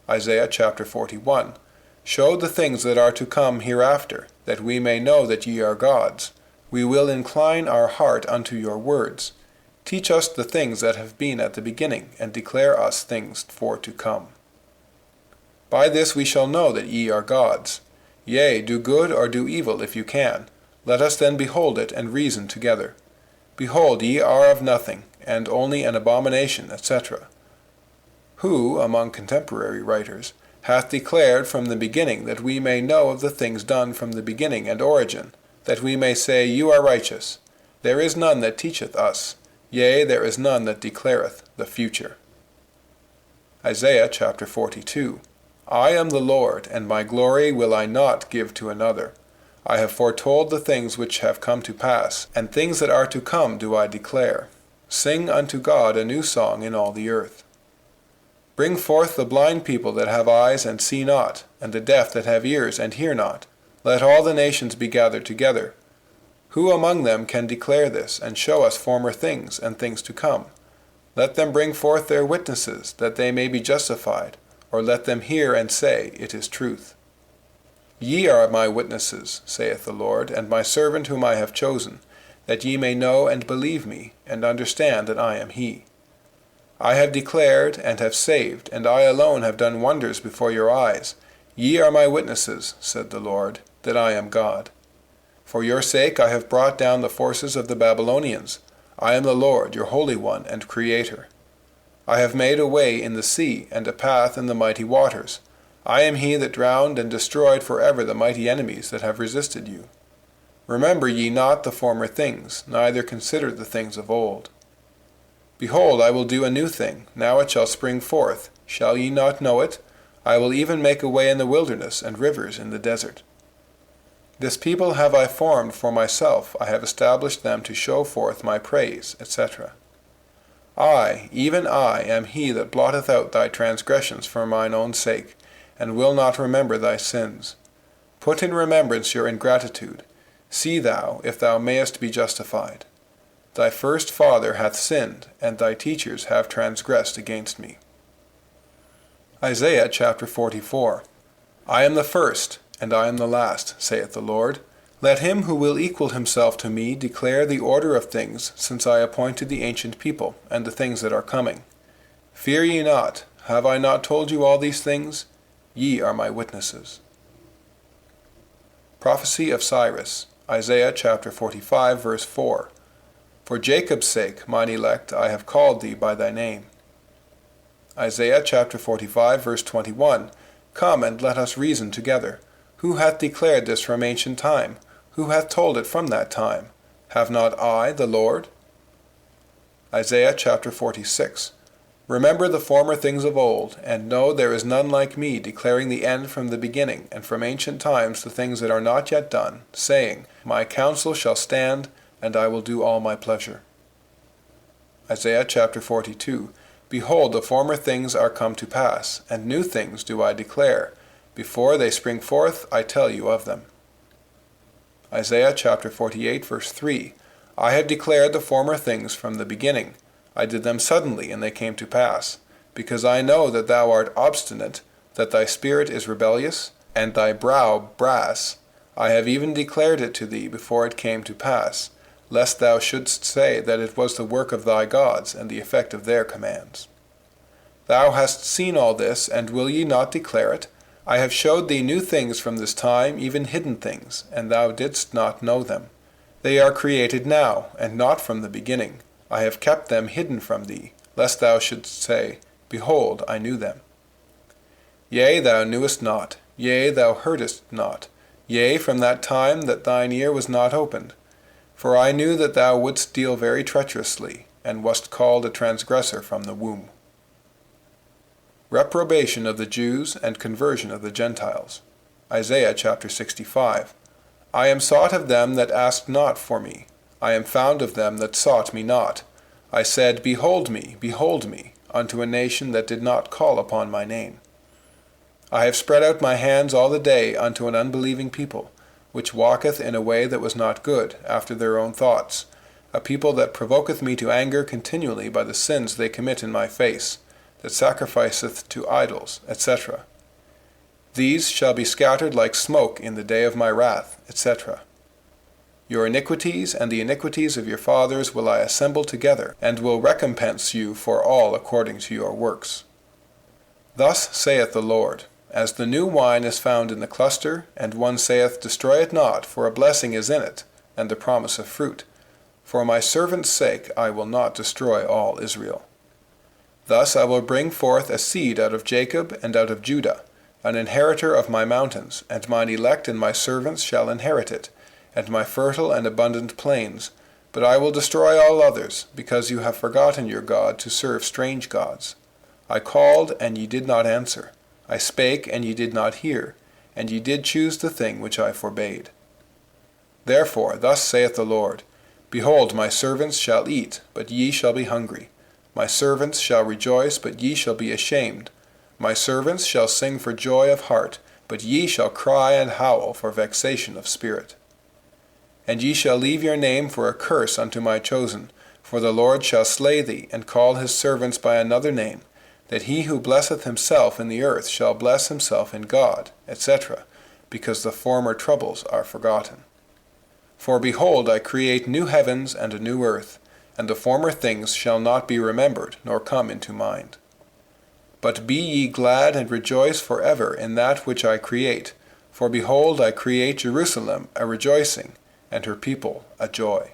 Isaiah chapter 41. Show the things that are to come hereafter, that we may know that ye are gods. We will incline our heart unto your words. Teach us the things that have been at the beginning, and declare us things for to come. By this we shall know that ye are gods. Yea, do good or do evil if you can. Let us then behold it and reason together. Behold, ye are of nothing, and only an abomination, etc. Who, among contemporary writers, hath declared from the beginning that we may know of the things done from the beginning and origin, that we may say, You are righteous. There is none that teacheth us, yea, there is none that declareth the future. Isaiah chapter 42. I am the Lord, and my glory will I not give to another. I have foretold the things which have come to pass, and things that are to come do I declare. Sing unto God a new song in all the earth. Bring forth the blind people that have eyes and see not, and the deaf that have ears and hear not. Let all the nations be gathered together. Who among them can declare this, and show us former things and things to come? Let them bring forth their witnesses, that they may be justified, or let them hear and say, It is truth. Ye are my witnesses, saith the Lord, and my servant whom I have chosen, that ye may know and believe me, and understand that I am he. I have declared and have saved, and I alone have done wonders before your eyes. Ye are my witnesses, said the Lord, that I am God. For your sake I have brought down the forces of the Babylonians. I am the Lord, your Holy One and Creator. I have made a way in the sea, and a path in the mighty waters. I am he that drowned and destroyed forever the mighty enemies that have resisted you. Remember ye not the former things, neither consider the things of old. Behold, I will do a new thing, now it shall spring forth. Shall ye not know it? I will even make a way in the wilderness, and rivers in the desert. This people have I formed for myself, I have established them to show forth my praise, etc. I, even I, am he that blotteth out thy transgressions for mine own sake, and will not remember thy sins. Put in remembrance your ingratitude. See thou, if thou mayest be justified. Thy first father hath sinned, and thy teachers have transgressed against me. Isaiah chapter 44. I am the first, and I am the last, saith the Lord. Let him who will equal himself to me declare the order of things, since I appointed the ancient people, and the things that are coming. Fear ye not, have I not told you all these things? Ye are my witnesses. Prophecy of Cyrus, Isaiah chapter 45, verse 4. For Jacob's sake, mine elect, I have called thee by thy name. Isaiah chapter 45, verse 21. Come and let us reason together. Who hath declared this from ancient time? Who hath told it from that time? Have not I, the Lord? Isaiah chapter 46. Remember the former things of old, and know there is none like me, declaring the end from the beginning, and from ancient times the things that are not yet done, saying, My counsel shall stand, and I will do all my pleasure. Isaiah chapter 42. Behold, the former things are come to pass, and new things do I declare. Before they spring forth, I tell you of them. Isaiah chapter 48, verse 3. I have declared the former things from the beginning. I did them suddenly, and they came to pass. Because I know that thou art obstinate, that thy spirit is rebellious, and thy brow brass, I have even declared it to thee before it came to pass, lest thou shouldst say that it was the work of thy gods, and the effect of their commands. Thou hast seen all this, and will ye not declare it? I have showed thee new things from this time, even hidden things, and thou didst not know them. They are created now, and not from the beginning. I have kept them hidden from thee, lest thou shouldst say, Behold, I knew them. Yea, thou knewest not, yea, thou heardest not, yea, from that time that thine ear was not opened. For I knew that thou wouldst deal very treacherously, and wast called a transgressor from the womb. Reprobation of the Jews and conversion of the Gentiles. Isaiah chapter 65. I am sought of them that asked not for me. I am found of them that sought me not. I said, behold me, unto a nation that did not call upon my name. I have spread out my hands all the day unto an unbelieving people, which walketh in a way that was not good, after their own thoughts, a people that provoketh me to anger continually by the sins they commit in my face, that sacrificeth to idols, etc. These shall be scattered like smoke in the day of my wrath, etc. Your iniquities and the iniquities of your fathers will I assemble together, and will recompense you for all according to your works. Thus saith the Lord, as the new wine is found in the cluster, and one saith, Destroy it not, for a blessing is in it, and the promise of fruit. For my servant's sake I will not destroy all Israel. Thus I will bring forth a seed out of Jacob and out of Judah, an inheritor of my mountains, and mine elect and my servants shall inherit it, and my fertile and abundant plains. But I will destroy all others, because you have forgotten your God to serve strange gods. I called, and ye did not answer. I spake, and ye did not hear, and ye did choose the thing which I forbade. Therefore thus saith the Lord, Behold, my servants shall eat, but ye shall be hungry. My servants shall rejoice, but ye shall be ashamed. My servants shall sing for joy of heart, but ye shall cry and howl for vexation of spirit. And ye shall leave your name for a curse unto my chosen, for the Lord shall slay thee, and call his servants by another name, that he who blesseth himself in the earth shall bless himself in God, etc., because the former troubles are forgotten. For behold, I create new heavens and a new earth, and the former things shall not be remembered, nor come into mind. But be ye glad and rejoice for ever in that which I create, for behold, I create Jerusalem a rejoicing, and her people a joy.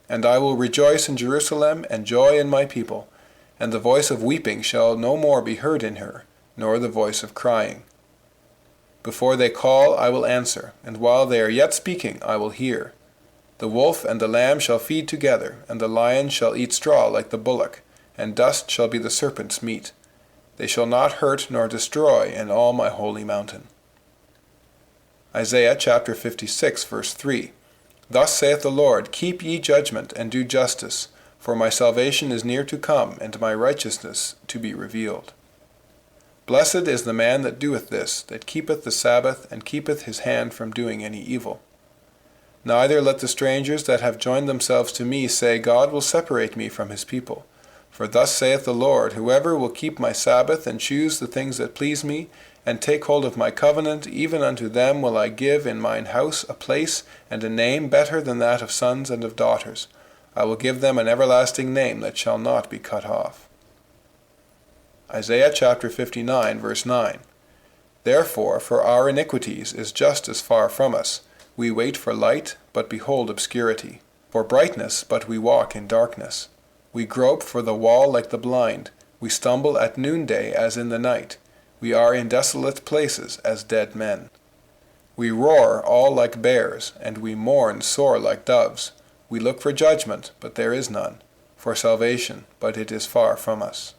And I will rejoice in Jerusalem, and joy in my people, and the voice of weeping shall no more be heard in her, nor the voice of crying. Before they call, I will answer, and while they are yet speaking, I will hear. The wolf and the lamb shall feed together, and the lion shall eat straw like the bullock, and dust shall be the serpent's meat. They shall not hurt nor destroy in all my holy mountain. Isaiah chapter 56, verse 3. Thus saith the Lord, Keep ye judgment, and do justice, for my salvation is near to come, and my righteousness to be revealed. Blessed is the man that doeth this, that keepeth the Sabbath, and keepeth his hand from doing any evil. Neither let the strangers that have joined themselves to me say, God will separate me from his people. For thus saith the Lord, Whoever will keep my Sabbath, and choose the things that please me, and take hold of my covenant, even unto them will I give in mine house a place and a name better than that of sons and of daughters. I will give them an everlasting name that shall not be cut off. Isaiah chapter 59, verse 9. Therefore, for our iniquities is justice far from us. We wait for light, but behold obscurity. For brightness, but we walk in darkness. We grope for the wall like the blind. We stumble at noonday as in the night. We are in desolate places as dead men. We roar all like bears, and we mourn sore like doves. We look for judgment, but there is none, for salvation, but it is far from us.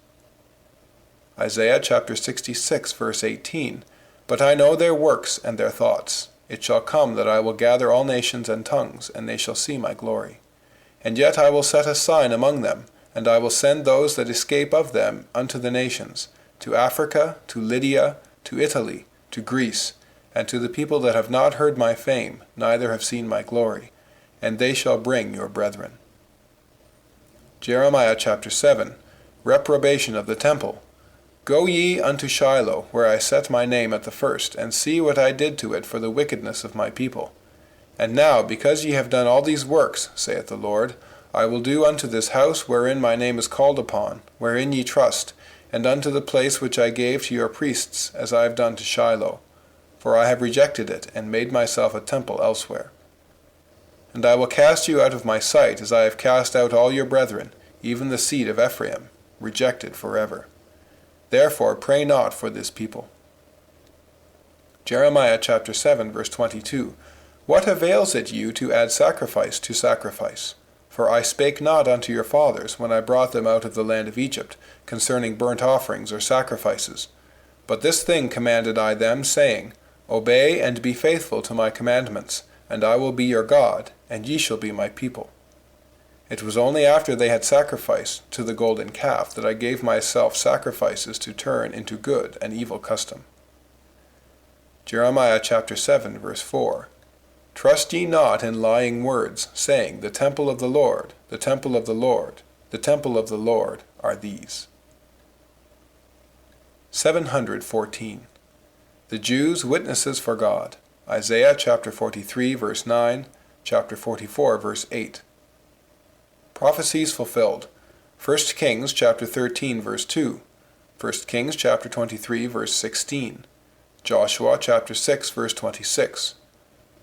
Isaiah chapter 66, verse 18. But I know their works and their thoughts. It shall come that I will gather all nations and tongues, and they shall see my glory. And yet I will set a sign among them, and I will send those that escape of them unto the nations, to Africa, to Lydia, to Italy, to Greece, and to the people that have not heard my fame, neither have seen my glory, and they shall bring your brethren. Jeremiah chapter 7. Reprobation of the temple. Go ye unto Shiloh, where I set my name at the first, and see what I did to it for the wickedness of my people. And now, because ye have done all these works, saith the Lord, I will do unto this house wherein my name is called upon, wherein ye trust, and unto the place which I gave to your priests, as I have done to Shiloh. For I have rejected it, and made myself a temple elsewhere. And I will cast you out of my sight, as I have cast out all your brethren, even the seed of Ephraim, rejected forever. Therefore pray not for this people. Jeremiah chapter 7, verse 22. What avails it you to add sacrifice to sacrifice? For I spake not unto your fathers, when I brought them out of the land of Egypt, concerning burnt offerings or sacrifices. But this thing commanded I them, saying, Obey and be faithful to my commandments, and I will be your God, and ye shall be my people. It was only after they had sacrificed to the golden calf that I gave myself sacrifices to turn into good an evil custom. Jeremiah chapter 7, verse 4. Trust ye not in lying words, saying, The temple of the Lord, the temple of the Lord, the temple of the Lord are these. 714. The Jews witnesses for God. Isaiah chapter 43, verse 9, chapter 44, verse 8. Prophecies fulfilled. 1 Kings chapter 13, verse 2. 1 Kings chapter 23, verse 16. Joshua chapter 6, verse 26.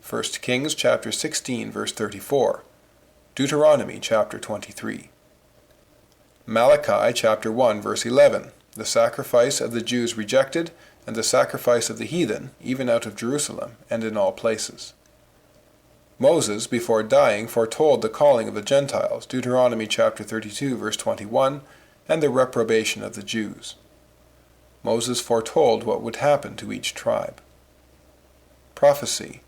1 Kings chapter 16, verse 34. Deuteronomy chapter 23. Malachi chapter 1, verse 11. The sacrifice of the Jews rejected, and the sacrifice of the heathen, even out of Jerusalem, and in all places. Moses, before dying, foretold the calling of the Gentiles, Deuteronomy chapter 32, verse 21, and the reprobation of the Jews. Moses foretold what would happen to each tribe. Prophecy.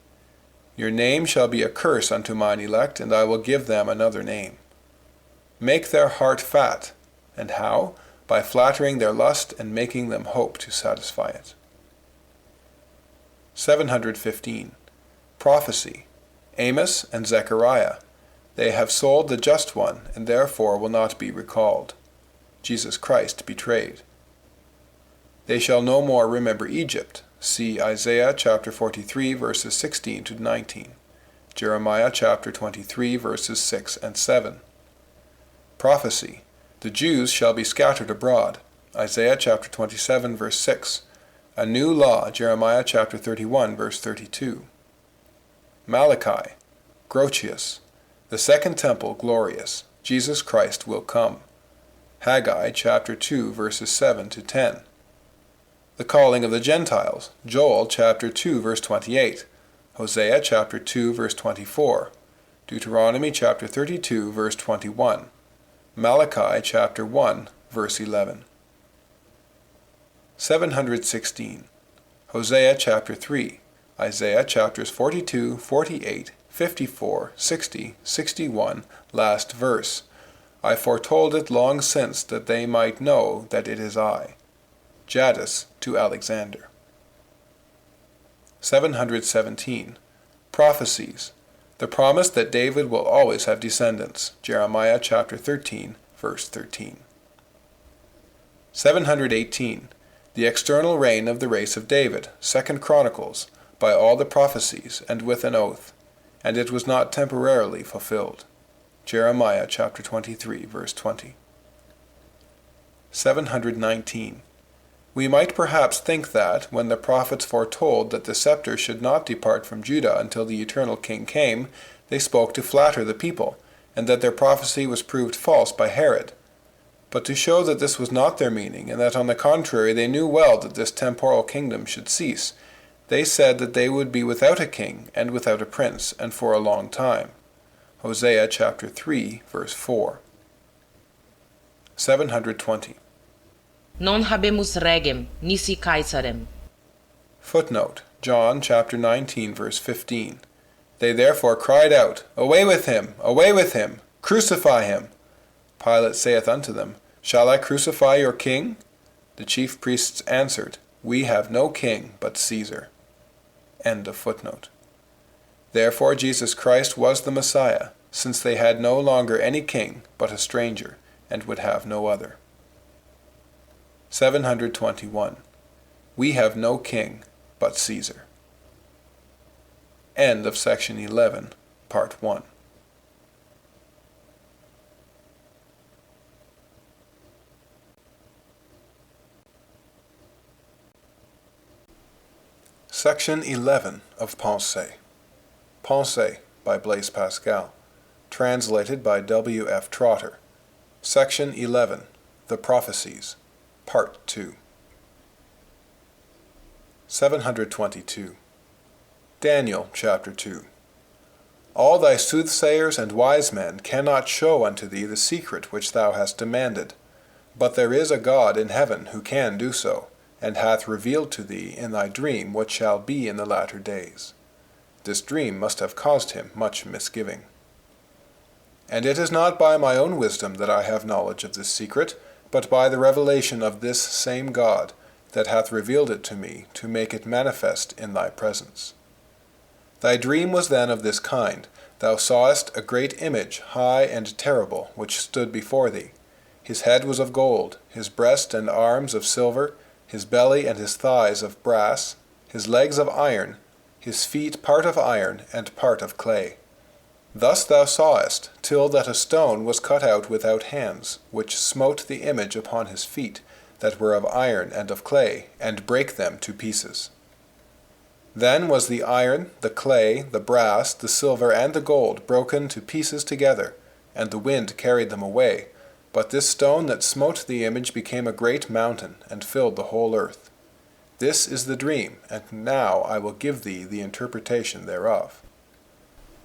Your name shall be a curse unto mine elect, and I will give them another name. Make their heart fat. And how? By flattering their lust and making them hope to satisfy it. 715. Prophecy. Amos and Zechariah. They have sold the just one, and therefore will not be recalled. Jesus Christ betrayed. They shall no more remember Egypt. See Isaiah chapter 43, verses 16 to 19. Jeremiah chapter 23, verses 6 and 7. Prophecy. The Jews shall be scattered abroad. Isaiah chapter 27, verse 6. A new law. Jeremiah chapter 31, verse 32. Malachi. Grotius. The second temple glorious. Jesus Christ will come. Haggai chapter 2, verses 7 to 10. The the calling of the Gentiles, Joel chapter 2 verse 28, Hosea chapter 2 verse 24, Deuteronomy chapter 32 verse 21, Malachi chapter 1 verse 11. 716. Hosea chapter 3, Isaiah chapters 42, 48, 54, 60, 61, last verse. I foretold it long since that they might know that it is I. Jadis to Alexander. 717. Prophecies. The promise that David will always have descendants. Jeremiah chapter 13, verse 13. 718. The external reign of the race of David. 2 Chronicles, by all the prophecies, and with an oath, and it was not temporarily fulfilled. Jeremiah chapter 23, verse 20. 719. We might perhaps think that, when the prophets foretold that the scepter should not depart from Judah until the eternal king came, they spoke to flatter the people, and that their prophecy was proved false by Herod. But to show that this was not their meaning, and that on the contrary they knew well that this temporal kingdom should cease, they said that they would be without a king and without a prince, and for a long time. Hosea chapter 3, verse 4. 720. Non habemus regem, nisi Caesarem. Footnote, John chapter 19, verse 15. They therefore cried out, Away with him! Away with him! Crucify him! Pilate saith unto them, Shall I crucify your king? The chief priests answered, We have no king but Caesar. End of footnote. Therefore Jesus Christ was the Messiah, since they had no longer any king but a stranger, and would have no other. 721. We have no king but Caesar. End of section 11, part 1. Section 11 of Pensées. Pensées by Blaise Pascal. Translated by W. F. Trotter. Section 11. The Prophecies. Part 2. 722. Daniel chapter 2. All thy soothsayers and wise men cannot show unto thee the secret which thou hast demanded. But there is a God in heaven who can do so, and hath revealed to thee in thy dream what shall be in the latter days. This dream must have caused him much misgiving. And it is not by my own wisdom that I have knowledge of this secret, but by the revelation of this same God, that hath revealed it to me, to make it manifest in thy presence. Thy dream was then of this kind. Thou sawest a great image, high and terrible, which stood before thee. His head was of gold, his breast and arms of silver, his belly and his thighs of brass, his legs of iron, his feet part of iron and part of clay. Thus thou sawest, till that a stone was cut out without hands, which smote the image upon his feet, that were of iron and of clay, and brake them to pieces. Then was the iron, the clay, the brass, the silver, and the gold broken to pieces together, and the wind carried them away. But this stone that smote the image became a great mountain, and filled the whole earth. This is the dream, and now I will give thee the interpretation thereof.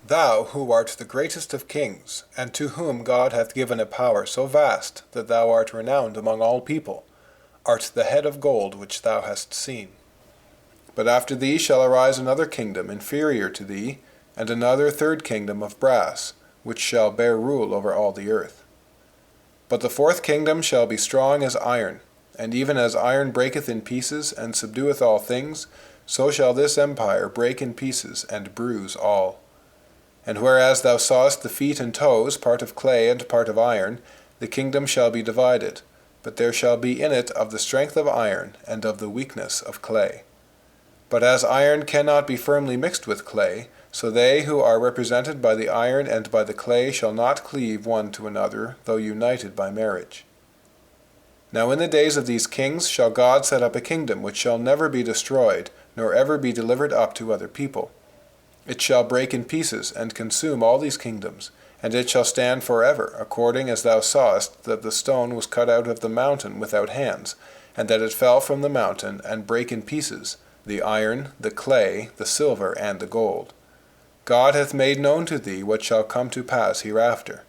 Thou, who art the greatest of kings, and to whom God hath given a power so vast that thou art renowned among all people, art the head of gold which thou hast seen. But after thee shall arise another kingdom inferior to thee, and another third kingdom of brass, which shall bear rule over all the earth. But the fourth kingdom shall be strong as iron, and even as iron breaketh in pieces, and subdueth all things, so shall this empire break in pieces, and bruise all. And whereas thou sawest the feet and toes, part of clay and part of iron, the kingdom shall be divided, but there shall be in it of the strength of iron, and of the weakness of clay. But as iron cannot be firmly mixed with clay, so they who are represented by the iron and by the clay shall not cleave one to another, though united by marriage. Now in the days of these kings shall God set up a kingdom which shall never be destroyed, nor ever be delivered up to other people. It shall break in pieces, and consume all these kingdoms, and it shall stand forever, according as thou sawest that the stone was cut out of the mountain without hands, and that it fell from the mountain, and brake in pieces the iron, the clay, the silver, and the gold. God hath made known to thee what shall come to pass hereafter.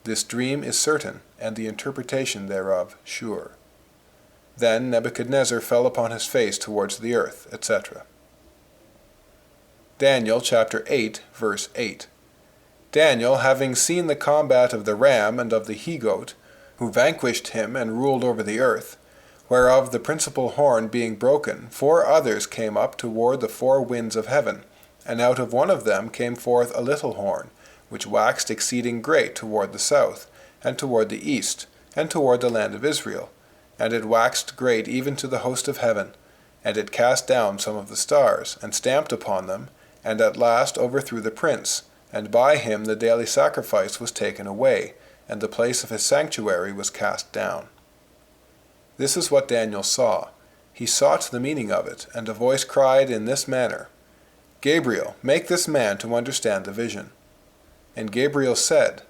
This dream is certain, and the interpretation thereof sure. Then Nebuchadnezzar fell upon his face towards the earth, etc. Daniel chapter 8, verse 8. Daniel, having seen the combat of the ram and of the he-goat, who vanquished him and ruled over the earth, whereof the principal horn being broken, 4 others came up toward the 4 winds of heaven, and out of one of them came forth a little horn, which waxed exceeding great toward the south, and toward the east, and toward the land of Israel. And it waxed great even to the host of heaven, and it cast down some of the stars, and stamped upon them, and at last overthrew the prince, and by him the daily sacrifice was taken away, and the place of his sanctuary was cast down. This is what Daniel saw. He sought the meaning of it, and a voice cried in this manner, Gabriel, make this man to understand the vision. And Gabriel said,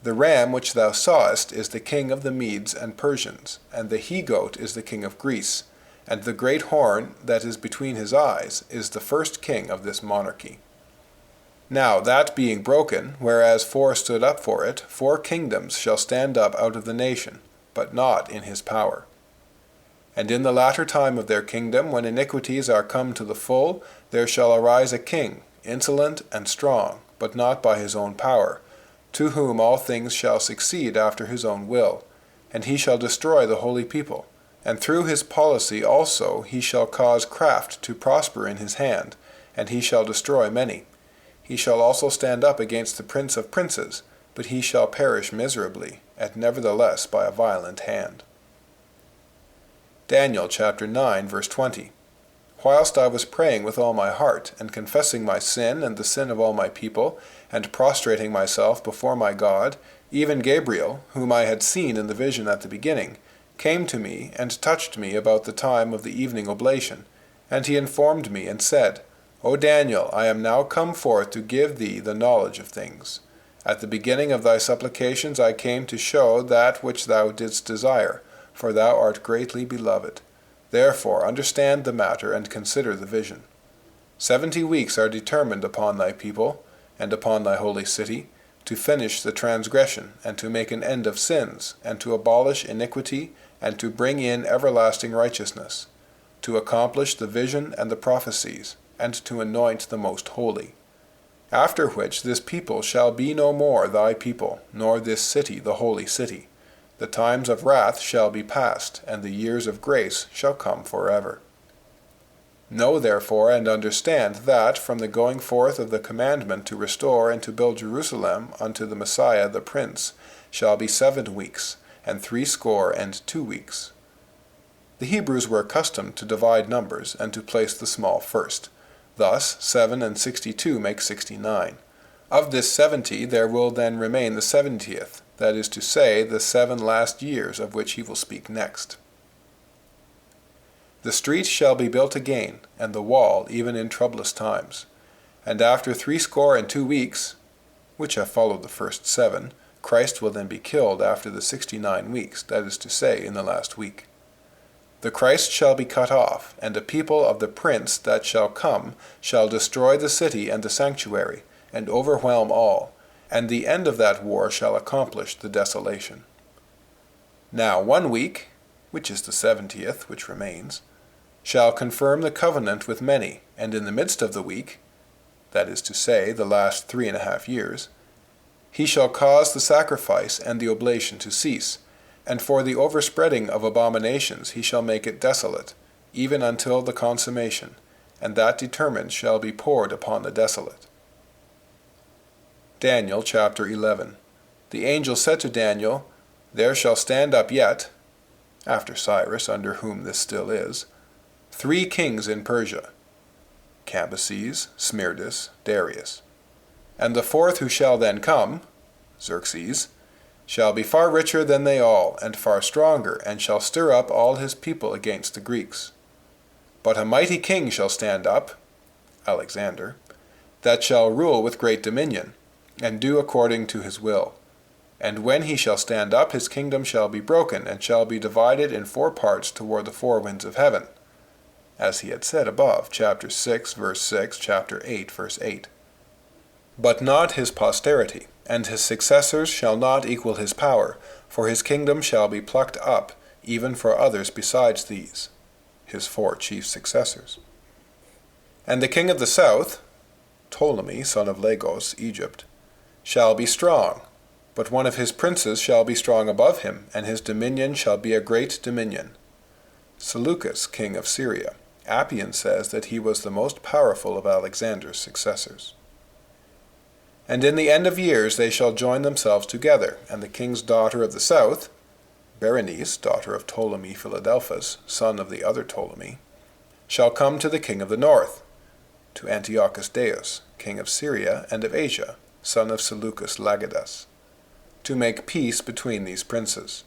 The ram which thou sawest is the king of the Medes and Persians, and the he-goat is the king of Greece, and the great horn that is between his eyes is the first king of this monarchy. Now that being broken, whereas 4 stood up for it, 4 kingdoms shall stand up out of the nation, but not in his power. And in the latter time of their kingdom, when iniquities are come to the full, there shall arise a king, insolent and strong, but not by his own power, to whom all things shall succeed after his own will, and he shall destroy the holy people. And through his policy also he shall cause craft to prosper in his hand, and he shall destroy many. He shall also stand up against the prince of princes, but he shall perish miserably, and nevertheless by a violent hand. Daniel chapter 9, verse 20. Whilst I was praying with all my heart, and confessing my sin and the sin of all my people, and prostrating myself before my God, even Gabriel, whom I had seen in the vision at the beginning, came to me and touched me about the time of the evening oblation. And he informed me and said, O Daniel, I am now come forth to give thee the knowledge of things. At the beginning of thy supplications I came to show that which thou didst desire, for thou art greatly beloved. Therefore understand the matter and consider the vision. 70 weeks are determined upon thy people, and upon thy holy city, to finish the transgression, and to make an end of sins, and to abolish iniquity, and to bring in everlasting righteousness, to accomplish the vision and the prophecies, and to anoint the most holy. After which this people shall be no more thy people, nor this city the holy city. The times of wrath shall be past, and the years of grace shall come forever. Know therefore and understand that, from the going forth of the commandment to restore and to build Jerusalem unto the Messiah the Prince, shall be 7 weeks, and 62 weeks. The Hebrews were accustomed to divide numbers, and to place the small first. Thus 7 and 62 make 69. Of this 70 there will then remain the 70th, that is to say, the 7 last years of which he will speak next. The street shall be built again, and the wall even in troublous times. And after 62 weeks, which have followed the first 7, Christ will then be killed after the 69 weeks, that is to say, in the last week. The Christ shall be cut off, and a people of the prince that shall come shall destroy the city and the sanctuary, and overwhelm all, and the end of that war shall accomplish the desolation. Now 1 week, which is the 70th, which remains, shall confirm the covenant with many, and in the midst of the week, that is to say, the last 3.5 years, he shall cause the sacrifice and the oblation to cease, and for the overspreading of abominations he shall make it desolate, even until the consummation, and that determined shall be poured upon the desolate. Daniel chapter 11. The angel said to Daniel, There shall stand up yet, after Cyrus, under whom this still is, 3 kings in Persia, Cambyses, Smerdis, Darius. And the 4th who shall then come, Xerxes, shall be far richer than they all, and far stronger, and shall stir up all his people against the Greeks. But a mighty king shall stand up, Alexander, that shall rule with great dominion, and do according to his will. And when he shall stand up, his kingdom shall be broken, and shall be divided in 4 parts toward the 4 winds of heaven, as he had said above, chapter 6, verse 6, chapter 8, verse 8. But not his posterity, and his successors shall not equal his power, for his kingdom shall be plucked up, even for others besides these, his 4 chief successors. And the king of the south, Ptolemy, son of Lagos, Egypt, shall be strong, but one of his princes shall be strong above him, and his dominion shall be a great dominion. Seleucus, king of Syria. Appian says that he was the most powerful of Alexander's successors. And in the end of years they shall join themselves together, and the king's daughter of the south, Berenice, daughter of Ptolemy Philadelphus, son of the other Ptolemy, shall come to the king of the north, to Antiochus Deus, king of Syria and of Asia, son of Seleucus Lagadas, to make peace between these princes.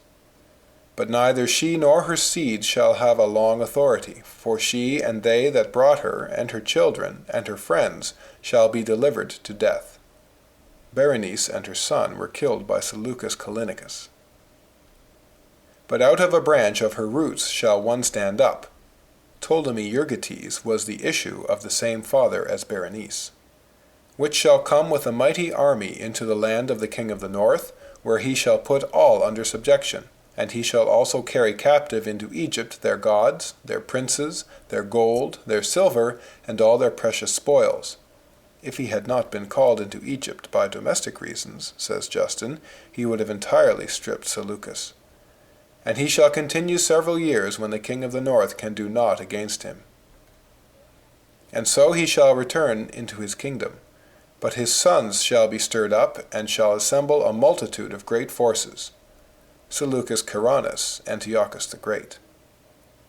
But neither she nor her seed shall have a long authority, for she and they that brought her, and her children, and her friends, shall be delivered to death. Berenice and her son were killed by Seleucus Callinicus. But out of a branch of her roots shall one stand up. Ptolemy Euergetes was the issue of the same father as Berenice, which shall come with a mighty army into the land of the king of the north, where he shall put all under subjection. And he shall also carry captive into Egypt their gods, their princes, their gold, their silver, and all their precious spoils. If he had not been called into Egypt by domestic reasons, says Justin, he would have entirely stripped Seleucus. And he shall continue several years, when the king of the north can do naught against him. And so he shall return into his kingdom. But his sons shall be stirred up, and shall assemble a multitude of great forces. Seleucus Caranus, Antiochus the Great.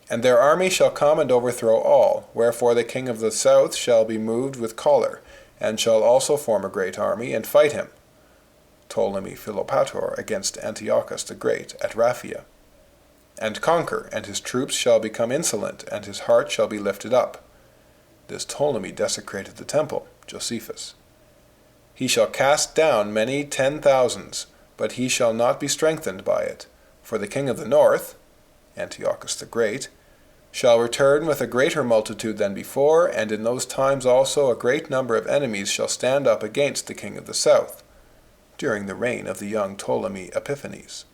And their army shall come and overthrow all, wherefore the king of the south shall be moved with choler, and shall also form a great army, and fight him, Ptolemy Philopator, against Antiochus the Great at Raphia, and conquer, and his troops shall become insolent, and his heart shall be lifted up. This Ptolemy desecrated the temple, Josephus. He shall cast down many 10,000s, but he shall not be strengthened by it. For the king of the north, Antiochus the Great, shall return with a greater multitude than before, and in those times also a great number of enemies shall stand up against the king of the south, during the reign of the young Ptolemy Epiphanes.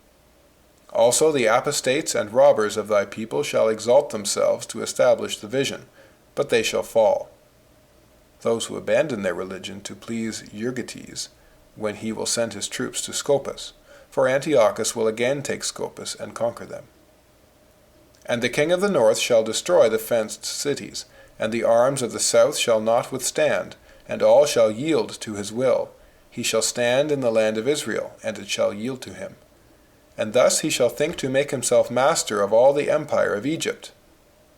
Also the apostates and robbers of thy people shall exalt themselves to establish the vision, but they shall fall. Those who abandon their religion to please Euergetes, when he will send his troops to Scopus, for Antiochus will again take Scopus and conquer them. And the king of the north shall destroy the fenced cities, and the arms of the south shall not withstand, and all shall yield to his will. He shall stand in the land of Israel, and it shall yield to him. And thus he shall think to make himself master of all the empire of Egypt,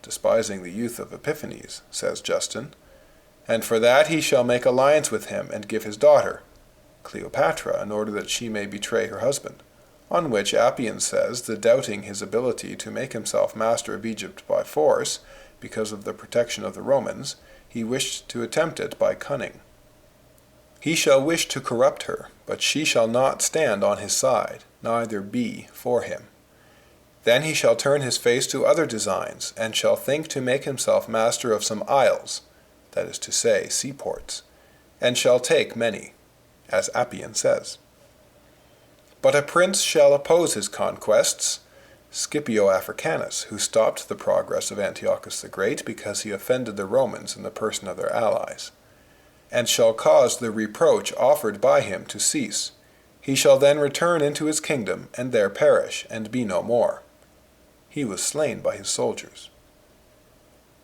despising the youth of Epiphanes, says Justin. And for that he shall make alliance with him, and give his daughter, Cleopatra, in order that she may betray her husband, on which Appian says that, doubting his ability to make himself master of Egypt by force, because of the protection of the Romans, he wished to attempt it by cunning. He shall wish to corrupt her, but she shall not stand on his side, neither be for him. Then he shall turn his face to other designs, and shall think to make himself master of some isles, that is to say, seaports, and shall take many, as Appian says. But a prince shall oppose his conquests, Scipio Africanus, who stopped the progress of Antiochus the Great because he offended the Romans in the person of their allies, and shall cause the reproach offered by him to cease. He shall then return into his kingdom, and there perish, and be no more. He was slain by his soldiers.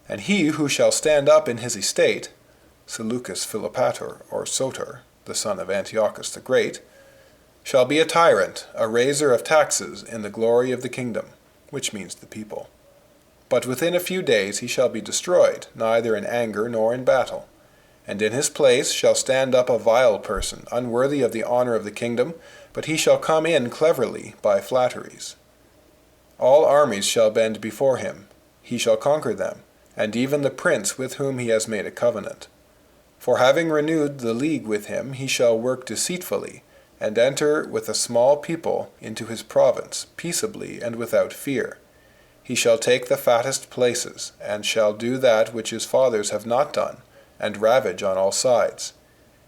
And he who shall stand up in his estate, Seleucus Philopator, or Soter, the son of Antiochus the Great, shall be a tyrant, a raiser of taxes in the glory of the kingdom, which means the people. But within a few days he shall be destroyed, neither in anger nor in battle. And in his place shall stand up a vile person, unworthy of the honor of the kingdom, but he shall come in cleverly by flatteries. All armies shall bend before him. He shall conquer them, and even the prince with whom he has made a covenant. For having renewed the league with him, he shall work deceitfully, and enter with a small people into his province, peaceably and without fear. He shall take the fattest places, and shall do that which his fathers have not done, and ravage on all sides.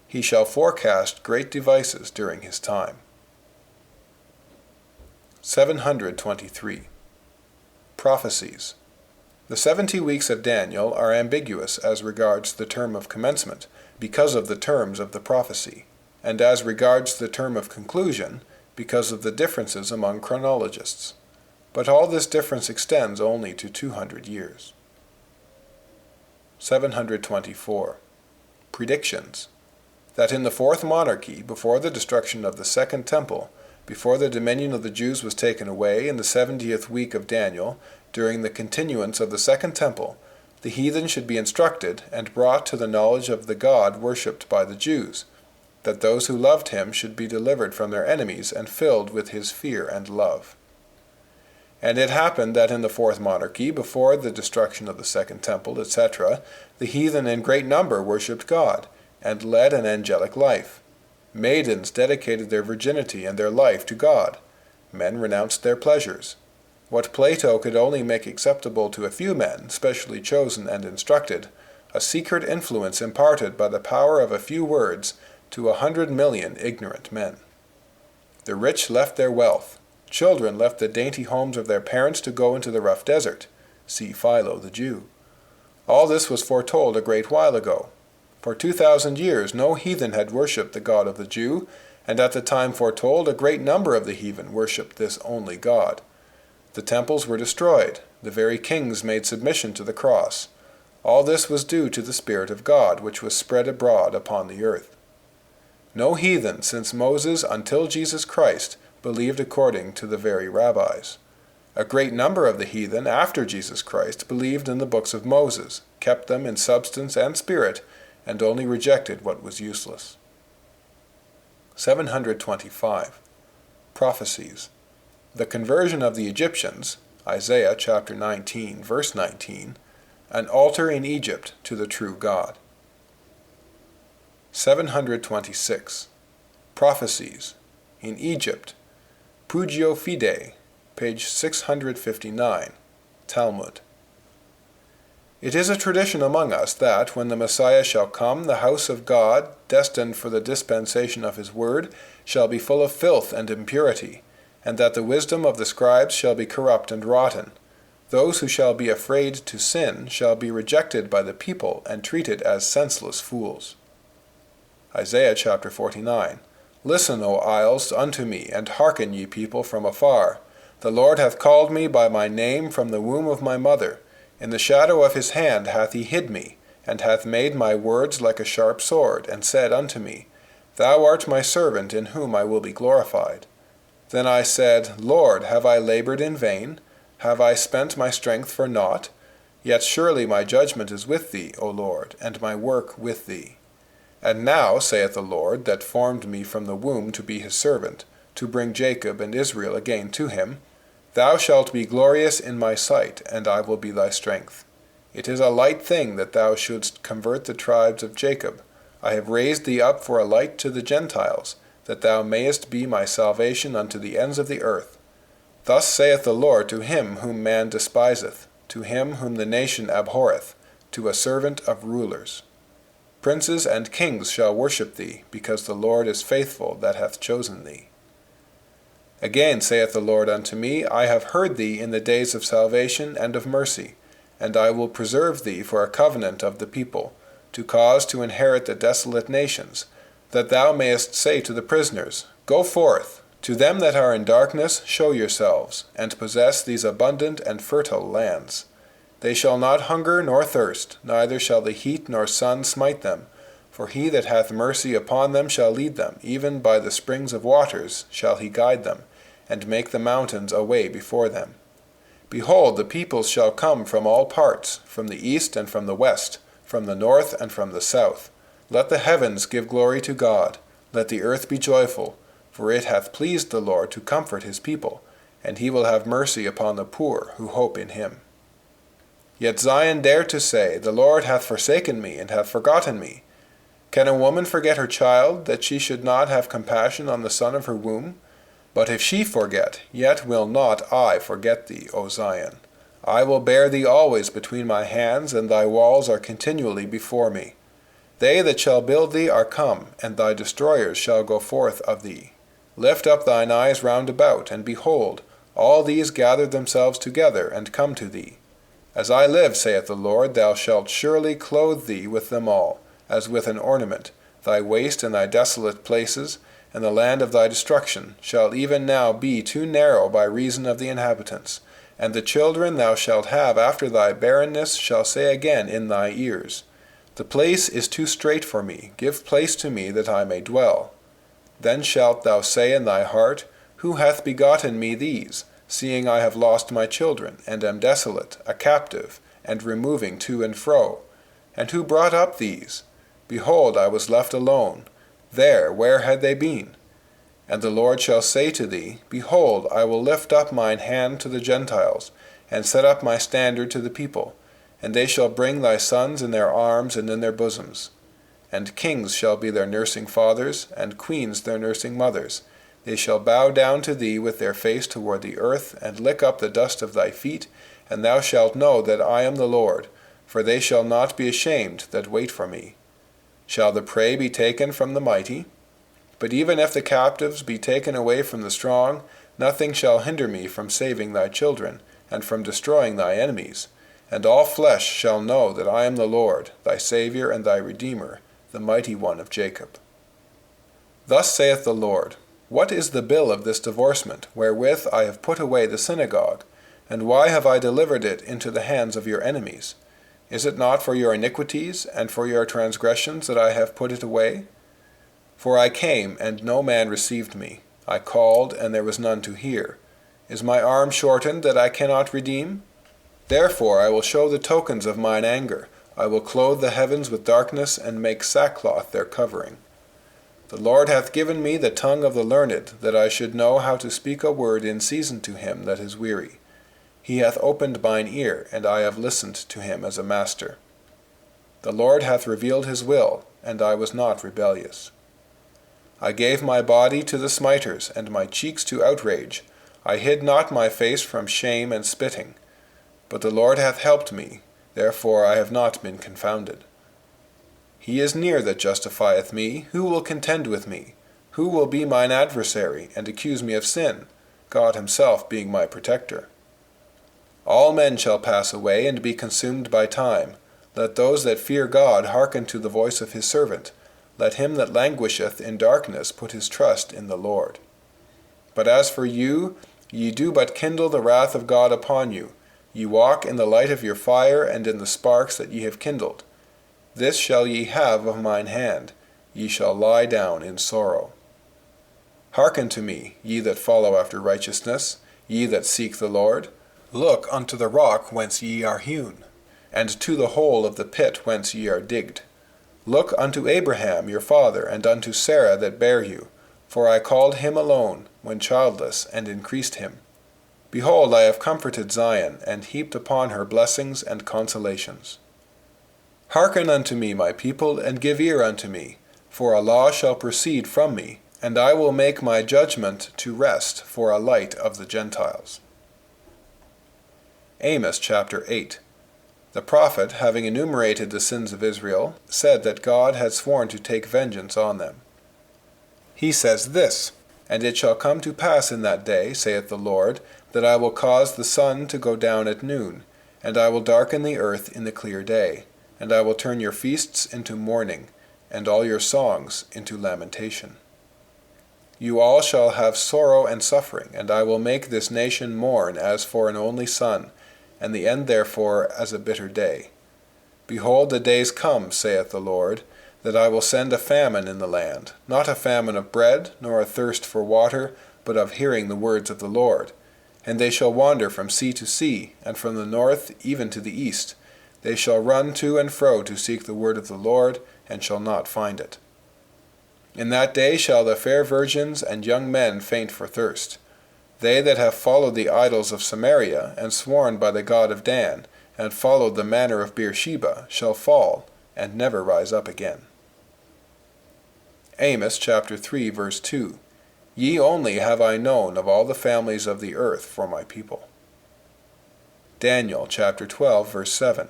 He shall forecast great devices during his time. 723. Prophecies. The 70 weeks of Daniel are ambiguous as regards the term of commencement, because of the terms of the prophecy, and as regards the term of conclusion, because of the differences among chronologists. But all this difference extends only to 200 years. 724. Predictions. That in the fourth monarchy, before the destruction of the second temple, before the dominion of the Jews was taken away in the 70th week of Daniel, during the continuance of the second temple, the heathen should be instructed and brought to the knowledge of the God worshipped by the Jews, that those who loved him should be delivered from their enemies and filled with his fear and love. And it happened that in the fourth monarchy, before the destruction of the second temple, etc., the heathen in great number worshipped God, and led an angelic life. Maidens dedicated their virginity and their life to God. Men renounced their pleasures. What Plato could only make acceptable to a few men, specially chosen and instructed, a secret influence imparted by the power of a few words to 100 million ignorant men. The rich left their wealth. Children left the dainty homes of their parents to go into the rough desert. See Philo the Jew. All this was foretold a great while ago. For 2,000 years no heathen had worshipped the God of the Jew, and at the time foretold a great number of the heathen worshipped this only God. The temples were destroyed. The very kings made submission to the cross. All this was due to the Spirit of God, which was spread abroad upon the earth. No heathen, since Moses until Jesus Christ, believed according to the very rabbis. A great number of the heathen, after Jesus Christ, believed in the books of Moses, kept them in substance and spirit, and only rejected what was useless. 725. Prophecies. The conversion of the Egyptians, Isaiah chapter 19, verse 19, an altar in Egypt to the true God. 726. Prophecies. In Egypt, Pugio Fide, page 659, Talmud. It is a tradition among us that, when the Messiah shall come, the house of God, destined for the dispensation of his word, shall be full of filth and impurity, and that the wisdom of the scribes shall be corrupt and rotten. Those who shall be afraid to sin shall be rejected by the people and treated as senseless fools. Isaiah chapter 49. Listen, O isles, unto me, and hearken, ye people from afar. The Lord hath called me by my name from the womb of my mother. In the shadow of his hand hath he hid me, and hath made my words like a sharp sword, and said unto me, Thou art my servant, in whom I will be glorified. Then I said, Lord, have I labored in vain? Have I spent my strength for naught? Yet surely my judgment is with thee, O Lord, and my work with thee. And now, saith the Lord, that formed me from the womb to be his servant, to bring Jacob and Israel again to him, Thou shalt be glorious in my sight, and I will be thy strength. It is a light thing that thou shouldst convert the tribes of Jacob. I have raised thee up for a light to the Gentiles, that thou mayest be my salvation unto the ends of the earth. Thus saith the Lord to him whom man despiseth, to him whom the nation abhorreth, to a servant of rulers. Princes and kings shall worship thee, because the Lord is faithful that hath chosen thee. Again saith the Lord unto me, I have heard thee in the days of salvation and of mercy, and I will preserve thee for a covenant of the people, to cause to inherit the desolate nations, that thou mayest say to the prisoners, Go forth, to them that are in darkness show yourselves, and possess these abundant and fertile lands. They shall not hunger nor thirst, neither shall the heat nor sun smite them, for he that hath mercy upon them shall lead them, even by the springs of waters shall he guide them, and make the mountains a way before them. Behold, the peoples shall come from all parts, from the east and from the west, from the north and from the south. Let the heavens give glory to God, let the earth be joyful, for it hath pleased the Lord to comfort his people, and he will have mercy upon the poor who hope in him. Yet Zion dared to say, The Lord hath forsaken me, and hath forgotten me. Can a woman forget her child, that she should not have compassion on the son of her womb? But if she forget, yet will not I forget thee, O Zion. I will bear thee always between my hands, and thy walls are continually before me. They that shall build thee are come, and thy destroyers shall go forth of thee. Lift up thine eyes round about, and behold, all these gather themselves together, and come to thee. As I live, saith the Lord, thou shalt surely clothe thee with them all, as with an ornament. Thy waste and thy desolate places, and the land of thy destruction, shall even now be too narrow by reason of the inhabitants. And the children thou shalt have after thy barrenness shall say again in thy ears, The place is too strait for me, give place to me that I may dwell. Then shalt thou say in thy heart, Who hath begotten me these, seeing I have lost my children, and am desolate, a captive, and removing to and fro? And who brought up these? Behold, I was left alone. Where had they been? And the Lord shall say to thee, Behold, I will lift up mine hand to the Gentiles, and set up my standard to the people, and they shall bring thy sons in their arms and in their bosoms. And kings shall be their nursing fathers, and queens their nursing mothers. They shall bow down to thee with their face toward the earth, and lick up the dust of thy feet, and thou shalt know that I am the Lord, for they shall not be ashamed that wait for me. Shall the prey be taken from the mighty? But even if the captives be taken away from the strong, nothing shall hinder me from saving thy children, and from destroying thy enemies. And all flesh shall know that I am the Lord, thy Saviour and thy Redeemer, the mighty one of Jacob. Thus saith the Lord, What is the bill of this divorcement, wherewith I have put away the synagogue? And why have I delivered it into the hands of your enemies? Is it not for your iniquities and for your transgressions that I have put it away? For I came, and no man received me. I called, and there was none to hear. Is my arm shortened that I cannot redeem? Therefore I will show the tokens of mine anger. I will clothe the heavens with darkness, and make sackcloth their covering. The Lord hath given me the tongue of the learned, that I should know how to speak a word in season to him that is weary. He hath opened mine ear, and I have listened to him as a master. The Lord hath revealed his will, and I was not rebellious. I gave my body to the smiters, and my cheeks to outrage. I hid not my face from shame and spitting. But the Lord hath helped me, therefore I have not been confounded. He is near that justifieth me. Who will contend with me? Who will be mine adversary, and accuse me of sin? God himself being my protector. All men shall pass away, and be consumed by time. Let those that fear God hearken to the voice of his servant. Let him that languisheth in darkness put his trust in the Lord. But as for you, ye do but kindle the wrath of God upon you. Ye walk in the light of your fire, and in the sparks that ye have kindled. This shall ye have of mine hand. Ye shall lie down in sorrow. Hearken to me, ye that follow after righteousness, ye that seek the Lord. Look unto the rock whence ye are hewn, and to the hole of the pit whence ye are digged. Look unto Abraham your father, and unto Sarah that bare you. For I called him alone, when childless, and increased him. Behold, I have comforted Zion, and heaped upon her blessings and consolations. Hearken unto me, my people, and give ear unto me, for a law shall proceed from me, and I will make my judgment to rest for a light of the Gentiles. Amos chapter 8. The prophet, having enumerated the sins of Israel, said that God had sworn to take vengeance on them. He says this, And it shall come to pass in that day, saith the Lord, that I will cause the sun to go down at noon, and I will darken the earth in the clear day, and I will turn your feasts into mourning, and all your songs into lamentation. You all shall have sorrow and suffering, and I will make this nation mourn as for an only son, and the end therefore as a bitter day. Behold, the days come, saith the Lord, that I will send a famine in the land, not a famine of bread, nor a thirst for water, but of hearing the words of the Lord. And they shall wander from sea to sea, and from the north even to the east. They shall run to and fro to seek the word of the Lord, and shall not find it. In that day shall the fair virgins and young men faint for thirst. They that have followed the idols of Samaria, and sworn by the god of Dan, and followed the manner of Beersheba, shall fall, and never rise up again. Amos chapter 3, verse 2. Ye only have I known of all the families of the earth for my people. Daniel chapter 12, verse 7.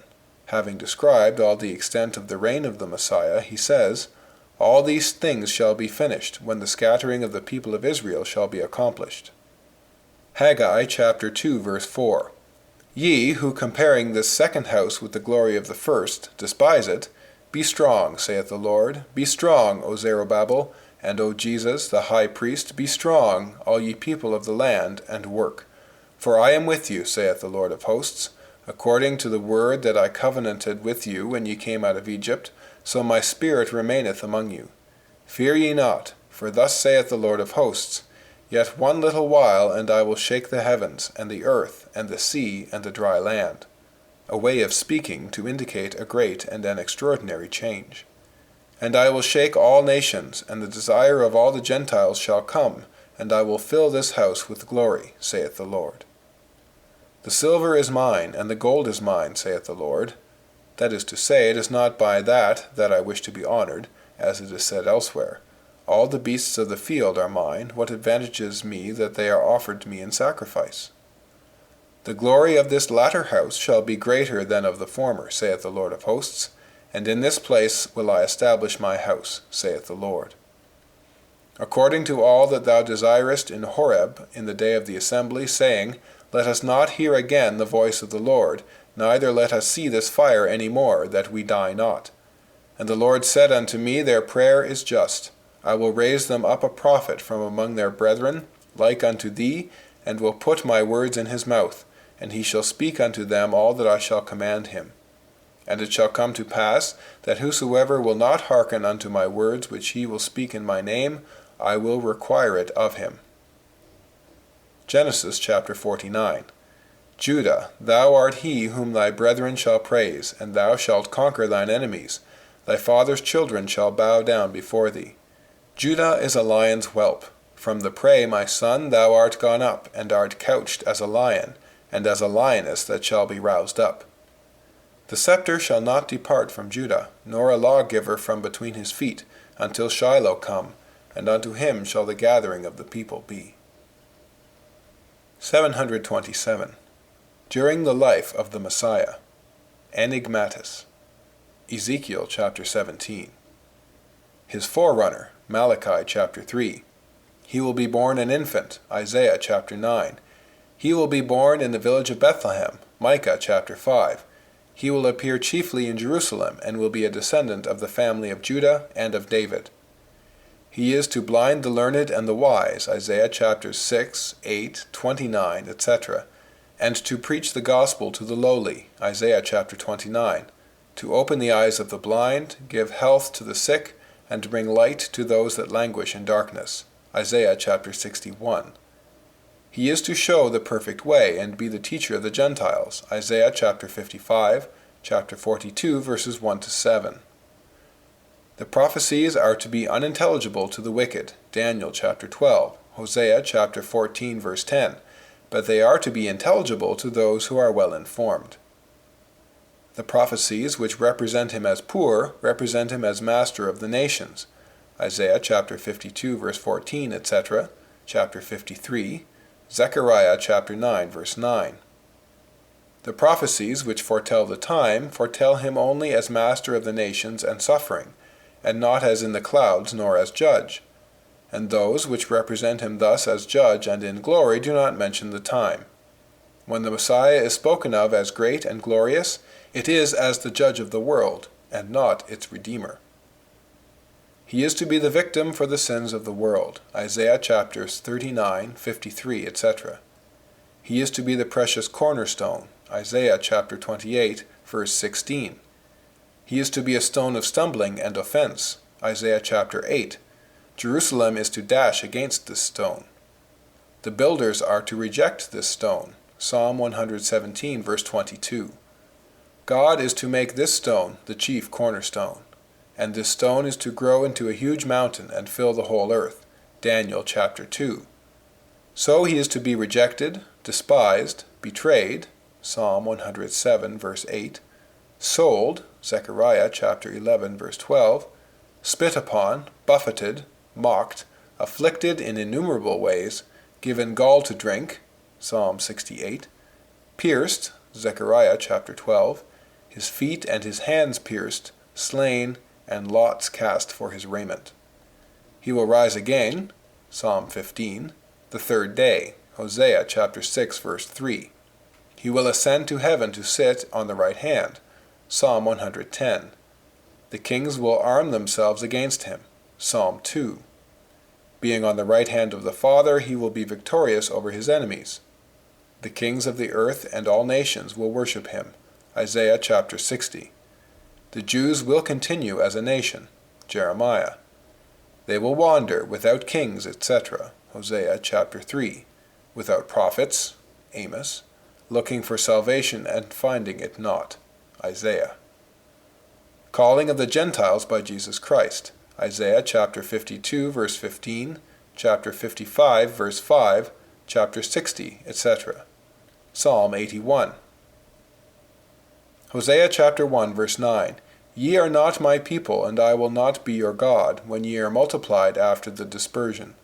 Having described all the extent of the reign of the Messiah, he says, All these things shall be finished, when the scattering of the people of Israel shall be accomplished. Haggai chapter 2, verse 4. Ye, who comparing this second house with the glory of the first, despise it, be strong, saith the Lord. Be strong, O Zerubbabel, and O Jesus, the high priest, be strong, all ye people of the land, and work. For I am with you, saith the Lord of hosts. According to the word that I covenanted with you when ye came out of Egypt, so my spirit remaineth among you. Fear ye not, for thus saith the Lord of hosts, Yet one little while, and I will shake the heavens, and the earth, and the sea, and the dry land. A way of speaking to indicate a great and an extraordinary change. And I will shake all nations, and the desire of all the Gentiles shall come, and I will fill this house with glory, saith the Lord. The silver is mine, and the gold is mine, saith the Lord. That is to say, it is not by that I wish to be honored, as it is said elsewhere. All the beasts of the field are mine. What advantages me that they are offered to me in sacrifice? The glory of this latter house shall be greater than of the former, saith the Lord of hosts, and in this place will I establish my house, saith the Lord. According to all that thou desirest in Horeb in the day of the assembly, saying, Let us not hear again the voice of the Lord, neither let us see this fire any more, that we die not. And the Lord said unto me, Their prayer is just. I will raise them up a prophet from among their brethren, like unto thee, and will put my words in his mouth, and he shall speak unto them all that I shall command him. And it shall come to pass, that whosoever will not hearken unto my words which he will speak in my name, I will require it of him. Genesis chapter 49. Judah, thou art he whom thy brethren shall praise, and thou shalt conquer thine enemies. Thy father's children shall bow down before thee. Judah is a lion's whelp. From the prey, my son, thou art gone up, and art couched as a lion, and as a lioness that shall be roused up. The scepter shall not depart from Judah, nor a lawgiver from between his feet, until Shiloh come, and unto him shall the gathering of the people be. 727. During the life of the Messiah. Enigmatis. Ezekiel chapter 17. His forerunner, Malachi chapter 3. He will be born an infant, Isaiah chapter 9. He will be born in the village of Bethlehem, Micah chapter 5. He will appear chiefly in Jerusalem, and will be a descendant of the family of Judah and of David. He is to blind the learned and the wise, Isaiah chapters 6, 8, 29, etc., and to preach the gospel to the lowly, Isaiah chapter 29, to open the eyes of the blind, give health to the sick, and to bring light to those that languish in darkness, Isaiah chapter 61. He is to show the perfect way and be the teacher of the Gentiles, Isaiah chapter 55, chapter 42, verses 1 to 7. The prophecies are to be unintelligible to the wicked, Daniel chapter 12, Hosea chapter 14, verse 10, but they are to be intelligible to those who are well informed. The prophecies which represent him as poor represent him as master of the nations, Isaiah chapter 52, verse 14, etc., chapter 53, Zechariah chapter 9, verse 9. The prophecies which foretell the time foretell him only as master of the nations and suffering, and not as in the clouds nor as judge. And those which represent him thus as judge and in glory do not mention the time. When the Messiah is spoken of as great and glorious, it is as the judge of the world, and not its redeemer. He is to be the victim for the sins of the world, Isaiah chapters 39, 53, etc. He is to be the precious cornerstone, Isaiah chapter 28, verse 16. He is to be a stone of stumbling and offense, Isaiah chapter 8. Jerusalem is to dash against this stone. The builders are to reject this stone, Psalm 117, verse 22. God is to make this stone the chief cornerstone, and this stone is to grow into a huge mountain and fill the whole earth, Daniel chapter 2. So he is to be rejected, despised, betrayed, Psalm 107, verse 8, sold, Zechariah chapter 11, verse 12, spit upon, buffeted, mocked, afflicted in innumerable ways, given gall to drink, Psalm 68, pierced, Zechariah chapter 12, his feet and his hands pierced, slain, and lots cast for his raiment. He will rise again, Psalm 15, the third day, Hosea chapter 6, verse 3. He will ascend to heaven to sit on the right hand, Psalm 110. The kings will arm themselves against him, Psalm 2. Being on the right hand of the Father, he will be victorious over his enemies. The kings of the earth and all nations will worship him, Isaiah chapter 60. The Jews will continue as a nation, Jeremiah. They will wander without kings, etc., Hosea chapter 3, without prophets, Amos, looking for salvation and finding it not, Isaiah. Calling of the Gentiles by Jesus Christ, Isaiah chapter 52, verse 15, chapter 55, verse 5, chapter 60, etc. Psalm 81. Hosea chapter 1, verse 9. Ye are not my people, and I will not be your God, when ye are multiplied after the dispersion.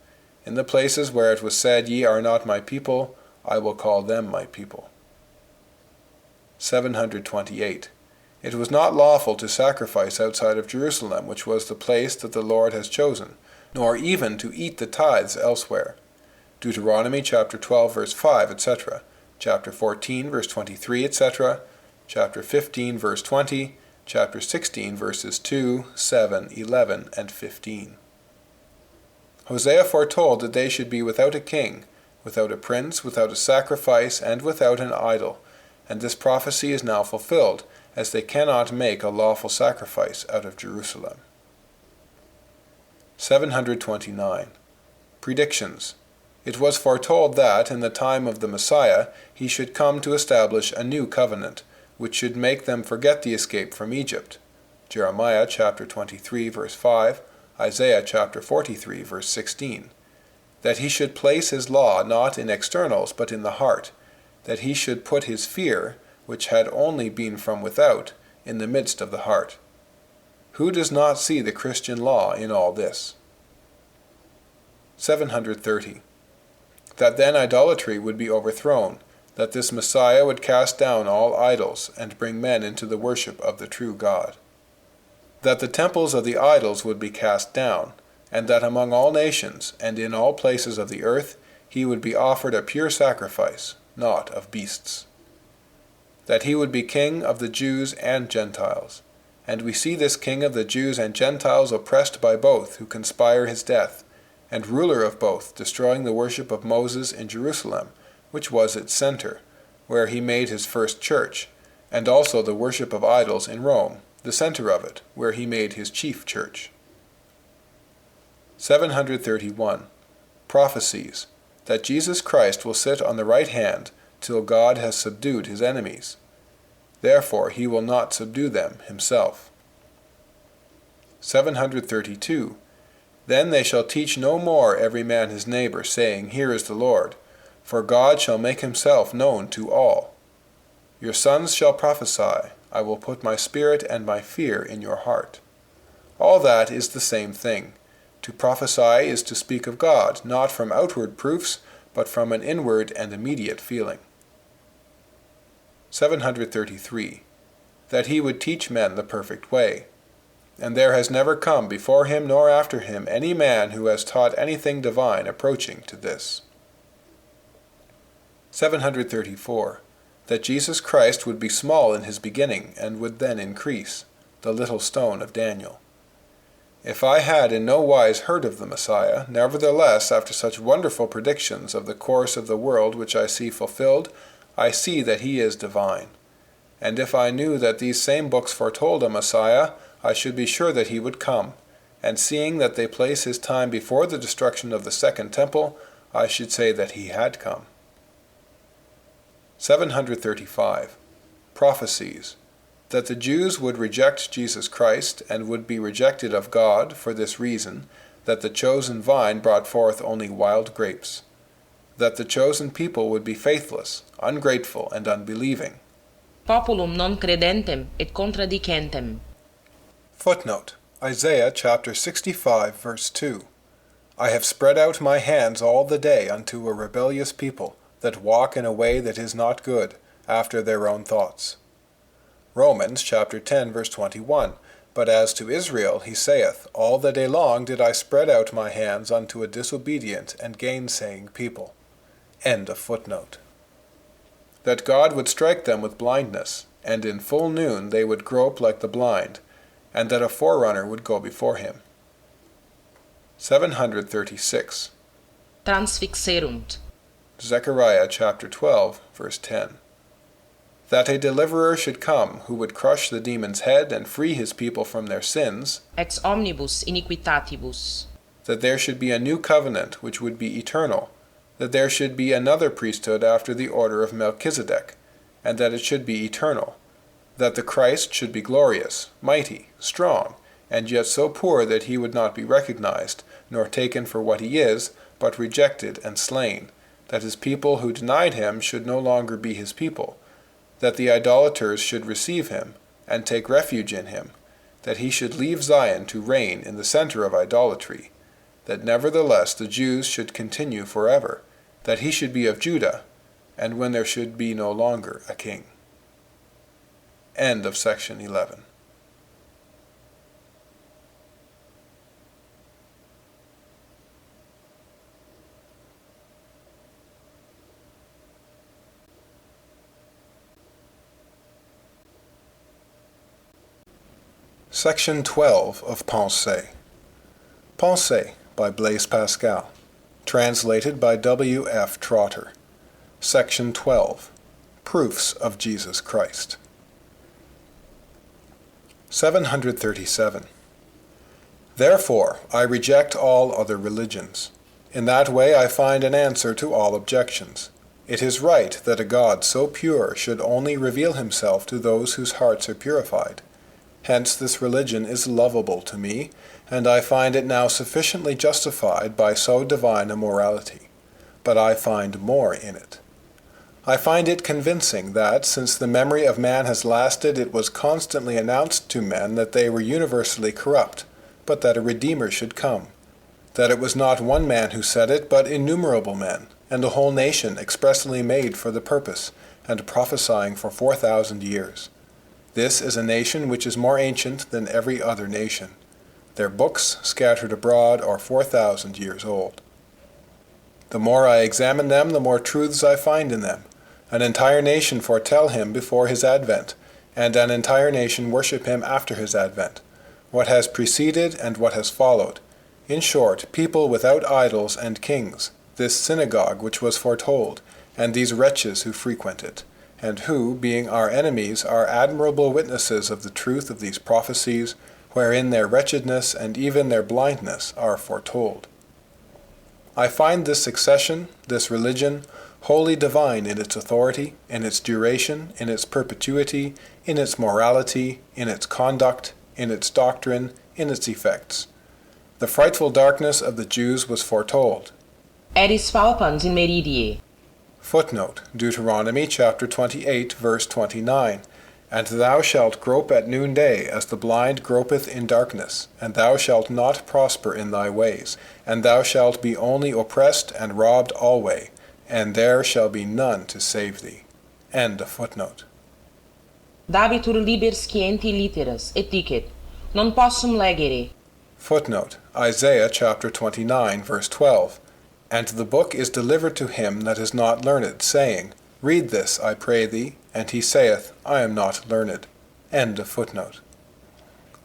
In the places where it was said, Ye are not my people, I will call them my people. 728. It was not lawful to sacrifice outside of Jerusalem, which was the place that the Lord has chosen, nor even to eat the tithes elsewhere. Deuteronomy chapter 12, verse 5, etc., chapter 14, verse 23, etc., chapter 15, verse 20, chapter 16, verses 2, 7, 11, and 15. Hosea foretold that they should be without a king, without a prince, without a sacrifice, and without an idol, and this prophecy is now fulfilled, as they cannot make a lawful sacrifice out of Jerusalem. 729. Predictions. It was foretold that, in the time of the Messiah, he should come to establish a new covenant, which should make them forget the escape from Egypt. Jeremiah chapter 23, verse 5, Isaiah chapter 43, verse 16. That he should place his law not in externals, but in the heart. That he should put his fear, which had only been from without, in the midst of the heart. Who does not see the Christian law in all this? 730. That then idolatry would be overthrown, that this Messiah would cast down all idols, and bring men into the worship of the true God. That the temples of the idols would be cast down, and that among all nations, and in all places of the earth, he would be offered a pure sacrifice, not of beasts. That he would be king of the Jews and Gentiles. And we see this king of the Jews and Gentiles oppressed by both, who conspire his death, and ruler of both, destroying the worship of Moses in Jerusalem, which was its center, where he made his first church, and also the worship of idols in Rome, the center of it, where he made his chief church. 731. Prophecies. That Jesus Christ will sit on the right hand, till God has subdued his enemies. Therefore he will not subdue them himself. 732. Then they shall teach no more every man his neighbor, saying, Here is the Lord, for God shall make himself known to all. Your sons shall prophesy, I will put my spirit and my fear in your heart. All that is the same thing. To prophesy is to speak of God, not from outward proofs, but from an inward and immediate feeling. 733. That he would teach men the perfect way. And there has never come before him nor after him any man who has taught anything divine approaching to this. 734. That Jesus Christ would be small in his beginning, and would then increase, the little stone of Daniel. If I had in no wise heard of the Messiah, nevertheless, after such wonderful predictions of the course of the world which I see fulfilled, I see that he is divine. And if I knew that these same books foretold a Messiah, I should be sure that he would come. And seeing that they place his time before the destruction of the second temple, I should say that he had come. 735. Prophecies. That the Jews would reject Jesus Christ, and would be rejected of God for this reason, that the chosen vine brought forth only wild grapes. That the chosen people would be faithless, ungrateful, and unbelieving. Populum non credentem et contradicentem. Footnote. Isaiah chapter 65, verse 2. I have spread out my hands all the day unto a rebellious people, that walk in a way that is not good, after their own thoughts. Romans chapter 10, verse 21. But as to Israel, he saith, All the day long did I spread out my hands unto a disobedient and gainsaying people. End of footnote. That God would strike them with blindness, and in full noon they would grope like the blind, and that a forerunner would go before him. 736. Transfixerunt. Zechariah chapter 12, verse 10. That a deliverer should come who would crush the demon's head and free his people from their sins, Ex omnibus iniquitatibus. that there should be a new covenant which would be eternal, that there should be another priesthood after the order of Melchizedek, and that it should be eternal, that the Christ should be glorious, mighty, strong, and yet so poor that he would not be recognized, nor taken for what he is, but rejected and slain, that his people who denied him should no longer be his people, that the idolaters should receive him, and take refuge in him, that he should leave Zion to reign in the center of idolatry, that nevertheless the Jews should continue forever, that he should be of Judah, and when there should be no longer a king. End of section 11. Section 12 of Pensées. Pensées by Blaise Pascal. Translated by W. F. Trotter. Section 12. Proofs of Jesus Christ. 737. Therefore, I reject all other religions. In that way I find an answer to all objections. It is right that a God so pure should only reveal himself to those whose hearts are purified. Hence this religion is lovable to me, and I find it now sufficiently justified by so divine a morality. But I find more in it. I find it convincing that, since the memory of man has lasted, it was constantly announced to men that they were universally corrupt, but that a Redeemer should come. That it was not one man who said it, but innumerable men, and a whole nation expressly made for the purpose, and prophesying for 4,000 years. This is a nation which is more ancient than every other nation. Their books, scattered abroad, are 4,000 years old. The more I examine them, the more truths I find in them. An entire nation foretell him before his advent, and an entire nation worship him after his advent. What has preceded and what has followed. In short, people without idols and kings, this synagogue which was foretold, and these wretches who frequent it, and who, being our enemies, are admirable witnesses of the truth of these prophecies, wherein their wretchedness and even their blindness are foretold. I find this succession, this religion, wholly divine in its authority, in its duration, in its perpetuity, in its morality, in its conduct, in its doctrine, in its effects. The frightful darkness of the Jews was foretold. Eris falpans in meridie. Footnote, Deuteronomy chapter 28, verse 29. And thou shalt grope at noonday, as the blind gropeth in darkness, and thou shalt not prosper in thy ways, and thou shalt be only oppressed and robbed alway, and there shall be none to save thee. End of footnote. Dabitur liber scienti litteras, et dicet, non possum legere. Footnote, Isaiah chapter 29, verse 12. And the book is delivered to him that is not learned, saying, Read this, I pray thee. And he saith, I am not learned. End of footnote.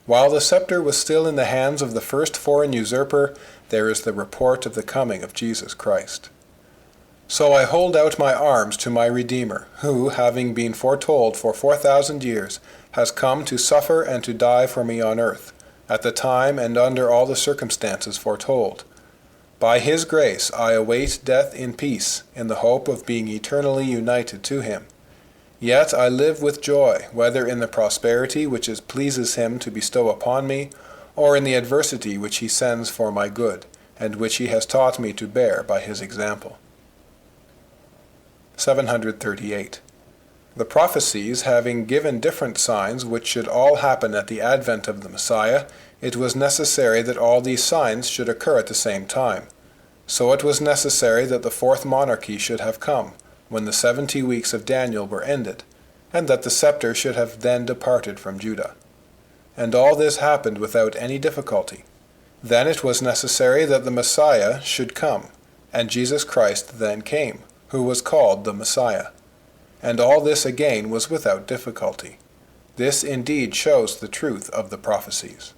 While the scepter was still in the hands of the first foreign usurper, there is the report of the coming of Jesus Christ. So I hold out my arms to my Redeemer, who, having been foretold for 4,000 years, has come to suffer and to die for me on earth, at the time and under all the circumstances foretold. By his grace I await death in peace, in the hope of being eternally united to him. Yet I live with joy, whether in the prosperity which it pleases him to bestow upon me, or in the adversity which he sends for my good, and which he has taught me to bear by his example. 738. The prophecies having given different signs which should all happen at the advent of the Messiah, it was necessary that all these signs should occur at the same time. So it was necessary that the fourth monarchy should have come, when the 70 weeks of Daniel were ended, and that the scepter should have then departed from Judah. And all this happened without any difficulty. Then it was necessary that the Messiah should come, and Jesus Christ then came, who was called the Messiah. And all this again was without difficulty. This indeed shows the truth of the prophecies.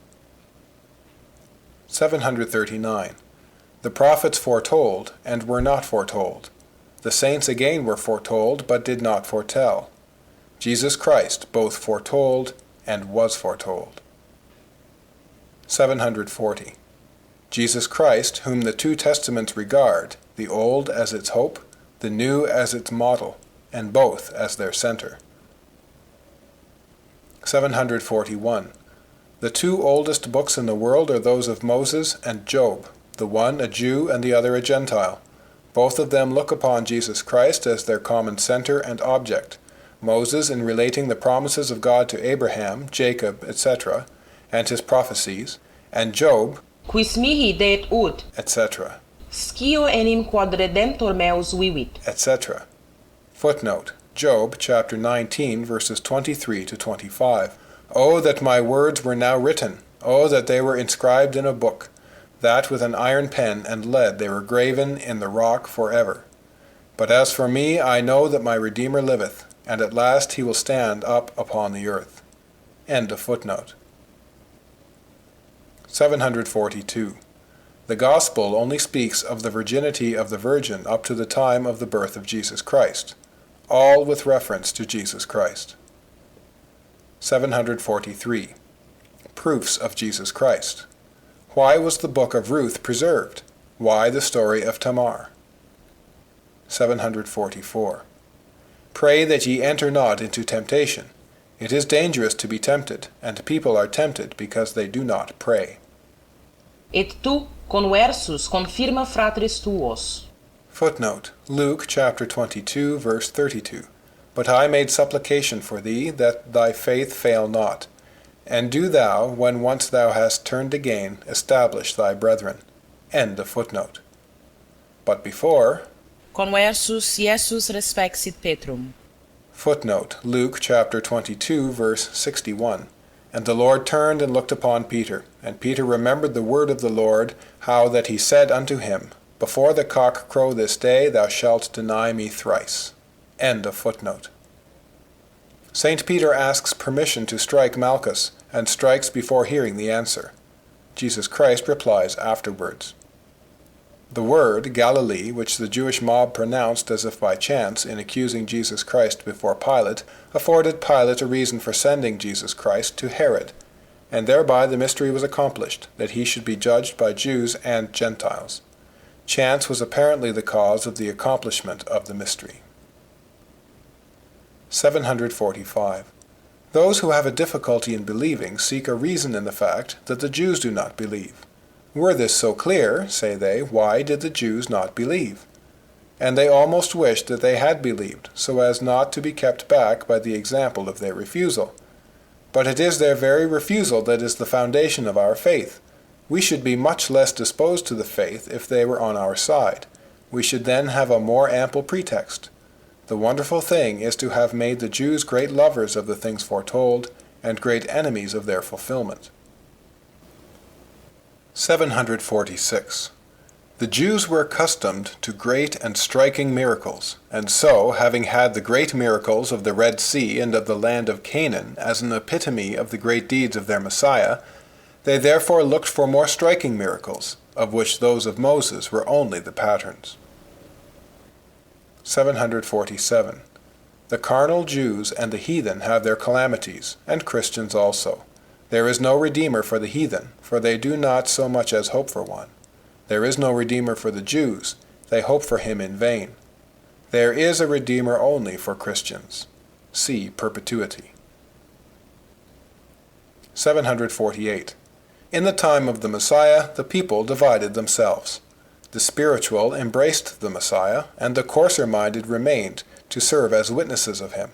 739. The prophets foretold, and were not foretold. The saints again were foretold, but did not foretell. Jesus Christ both foretold and was foretold. 740. Jesus Christ, whom the two testaments regard, the old as its hope, the new as its model, and both as their center. 741. The two oldest books in the world are those of Moses and Job, the one a Jew and the other a Gentile. Both of them look upon Jesus Christ as their common center and object, Moses in relating the promises of God to Abraham, Jacob, etc., and his prophecies, and Job, Quis mihi deet ut, etc., scio enim quod redemptor meus vivit, etc. Footnote: Job chapter 19, verses 23 to 25. Oh, that my words were now written! Oh, that they were inscribed in a book, that with an iron pen and lead they were graven in the rock forever. But as for me, I know that my Redeemer liveth, and at last he will stand up upon the earth. End of footnote. 742. The Gospel only speaks of the virginity of the Virgin up to the time of the birth of Jesus Christ, all with reference to Jesus Christ. 743. Proofs of Jesus Christ. Why was the book of Ruth preserved? Why the story of Tamar? 744. Pray that ye enter not into temptation. It is dangerous to be tempted, and people are tempted because they do not pray. et tu, conversus, confirma fratres tuos. Footnote: Luke chapter 22, verse 32. But I made supplication for thee, that thy faith fail not. And do thou, when once thou hast turned again, establish thy brethren. End of footnote. But before, Conversus Iesus respexit Petrum. Footnote: Luke chapter 22, verse 61. And the Lord turned and looked upon Peter, and Peter remembered the word of the Lord, how that he said unto him, Before the cock crow this day, thou shalt deny me thrice. End of footnote. St. Peter asks permission to strike Malchus, and strikes before hearing the answer. Jesus Christ replies afterwards. The word Galilee, which the Jewish mob pronounced as if by chance in accusing Jesus Christ before Pilate, afforded Pilate a reason for sending Jesus Christ to Herod, and thereby the mystery was accomplished, that he should be judged by Jews and Gentiles. Chance was apparently the cause of the accomplishment of the mystery. 745. Those who have a difficulty in believing seek a reason in the fact that the Jews do not believe. Were this so clear, say they, why did the Jews not believe? And they almost wish that they had believed, so as not to be kept back by the example of their refusal. But it is their very refusal that is the foundation of our faith. We should be much less disposed to the faith if they were on our side. We should then have a more ample pretext. The wonderful thing is to have made the Jews great lovers of the things foretold, and great enemies of their fulfillment. 746. The Jews were accustomed to great and striking miracles, and so, having had the great miracles of the Red Sea and of the land of Canaan as an epitome of the great deeds of their Messiah, they therefore looked for more striking miracles, of which those of Moses were only the patterns. 747. The carnal Jews and the heathen have their calamities, and Christians also. There is no Redeemer for the heathen, for they do not so much as hope for one. There is no Redeemer for the Jews, they hope for him in vain. There is a Redeemer only for Christians. See Perpetuity. 748. In the time of the Messiah, the people divided themselves. The spiritual embraced the Messiah, and the coarser-minded remained to serve as witnesses of him.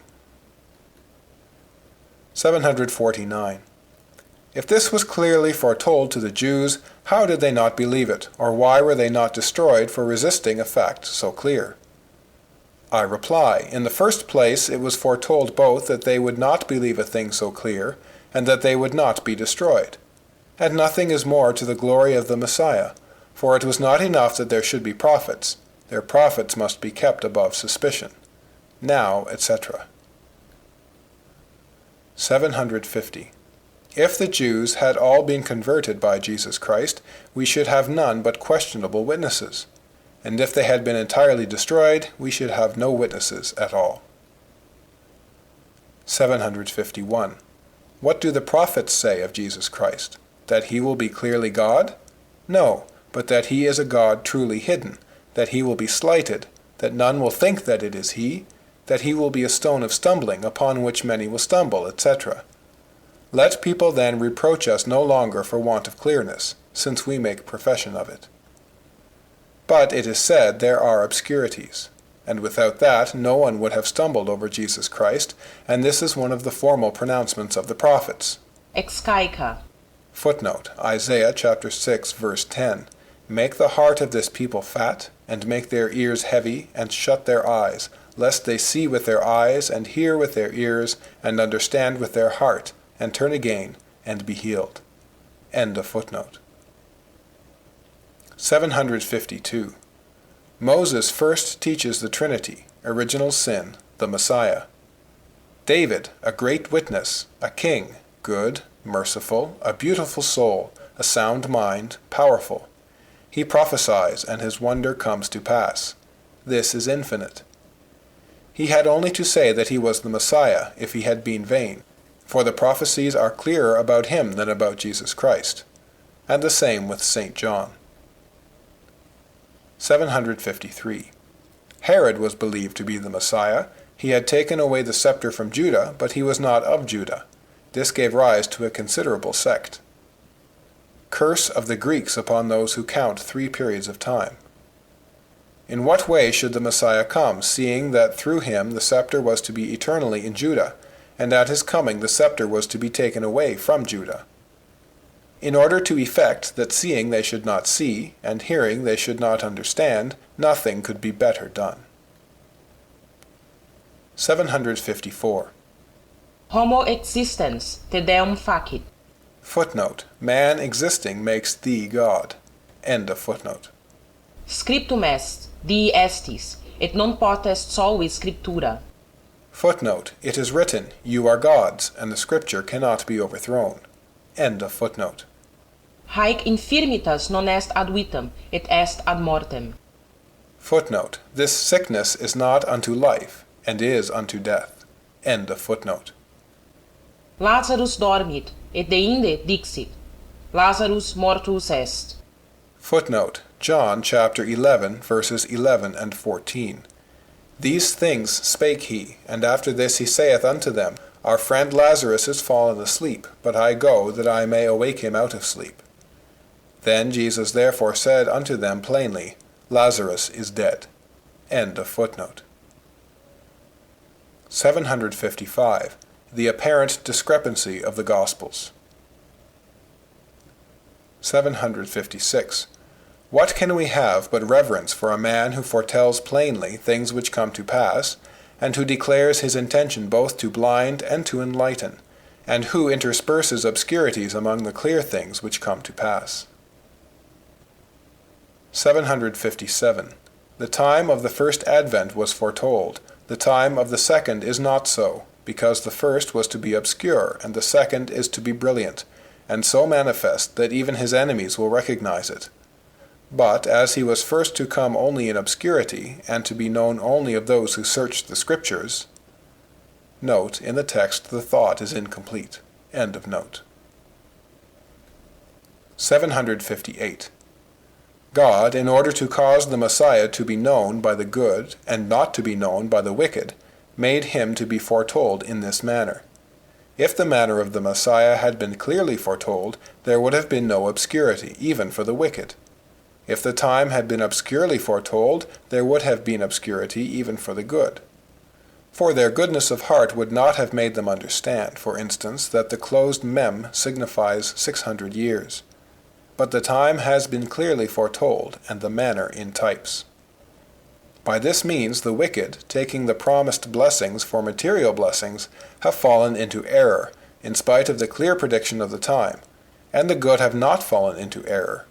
749. If this was clearly foretold to the Jews, how did they not believe it, or why were they not destroyed for resisting a fact so clear? I reply, in the first place it was foretold both that they would not believe a thing so clear, and that they would not be destroyed. And nothing is more to the glory of the Messiah, for it was not enough that there should be prophets, their prophets must be kept above suspicion. Now, etc. 750. If the Jews had all been converted by Jesus Christ, we should have none but questionable witnesses. And if they had been entirely destroyed, we should have no witnesses at all. 751. What do the prophets say of Jesus Christ? That he will be clearly God? No, but that he is a God truly hidden, that he will be slighted, that none will think that it is he, that he will be a stone of stumbling upon which many will stumble, etc. Let people then reproach us no longer for want of clearness, since we make profession of it. But it is said there are obscurities, and without that no one would have stumbled over Jesus Christ, and this is one of the formal pronouncements of the prophets. XIII. Footnote, Isaiah chapter 6, verse 10. Make the heart of this people fat, and make their ears heavy, and shut their eyes, lest they see with their eyes, and hear with their ears, and understand with their heart, and turn again, and be healed. End of footnote. 752. Moses first teaches the Trinity, original sin, the Messiah. David, a great witness, a king, good, merciful, a beautiful soul, a sound mind, powerful. He prophesies, and his wonder comes to pass. This is infinite. He had only to say that he was the Messiah, if he had been vain, for the prophecies are clearer about him than about Jesus Christ. And the same with St. John. 753. Herod was believed to be the Messiah. He had taken away the scepter from Judah, but he was not of Judah. This gave rise to a considerable sect. Curse of the Greeks upon those who count 3 periods of time. In what way should the Messiah come, seeing that through him the scepter was to be eternally in Judah, and at his coming the scepter was to be taken away from Judah? In order to effect that seeing they should not see, and hearing they should not understand, nothing could be better done. 754. Homo existens te deum facit. Footnote, man existing makes thee God. End of footnote. Scriptum est, dii estis, et non potest solvi scriptura. Footnote, it is written, you are gods, and the scripture cannot be overthrown. End of footnote. Haec infirmitas non est ad vitam, et est ad mortem. Footnote, this sickness is not unto life, and is unto death. End of footnote. Lazarus dormit, et deinde dixit. Lazarus mortus est. Footnote, John chapter 11, verses 11 and 14. These things spake he, and after this he saith unto them, Our friend Lazarus is fallen asleep, but I go that I may awake him out of sleep. Then Jesus therefore said unto them plainly, Lazarus is dead. End of footnote. 755. The apparent discrepancy of the Gospels. 756. What can we have but reverence for a man who foretells plainly things which come to pass, and who declares his intention both to blind and to enlighten, and who intersperses obscurities among the clear things which come to pass? 757. The time of the first advent was foretold. The time of the second is not so, because the first was to be obscure, and the second is to be brilliant, and so manifest that even his enemies will recognize it. But as he was first to come only in obscurity, and to be known only of those who search the Scriptures, note, in the text the thought is incomplete. End of note. 758. God, in order to cause the Messiah to be known by the good, and not to be known by the wicked, made him to be foretold in this manner. If the manner of the Messiah had been clearly foretold, there would have been no obscurity, even for the wicked. If the time had been obscurely foretold, there would have been obscurity even for the good. For their goodness of heart would not have made them understand, for instance, that the closed mem signifies 600 years. But the time has been clearly foretold, and the manner in types. By this means the wicked, taking the promised blessings for material blessings, have fallen into error, in spite of the clear prediction of the time, and the good have not fallen into error.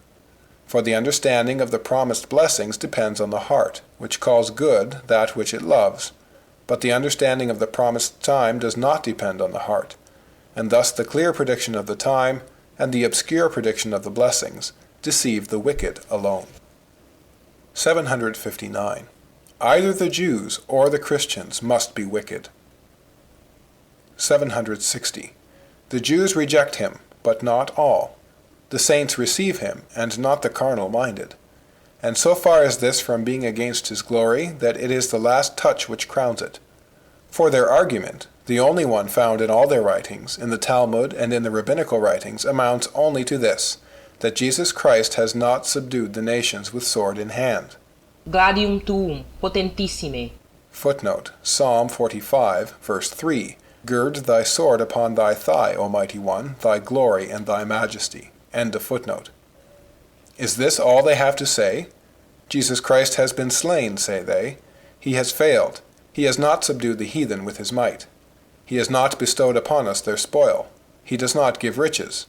For the understanding of the promised blessings depends on the heart, which calls good that which it loves, but the understanding of the promised time does not depend on the heart, and thus the clear prediction of the time and the obscure prediction of the blessings deceive the wicked alone. 759. Either the Jews or the Christians must be wicked. 760. The Jews reject him, but not all. The saints receive him, and not the carnal-minded. And so far is this from being against his glory, that it is the last touch which crowns it. For their argument, the only one found in all their writings, in the Talmud and in the rabbinical writings, amounts only to this, that Jesus Christ has not subdued the nations with sword in hand. Gladium tuum, potentissime. Footnote, Psalm 45, verse 3. Gird thy sword upon thy thigh, O mighty one, thy glory and thy majesty. End of footnote. Is this all they have to say? Jesus Christ has been slain, say they. He has failed. He has not subdued the heathen with his might. He has not bestowed upon us their spoil. He does not give riches.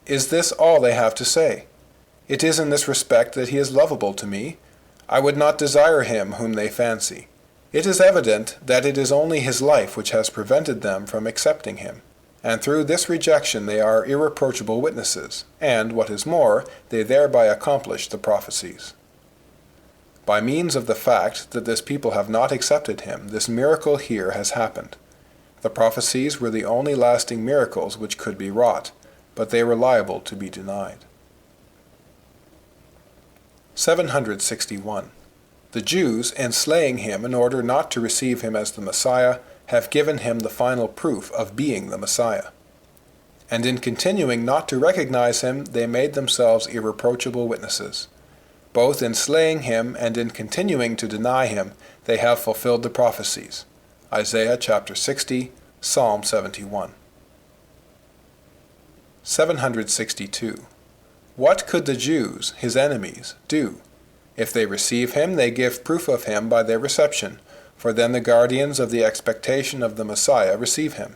Is this all they have to say? It is in this respect that he is lovable to me. I would not desire him whom they fancy. It is evident that it is only his life which has prevented them from accepting him, and through this rejection they are irreproachable witnesses, and, what is more, they thereby accomplish the prophecies. By means of the fact that this people have not accepted him, this miracle here has happened. The prophecies were the only lasting miracles which could be wrought, but they were liable to be denied. 761. The Jews, in slaying him in order not to receive him as the Messiah, have given him the final proof of being the Messiah. And in continuing not to recognize him, they made themselves irreproachable witnesses. Both in slaying him and in continuing to deny him, they have fulfilled the prophecies. Isaiah chapter 60, Psalm 71. 762. What could the Jews, his enemies, do? If they receive him, they give proof of him by their reception, for then the guardians of the expectation of the Messiah receive him.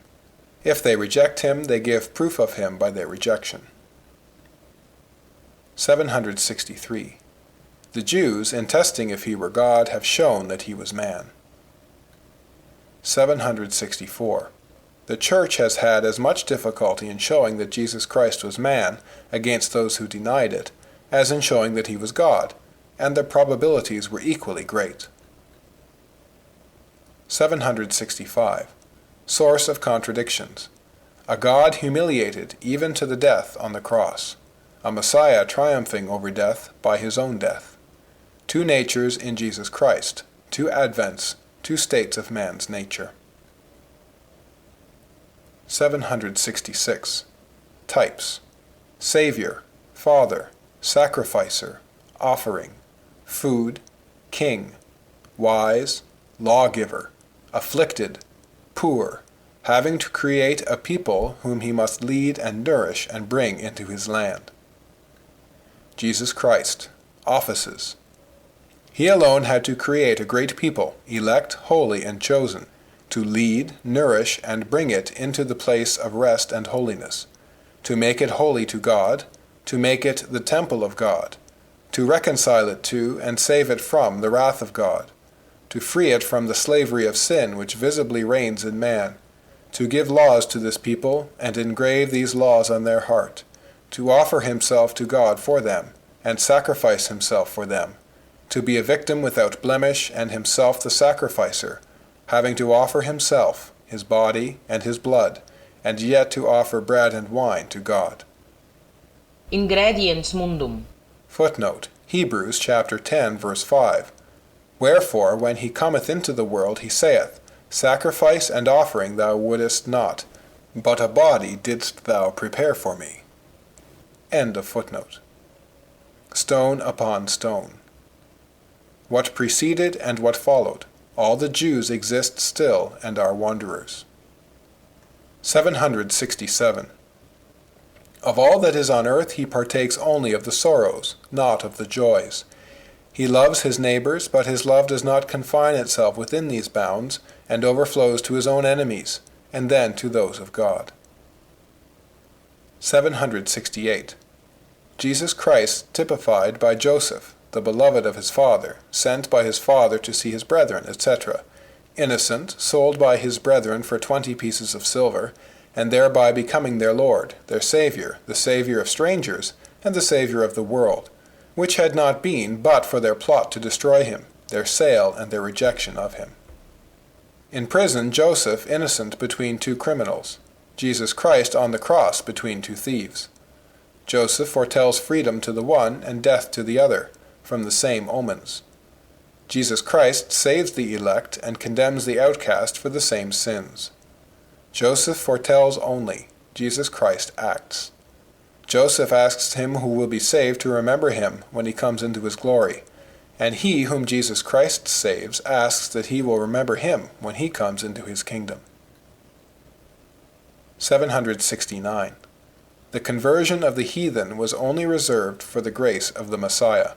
If they reject him, they give proof of him by their rejection. 763. The Jews, in testing if he were God, have shown that he was man. 764. The Church has had as much difficulty in showing that Jesus Christ was man, against those who denied it, as in showing that he was God, and the probabilities were equally great. 765. Source of contradictions. A God humiliated even to the death on the cross. A Messiah triumphing over death by his own death. Two natures in Jesus Christ. Two advents, two states of man's nature. 766. Types. Savior, Father, Sacrificer, Offering, Food, King, Wise, Lawgiver, Afflicted, Poor, having to create a people whom he must lead and nourish and bring into his land. Jesus Christ. Offices. He alone had to create a great people, elect, holy, and chosen, to lead, nourish, and bring it into the place of rest and holiness, to make it holy to God, to make it the temple of God, to reconcile it to and save it from the wrath of God, to free it from the slavery of sin which visibly reigns in man, to give laws to this people and engrave these laws on their heart, to offer himself to God for them, and sacrifice himself for them, to be a victim without blemish and himself the sacrificer, having to offer himself, his body, and his blood, and yet to offer bread and wine to God. Ingrediens mundum. Footnote, Hebrews chapter 10, verse 5. Wherefore, when he cometh into the world, he saith, Sacrifice and offering thou wouldest not, but a body didst thou prepare for me. End of footnote. Stone upon stone. What preceded and what followed. All the Jews exist still and are wanderers. 767. Of all that is on earth he partakes only of the sorrows, not of the joys. He loves his neighbors, but his love does not confine itself within these bounds, and overflows to his own enemies, and then to those of God. 768. Jesus Christ typified by Joseph, the beloved of his father, sent by his father to see his brethren, etc., innocent, sold by his brethren for 20 pieces of silver, and thereby becoming their Lord, their Saviour, the Saviour of strangers, and the Saviour of the world, which had not been but for their plot to destroy him, their sale and their rejection of him. In prison, Joseph innocent between two criminals, Jesus Christ on the cross between two thieves. Joseph foretells freedom to the one and death to the other, from the same omens. Jesus Christ saves the elect and condemns the outcast for the same sins. Joseph foretells only, Jesus Christ acts. Joseph asks him who will be saved to remember him when he comes into his glory, and he whom Jesus Christ saves asks that he will remember him when he comes into his kingdom. 769. The conversion of the heathen was only reserved for the grace of the Messiah.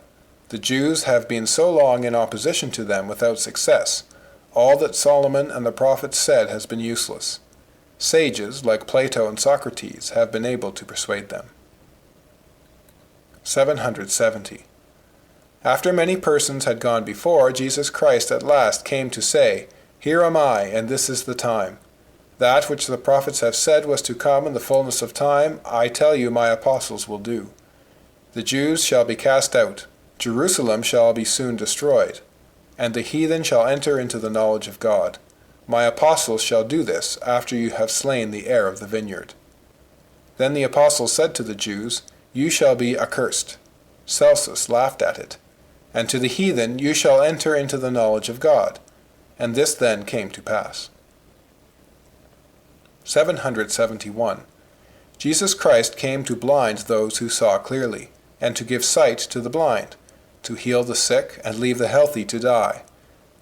The Jews have been so long in opposition to them without success. All that Solomon and the prophets said has been useless. Sages, like Plato and Socrates, have been able to persuade them. 770. After many persons had gone before, Jesus Christ at last came to say, Here am I, and this is the time. That which the prophets have said was to come in the fullness of time, I tell you my apostles will do. The Jews shall be cast out, Jerusalem shall be soon destroyed, and the heathen shall enter into the knowledge of God. My apostles shall do this after you have slain the heir of the vineyard. Then the apostles said to the Jews, You shall be accursed. Celsus laughed at it. And to the heathen you shall enter into the knowledge of God. And this then came to pass. 771. Jesus Christ came to blind those who saw clearly, and to give sight to the blind, to heal the sick and leave the healthy to die,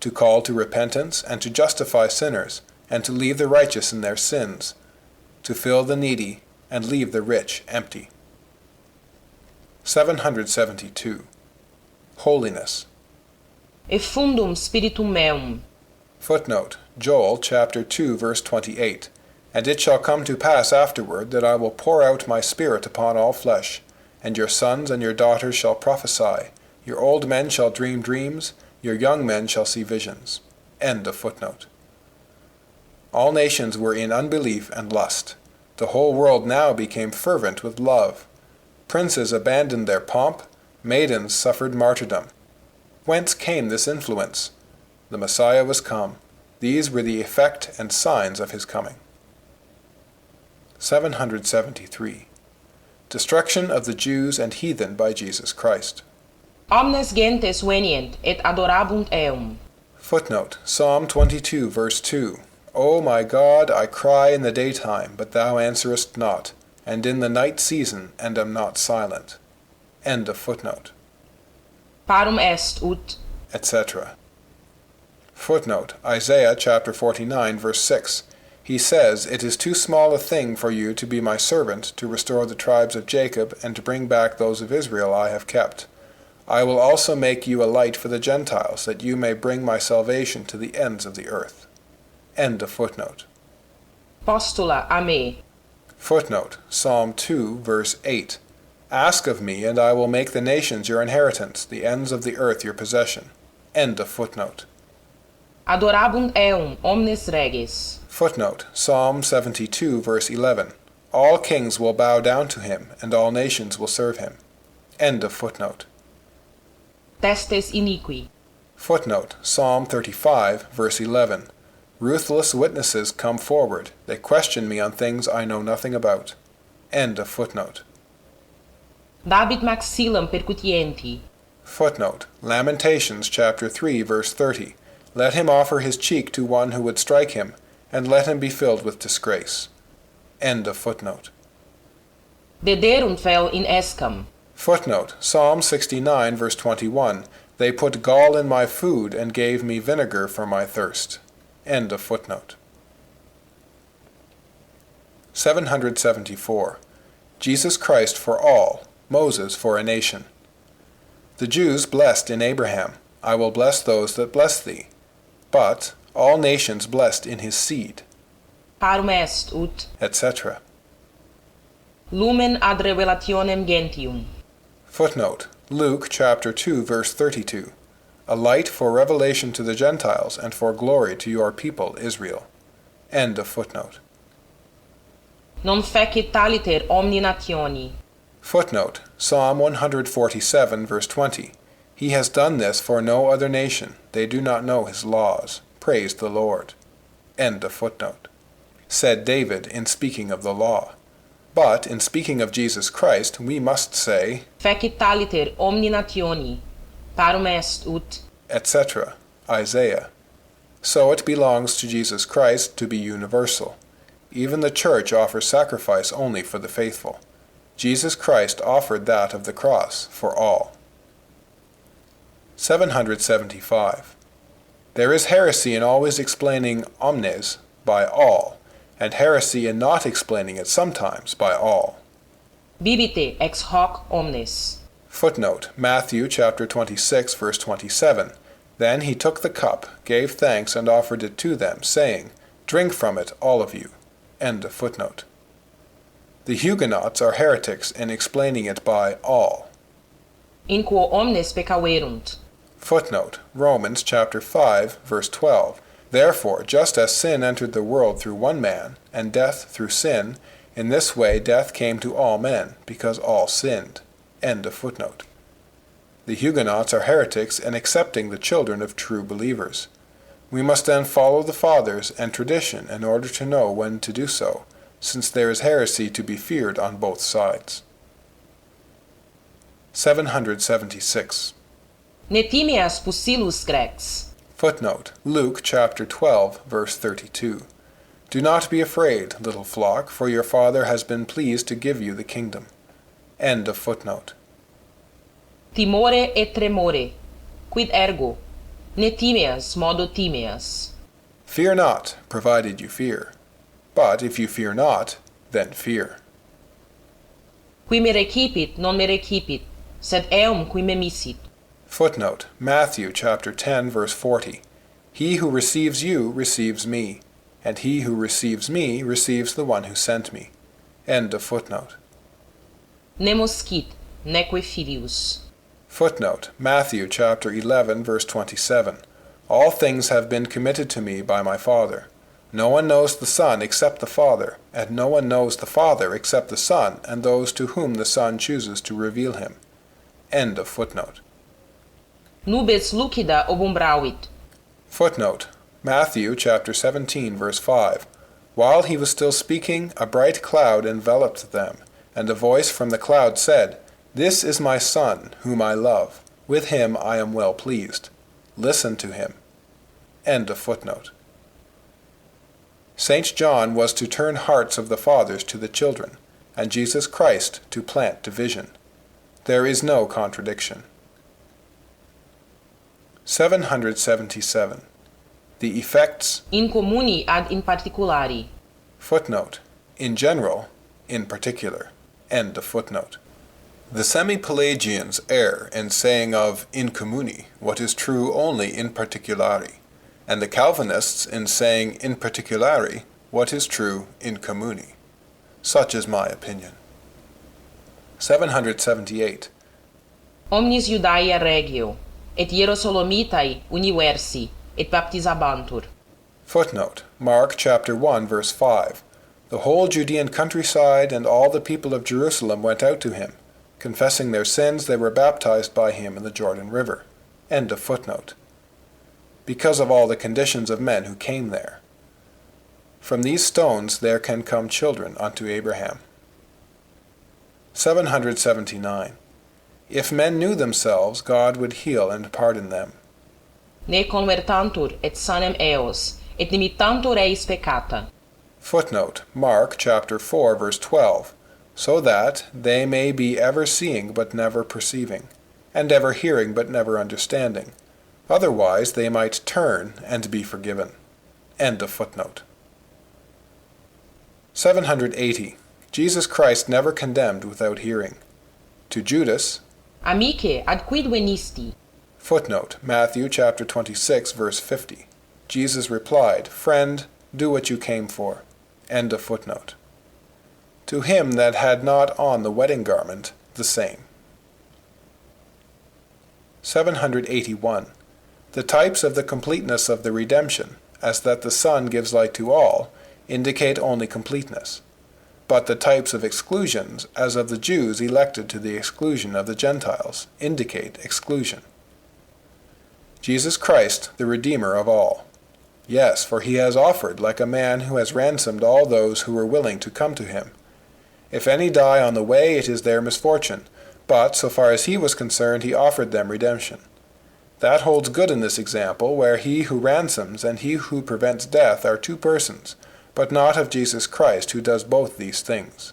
to call to repentance and to justify sinners, and to leave the righteous in their sins, to fill the needy and leave the rich empty. 772. Holiness. Effundum spiritum meum. Footnote: Joel chapter 2 verse 28. And it shall come to pass afterward that I will pour out my Spirit upon all flesh, and your sons and your daughters shall prophesy, your old men shall dream dreams, your young men shall see visions. End of footnote. All nations were in unbelief and lust. The whole world now became fervent with love. Princes abandoned their pomp, maidens suffered martyrdom. Whence came this influence? The Messiah was come. These were the effect and signs of his coming. 773. Destruction of the Jews and heathen by Jesus Christ. Omnes gentes venient et adorabunt eum. Footnote: Psalm 22 verse 2. O my God, I cry in the daytime, but thou answerest not, and in the night season, and am not silent. End of footnote. Parum est ut. Etc. Footnote: Isaiah chapter 49 verse 6. He says, It is too small a thing for you to be my servant, to restore the tribes of Jacob, and to bring back those of Israel I have kept. I will also make you a light for the Gentiles, that you may bring my salvation to the ends of the earth. End of footnote. Postula a me. Footnote: Psalm 2 verse 8. Ask of me, and I will make the nations your inheritance, the ends of the earth your possession. End of footnote. Adorabunt eum omnes reges. Footnote: Psalm 72 verse 11. All kings will bow down to him, and all nations will serve him. End of footnote. Testes iniqui. Footnote: Psalm 35 verse 11. Ruthless witnesses come forward. They question me on things I know nothing about. End of footnote. Dabit maxillam percutienti. Footnote: Lamentations chapter 3 verse 30. Let him offer his cheek to one who would strike him, and let him be filled with disgrace. End of footnote. Dederunt fel in escam. Footnote: Psalm 69 verse 21. They put gall in my food and gave me vinegar for my thirst. End of footnote. 774. Jesus Christ for all, Moses for a nation. The Jews blessed in Abraham, I will bless those that bless thee. But all nations blessed in his seed, Parum est ut etc. lumen ad revelationem gentium. Footnote: Luke chapter 2 verse 32. A light for revelation to the Gentiles and for glory to your people Israel. End of footnote. Non fecit taliter omni nationi. Footnote: Psalm 147 verse 20. He has done this for no other nation. They do not know his laws. Praise the Lord. End of footnote. Said David in speaking of the law. But in speaking of Jesus Christ, we must say, Fecit taliter omni nationi. Parum est ut etc. Isaiah. So it belongs to Jesus Christ to be universal. Even the church offers sacrifice only for the faithful. Jesus Christ offered that of the cross for all. 775. There is heresy in always explaining omnes by all, and heresy in not explaining it sometimes by all. bibite ex hoc omnes. Footnote: Matthew chapter 26 verse 27. Then he took the cup, gave thanks, and offered it to them, saying, Drink from it, all of you. End of footnote. The Huguenots are heretics in explaining it by all. In quo omnes peccaverunt. Footnote: Romans chapter 5 verse 12. Therefore, just as sin entered the world through one man, and death through sin, in this way death came to all men, because all sinned. End of footnote. The Huguenots are heretics in accepting the children of true believers. We must then follow the Fathers and tradition in order to know when to do so, since there is heresy to be feared on both sides. 776. Ne timeas pusillus grex. Footnote: Luke chapter 12 verse 32. Do not be afraid, little flock, for your Father has been pleased to give you the kingdom. End of footnote. Timore et tremore. Quid ergo? Ne timeas modo timeas. Fear not, provided you fear. But if you fear not, then fear. Qui me recipit non me recipit, sed eum qui me misit. Footnote: Matthew chapter 10 verse 40. He who receives you receives me, and he who receives me receives the one who sent me. End of footnote. Nemo scit, neque filius. Footnote: Matthew chapter 11 verse 27. All things have been committed to me by my Father. No one knows the Son except the Father, and no one knows the Father except the Son and those to whom the Son chooses to reveal him. End of footnote. Nubes lucida obumbravit. Footnote: Matthew chapter 17 verse 5. While he was still speaking, a bright cloud enveloped them, and a voice from the cloud said, This is my Son, whom I love. With him I am well pleased. Listen to him. End of footnote. St. John was to turn hearts of the fathers to the children, and Jesus Christ to plant division. There is no contradiction. 777. The effects In communi ad in particulari. Footnote: In general, in particular. End of footnote. The Semi-Pelagians err in saying of in communi what is true only in particulari, and the Calvinists in saying in particulari what is true in communi. Such is my opinion. 778. Omnis Judaea regio, et Hierosolomitai universi, et baptizabantur. Footnote: Mark chapter 1 verse 5. The whole Judean countryside and all the people of Jerusalem went out to him. Confessing their sins, they were baptized by him in the Jordan River. End of footnote. Because of all the conditions of men who came there. From these stones there can come children unto Abraham. 779. If men knew themselves, God would heal and pardon them. Ne convertantur et sanem eos, et nimittantur eis peccata. Footnote: Mark chapter 4 verse 12. So that they may be ever seeing but never perceiving, and ever hearing but never understanding. Otherwise they might turn and be forgiven. End of footnote. 780. Jesus Christ never condemned without hearing. To Judas, Amice, ad quid venisti? Footnote, Matthew chapter 26, verse 50. Jesus replied, Friend, do what you came for. End of footnote. To him that had not on the wedding garment, the same. 781. The types of the completeness of the redemption, as that the Son gives light to all, indicate only completeness. But the types of exclusions, as of the Jews elected to the exclusion of the Gentiles, indicate exclusion. Jesus Christ, the Redeemer of all. Yes, for he has offered like a man who has ransomed all those who were willing to come to him. If any die on the way, it is their misfortune, but so far as he was concerned, he offered them redemption. That holds good in this example, where he who ransoms and he who prevents death are two persons, but not of Jesus Christ, who does both these things.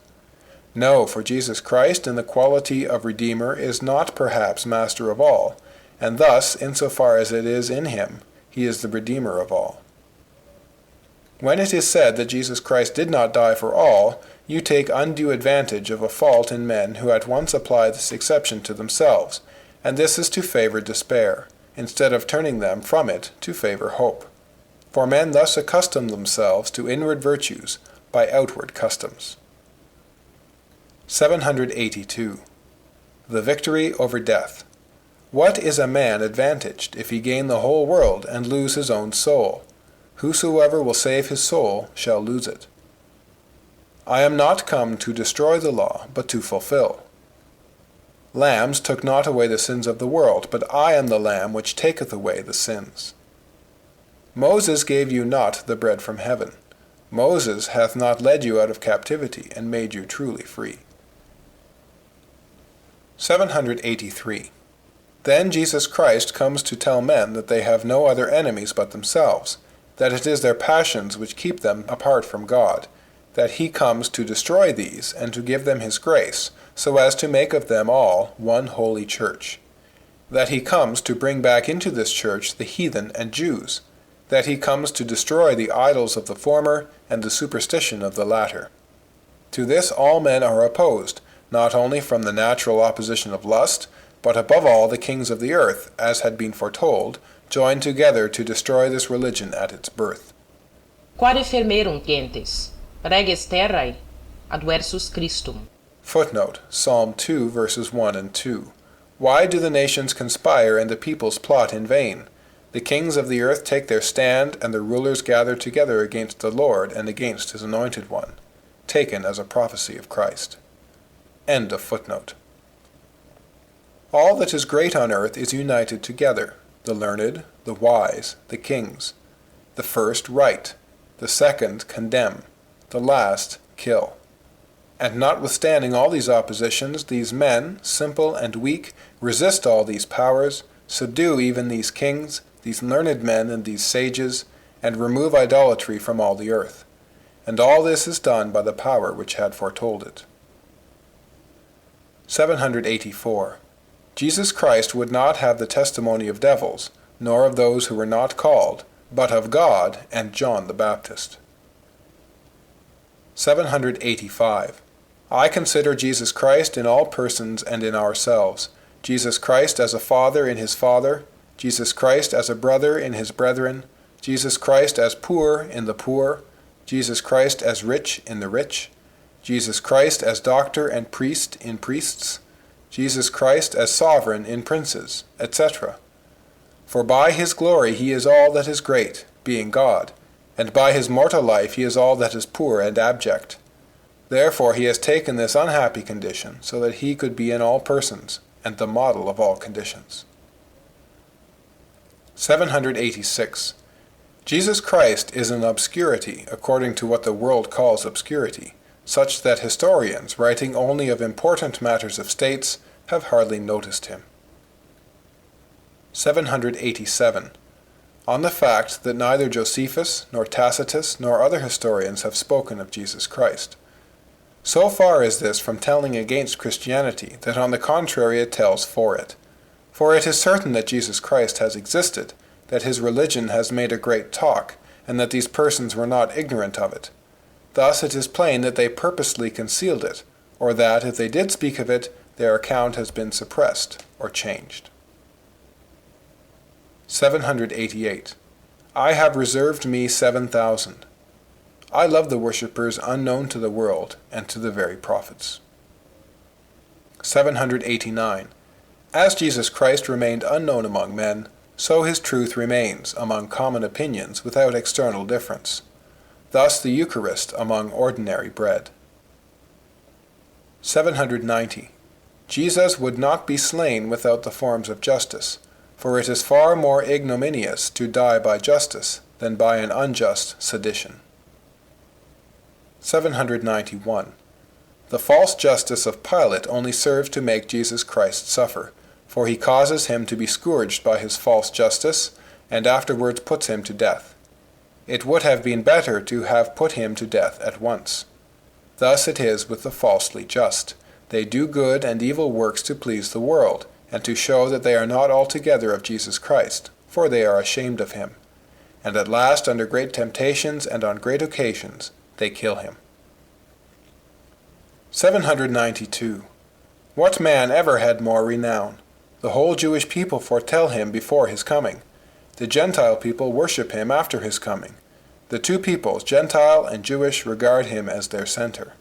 No, for Jesus Christ in the quality of Redeemer is not perhaps master of all, and thus, insofar as it is in him, he is the Redeemer of all. When it is said that Jesus Christ did not die for all, you take undue advantage of a fault in men who at once apply this exception to themselves, and this is to favor despair, instead of turning them from it to favor hope. For men thus accustom themselves to inward virtues by outward customs. 782. The victory over death. What is a man advantaged if he gain the whole world and lose his own soul? Whosoever will save his soul shall lose it. I am not come to destroy the law, but to fulfill. Lambs took not away the sins of the world, but I am the Lamb which taketh away the sins. Moses gave you not the bread from heaven. Moses hath not led you out of captivity, and made you truly free. 783. Then Jesus Christ comes to tell men that they have no other enemies but themselves, that it is their passions which keep them apart from God, that he comes to destroy these, and to give them his grace, so as to make of them all one holy church. That he comes to bring back into this church the heathen and Jews, that he comes to destroy the idols of the former and the superstition of the latter. To this all men are opposed, not only from the natural opposition of lust, but above all the kings of the earth, as had been foretold, joined together to destroy this religion at its birth. Quare fermerunt gentes, reges terrae, adversus Christum. Footnote, Psalm 2, verses 1 and 2. Why do the nations conspire and the peoples plot in vain? The kings of the earth take their stand, and the rulers gather together against the Lord and against his anointed one. Taken as a prophecy of Christ. End of footnote. All that is great on earth is united together, the learned, the wise, the kings. The first right, the second condemn, the last kill. And notwithstanding all these oppositions, these men, simple and weak, resist all these powers, subdue even these kings, these learned men and these sages, and remove idolatry from all the earth. And all this is done by the power which had foretold it. 784. Jesus Christ would not have the testimony of devils, nor of those who were not called, but of God and John the Baptist. 785. I consider Jesus Christ in all persons and in ourselves, Jesus Christ as a father in his Father, Jesus Christ as a brother in his brethren, Jesus Christ as poor in the poor, Jesus Christ as rich in the rich, Jesus Christ as doctor and priest in priests, Jesus Christ as sovereign in princes, etc. For by his glory he is all that is great, being God, and by his mortal life he is all that is poor and abject. Therefore he has taken this unhappy condition, so that he could be in all persons, and the model of all conditions. 786. Jesus Christ is an obscurity, according to what the world calls obscurity, such that historians, writing only of important matters of states, have hardly noticed him. 787. On the fact that neither Josephus, nor Tacitus, nor other historians have spoken of Jesus Christ. So far is this from telling against Christianity, that on the contrary it tells for it. For it is certain that Jesus Christ has existed, that his religion has made a great talk, and that these persons were not ignorant of it. Thus it is plain that they purposely concealed it, or that, if they did speak of it, their account has been suppressed or changed. 788. I have reserved me 7,000. I love the worshippers unknown to the world and to the very prophets. 789. As Jesus Christ remained unknown among men, so his truth remains among common opinions without external difference. Thus the Eucharist among ordinary bread. 790. Jesus would not be slain without the forms of justice, for it is far more ignominious to die by justice than by an unjust sedition. 791. The false justice of Pilate only serves to make Jesus Christ suffer, for he causes him to be scourged by his false justice, and afterwards puts him to death. It would have been better to have put him to death at once. Thus it is with the falsely just. They do good and evil works to please the world, and to show that they are not altogether of Jesus Christ, for they are ashamed of him. And at last, under great temptations and on great occasions, they kill him. 792. What man ever had more renown? The whole Jewish people foretell him before his coming. The Gentile people worship him after his coming. The two peoples, Gentile and Jewish, regard him as their center.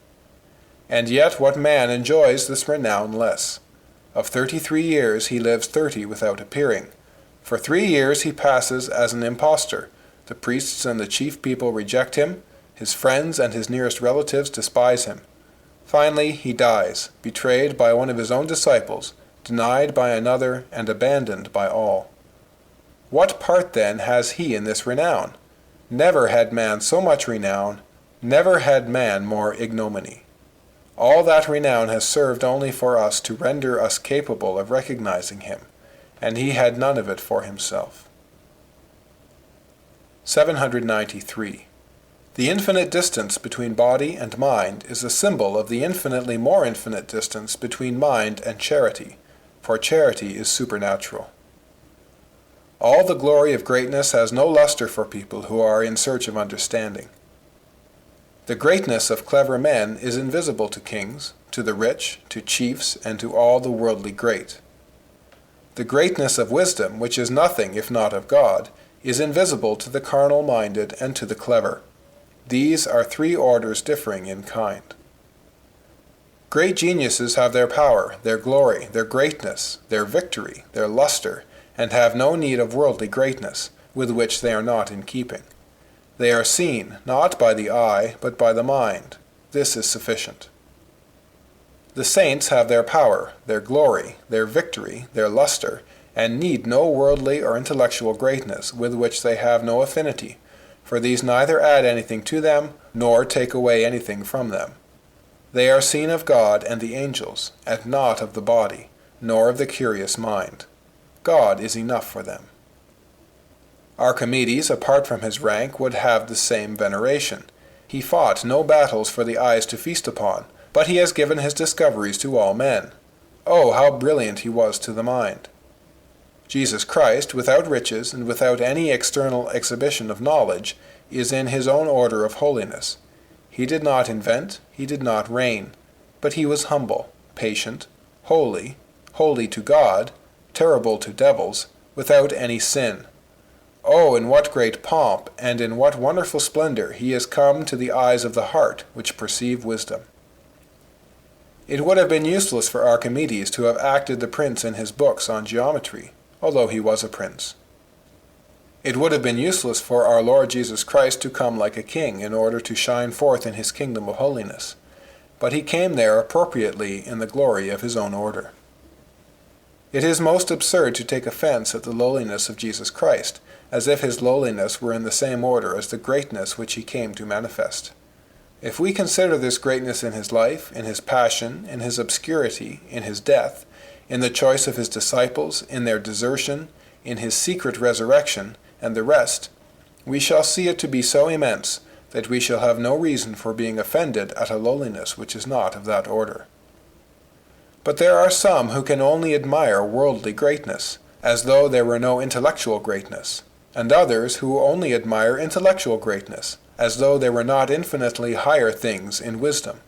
And yet what man enjoys this renown less? Of 33 years he lives 30 without appearing. For 3 years he passes as an impostor. The priests and the chief people reject him. His friends and his nearest relatives despise him. Finally he dies, betrayed by one of his own disciples, denied by another, and abandoned by all. What part then has he in this renown? Never had man so much renown, never had man more ignominy. All that renown has served only for us to render us capable of recognizing him, and he had none of it for himself. 793. The infinite distance between body and mind is a symbol of the infinitely more infinite distance between mind and charity, for charity is supernatural. All the glory of greatness has no luster for people who are in search of understanding. The greatness of clever men is invisible to kings, to the rich, to chiefs, and to all the worldly great. The greatness of wisdom, which is nothing if not of God, is invisible to the carnal-minded and to the clever. These are 3 orders differing in kind. Great geniuses have their power, their glory, their greatness, their victory, their luster, and have no need of worldly greatness, with which they are not in keeping. They are seen, not by the eye, but by the mind. This is sufficient. The saints have their power, their glory, their victory, their luster, and need no worldly or intellectual greatness, with which they have no affinity, for these neither add anything to them, nor take away anything from them. They are seen of God and the angels, and not of the body, nor of the curious mind. God is enough for them. Archimedes, apart from his rank, would have the same veneration. He fought no battles for the eyes to feast upon, but he has given his discoveries to all men. Oh, how brilliant he was to the mind! Jesus Christ, without riches and without any external exhibition of knowledge, is in his own order of holiness. He did not invent, he did not reign, but he was humble, patient, holy, holy to God, terrible to devils, without any sin. Oh, in what great pomp, and in what wonderful splendor he is come to the eyes of the heart, which perceive wisdom. It would have been useless for Archimedes to have acted the prince in his books on geometry, although he was a prince. It would have been useless for our Lord Jesus Christ to come like a king in order to shine forth in his kingdom of holiness, but he came there appropriately in the glory of his own order. It is most absurd to take offense at the lowliness of Jesus Christ, as if his lowliness were in the same order as the greatness which he came to manifest. If we consider this greatness in his life, in his passion, in his obscurity, in his death, in the choice of his disciples, in their desertion, in his secret resurrection, and the rest, we shall see it to be so immense that we shall have no reason for being offended at a lowliness which is not of that order. But there are some who can only admire worldly greatness, as though there were no intellectual greatness, and others who only admire intellectual greatness, as though there were not infinitely higher things in wisdom.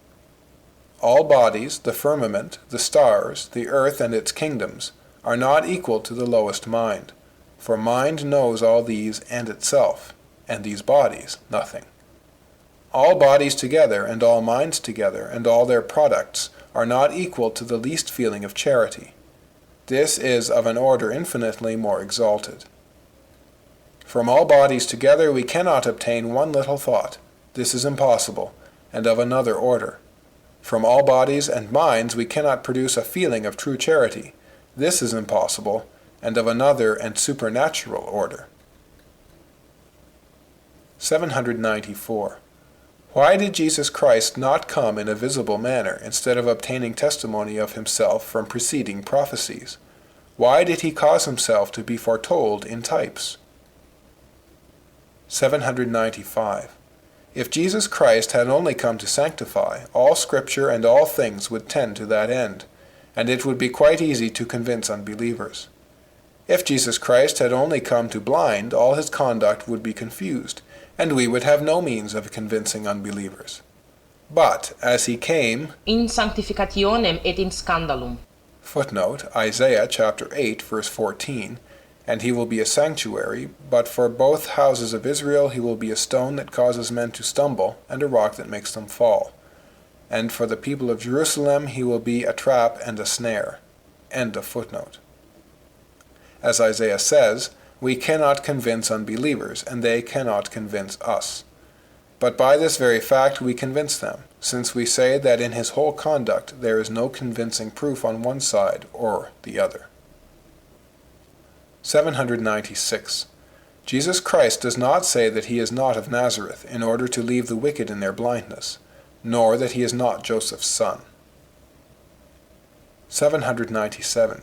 All bodies, the firmament, the stars, the earth and its kingdoms, are not equal to the lowest mind, for mind knows all these and itself, and these bodies nothing. All bodies together, and all minds together, and all their products, are not equal to the least feeling of charity. This is of an order infinitely more exalted. From all bodies together we cannot obtain one little thought. This is impossible, and of another order. From all bodies and minds we cannot produce a feeling of true charity. This is impossible, and of another and supernatural order. 794. Why did Jesus Christ not come in a visible manner, instead of obtaining testimony of himself from preceding prophecies? Why did he cause himself to be foretold in types? 795. If Jesus Christ had only come to sanctify, all Scripture and all things would tend to that end, and it would be quite easy to convince unbelievers. If Jesus Christ had only come to blind, all his conduct would be confused, and we would have no means of convincing unbelievers. But, as he came, in sanctificationem et in scandalum. Footnote, Isaiah chapter 8, verse 14, and he will be a sanctuary, but for both houses of Israel he will be a stone that causes men to stumble, and a rock that makes them fall. And for the people of Jerusalem he will be a trap and a snare. End of footnote. As Isaiah says, we cannot convince unbelievers, and they cannot convince us. But by this very fact we convince them, since we say that in his whole conduct there is no convincing proof on one side or the other. 796. Jesus Christ does not say that he is not of Nazareth in order to leave the wicked in their blindness, nor that he is not Joseph's son. 797.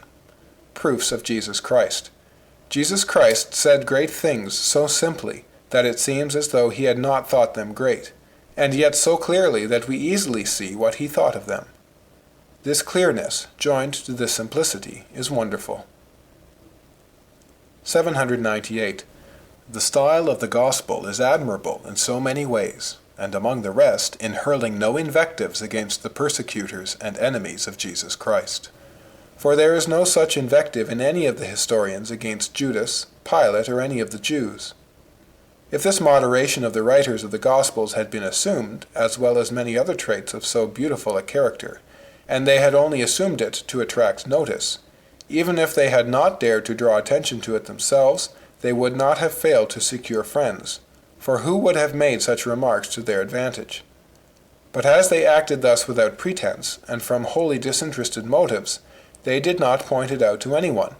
Proofs of Jesus Christ. Jesus Christ said great things so simply that it seems as though he had not thought them great, and yet so clearly that we easily see what he thought of them. This clearness, joined to this simplicity, is wonderful. 798. The style of the Gospel is admirable in so many ways, and among the rest in hurling no invectives against the persecutors and enemies of Jesus Christ. For there is no such invective in any of the historians against Judas, Pilate, or any of the Jews. If this moderation of the writers of the Gospels had been assumed, as well as many other traits of so beautiful a character, and they had only assumed it to attract notice, even if they had not dared to draw attention to it themselves, they would not have failed to secure friends, for who would have made such remarks to their advantage? But as they acted thus without pretense, and from wholly disinterested motives, they did not point it out to anyone,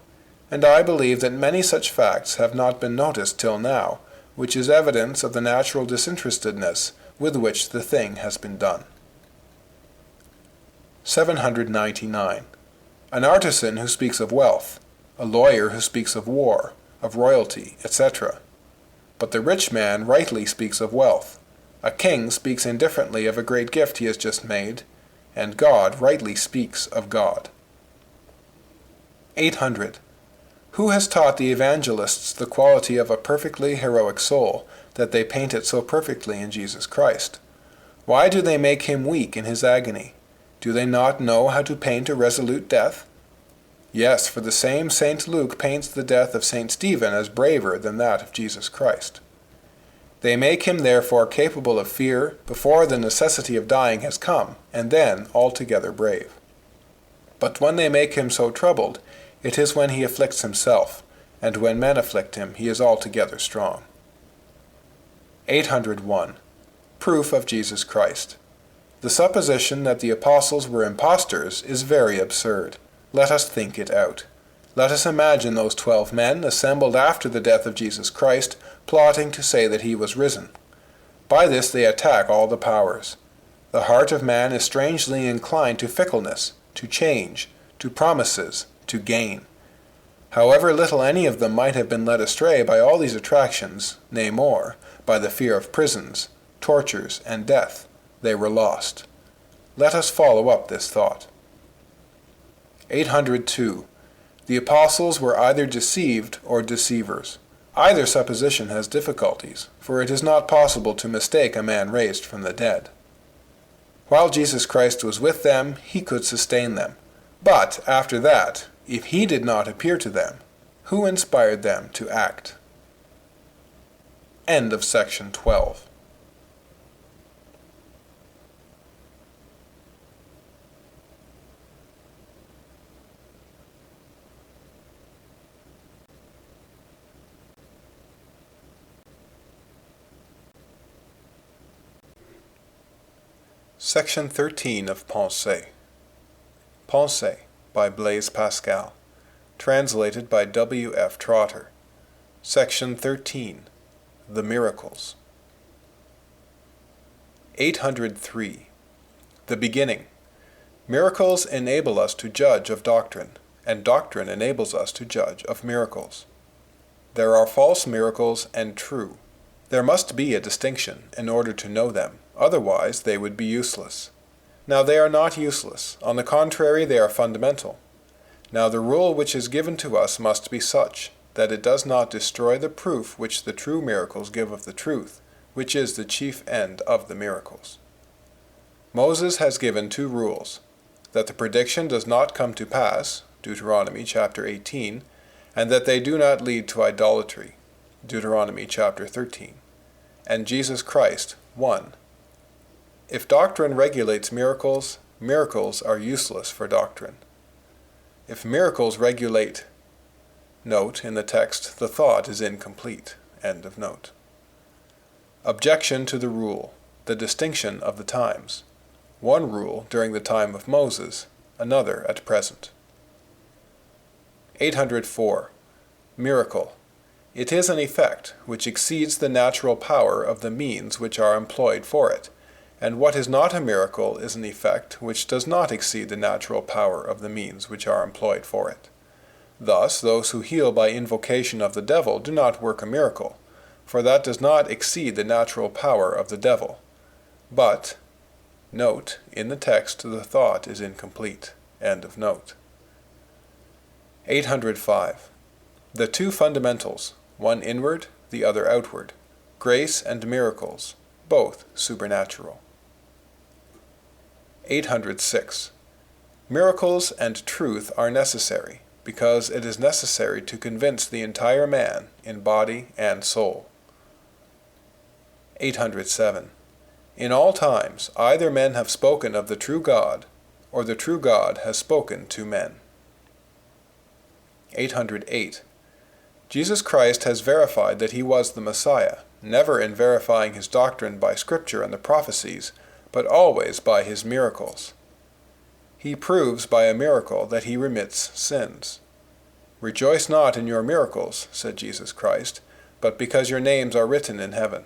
and I believe that many such facts have not been noticed till now, which is evidence of the natural disinterestedness with which the thing has been done. 799. An artisan who speaks of wealth, a lawyer who speaks of war, of royalty, etc. But the rich man rightly speaks of wealth. A king speaks indifferently of a great gift he has just made, and God rightly speaks of God. 800. Who has taught the evangelists the quality of a perfectly heroic soul, that they paint it so perfectly in Jesus Christ? Why do they make him weak in his agony? Do they not know how to paint a resolute death? Yes, for the same St. Luke paints the death of St. Stephen as braver than that of Jesus Christ. They make him therefore capable of fear before the necessity of dying has come, and then altogether brave. But when they make him so troubled, it is when he afflicts himself, and when men afflict him he is altogether strong. 801. Proof of Jesus Christ. The supposition that the apostles were impostors is very absurd. Let us think it out. Let us imagine those 12 men assembled after the death of Jesus Christ, plotting to say that he was risen. By this they attack all the powers. The heart of man is strangely inclined to fickleness, to change, to promises, to gain. However little any of them might have been led astray by all these attractions, nay more, by the fear of prisons, tortures, and death, they were lost. Let us follow up this thought. 802. The apostles were either deceived or deceivers. Either supposition has difficulties, for it is not possible to mistake a man raised from the dead. While Jesus Christ was with them, he could sustain them. But after that, if he did not appear to them, who inspired them to act? End of section 12. Section 13 of Pensées. Pensées by Blaise Pascal. Translated by W. F. Trotter. Section 13. The Miracles. 803. The Beginning. Miracles enable us to judge of doctrine, and doctrine enables us to judge of miracles. There are false miracles and true. There must be a distinction in order to know them, otherwise they would be useless. Now they are not useless. On the contrary, they are fundamental. Now the rule which is given to us must be such that it does not destroy the proof which the true miracles give of the truth, which is the chief end of the miracles. Moses has given two rules: that the prediction does not come to pass, Deuteronomy chapter 18, and that they do not lead to idolatry, Deuteronomy chapter 13, and Jesus Christ 1. If doctrine regulates miracles, miracles are useless for doctrine. If miracles regulate, note in the text, the thought is incomplete. End of note. Objection to the rule, the distinction of the times. One rule during the time of Moses, another at present. 804. Miracle. It is an effect which exceeds the natural power of the means which are employed for it, and what is not a miracle is an effect which does not exceed the natural power of the means which are employed for it. Thus, those who heal by invocation of the devil do not work a miracle, for that does not exceed the natural power of the devil. But, note, in the text the thought is incomplete. End of note. 805. The two fundamentals, one inward, the other outward, grace and miracles, both supernatural. 806. Miracles and truth are necessary, because it is necessary to convince the entire man in body and soul. 807. In all times, either men have spoken of the true God, or the true God has spoken to men. 808. Jesus Christ has verified that he was the Messiah, never in verifying his doctrine by Scripture and the prophecies, but always by his miracles. He proves by a miracle that he remits sins. Rejoice not in your miracles, said Jesus Christ, but because your names are written in heaven.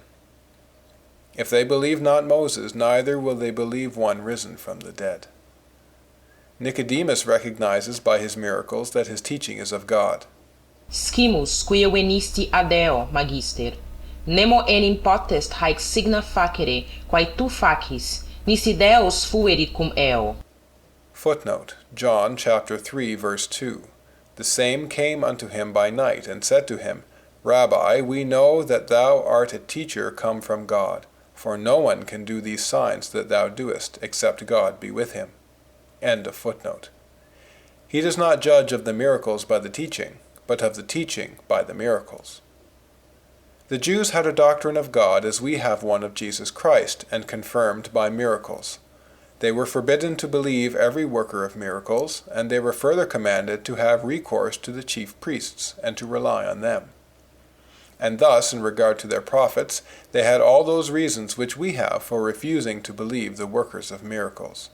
If they believe not Moses, neither will they believe one risen from the dead. Nicodemus recognizes by his miracles that his teaching is of God. Scimus quia venisti ad Deo, magister. Nemo enim potest haec signa facere, quae tu facis, nisi Deus fuerit cum eo. Footnote, John chapter 3, verse 2. The same came unto him by night, and said to him, Rabbi, we know that thou art a teacher come from God, for no one can do these signs that thou doest, except God be with him. End of footnote. He does not judge of the miracles by the teaching, but of the teaching by the miracles. The Jews had a doctrine of God as we have one of Jesus Christ, and confirmed by miracles. They were forbidden to believe every worker of miracles, and they were further commanded to have recourse to the chief priests, and to rely on them. And thus, in regard to their prophets, they had all those reasons which we have for refusing to believe the workers of miracles.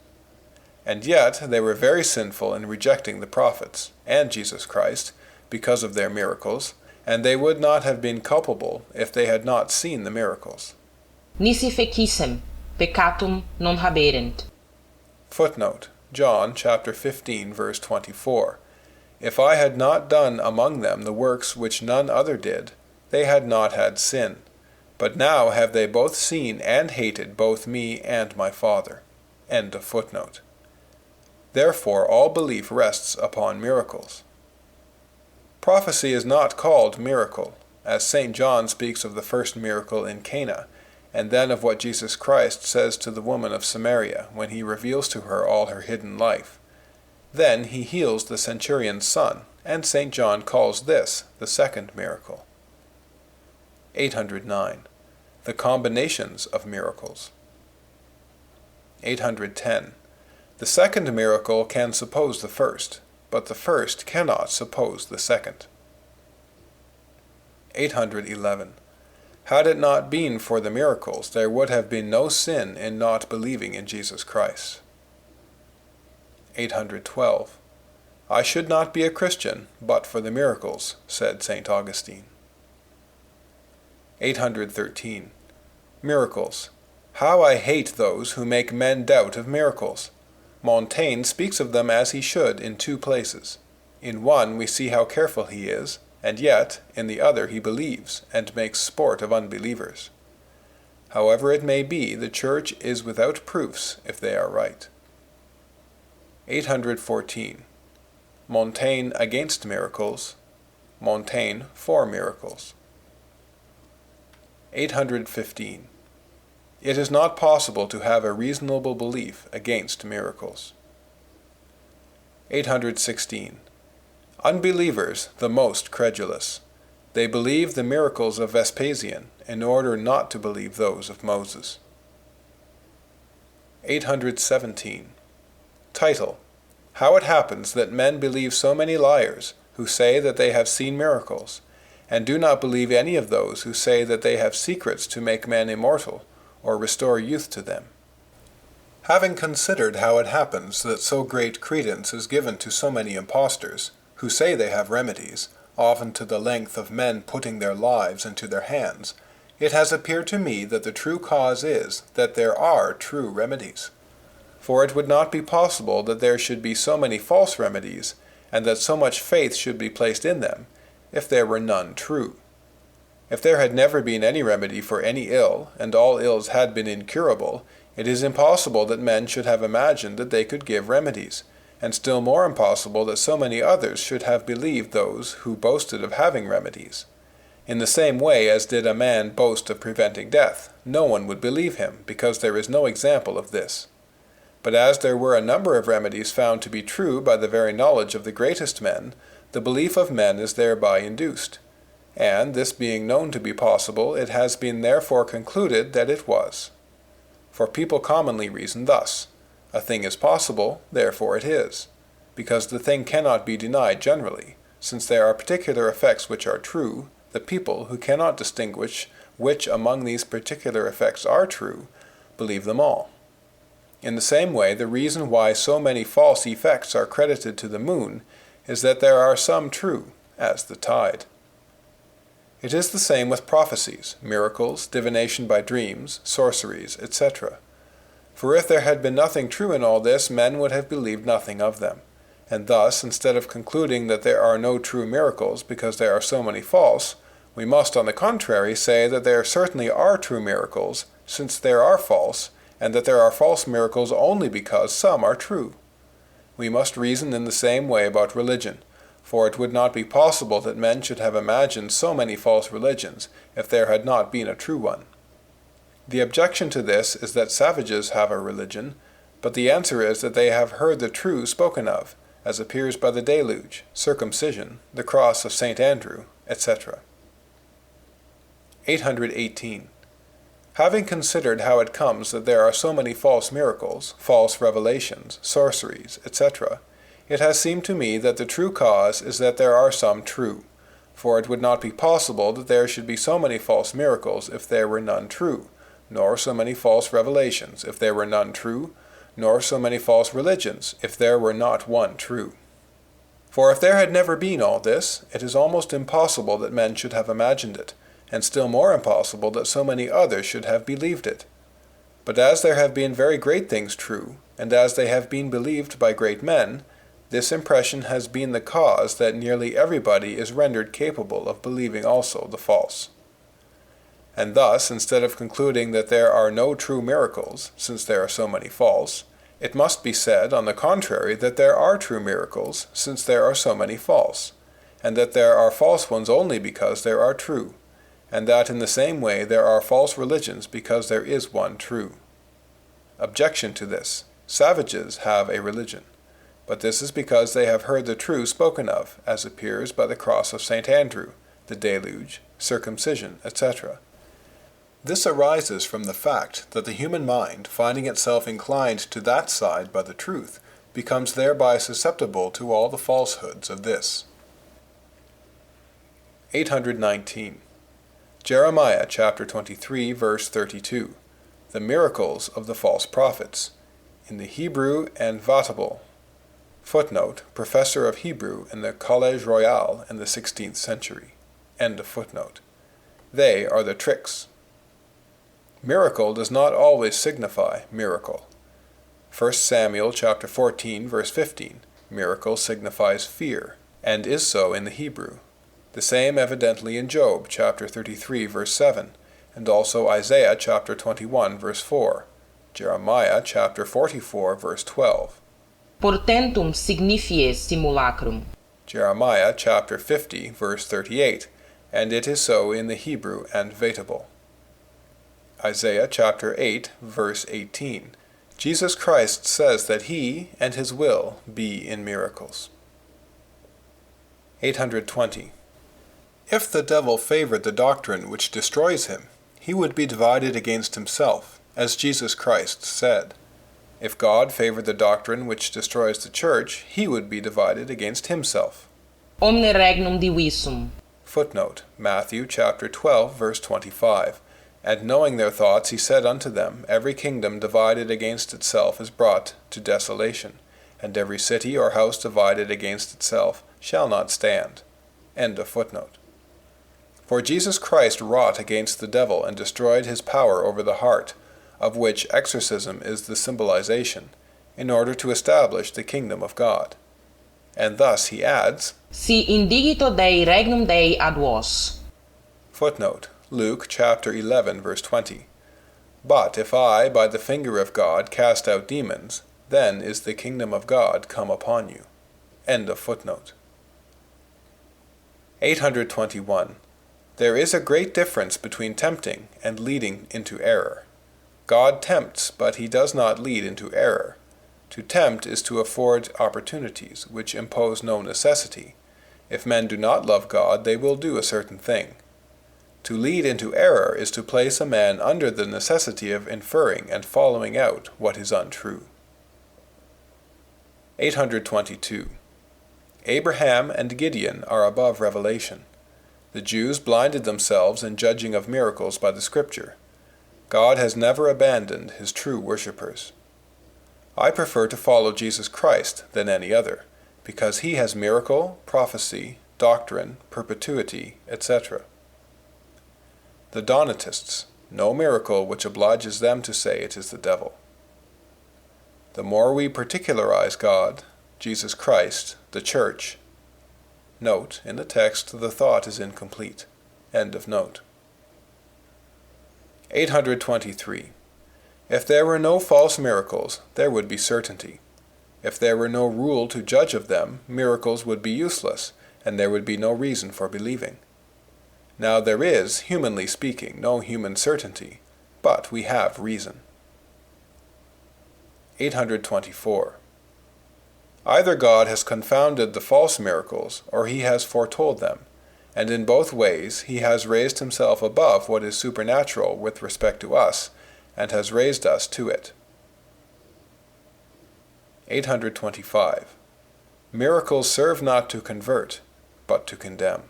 And yet they were very sinful in rejecting the prophets, and Jesus Christ, because of their miracles, and they would not have been culpable if they had not seen the miracles. Nisi fecissem, peccatum non haberent. Footnote, John chapter 15, verse 24. If I had not done among them the works which none other did, they had not had sin. But now have they both seen and hated both me and my Father. End of footnote. Therefore all belief rests upon miracles. Prophecy is not called miracle, as St. John speaks of the first miracle in Cana, and then of what Jesus Christ says to the woman of Samaria when he reveals to her all her hidden life. Then he heals the centurion's son, and St. John calls this the second miracle. 809. The combinations of miracles. 810. The second miracle can suppose the first, but the first cannot suppose the second. 811. Had it not been for the miracles, there would have been no sin in not believing in Jesus Christ. 812. I should not be a Christian, but for the miracles, said St. Augustine. 813. Miracles. How I hate those who make men doubt of miracles. Montaigne speaks of them as he should in two places. In one we see how careful he is, and yet in the other he believes, and makes sport of unbelievers. However it may be, the Church is without proofs if they are right. 814. Montaigne against miracles, Montaigne for miracles. 815. It is not possible to have a reasonable belief against miracles. 816. Unbelievers, the most credulous. They believe the miracles of Vespasian in order not to believe those of Moses. 817. Title: How it happens that men believe so many liars who say that they have seen miracles, and do not believe any of those who say that they have secrets to make men immortal, or restore youth to them. Having considered how it happens that so great credence is given to so many impostors, who say they have remedies, often to the length of men putting their lives into their hands, it has appeared to me that the true cause is that there are true remedies. For it would not be possible that there should be so many false remedies, and that so much faith should be placed in them, if there were none true. If there had never been any remedy for any ill, and all ills had been incurable, it is impossible that men should have imagined that they could give remedies, and still more impossible that so many others should have believed those who boasted of having remedies. In the same way as did a man boast of preventing death, no one would believe him, because there is no example of this. But as there were a number of remedies found to be true by the very knowledge of the greatest men, the belief of men is thereby induced. And, this being known to be possible, it has been therefore concluded that it was. For people commonly reason thus: a thing is possible, therefore it is, because the thing cannot be denied generally, since there are particular effects which are true. The people, who cannot distinguish which among these particular effects are true, believe them all. In the same way, the reason why so many false effects are credited to the moon is that there are some true, as the tide. It is the same with prophecies, miracles, divination by dreams, sorceries, etc. For if there had been nothing true in all this, men would have believed nothing of them. And thus, instead of concluding that there are no true miracles because there are so many false, we must, on the contrary, say that there certainly are true miracles, since there are false, and that there are false miracles only because some are true. We must reason in the same way about religion, for it would not be possible that men should have imagined so many false religions if there had not been a true one. The objection to this is that savages have a religion, but the answer is that they have heard the true spoken of, as appears by the deluge, circumcision, the cross of St. Andrew, etc. 818. Having considered how it comes that there are so many false miracles, false revelations, sorceries, etc., it has seemed to me that the true cause is that there are some true, for it would not be possible that there should be so many false miracles if there were none true, nor so many false revelations if there were none true, nor so many false religions if there were not one true. For if there had never been all this, it is almost impossible that men should have imagined it, and still more impossible that so many others should have believed it. But as there have been very great things true, and as they have been believed by great men, this impression has been the cause that nearly everybody is rendered capable of believing also the false. And thus, instead of concluding that there are no true miracles, since there are so many false, It must be said, on the contrary, that there are true miracles, since there are so many false, and that there are false ones only because there are true, and that in the same way there are false religions because there is one true. Objection to this. Savages have a religion, but this is because they have heard the true spoken of, as appears by the cross of St. Andrew, the deluge, circumcision, etc. This arises from the fact that the human mind, finding itself inclined to that side by the truth, becomes thereby susceptible to all the falsehoods of this. 819. Jeremiah chapter 23, verse 32. The miracles of the false prophets, in the Hebrew and Vatable. Footnote, professor of Hebrew in the Collège Royal in the 16th century. End of footnote. They are the tricks. Miracle does not always signify miracle. 1 Samuel chapter 14, verse 15. Miracle signifies fear, and is so in the Hebrew. The same evidently in Job chapter 33, verse 7, and also Isaiah chapter 21, verse 4, Jeremiah chapter 44, verse 12. Portentum signifies simulacrum. Jeremiah chapter 50, verse 38, and it is so in the Hebrew and Vatable. Isaiah chapter 8, verse 18. Jesus Christ says that he and his will be in miracles. 820. If the devil favored the doctrine which destroys him, he would be divided against himself, as Jesus Christ said. If God favored the doctrine which destroys the church, he would be divided against himself. Omne regnum divisum. Footnote, Matthew chapter 12, verse 25. And knowing their thoughts, he said unto them, Every kingdom divided against itself is brought to desolation, and every city or house divided against itself shall not stand. End of footnote. For Jesus Christ wrought against the devil and destroyed his power over the heart, of which exorcism is the symbolization, in order to establish the kingdom of God. And thus he adds, Si indigito Dei regnum Dei ad vos. Footnote, Luke chapter 11, verse 20. But if I, by the finger of God, cast out demons, then is the kingdom of God come upon you. End of footnote. 821. There is a great difference between tempting and leading into error. God tempts, but he does not lead into error. To tempt is to afford opportunities, which impose no necessity. If men do not love God, they will do a certain thing. To lead into error is to place a man under the necessity of inferring and following out what is untrue. 822. Abraham and Gideon are above revelation. The Jews blinded themselves in judging of miracles by the Scripture. God has never abandoned his true worshippers. I prefer to follow Jesus Christ than any other, because he has miracle, prophecy, doctrine, perpetuity, etc. The Donatists, no miracle which obliges them to say it is the devil. The more we particularize God, Jesus Christ, the Church. Note, in the text the thought is incomplete. End of note. 823. If there were no false miracles, there would be certainty. If there were no rule to judge of them, miracles would be useless, and there would be no reason for believing. Now there is, humanly speaking, no human certainty, but we have reason. 824. Either God has confounded the false miracles, or he has foretold them, and in both ways he has raised himself above what is supernatural with respect to us, and has raised us to it. 825. Miracles serve not to convert, but to condemn.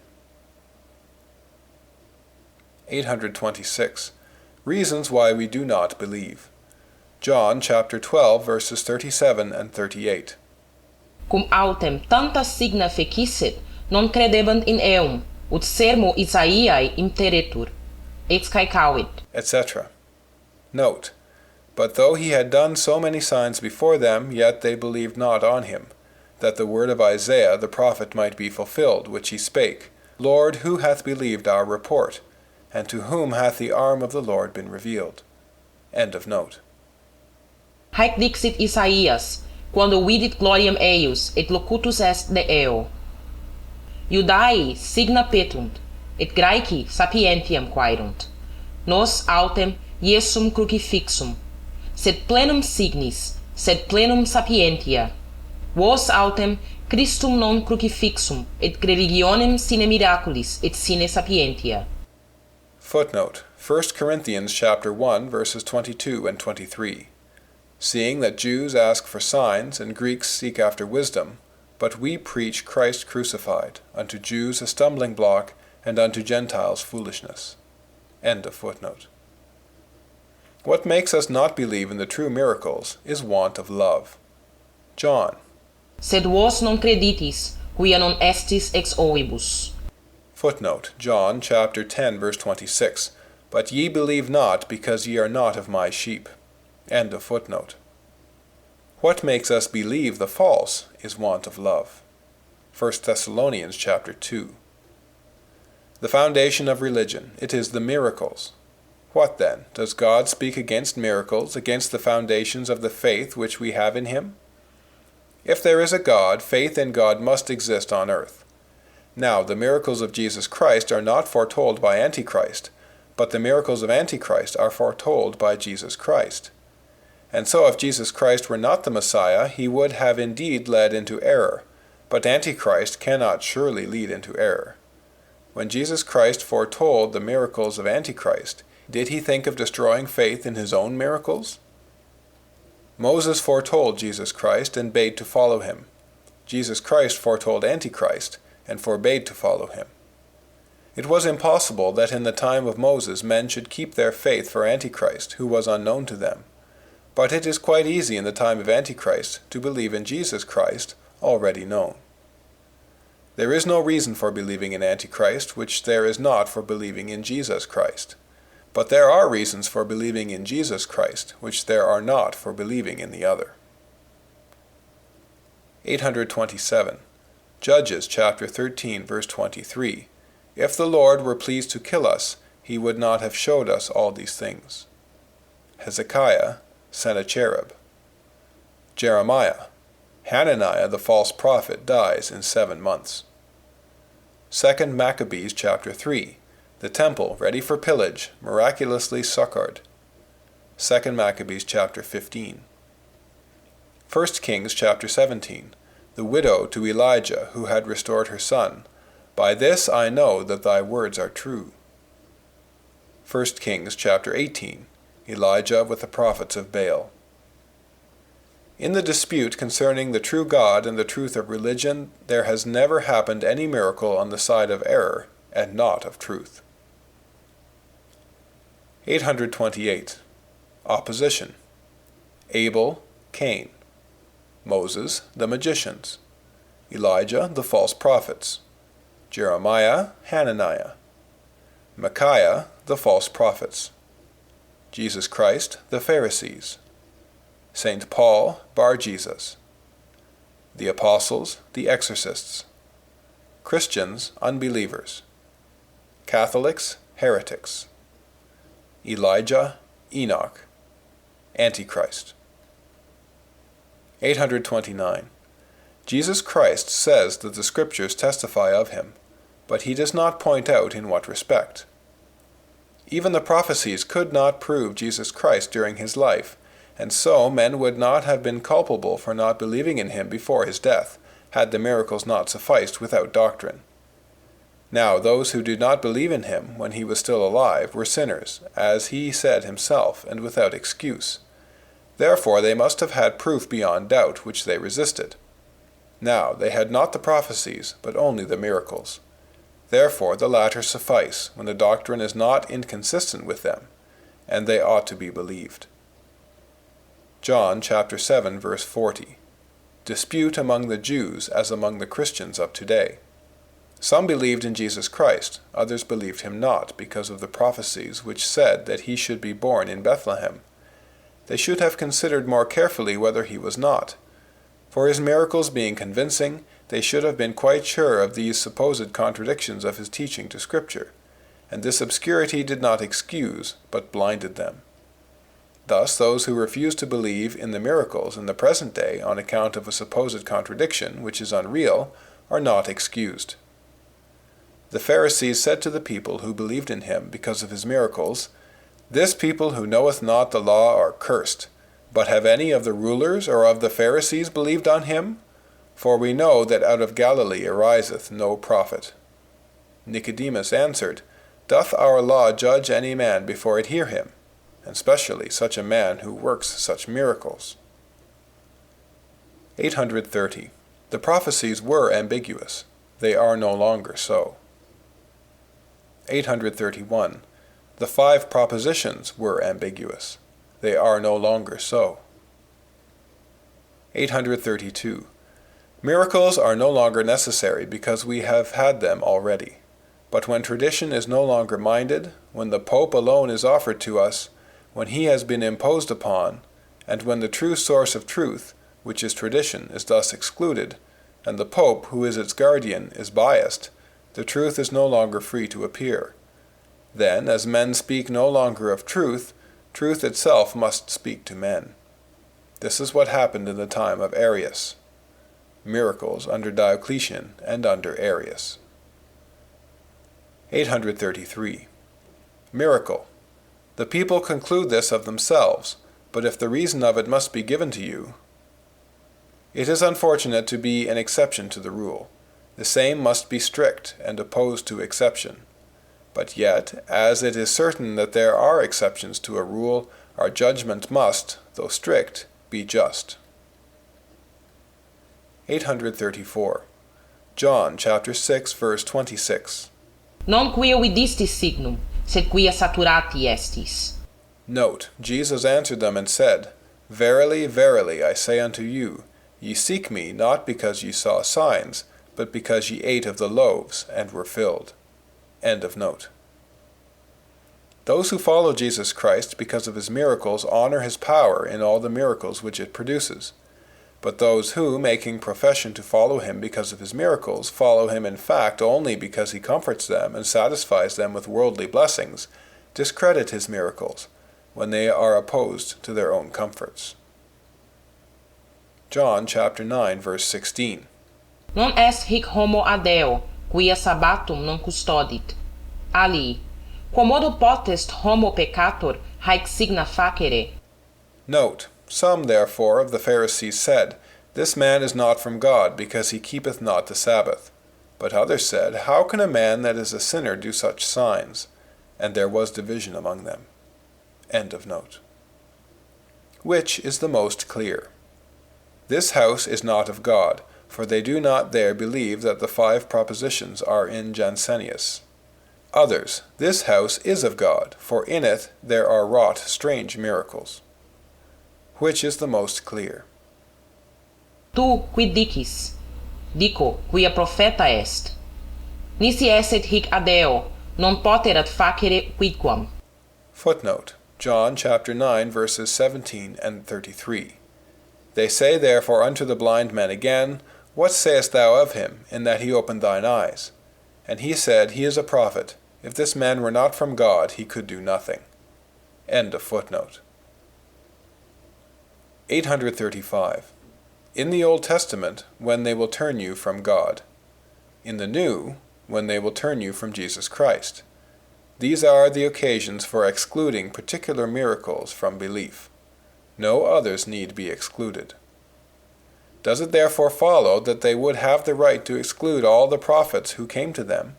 826. Reasons why we do not believe. John chapter 12, verses 37 and 38. Cum autem tanta signa fecissent, non credebant in eum, ut sermo Isaiae imteretur, excæcavit, etc. Note, but though he had done so many signs before them, yet they believed not on him, that the word of Isaiah the prophet might be fulfilled, which he spake, Lord, who hath believed our report? And to whom hath the arm of the Lord been revealed? End of note. Haec dixit Isaias, quando vidit gloriam eius, et locutus est de eo. Iudaei signa petunt, et Graeci sapientiam quaerunt. Nos autem Iesum crucifixum, sed plenum signis, sed plenum sapientia. Vos autem Christum non crucifixum, et religionem sine miraculis, et sine sapientia. Footnote: 1 Corinthians chapter 1, verses 22 and 23. Seeing that Jews ask for signs, and Greeks seek after wisdom, but we preach Christ crucified, unto Jews a stumbling block, and unto Gentiles foolishness. End of footnote. What makes us not believe in the true miracles is want of love. John. Sed vos non creditis, quia non estis ex ovibus. Footnote: John chapter 10, verse 26. But ye believe not, because ye are not of my sheep. End of footnote. What makes us believe the false is want of love. 1 Thessalonians chapter 2. The foundation of religion, it is the miracles. What then? Does God speak against miracles, against the foundations of the faith which we have in him? If there is a God, faith in God must exist on earth. Now, the miracles of Jesus Christ are not foretold by Antichrist, but the miracles of Antichrist are foretold by Jesus Christ. And so if Jesus Christ were not the Messiah, he would have indeed led into error, but Antichrist cannot surely lead into error. When Jesus Christ foretold the miracles of Antichrist, did he think of destroying faith in his own miracles? Moses foretold Jesus Christ and bade to follow him. Jesus Christ foretold Antichrist and forbade to follow him. It was impossible that in the time of Moses men should keep their faith for Antichrist, who was unknown to them. But it is quite easy in the time of Antichrist to believe in Jesus Christ, already known. There is no reason for believing in Antichrist which there is not for believing in Jesus Christ. But there are reasons for believing in Jesus Christ which there are not for believing in the other. 827. Judges chapter 13, verse 23. If the Lord were pleased to kill us, he would not have showed us all these things. Hezekiah, Sennacherib. Jeremiah. Hananiah the false prophet dies in 7 months. 2 Maccabees chapter 3. The temple, ready for pillage, miraculously succored. 2 Maccabees chapter 15. 1 Kings chapter 17. The widow to Elijah, who had restored her son. By this I know that thy words are true. 1 Kings chapter 18. Elijah with the prophets of Baal. In the dispute concerning the true God and the truth of religion, there has never happened any miracle on the side of error, and not of truth. 828. Opposition. Abel, Cain. Moses, the magicians. Elijah, the false prophets. Jeremiah, Hananiah. Micaiah, the false prophets. Jesus Christ, the Pharisees. St. Paul, Bar-Jesus. The apostles, the exorcists. Christians, unbelievers. Catholics, heretics. Elijah, Enoch. Antichrist. 829. Jesus Christ says that the Scriptures testify of him, but he does not point out in what respect. Even the prophecies could not prove Jesus Christ during his life, and so men would not have been culpable for not believing in him before his death, had the miracles not sufficed without doctrine. Now those who did not believe in him when he was still alive were sinners, as he said himself, and without excuse. Therefore they must have had proof beyond doubt, which they resisted. Now they had not the prophecies, but only the miracles. Therefore the latter suffice, when the doctrine is not inconsistent with them, and they ought to be believed. John chapter 7, verse 40. Dispute among the Jews as among the Christians of today. Some believed in Jesus Christ, others believed him not, because of the prophecies which said that he should be born in Bethlehem. They should have considered more carefully whether he was not. For his miracles being convincing, they should have been quite sure of these supposed contradictions of his teaching to Scripture, and this obscurity did not excuse, but blinded them. Thus, those who refuse to believe in the miracles in the present day on account of a supposed contradiction which is unreal are not excused. The Pharisees said to the people who believed in him because of his miracles, "This people who knoweth not the law are cursed. But have any of the rulers or of the Pharisees believed on him? For we know that out of Galilee ariseth no prophet." Nicodemus answered, "Doth our law judge any man before it hear him? And specially such a man who works such miracles?" 830. The prophecies were ambiguous. They are no longer so. 831. The 5 propositions were ambiguous. They are no longer so. 832. Miracles are no longer necessary because we have had them already. But when tradition is no longer minded, when the Pope alone is offered to us, when he has been imposed upon, and when the true source of truth, which is tradition, is thus excluded, and the Pope, who is its guardian, is biased, the truth is no longer free to appear. Then, as men speak no longer of truth, truth itself must speak to men. This is what happened in the time of Arius. Miracles under Diocletian and under Arius. 833. Miracle. The people conclude this of themselves, but if the reason of it must be given to you, it is unfortunate to be an exception to the rule. The same must be strict and opposed to exception. But yet, as it is certain that there are exceptions to a rule, our judgment must, though strict, be just. 834. John chapter 6, verse 26. Non quia vidistis signum, sed quia saturati estis. Note, Jesus answered them and said, "Verily, verily, I say unto you, ye seek me not because ye saw signs, but because ye ate of the loaves and were filled." End of note. Those who follow Jesus Christ because of his miracles honor his power in all the miracles which it produces. But those who, making profession to follow him because of his miracles, follow him in fact only because he comforts them and satisfies them with worldly blessings, discredit his miracles, when they are opposed to their own comforts. John chapter 9, verse 16. Non est hic homo adeo, quia sabbatum non custodit. Ali, quomodo potest homo peccator haec signa facere. Note, some therefore of the Pharisees said, "This man is not from God, because he keepeth not the Sabbath." But others said, "How can a man that is a sinner do such signs?" And there was division among them. End of note. Which is the most clear? This house is not of God, for they do not there believe that the 5 propositions are in Jansenius. Others, this house is of God, for in it there are wrought strange miracles. Which is the most clear? Tu quid dicis? Dico, quia profeta est. Nisi esset hic adeo, non poterat facere quidquam. Footnote, John chapter 9, verses 17 and 33. They say therefore unto the blind man again, "What sayest thou of him, in that he opened thine eyes?" And he said, "He is a prophet. If this man were not from God, he could do nothing." End of footnote. 835. In the Old Testament, when they will turn you from God. In the New, when they will turn you from Jesus Christ. These are the occasions for excluding particular miracles from belief. No others need be excluded. Does it therefore follow that they would have the right to exclude all the prophets who came to them?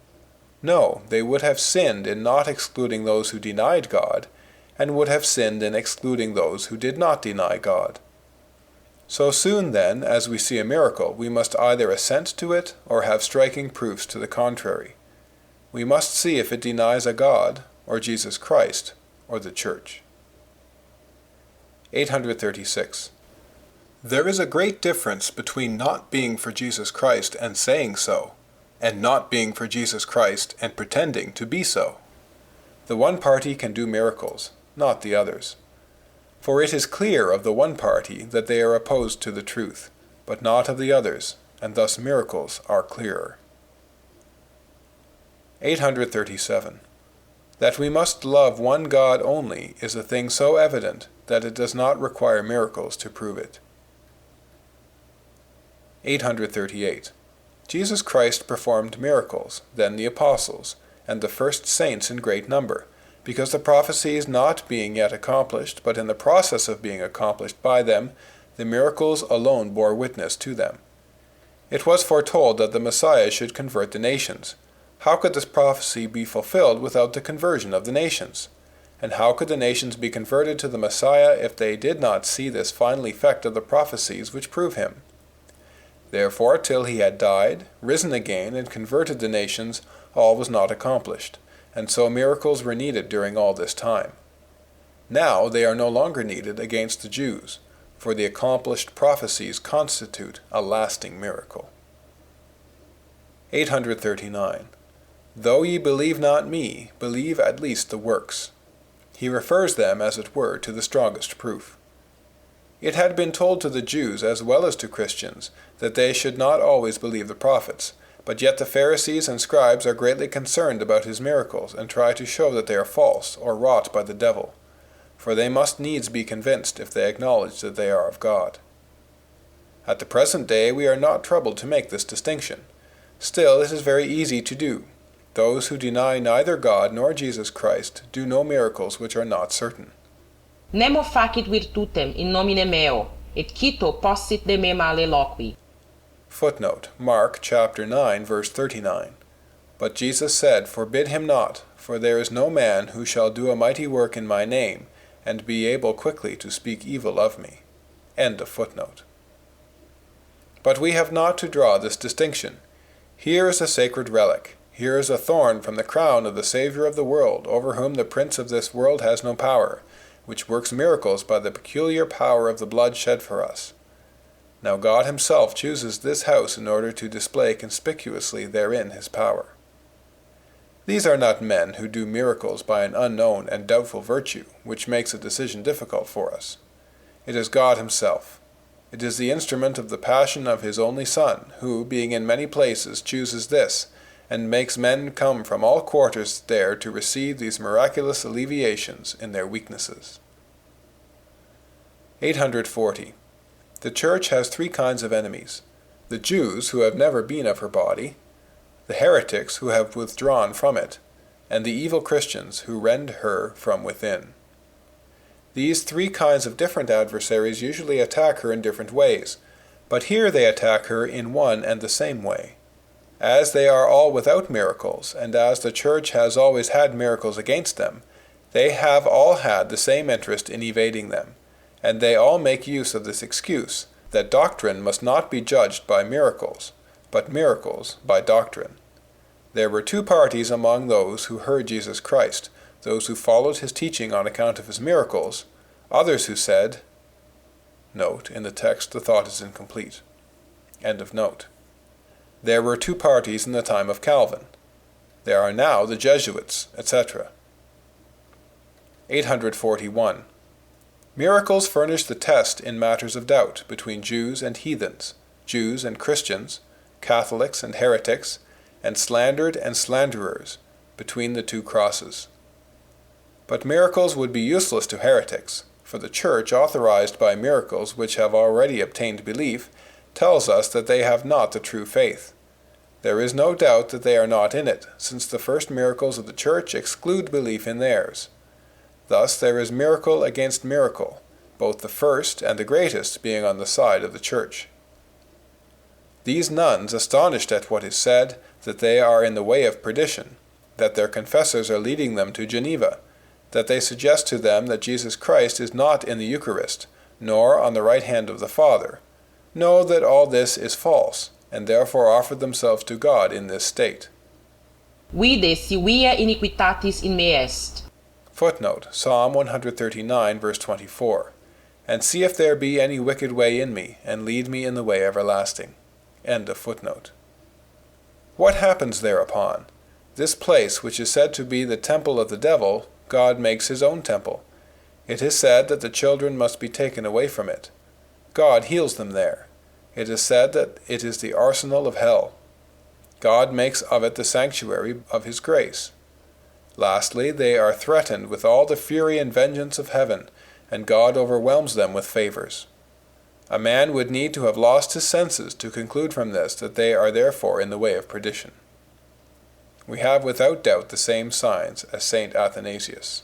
No, they would have sinned in not excluding those who denied God, and would have sinned in excluding those who did not deny God. So soon then as we see a miracle, we must either assent to it or have striking proofs to the contrary. We must see if it denies a God, or Jesus Christ, or the Church. 836. There is a great difference between not being for Jesus Christ and saying so, and not being for Jesus Christ and pretending to be so. The one party can do miracles, not the others. For it is clear of the one party that they are opposed to the truth, but not of the others, and thus miracles are clearer. 837. That we must love one God only is a thing so evident that it does not require miracles to prove it. 838. Jesus Christ performed miracles, then the apostles, and the first saints in great number, because the prophecies not being yet accomplished, but in the process of being accomplished by them, the miracles alone bore witness to them. It was foretold that the Messiah should convert the nations. How could this prophecy be fulfilled without the conversion of the nations? And how could the nations be converted to the Messiah if they did not see this final effect of the prophecies which prove him? Therefore, till he had died, risen again, and converted the nations, all was not accomplished, and so miracles were needed during all this time. Now they are no longer needed against the Jews, for the accomplished prophecies constitute a lasting miracle. 839. Though ye believe not me, believe at least the works. He refers them, as it were, to the strongest proof. It had been told to the Jews as well as to Christians that they should not always believe the prophets, but yet the Pharisees and scribes are greatly concerned about his miracles and try to show that they are false or wrought by the devil, for they must needs be convinced if they acknowledge that they are of God. At the present day we are not troubled to make this distinction. Still, it is very easy to do. Those who deny neither God nor Jesus Christ do no miracles which are not certain. Nemo facit virtutem in nomine meo, et cito possit de me male loqui. Footnote, Mark chapter 9, verse 39. But Jesus said, Forbid him not, for there is no man who shall do a mighty work in my name, and be able quickly to speak evil of me. End of footnote. But we have not to draw this distinction. Here is a sacred relic. Here is a thorn from the crown of the Saviour of the world, over whom the prince of this world has no power, which works miracles by the peculiar power of the blood shed for us. Now God himself chooses this house in order to display conspicuously therein his power. These are not men who do miracles by an unknown and doubtful virtue, which makes a decision difficult for us. It is God himself. It is the instrument of the passion of his only Son, who, being in many places, chooses this, and makes men come from all quarters there to receive these miraculous alleviations in their weaknesses. 840. The Church has three kinds of enemies: the Jews, who have never been of her body, the heretics, who have withdrawn from it, and the evil Christians, who rend her from within. These three kinds of different adversaries usually attack her in different ways, but here they attack her in one and the same way. As they are all without miracles, and as the Church has always had miracles against them, they have all had the same interest in evading them, and they all make use of this excuse, that doctrine must not be judged by miracles, but miracles by doctrine. There were two parties among those who heard Jesus Christ, those who followed his teaching on account of his miracles, others who said, note, in the text the thought is incomplete. End of note. There were two parties in the time of Calvin. There are now the Jesuits, etc. 841. Miracles furnish the test in matters of doubt between Jews and heathens, Jews and Christians, Catholics and heretics, and slandered and slanderers, between the two crosses. But miracles would be useless to heretics, for the Church, authorized by miracles which have already obtained belief, tells us that they have not the true faith. There is no doubt that they are not in it, since the first miracles of the Church exclude belief in theirs. Thus there is miracle against miracle, both the first and the greatest being on the side of the Church. These nuns, astonished at what is said, that they are in the way of perdition, that their confessors are leading them to Geneva, that they suggest to them that Jesus Christ is not in the Eucharist, nor on the right hand of the Father, know that all this is false, and therefore offer themselves to God in this state. Vide si via iniquitatis in me est. Footnote, Psalm 139, verse 24. And see if there be any wicked way in me, and lead me in the way everlasting. End of footnote. What happens thereupon? This place, which is said to be the temple of the devil, God makes his own temple. It is said that the children must be taken away from it. God heals them there. It is said that it is the arsenal of hell. God makes of it the sanctuary of his grace. Lastly, they are threatened with all the fury and vengeance of heaven, and God overwhelms them with favors. A man would need to have lost his senses to conclude from this that they are therefore in the way of perdition. We have without doubt the same signs as Saint Athanasius.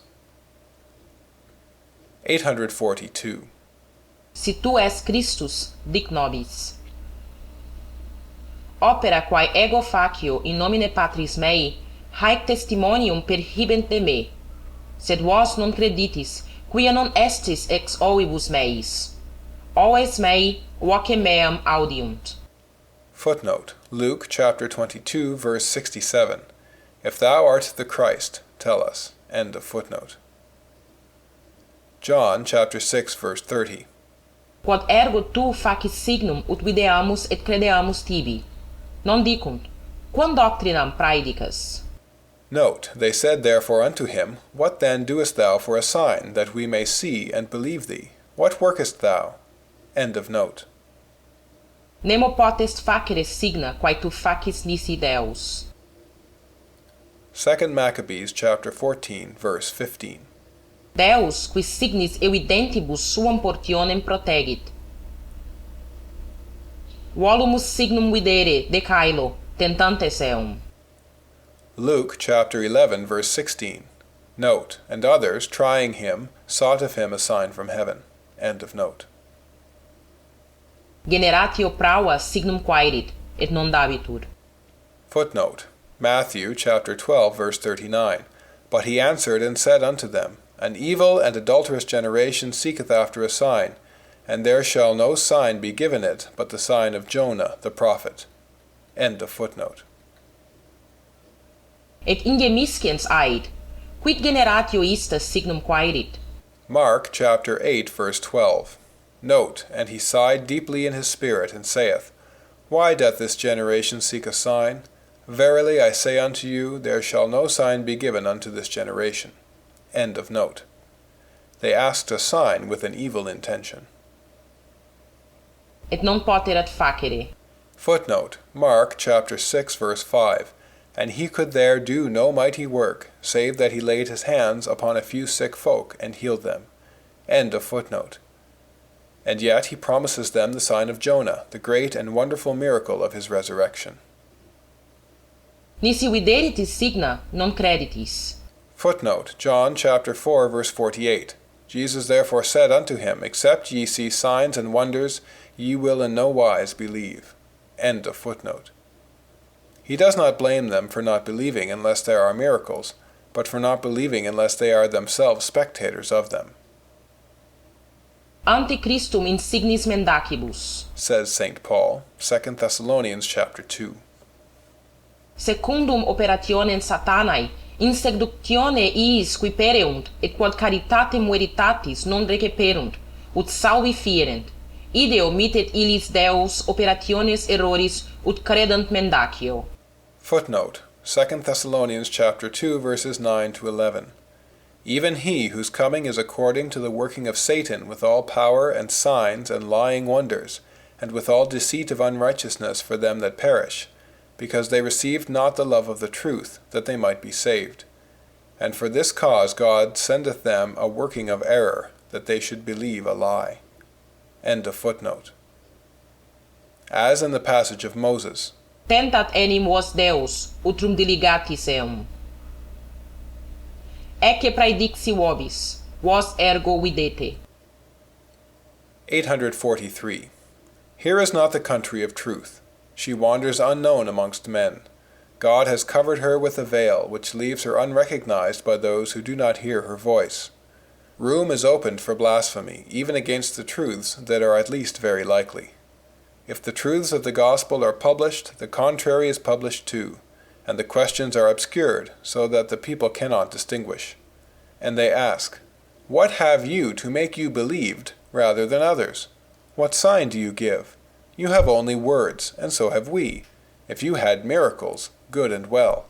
842. Si tu es Christus, dic nobis. Opera quae ego facio in nomine Patris mei, haec testimonium perhibent de me, sed vos non creditis, quia non estis ex ovibus meis. Oves mei voce meam audiunt. Footnote: Luke chapter 22, verse 67. If thou art the Christ, tell us. End of footnote. John chapter 6, verse 30. Quod ergo tu facis signum ut videamus et credeamus tibi. Non dicunt, quam doctrinam praedicas? Note, they said therefore unto him, What then doest thou for a sign, that we may see and believe thee? What workest thou? End of note. Nemo potest facere signa quae tu facis nisi Deus. 2 Maccabees chapter 14, verse 15. Deus, qui signis evidentibus suam portionem protegit. Volumus signum videre, de caelo, tentantes eum. Luke chapter 11, verse 16. Note, and others, trying him, sought of him a sign from heaven. End of note. Generatio praua signum quaerit, et non dabitur. Footnote: Matthew chapter 12, verse 39. But he answered and said unto them, An evil and adulterous generation seeketh after a sign, and there shall no sign be given it but the sign of Jonah the prophet. End of footnote. Et ingemiscens aid, quid generatio ista signum quaerit? Mark chapter 8, verse 12. Note, and he sighed deeply in his spirit, and saith, Why doth this generation seek a sign? Verily I say unto you, there shall no sign be given unto this generation. End of note. They asked a sign with an evil intention. Et non poterat facere. Footnote: Mark chapter 6, verse 5. And he could there do no mighty work, save that he laid his hands upon a few sick folk, and healed them. End of footnote. And yet he promises them the sign of Jonah, the great and wonderful miracle of his resurrection. Nisi videritis signa, non creditis. Footnote: John chapter 4, verse 48. Jesus therefore said unto him, Except ye see signs and wonders, ye will in no wise believe. End of footnote. He does not blame them for not believing unless there are miracles, but for not believing unless they are themselves spectators of them. Ante Christum insignis mendacibus, Says St. Paul, 2 Thessalonians chapter 2. secundum operationem satanae, in seductione iis qui pereunt, et quod caritatem veritatis non receperunt, ut salvi fierent, ide omittet illis Deus operationes erroris ut credant mendacio. Footnote: 2 Thessalonians chapter 2, verses 9 to 11. Even he whose coming is according to the working of Satan with all power and signs and lying wonders, and with all deceit of unrighteousness for them that perish, because they received not the love of the truth, that they might be saved. And for this cause God sendeth them a working of error, that they should believe a lie. End of footnote. As in the passage of Moses, Tentat enim vos Deus, utrum diligatis eum. Ecce praedixi vobis, vos ergo videte. 843. Here is not the country of truth. She wanders unknown amongst men. God has covered her with a veil, which leaves her unrecognized by those who do not hear her voice. Room is opened for blasphemy, even against the truths that are at least very likely. If the truths of the gospel are published, the contrary is published too, and the questions are obscured, so that the people cannot distinguish. And they ask, What have you to make you believed rather than others? What sign do you give? You have only words, and so have we. If you had miracles, good and well.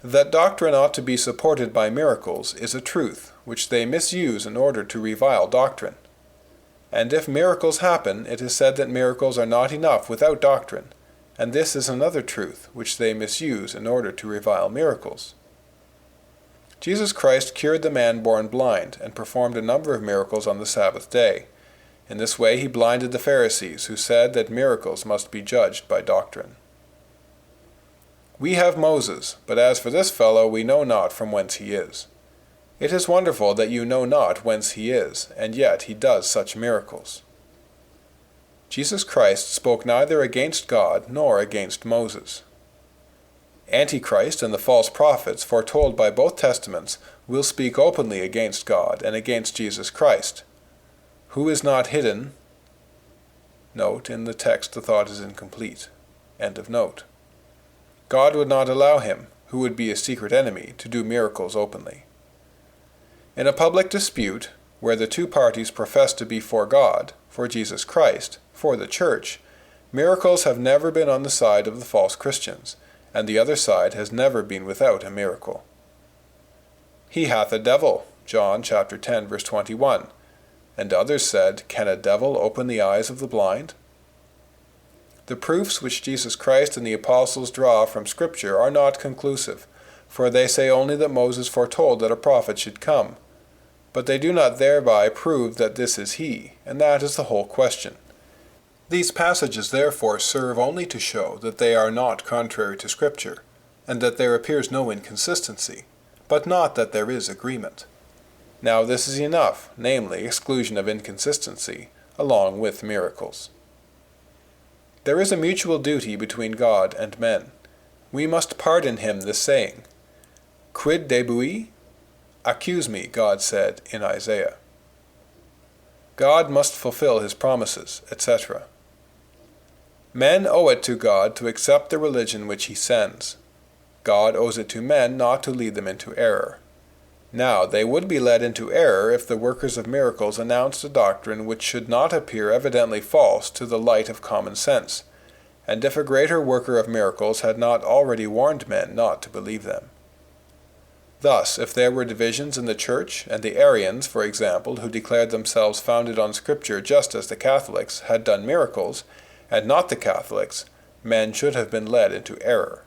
That doctrine ought to be supported by miracles is a truth, which they misuse in order to revile doctrine. And if miracles happen, it is said that miracles are not enough without doctrine, and this is another truth, which they misuse in order to revile miracles. Jesus Christ cured the man born blind and performed a number of miracles on the Sabbath day. In this way he blinded the Pharisees, who said that miracles must be judged by doctrine. We have Moses, but as for this fellow we know not from whence he is. It is wonderful that you know not whence he is, and yet he does such miracles. Jesus Christ spoke neither against God nor against Moses. Antichrist and the false prophets, foretold by both testaments, will speak openly against God and against Jesus Christ. Who is not hidden? Note, in the text the thought is incomplete. End of note. God would not allow him, who would be a secret enemy, to do miracles openly. In a public dispute, where the two parties profess to be for God, for Jesus Christ, for the Church, miracles have never been on the side of the false Christians, and the other side has never been without a miracle. He hath a devil, John chapter 10, verse 21. And others said, Can a devil open the eyes of the blind? The proofs which Jesus Christ and the apostles draw from Scripture are not conclusive, for they say only that Moses foretold that a prophet should come. But they do not thereby prove that this is he, and that is the whole question. These passages therefore serve only to show that they are not contrary to Scripture, and that there appears no inconsistency, but not that there is agreement. Now this is enough, namely, exclusion of inconsistency, along with miracles. There is a mutual duty between God and men. We must pardon him this saying, Quid debui? Accuse me, God said in Isaiah. God must fulfill his promises, etc. Men owe it to God to accept the religion which he sends. God owes it to men not to lead them into error. Now, they would be led into error if the workers of miracles announced a doctrine which should not appear evidently false to the light of common sense, and if a greater worker of miracles had not already warned men not to believe them. Thus, if there were divisions in the Church, and the Arians, for example, who declared themselves founded on Scripture just as the Catholics, had done miracles, and not the Catholics, men should have been led into error.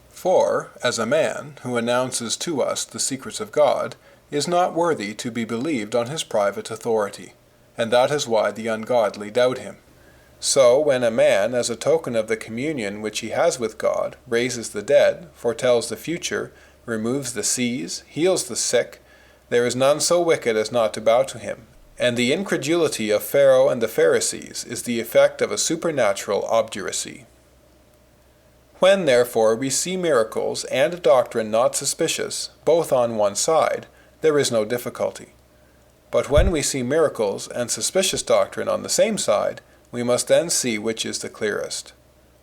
For, as a man, who announces to us the secrets of God, is not worthy to be believed on his private authority, and that is why the ungodly doubt him. So, when a man, as a token of the communion which he has with God, raises the dead, foretells the future, removes the seas, heals the sick, there is none so wicked as not to bow to him, and the incredulity of Pharaoh and the Pharisees is the effect of a supernatural obduracy. When, therefore, we see miracles and a doctrine not suspicious, both on one side, there is no difficulty. But when we see miracles and suspicious doctrine on the same side, we must then see which is the clearest.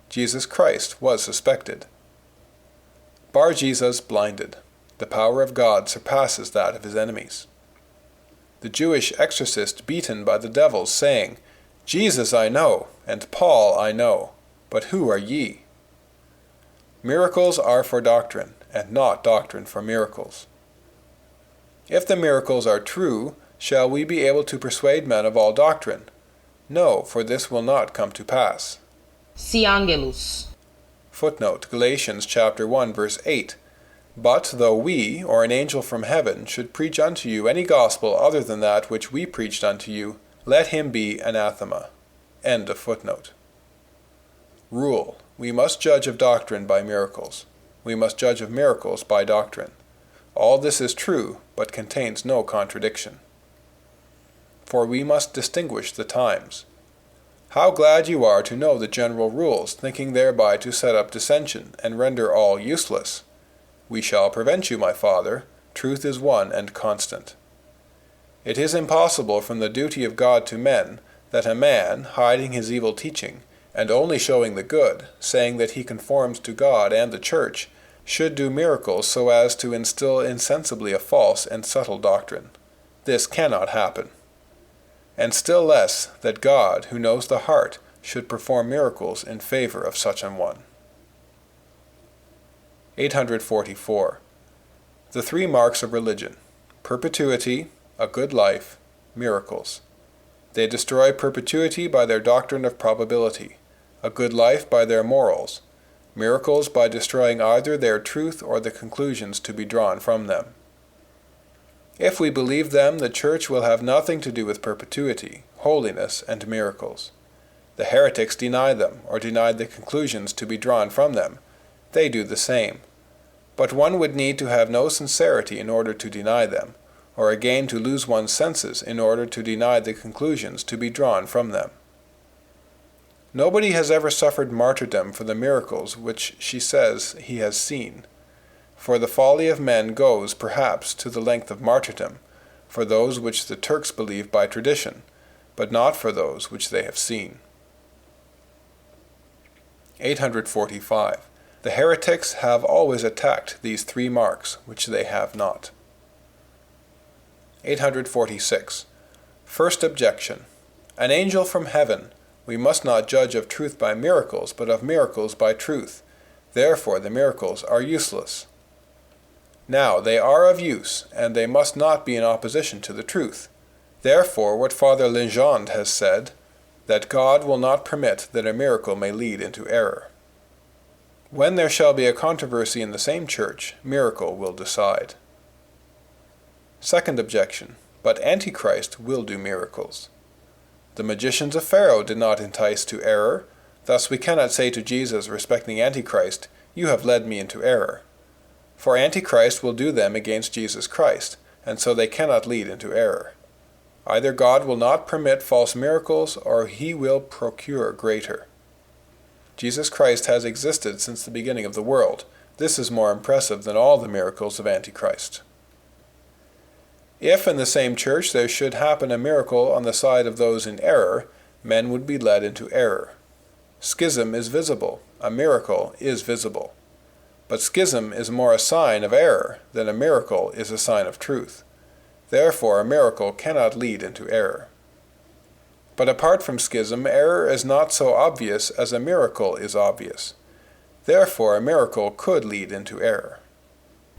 Jesus Christ was suspected. Bar Jesus blinded. The power of God surpasses that of his enemies. The Jewish exorcist beaten by the devils, saying, Jesus I know, and Paul I know, but who are ye? Miracles are for doctrine, and not doctrine for miracles. If the miracles are true, shall we be able to persuade men of all doctrine? No, for this will not come to pass. Si angelus. Footnote, Galatians chapter 1, verse 8. But though we, or an angel from heaven, should preach unto you any gospel other than that which we preached unto you, let him be anathema. End of footnote. Rule. We must judge of doctrine by miracles. We must judge of miracles by doctrine. All this is true, but contains no contradiction. For we must distinguish the times. How glad you are to know the general rules, thinking thereby to set up dissension, and render all useless. We shall prevent you, my father. Truth is one and constant. It is impossible from the duty of God to men, that a man, hiding his evil teaching, and only showing the good, saying that he conforms to God and the Church, should do miracles so as to instill insensibly a false and subtle doctrine. This cannot happen. And still less that God, who knows the heart, should perform miracles in favor of such an one. 844. The three marks of religion: perpetuity, a good life, miracles. They destroy perpetuity by their doctrine of probability, a good life by their morals, miracles by destroying either their truth or the conclusions to be drawn from them. If we believe them, the Church will have nothing to do with perpetuity, holiness, and miracles. The heretics deny them, or deny the conclusions to be drawn from them. They do the same. But one would need to have no sincerity in order to deny them, or again to lose one's senses in order to deny the conclusions to be drawn from them. Nobody has ever suffered martyrdom for the miracles which she says he has seen. For the folly of men goes, perhaps, to the length of martyrdom, for those which the Turks believe by tradition, but not for those which they have seen. 845. The heretics have always attacked these three marks, which they have not. 846. First objection. An angel from heaven. We must not judge of truth by miracles, but of miracles by truth. Therefore the miracles are useless. Now they are of use, and they must not be in opposition to the truth. Therefore what Father Legendre has said, that God will not permit that a miracle may lead into error. When there shall be a controversy in the same church, miracle will decide. Second objection. But Antichrist will do miracles. The magicians of Pharaoh did not entice to error. Thus we cannot say to Jesus respecting Antichrist, "You have led me into error." For Antichrist will do them against Jesus Christ, and so they cannot lead into error. Either God will not permit false miracles, or he will procure greater. Jesus Christ has existed since the beginning of the world. This is more impressive than all the miracles of Antichrist. If in the same church there should happen a miracle on the side of those in error, men would be led into error. Schism is visible, a miracle is visible. But schism is more a sign of error than a miracle is a sign of truth. Therefore a miracle cannot lead into error. But apart from schism, error is not so obvious as a miracle is obvious. Therefore a miracle could lead into error.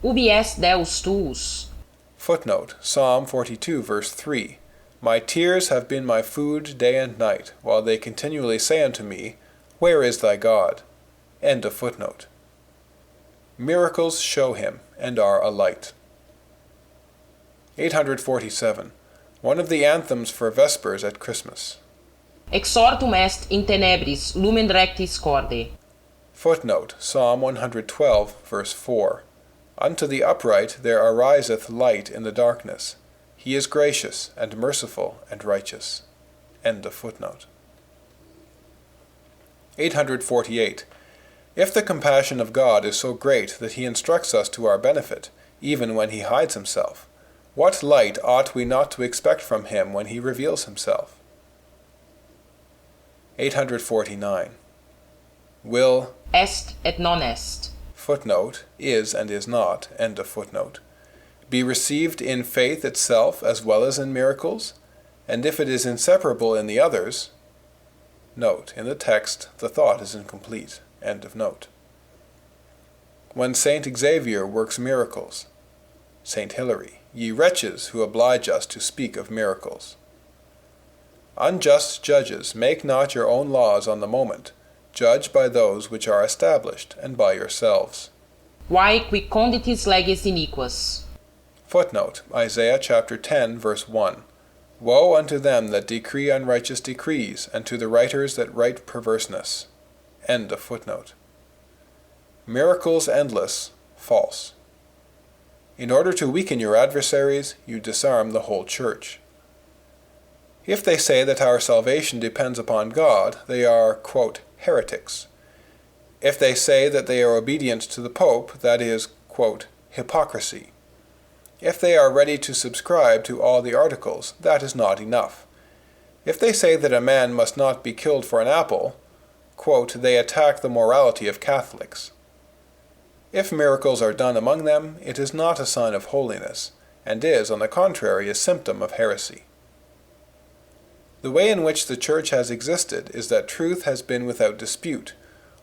Ubi est Deus tuus? Footnote, Psalm 42, verse 3. My tears have been my food day and night, while they continually say unto me, Where is thy God? End of footnote. Miracles show him, and are a light. 847. One of the anthems for Vespers at Christmas. Exortum est in tenebris lumen rectis corde. Footnote, Psalm 112, verse 4. Unto the upright there ariseth light in the darkness. He is gracious, and merciful, and righteous. End of footnote. 848. If the compassion of God is so great that he instructs us to our benefit, even when he hides himself, what light ought we not to expect from him when he reveals himself? 849. Will Est et non est. Footnote, is and is not, end of footnote, be received in faith itself as well as in miracles? And if it is inseparable in the others, note, in the text the thought is incomplete, end of note. When Saint Xavier works miracles, Saint Hilary, ye wretches who oblige us to speak of miracles. Unjust judges, make not your own laws on the moment. Judge by those which are established, and by yourselves. Vae qui conditis leges iniquas. Footnote, Isaiah chapter 10, verse 1. Woe unto them that decree unrighteous decrees, and to the writers that write perverseness. End of footnote. Miracles endless, false. In order to weaken your adversaries, you disarm the whole church. If they say that our salvation depends upon God, they are, quote, heretics. If they say that they are obedient to the Pope, that is, quote, hypocrisy. If they are ready to subscribe to all the articles, that is not enough. If they say that a man must not be killed for an apple, quote, they attack the morality of Catholics. If miracles are done among them, it is not a sign of holiness, and is, on the contrary, a symptom of heresy. The way in which the Church has existed is that truth has been without dispute,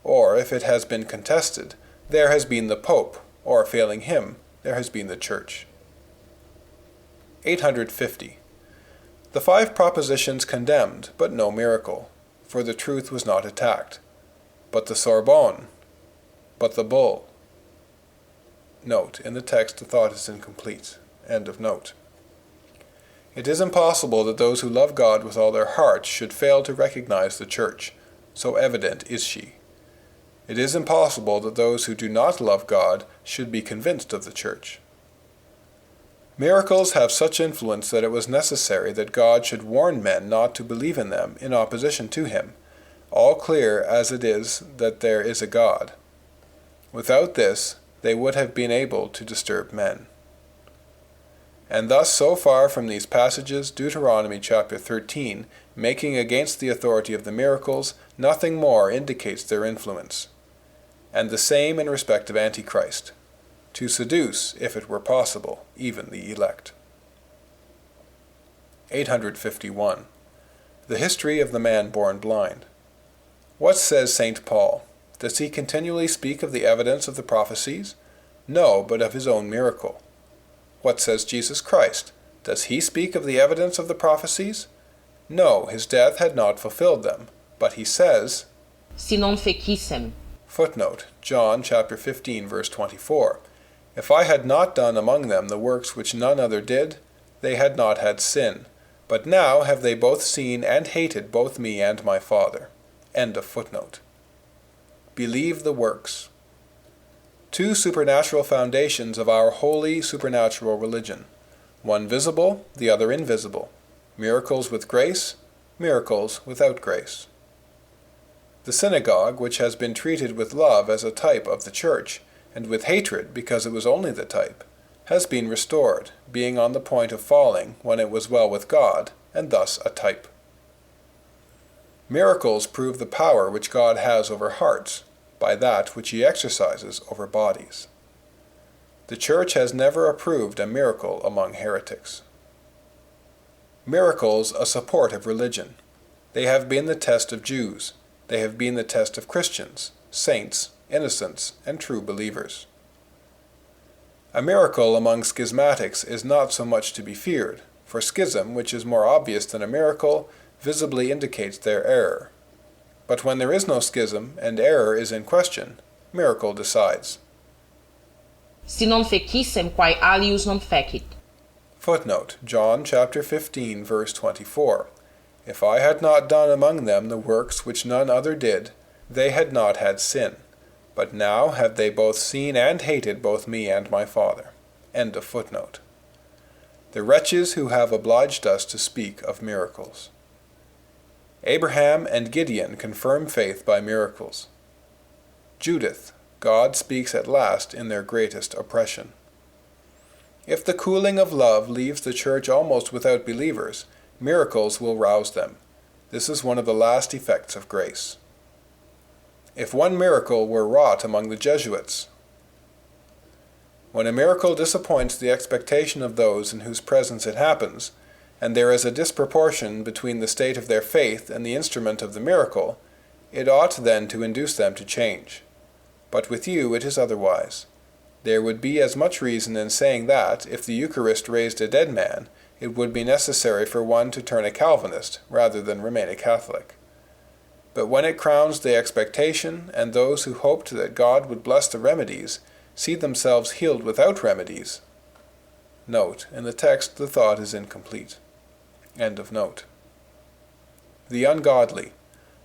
or, if it has been contested, there has been the Pope, or, failing him, there has been the Church. 850. The 5 propositions condemned, but no miracle, for the truth was not attacked. But the Sorbonne, but the bull. Note, in the text the thought is incomplete. End of note. It is impossible that those who love God with all their hearts should fail to recognize the Church, so evident is she. It is impossible that those who do not love God should be convinced of the Church. Miracles have such influence that it was necessary that God should warn men not to believe in them in opposition to him, all clear as it is that there is a God. Without this, they would have been able to disturb men. And thus, so far from these passages, Deuteronomy chapter 13, making against the authority of the miracles, nothing more indicates their influence. And the same in respect of Antichrist, to seduce, if it were possible, even the elect. 851. The history of the man born blind. What says St. Paul? Does he continually speak of the evidence of the prophecies? No, but of his own miracle. What says Jesus Christ? Does he speak of the evidence of the prophecies? No, his death had not fulfilled them. But he says, Si non fecissem. Footnote, John chapter 15, verse 24. If I had not done among them the works which none other did, they had not had sin. But now have they both seen and hated both me and my Father. End of footnote. Believe the works. Two supernatural foundations of our holy supernatural religion. One visible, the other invisible. Miracles with grace, miracles without grace. The synagogue, which has been treated with love as a type of the Church, and with hatred because it was only the type, has been restored, being on the point of falling when it was well with God, and thus a type. Miracles prove the power which God has over hearts, by that which he exercises over bodies. The Church has never approved a miracle among heretics. Miracles a support of religion. They have been the test of Jews. They have been the test of Christians, saints, innocents, and true believers. A miracle among schismatics is not so much to be feared, for schism, which is more obvious than a miracle, visibly indicates their error. But when there is no schism, and error is in question, miracle decides. Si non fecissem quae alius non fecit. Footnote, John chapter 15, verse 24. If I had not done among them the works which none other did, they had not had sin. But now have they both seen and hated both me and my Father. End of footnote. The wretches who have obliged us to speak of miracles. Abraham and Gideon confirm faith by miracles. Judith, God speaks at last in their greatest oppression. If the cooling of love leaves the Church almost without believers, miracles will rouse them. This is one of the last effects of grace. If one miracle were wrought among the Jesuits. When a miracle disappoints the expectation of those in whose presence it happens, and there is a disproportion between the state of their faith and the instrument of the miracle, it ought then to induce them to change. But with you it is otherwise. There would be as much reason in saying that, if the Eucharist raised a dead man, it would be necessary for one to turn a Calvinist rather than remain a Catholic. But when it crowns the expectation, and those who hoped that God would bless the remedies see themselves healed without remedies. Note, in the text the thought is incomplete. End of note. The ungodly.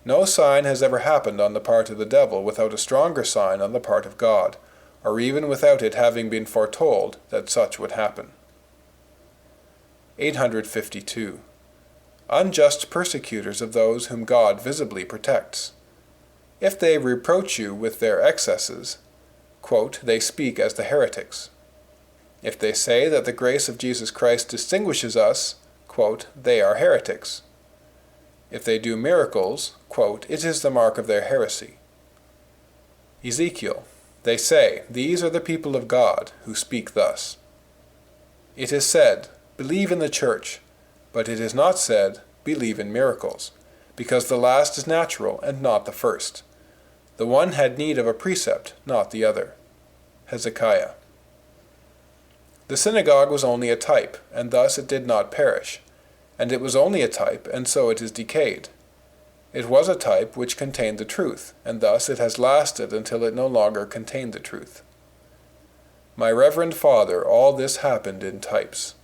No sign has ever happened on the part of the devil without a stronger sign on the part of God, or even without it having been foretold that such would happen. 852. Unjust persecutors of those whom God visibly protects. If they reproach you with their excesses, quote, they speak as the heretics. If they say that the grace of Jesus Christ distinguishes us, quote, they are heretics. If they do miracles, quote, it is the mark of their heresy. Ezekiel, they say, these are the people of God who speak thus. It is said, believe in the Church, but it is not said, believe in miracles, because the last is natural and not the first. The one had need of a precept, not the other. Hezekiah. The synagogue was only a type, and thus it did not perish. And it was only a type, and so it is decayed. It was a type which contained the truth, and thus it has lasted until it no longer contained the truth. My reverend father, all this happened in types.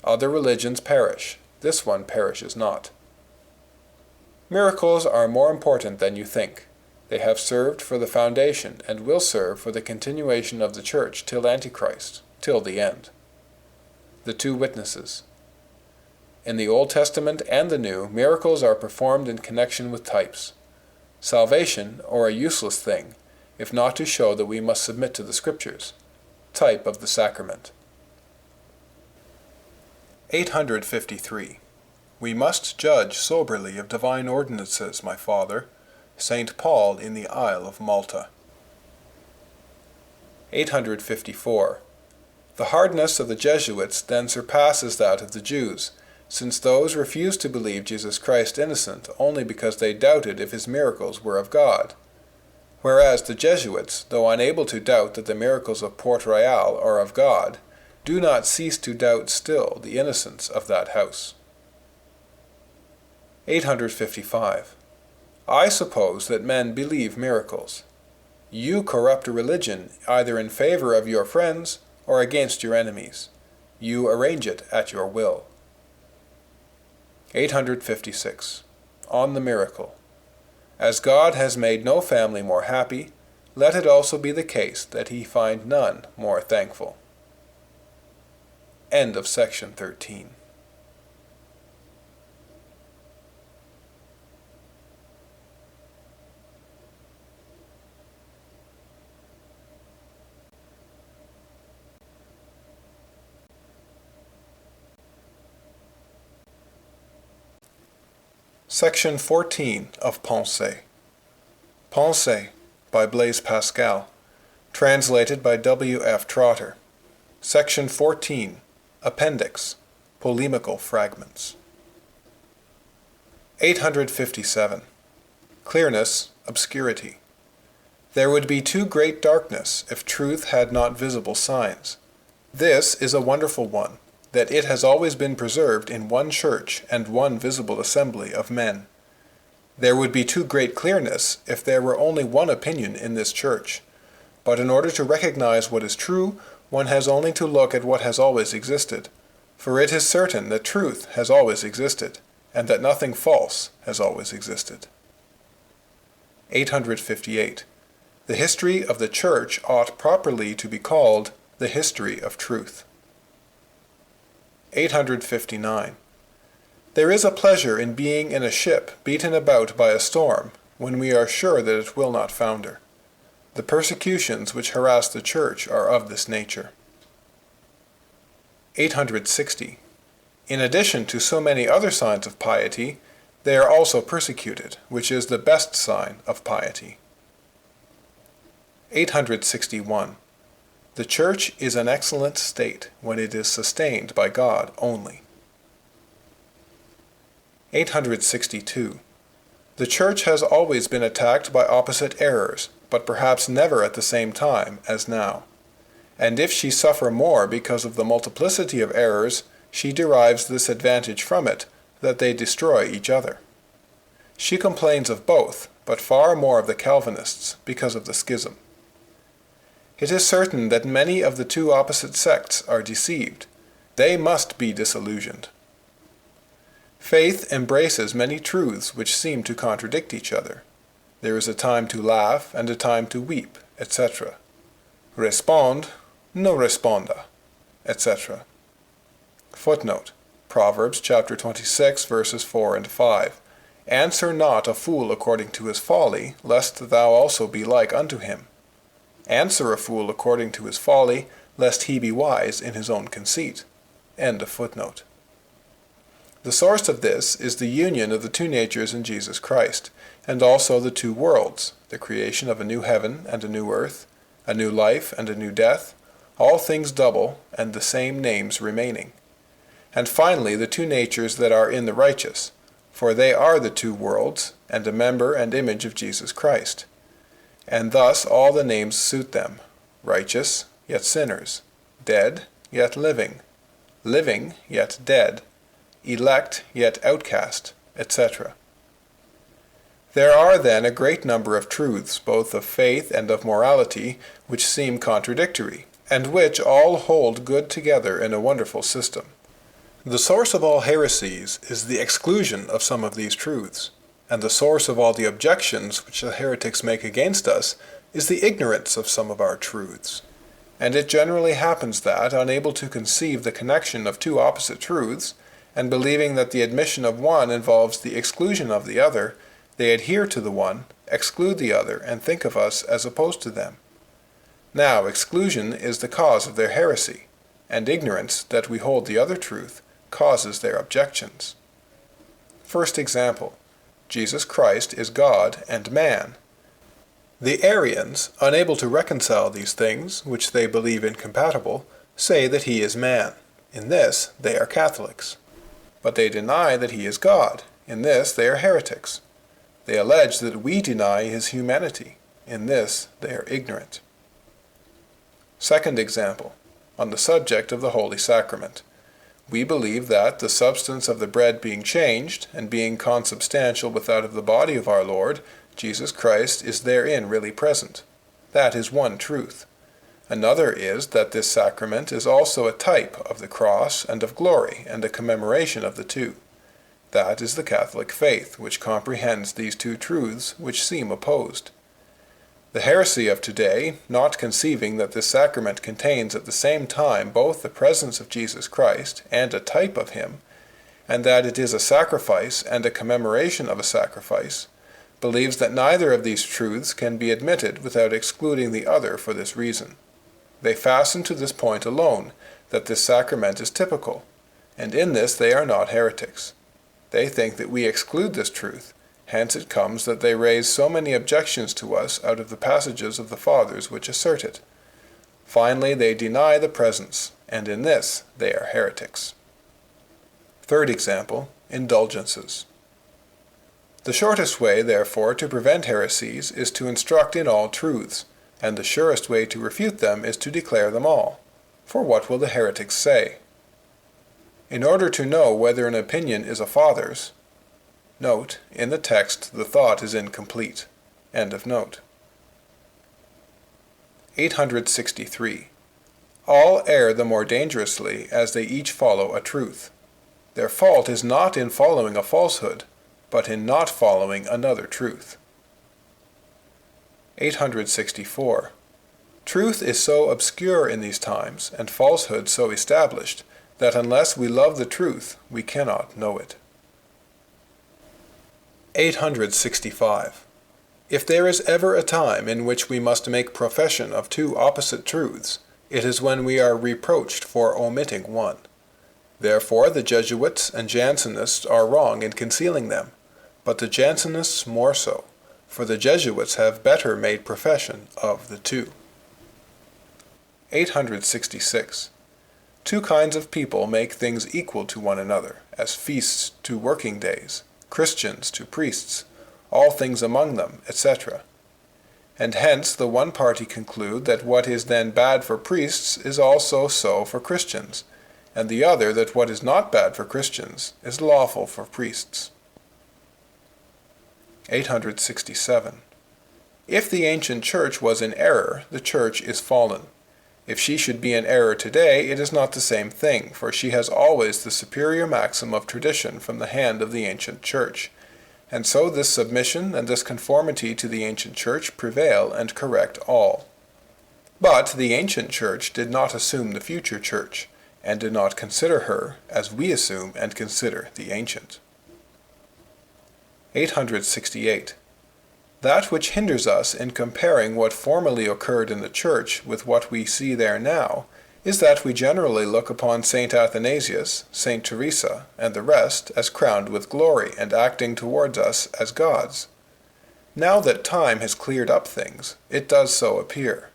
Other religions perish. This one perishes not. Miracles are more important than you think. They have served for the foundation and will serve for the continuation of the Church till Antichrist, till the end. The two witnesses. In the Old Testament and the New, miracles are performed in connection with types. Salvation, or a useless thing, if not to show that we must submit to the Scriptures. Type of the sacrament. 853. We must judge soberly of divine ordinances, my father. St. Paul in the Isle of Malta. 854. The hardness of the Jesuits then surpasses that of the Jews, since those refused to believe Jesus Christ innocent only because they doubted if his miracles were of God, whereas the Jesuits, though unable to doubt that the miracles of Port Royal are of God, do not cease to doubt still the innocence of that house. 855. I suppose that men believe miracles. You corrupt a religion either in favor of your friends or against your enemies. You arrange it at your will. 856. On the miracle. As God has made no family more happy, let it also be the case that he find none more thankful. End of section 13. Section 14 of Pensées. Pensées by Blaise Pascal. Translated by W. F. Trotter. Section 14. Appendix. Polemical Fragments. 857. Clearness, obscurity. There would be too great darkness if truth had not visible signs. This is a wonderful one, that it has always been preserved in one church and one visible assembly of men. There would be too great clearness if there were only one opinion in this church. But in order to recognize what is true, one has only to look at what has always existed. For it is certain that truth has always existed, and that nothing false has always existed. 858. The history of the church ought properly to be called the history of truth. 859. There is a pleasure in being in a ship beaten about by a storm, when we are sure that it will not founder. The persecutions which harass the church are of this nature. 860. In addition to so many other signs of piety, they are also persecuted, which is the best sign of piety. 861. The Church is an excellent state when it is sustained by God only. 862. The Church has always been attacked by opposite errors, but perhaps never at the same time as now. And if she suffer more because of the multiplicity of errors, she derives this advantage from it, that they destroy each other. She complains of both, but far more of the Calvinists, because of the schism. It is certain that many of the two opposite sects are deceived. They must be disillusioned. Faith embraces many truths which seem to contradict each other. There is a time to laugh and a time to weep, etc. Respond, no responda, etc. Footnote. Proverbs chapter 26, verses 4 and 5. Answer not a fool according to his folly, lest thou also be like unto him. Answer a fool according to his folly, lest he be wise in his own conceit. End of footnote. The source of this is the union of the two natures in Jesus Christ, and also the two worlds, the creation of a new heaven and a new earth, a new life and a new death, all things double, and the same names remaining. And finally the two natures that are in the righteous, for they are the two worlds, and a member and image of Jesus Christ. And thus all the names suit them, righteous, yet sinners, dead, yet living, living, yet dead, elect, yet outcast, etc. There are then a great number of truths, both of faith and of morality, which seem contradictory, and which all hold good together in a wonderful system. The source of all heresies is the exclusion of some of these truths, and the source of all the objections which the heretics make against us is the ignorance of some of our truths. And it generally happens that, unable to conceive the connection of two opposite truths, and believing that the admission of one involves the exclusion of the other, they adhere to the one, exclude the other, and think of us as opposed to them. Now, exclusion is the cause of their heresy, and ignorance that we hold the other truth causes their objections. First example, Jesus Christ is God and man. The Arians, unable to reconcile these things, which they believe incompatible, say that he is man. In this, they are Catholics. But they deny that he is God. In this, they are heretics. They allege that we deny his humanity. In this, they are ignorant. Second example, on the subject of the Holy Sacrament. We believe that, the substance of the bread being changed, and being consubstantial with that of the body of our Lord, Jesus Christ is therein really present. That is one truth. Another is that this sacrament is also a type of the cross and of glory, and a commemoration of the two. That is the Catholic faith, which comprehends these two truths which seem opposed. The heresy of today, not conceiving that this sacrament contains at the same time both the presence of Jesus Christ and a type of him, and that it is a sacrifice and a commemoration of a sacrifice, believes that neither of these truths can be admitted without excluding the other for this reason. They fasten to this point alone, that this sacrament is typical, and in this they are not heretics. They think that we exclude this truth, hence it comes that they raise so many objections to us out of the passages of the Fathers which assert it. Finally, they deny the presence, and in this they are heretics. Third example, indulgences. The shortest way, therefore, to prevent heresies is to instruct in all truths, and the surest way to refute them is to declare them all. For what will the heretics say? In order to know whether an opinion is a Father's, note, in the text the thought is incomplete. End of note. 863. All err the more dangerously as they each follow a truth. Their fault is not in following a falsehood, but in not following another truth. 864. Truth is so obscure in these times, and falsehood so established, that unless we love the truth, we cannot know it. 865. If there is ever a time in which we must make profession of two opposite truths, it is when we are reproached for omitting one. Therefore the Jesuits and Jansenists are wrong in concealing them, but the Jansenists more so, for the Jesuits have better made profession of the two. 866. Two kinds of people make things equal to one another, as feasts to working days, Christians to priests, all things among them, etc. And hence the one party conclude that what is then bad for priests is also so for Christians, and the other that what is not bad for Christians is lawful for priests. 867. If the ancient church was in error, the church is fallen. If she should be in error today, it is not the same thing, for she has always the superior maxim of tradition from the hand of the ancient church. And so this submission and this conformity to the ancient church prevail and correct all. But the ancient church did not assume the future church, and did not consider her as we assume and consider the ancient. 868. That which hinders us in comparing what formerly occurred in the Church with what we see there now is that we generally look upon St. Athanasius, St. Teresa, and the rest as crowned with glory and acting towards us as gods. Now that time has cleared up things, it does so appear.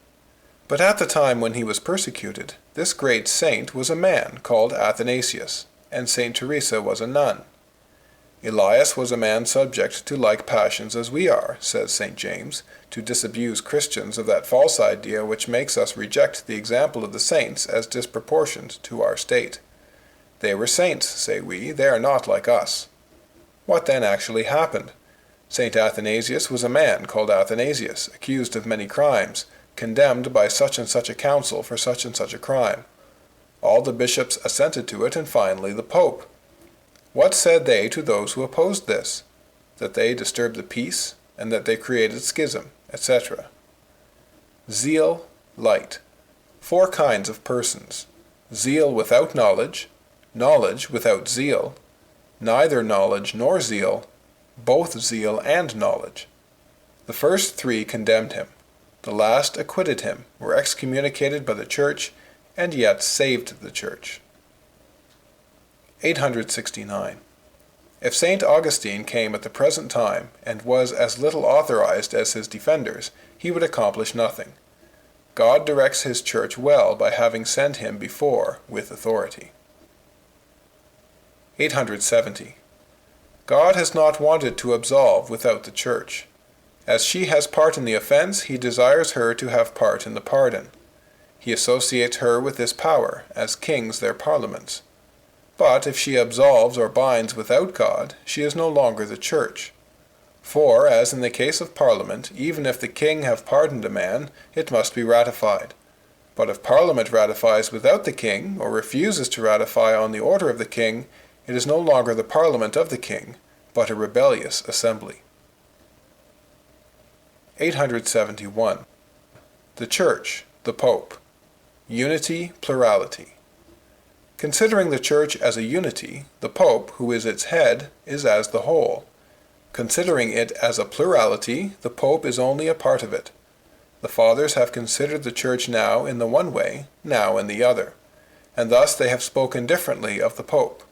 But at the time when he was persecuted, this great saint was a man called Athanasius, and St. Teresa was a nun. Elias was a man subject to like passions as we are, says St. James, to disabuse Christians of that false idea which makes us reject the example of the saints as disproportioned to our state. They were saints, say we, they are not like us. What then actually happened? St. Athanasius was a man called Athanasius, accused of many crimes, condemned by such and such a council for such and such a crime. All the bishops assented to it, and finally the Pope. What said they to those who opposed this? That they disturbed the peace, and that they created schism, etc. Zeal, light. 4 kinds of persons. Zeal without knowledge, knowledge without zeal, neither knowledge nor zeal, both zeal and knowledge. The first 3 condemned him. The last acquitted him, were excommunicated by the Church, and yet saved the Church. 869. If St. Augustine came at the present time, and was as little authorized as his defenders, he would accomplish nothing. God directs his Church well by having sent him before with authority. 870. God has not wanted to absolve without the Church. As she has part in the offense, he desires her to have part in the pardon. He associates her with this power, as kings their parliaments. But if she absolves or binds without God, she is no longer the Church. For, as in the case of Parliament, even if the king have pardoned a man, it must be ratified. But if Parliament ratifies without the king, or refuses to ratify on the order of the king, it is no longer the Parliament of the king, but a rebellious assembly. 871. The Church, the Pope. Unity, plurality. Considering the Church as a unity, the Pope, who is its head, is as the whole. Considering it as a plurality, the Pope is only a part of it. The Fathers have considered the Church now in the one way, now in the other, and thus they have spoken differently of the Pope.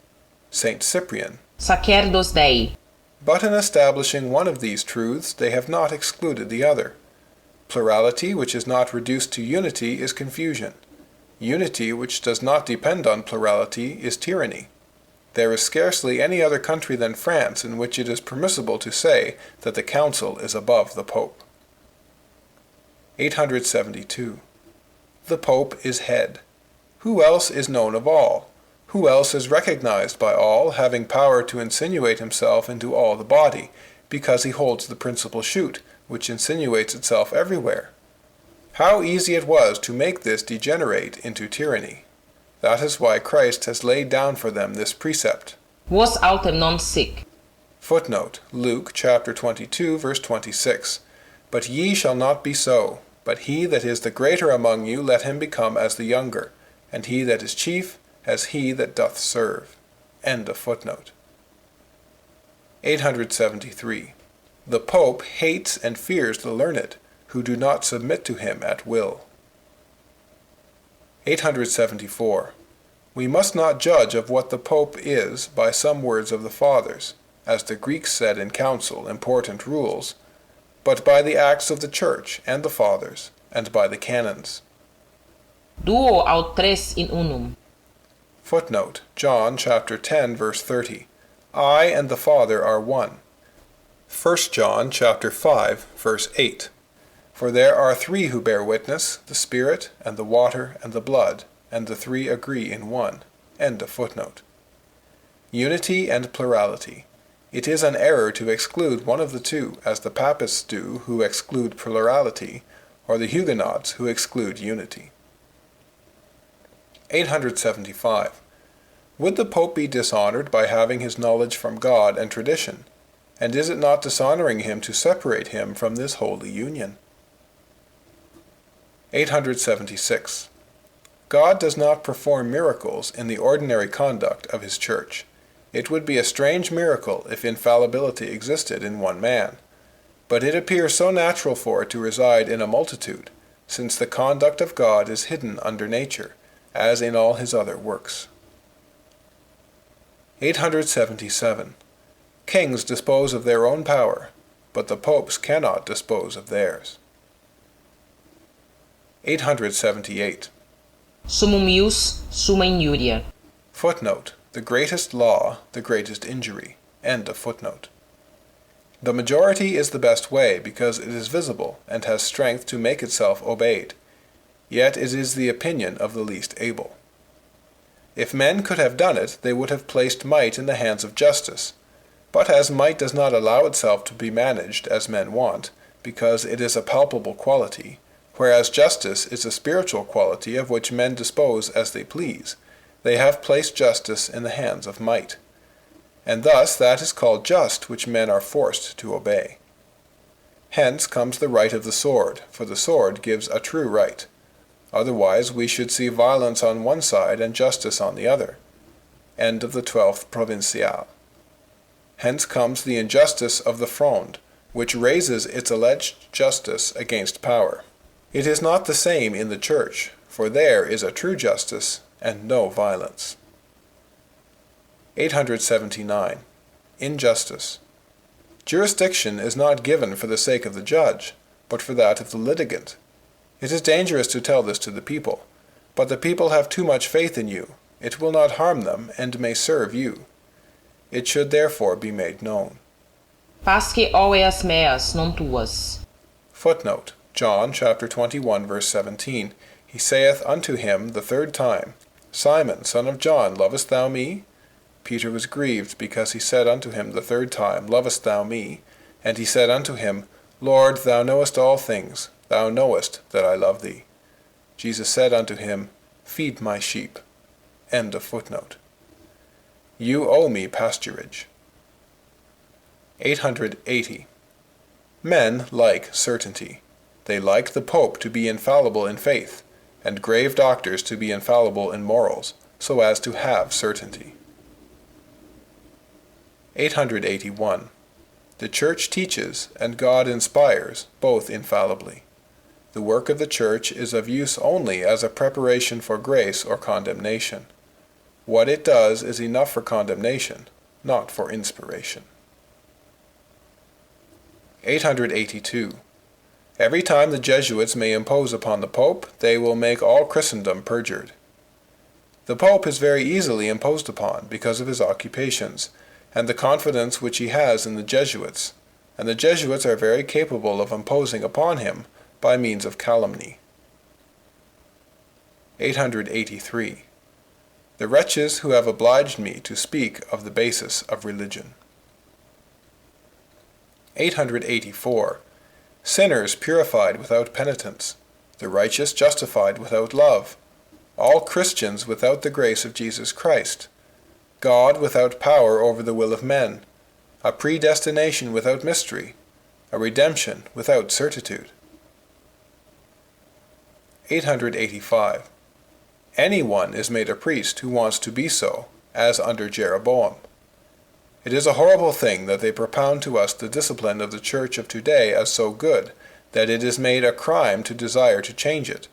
St. Cyprian. Sacerdos Dei. But in establishing one of these truths, they have not excluded the other. Plurality which is not reduced to unity is confusion. Unity which does not depend on plurality is tyranny. There is scarcely any other country than France in which it is permissible to say that the Council is above the Pope. 872. The Pope is head. Who else is known of all? Who else is recognized by all, having power to insinuate himself into all the body, because he holds the principal shoot, which insinuates itself everywhere? How easy it was to make this degenerate into tyranny. That is why Christ has laid down for them this precept. Vos autem non sic. Footnote, Luke chapter 22, verse 26. But ye shall not be so, but he that is the greater among you, let him become as the younger, and he that is chief, as he that doth serve. End of footnote. 873. The Pope hates and fears the learned, who do not submit to him at will. 874. We must not judge of what the Pope is by some words of the Fathers, as the Greeks said in council, important rules, but by the acts of the Church and the Fathers, and by the canons. Duo aut tres in unum. Footnote, John chapter 10, verse 30. I and the Father are one. 1 John chapter 5, verse 8. For there are 3 who bear witness, the Spirit, and the water, and the blood, and the 3 agree in one. End of footnote. Unity and plurality. It is an error to exclude one of the two, as the Papists do, who exclude plurality, or the Huguenots, who exclude unity. 875. Would the Pope be dishonored by having his knowledge from God and tradition? And is it not dishonoring him to separate him from this holy union? 876. God does not perform miracles in the ordinary conduct of his Church. It would be a strange miracle if infallibility existed in one man. But it appears so natural for it to reside in a multitude, since the conduct of God is hidden under nature, as in all his other works. 877. Kings dispose of their own power, but the popes cannot dispose of theirs. 878. Summum ius, summa injuria. Footnote, the greatest law, the greatest injury. End of footnote. The majority is the best way because it is visible and has strength to make itself obeyed. Yet it is the opinion of the least able. If men could have done it, they would have placed might in the hands of justice. But as might does not allow itself to be managed as men want, because it is a palpable quality, whereas justice is a spiritual quality of which men dispose as they please, they have placed justice in the hands of might. And thus that is called just which men are forced to obey. Hence comes the right of the sword, for the sword gives a true right. Otherwise we should see violence on one side and justice on the other. End of the 12th Provincial. Hence comes the injustice of the Fronde, which raises its alleged justice against power. It is not the same in the Church, for there is a true justice and no violence. 879. Injustice. Jurisdiction is not given for the sake of the judge, but for that of the litigant. It is dangerous to tell this to the people, but the people have too much faith in you. It will not harm them, and may serve you. It should therefore be made known. Pasque oeas meas non tuas. Footnote: John chapter 21, verse 17. He saith unto him the third time, Simon, son of John, lovest thou me? Peter was grieved, because he said unto him the third time, Lovest thou me? And he said unto him, Lord, thou knowest all things. Thou knowest that I love thee. Jesus said unto him, Feed my sheep. End of footnote. You owe me pasturage. 880. Men like certainty. They like the Pope to be infallible in faith, and grave doctors to be infallible in morals, so as to have certainty. 881. The Church teaches, and God inspires, both infallibly. The work of the Church is of use only as a preparation for grace or condemnation. What it does is enough for condemnation, not for inspiration. 882. Every time the Jesuits may impose upon the Pope, they will make all Christendom perjured. The Pope is very easily imposed upon because of his occupations, and the confidence which he has in the Jesuits, and the Jesuits are very capable of imposing upon him by means of calumny. 883. The wretches who have obliged me to speak of the basis of religion. 884. Sinners purified without penitence, the righteous justified without love, all Christians without the grace of Jesus Christ, God without power over the will of men, a predestination without mystery, a redemption without certitude. 885. Anyone is made a priest who wants to be so, as under Jeroboam. It is a horrible thing that they propound to us the discipline of the Church of today as so good, that it is made a crime to desire to change it.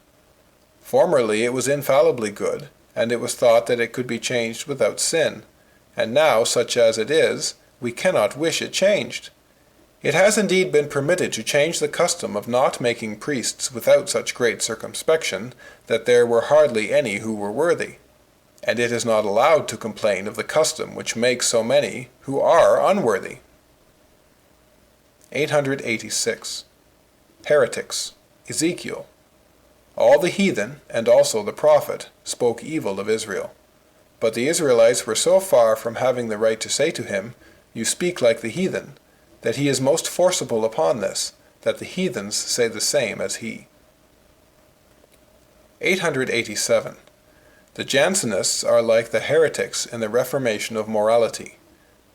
Formerly it was infallibly good, and it was thought that it could be changed without sin, and now, such as it is, we cannot wish it changed. It has indeed been permitted to change the custom of not making priests without such great circumspection that there were hardly any who were worthy, and it is not allowed to complain of the custom which makes so many who are unworthy. 886. Heretics. Ezekiel. All the heathen, and also the prophet, spoke evil of Israel. But the Israelites were so far from having the right to say to him, You speak like the heathen, that he is most forcible upon this, that the heathens say the same as he. 887. The Jansenists are like the heretics in the reformation of morality,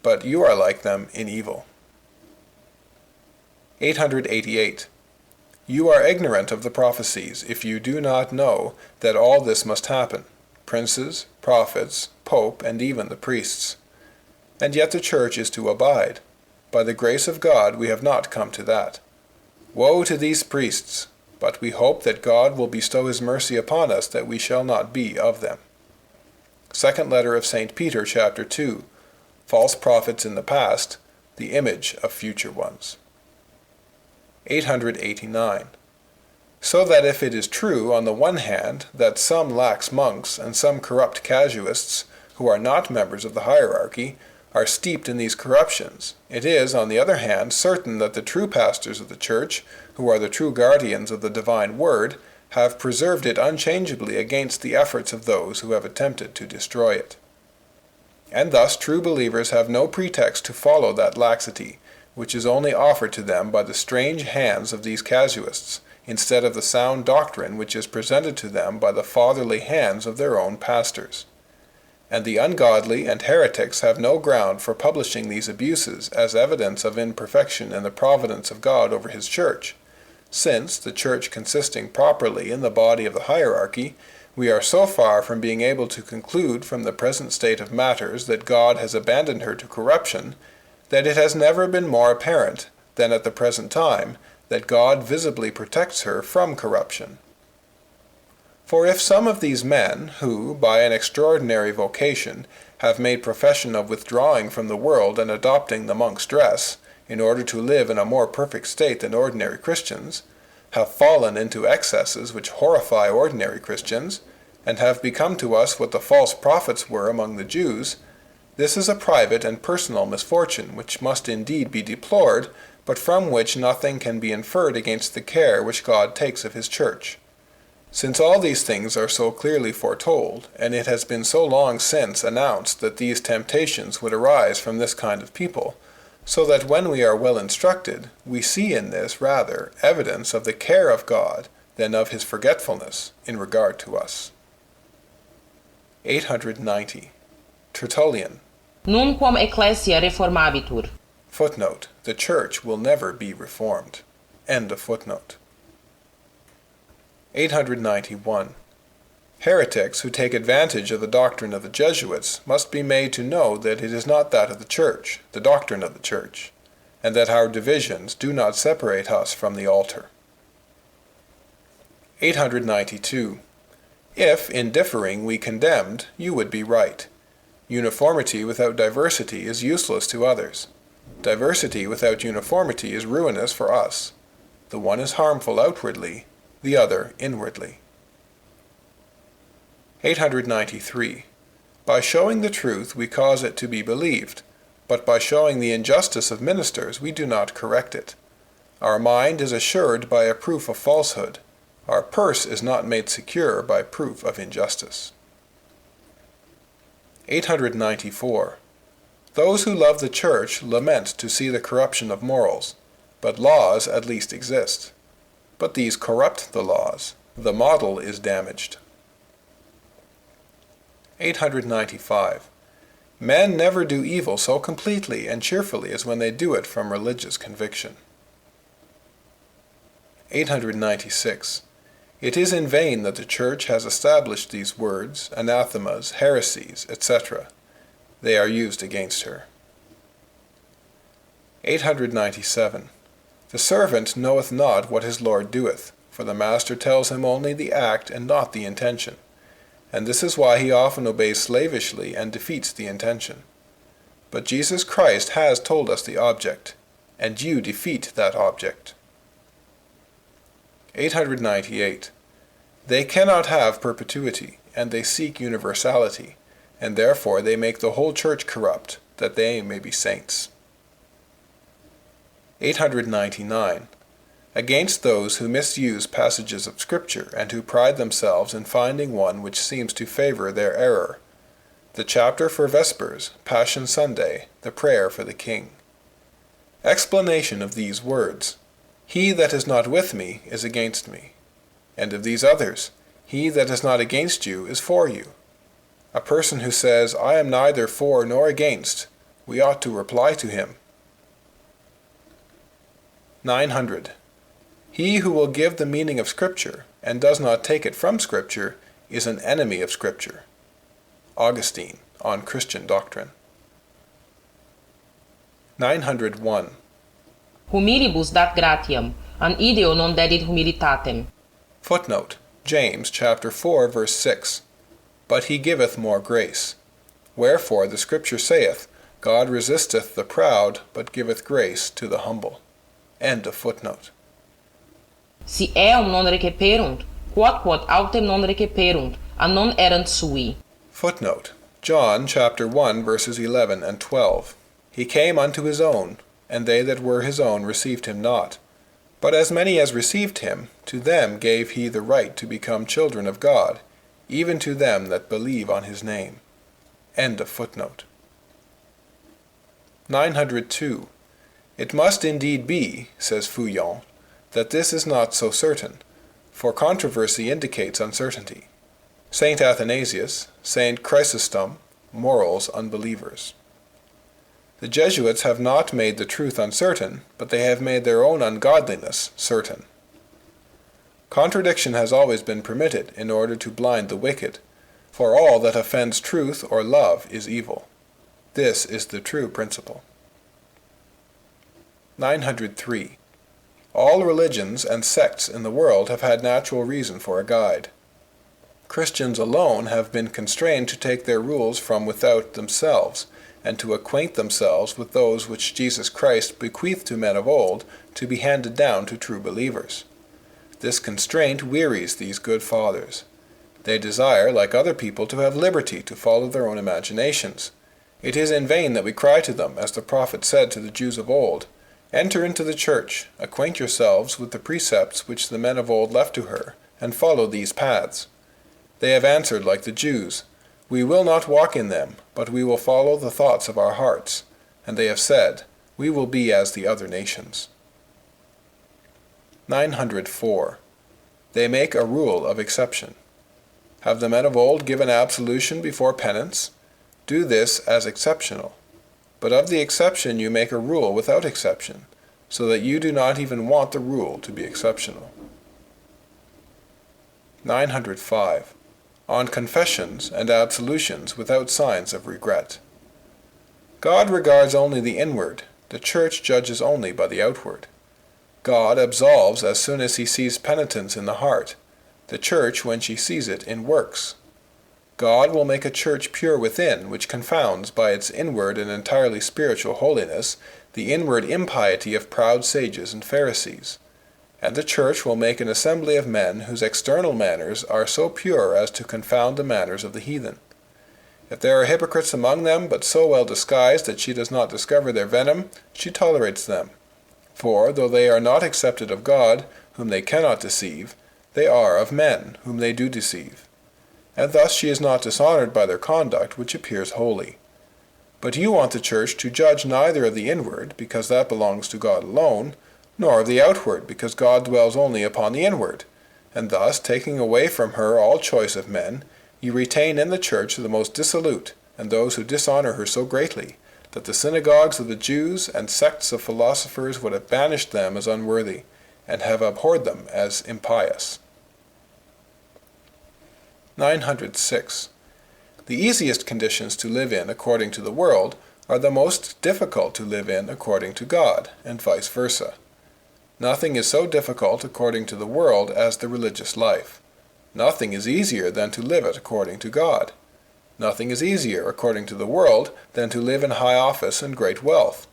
but you are like them in evil. 888. You are ignorant of the prophecies, if you do not know that all this must happen, princes, prophets, pope, and even the priests. And yet the Church is to abide. By the grace of God we have not come to that. Woe to these priests! But we hope that God will bestow his mercy upon us, that we shall not be of them. Second letter of St. Peter, chapter 2. False prophets in the past, the image of future ones. 889. So that if it is true, on the one hand, that some lax monks and some corrupt casuists, who are not members of the hierarchy, are steeped in these corruptions, it is, on the other hand, certain that the true pastors of the Church, who are the true guardians of the divine word, have preserved it unchangeably against the efforts of those who have attempted to destroy it. And thus true believers have no pretext to follow that laxity, which is only offered to them by the strange hands of these casuists, instead of the sound doctrine which is presented to them by the fatherly hands of their own pastors. And the ungodly and heretics have no ground for publishing these abuses as evidence of imperfection in the providence of God over his church, since, the church consisting properly in the body of the hierarchy, we are so far from being able to conclude from the present state of matters that God has abandoned her to corruption, that it has never been more apparent than at the present time that God visibly protects her from corruption. For if some of these men, who, by an extraordinary vocation, have made profession of withdrawing from the world and adopting the monk's dress, in order to live in a more perfect state than ordinary Christians, have fallen into excesses which horrify ordinary Christians, and have become to us what the false prophets were among the Jews, this is a private and personal misfortune which must indeed be deplored, but from which nothing can be inferred against the care which God takes of his church. Since all these things are so clearly foretold, and it has been so long since announced that these temptations would arise from this kind of people, so that when we are well instructed, we see in this rather evidence of the care of God than of his forgetfulness in regard to us. 890. Tertullian. Nunquam ecclesia reformabitur. Footnote: the church will never be reformed. End of footnote. 891. Heretics who take advantage of the doctrine of the Jesuits must be made to know that it is not that of the Church, the doctrine of the Church, and that our divisions do not separate us from the altar. 892. If, in differing, we condemned, you would be right. Uniformity without diversity is useless to others. Diversity without uniformity is ruinous for us. The one is harmful outwardly, the other inwardly. 893. By showing the truth we cause it to be believed, but by showing the injustice of ministers we do not correct it. Our mind is assured by a proof of falsehood. Our purse is not made secure by proof of injustice. 894. Those who love the Church lament to see the corruption of morals, but laws at least exist. But these corrupt the laws. The model is damaged. 895. Men never do evil so completely and cheerfully as when they do it from religious conviction. 896. It is in vain that the Church has established these words, anathemas, heresies, etc. They are used against her. 897. The servant knoweth not what his Lord doeth, for the master tells him only the act and not the intention, and this is why he often obeys slavishly and defeats the intention. But Jesus Christ has told us the object, and you defeat that object. 898. They cannot have perpetuity, and they seek universality, and therefore they make the whole church corrupt, that they may be saints. 899. Against those who misuse passages of Scripture and who pride themselves in finding one which seems to favor their error. The chapter for Vespers, Passion Sunday, the prayer for the king. Explanation of these words. He that is not with me is against me. And of these others, he that is not against you is for you. A person who says, I am neither for nor against, we ought to reply to him. 900. He who will give the meaning of Scripture, and does not take it from Scripture, is an enemy of Scripture. Augustine, on Christian Doctrine. 901. Humilibus dat gratiam, an ideo non dedit humilitatem. Footnote: James chapter 4, verse 6. But he giveth more grace. Wherefore the Scripture saith, God resisteth the proud, but giveth grace to the humble. End of footnote. Si eum non receperunt, quod autem non receperunt, a non erant sui. Footnote: John chapter 1, verses 11 and 12. He came unto his own, and they that were his own received him not. But as many as received him, to them gave he the right to become children of God, even to them that believe on his name. End of footnote. 902. It must indeed be, says Fouillon, that this is not so certain, for controversy indicates uncertainty. St. Athanasius, St. Chrysostom, Morals Unbelievers. The Jesuits have not made the truth uncertain, but they have made their own ungodliness certain. Contradiction has always been permitted in order to blind the wicked, for all that offends truth or love is evil. This is the true principle. 903. All religions and sects in the world have had natural reason for a guide. Christians alone have been constrained to take their rules from without themselves, and to acquaint themselves with those which Jesus Christ bequeathed to men of old to be handed down to true believers. This constraint wearies these good fathers. They desire, like other people, to have liberty to follow their own imaginations. It is in vain that we cry to them, as the prophet said to the Jews of old, "Enter into the church, acquaint yourselves with the precepts which the men of old left to her, and follow these paths." They have answered like the Jews, "We will not walk in them, but we will follow the thoughts of our hearts." And they have said, "We will be as the other nations." 904. They make a rule of exception. Have the men of old given absolution before penance? Do this as exceptional. But of the exception you make a rule without exception, so that you do not even want the rule to be exceptional. 905. On confessions and absolutions without signs of regret. God regards only the inward, the Church judges only by the outward. God absolves as soon as he sees penitence in the heart, the Church when she sees it in works. God will make a church pure within, which confounds by its inward and entirely spiritual holiness the inward impiety of proud sages and Pharisees. And the church will make an assembly of men whose external manners are so pure as to confound the manners of the heathen. If there are hypocrites among them, but so well disguised that she does not discover their venom, she tolerates them. For, though they are not accepted of God, whom they cannot deceive, they are of men, whom they do deceive. And thus she is not dishonored by their conduct, which appears holy. But you want the church to judge neither of the inward, because that belongs to God alone, nor of the outward, because God dwells only upon the inward. And thus, taking away from her all choice of men, you retain in the church the most dissolute, and those who dishonor her so greatly, that the synagogues of the Jews and sects of philosophers would have banished them as unworthy, and have abhorred them as impious. 906. The easiest conditions to live in according to the world are the most difficult to live in according to God, and vice versa. Nothing is so difficult according to the world as the religious life. Nothing is easier than to live it according to God. Nothing is easier according to the world than to live in high office and great wealth.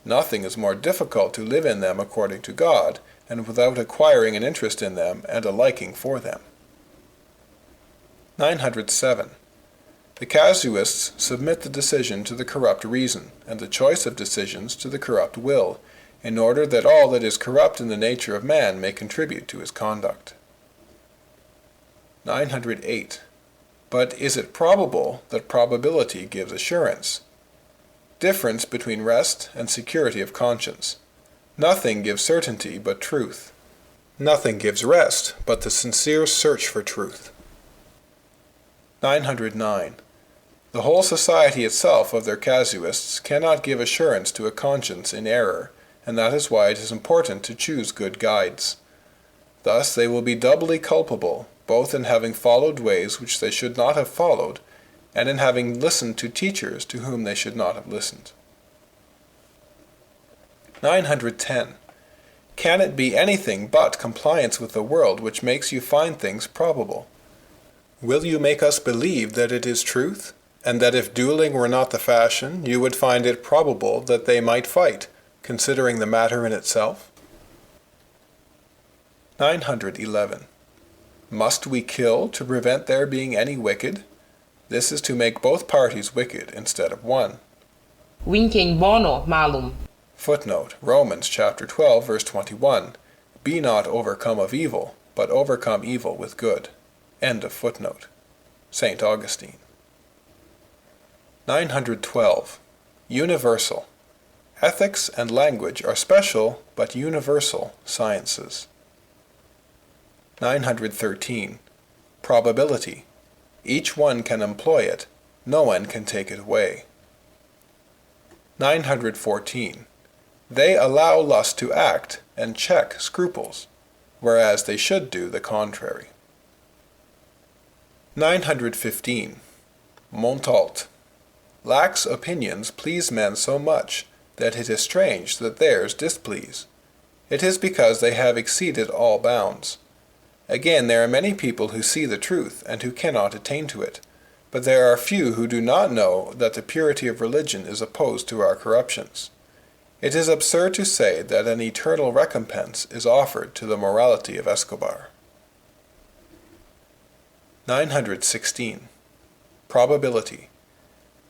Nothing is more difficult to live in them according to God, and without acquiring an interest in them and a liking for them. 907. The casuists submit the decision to the corrupt reason, and the choice of decisions to the corrupt will, in order that all that is corrupt in the nature of man may contribute to his conduct. 908. But is it probable that probability gives assurance? Difference between rest and security of conscience. Nothing gives certainty but truth. Nothing gives rest but the sincere search for truth. 909. The whole society itself of their casuists cannot give assurance to a conscience in error, and that is why it is important to choose good guides. Thus they will be doubly culpable, both in having followed ways which they should not have followed, and in having listened to teachers to whom they should not have listened. 910. Can it be anything but compliance with the world which makes you find things probable? Will you make us believe that it is truth, and that if dueling were not the fashion, you would find it probable that they might fight, considering the matter in itself? 911. Must we kill to prevent there being any wicked? This is to make both parties wicked instead of one. Vincem bono malum. Footnote, Romans chapter 12, verse 21. Be not overcome of evil, but overcome evil with good. End of footnote. St. Augustine. 912. Universal. Ethics and language are special but universal sciences. 913. Probability. Each one can employ it, no one can take it away. 914. They allow lust to act and check scruples, whereas they should do the contrary. 915. Montalt. Lax opinions please men so much that it is strange that theirs displease. It is because they have exceeded all bounds. Again, there are many people who see the truth and who cannot attain to it, but there are few who do not know that the purity of religion is opposed to our corruptions. It is absurd to say that an eternal recompense is offered to the morality of Escobar. 916. Probability.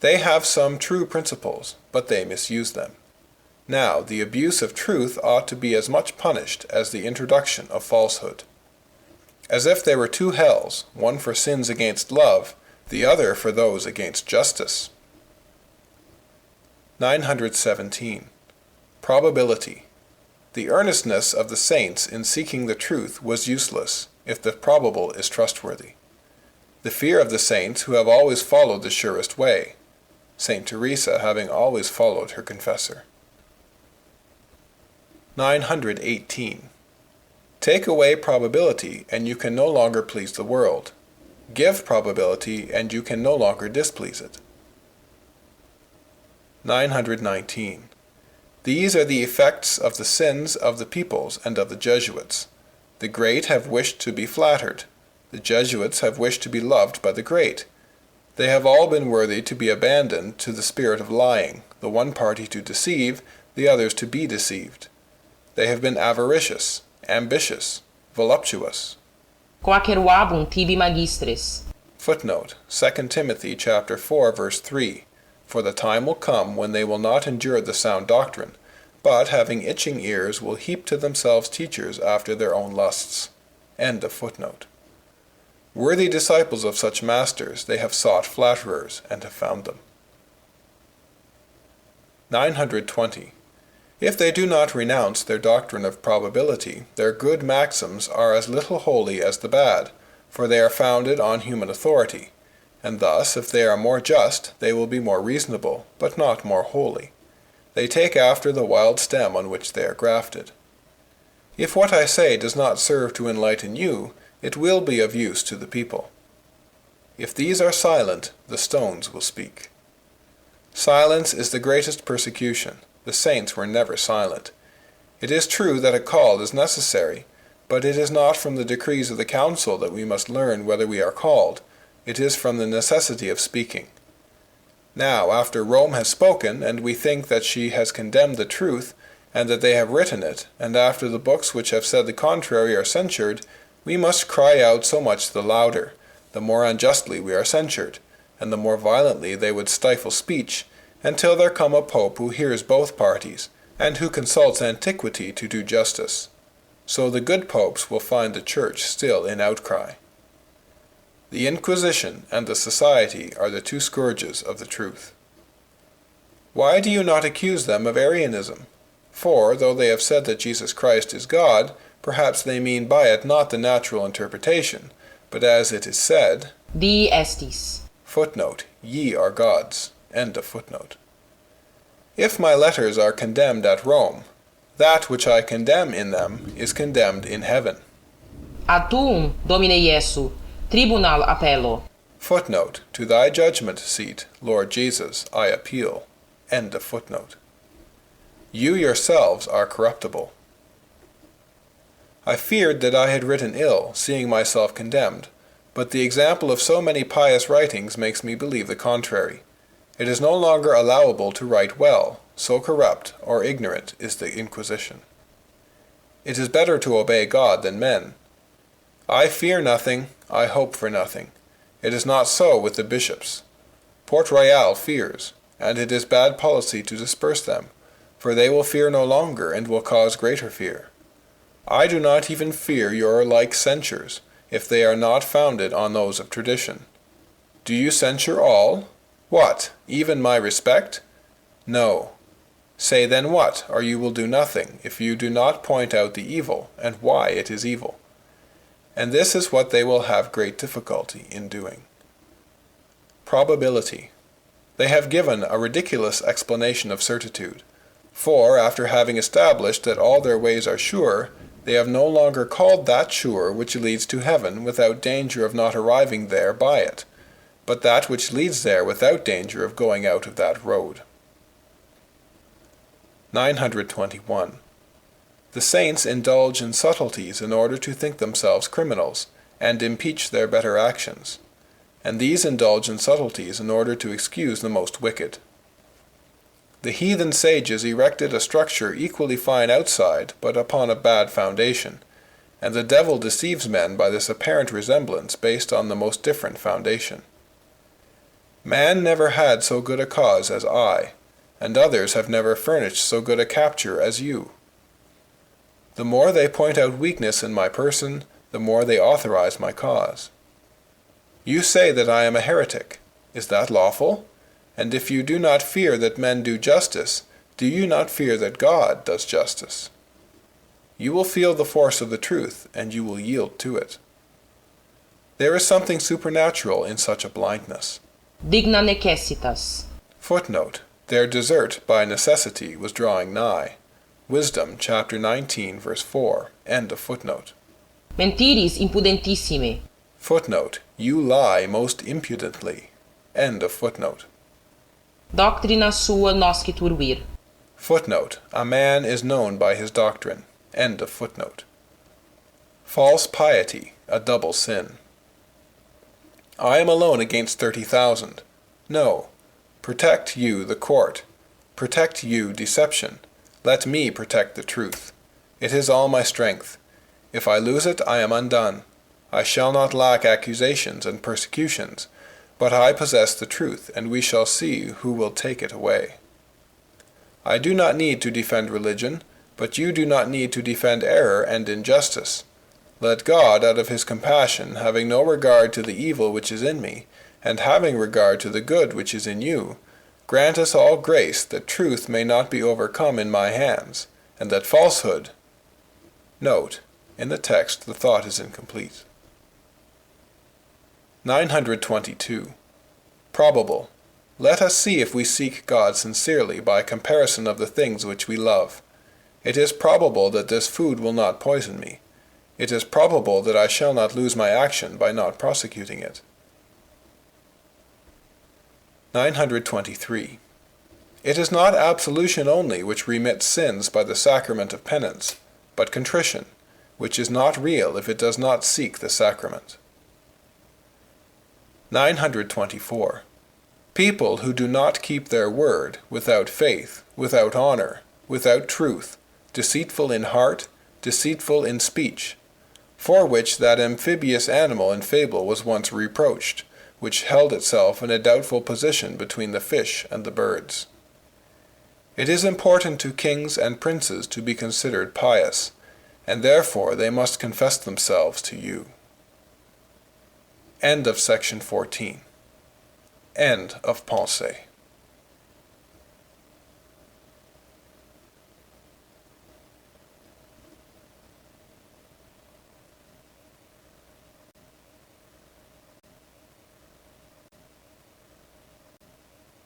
They have some true principles, but they misuse them. Now, the abuse of truth ought to be as much punished as the introduction of falsehood. As if there were two hells, one for sins against love, the other for those against justice. 917. Probability. The earnestness of the saints in seeking the truth was useless, if the probable is trustworthy. The fear of the saints who have always followed the surest way, Saint Teresa having always followed her confessor. 918. Take away probability, and you can no longer please the world. Give probability, and you can no longer displease it. 919. These are the effects of the sins of the peoples and of the Jesuits. The great have wished to be flattered. The Jesuits have wished to be loved by the great. They have all been worthy to be abandoned to the spirit of lying, the one party to deceive, the others to be deceived. They have been avaricious, ambitious, voluptuous. Quaqueruabum tibi magistres. Footnote, 2 Timothy chapter 4, verse 3. For the time will come when they will not endure the sound doctrine, but, having itching ears, will heap to themselves teachers after their own lusts. End of footnote. Worthy disciples of such masters, they have sought flatterers, and have found them. 920. If they do not renounce their doctrine of probability, their good maxims are as little holy as the bad, for they are founded on human authority, and thus, if they are more just, they will be more reasonable, but not more holy. They take after the wild stem on which they are grafted. If what I say does not serve to enlighten you, it will be of use to the people. If these are silent, the stones will speak. Silence is the greatest persecution. The saints were never silent. It is true that a call is necessary, but it is not from the decrees of the council that we must learn whether we are called. It is from the necessity of speaking. Now, after Rome has spoken, and we think that she has condemned the truth, and that they have written it, and after the books which have said the contrary are censured, we must cry out so much the louder, the more unjustly we are censured, and the more violently they would stifle speech, until there come a pope who hears both parties, and who consults antiquity to do justice. So the good popes will find the Church still in outcry. The Inquisition and the Society are the two scourges of the truth. Why do you not accuse them of Arianism? For, though they have said that Jesus Christ is God, perhaps they mean by it not the natural interpretation, but as it is said, Dii estis. Footnote, ye are gods. End of footnote. If my letters are condemned at Rome, that which I condemn in them is condemned in heaven. Ad tuum, Domine Iesu, tribunal appello. Footnote, to thy judgment seat, Lord Jesus, I appeal. End of footnote. You yourselves are corruptible. I feared that I had written ill, seeing myself condemned, but the example of so many pious writings makes me believe the contrary. It is no longer allowable to write well, so corrupt or ignorant is the Inquisition. It is better to obey God than men. I fear nothing, I hope for nothing. It is not so with the bishops. Port-Royal fears, and it is bad policy to disperse them, for they will fear no longer and will cause greater fear. I do not even fear your like censures, if they are not founded on those of tradition. Do you censure all? What, even my respect? No. Say then what, or you will do nothing, if you do not point out the evil, and why it is evil. And this is what they will have great difficulty in doing. Probability. They have given a ridiculous explanation of certitude. For, after having established that all their ways are sure, they have no longer called that sure which leads to heaven without danger of not arriving there by it, but that which leads there without danger of going out of that road. 921. The saints indulge in subtleties in order to think themselves criminals, and impeach their better actions. And these indulge in subtleties in order to excuse the most wicked. The heathen sages erected a structure equally fine outside, but upon a bad foundation, and the devil deceives men by this apparent resemblance based on the most different foundation. Man never had so good a cause as I, and others have never furnished so good a capture as you. The more they point out weakness in my person, the more they authorize my cause. You say that I am a heretic. Is that lawful? And if you do not fear that men do justice, do you not fear that God does justice? You will feel the force of the truth, and you will yield to it. There is something supernatural in such a blindness. Digna necessitas. Footnote. Their desert by necessity was drawing nigh. Wisdom, chapter 19, verse 4. End of footnote. Mentiris impudentissime. Footnote. You lie most impudently. End of footnote. Doctrina sua noscitur vir. Footnote. A man is known by his doctrine. End of footnote. False piety, a double sin. I am alone against 30,000. No. Protect you the court. Protect you deception. Let me protect the truth. It is all my strength. If I lose it, I am undone. I shall not lack accusations and persecutions, but I possess the truth, and we shall see who will take it away. I do not need to defend religion, but you do not need to defend error and injustice. Let God, out of his compassion, having no regard to the evil which is in me, and having regard to the good which is in you, grant us all grace that truth may not be overcome in my hands, and that falsehood— Note, in the text the thought is incomplete. 922. Probable. Let us see if we seek God sincerely by comparison of the things which we love. It is probable that this food will not poison me. It is probable that I shall not lose my action by not prosecuting it. 923. It is not absolution only which remits sins by the sacrament of penance, but contrition, which is not real if it does not seek the sacrament. 924. People who do not keep their word, without faith, without honor, without truth, deceitful in heart, deceitful in speech, for which that amphibious animal in fable was once reproached, which held itself in a doubtful position between the fish and the birds. It is important to kings and princes to be considered pious, and therefore they must confess themselves to you. End of section 14. End of Pensées.